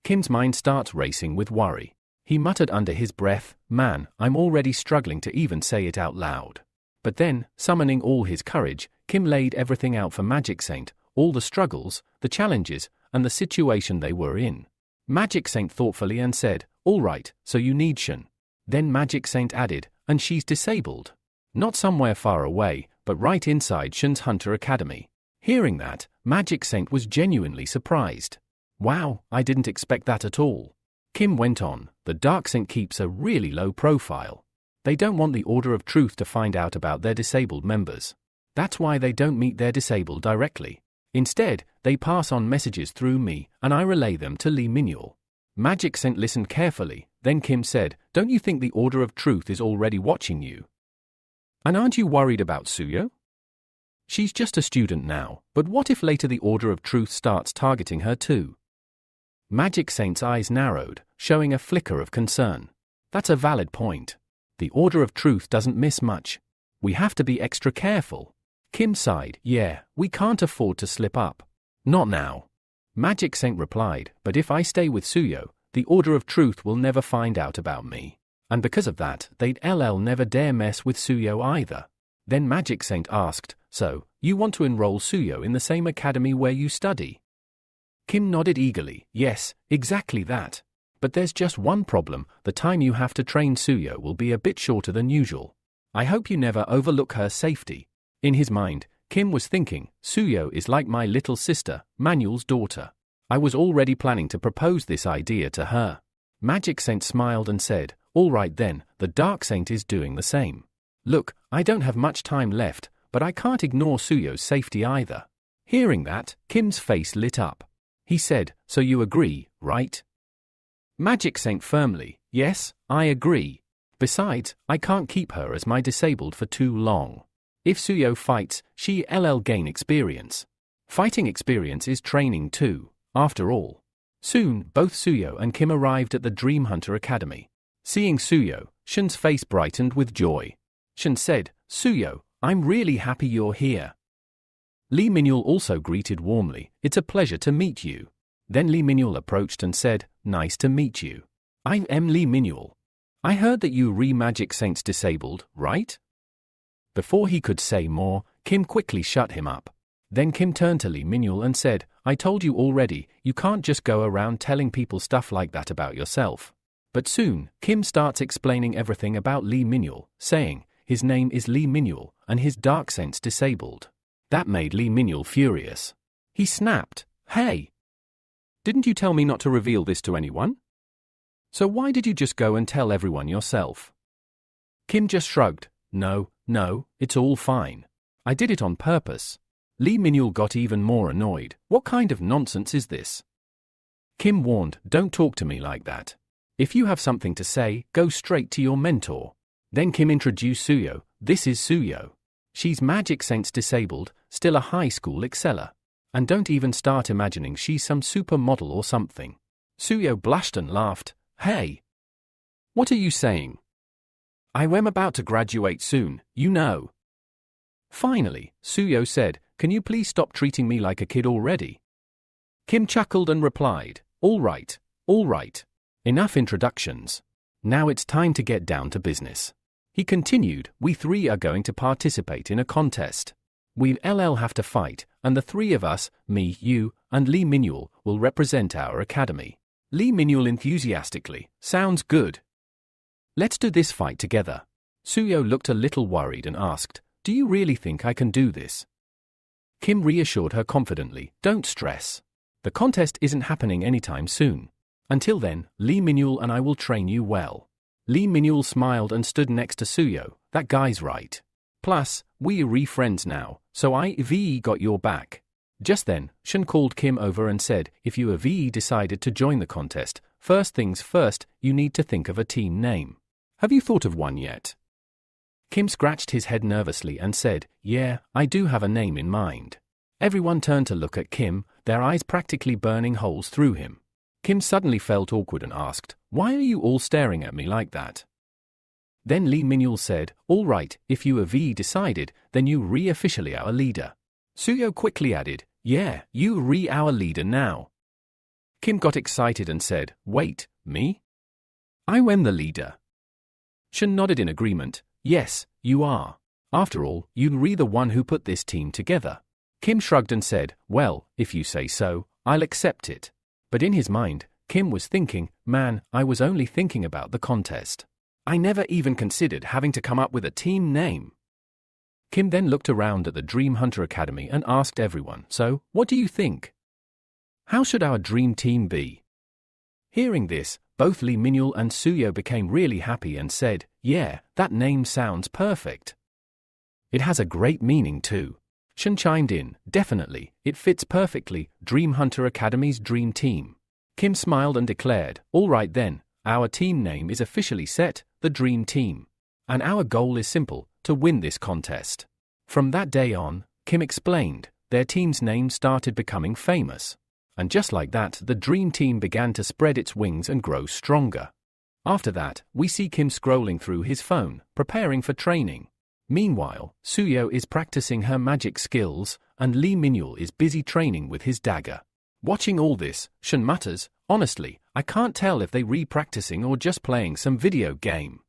A: Kim's mind starts racing with worry. He muttered under his breath, "Man, I'm already struggling to even say it out loud." But then, summoning all his courage, Kim laid everything out for Magic Saint, all the struggles, the challenges, and the situation they were in. Magic Saint thoughtfully and said, "All right, so you need Shen." Then Magic Saint added, "And she's disabled. Not somewhere far away, but right inside Shen's Hunter Academy." Hearing that, Magic Saint was genuinely surprised. "Wow, I didn't expect that at all." Kim went on, "The Dark Saint keeps a really low profile. They don't want the Order of Truth to find out about their disabled members. That's why they don't meet their disabled directly. Instead, they pass on messages through me, and I relay them to Lee Minuel." Magic Saint listened carefully, then Kim said, "Don't you think the Order of Truth is already watching you? And aren't you worried about Suyo? She's just a student now, but what if later the Order of Truth starts targeting her too?" Magic Saint's eyes narrowed, showing a flicker of concern. "That's a valid point. The Order of Truth doesn't miss much. We have to be extra careful." Kim sighed. "Yeah, we can't afford to slip up. Not now." Magic Saint replied, "But if I stay with Suyo, the Order of Truth will never find out about me. And because of that, they'd never dare mess with Suyo either." Then Magic Saint asked, "So, you want to enroll Suyo in the same academy where you study?" Kim nodded eagerly. "Yes, exactly that. But there's just one problem, the time you have to train Suyo will be a bit shorter than usual. I hope you never overlook her safety." In his mind, Kim was thinking, "Suyo is like my little sister, Manuel's daughter. I was already planning to propose this idea to her." Magic Saint smiled and said, "All right then, the Dark Saint is doing the same. Look, I don't have much time left, but I can't ignore Suyo's safety either." Hearing that, Kim's face lit up. He said, "So you agree, right?" Magic Saint firmly, "Yes, I agree. Besides, I can't keep her as my disabled for too long. If Suyo fights, she'll gain experience. Fighting experience is training too, after all." Soon, both Suyo and Kim arrived at the Dream Hunter Academy. Seeing Suyo, Shun's face brightened with joy. Shun said, "Suyo, I'm really happy you're here." Lee Minul also greeted warmly, "It's a pleasure to meet you." Then Lee Minul approached and said, "Nice to meet you. I am Lee Minul. I heard that you re-magic saints disabled, right?" Before he could say more, Kim quickly shut him up. Then Kim turned to Lee Minul and said, "I told you already, you can't just go around telling people stuff like that about yourself." But soon, Kim starts explaining everything about Lee Minul, saying, his name is Lee Minul, and his dark sense disabled. That made Lee Minul furious. He snapped, "Hey! Didn't you tell me not to reveal this to anyone? So why did you just go and tell everyone yourself?" Kim just shrugged, No, it's all fine. I did it on purpose." Lee Minul got even more annoyed. "What kind of nonsense is this?" Kim warned, "Don't talk to me like that. If you have something to say, go straight to your mentor." Then Kim introduced Suyo. "This is Suyo. She's magic sense disabled, still a high school exceller. And don't even start imagining she's some supermodel or something." Suyo blushed and laughed. "Hey! What are you saying? I am about to graduate soon, you know." Finally, Suyo said, "Can you please stop treating me like a kid already?" Kim chuckled and replied, all right. Enough introductions. Now it's time to get down to business." He continued, "We three are going to participate in a contest. We'll have to fight, and the three of us, me, you, and Lee Minul, will represent our academy." Lee Minul enthusiastically, "Sounds good. Let's do this fight together." Suyo looked a little worried and asked, "Do you really think I can do this?" Kim reassured her confidently, "Don't stress. The contest isn't happening anytime soon. Until then, Lee Minul and I will train you well." Lee Minul smiled and stood next to Suyo. "That guy's right. Plus, we're friends now, so I've got your back." Just then, Shun called Kim over and said, "If you have decided to join the contest, first things first, you need to think of a team name. Have you thought of one yet?" Kim scratched his head nervously and said, "Yeah, I do have a name in mind." Everyone turned to look at Kim, their eyes practically burning holes through him. Kim suddenly felt awkward and asked, "Why are you all staring at me like that?" Then Lee Minul said, "All right, if you have decided, then you officially our leader." Suyo quickly added, "Yeah, you our leader now." Kim got excited and said, "Wait, me? I am the leader." Shun nodded in agreement. "Yes, you are. After all, you're the one who put this team together." Kim shrugged and said, "Well, if you say so, I'll accept it." But in his mind, Kim was thinking, "Man, I was only thinking about the contest. I never even considered having to come up with a team name." Kim then looked around at the Dream Hunter Academy and asked everyone, "So, what do you think? How should our dream team be?" Hearing this, both Lee Minul and Suyo became really happy and said, "Yeah, that name sounds perfect. It has a great meaning too." Shun chimed in, "Definitely, it fits perfectly, Dream Hunter Academy's dream team." Kim smiled and declared, "All right then, our team name is officially set, the Dream Team. And our goal is simple, to win this contest." From that day on, Kim explained, their team's name started becoming famous. And just like that, the Dream Team began to spread its wings and grow stronger. After that, we see Kim scrolling through his phone, preparing for training. Meanwhile, Suyo is practicing her magic skills, and Lee Minul is busy training with his dagger. Watching all this, Shun mutters, "Honestly, I can't tell if they re-practicing or just playing some video game."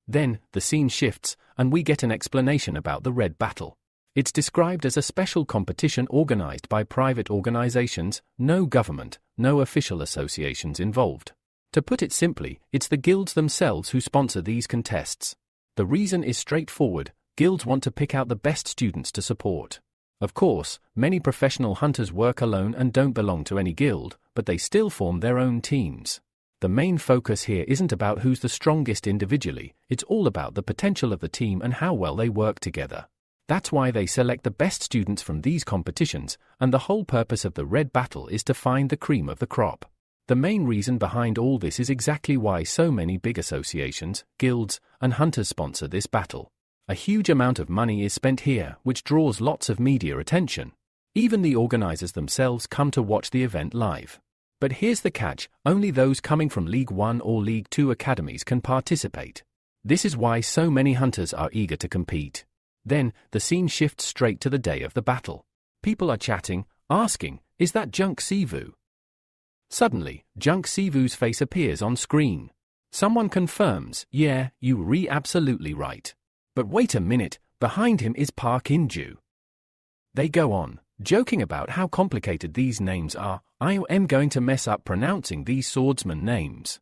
A: Then, the scene shifts, and we get an explanation about the Red Battle. It's described as a special competition organized by private organizations, no government, no official associations involved. To put it simply, it's the guilds themselves who sponsor these contests. The reason is straightforward, guilds want to pick out the best students to support. Of course, many professional hunters work alone and don't belong to any guild, but they still form their own teams. The main focus here isn't about who's the strongest individually, it's all about the potential of the team and how well they work together. That's why they select the best students from these competitions, and the whole purpose of the Red Battle is to find the cream of the crop. The main reason behind all this is exactly why so many big associations, guilds, and hunters sponsor this battle. A huge amount of money is spent here, which draws lots of media attention. Even the organizers themselves come to watch the event live. But here's the catch, only those coming from League 1 or League 2 academies can participate. This is why so many hunters are eager to compete. Then, the scene shifts straight to the day of the battle. People are chatting, asking, is that Junk Sivu? Suddenly, Junk Sivu's face appears on screen. Someone confirms, yeah, you absolutely right. But wait a minute, behind him is Park Inju. They go on, joking about how complicated these names are. I am going to mess up pronouncing these swordsman names.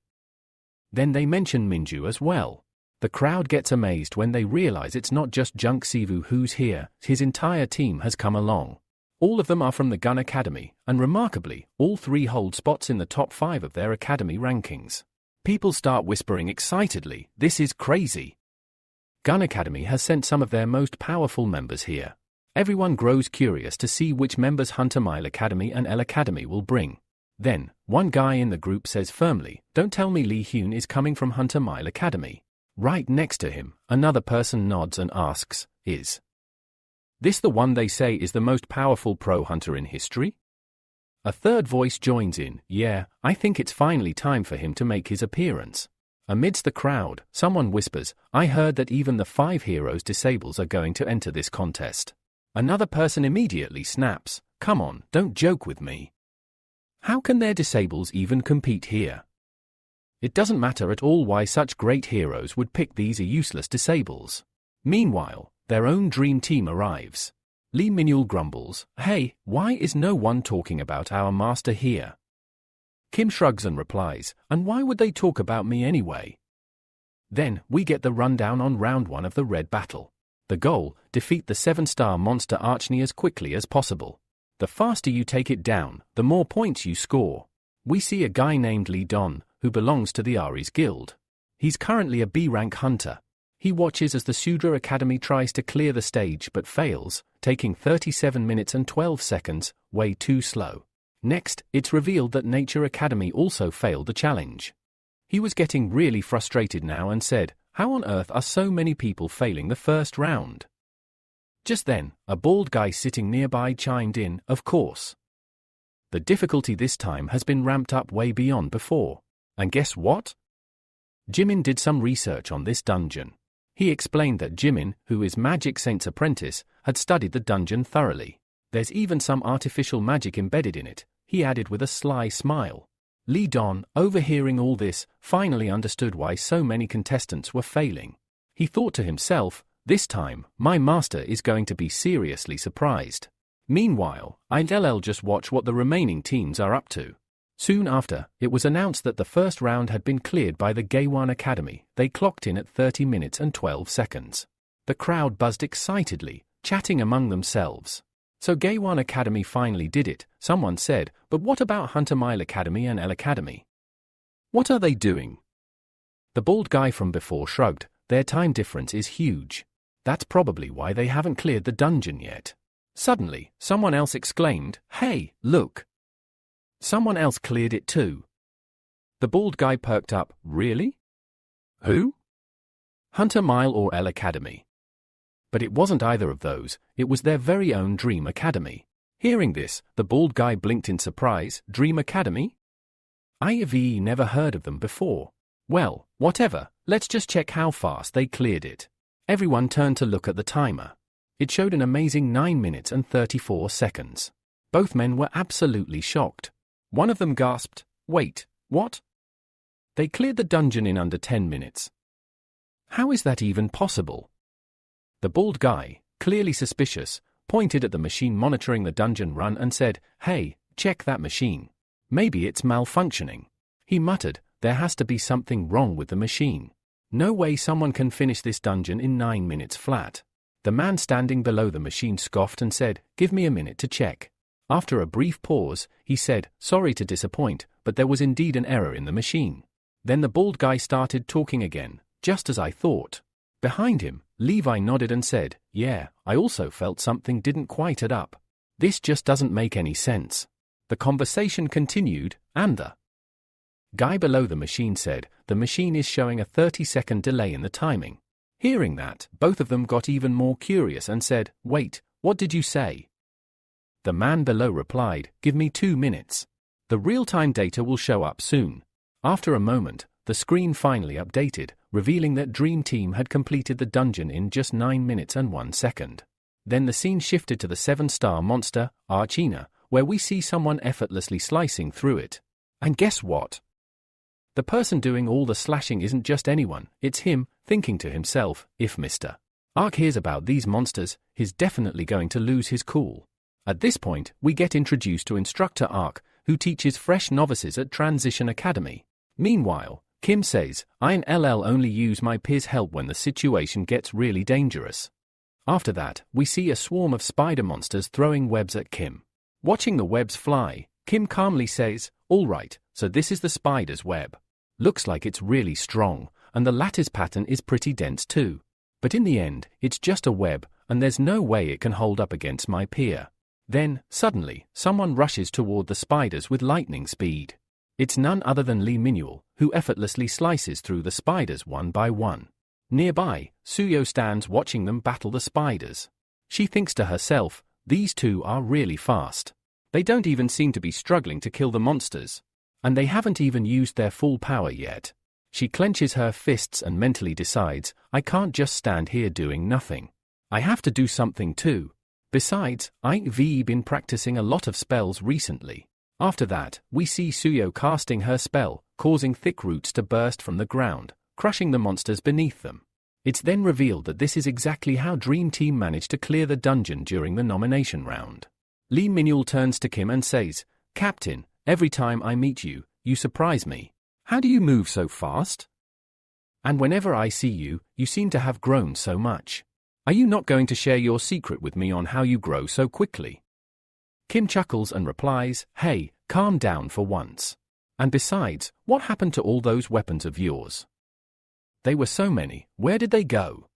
A: Then they mention Minju as well. The crowd gets amazed when they realize it's not just Junk Sivu who's here, his entire team has come along. All of them are from the Gun Academy, and remarkably, all 3 hold spots in the top 5 of their academy rankings. People start whispering excitedly, this is crazy. Gun Academy has sent some of their most powerful members here. Everyone grows curious to see which members Hunter Mile Academy and L Academy will bring. Then, one guy in the group says firmly, don't tell me Lee Hyun is coming from Hunter Mile Academy. Right next to him, another person nods and asks, is this the one they say is the most powerful pro hunter in history? A third voice joins in, yeah, I think it's finally time for him to make his appearance. Amidst the crowd, someone whispers, I heard that even the 5 heroes disables are going to enter this contest. Another person immediately snaps, come on, don't joke with me. How can their disables even compete here? It doesn't matter at all why such great heroes would pick these useless disables. Meanwhile, their own dream team arrives. Lee Minul grumbles, hey, why is no one talking about our master here? Kim shrugs and replies, and why would they talk about me anyway? Then, we get the rundown on round 1 of the Red Battle. The goal, defeat the 7-star monster Archnie as quickly as possible. The faster you take it down, the more points you score. We see a guy named Lee Don, who belongs to the Aries Guild. He's currently a B-rank hunter. He watches as the Sudra Academy tries to clear the stage but fails, taking 37 minutes and 12 seconds, way too slow. Next, it's revealed that Nature Academy also failed the challenge. He was getting really frustrated now and said, how on earth are so many people failing the first round? Just then, a bald guy sitting nearby chimed in, of course. The difficulty this time has been ramped up way beyond before. And guess what? Jimin did some research on this dungeon. He explained that Jimin, who is Magic Saint's apprentice, had studied the dungeon thoroughly. There's even some artificial magic embedded in it, he added with a sly smile. Lee Don, overhearing all this, finally understood why so many contestants were failing. He thought to himself, this time, my master is going to be seriously surprised. Meanwhile, I'll just watch what the remaining teams are up to. Soon after, it was announced that the first round had been cleared by the Gaywan Academy. They clocked in at 30 minutes and 12 seconds. The crowd buzzed excitedly, chatting among themselves. So Gaywan Academy finally did it, someone said, but what about Hunter Mile Academy and L Academy? What are they doing? The bald guy from before shrugged, their time difference is huge. That's probably why they haven't cleared the dungeon yet. Suddenly, someone else exclaimed, hey, look! Someone else cleared it too. The bald guy perked up, really? Who? Hunter Mile or L Academy. But it wasn't either of those, it was their very own Dream Academy. Hearing this, the bald guy blinked in surprise, Dream Academy? I've never heard of them before. Well, whatever, let's just check how fast they cleared it. Everyone turned to look at the timer. It showed an amazing 9 minutes and 34 seconds. Both men were absolutely shocked. One of them gasped, wait, what? They cleared the dungeon in under 10 minutes. How is that even possible? The bald guy, clearly suspicious, pointed at the machine monitoring the dungeon run and said, hey, check that machine. Maybe it's malfunctioning. He muttered, there has to be something wrong with the machine. No way someone can finish this dungeon in 9 minutes flat. The man standing below the machine scoffed and said, give me a minute to check. After a brief pause, he said, sorry to disappoint, but there was indeed an error in the machine. Then the bald guy started talking again, just as I thought. Behind him, Levi nodded and said, yeah, I also felt something didn't quite add up. This just doesn't make any sense. The conversation continued, and the guy below the machine said, the machine is showing a 30-second delay in the timing. Hearing that, both of them got even more curious and said, wait, what did you say? The man below replied, give me 2 minutes. The real-time data will show up soon. After a moment, the screen finally updated, revealing that Dream Team had completed the dungeon in just 9 minutes and 1 second. Then the scene shifted to the 7-star monster, Archina, where we see someone effortlessly slicing through it. And guess what? The person doing all the slashing isn't just anyone, it's him, thinking to himself, if Mr. Ark hears about these monsters, he's definitely going to lose his cool. At this point, we get introduced to Instructor Ark, who teaches fresh novices at Transition Academy. Meanwhile, Kim says, I'll only use my peers' help when the situation gets really dangerous. After that, we see a swarm of spider monsters throwing webs at Kim. Watching the webs fly, Kim calmly says, all right, so this is the spider's web. Looks like it's really strong, and the lattice pattern is pretty dense too. But in the end, it's just a web, and there's no way it can hold up against my peer. Then, suddenly, someone rushes toward the spiders with lightning speed. It's none other than Lee Minuel, who effortlessly slices through the spiders one by one. Nearby, Suyo stands watching them battle the spiders. She thinks to herself, these two are really fast. They don't even seem to be struggling to kill the monsters. And they haven't even used their full power yet. She clenches her fists and mentally decides, I can't just stand here doing nothing. I have to do something too. Besides, I've been practicing a lot of spells recently. After that, we see Suyo casting her spell, causing thick roots to burst from the ground, crushing the monsters beneath them. It's then revealed that this is exactly how Dream Team managed to clear the dungeon during the nomination round. Lee Minuel turns to Kim and says, Captain, every time I meet you, you surprise me. How do you move so fast? And whenever I see you, you seem to have grown so much. Are you not going to share your secret with me on how you grow so quickly? Kim chuckles and replies, hey, calm down for once. And besides, what happened to all those weapons of yours? They were so many, where did they go?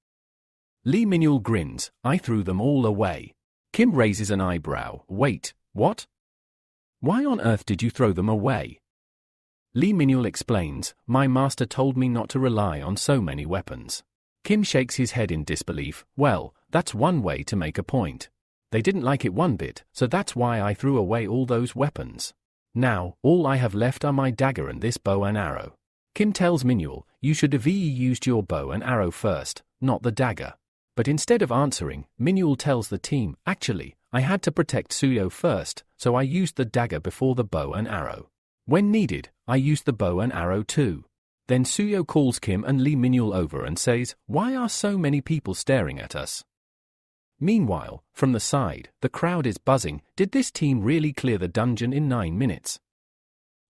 A: Lee Minuel grins, I threw them all away. Kim raises an eyebrow, wait, what? Why on earth did you throw them away? Lee Minuel explains, my master told me not to rely on so many weapons. Kim shakes his head in disbelief, well, that's one way to make a point. They didn't like it one bit, so that's why I threw away all those weapons. Now, all I have left are my dagger and this bow and arrow. Kim tells Minuel, you should have used your bow and arrow first, not the dagger. But instead of answering, Minuel tells the team, actually, I had to protect Suyo first, so I used the dagger before the bow and arrow. When needed, I used the bow and arrow too. Then Suyo calls Kim and Lee Minuel over and says, why are so many people staring at us? Meanwhile, from the side, the crowd is buzzing, did this team really clear the dungeon in 9 minutes?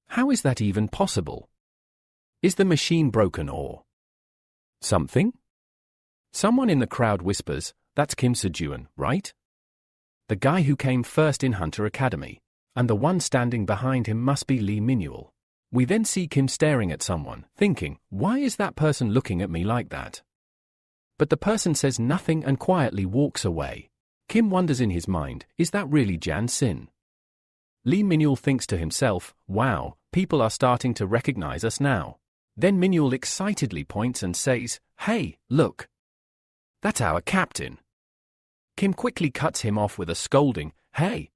A: How is that even possible? Is the machine broken or something? Someone in the crowd whispers, that's Kim Sejuan, right? The guy who came first in Hunter Academy. And the one standing behind him must be Lee Minuel. We then see Kim staring at someone, thinking, why is that person looking at me like that? But the person says nothing and quietly walks away. Kim wonders in his mind, is that really Jan Sin? Lee Minuel thinks to himself, wow, people are starting to recognize us now. Then Minuel excitedly points and says, hey, look. That's our captain. Kim quickly cuts him off with a scolding, hey.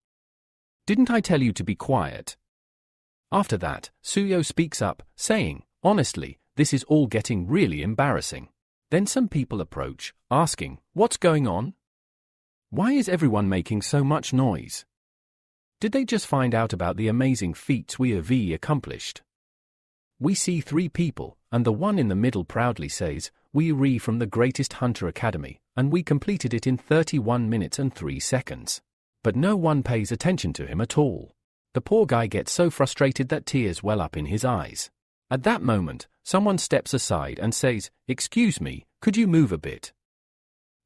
A: Didn't I tell you to be quiet? After that, Suyo speaks up, saying, honestly, this is all getting really embarrassing. Then some people approach, asking, what's going on? Why is everyone making so much noise? Did they just find out about the amazing feats we have accomplished? We see 3 people, and the one in the middle proudly says, we are from the greatest Hunter Academy, and we completed it in 31 minutes and 3 seconds. But no one pays attention to him at all. The poor guy gets so frustrated that tears well up in his eyes. At that moment, someone steps aside and says, excuse me, could you move a bit?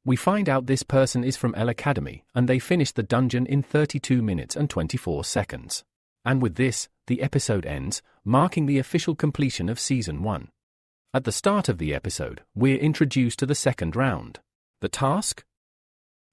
A: We find out this person is from L Academy, and they finished the dungeon in 32 minutes and 24 seconds. And with this, the episode ends, marking the official completion of Season 1. At the start of the episode, we're introduced to the second round. The task?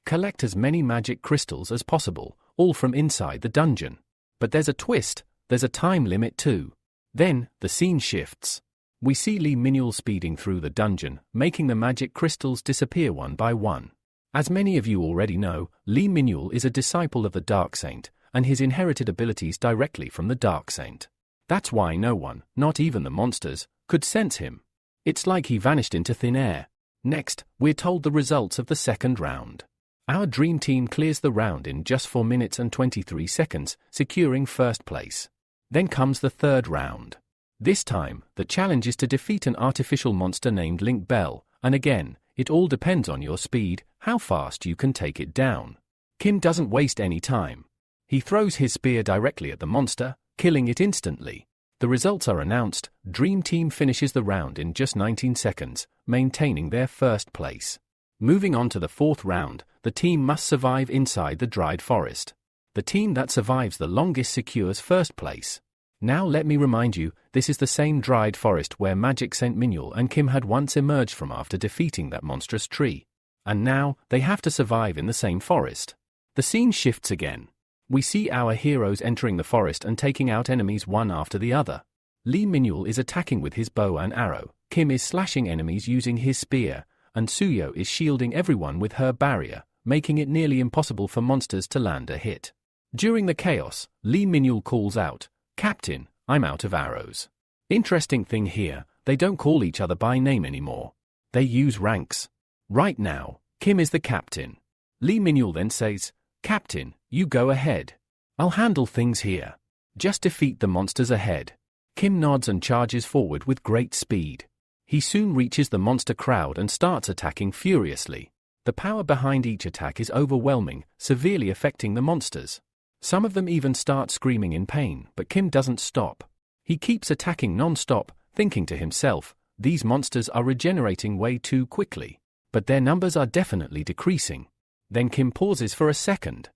A: Collect as many magic crystals as possible, all from inside the dungeon. But there's a twist, there's a time limit too. Then, the scene shifts. We see Lee Minuel speeding through the dungeon, making the magic crystals disappear one by one. As many of you already know, Lee Minuel is a disciple of the Dark Saint, and his inherited abilities directly from the Dark Saint. That's why no one, not even the monsters, could sense him. It's like he vanished into thin air. Next, we're told the results of the second round. Our dream team clears the round in just 4 minutes and 23 seconds, securing first place. Then comes the third round. This time, the challenge is to defeat an artificial monster named Link Bell, and again, it all depends on your speed, how fast you can take it down. Kim doesn't waste any time. He throws his spear directly at the monster, killing it instantly. The results are announced. Dream Team finishes the round in just 19 seconds, maintaining their first place. Moving on to the fourth round, the team must survive inside the dried forest. The team that survives the longest secures first place. Now let me remind you, this is the same dried forest where Magic Saint Minuel and Kim had once emerged from after defeating that monstrous tree. And now, they have to survive in the same forest. The scene shifts again. We see our heroes entering the forest and taking out enemies one after the other. Lee Minuel is attacking with his bow and arrow, Kim is slashing enemies using his spear, and Suyo is shielding everyone with her barrier, making it nearly impossible for monsters to land a hit. During the chaos, Lee Minuel calls out, "Captain, I'm out of arrows." Interesting thing here, they don't call each other by name anymore. They use ranks. Right now, Kim is the captain. Lee Minuel then says, "Captain, you go ahead. I'll handle things here. Just defeat the monsters ahead." Kim nods and charges forward with great speed. He soon reaches the monster crowd and starts attacking furiously. The power behind each attack is overwhelming, severely affecting the monsters. Some of them even start screaming in pain, but Kim doesn't stop. He keeps attacking non-stop, thinking to himself, these monsters are regenerating way too quickly. But their numbers are definitely decreasing. Then Kim pauses for a second.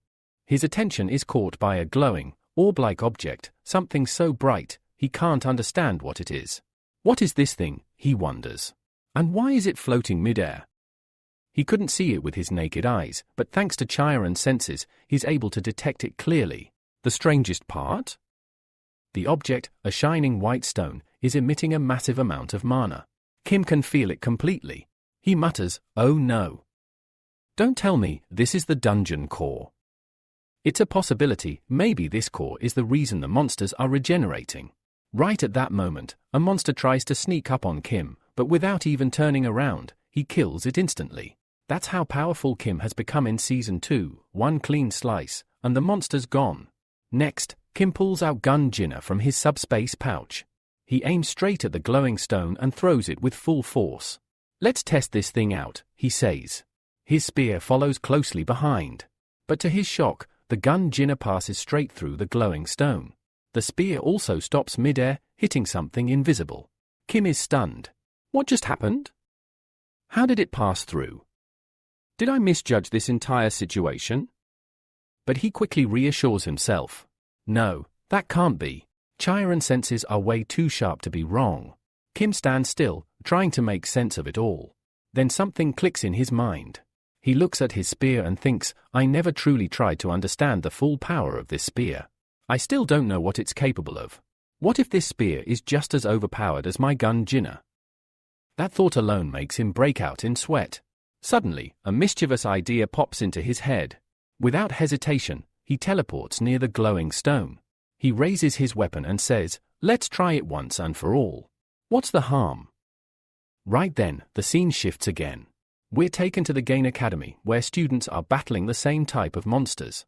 A: His attention is caught by a glowing, orb-like object, something so bright, he can't understand what it is. What is this thing, he wonders. And why is it floating mid-air? He couldn't see it with his naked eyes, but thanks to Chiron's senses, he's able to detect it clearly. The strangest part? The object, a shining white stone, is emitting a massive amount of mana. Kim can feel it completely. He mutters, "Oh no. Don't tell me this is the dungeon core." It's a possibility, maybe this core is the reason the monsters are regenerating. Right at that moment, a monster tries to sneak up on Kim, but without even turning around, he kills it instantly. That's how powerful Kim has become in Season 2, one clean slice, and the monster's gone. Next, Kim pulls out Gun Jinna from his subspace pouch. He aims straight at the glowing stone and throws it with full force. "Let's test this thing out," he says. His spear follows closely behind. But to his shock, the Gun Jinna passes straight through the glowing stone. The spear also stops mid-air, hitting something invisible. Kim is stunned. What just happened? How did it pass through? Did I misjudge this entire situation? But he quickly reassures himself. No, that can't be. Chiron's senses are way too sharp to be wrong. Kim stands still, trying to make sense of it all. Then something clicks in his mind. He looks at his spear and thinks, I never truly tried to understand the full power of this spear. I still don't know what it's capable of. What if this spear is just as overpowered as my Gun Jinna? That thought alone makes him break out in sweat. Suddenly, a mischievous idea pops into his head. Without hesitation, he teleports near the glowing stone. He raises his weapon and says, "Let's try it once and for all. What's the harm?" Right then, the scene shifts again. We're taken to the Gain Academy, where students are battling the same type of monsters.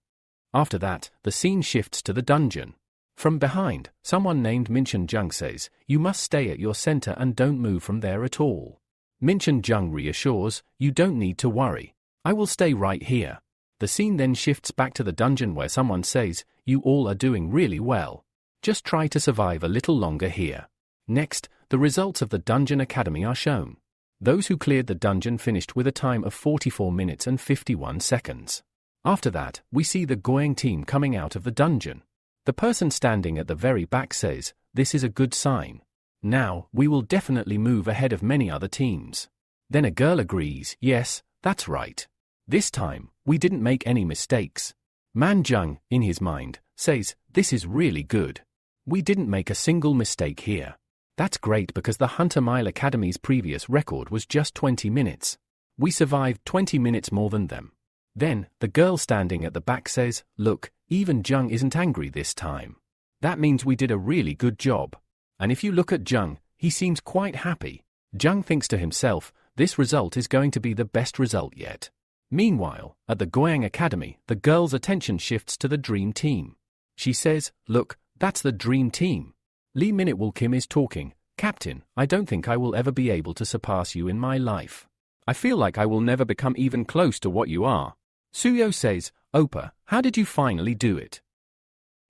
A: After that, the scene shifts to the dungeon. From behind, someone named Minchen Jung says, "You must stay at your center and don't move from there at all." Minchen Jung reassures, "You don't need to worry. I will stay right here." The scene then shifts back to the dungeon where someone says, "You all are doing really well. Just try to survive a little longer here." Next, the results of the Dungeon Academy are shown. Those who cleared the dungeon finished with a time of 44 minutes and 51 seconds. After that, we see the Goyang team coming out of the dungeon. The person standing at the very back says, "This is a good sign. Now, we will definitely move ahead of many other teams." Then a girl agrees, "Yes, that's right. This time, we didn't make any mistakes." Man Jung, in his mind, says, "This is really good. We didn't make a single mistake here. That's great because the Hunter Mile Academy's previous record was just 20 minutes. We survived 20 minutes more than them. Then, the girl standing at the back says, "Look, even Jung isn't angry this time. That means we did a really good job." And if you look at Jung, he seems quite happy. Jung thinks to himself, this result is going to be the best result yet. Meanwhile, at the Goyang Academy, the girl's attention shifts to the Dream Team. She says, "Look, that's the Dream Team. Lee Minute Kim is talking. Captain, I don't think I will ever be able to surpass you in my life. I feel like I will never become even close to what you are." Suyo says, "Oppa, how did you finally do it?"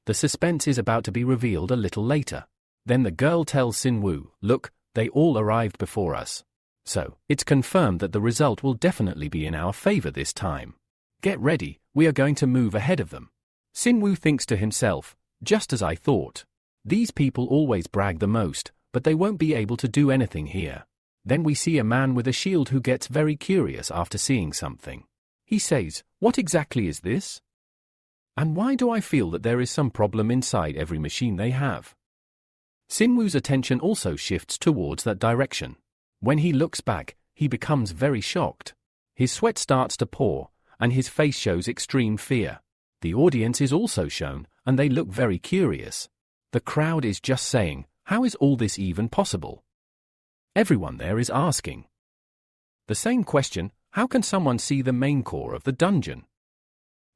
A: The suspense is about to be revealed a little later. Then the girl tells Sinwoo, "Look, they all arrived before us. So, it's confirmed that the result will definitely be in our favor this time. Get ready, we are going to move ahead of them." Sinwoo thinks to himself, "Just as I thought. These people always brag the most, but they won't be able to do anything here." Then we see a man with a shield who gets very curious after seeing something. He says, "What exactly is this? And why do I feel that there is some problem inside every machine they have?" Sinwoo's attention also shifts towards that direction. When he looks back, he becomes very shocked. His sweat starts to pour, and his face shows extreme fear. The audience is also shown, and they look very curious. The crowd is just saying, "How is all this even possible?" Everyone there is asking the same question, how can someone see the main core of the dungeon?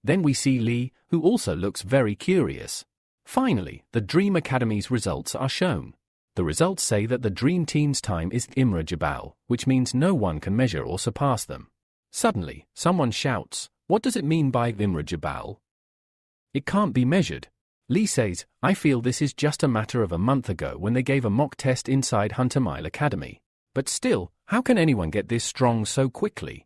A: Then we see Lee, who also looks very curious. Finally, the Dream Academy's results are shown. The results say that the Dream Team's time is Imra Jabal, which means no one can measure or surpass them. Suddenly, someone shouts, "What does it mean by Imra Jabal? It can't be measured." Lee says, "I feel this is just a matter of a month ago when they gave a mock test inside Hunter Mile Academy. But still, how can anyone get this strong so quickly?"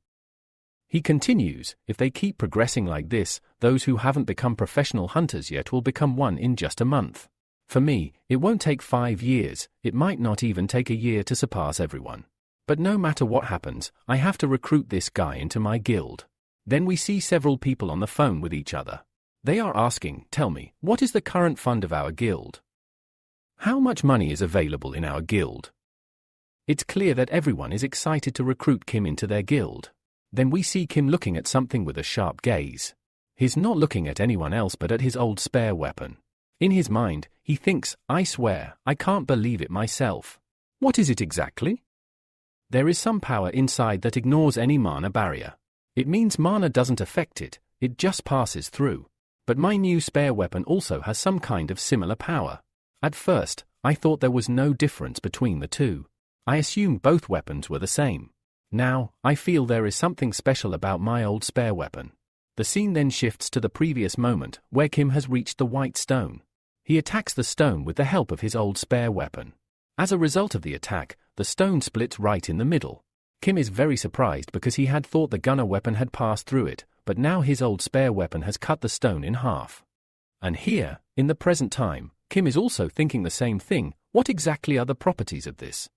A: He continues, "If they keep progressing like this, those who haven't become professional hunters yet will become one in just a month. For me, it won't take 5 years, it might not even take a year to surpass everyone. But no matter what happens, I have to recruit this guy into my guild." Then we see several people on the phone with each other. They are asking, "Tell me, what is the current fund of our guild? How much money is available in our guild?" It's clear that everyone is excited to recruit Kim into their guild. Then we see Kim looking at something with a sharp gaze. He's not looking at anyone else but at his old spare weapon. In his mind, he thinks, "I swear, I can't believe it myself. What is it exactly?" There is some power inside that ignores any mana barrier. It means mana doesn't affect it, it just passes through. But my new spare weapon also has some kind of similar power. At first, I thought there was no difference between the two. I assumed both weapons were the same. Now, I feel there is something special about my old spare weapon." The scene then shifts to the previous moment, where Kim has reached the white stone. He attacks the stone with the help of his old spare weapon. As a result of the attack, the stone splits right in the middle. Kim is very surprised because he had thought the gunner weapon had passed through it, but now his old spare weapon has cut the stone in half. And here, in the present time, Kim is also thinking the same thing, what exactly are the properties of this?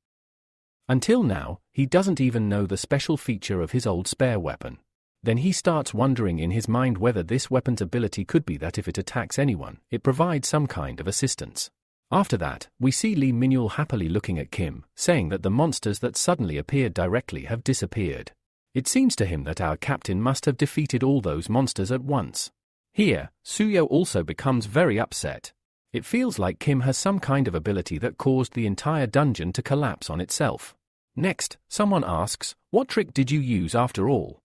A: Until now, he doesn't even know the special feature of his old spare weapon. Then he starts wondering in his mind whether this weapon's ability could be that if it attacks anyone, it provides some kind of assistance. After that, we see Lee Minul happily looking at Kim, saying that the monsters that suddenly appeared directly have disappeared. It seems to him that our captain must have defeated all those monsters at once. Here, Suyo also becomes very upset. It feels like Kim has some kind of ability that caused the entire dungeon to collapse on itself. Next, someone asks, "What trick did you use after all?"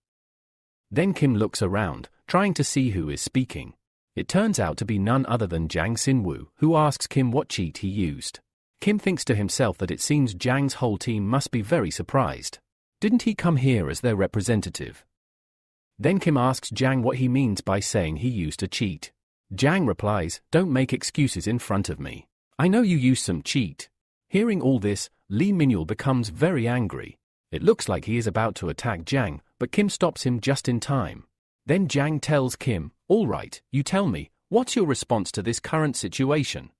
A: Then Kim looks around, trying to see who is speaking. It turns out to be none other than Jang Sinwoo, who asks Kim what cheat he used. Kim thinks to himself that it seems Jang's whole team must be very surprised. Didn't he come here as their representative? Then Kim asks Jang what he means by saying he used a cheat. Jang replies, "Don't make excuses in front of me. I know you used some cheat." Hearing all this, Lee Minul becomes very angry. It looks like he is about to attack Jang, but Kim stops him just in time. Then Jang tells Kim, "All right, you tell me, what's your response to this current situation?"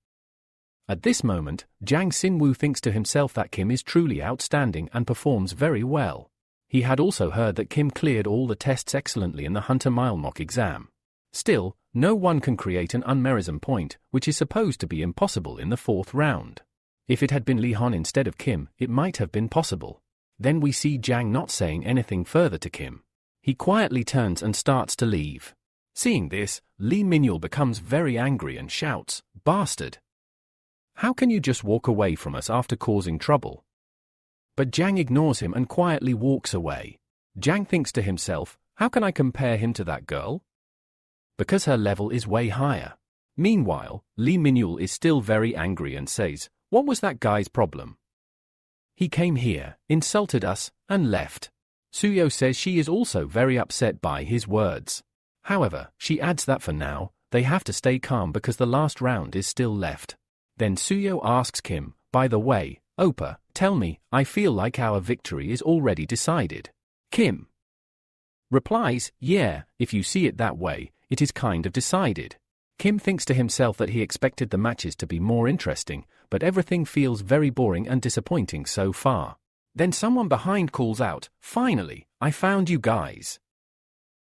A: At this moment, Jang Sinwoo thinks to himself that Kim is truly outstanding and performs very well. He had also heard that Kim cleared all the tests excellently in the Hunter Mile mock exam. Still, no one can create an unmerism point, which is supposed to be impossible in the 4th round. If it had been Lee Hon instead of Kim, it might have been possible. Then we see Jang not saying anything further to Kim. He quietly turns and starts to leave. Seeing this, Lee Minul becomes very angry and shouts, "Bastard! How can you just walk away from us after causing trouble?" But Jiang ignores him and quietly walks away. Jiang thinks to himself, how can I compare him to that girl? Because her level is way higher. Meanwhile, Lee Minul is still very angry and says, "What was that guy's problem? He came here, insulted us, and left." Suyo says she is also very upset by his words. However, she adds that for now, they have to stay calm because the last round is still left. Then Suyo asks Kim, "By the way, Oppa, tell me, I feel like our victory is already decided." Kim replies, "Yeah, if you see it that way, it is kind of decided." Kim thinks to himself that he expected the matches to be more interesting, but everything feels very boring and disappointing so far. Then someone behind calls out, "Finally, I found you guys."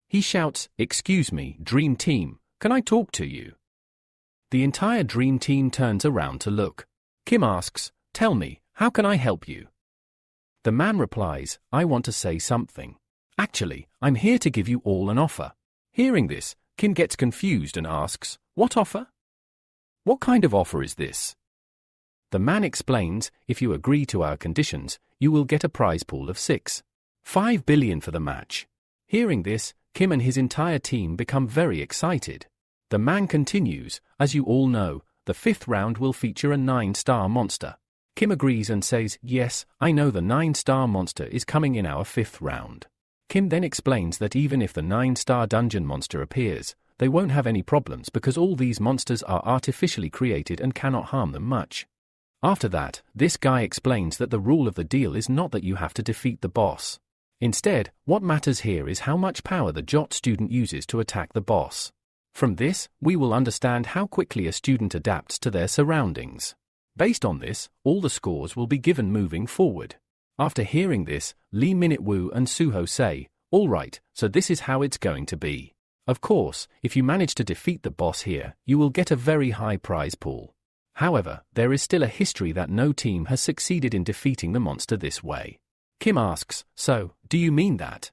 A: He shouts, "Excuse me, Dream Team, can I talk to you?" The entire Dream Team turns around to look. Kim asks, "Tell me, how can I help you?" The man replies, "I want to say something. Actually, I'm here to give you all an offer." Hearing this, Kim gets confused and asks, "What offer? What kind of offer is this?" The man explains, "If you agree to our conditions, you will get a prize pool of 6.5 billion for the match." Hearing this, Kim and his entire team become very excited. The man continues, "As you all know, the 5th round will feature a 9-star monster." Kim agrees and says, "Yes, I know the 9-star monster is coming in our 5th round." Kim then explains that even if the 9-star dungeon monster appears, they won't have any problems because all these monsters are artificially created and cannot harm them much. After that, this guy explains that the rule of the deal is not that you have to defeat the boss. Instead, what matters here is how much power the JOT student uses to attack the boss. From this, we will understand how quickly a student adapts to their surroundings. Based on this, all the scores will be given moving forward. After hearing this, Lee Minute-woo and Suho say, "All right, so this is how it's going to be. Of course, if you manage to defeat the boss here, you will get a very high prize pool. However, there is still a history that no team has succeeded in defeating the monster this way." Kim asks, "So, do you mean that?"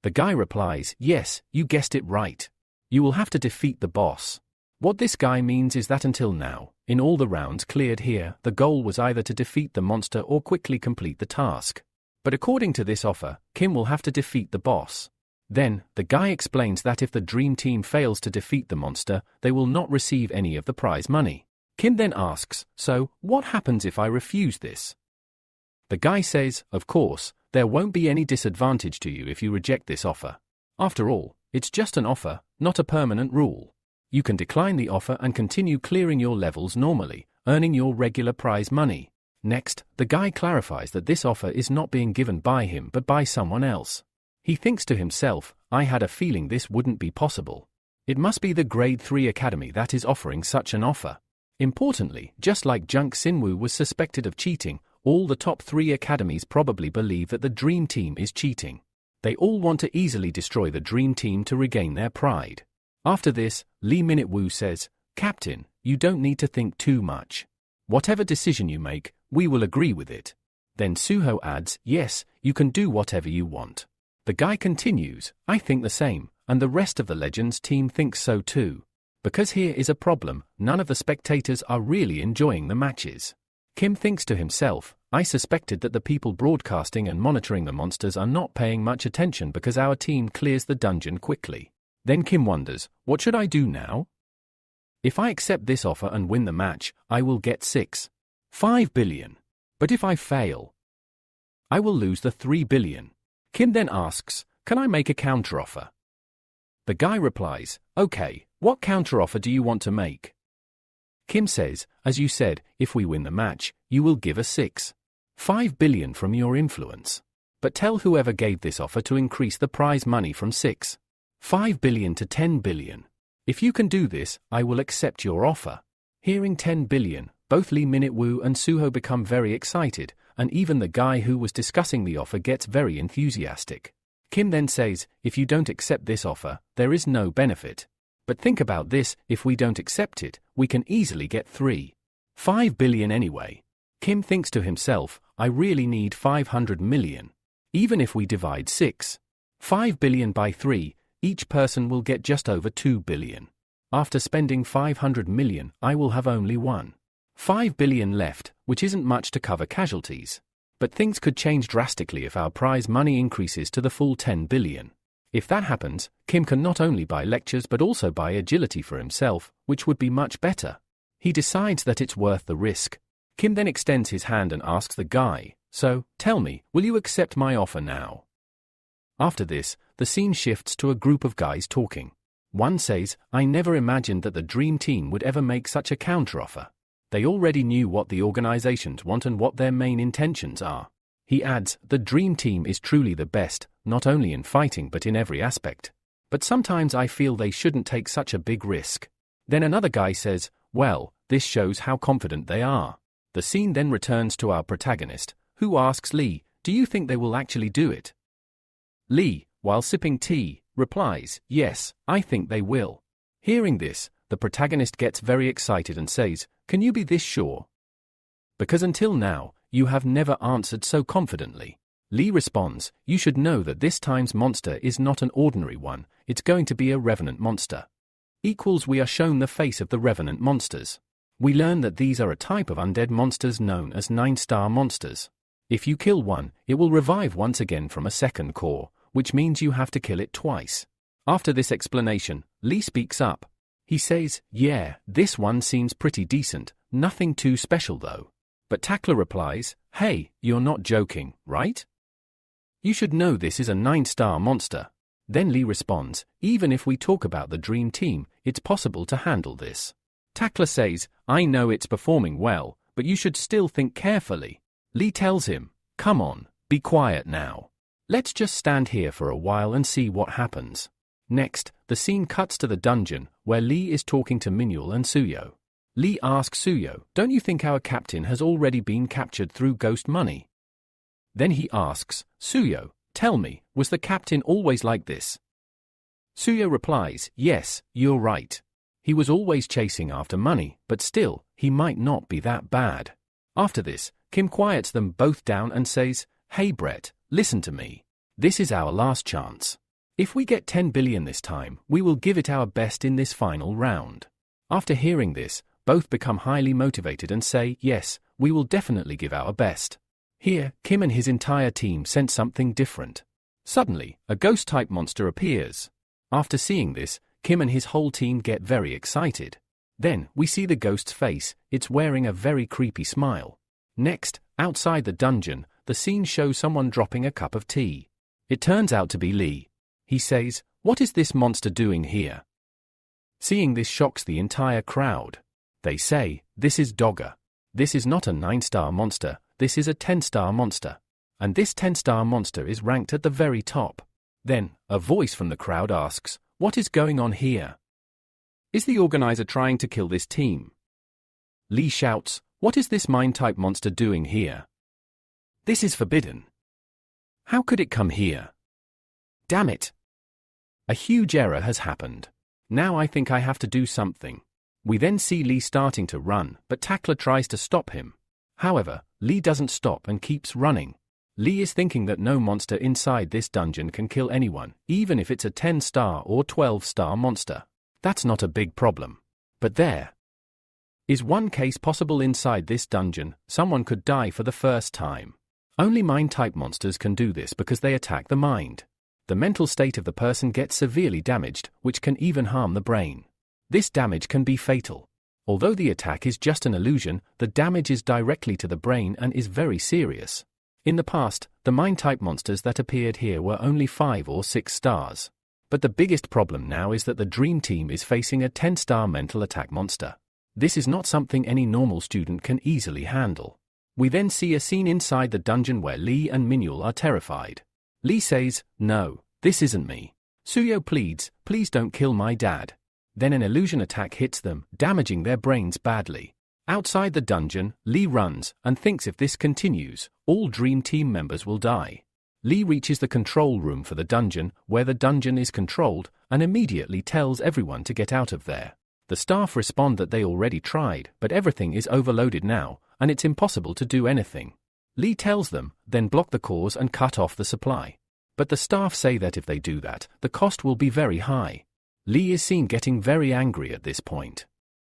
A: The guy replies, "Yes, you guessed it right. You will have to defeat the boss." What this guy means is that until now, in all the rounds cleared here, the goal was either to defeat the monster or quickly complete the task. But according to this offer, Kim will have to defeat the boss. Then, the guy explains that if the Dream Team fails to defeat the monster, they will not receive any of the prize money. Kim then asks, "So, what happens if I refuse this?" The guy says, "Of course, there won't be any disadvantage to you if you reject this offer. After all, it's just an offer, not a permanent rule. You can decline the offer and continue clearing your levels normally, earning your regular prize money." Next, the guy clarifies that this offer is not being given by him but by someone else. He thinks to himself, "I had a feeling this wouldn't be possible. It must be the Grade 3 Academy that is offering such an offer." Importantly, just like Junk Sinwoo was suspected of cheating, all the top 3 academies probably believe that the Dream Team is cheating. They all want to easily destroy the Dream Team to regain their pride. After this, Lee Minute-woo says, "Captain, you don't need to think too much. Whatever decision you make, we will agree with it." Then Suho adds, "Yes, you can do whatever you want." The guy continues, "I think the same, and the rest of the Legends team thinks so too. Because here is a problem, none of the spectators are really enjoying the matches." Kim thinks to himself, "I suspected that the people broadcasting and monitoring the monsters are not paying much attention because our team clears the dungeon quickly." Then Kim wonders, "What should I do now? If I accept this offer and win the match, I will get 6.5 billion. But if I fail, I will lose the 3 billion. Kim then asks, "Can I make a counteroffer?" The guy replies, "Okay, what counteroffer do you want to make?" Kim says, "As you said, if we win the match, you will give us 6.5 billion from your influence. But tell whoever gave this offer to increase the prize money from 6.5 billion to 10 billion. If you can do this, I will accept your offer." Hearing 10 billion, both Lee Minute-woo and Suho become very excited, and even the guy who was discussing the offer gets very enthusiastic. Kim then says, "If you don't accept this offer, there is no benefit. But think about this, if we don't accept it, we can easily get 3.5 billion anyway." Kim thinks to himself, "I really need 500 million. Even if we divide 6 5 billion by 3, each person will get just over 2 billion. After spending 500 million, I will have only 5 billion left, which isn't much to cover casualties. But things could change drastically if our prize money increases to the full 10 billion. If that happens, Kim can not only buy lectures but also buy agility for himself, which would be much better. He decides that it's worth the risk. Kim then extends his hand and asks the guy, "So, tell me, will you accept my offer now?" After this, the scene shifts to a group of guys talking. One says, "I never imagined that the dream team would ever make such a counteroffer." They already knew what the organizations want and what their main intentions are. He adds, "The dream team is truly the best, not only in fighting but in every aspect. But sometimes I feel they shouldn't take such a big risk." Then another guy says, "Well, this shows how confident they are." The scene then returns to our protagonist, who asks Lee, "Do you think they will actually do it?" Lee, while sipping tea, replies, "Yes, I think they will." Hearing this, the protagonist gets very excited and says, "Can you be this sure? Because until now, you have never answered so confidently." Lee responds, "You should know that this time's monster is not an ordinary one, it's going to be a revenant monster." We are shown the face of the revenant monsters. We learn that these are a type of undead monsters known as 9-star monsters. If you kill one, it will revive once again from a second core, which means you have to kill it twice. After this explanation, Lee speaks up. He says, "Yeah, this one seems pretty decent, nothing too special though." But Tackler replies, "Hey, you're not joking, right? You should know this is a 9-star monster." Then Lee responds, "Even if we talk about the dream team, it's possible to handle this." Tackler says, "I know it's performing well, but you should still think carefully." Lee tells him, "Come on, be quiet now. Let's just stand here for a while and see what happens." Next, the scene cuts to the dungeon, where Lee is talking to Minuel and Suyo. Lee asks Suyo, "Don't you think our captain has already been captured through ghost money?" Then he asks, "Suyo, tell me, was the captain always like this?" Suyo replies, "Yes, you're right. He was always chasing after money, but still, he might not be that bad." After this, Kim quiets them both down and says, "Hey Brett, listen to me. This is our last chance. If we get 10 billion this time, we will give it our best in this final round." After hearing this, both become highly motivated and say, "Yes, we will definitely give our best." Here, Kim and his entire team sense something different. Suddenly, a ghost-type monster appears. After seeing this, Kim and his whole team get very excited. Then, we see the ghost's face, it's wearing a very creepy smile. Next, outside the dungeon, the scene shows someone dropping a cup of tea. It turns out to be Lee. He says, "What is this monster doing here?" Seeing this shocks the entire crowd. They say, "This is Dogger. This is not a 9-star monster, this is a 10-star monster. And this 10-star monster is ranked at the very top." Then, a voice from the crowd asks, "What is going on here? Is the organizer trying to kill this team?" Lee shouts, "What is this mine-type monster doing here? This is forbidden. How could it come here? Damn it! A huge error has happened. Now I think I have to do something." We then see Lee starting to run, but Tackler tries to stop him. However, Lee doesn't stop and keeps running. Lee is thinking that no monster inside this dungeon can kill anyone, even if it's a 10-star or 12-star monster. That's not a big problem. But there is one case possible inside this dungeon: someone could die for the first time. Only mind-type monsters can do this because they attack the mind. The mental state of the person gets severely damaged, which can even harm the brain. This damage can be fatal. Although the attack is just an illusion, the damage is directly to the brain and is very serious. In the past, the mind-type monsters that appeared here were only 5 or 6 stars. But the biggest problem now is that the Dream Team is facing a 10-star mental attack monster. This is not something any normal student can easily handle. We then see a scene inside the dungeon where Lee and Minuel are terrified. Lee says, "No, this isn't me." Suyo pleads, "Please don't kill my dad." Then an illusion attack hits them, damaging their brains badly. Outside the dungeon, Lee runs and thinks if this continues, all Dream Team members will die. Lee reaches the control room for the dungeon, where the dungeon is controlled, and immediately tells everyone to get out of there. The staff respond that they already tried, but everything is overloaded now, and it's impossible to do anything. Lee tells them, then block the cores and cut off the supply. But the staff say that if they do that, the cost will be very high. Lee is seen getting very angry at this point.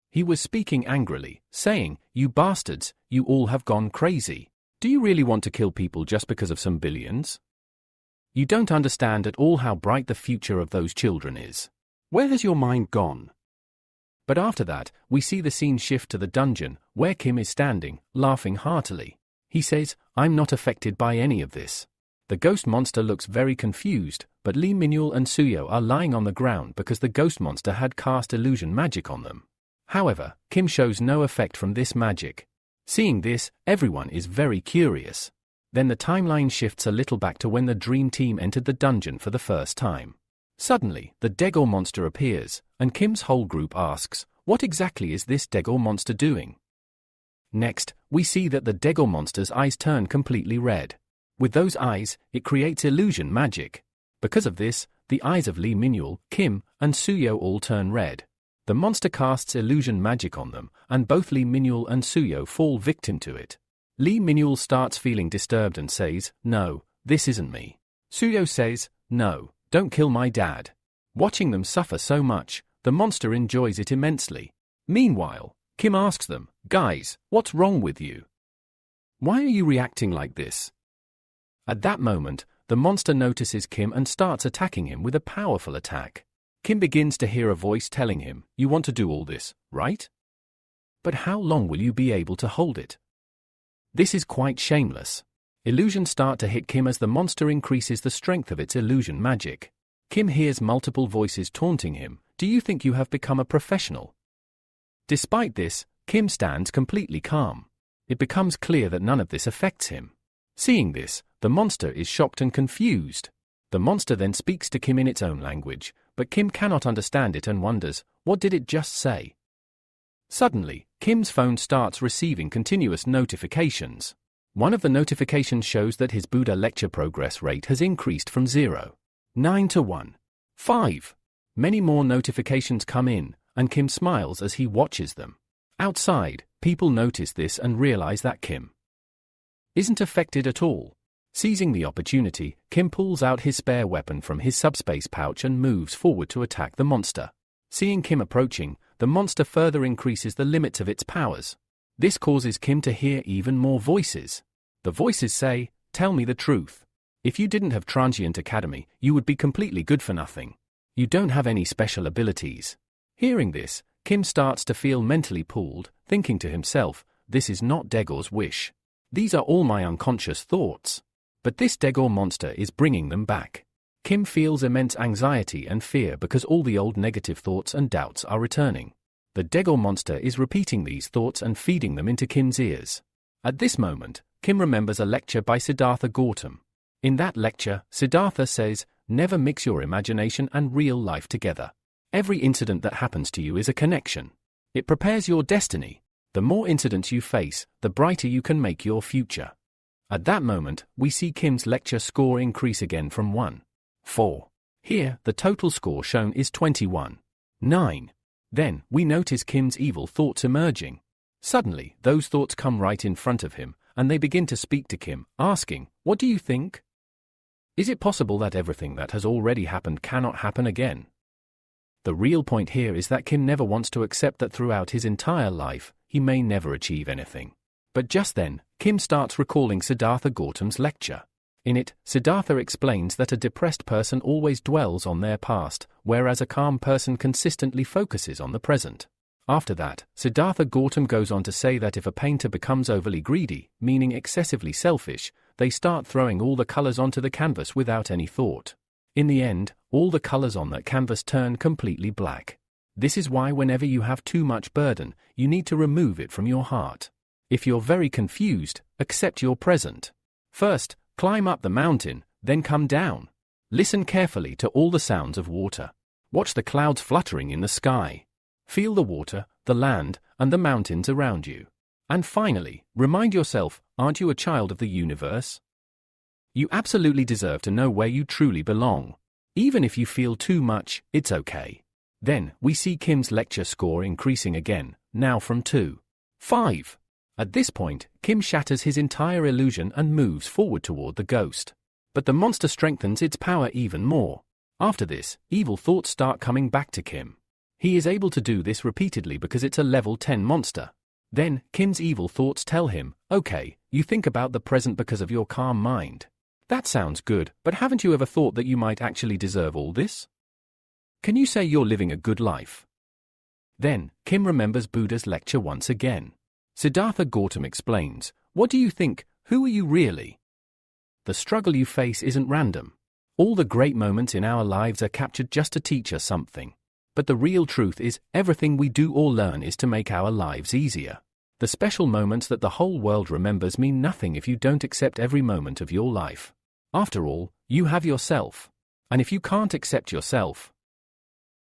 A: He was speaking angrily, saying, "You bastards, you all have gone crazy. Do you really want to kill people just because of some billions? You don't understand at all how bright the future of those children is. Where has your mind gone?" But after that, we see the scene shift to the dungeon, where Kim is standing, laughing heartily. He says, "I'm not affected by any of this." The ghost monster looks very confused, but Lee Minul and Suyo are lying on the ground because the ghost monster had cast illusion magic on them. However, Kim shows no effect from this magic. Seeing this, everyone is very curious. Then the timeline shifts a little back to when the Dream Team entered the dungeon for the first time. Suddenly, the Daegor monster appears, and Kim's whole group asks, "What exactly is this Daegor monster doing?" Next, we see that the Daegor monster's eyes turn completely red. With those eyes, it creates illusion magic. Because of this, the eyes of Lee Minul, Kim, and Suyo all turn red. The monster casts illusion magic on them, and both Lee Minul and Suyo fall victim to it. Lee Minul starts feeling disturbed and says, "No, this isn't me." Suyo says, "No, don't kill my dad." Watching them suffer so much, the monster enjoys it immensely. Meanwhile, Kim asks them, "Guys, what's wrong with you? Why are you reacting like this?" At that moment, the monster notices Kim and starts attacking him with a powerful attack. Kim begins to hear a voice telling him, "You want to do all this, right? But how long will you be able to hold it?" This is quite shameless. Illusions start to hit Kim as the monster increases the strength of its illusion magic. Kim hears multiple voices taunting him, "Do you think you have become a professional?" Despite this, Kim stands completely calm. It becomes clear that none of this affects him. Seeing this, the monster is shocked and confused. The monster then speaks to Kim in its own language, but Kim cannot understand it and wonders, what did it just say? Suddenly, Kim's phone starts receiving continuous notifications. One of the notifications shows that his Buddha lecture progress rate has increased from 0.9 to 1.5. Many more notifications come in, and Kim smiles as he watches them. Outside, people notice this and realize that Kim isn't affected at all. Seizing the opportunity, Kim pulls out his spare weapon from his subspace pouch and moves forward to attack the monster. Seeing Kim approaching, the monster further increases the limits of its powers. This causes Kim to hear even more voices. The voices say, "Tell me the truth. If you didn't have Transient Academy, you would be completely good for nothing. You don't have any special abilities." Hearing this, Kim starts to feel mentally pulled, thinking to himself, "This is not Daegor's wish. These are all my unconscious thoughts. But this Daegor monster is bringing them back." Kim feels immense anxiety and fear because all the old negative thoughts and doubts are returning. The Daegor monster is repeating these thoughts and feeding them into Kim's ears. At this moment, Kim remembers a lecture by Siddhartha Gautam. In that lecture, Siddhartha says, "Never mix your imagination and real life together. Every incident that happens to you is a connection. It prepares your destiny. The more incidents you face, the brighter you can make your future." At that moment, we see Kim's lecture score increase again from 1.4. Here, the total score shown is 21.9. Then, we notice Kim's evil thoughts emerging. Suddenly, those thoughts come right in front of him, and they begin to speak to Kim, asking, "What do you think? Is it possible that everything that has already happened cannot happen again?" The real point here is that Kim never wants to accept that throughout his entire life, he may never achieve anything. But just then, Kim starts recalling Siddhartha Gautam's lecture. In it, Siddhartha explains that a depressed person always dwells on their past, whereas a calm person consistently focuses on the present. After that, Siddhartha Gautam goes on to say that if a painter becomes overly greedy, meaning excessively selfish, they start throwing all the colors onto the canvas without any thought. In the end, all the colors on that canvas turn completely black. This is why whenever you have too much burden, you need to remove it from your heart. If you're very confused, accept your present. First, climb up the mountain, then come down. Listen carefully to all the sounds of water. Watch the clouds fluttering in the sky. Feel the water, the land, and the mountains around you. And finally, remind yourself, aren't you a child of the universe? You absolutely deserve to know where you truly belong. Even if you feel too much, it's okay. Then, we see Kim's lecture score increasing again, now from 2.5. At this point, Kim shatters his entire illusion and moves forward toward the ghost. But the monster strengthens its power even more. After this, evil thoughts start coming back to Kim. He is able to do this repeatedly because it's a level 10 monster. Then, Kim's evil thoughts tell him, okay, you think about the present because of your calm mind. That sounds good, but haven't you ever thought that you might actually deserve all this? Can you say you're living a good life? Then, Kim remembers Buddha's lecture once again. Siddhartha Gautama explains, what do you think, who are you really? The struggle you face isn't random. All the great moments in our lives are captured just to teach us something. But the real truth is, everything we do or learn is to make our lives easier. The special moments that the whole world remembers mean nothing if you don't accept every moment of your life. After all, you have yourself. And if you can't accept yourself,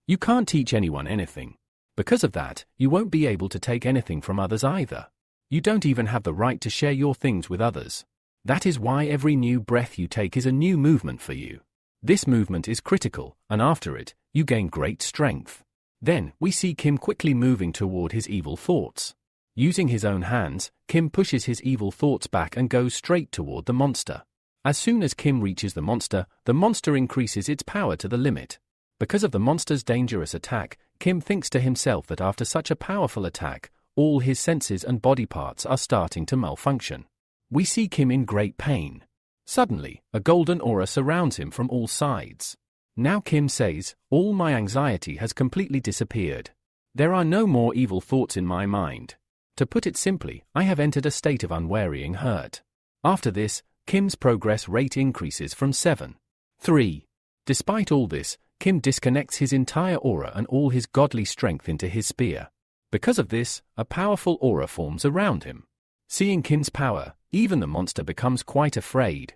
A: you can't teach anyone anything. Because of that, you won't be able to take anything from others either. You don't even have the right to share your things with others. That is why every new breath you take is a new movement for you. This movement is critical, and after it, you gain great strength. Then, we see Kim quickly moving toward his evil thoughts. Using his own hands, Kim pushes his evil thoughts back and goes straight toward the monster. As soon as Kim reaches the monster increases its power to the limit. Because of the monster's dangerous attack, Kim thinks to himself that after such a powerful attack, all his senses and body parts are starting to malfunction. We see Kim in great pain. Suddenly, a golden aura surrounds him from all sides. Now Kim says, all my anxiety has completely disappeared. There are no more evil thoughts in my mind. To put it simply, I have entered a state of unwearying hurt. After this, Kim's progress rate increases from 7.3. Despite all this, Kim disconnects his entire aura and all his godly strength into his spear. Because of this, a powerful aura forms around him. Seeing Kim's power, even the monster becomes quite afraid.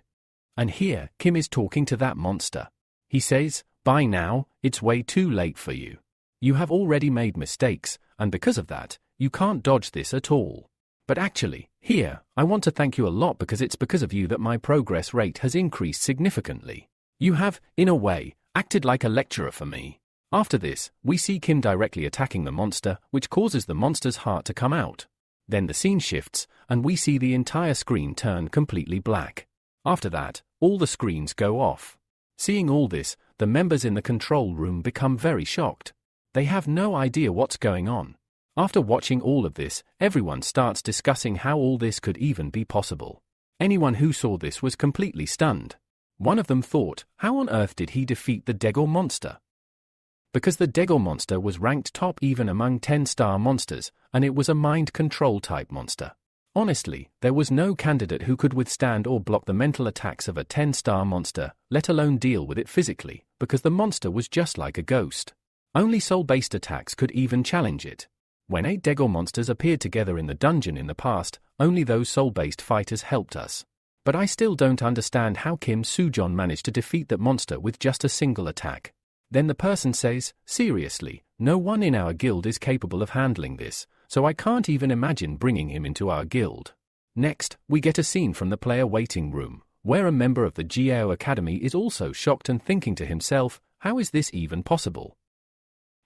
A: And here, Kim is talking to that monster. He says, by now, it's way too late for you. You have already made mistakes, and because of that, you can't dodge this at all. But actually, here, I want to thank you a lot because it's because of you that my progress rate has increased significantly. You have, in a way, acted like a lecturer for me. After this, we see Kim directly attacking the monster, which causes the monster's heart to come out. Then the scene shifts, and we see the entire screen turn completely black. After that, all the screens go off. Seeing all this, the members in the control room become very shocked. They have no idea what's going on. After watching all of this, everyone starts discussing how all this could even be possible. Anyone who saw this was completely stunned. One of them thought, how on earth did he defeat the Dagon monster? Because the Dagon monster was ranked top even among 10-star monsters, and it was a mind control type monster. Honestly, there was no candidate who could withstand or block the mental attacks of a 10-star monster, let alone deal with it physically, because the monster was just like a ghost. Only soul-based attacks could even challenge it. When 8 Dagon monsters appeared together in the dungeon in the past, only those soul-based fighters helped us. But I still don't understand how Kim Soojeon managed to defeat that monster with just a single attack. Then the person says, seriously, no one in our guild is capable of handling this, so I can't even imagine bringing him into our guild. Next, we get a scene from the player waiting room, where a member of the GAO Academy is also shocked and thinking to himself, how is this even possible?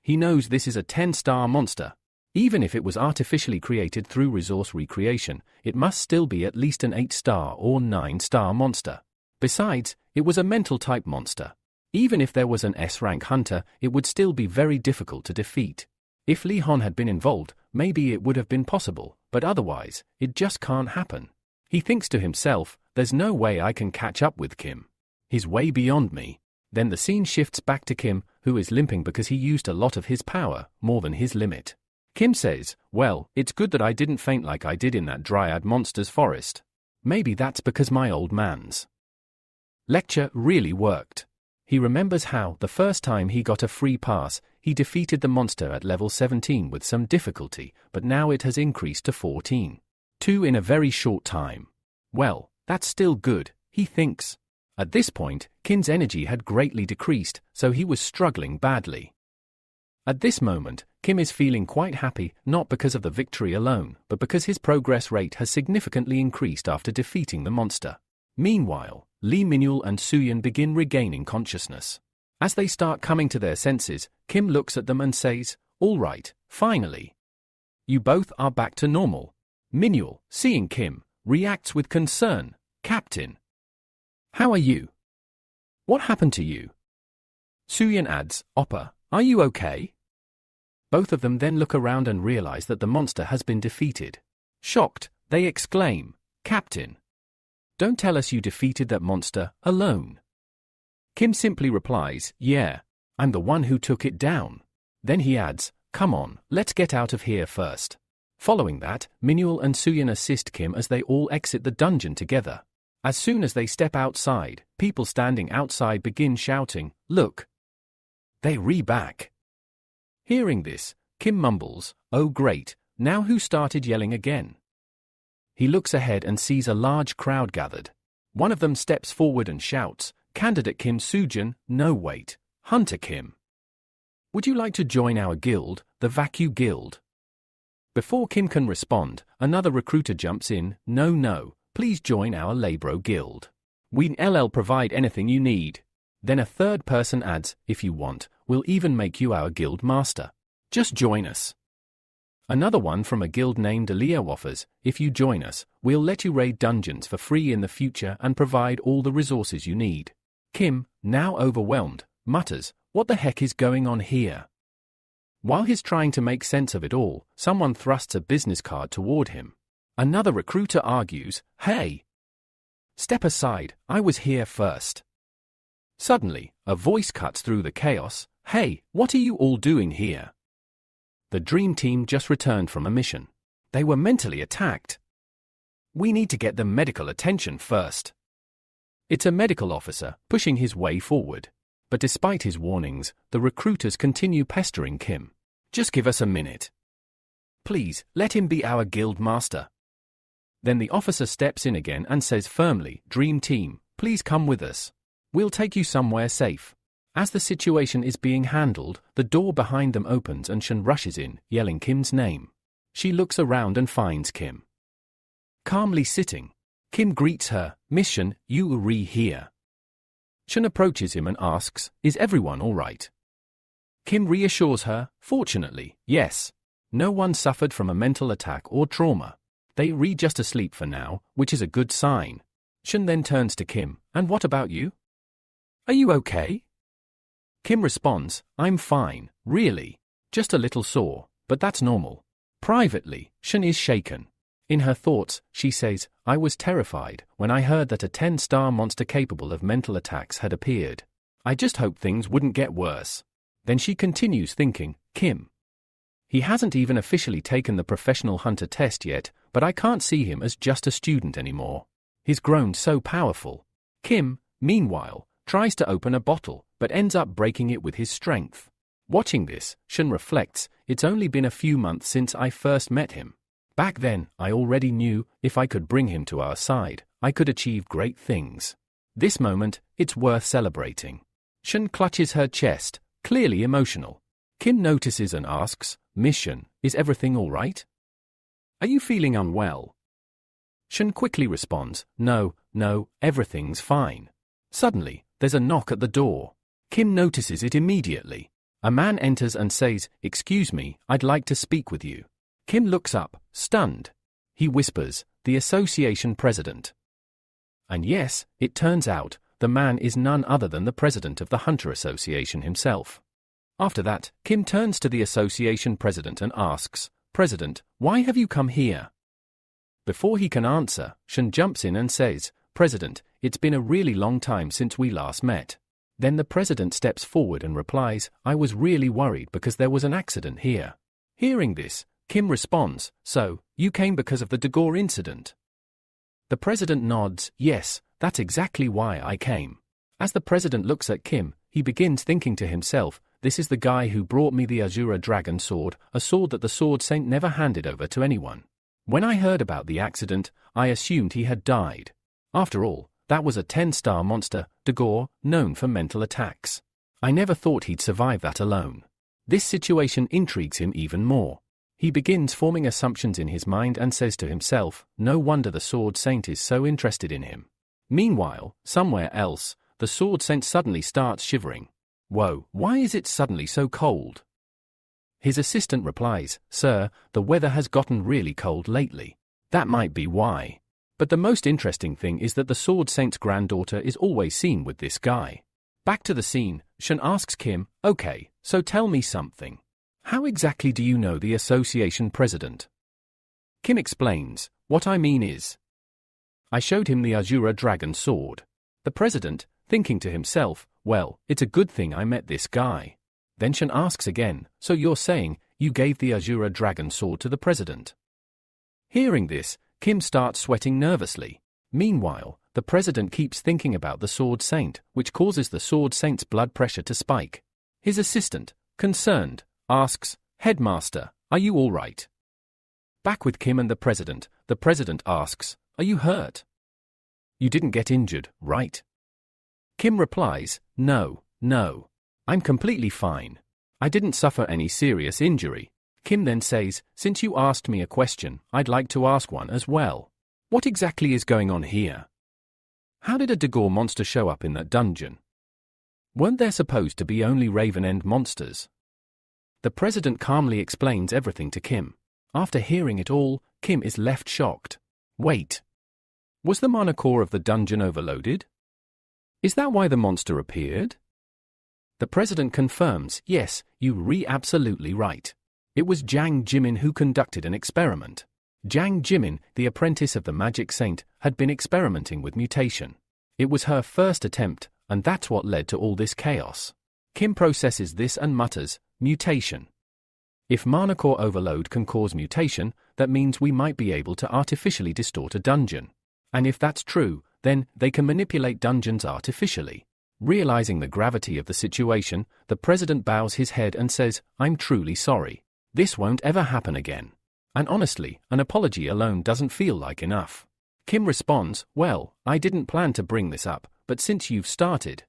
A: He knows this is a 10-star monster. Even if it was artificially created through resource recreation, it must still be at least an 8-star or 9-star monster. Besides, it was a mental-type monster. Even if there was an S-rank hunter, it would still be very difficult to defeat. If Li Hon had been involved, maybe it would have been possible, but otherwise, it just can't happen. He thinks to himself, there's no way I can catch up with Kim. He's way beyond me. Then the scene shifts back to Kim, who is limping because he used a lot of his power, more than his limit. Kim says, well, it's good that I didn't faint like I did in that Dryad monster's forest. Maybe that's because my old man's lecture really worked. He remembers how, the first time he got a free pass, he defeated the monster at level 17 with some difficulty, but now it has increased to 14.2 in a very short time. Well, that's still good, he thinks. At this point, Kim's energy had greatly decreased, so he was struggling badly. At this moment, Kim is feeling quite happy, not because of the victory alone, but because his progress rate has significantly increased after defeating the monster. Meanwhile, Lee Minul and Suyin begin regaining consciousness. As they start coming to their senses, Kim looks at them and says, all right, finally. You both are back to normal. Minul, seeing Kim, reacts with concern. Captain, how are you? What happened to you? Suyin adds, Oppa, are you okay? Both of them then look around and realize that the monster has been defeated. Shocked, they exclaim, Captain, don't tell us you defeated that monster alone. Kim simply replies, yeah, I'm the one who took it down. Then he adds, come on, let's get out of here first. Following that, Minuel and Suyin assist Kim as they all exit the dungeon together. As soon as they step outside, people standing outside begin shouting, look. They re-back. Hearing this, Kim mumbles, oh great, now who started yelling again? He looks ahead and sees a large crowd gathered. One of them steps forward and shouts, Candidate Kim Soojin, no wait, Hunter Kim. Would you like to join our guild, the Vacu Guild? Before Kim can respond, another recruiter jumps in, no, please join our Labro Guild. We'll provide anything you need. Then a third person adds, if you want, we'll even make you our guild master. Just join us. Another one from a guild named Aliyah offers, if you join us, we'll let you raid dungeons for free in the future and provide all the resources you need. Kim, now overwhelmed, mutters, what the heck is going on here? While he's trying to make sense of it all, someone thrusts a business card toward him. Another recruiter argues, hey! Step aside, I was here first. Suddenly, a voice cuts through the chaos, hey, what are you all doing here? The Dream Team just returned from a mission. They were mentally attacked. We need to get them medical attention first. It's a medical officer, pushing his way forward. But despite his warnings, the recruiters continue pestering Kim. Just give us a minute. Please, let him be our guild master. Then the officer steps in again and says firmly, Dream Team, please come with us. We'll take you somewhere safe. As the situation is being handled, the door behind them opens and Shun rushes in, yelling Kim's name. She looks around and finds Kim calmly sitting. Kim greets her, Miss Shun, you are here. Shun approaches him and asks, is everyone all right? Kim reassures her, fortunately, yes. No one suffered from a mental attack or trauma. They are just asleep for now, which is a good sign. Shun then turns to Kim, and what about you? Are you okay? Kim responds, I'm fine, really. Just a little sore, but that's normal. Privately, Shun is shaken. In her thoughts, she says, I was terrified when I heard that a 10-star monster capable of mental attacks had appeared. I just hoped things wouldn't get worse. Then she continues thinking, Kim. He hasn't even officially taken the professional hunter test yet, but I can't see him as just a student anymore. He's grown so powerful. Kim, meanwhile, tries to open a bottle, but ends up breaking it with his strength. Watching this, Shun reflects, it's only been a few months since I first met him. Back then, I already knew, if I could bring him to our side, I could achieve great things. This moment, it's worth celebrating. Shun clutches her chest, clearly emotional. Kim notices and asks, Miss Shun, is everything all right? Are you feeling unwell? Shun quickly responds, no, everything's fine. Suddenly, there's a knock at the door. Kim notices it immediately. A man enters and says, excuse me, I'd like to speak with you. Kim looks up, stunned. He whispers, the association president. And yes, it turns out, the man is none other than the president of the Hunter Association himself. After that, Kim turns to the association president and asks, President, why have you come here? Before he can answer, Shun jumps in and says, President, it's been a really long time since we last met. Then the president steps forward and replies, I was really worried because there was an accident here. Hearing this, Kim responds, so, you came because of the Dagor incident? The president nods, yes, that's exactly why I came. As the president looks at Kim, he begins thinking to himself, this is the guy who brought me the Azura Dragon Sword, a sword that the Sword Saint never handed over to anyone. When I heard about the accident, I assumed he had died. After all, that was a 10-star monster, Dagor, known for mental attacks. I never thought he'd survive that alone. This situation intrigues him even more. He begins forming assumptions in his mind and says to himself, no wonder the Sword Saint is so interested in him. Meanwhile, somewhere else, the Sword Saint suddenly starts shivering. Whoa, why is it suddenly so cold? His assistant replies, Sir, the weather has gotten really cold lately. That might be why. But the most interesting thing is that the Sword Saint's granddaughter is always seen with this guy. Back to the scene, Shen asks Kim, "Okay, so tell me something. How exactly do you know the association president?" Kim explains, "What I mean is, I showed him the Azura dragon sword." The president, thinking to himself, "Well, it's a good thing I met this guy." Then Shen asks again, "So you're saying you gave the Azura dragon sword to the president?" Hearing this, Kim starts sweating nervously. Meanwhile, the president keeps thinking about the Sword Saint, which causes the Sword Saint's blood pressure to spike. His assistant, concerned, asks, "Headmaster, are you all right?" Back with Kim and the president asks, "Are you hurt? You didn't get injured, right?" Kim replies, No, I'm completely fine. I didn't suffer any serious injury." Kim then says, "Since you asked me a question, I'd like to ask one as well. What exactly is going on here? How did a Dagor monster show up in that dungeon? Weren't there supposed to be only Raven End monsters?" The president calmly explains everything to Kim. After hearing it all, Kim is left shocked. Wait. Was the mana core of the dungeon overloaded? Is that why the monster appeared? The president confirms, "Yes, you're absolutely right. It was Jiang Jimin who conducted an experiment." Jiang Jimin, the apprentice of the magic saint, had been experimenting with mutation. It was her first attempt, and that's what led to all this chaos. Kim processes this and mutters, "Mutation. If mana core overload can cause mutation, that means we might be able to artificially distort a dungeon. And if that's true, then they can manipulate dungeons artificially." Realizing the gravity of the situation, the president bows his head and says, "I'm truly sorry. This won't ever happen again. And honestly, an apology alone doesn't feel like enough." Kim responds, "Well, I didn't plan to bring this up, but since you've started,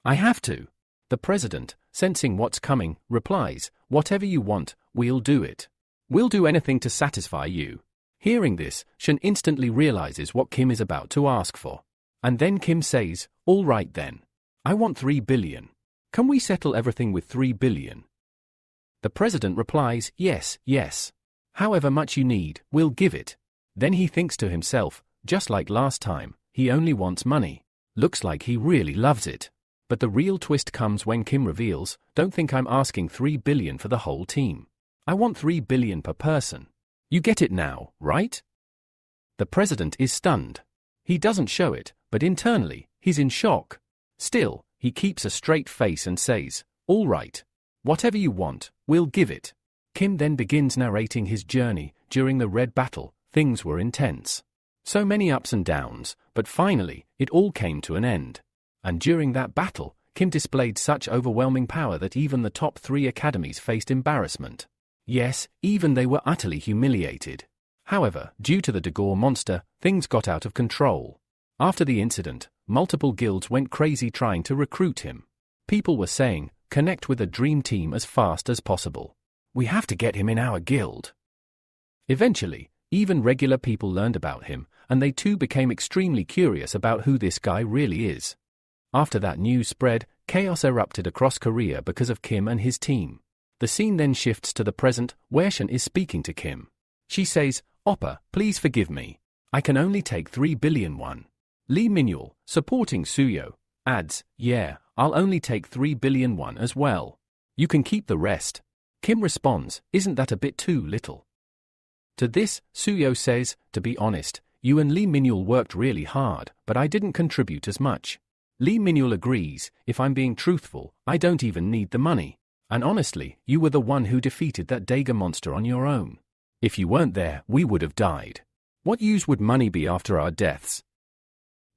A: I have to." The president, sensing what's coming, replies, "Whatever you want, we'll do it. We'll do anything to satisfy you." Hearing this, Shen instantly realizes what Kim is about to ask for. And then Kim says, "All right then. I want 3 billion. Can we settle everything with 3 billion? The president replies, "Yes. However much you need, we'll give it." Then he thinks to himself, just like last time, he only wants money. Looks like he really loves it. But the real twist comes when Kim reveals, "Don't think I'm asking 3 billion for the whole team. I want 3 billion per person. You get it now, right?" The president is stunned. He doesn't show it, but internally, he's in shock. Still, he keeps a straight face and says, "All right. Whatever you want, we'll give it." Kim then begins narrating his journey. During the Red Battle, things were intense. So many ups and downs, but finally, it all came to an end. And during that battle, Kim displayed such overwhelming power that even the top 3 academies faced embarrassment. Yes, even they were utterly humiliated. However, due to the Dagor monster, things got out of control. After the incident, multiple guilds went crazy trying to recruit him. People were saying, "Connect with a dream team as fast as possible. We have to get him in our guild." Eventually, even regular people learned about him, and they too became extremely curious about who this guy really is. After that news spread, chaos erupted across Korea because of Kim and his team. The scene then shifts to the present, where Shen is speaking to Kim. She says, "Oppa, please forgive me. I can only take 3 billion won." Lee Minul, supporting Suyo, adds, "Yeah, I'll only take 3 billion won as well. You can keep the rest." Kim responds, "Isn't that a bit too little?" To this, Suyo says, "To be honest, you and Lee Minul worked really hard, but I didn't contribute as much." Lee Minul agrees, "If I'm being truthful, I don't even need the money. And honestly, you were the one who defeated that Dagon monster on your own. If you weren't there, we would have died. What use would money be after our deaths?"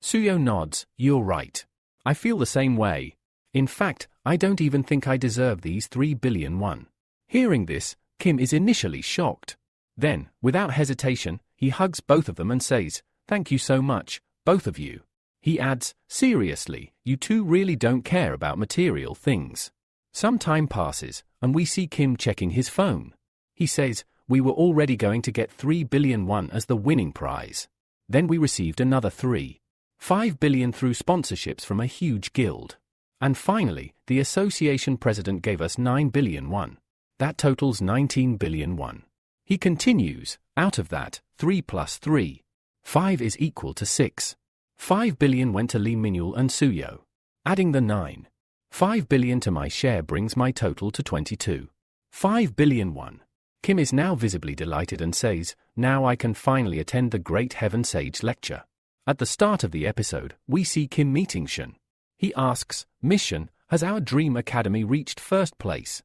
A: Suyo nods, "You're right. I feel the same way. In fact, I don't even think I deserve these 3 billion won." Hearing this, Kim is initially shocked. Then, without hesitation, he hugs both of them and says, "Thank you so much, both of you." He adds, "Seriously, you two really don't care about material things." Some time passes, and we see Kim checking his phone. He says, "We were already going to get 3 billion won as the winning prize. Then we received another 3.5 billion through sponsorships from a huge guild. And finally, the association president gave us 9 billion won. That totals 19 billion won." He continues, "Out of that, 3 plus 3. 5 is equal to 6. 5 billion went to Lee Minul and Suyo. Adding the 9.5 billion to my share brings my total to 22.5 billion won. Kim is now visibly delighted and says, now I can finally attend the Great Heaven Sage lecture. At the start of the episode, we see Kim meeting Shun. He asks, Miss Shun, has our dream academy reached first place?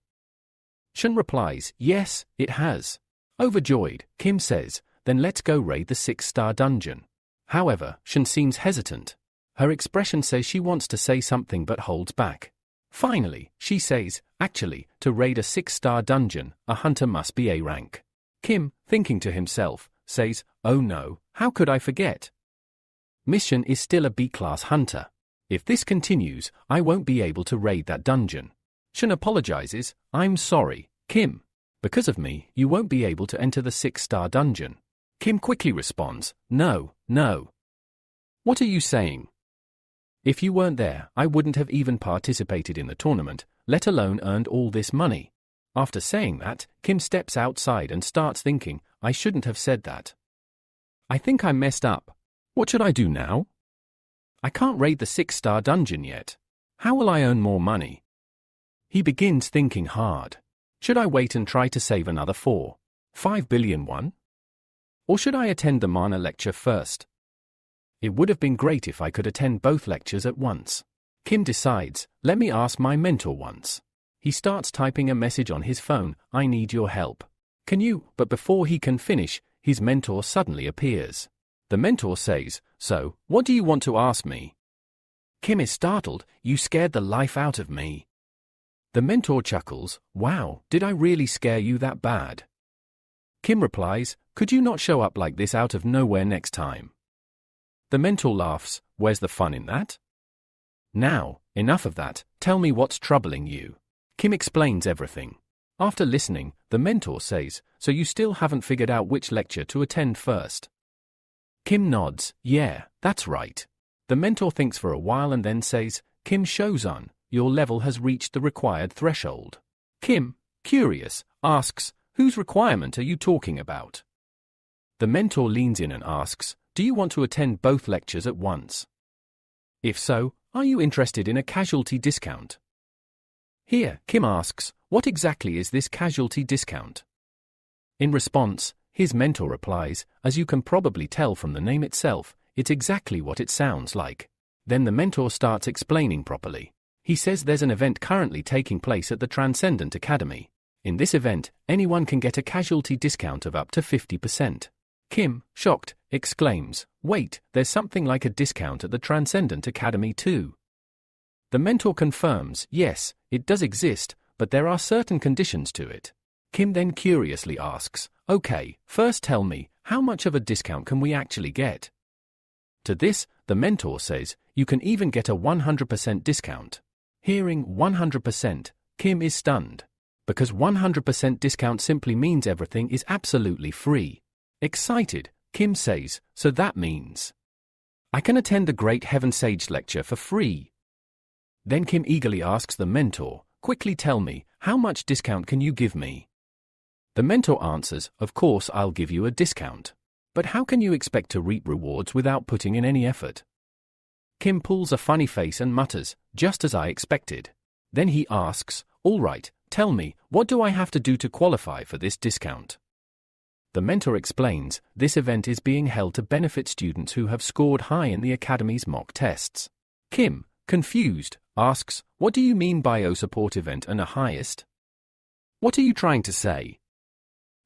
A: Shun replies, yes, it has. Overjoyed, Kim says, then let's go raid the 6-star dungeon. However, Shun seems hesitant. Her expression says she wants to say something but holds back. Finally, she says, actually, to raid a 6-star dungeon, a hunter must be A rank. Kim, thinking to himself, says, oh no, how could I forget? Miss Shun is still a B-class hunter. If this continues, I won't be able to raid that dungeon. Shun apologizes, I'm sorry, Kim. Because of me, you won't be able to enter the 6-star dungeon. Kim quickly responds, no. What are you saying? If you weren't there, I wouldn't have even participated in the tournament, let alone earned all this money. After saying that, Kim steps outside and starts thinking, I shouldn't have said that. I think I messed up. What should I do now? I can't raid the 6-star dungeon yet. How will I earn more money? He begins thinking hard. Should I wait and try to save another 4.5 billion won? Or should I attend the Mana lecture first? It would have been great if I could attend both lectures at once. Kim decides, let me ask my mentor once. He starts typing a message on his phone, I need your help. Can you? But before he can finish, his mentor suddenly appears. The mentor says, so, what do you want to ask me? Kim is startled, you scared the life out of me. The mentor chuckles, wow, did I really scare you that bad? Kim replies, could you not show up like this out of nowhere next time? The mentor laughs, where's the fun in that? Now, enough of that, tell me what's troubling you. Kim explains everything. After listening, the mentor says, so you still haven't figured out which lecture to attend first? Kim nods, yeah, that's right. The mentor thinks for a while and then says, Kim Shozun, your level has reached the required threshold. Kim, curious, asks, whose requirement are you talking about? The mentor leans in and asks, do you want to attend both lectures at once? If so, are you interested in a casualty discount? Here, Kim asks, what exactly is this casualty discount? In response, his mentor replies, as you can probably tell from the name itself, it's exactly what it sounds like. Then the mentor starts explaining properly. He says there's an event currently taking place at the Transcendent Academy. In this event, anyone can get a casualty discount of up to 50%. Kim, shocked, exclaims, wait, there's something like a discount at the Transcendent Academy too. The mentor confirms, yes, it does exist, but there are certain conditions to it. Kim then curiously asks, okay, first tell me, how much of a discount can we actually get? To this, the mentor says, you can even get a 100% discount. Hearing 100%, Kim is stunned. Because 100% discount simply means everything is absolutely free. Excited, Kim says, so that means I can attend the Great Heaven Sage lecture for free. Then Kim eagerly asks the mentor, quickly tell me, how much discount can you give me? The mentor answers, of course I'll give you a discount. But how can you expect to reap rewards without putting in any effort? Kim pulls a funny face and mutters, just as I expected. Then he asks, all right, tell me, what do I have to do to qualify for this discount? The mentor explains, this event is being held to benefit students who have scored high in the Academy's mock tests. Kim, confused, asks, what do you mean by a support event and a highest? What are you trying to say?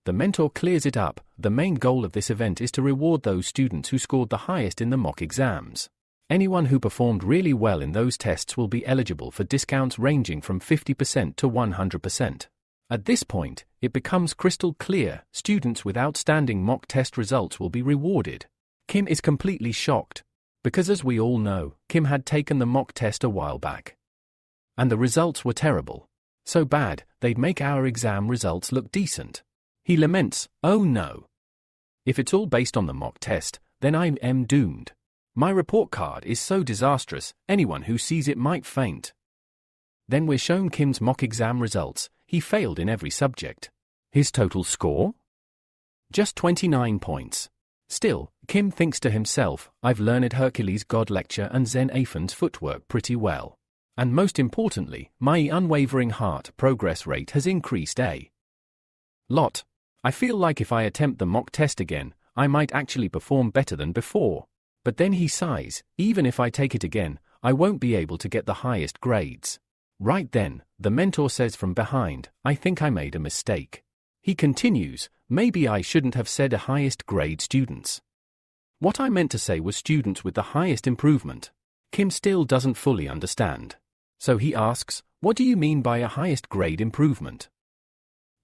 A: The mentor clears it up, the main goal of this event is to reward those students who scored the highest in the mock exams. Anyone who performed really well in those tests will be eligible for discounts ranging from 50% to 100%. At this point, it becomes crystal clear, students with outstanding mock test results will be rewarded. Kim is completely shocked. Because as we all know, Kim had taken the mock test a while back. And the results were terrible. So bad, they'd make our exam results look decent. He laments, oh no. If it's all based on the mock test, then I am doomed. My report card is so disastrous, anyone who sees it might faint. Then we're shown Kim's mock exam results. He failed in every subject. His total score? Just 29 points. Still, Kim thinks to himself, I've learned Hercules' God lecture and Zen Aphan's footwork pretty well. And most importantly, my unwavering heart progress rate has increased a lot. I feel like if I attempt the mock test again, I might actually perform better than before. But then he sighs, even if I take it again, I won't be able to get the highest grades. Right then, the mentor says from behind, I think I made a mistake. He continues, maybe I shouldn't have said a highest grade students. What I meant to say was students with the highest improvement. Kim still doesn't fully understand. So he asks, what do you mean by a highest grade improvement?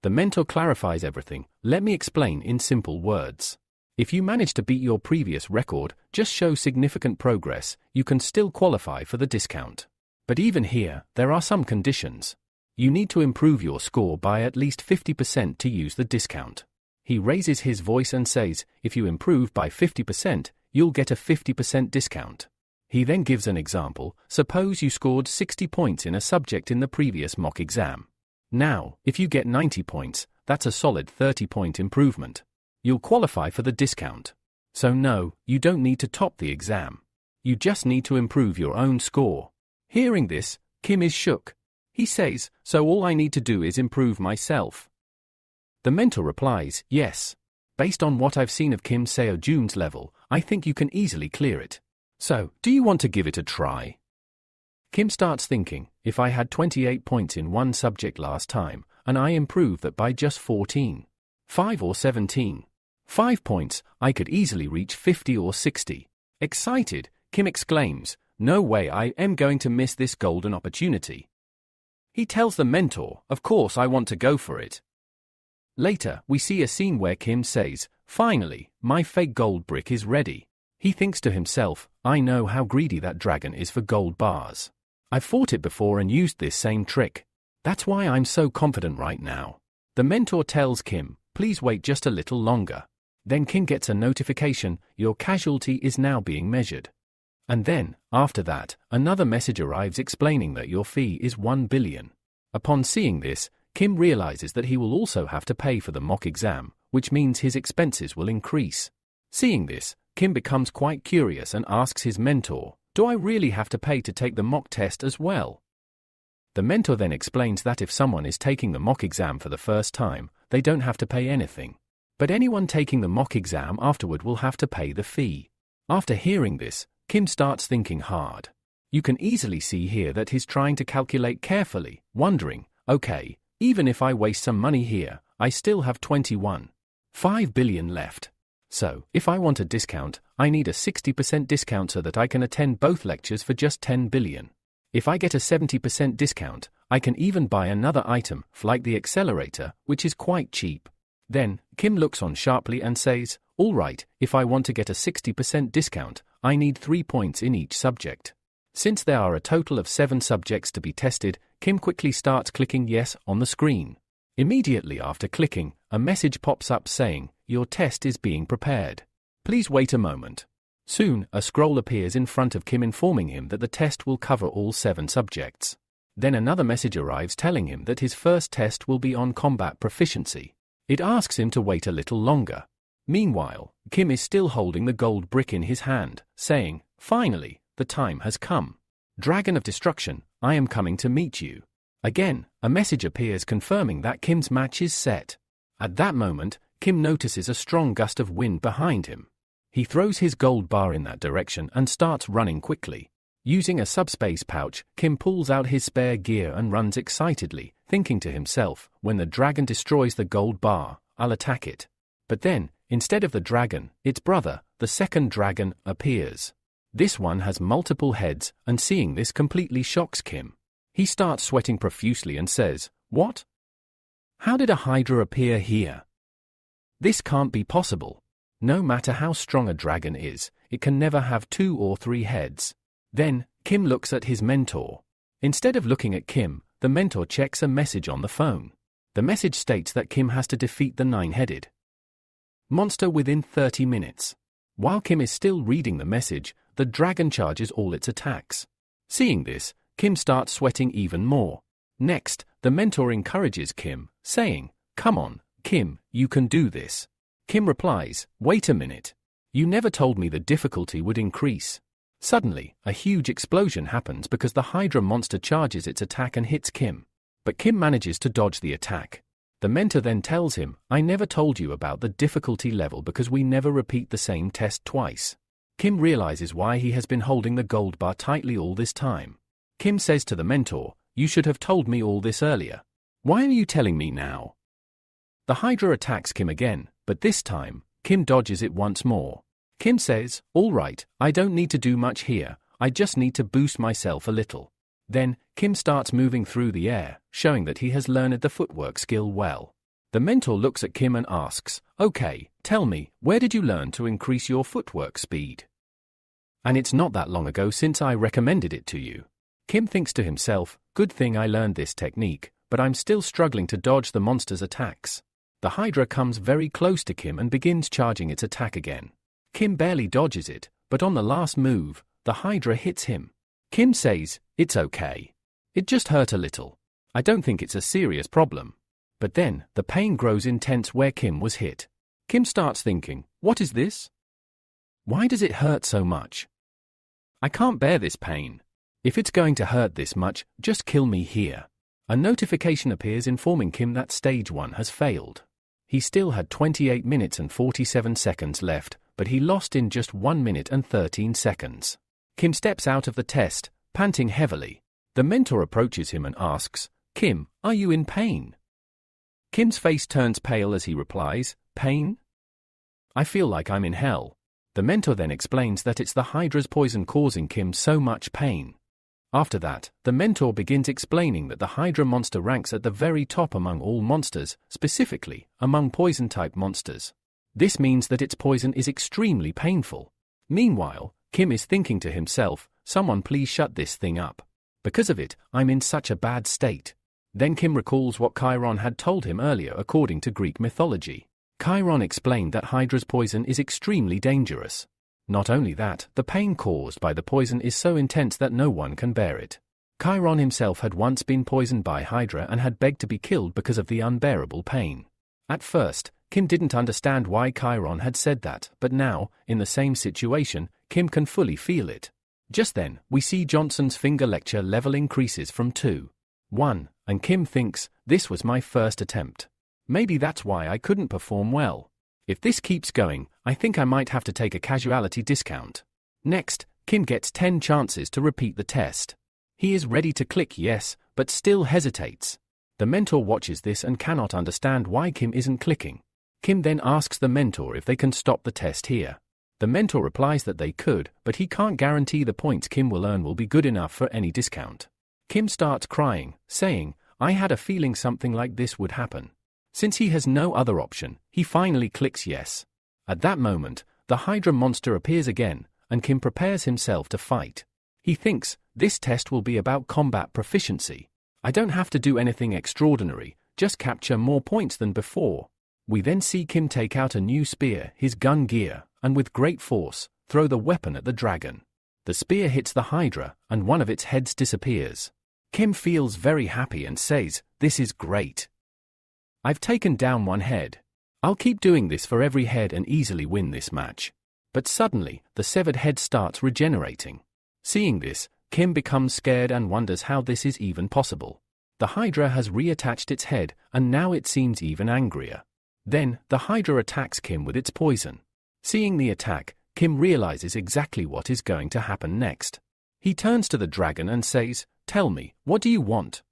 A: The mentor clarifies everything. Let me explain in simple words. If you manage to beat your previous record, just show significant progress, you can still qualify for the discount. But even here, there are some conditions. You need to improve your score by at least 50% to use the discount. He raises his voice and says, if you improve by 50%, you'll get a 50% discount. He then gives an example. Suppose you scored 60 points in a subject in the previous mock exam. Now, if you get 90 points, that's a solid 30-point improvement. You'll qualify for the discount. So no, you don't need to top the exam. You just need to improve your own score. Hearing this, Kim is shook. He says, so all I need to do is improve myself. The mentor replies, yes. Based on what I've seen of Kim Seo-jun's level, I think you can easily clear it. So, do you want to give it a try? Kim starts thinking, if I had 28 points in one subject last time, and I improve that by just 14, 5 or 17, 5 points, I could easily reach 50 or 60. Excited, Kim exclaims, no way, I am going to miss this golden opportunity. He tells the mentor, of course I want to go for it. Later, we see a scene where Kim says, finally, my fake gold brick is ready. He thinks to himself, I know how greedy that dragon is for gold bars. I've fought it before and used this same trick. That's why I'm so confident right now. The mentor tells Kim, please wait just a little longer. Then Kim gets a notification, your casualty is now being measured. And then, after that, another message arrives explaining that your fee is 1 billion. Upon seeing this, Kim realizes that he will also have to pay for the mock exam, which means his expenses will increase. Seeing this, Kim becomes quite curious and asks his mentor, do I really have to pay to take the mock test as well? The mentor then explains that if someone is taking the mock exam for the first time, they don't have to pay anything. But anyone taking the mock exam afterward will have to pay the fee. After hearing this, Kim starts thinking hard. You can easily see here that he's trying to calculate carefully, wondering, okay, even if I waste some money here, I still have 21.5 billion left. So, if I want a discount, I need a 60% discount so that I can attend both lectures for just 10 billion. If I get a 70% discount, I can even buy another item, like the accelerator, which is quite cheap. Then, Kim looks on sharply and says, all right, if I want to get a 60% discount, I need 3 points in each subject. Since there are a total of 7 subjects to be tested, Kim quickly starts clicking yes on the screen. Immediately after clicking, a message pops up saying, your test is being prepared. Please wait a moment. Soon, a scroll appears in front of Kim informing him that the test will cover all 7 subjects. Then another message arrives telling him that his first test will be on combat proficiency. It asks him to wait a little longer. Meanwhile, Kim is still holding the gold brick in his hand, saying, finally, the time has come. Dragon of Destruction, I am coming to meet you. Again, a message appears confirming that Kim's match is set. At that moment, Kim notices a strong gust of wind behind him. He throws his gold bar in that direction and starts running quickly. Using a subspace pouch, Kim pulls out his spare gear and runs excitedly, thinking to himself, when the dragon destroys the gold bar, I'll attack it. But then, instead of the dragon, its brother, the second dragon, appears. This one has multiple heads, and seeing this completely shocks Kim. He starts sweating profusely and says, what? How did a hydra appear here? This can't be possible. No matter how strong a dragon is, it can never have 2 or 3 heads. Then, Kim looks at his mentor. Instead of looking at Kim, the mentor checks a message on the phone. The message states that Kim has to defeat the 9-headed monster within 30 minutes. While Kim is still reading the message, the dragon charges all its attacks. Seeing this, Kim starts sweating even more. Next, the mentor encourages Kim, saying, come on, Kim, you can do this. Kim replies, wait a minute. You never told me the difficulty would increase. Suddenly, a huge explosion happens because the Hydra monster charges its attack and hits Kim. But Kim manages to dodge the attack. The mentor then tells him, "I never told you about the difficulty level because we never repeat the same test twice." Kim realizes why he has been holding the gold bar tightly all this time. Kim says to the mentor, "You should have told me all this earlier. Why are you telling me now?" The Hydra attacks Kim again, but this time, Kim dodges it once more. Kim says, "All right, I don't need to do much here, I just need to boost myself a little." Then, Kim starts moving through the air, showing that he has learned the footwork skill well. The mentor looks at Kim and asks, "Okay, tell me, where did you learn to increase your footwork speed? And it's not that long ago since I recommended it to you." Kim thinks to himself, "Good thing I learned this technique, but I'm still struggling to dodge the monster's attacks." The Hydra comes very close to Kim and begins charging its attack again. Kim barely dodges it, but on the last move, the Hydra hits him. Kim says, "It's okay. It just hurt a little. I don't think it's a serious problem." But then, the pain grows intense where Kim was hit. Kim starts thinking, "What is this? Why does it hurt so much? I can't bear this pain. If it's going to hurt this much, just kill me here." A notification appears informing Kim that stage 1 has failed. He still had 28 minutes and 47 seconds left, but he lost in just 1 minute and 13 seconds. Kim steps out of the test, panting heavily. The mentor approaches him and asks, "Kim, are you in pain?" Kim's face turns pale as he replies, "Pain? I feel like I'm in hell." The mentor then explains that it's the Hydra's poison causing Kim so much pain. After that, the mentor begins explaining that the Hydra monster ranks at the very top among all monsters, specifically, among poison-type monsters. This means that its poison is extremely painful. Meanwhile, Kim is thinking to himself, "Someone please shut this thing up. Because of it, I'm in such a bad state." Then Kim recalls what Chiron had told him earlier according to Greek mythology. Chiron explained that Hydra's poison is extremely dangerous. Not only that, the pain caused by the poison is so intense that no one can bear it. Chiron himself had once been poisoned by Hydra and had begged to be killed because of the unbearable pain. At first, Kim didn't understand why Chiron had said that, but now, in the same situation, Kim can fully feel it. Just then, we see Johnson's finger lecture level increases from 2-1, and Kim thinks, "This was my first attempt. Maybe that's why I couldn't perform well. If this keeps going, I think I might have to take a casualty discount." Next, Kim gets 10 chances to repeat the test. He is ready to click yes, but still hesitates. The mentor watches this and cannot understand why Kim isn't clicking. Kim then asks the mentor if they can stop the test here. The mentor replies that they could, but he can't guarantee the points Kim will earn will be good enough for any discount. Kim starts crying, saying, "I had a feeling something like this would happen." Since he has no other option, he finally clicks yes. At that moment, the Hydra monster appears again, and Kim prepares himself to fight. He thinks, "This test will be about combat proficiency. I don't have to do anything extraordinary, just capture more points than before." We then see Kim take out a new spear, his gun gear, and with great force, throw the weapon at the dragon. The spear hits the Hydra, and one of its heads disappears. Kim feels very happy and says, "This is great. I've taken down one head. I'll keep doing this for every head and easily win this match." But suddenly, the severed head starts regenerating. Seeing this, Kim becomes scared and wonders how this is even possible. The Hydra has reattached its head, and now it seems even angrier. Then, the Hydra attacks Kim with its poison. Seeing the attack, Kim realizes exactly what is going to happen next. He turns to the dragon and says, "Tell me, what do you want?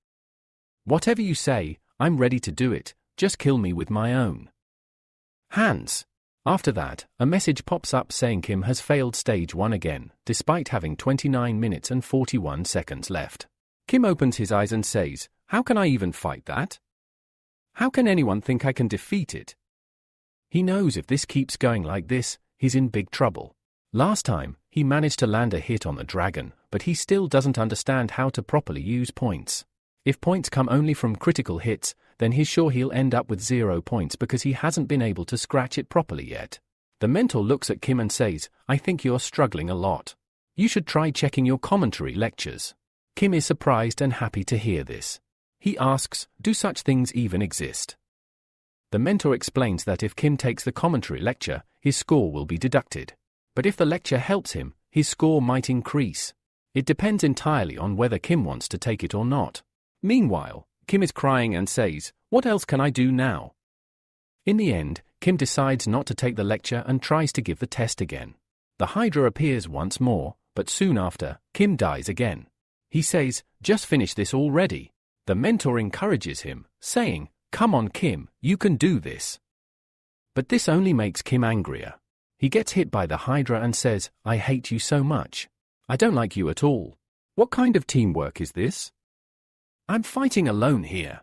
A: Whatever you say, I'm ready to do it, just kill me with my own hands." After that, a message pops up saying Kim has failed stage 1 again, despite having 29 minutes and 41 seconds left. Kim opens his eyes and says, "How can I even fight that? How can anyone think I can defeat it?" He knows if this keeps going like this, he's in big trouble. Last time, he managed to land a hit on the dragon, but he still doesn't understand how to properly use points. If points come only from critical hits, then he's sure he'll end up with 0 points because he hasn't been able to scratch it properly yet. The mentor looks at Kim and says, "I think you're struggling a lot. You should try checking your commentary lectures." Kim is surprised and happy to hear this. He asks, "Do such things even exist?" The mentor explains that if Kim takes the commentary lecture, his score will be deducted. But if the lecture helps him, his score might increase. It depends entirely on whether Kim wants to take it or not. Meanwhile, Kim is crying and says, "What else can I do now?" In the end, Kim decides not to take the lecture and tries to give the test again. The Hydra appears once more, but soon after, Kim dies again. He says, "Just finish this already." The mentor encourages him, saying, "Come on Kim, you can do this." But this only makes Kim angrier. He gets hit by the Hydra and says, "I hate you so much. I don't like you at all. What kind of teamwork is this? I'm fighting alone here."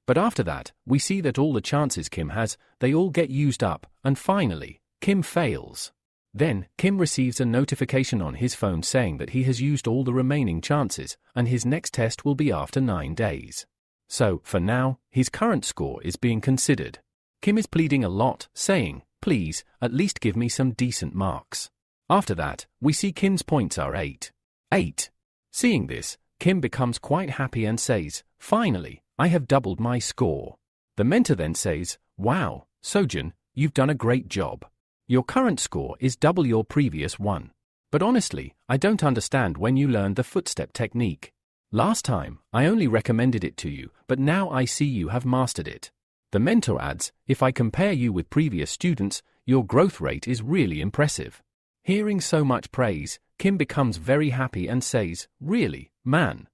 A: But after that, we see that all the chances Kim has, they all get used up, and finally, Kim fails. Then, Kim receives a notification on his phone saying that he has used all the remaining chances, and his next test will be after 9 days. So, for now, his current score is being considered. Kim is pleading a lot, saying, "Please, at least give me some decent marks." After that, we see Kim's points are 8. 8. Seeing this, Kim becomes quite happy and says, "Finally, I have doubled my score." The mentor then says, "Wow, Sojin, you've done a great job. Your current score is double your previous one. But honestly, I don't understand when you learned the footstep technique. Last time, I only recommended it to you, but now I see you have mastered it." The mentor adds, "If I compare you with previous students, your growth rate is really impressive." Hearing so much praise, Kim becomes very happy and says, "Really, man?"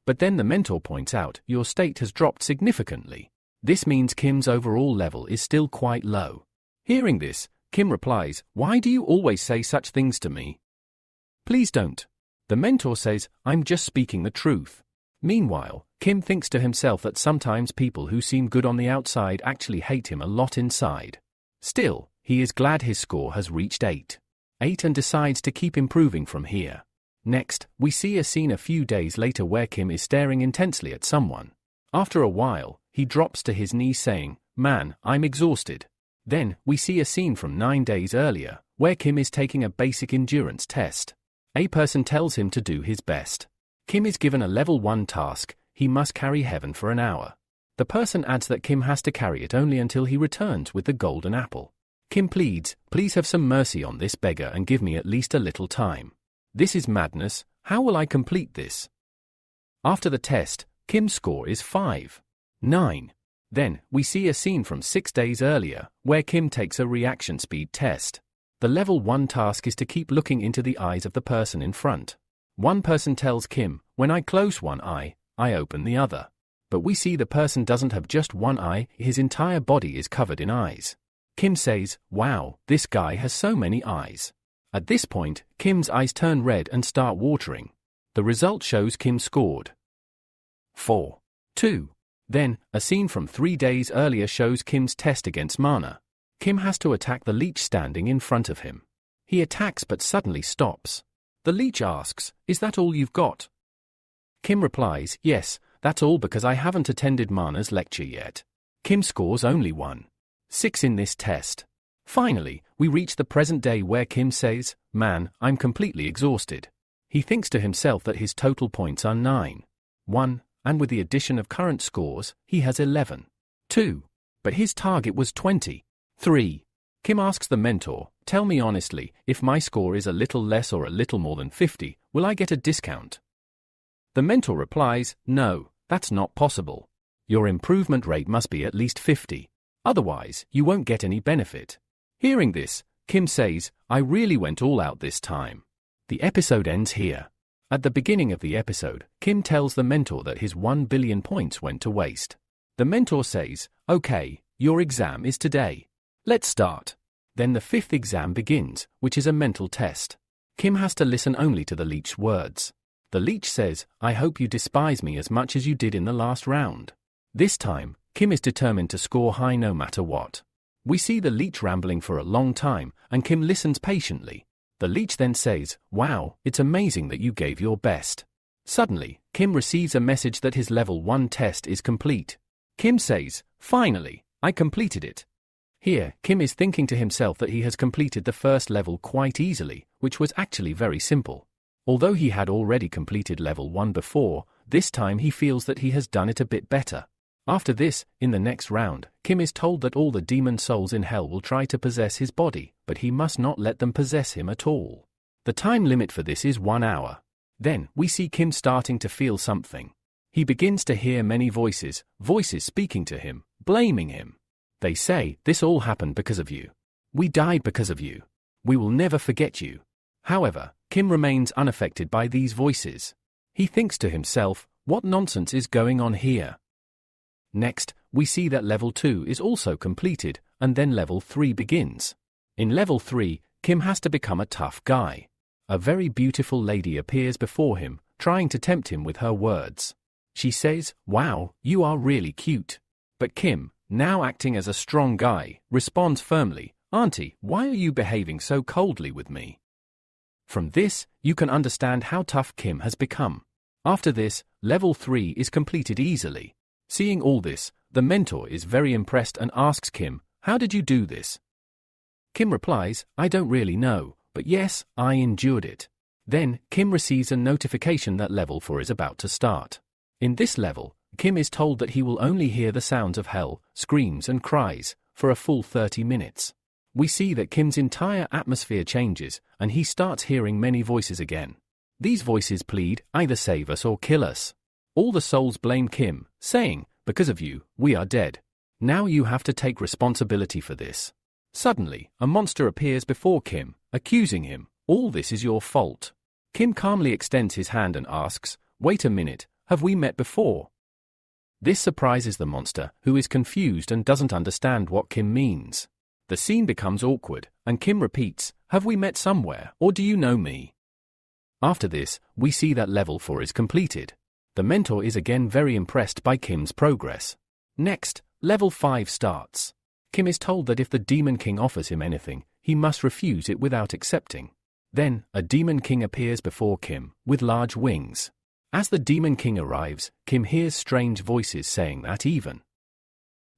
A: But then the mentor points out, "Your state has dropped significantly." This means Kim's overall level is still quite low. Hearing this, Kim replies, "Why do you always say such things to me? Please don't." The mentor says, "I'm just speaking the truth." Meanwhile, Kim thinks to himself that sometimes people who seem good on the outside actually hate him a lot inside. Still, he is glad his score has reached 8 and decides to keep improving from here. Next, we see a scene a few days later where Kim is staring intensely at someone. After a while, he drops to his knees saying, "Man, I'm exhausted." Then, we see a scene from 9 days earlier, where Kim is taking a basic endurance test. A person tells him to do his best. Kim is given a level 1 task, he must carry heaven for an hour. The person adds that Kim has to carry it only until he returns with the golden apple. Kim pleads, "Please have some mercy on this beggar and give me at least a little time. This is madness, how will I complete this?" After the test, Kim's score is 5. 9. Then, we see a scene from 6 days earlier, where Kim takes a reaction speed test. The level 1 task is to keep looking into the eyes of the person in front. One person tells Kim, "When I close one eye, I open the other." But we see the person doesn't have just one eye, his entire body is covered in eyes. Kim says, "Wow, this guy has so many eyes." At this point, Kim's eyes turn red and start watering. The result shows Kim scored 4. 2. Then, a scene from 3 days earlier shows Kim's test against Mana. Kim has to attack the leech standing in front of him. He attacks but suddenly stops. The leech asks, "Is that all you've got?" Kim replies, "Yes, that's all because I haven't attended Mana's lecture yet." Kim scores only 1. 6 in this test. Finally, we reach the present day where Kim says, "Man, I'm completely exhausted." He thinks to himself that his total points are 9. 1, and with the addition of current scores, he has 11. 2. But his target was 20. 3. Kim asks the mentor, "Tell me honestly, if my score is a little less or a little more than 50, will I get a discount?" The mentor replies, "No, that's not possible. Your improvement rate must be at least 50. Otherwise, you won't get any benefit." Hearing this, Kim says, "I really went all out this time." The episode ends here. At the beginning of the episode, Kim tells the mentor that his 1 billion points went to waste. The mentor says, "Okay, your exam is today. Let's start." Then the 5th exam begins, which is a mental test. Kim has to listen only to the leech's words. The leech says, "I hope you despise me as much as you did in the last round." This time, Kim is determined to score high no matter what. We see the leech rambling for a long time, and Kim listens patiently. The leech then says, "Wow, it's amazing that you gave your best." Suddenly, Kim receives a message that his level 1 test is complete. Kim says, "Finally, I completed it." Here, Kim is thinking to himself that he has completed the first level quite easily, which was actually very simple. Although he had already completed level 1 before, this time he feels that he has done it a bit better. After this, in the next round, Kim is told that all the demon souls in hell will try to possess his body, but he must not let them possess him at all. The time limit for this is 1 hour. Then, we see Kim starting to feel something. He begins to hear many voices speaking to him, blaming him. They say, "This all happened because of you. We died because of you. We will never forget you." However, Kim remains unaffected by these voices. He thinks to himself, what nonsense is going on here? Next, we see that level 2 is also completed, and then level 3 begins. In level 3, Kim has to become a tough guy. A very beautiful lady appears before him, trying to tempt him with her words. She says, "Wow, you are really cute." But Kim, now acting as a strong guy, responds firmly, "Auntie, why are you behaving so coldly with me?" From this, you can understand how tough Kim has become. After this, level 3 is completed easily. Seeing all this, the mentor is very impressed and asks Kim, "How did you do this?" Kim replies, "I don't really know, but yes, I endured it." Then, Kim receives a notification that level 4 is about to start. In this level, Kim is told that he will only hear the sounds of hell, screams and cries, for a full 30 minutes. We see that Kim's entire atmosphere changes, and he starts hearing many voices again. These voices plead, "Either save us or kill us." All the souls blame Kim, saying, "Because of you, we are dead. Now you have to take responsibility for this." Suddenly, a monster appears before Kim, accusing him, "All this is your fault." Kim calmly extends his hand and asks, "Wait a minute, have we met before?" This surprises the monster, who is confused and doesn't understand what Kim means. The scene becomes awkward, and Kim repeats, "Have we met somewhere, or do you know me?" After this, we see that level 4 is completed. The mentor is again very impressed by Kim's progress. Next, level 5 starts. Kim is told that if the Demon King offers him anything, he must refuse it without accepting. Then, a Demon King appears before Kim, with large wings. As the Demon King arrives, Kim hears strange voices saying that even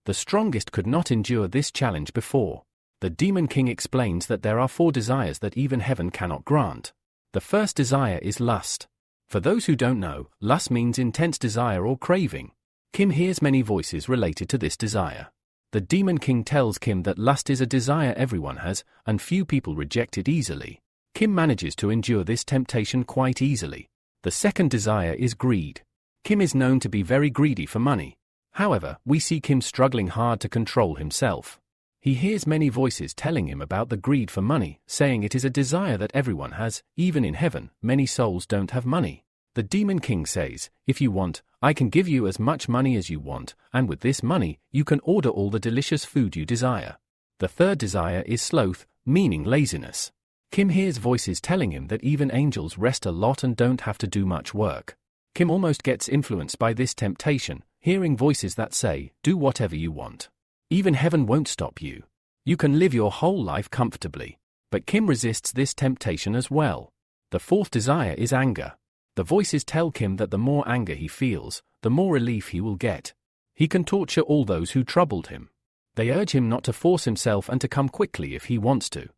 A: the strongest could not endure this challenge before. The Demon King explains that there are 4 desires that even heaven cannot grant. The first desire is lust. For those who don't know, lust means intense desire or craving. Kim hears many voices related to this desire. The Demon King tells Kim that lust is a desire everyone has, and few people reject it easily. Kim manages to endure this temptation quite easily. The second desire is greed. Kim is known to be very greedy for money. However, we see Kim struggling hard to control himself. He hears many voices telling him about the greed for money, saying it is a desire that everyone has, even in heaven, many souls don't have money. The Demon King says, "If you want, I can give you as much money as you want, and with this money, you can order all the delicious food you desire." The third desire is sloth, meaning laziness. Kim hears voices telling him that even angels rest a lot and don't have to do much work. Kim almost gets influenced by this temptation, hearing voices that say, "Do whatever you want. Even heaven won't stop you. You can live your whole life comfortably." But Kim resists this temptation as well. The fourth desire is anger. The voices tell Kim that the more anger he feels, the more relief he will get. He can torture all those who troubled him. They urge him not to force himself and to come quickly if he wants to.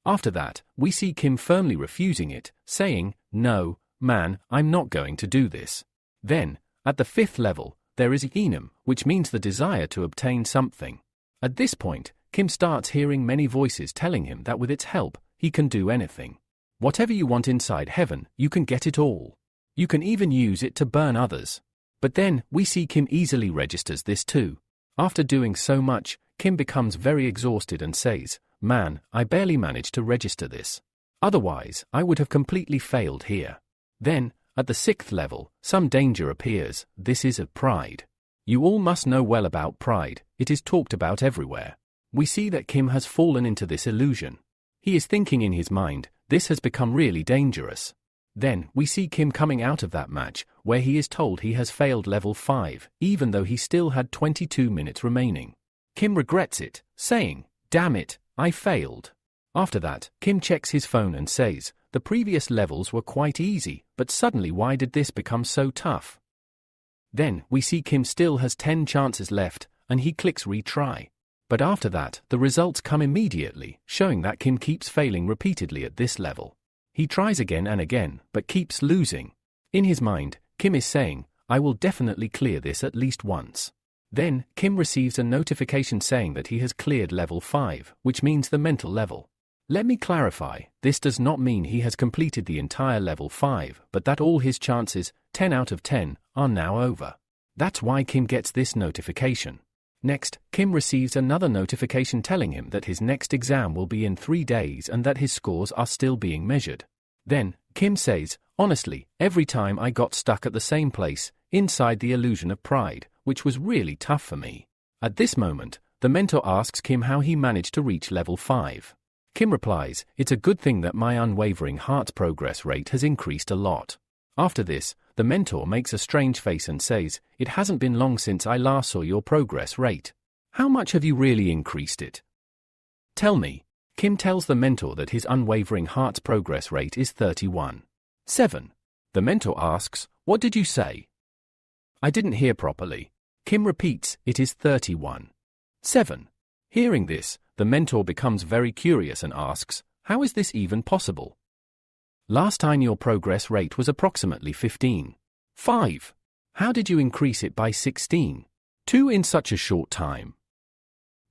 A: After that, we see Kim firmly refusing it, saying, "No, man, I'm not going to do this." Then, at the 5th level, there is enum, which means the desire to obtain something. At this point, Kim starts hearing many voices telling him that with its help, he can do anything. Whatever you want inside heaven, you can get it all. You can even use it to burn others. But then, we see Kim easily registers this too. After doing so much, Kim becomes very exhausted and says, "Man, I barely managed to register this. Otherwise, I would have completely failed here." Then, at the 6th level, some danger appears. This is of pride. You all must know well about pride. It is talked about everywhere. We see that Kim has fallen into this illusion. He is thinking in his mind, this has become really dangerous. Then, we see Kim coming out of that match, where he is told he has failed level 5, even though he still had 22 minutes remaining. Kim regrets it, saying, "Damn it, I failed." After that, Kim checks his phone and says, "The previous levels were quite easy, but suddenly why did this become so tough?" Then, we see Kim still has 10 chances left, and he clicks retry. But after that, the results come immediately, showing that Kim keeps failing repeatedly at this level. He tries again and again, but keeps losing. In his mind, Kim is saying, "I will definitely clear this at least once." Then, Kim receives a notification saying that he has cleared level 5, which means the mental level. Let me clarify, this does not mean he has completed the entire level 5, but that all his chances, 10 out of 10, are now over. That's why Kim gets this notification. Next, Kim receives another notification telling him that his next exam will be in 3 days and that his scores are still being measured. Then, Kim says, honestly, every time I got stuck at the same place, inside the illusion of pride, which was really tough for me. At this moment, the mentor asks Kim how he managed to reach level 5. Kim replies, it's a good thing that my unwavering heart's progress rate has increased a lot. After this, the mentor makes a strange face and says, it hasn't been long since I last saw your progress rate. How much have you really increased it? Tell me. Kim tells the mentor that his unwavering heart's progress rate is 31.7. The mentor asks, what did you say? I didn't hear properly. Kim repeats, it is 31.7. Hearing this, the mentor becomes very curious and asks, how is this even possible? Last time your progress rate was approximately 15.5. How did you increase it by 16.2 in such a short time?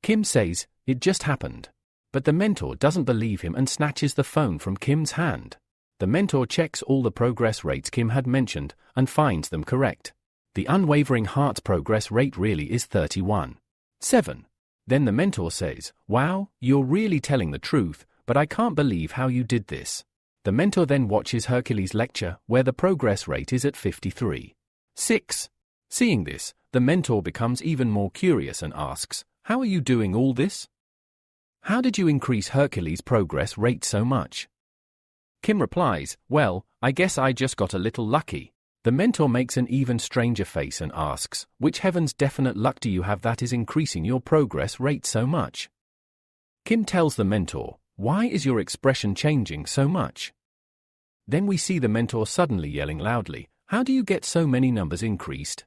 A: Kim says, it just happened. But the mentor doesn't believe him and snatches the phone from Kim's hand. The mentor checks all the progress rates Kim had mentioned and finds them correct. The unwavering heart's progress rate really is 31.7. Then the mentor says, wow, you're really telling the truth, but I can't believe how you did this. The mentor then watches Hercules' lecture where the progress rate is at 53.6. Seeing this, the mentor becomes even more curious and asks, how are you doing all this? How did you increase Hercules' progress rate so much? Kim replies, well, I guess I just got a little lucky. The mentor makes an even stranger face and asks, which heaven's definite luck do you have that is increasing your progress rate so much? Kim tells the mentor, why is your expression changing so much? Then we see the mentor suddenly yelling loudly, how do you get so many numbers increased?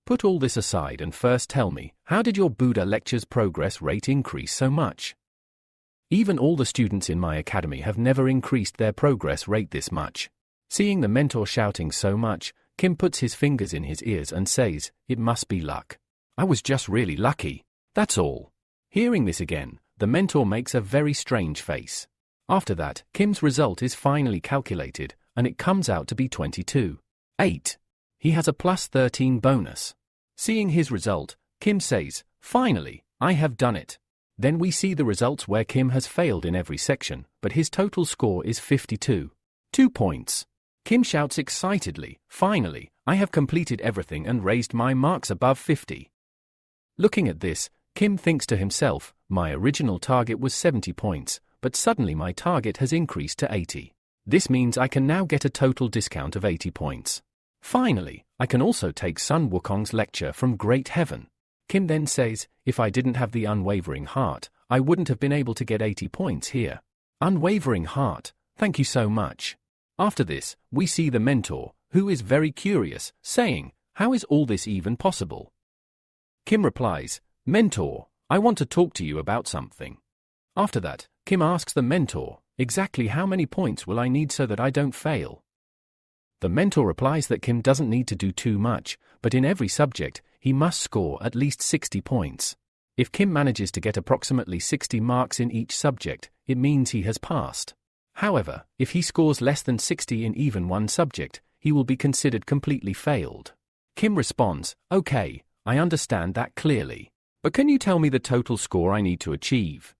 A: Put all this aside and first tell me, how did your Buddha lecture's progress rate increase so much? Even all the students in my academy have never increased their progress rate this much. Seeing the mentor shouting so much, Kim puts his fingers in his ears and says, it must be luck. I was just really lucky. That's all. Hearing this again, the mentor makes a very strange face. After that, Kim's result is finally calculated, and it comes out to be 22.8. He has a plus 13 bonus. Seeing his result, Kim says, finally, I have done it. Then we see the results where Kim has failed in every section, but his total score is 52.2 points. Kim shouts excitedly, finally, I have completed everything and raised my marks above 50. Looking at this, Kim thinks to himself, my original target was 70 points, but suddenly my target has increased to 80. This means I can now get a total discount of 80 points. Finally, I can also take Sun Wukong's lecture from Great Heaven. Kim then says, if I didn't have the unwavering heart, I wouldn't have been able to get 80 points here. Unwavering heart, thank you so much. After this, we see the mentor, who is very curious, saying, how is all this even possible? Kim replies, mentor, I want to talk to you about something. After that, Kim asks the mentor, exactly how many points will I need so that I don't fail? The mentor replies that Kim doesn't need to do too much, but in every subject, he must score at least 60 points. If Kim manages to get approximately 60 marks in each subject, it means he has passed. However, if he scores less than 60 in even one subject, he will be considered completely failed. Kim responds, okay, I understand that clearly. But can you tell me the total score I need to achieve?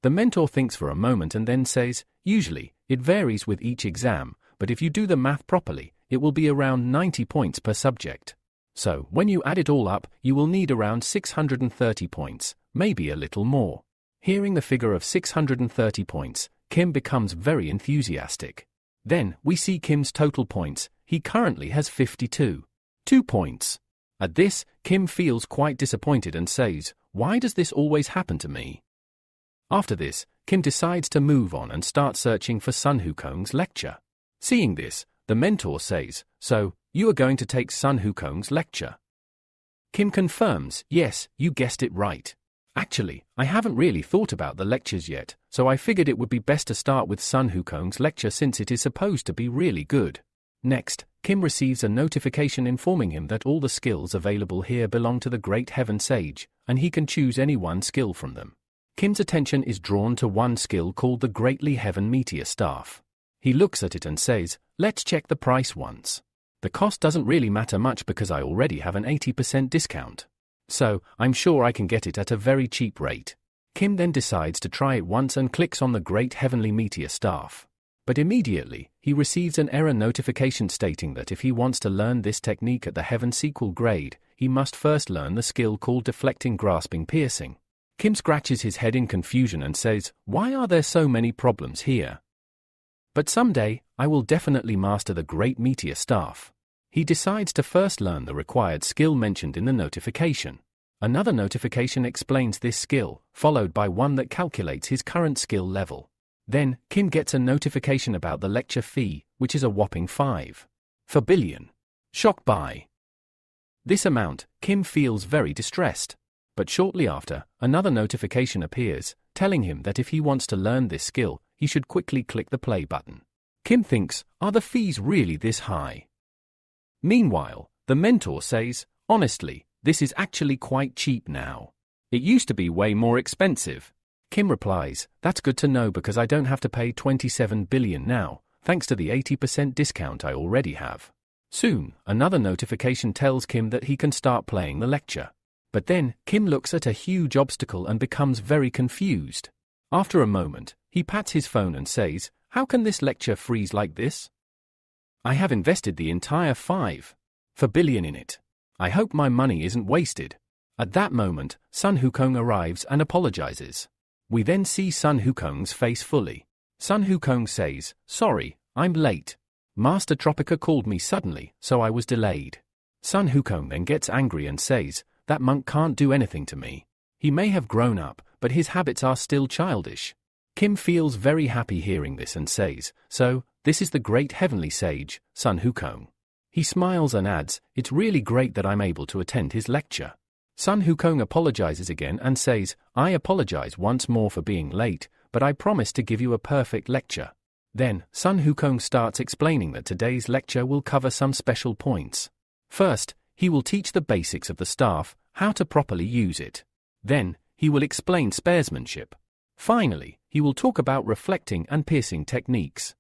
A: The mentor thinks for a moment and then says, usually, it varies with each exam, but if you do the math properly, it will be around 90 points per subject. So, when you add it all up, you will need around 630 points, maybe a little more. Hearing the figure of 630 points, Kim becomes very enthusiastic. Then, we see Kim's total points. He currently has 52.2 points. At this, Kim feels quite disappointed and says, why does this always happen to me? After this, Kim decides to move on and start searching for Sun Wukong's lecture. Seeing this, the mentor says, so, you are going to take Sun Wukong's lecture? Kim confirms, yes, you guessed it right. Actually, I haven't really thought about the lectures yet, so I figured it would be best to start with Sun Wukong's lecture since it is supposed to be really good. Next, Kim receives a notification informing him that all the skills available here belong to the Great Heaven Sage, and he can choose any one skill from them. Kim's attention is drawn to one skill called the Greatly Heaven Meteor Staff. He looks at it and says, "Let's check the price once. The cost doesn't really matter much because I already have an 80% discount. So, I'm sure I can get it at a very cheap rate." Kim then decides to try it once and clicks on the Great Heavenly Meteor Staff. But immediately, he receives an error notification stating that if he wants to learn this technique at the Heaven Sequel grade, he must first learn the skill called Deflecting Grasping Piercing. Kim scratches his head in confusion and says, "Why are there so many problems here? But someday, I will definitely master the Great Meteor Staff." He decides to first learn the required skill mentioned in the notification. Another notification explains this skill, followed by one that calculates his current skill level. Then, Kim gets a notification about the lecture fee, which is a whopping 5 billion. Shocked by this amount, Kim feels very distressed. But shortly after, another notification appears, telling him that if he wants to learn this skill, he should quickly click the play button. Kim thinks, are the fees really this high? Meanwhile, the mentor says, "Honestly, this is actually quite cheap now. It used to be way more expensive." Kim replies, "That's good to know because I don't have to pay 27 billion now, thanks to the 80% discount I already have." Soon, another notification tells Kim that he can start playing the lecture. But then, Kim looks at a huge obstacle and becomes very confused. After a moment, he pats his phone and says, "How can this lecture freeze like this? I have invested the entire 5 billion in it. I hope my money isn't wasted." At that moment, Sun Wukong arrives and apologizes. We then see Sun Wukong's face fully. Sun Wukong says, "Sorry, I'm late. Master Tropica called me suddenly, so I was delayed." Sun Wukong then gets angry and says, "That monk can't do anything to me. He may have grown up, but his habits are still childish." Kim feels very happy hearing this and says, "So, this is the great heavenly sage, Sun Wukong." He smiles and adds, "It's really great that I'm able to attend his lecture." Sun Wukong apologizes again and says, "I apologize once more for being late, but I promise to give you a perfect lecture." Then, Sun Wukong starts explaining that today's lecture will cover some special points. First, he will teach the basics of the staff, how to properly use it. Then, he will explain sparesmanship. Finally, he will talk about reflecting and piercing techniques.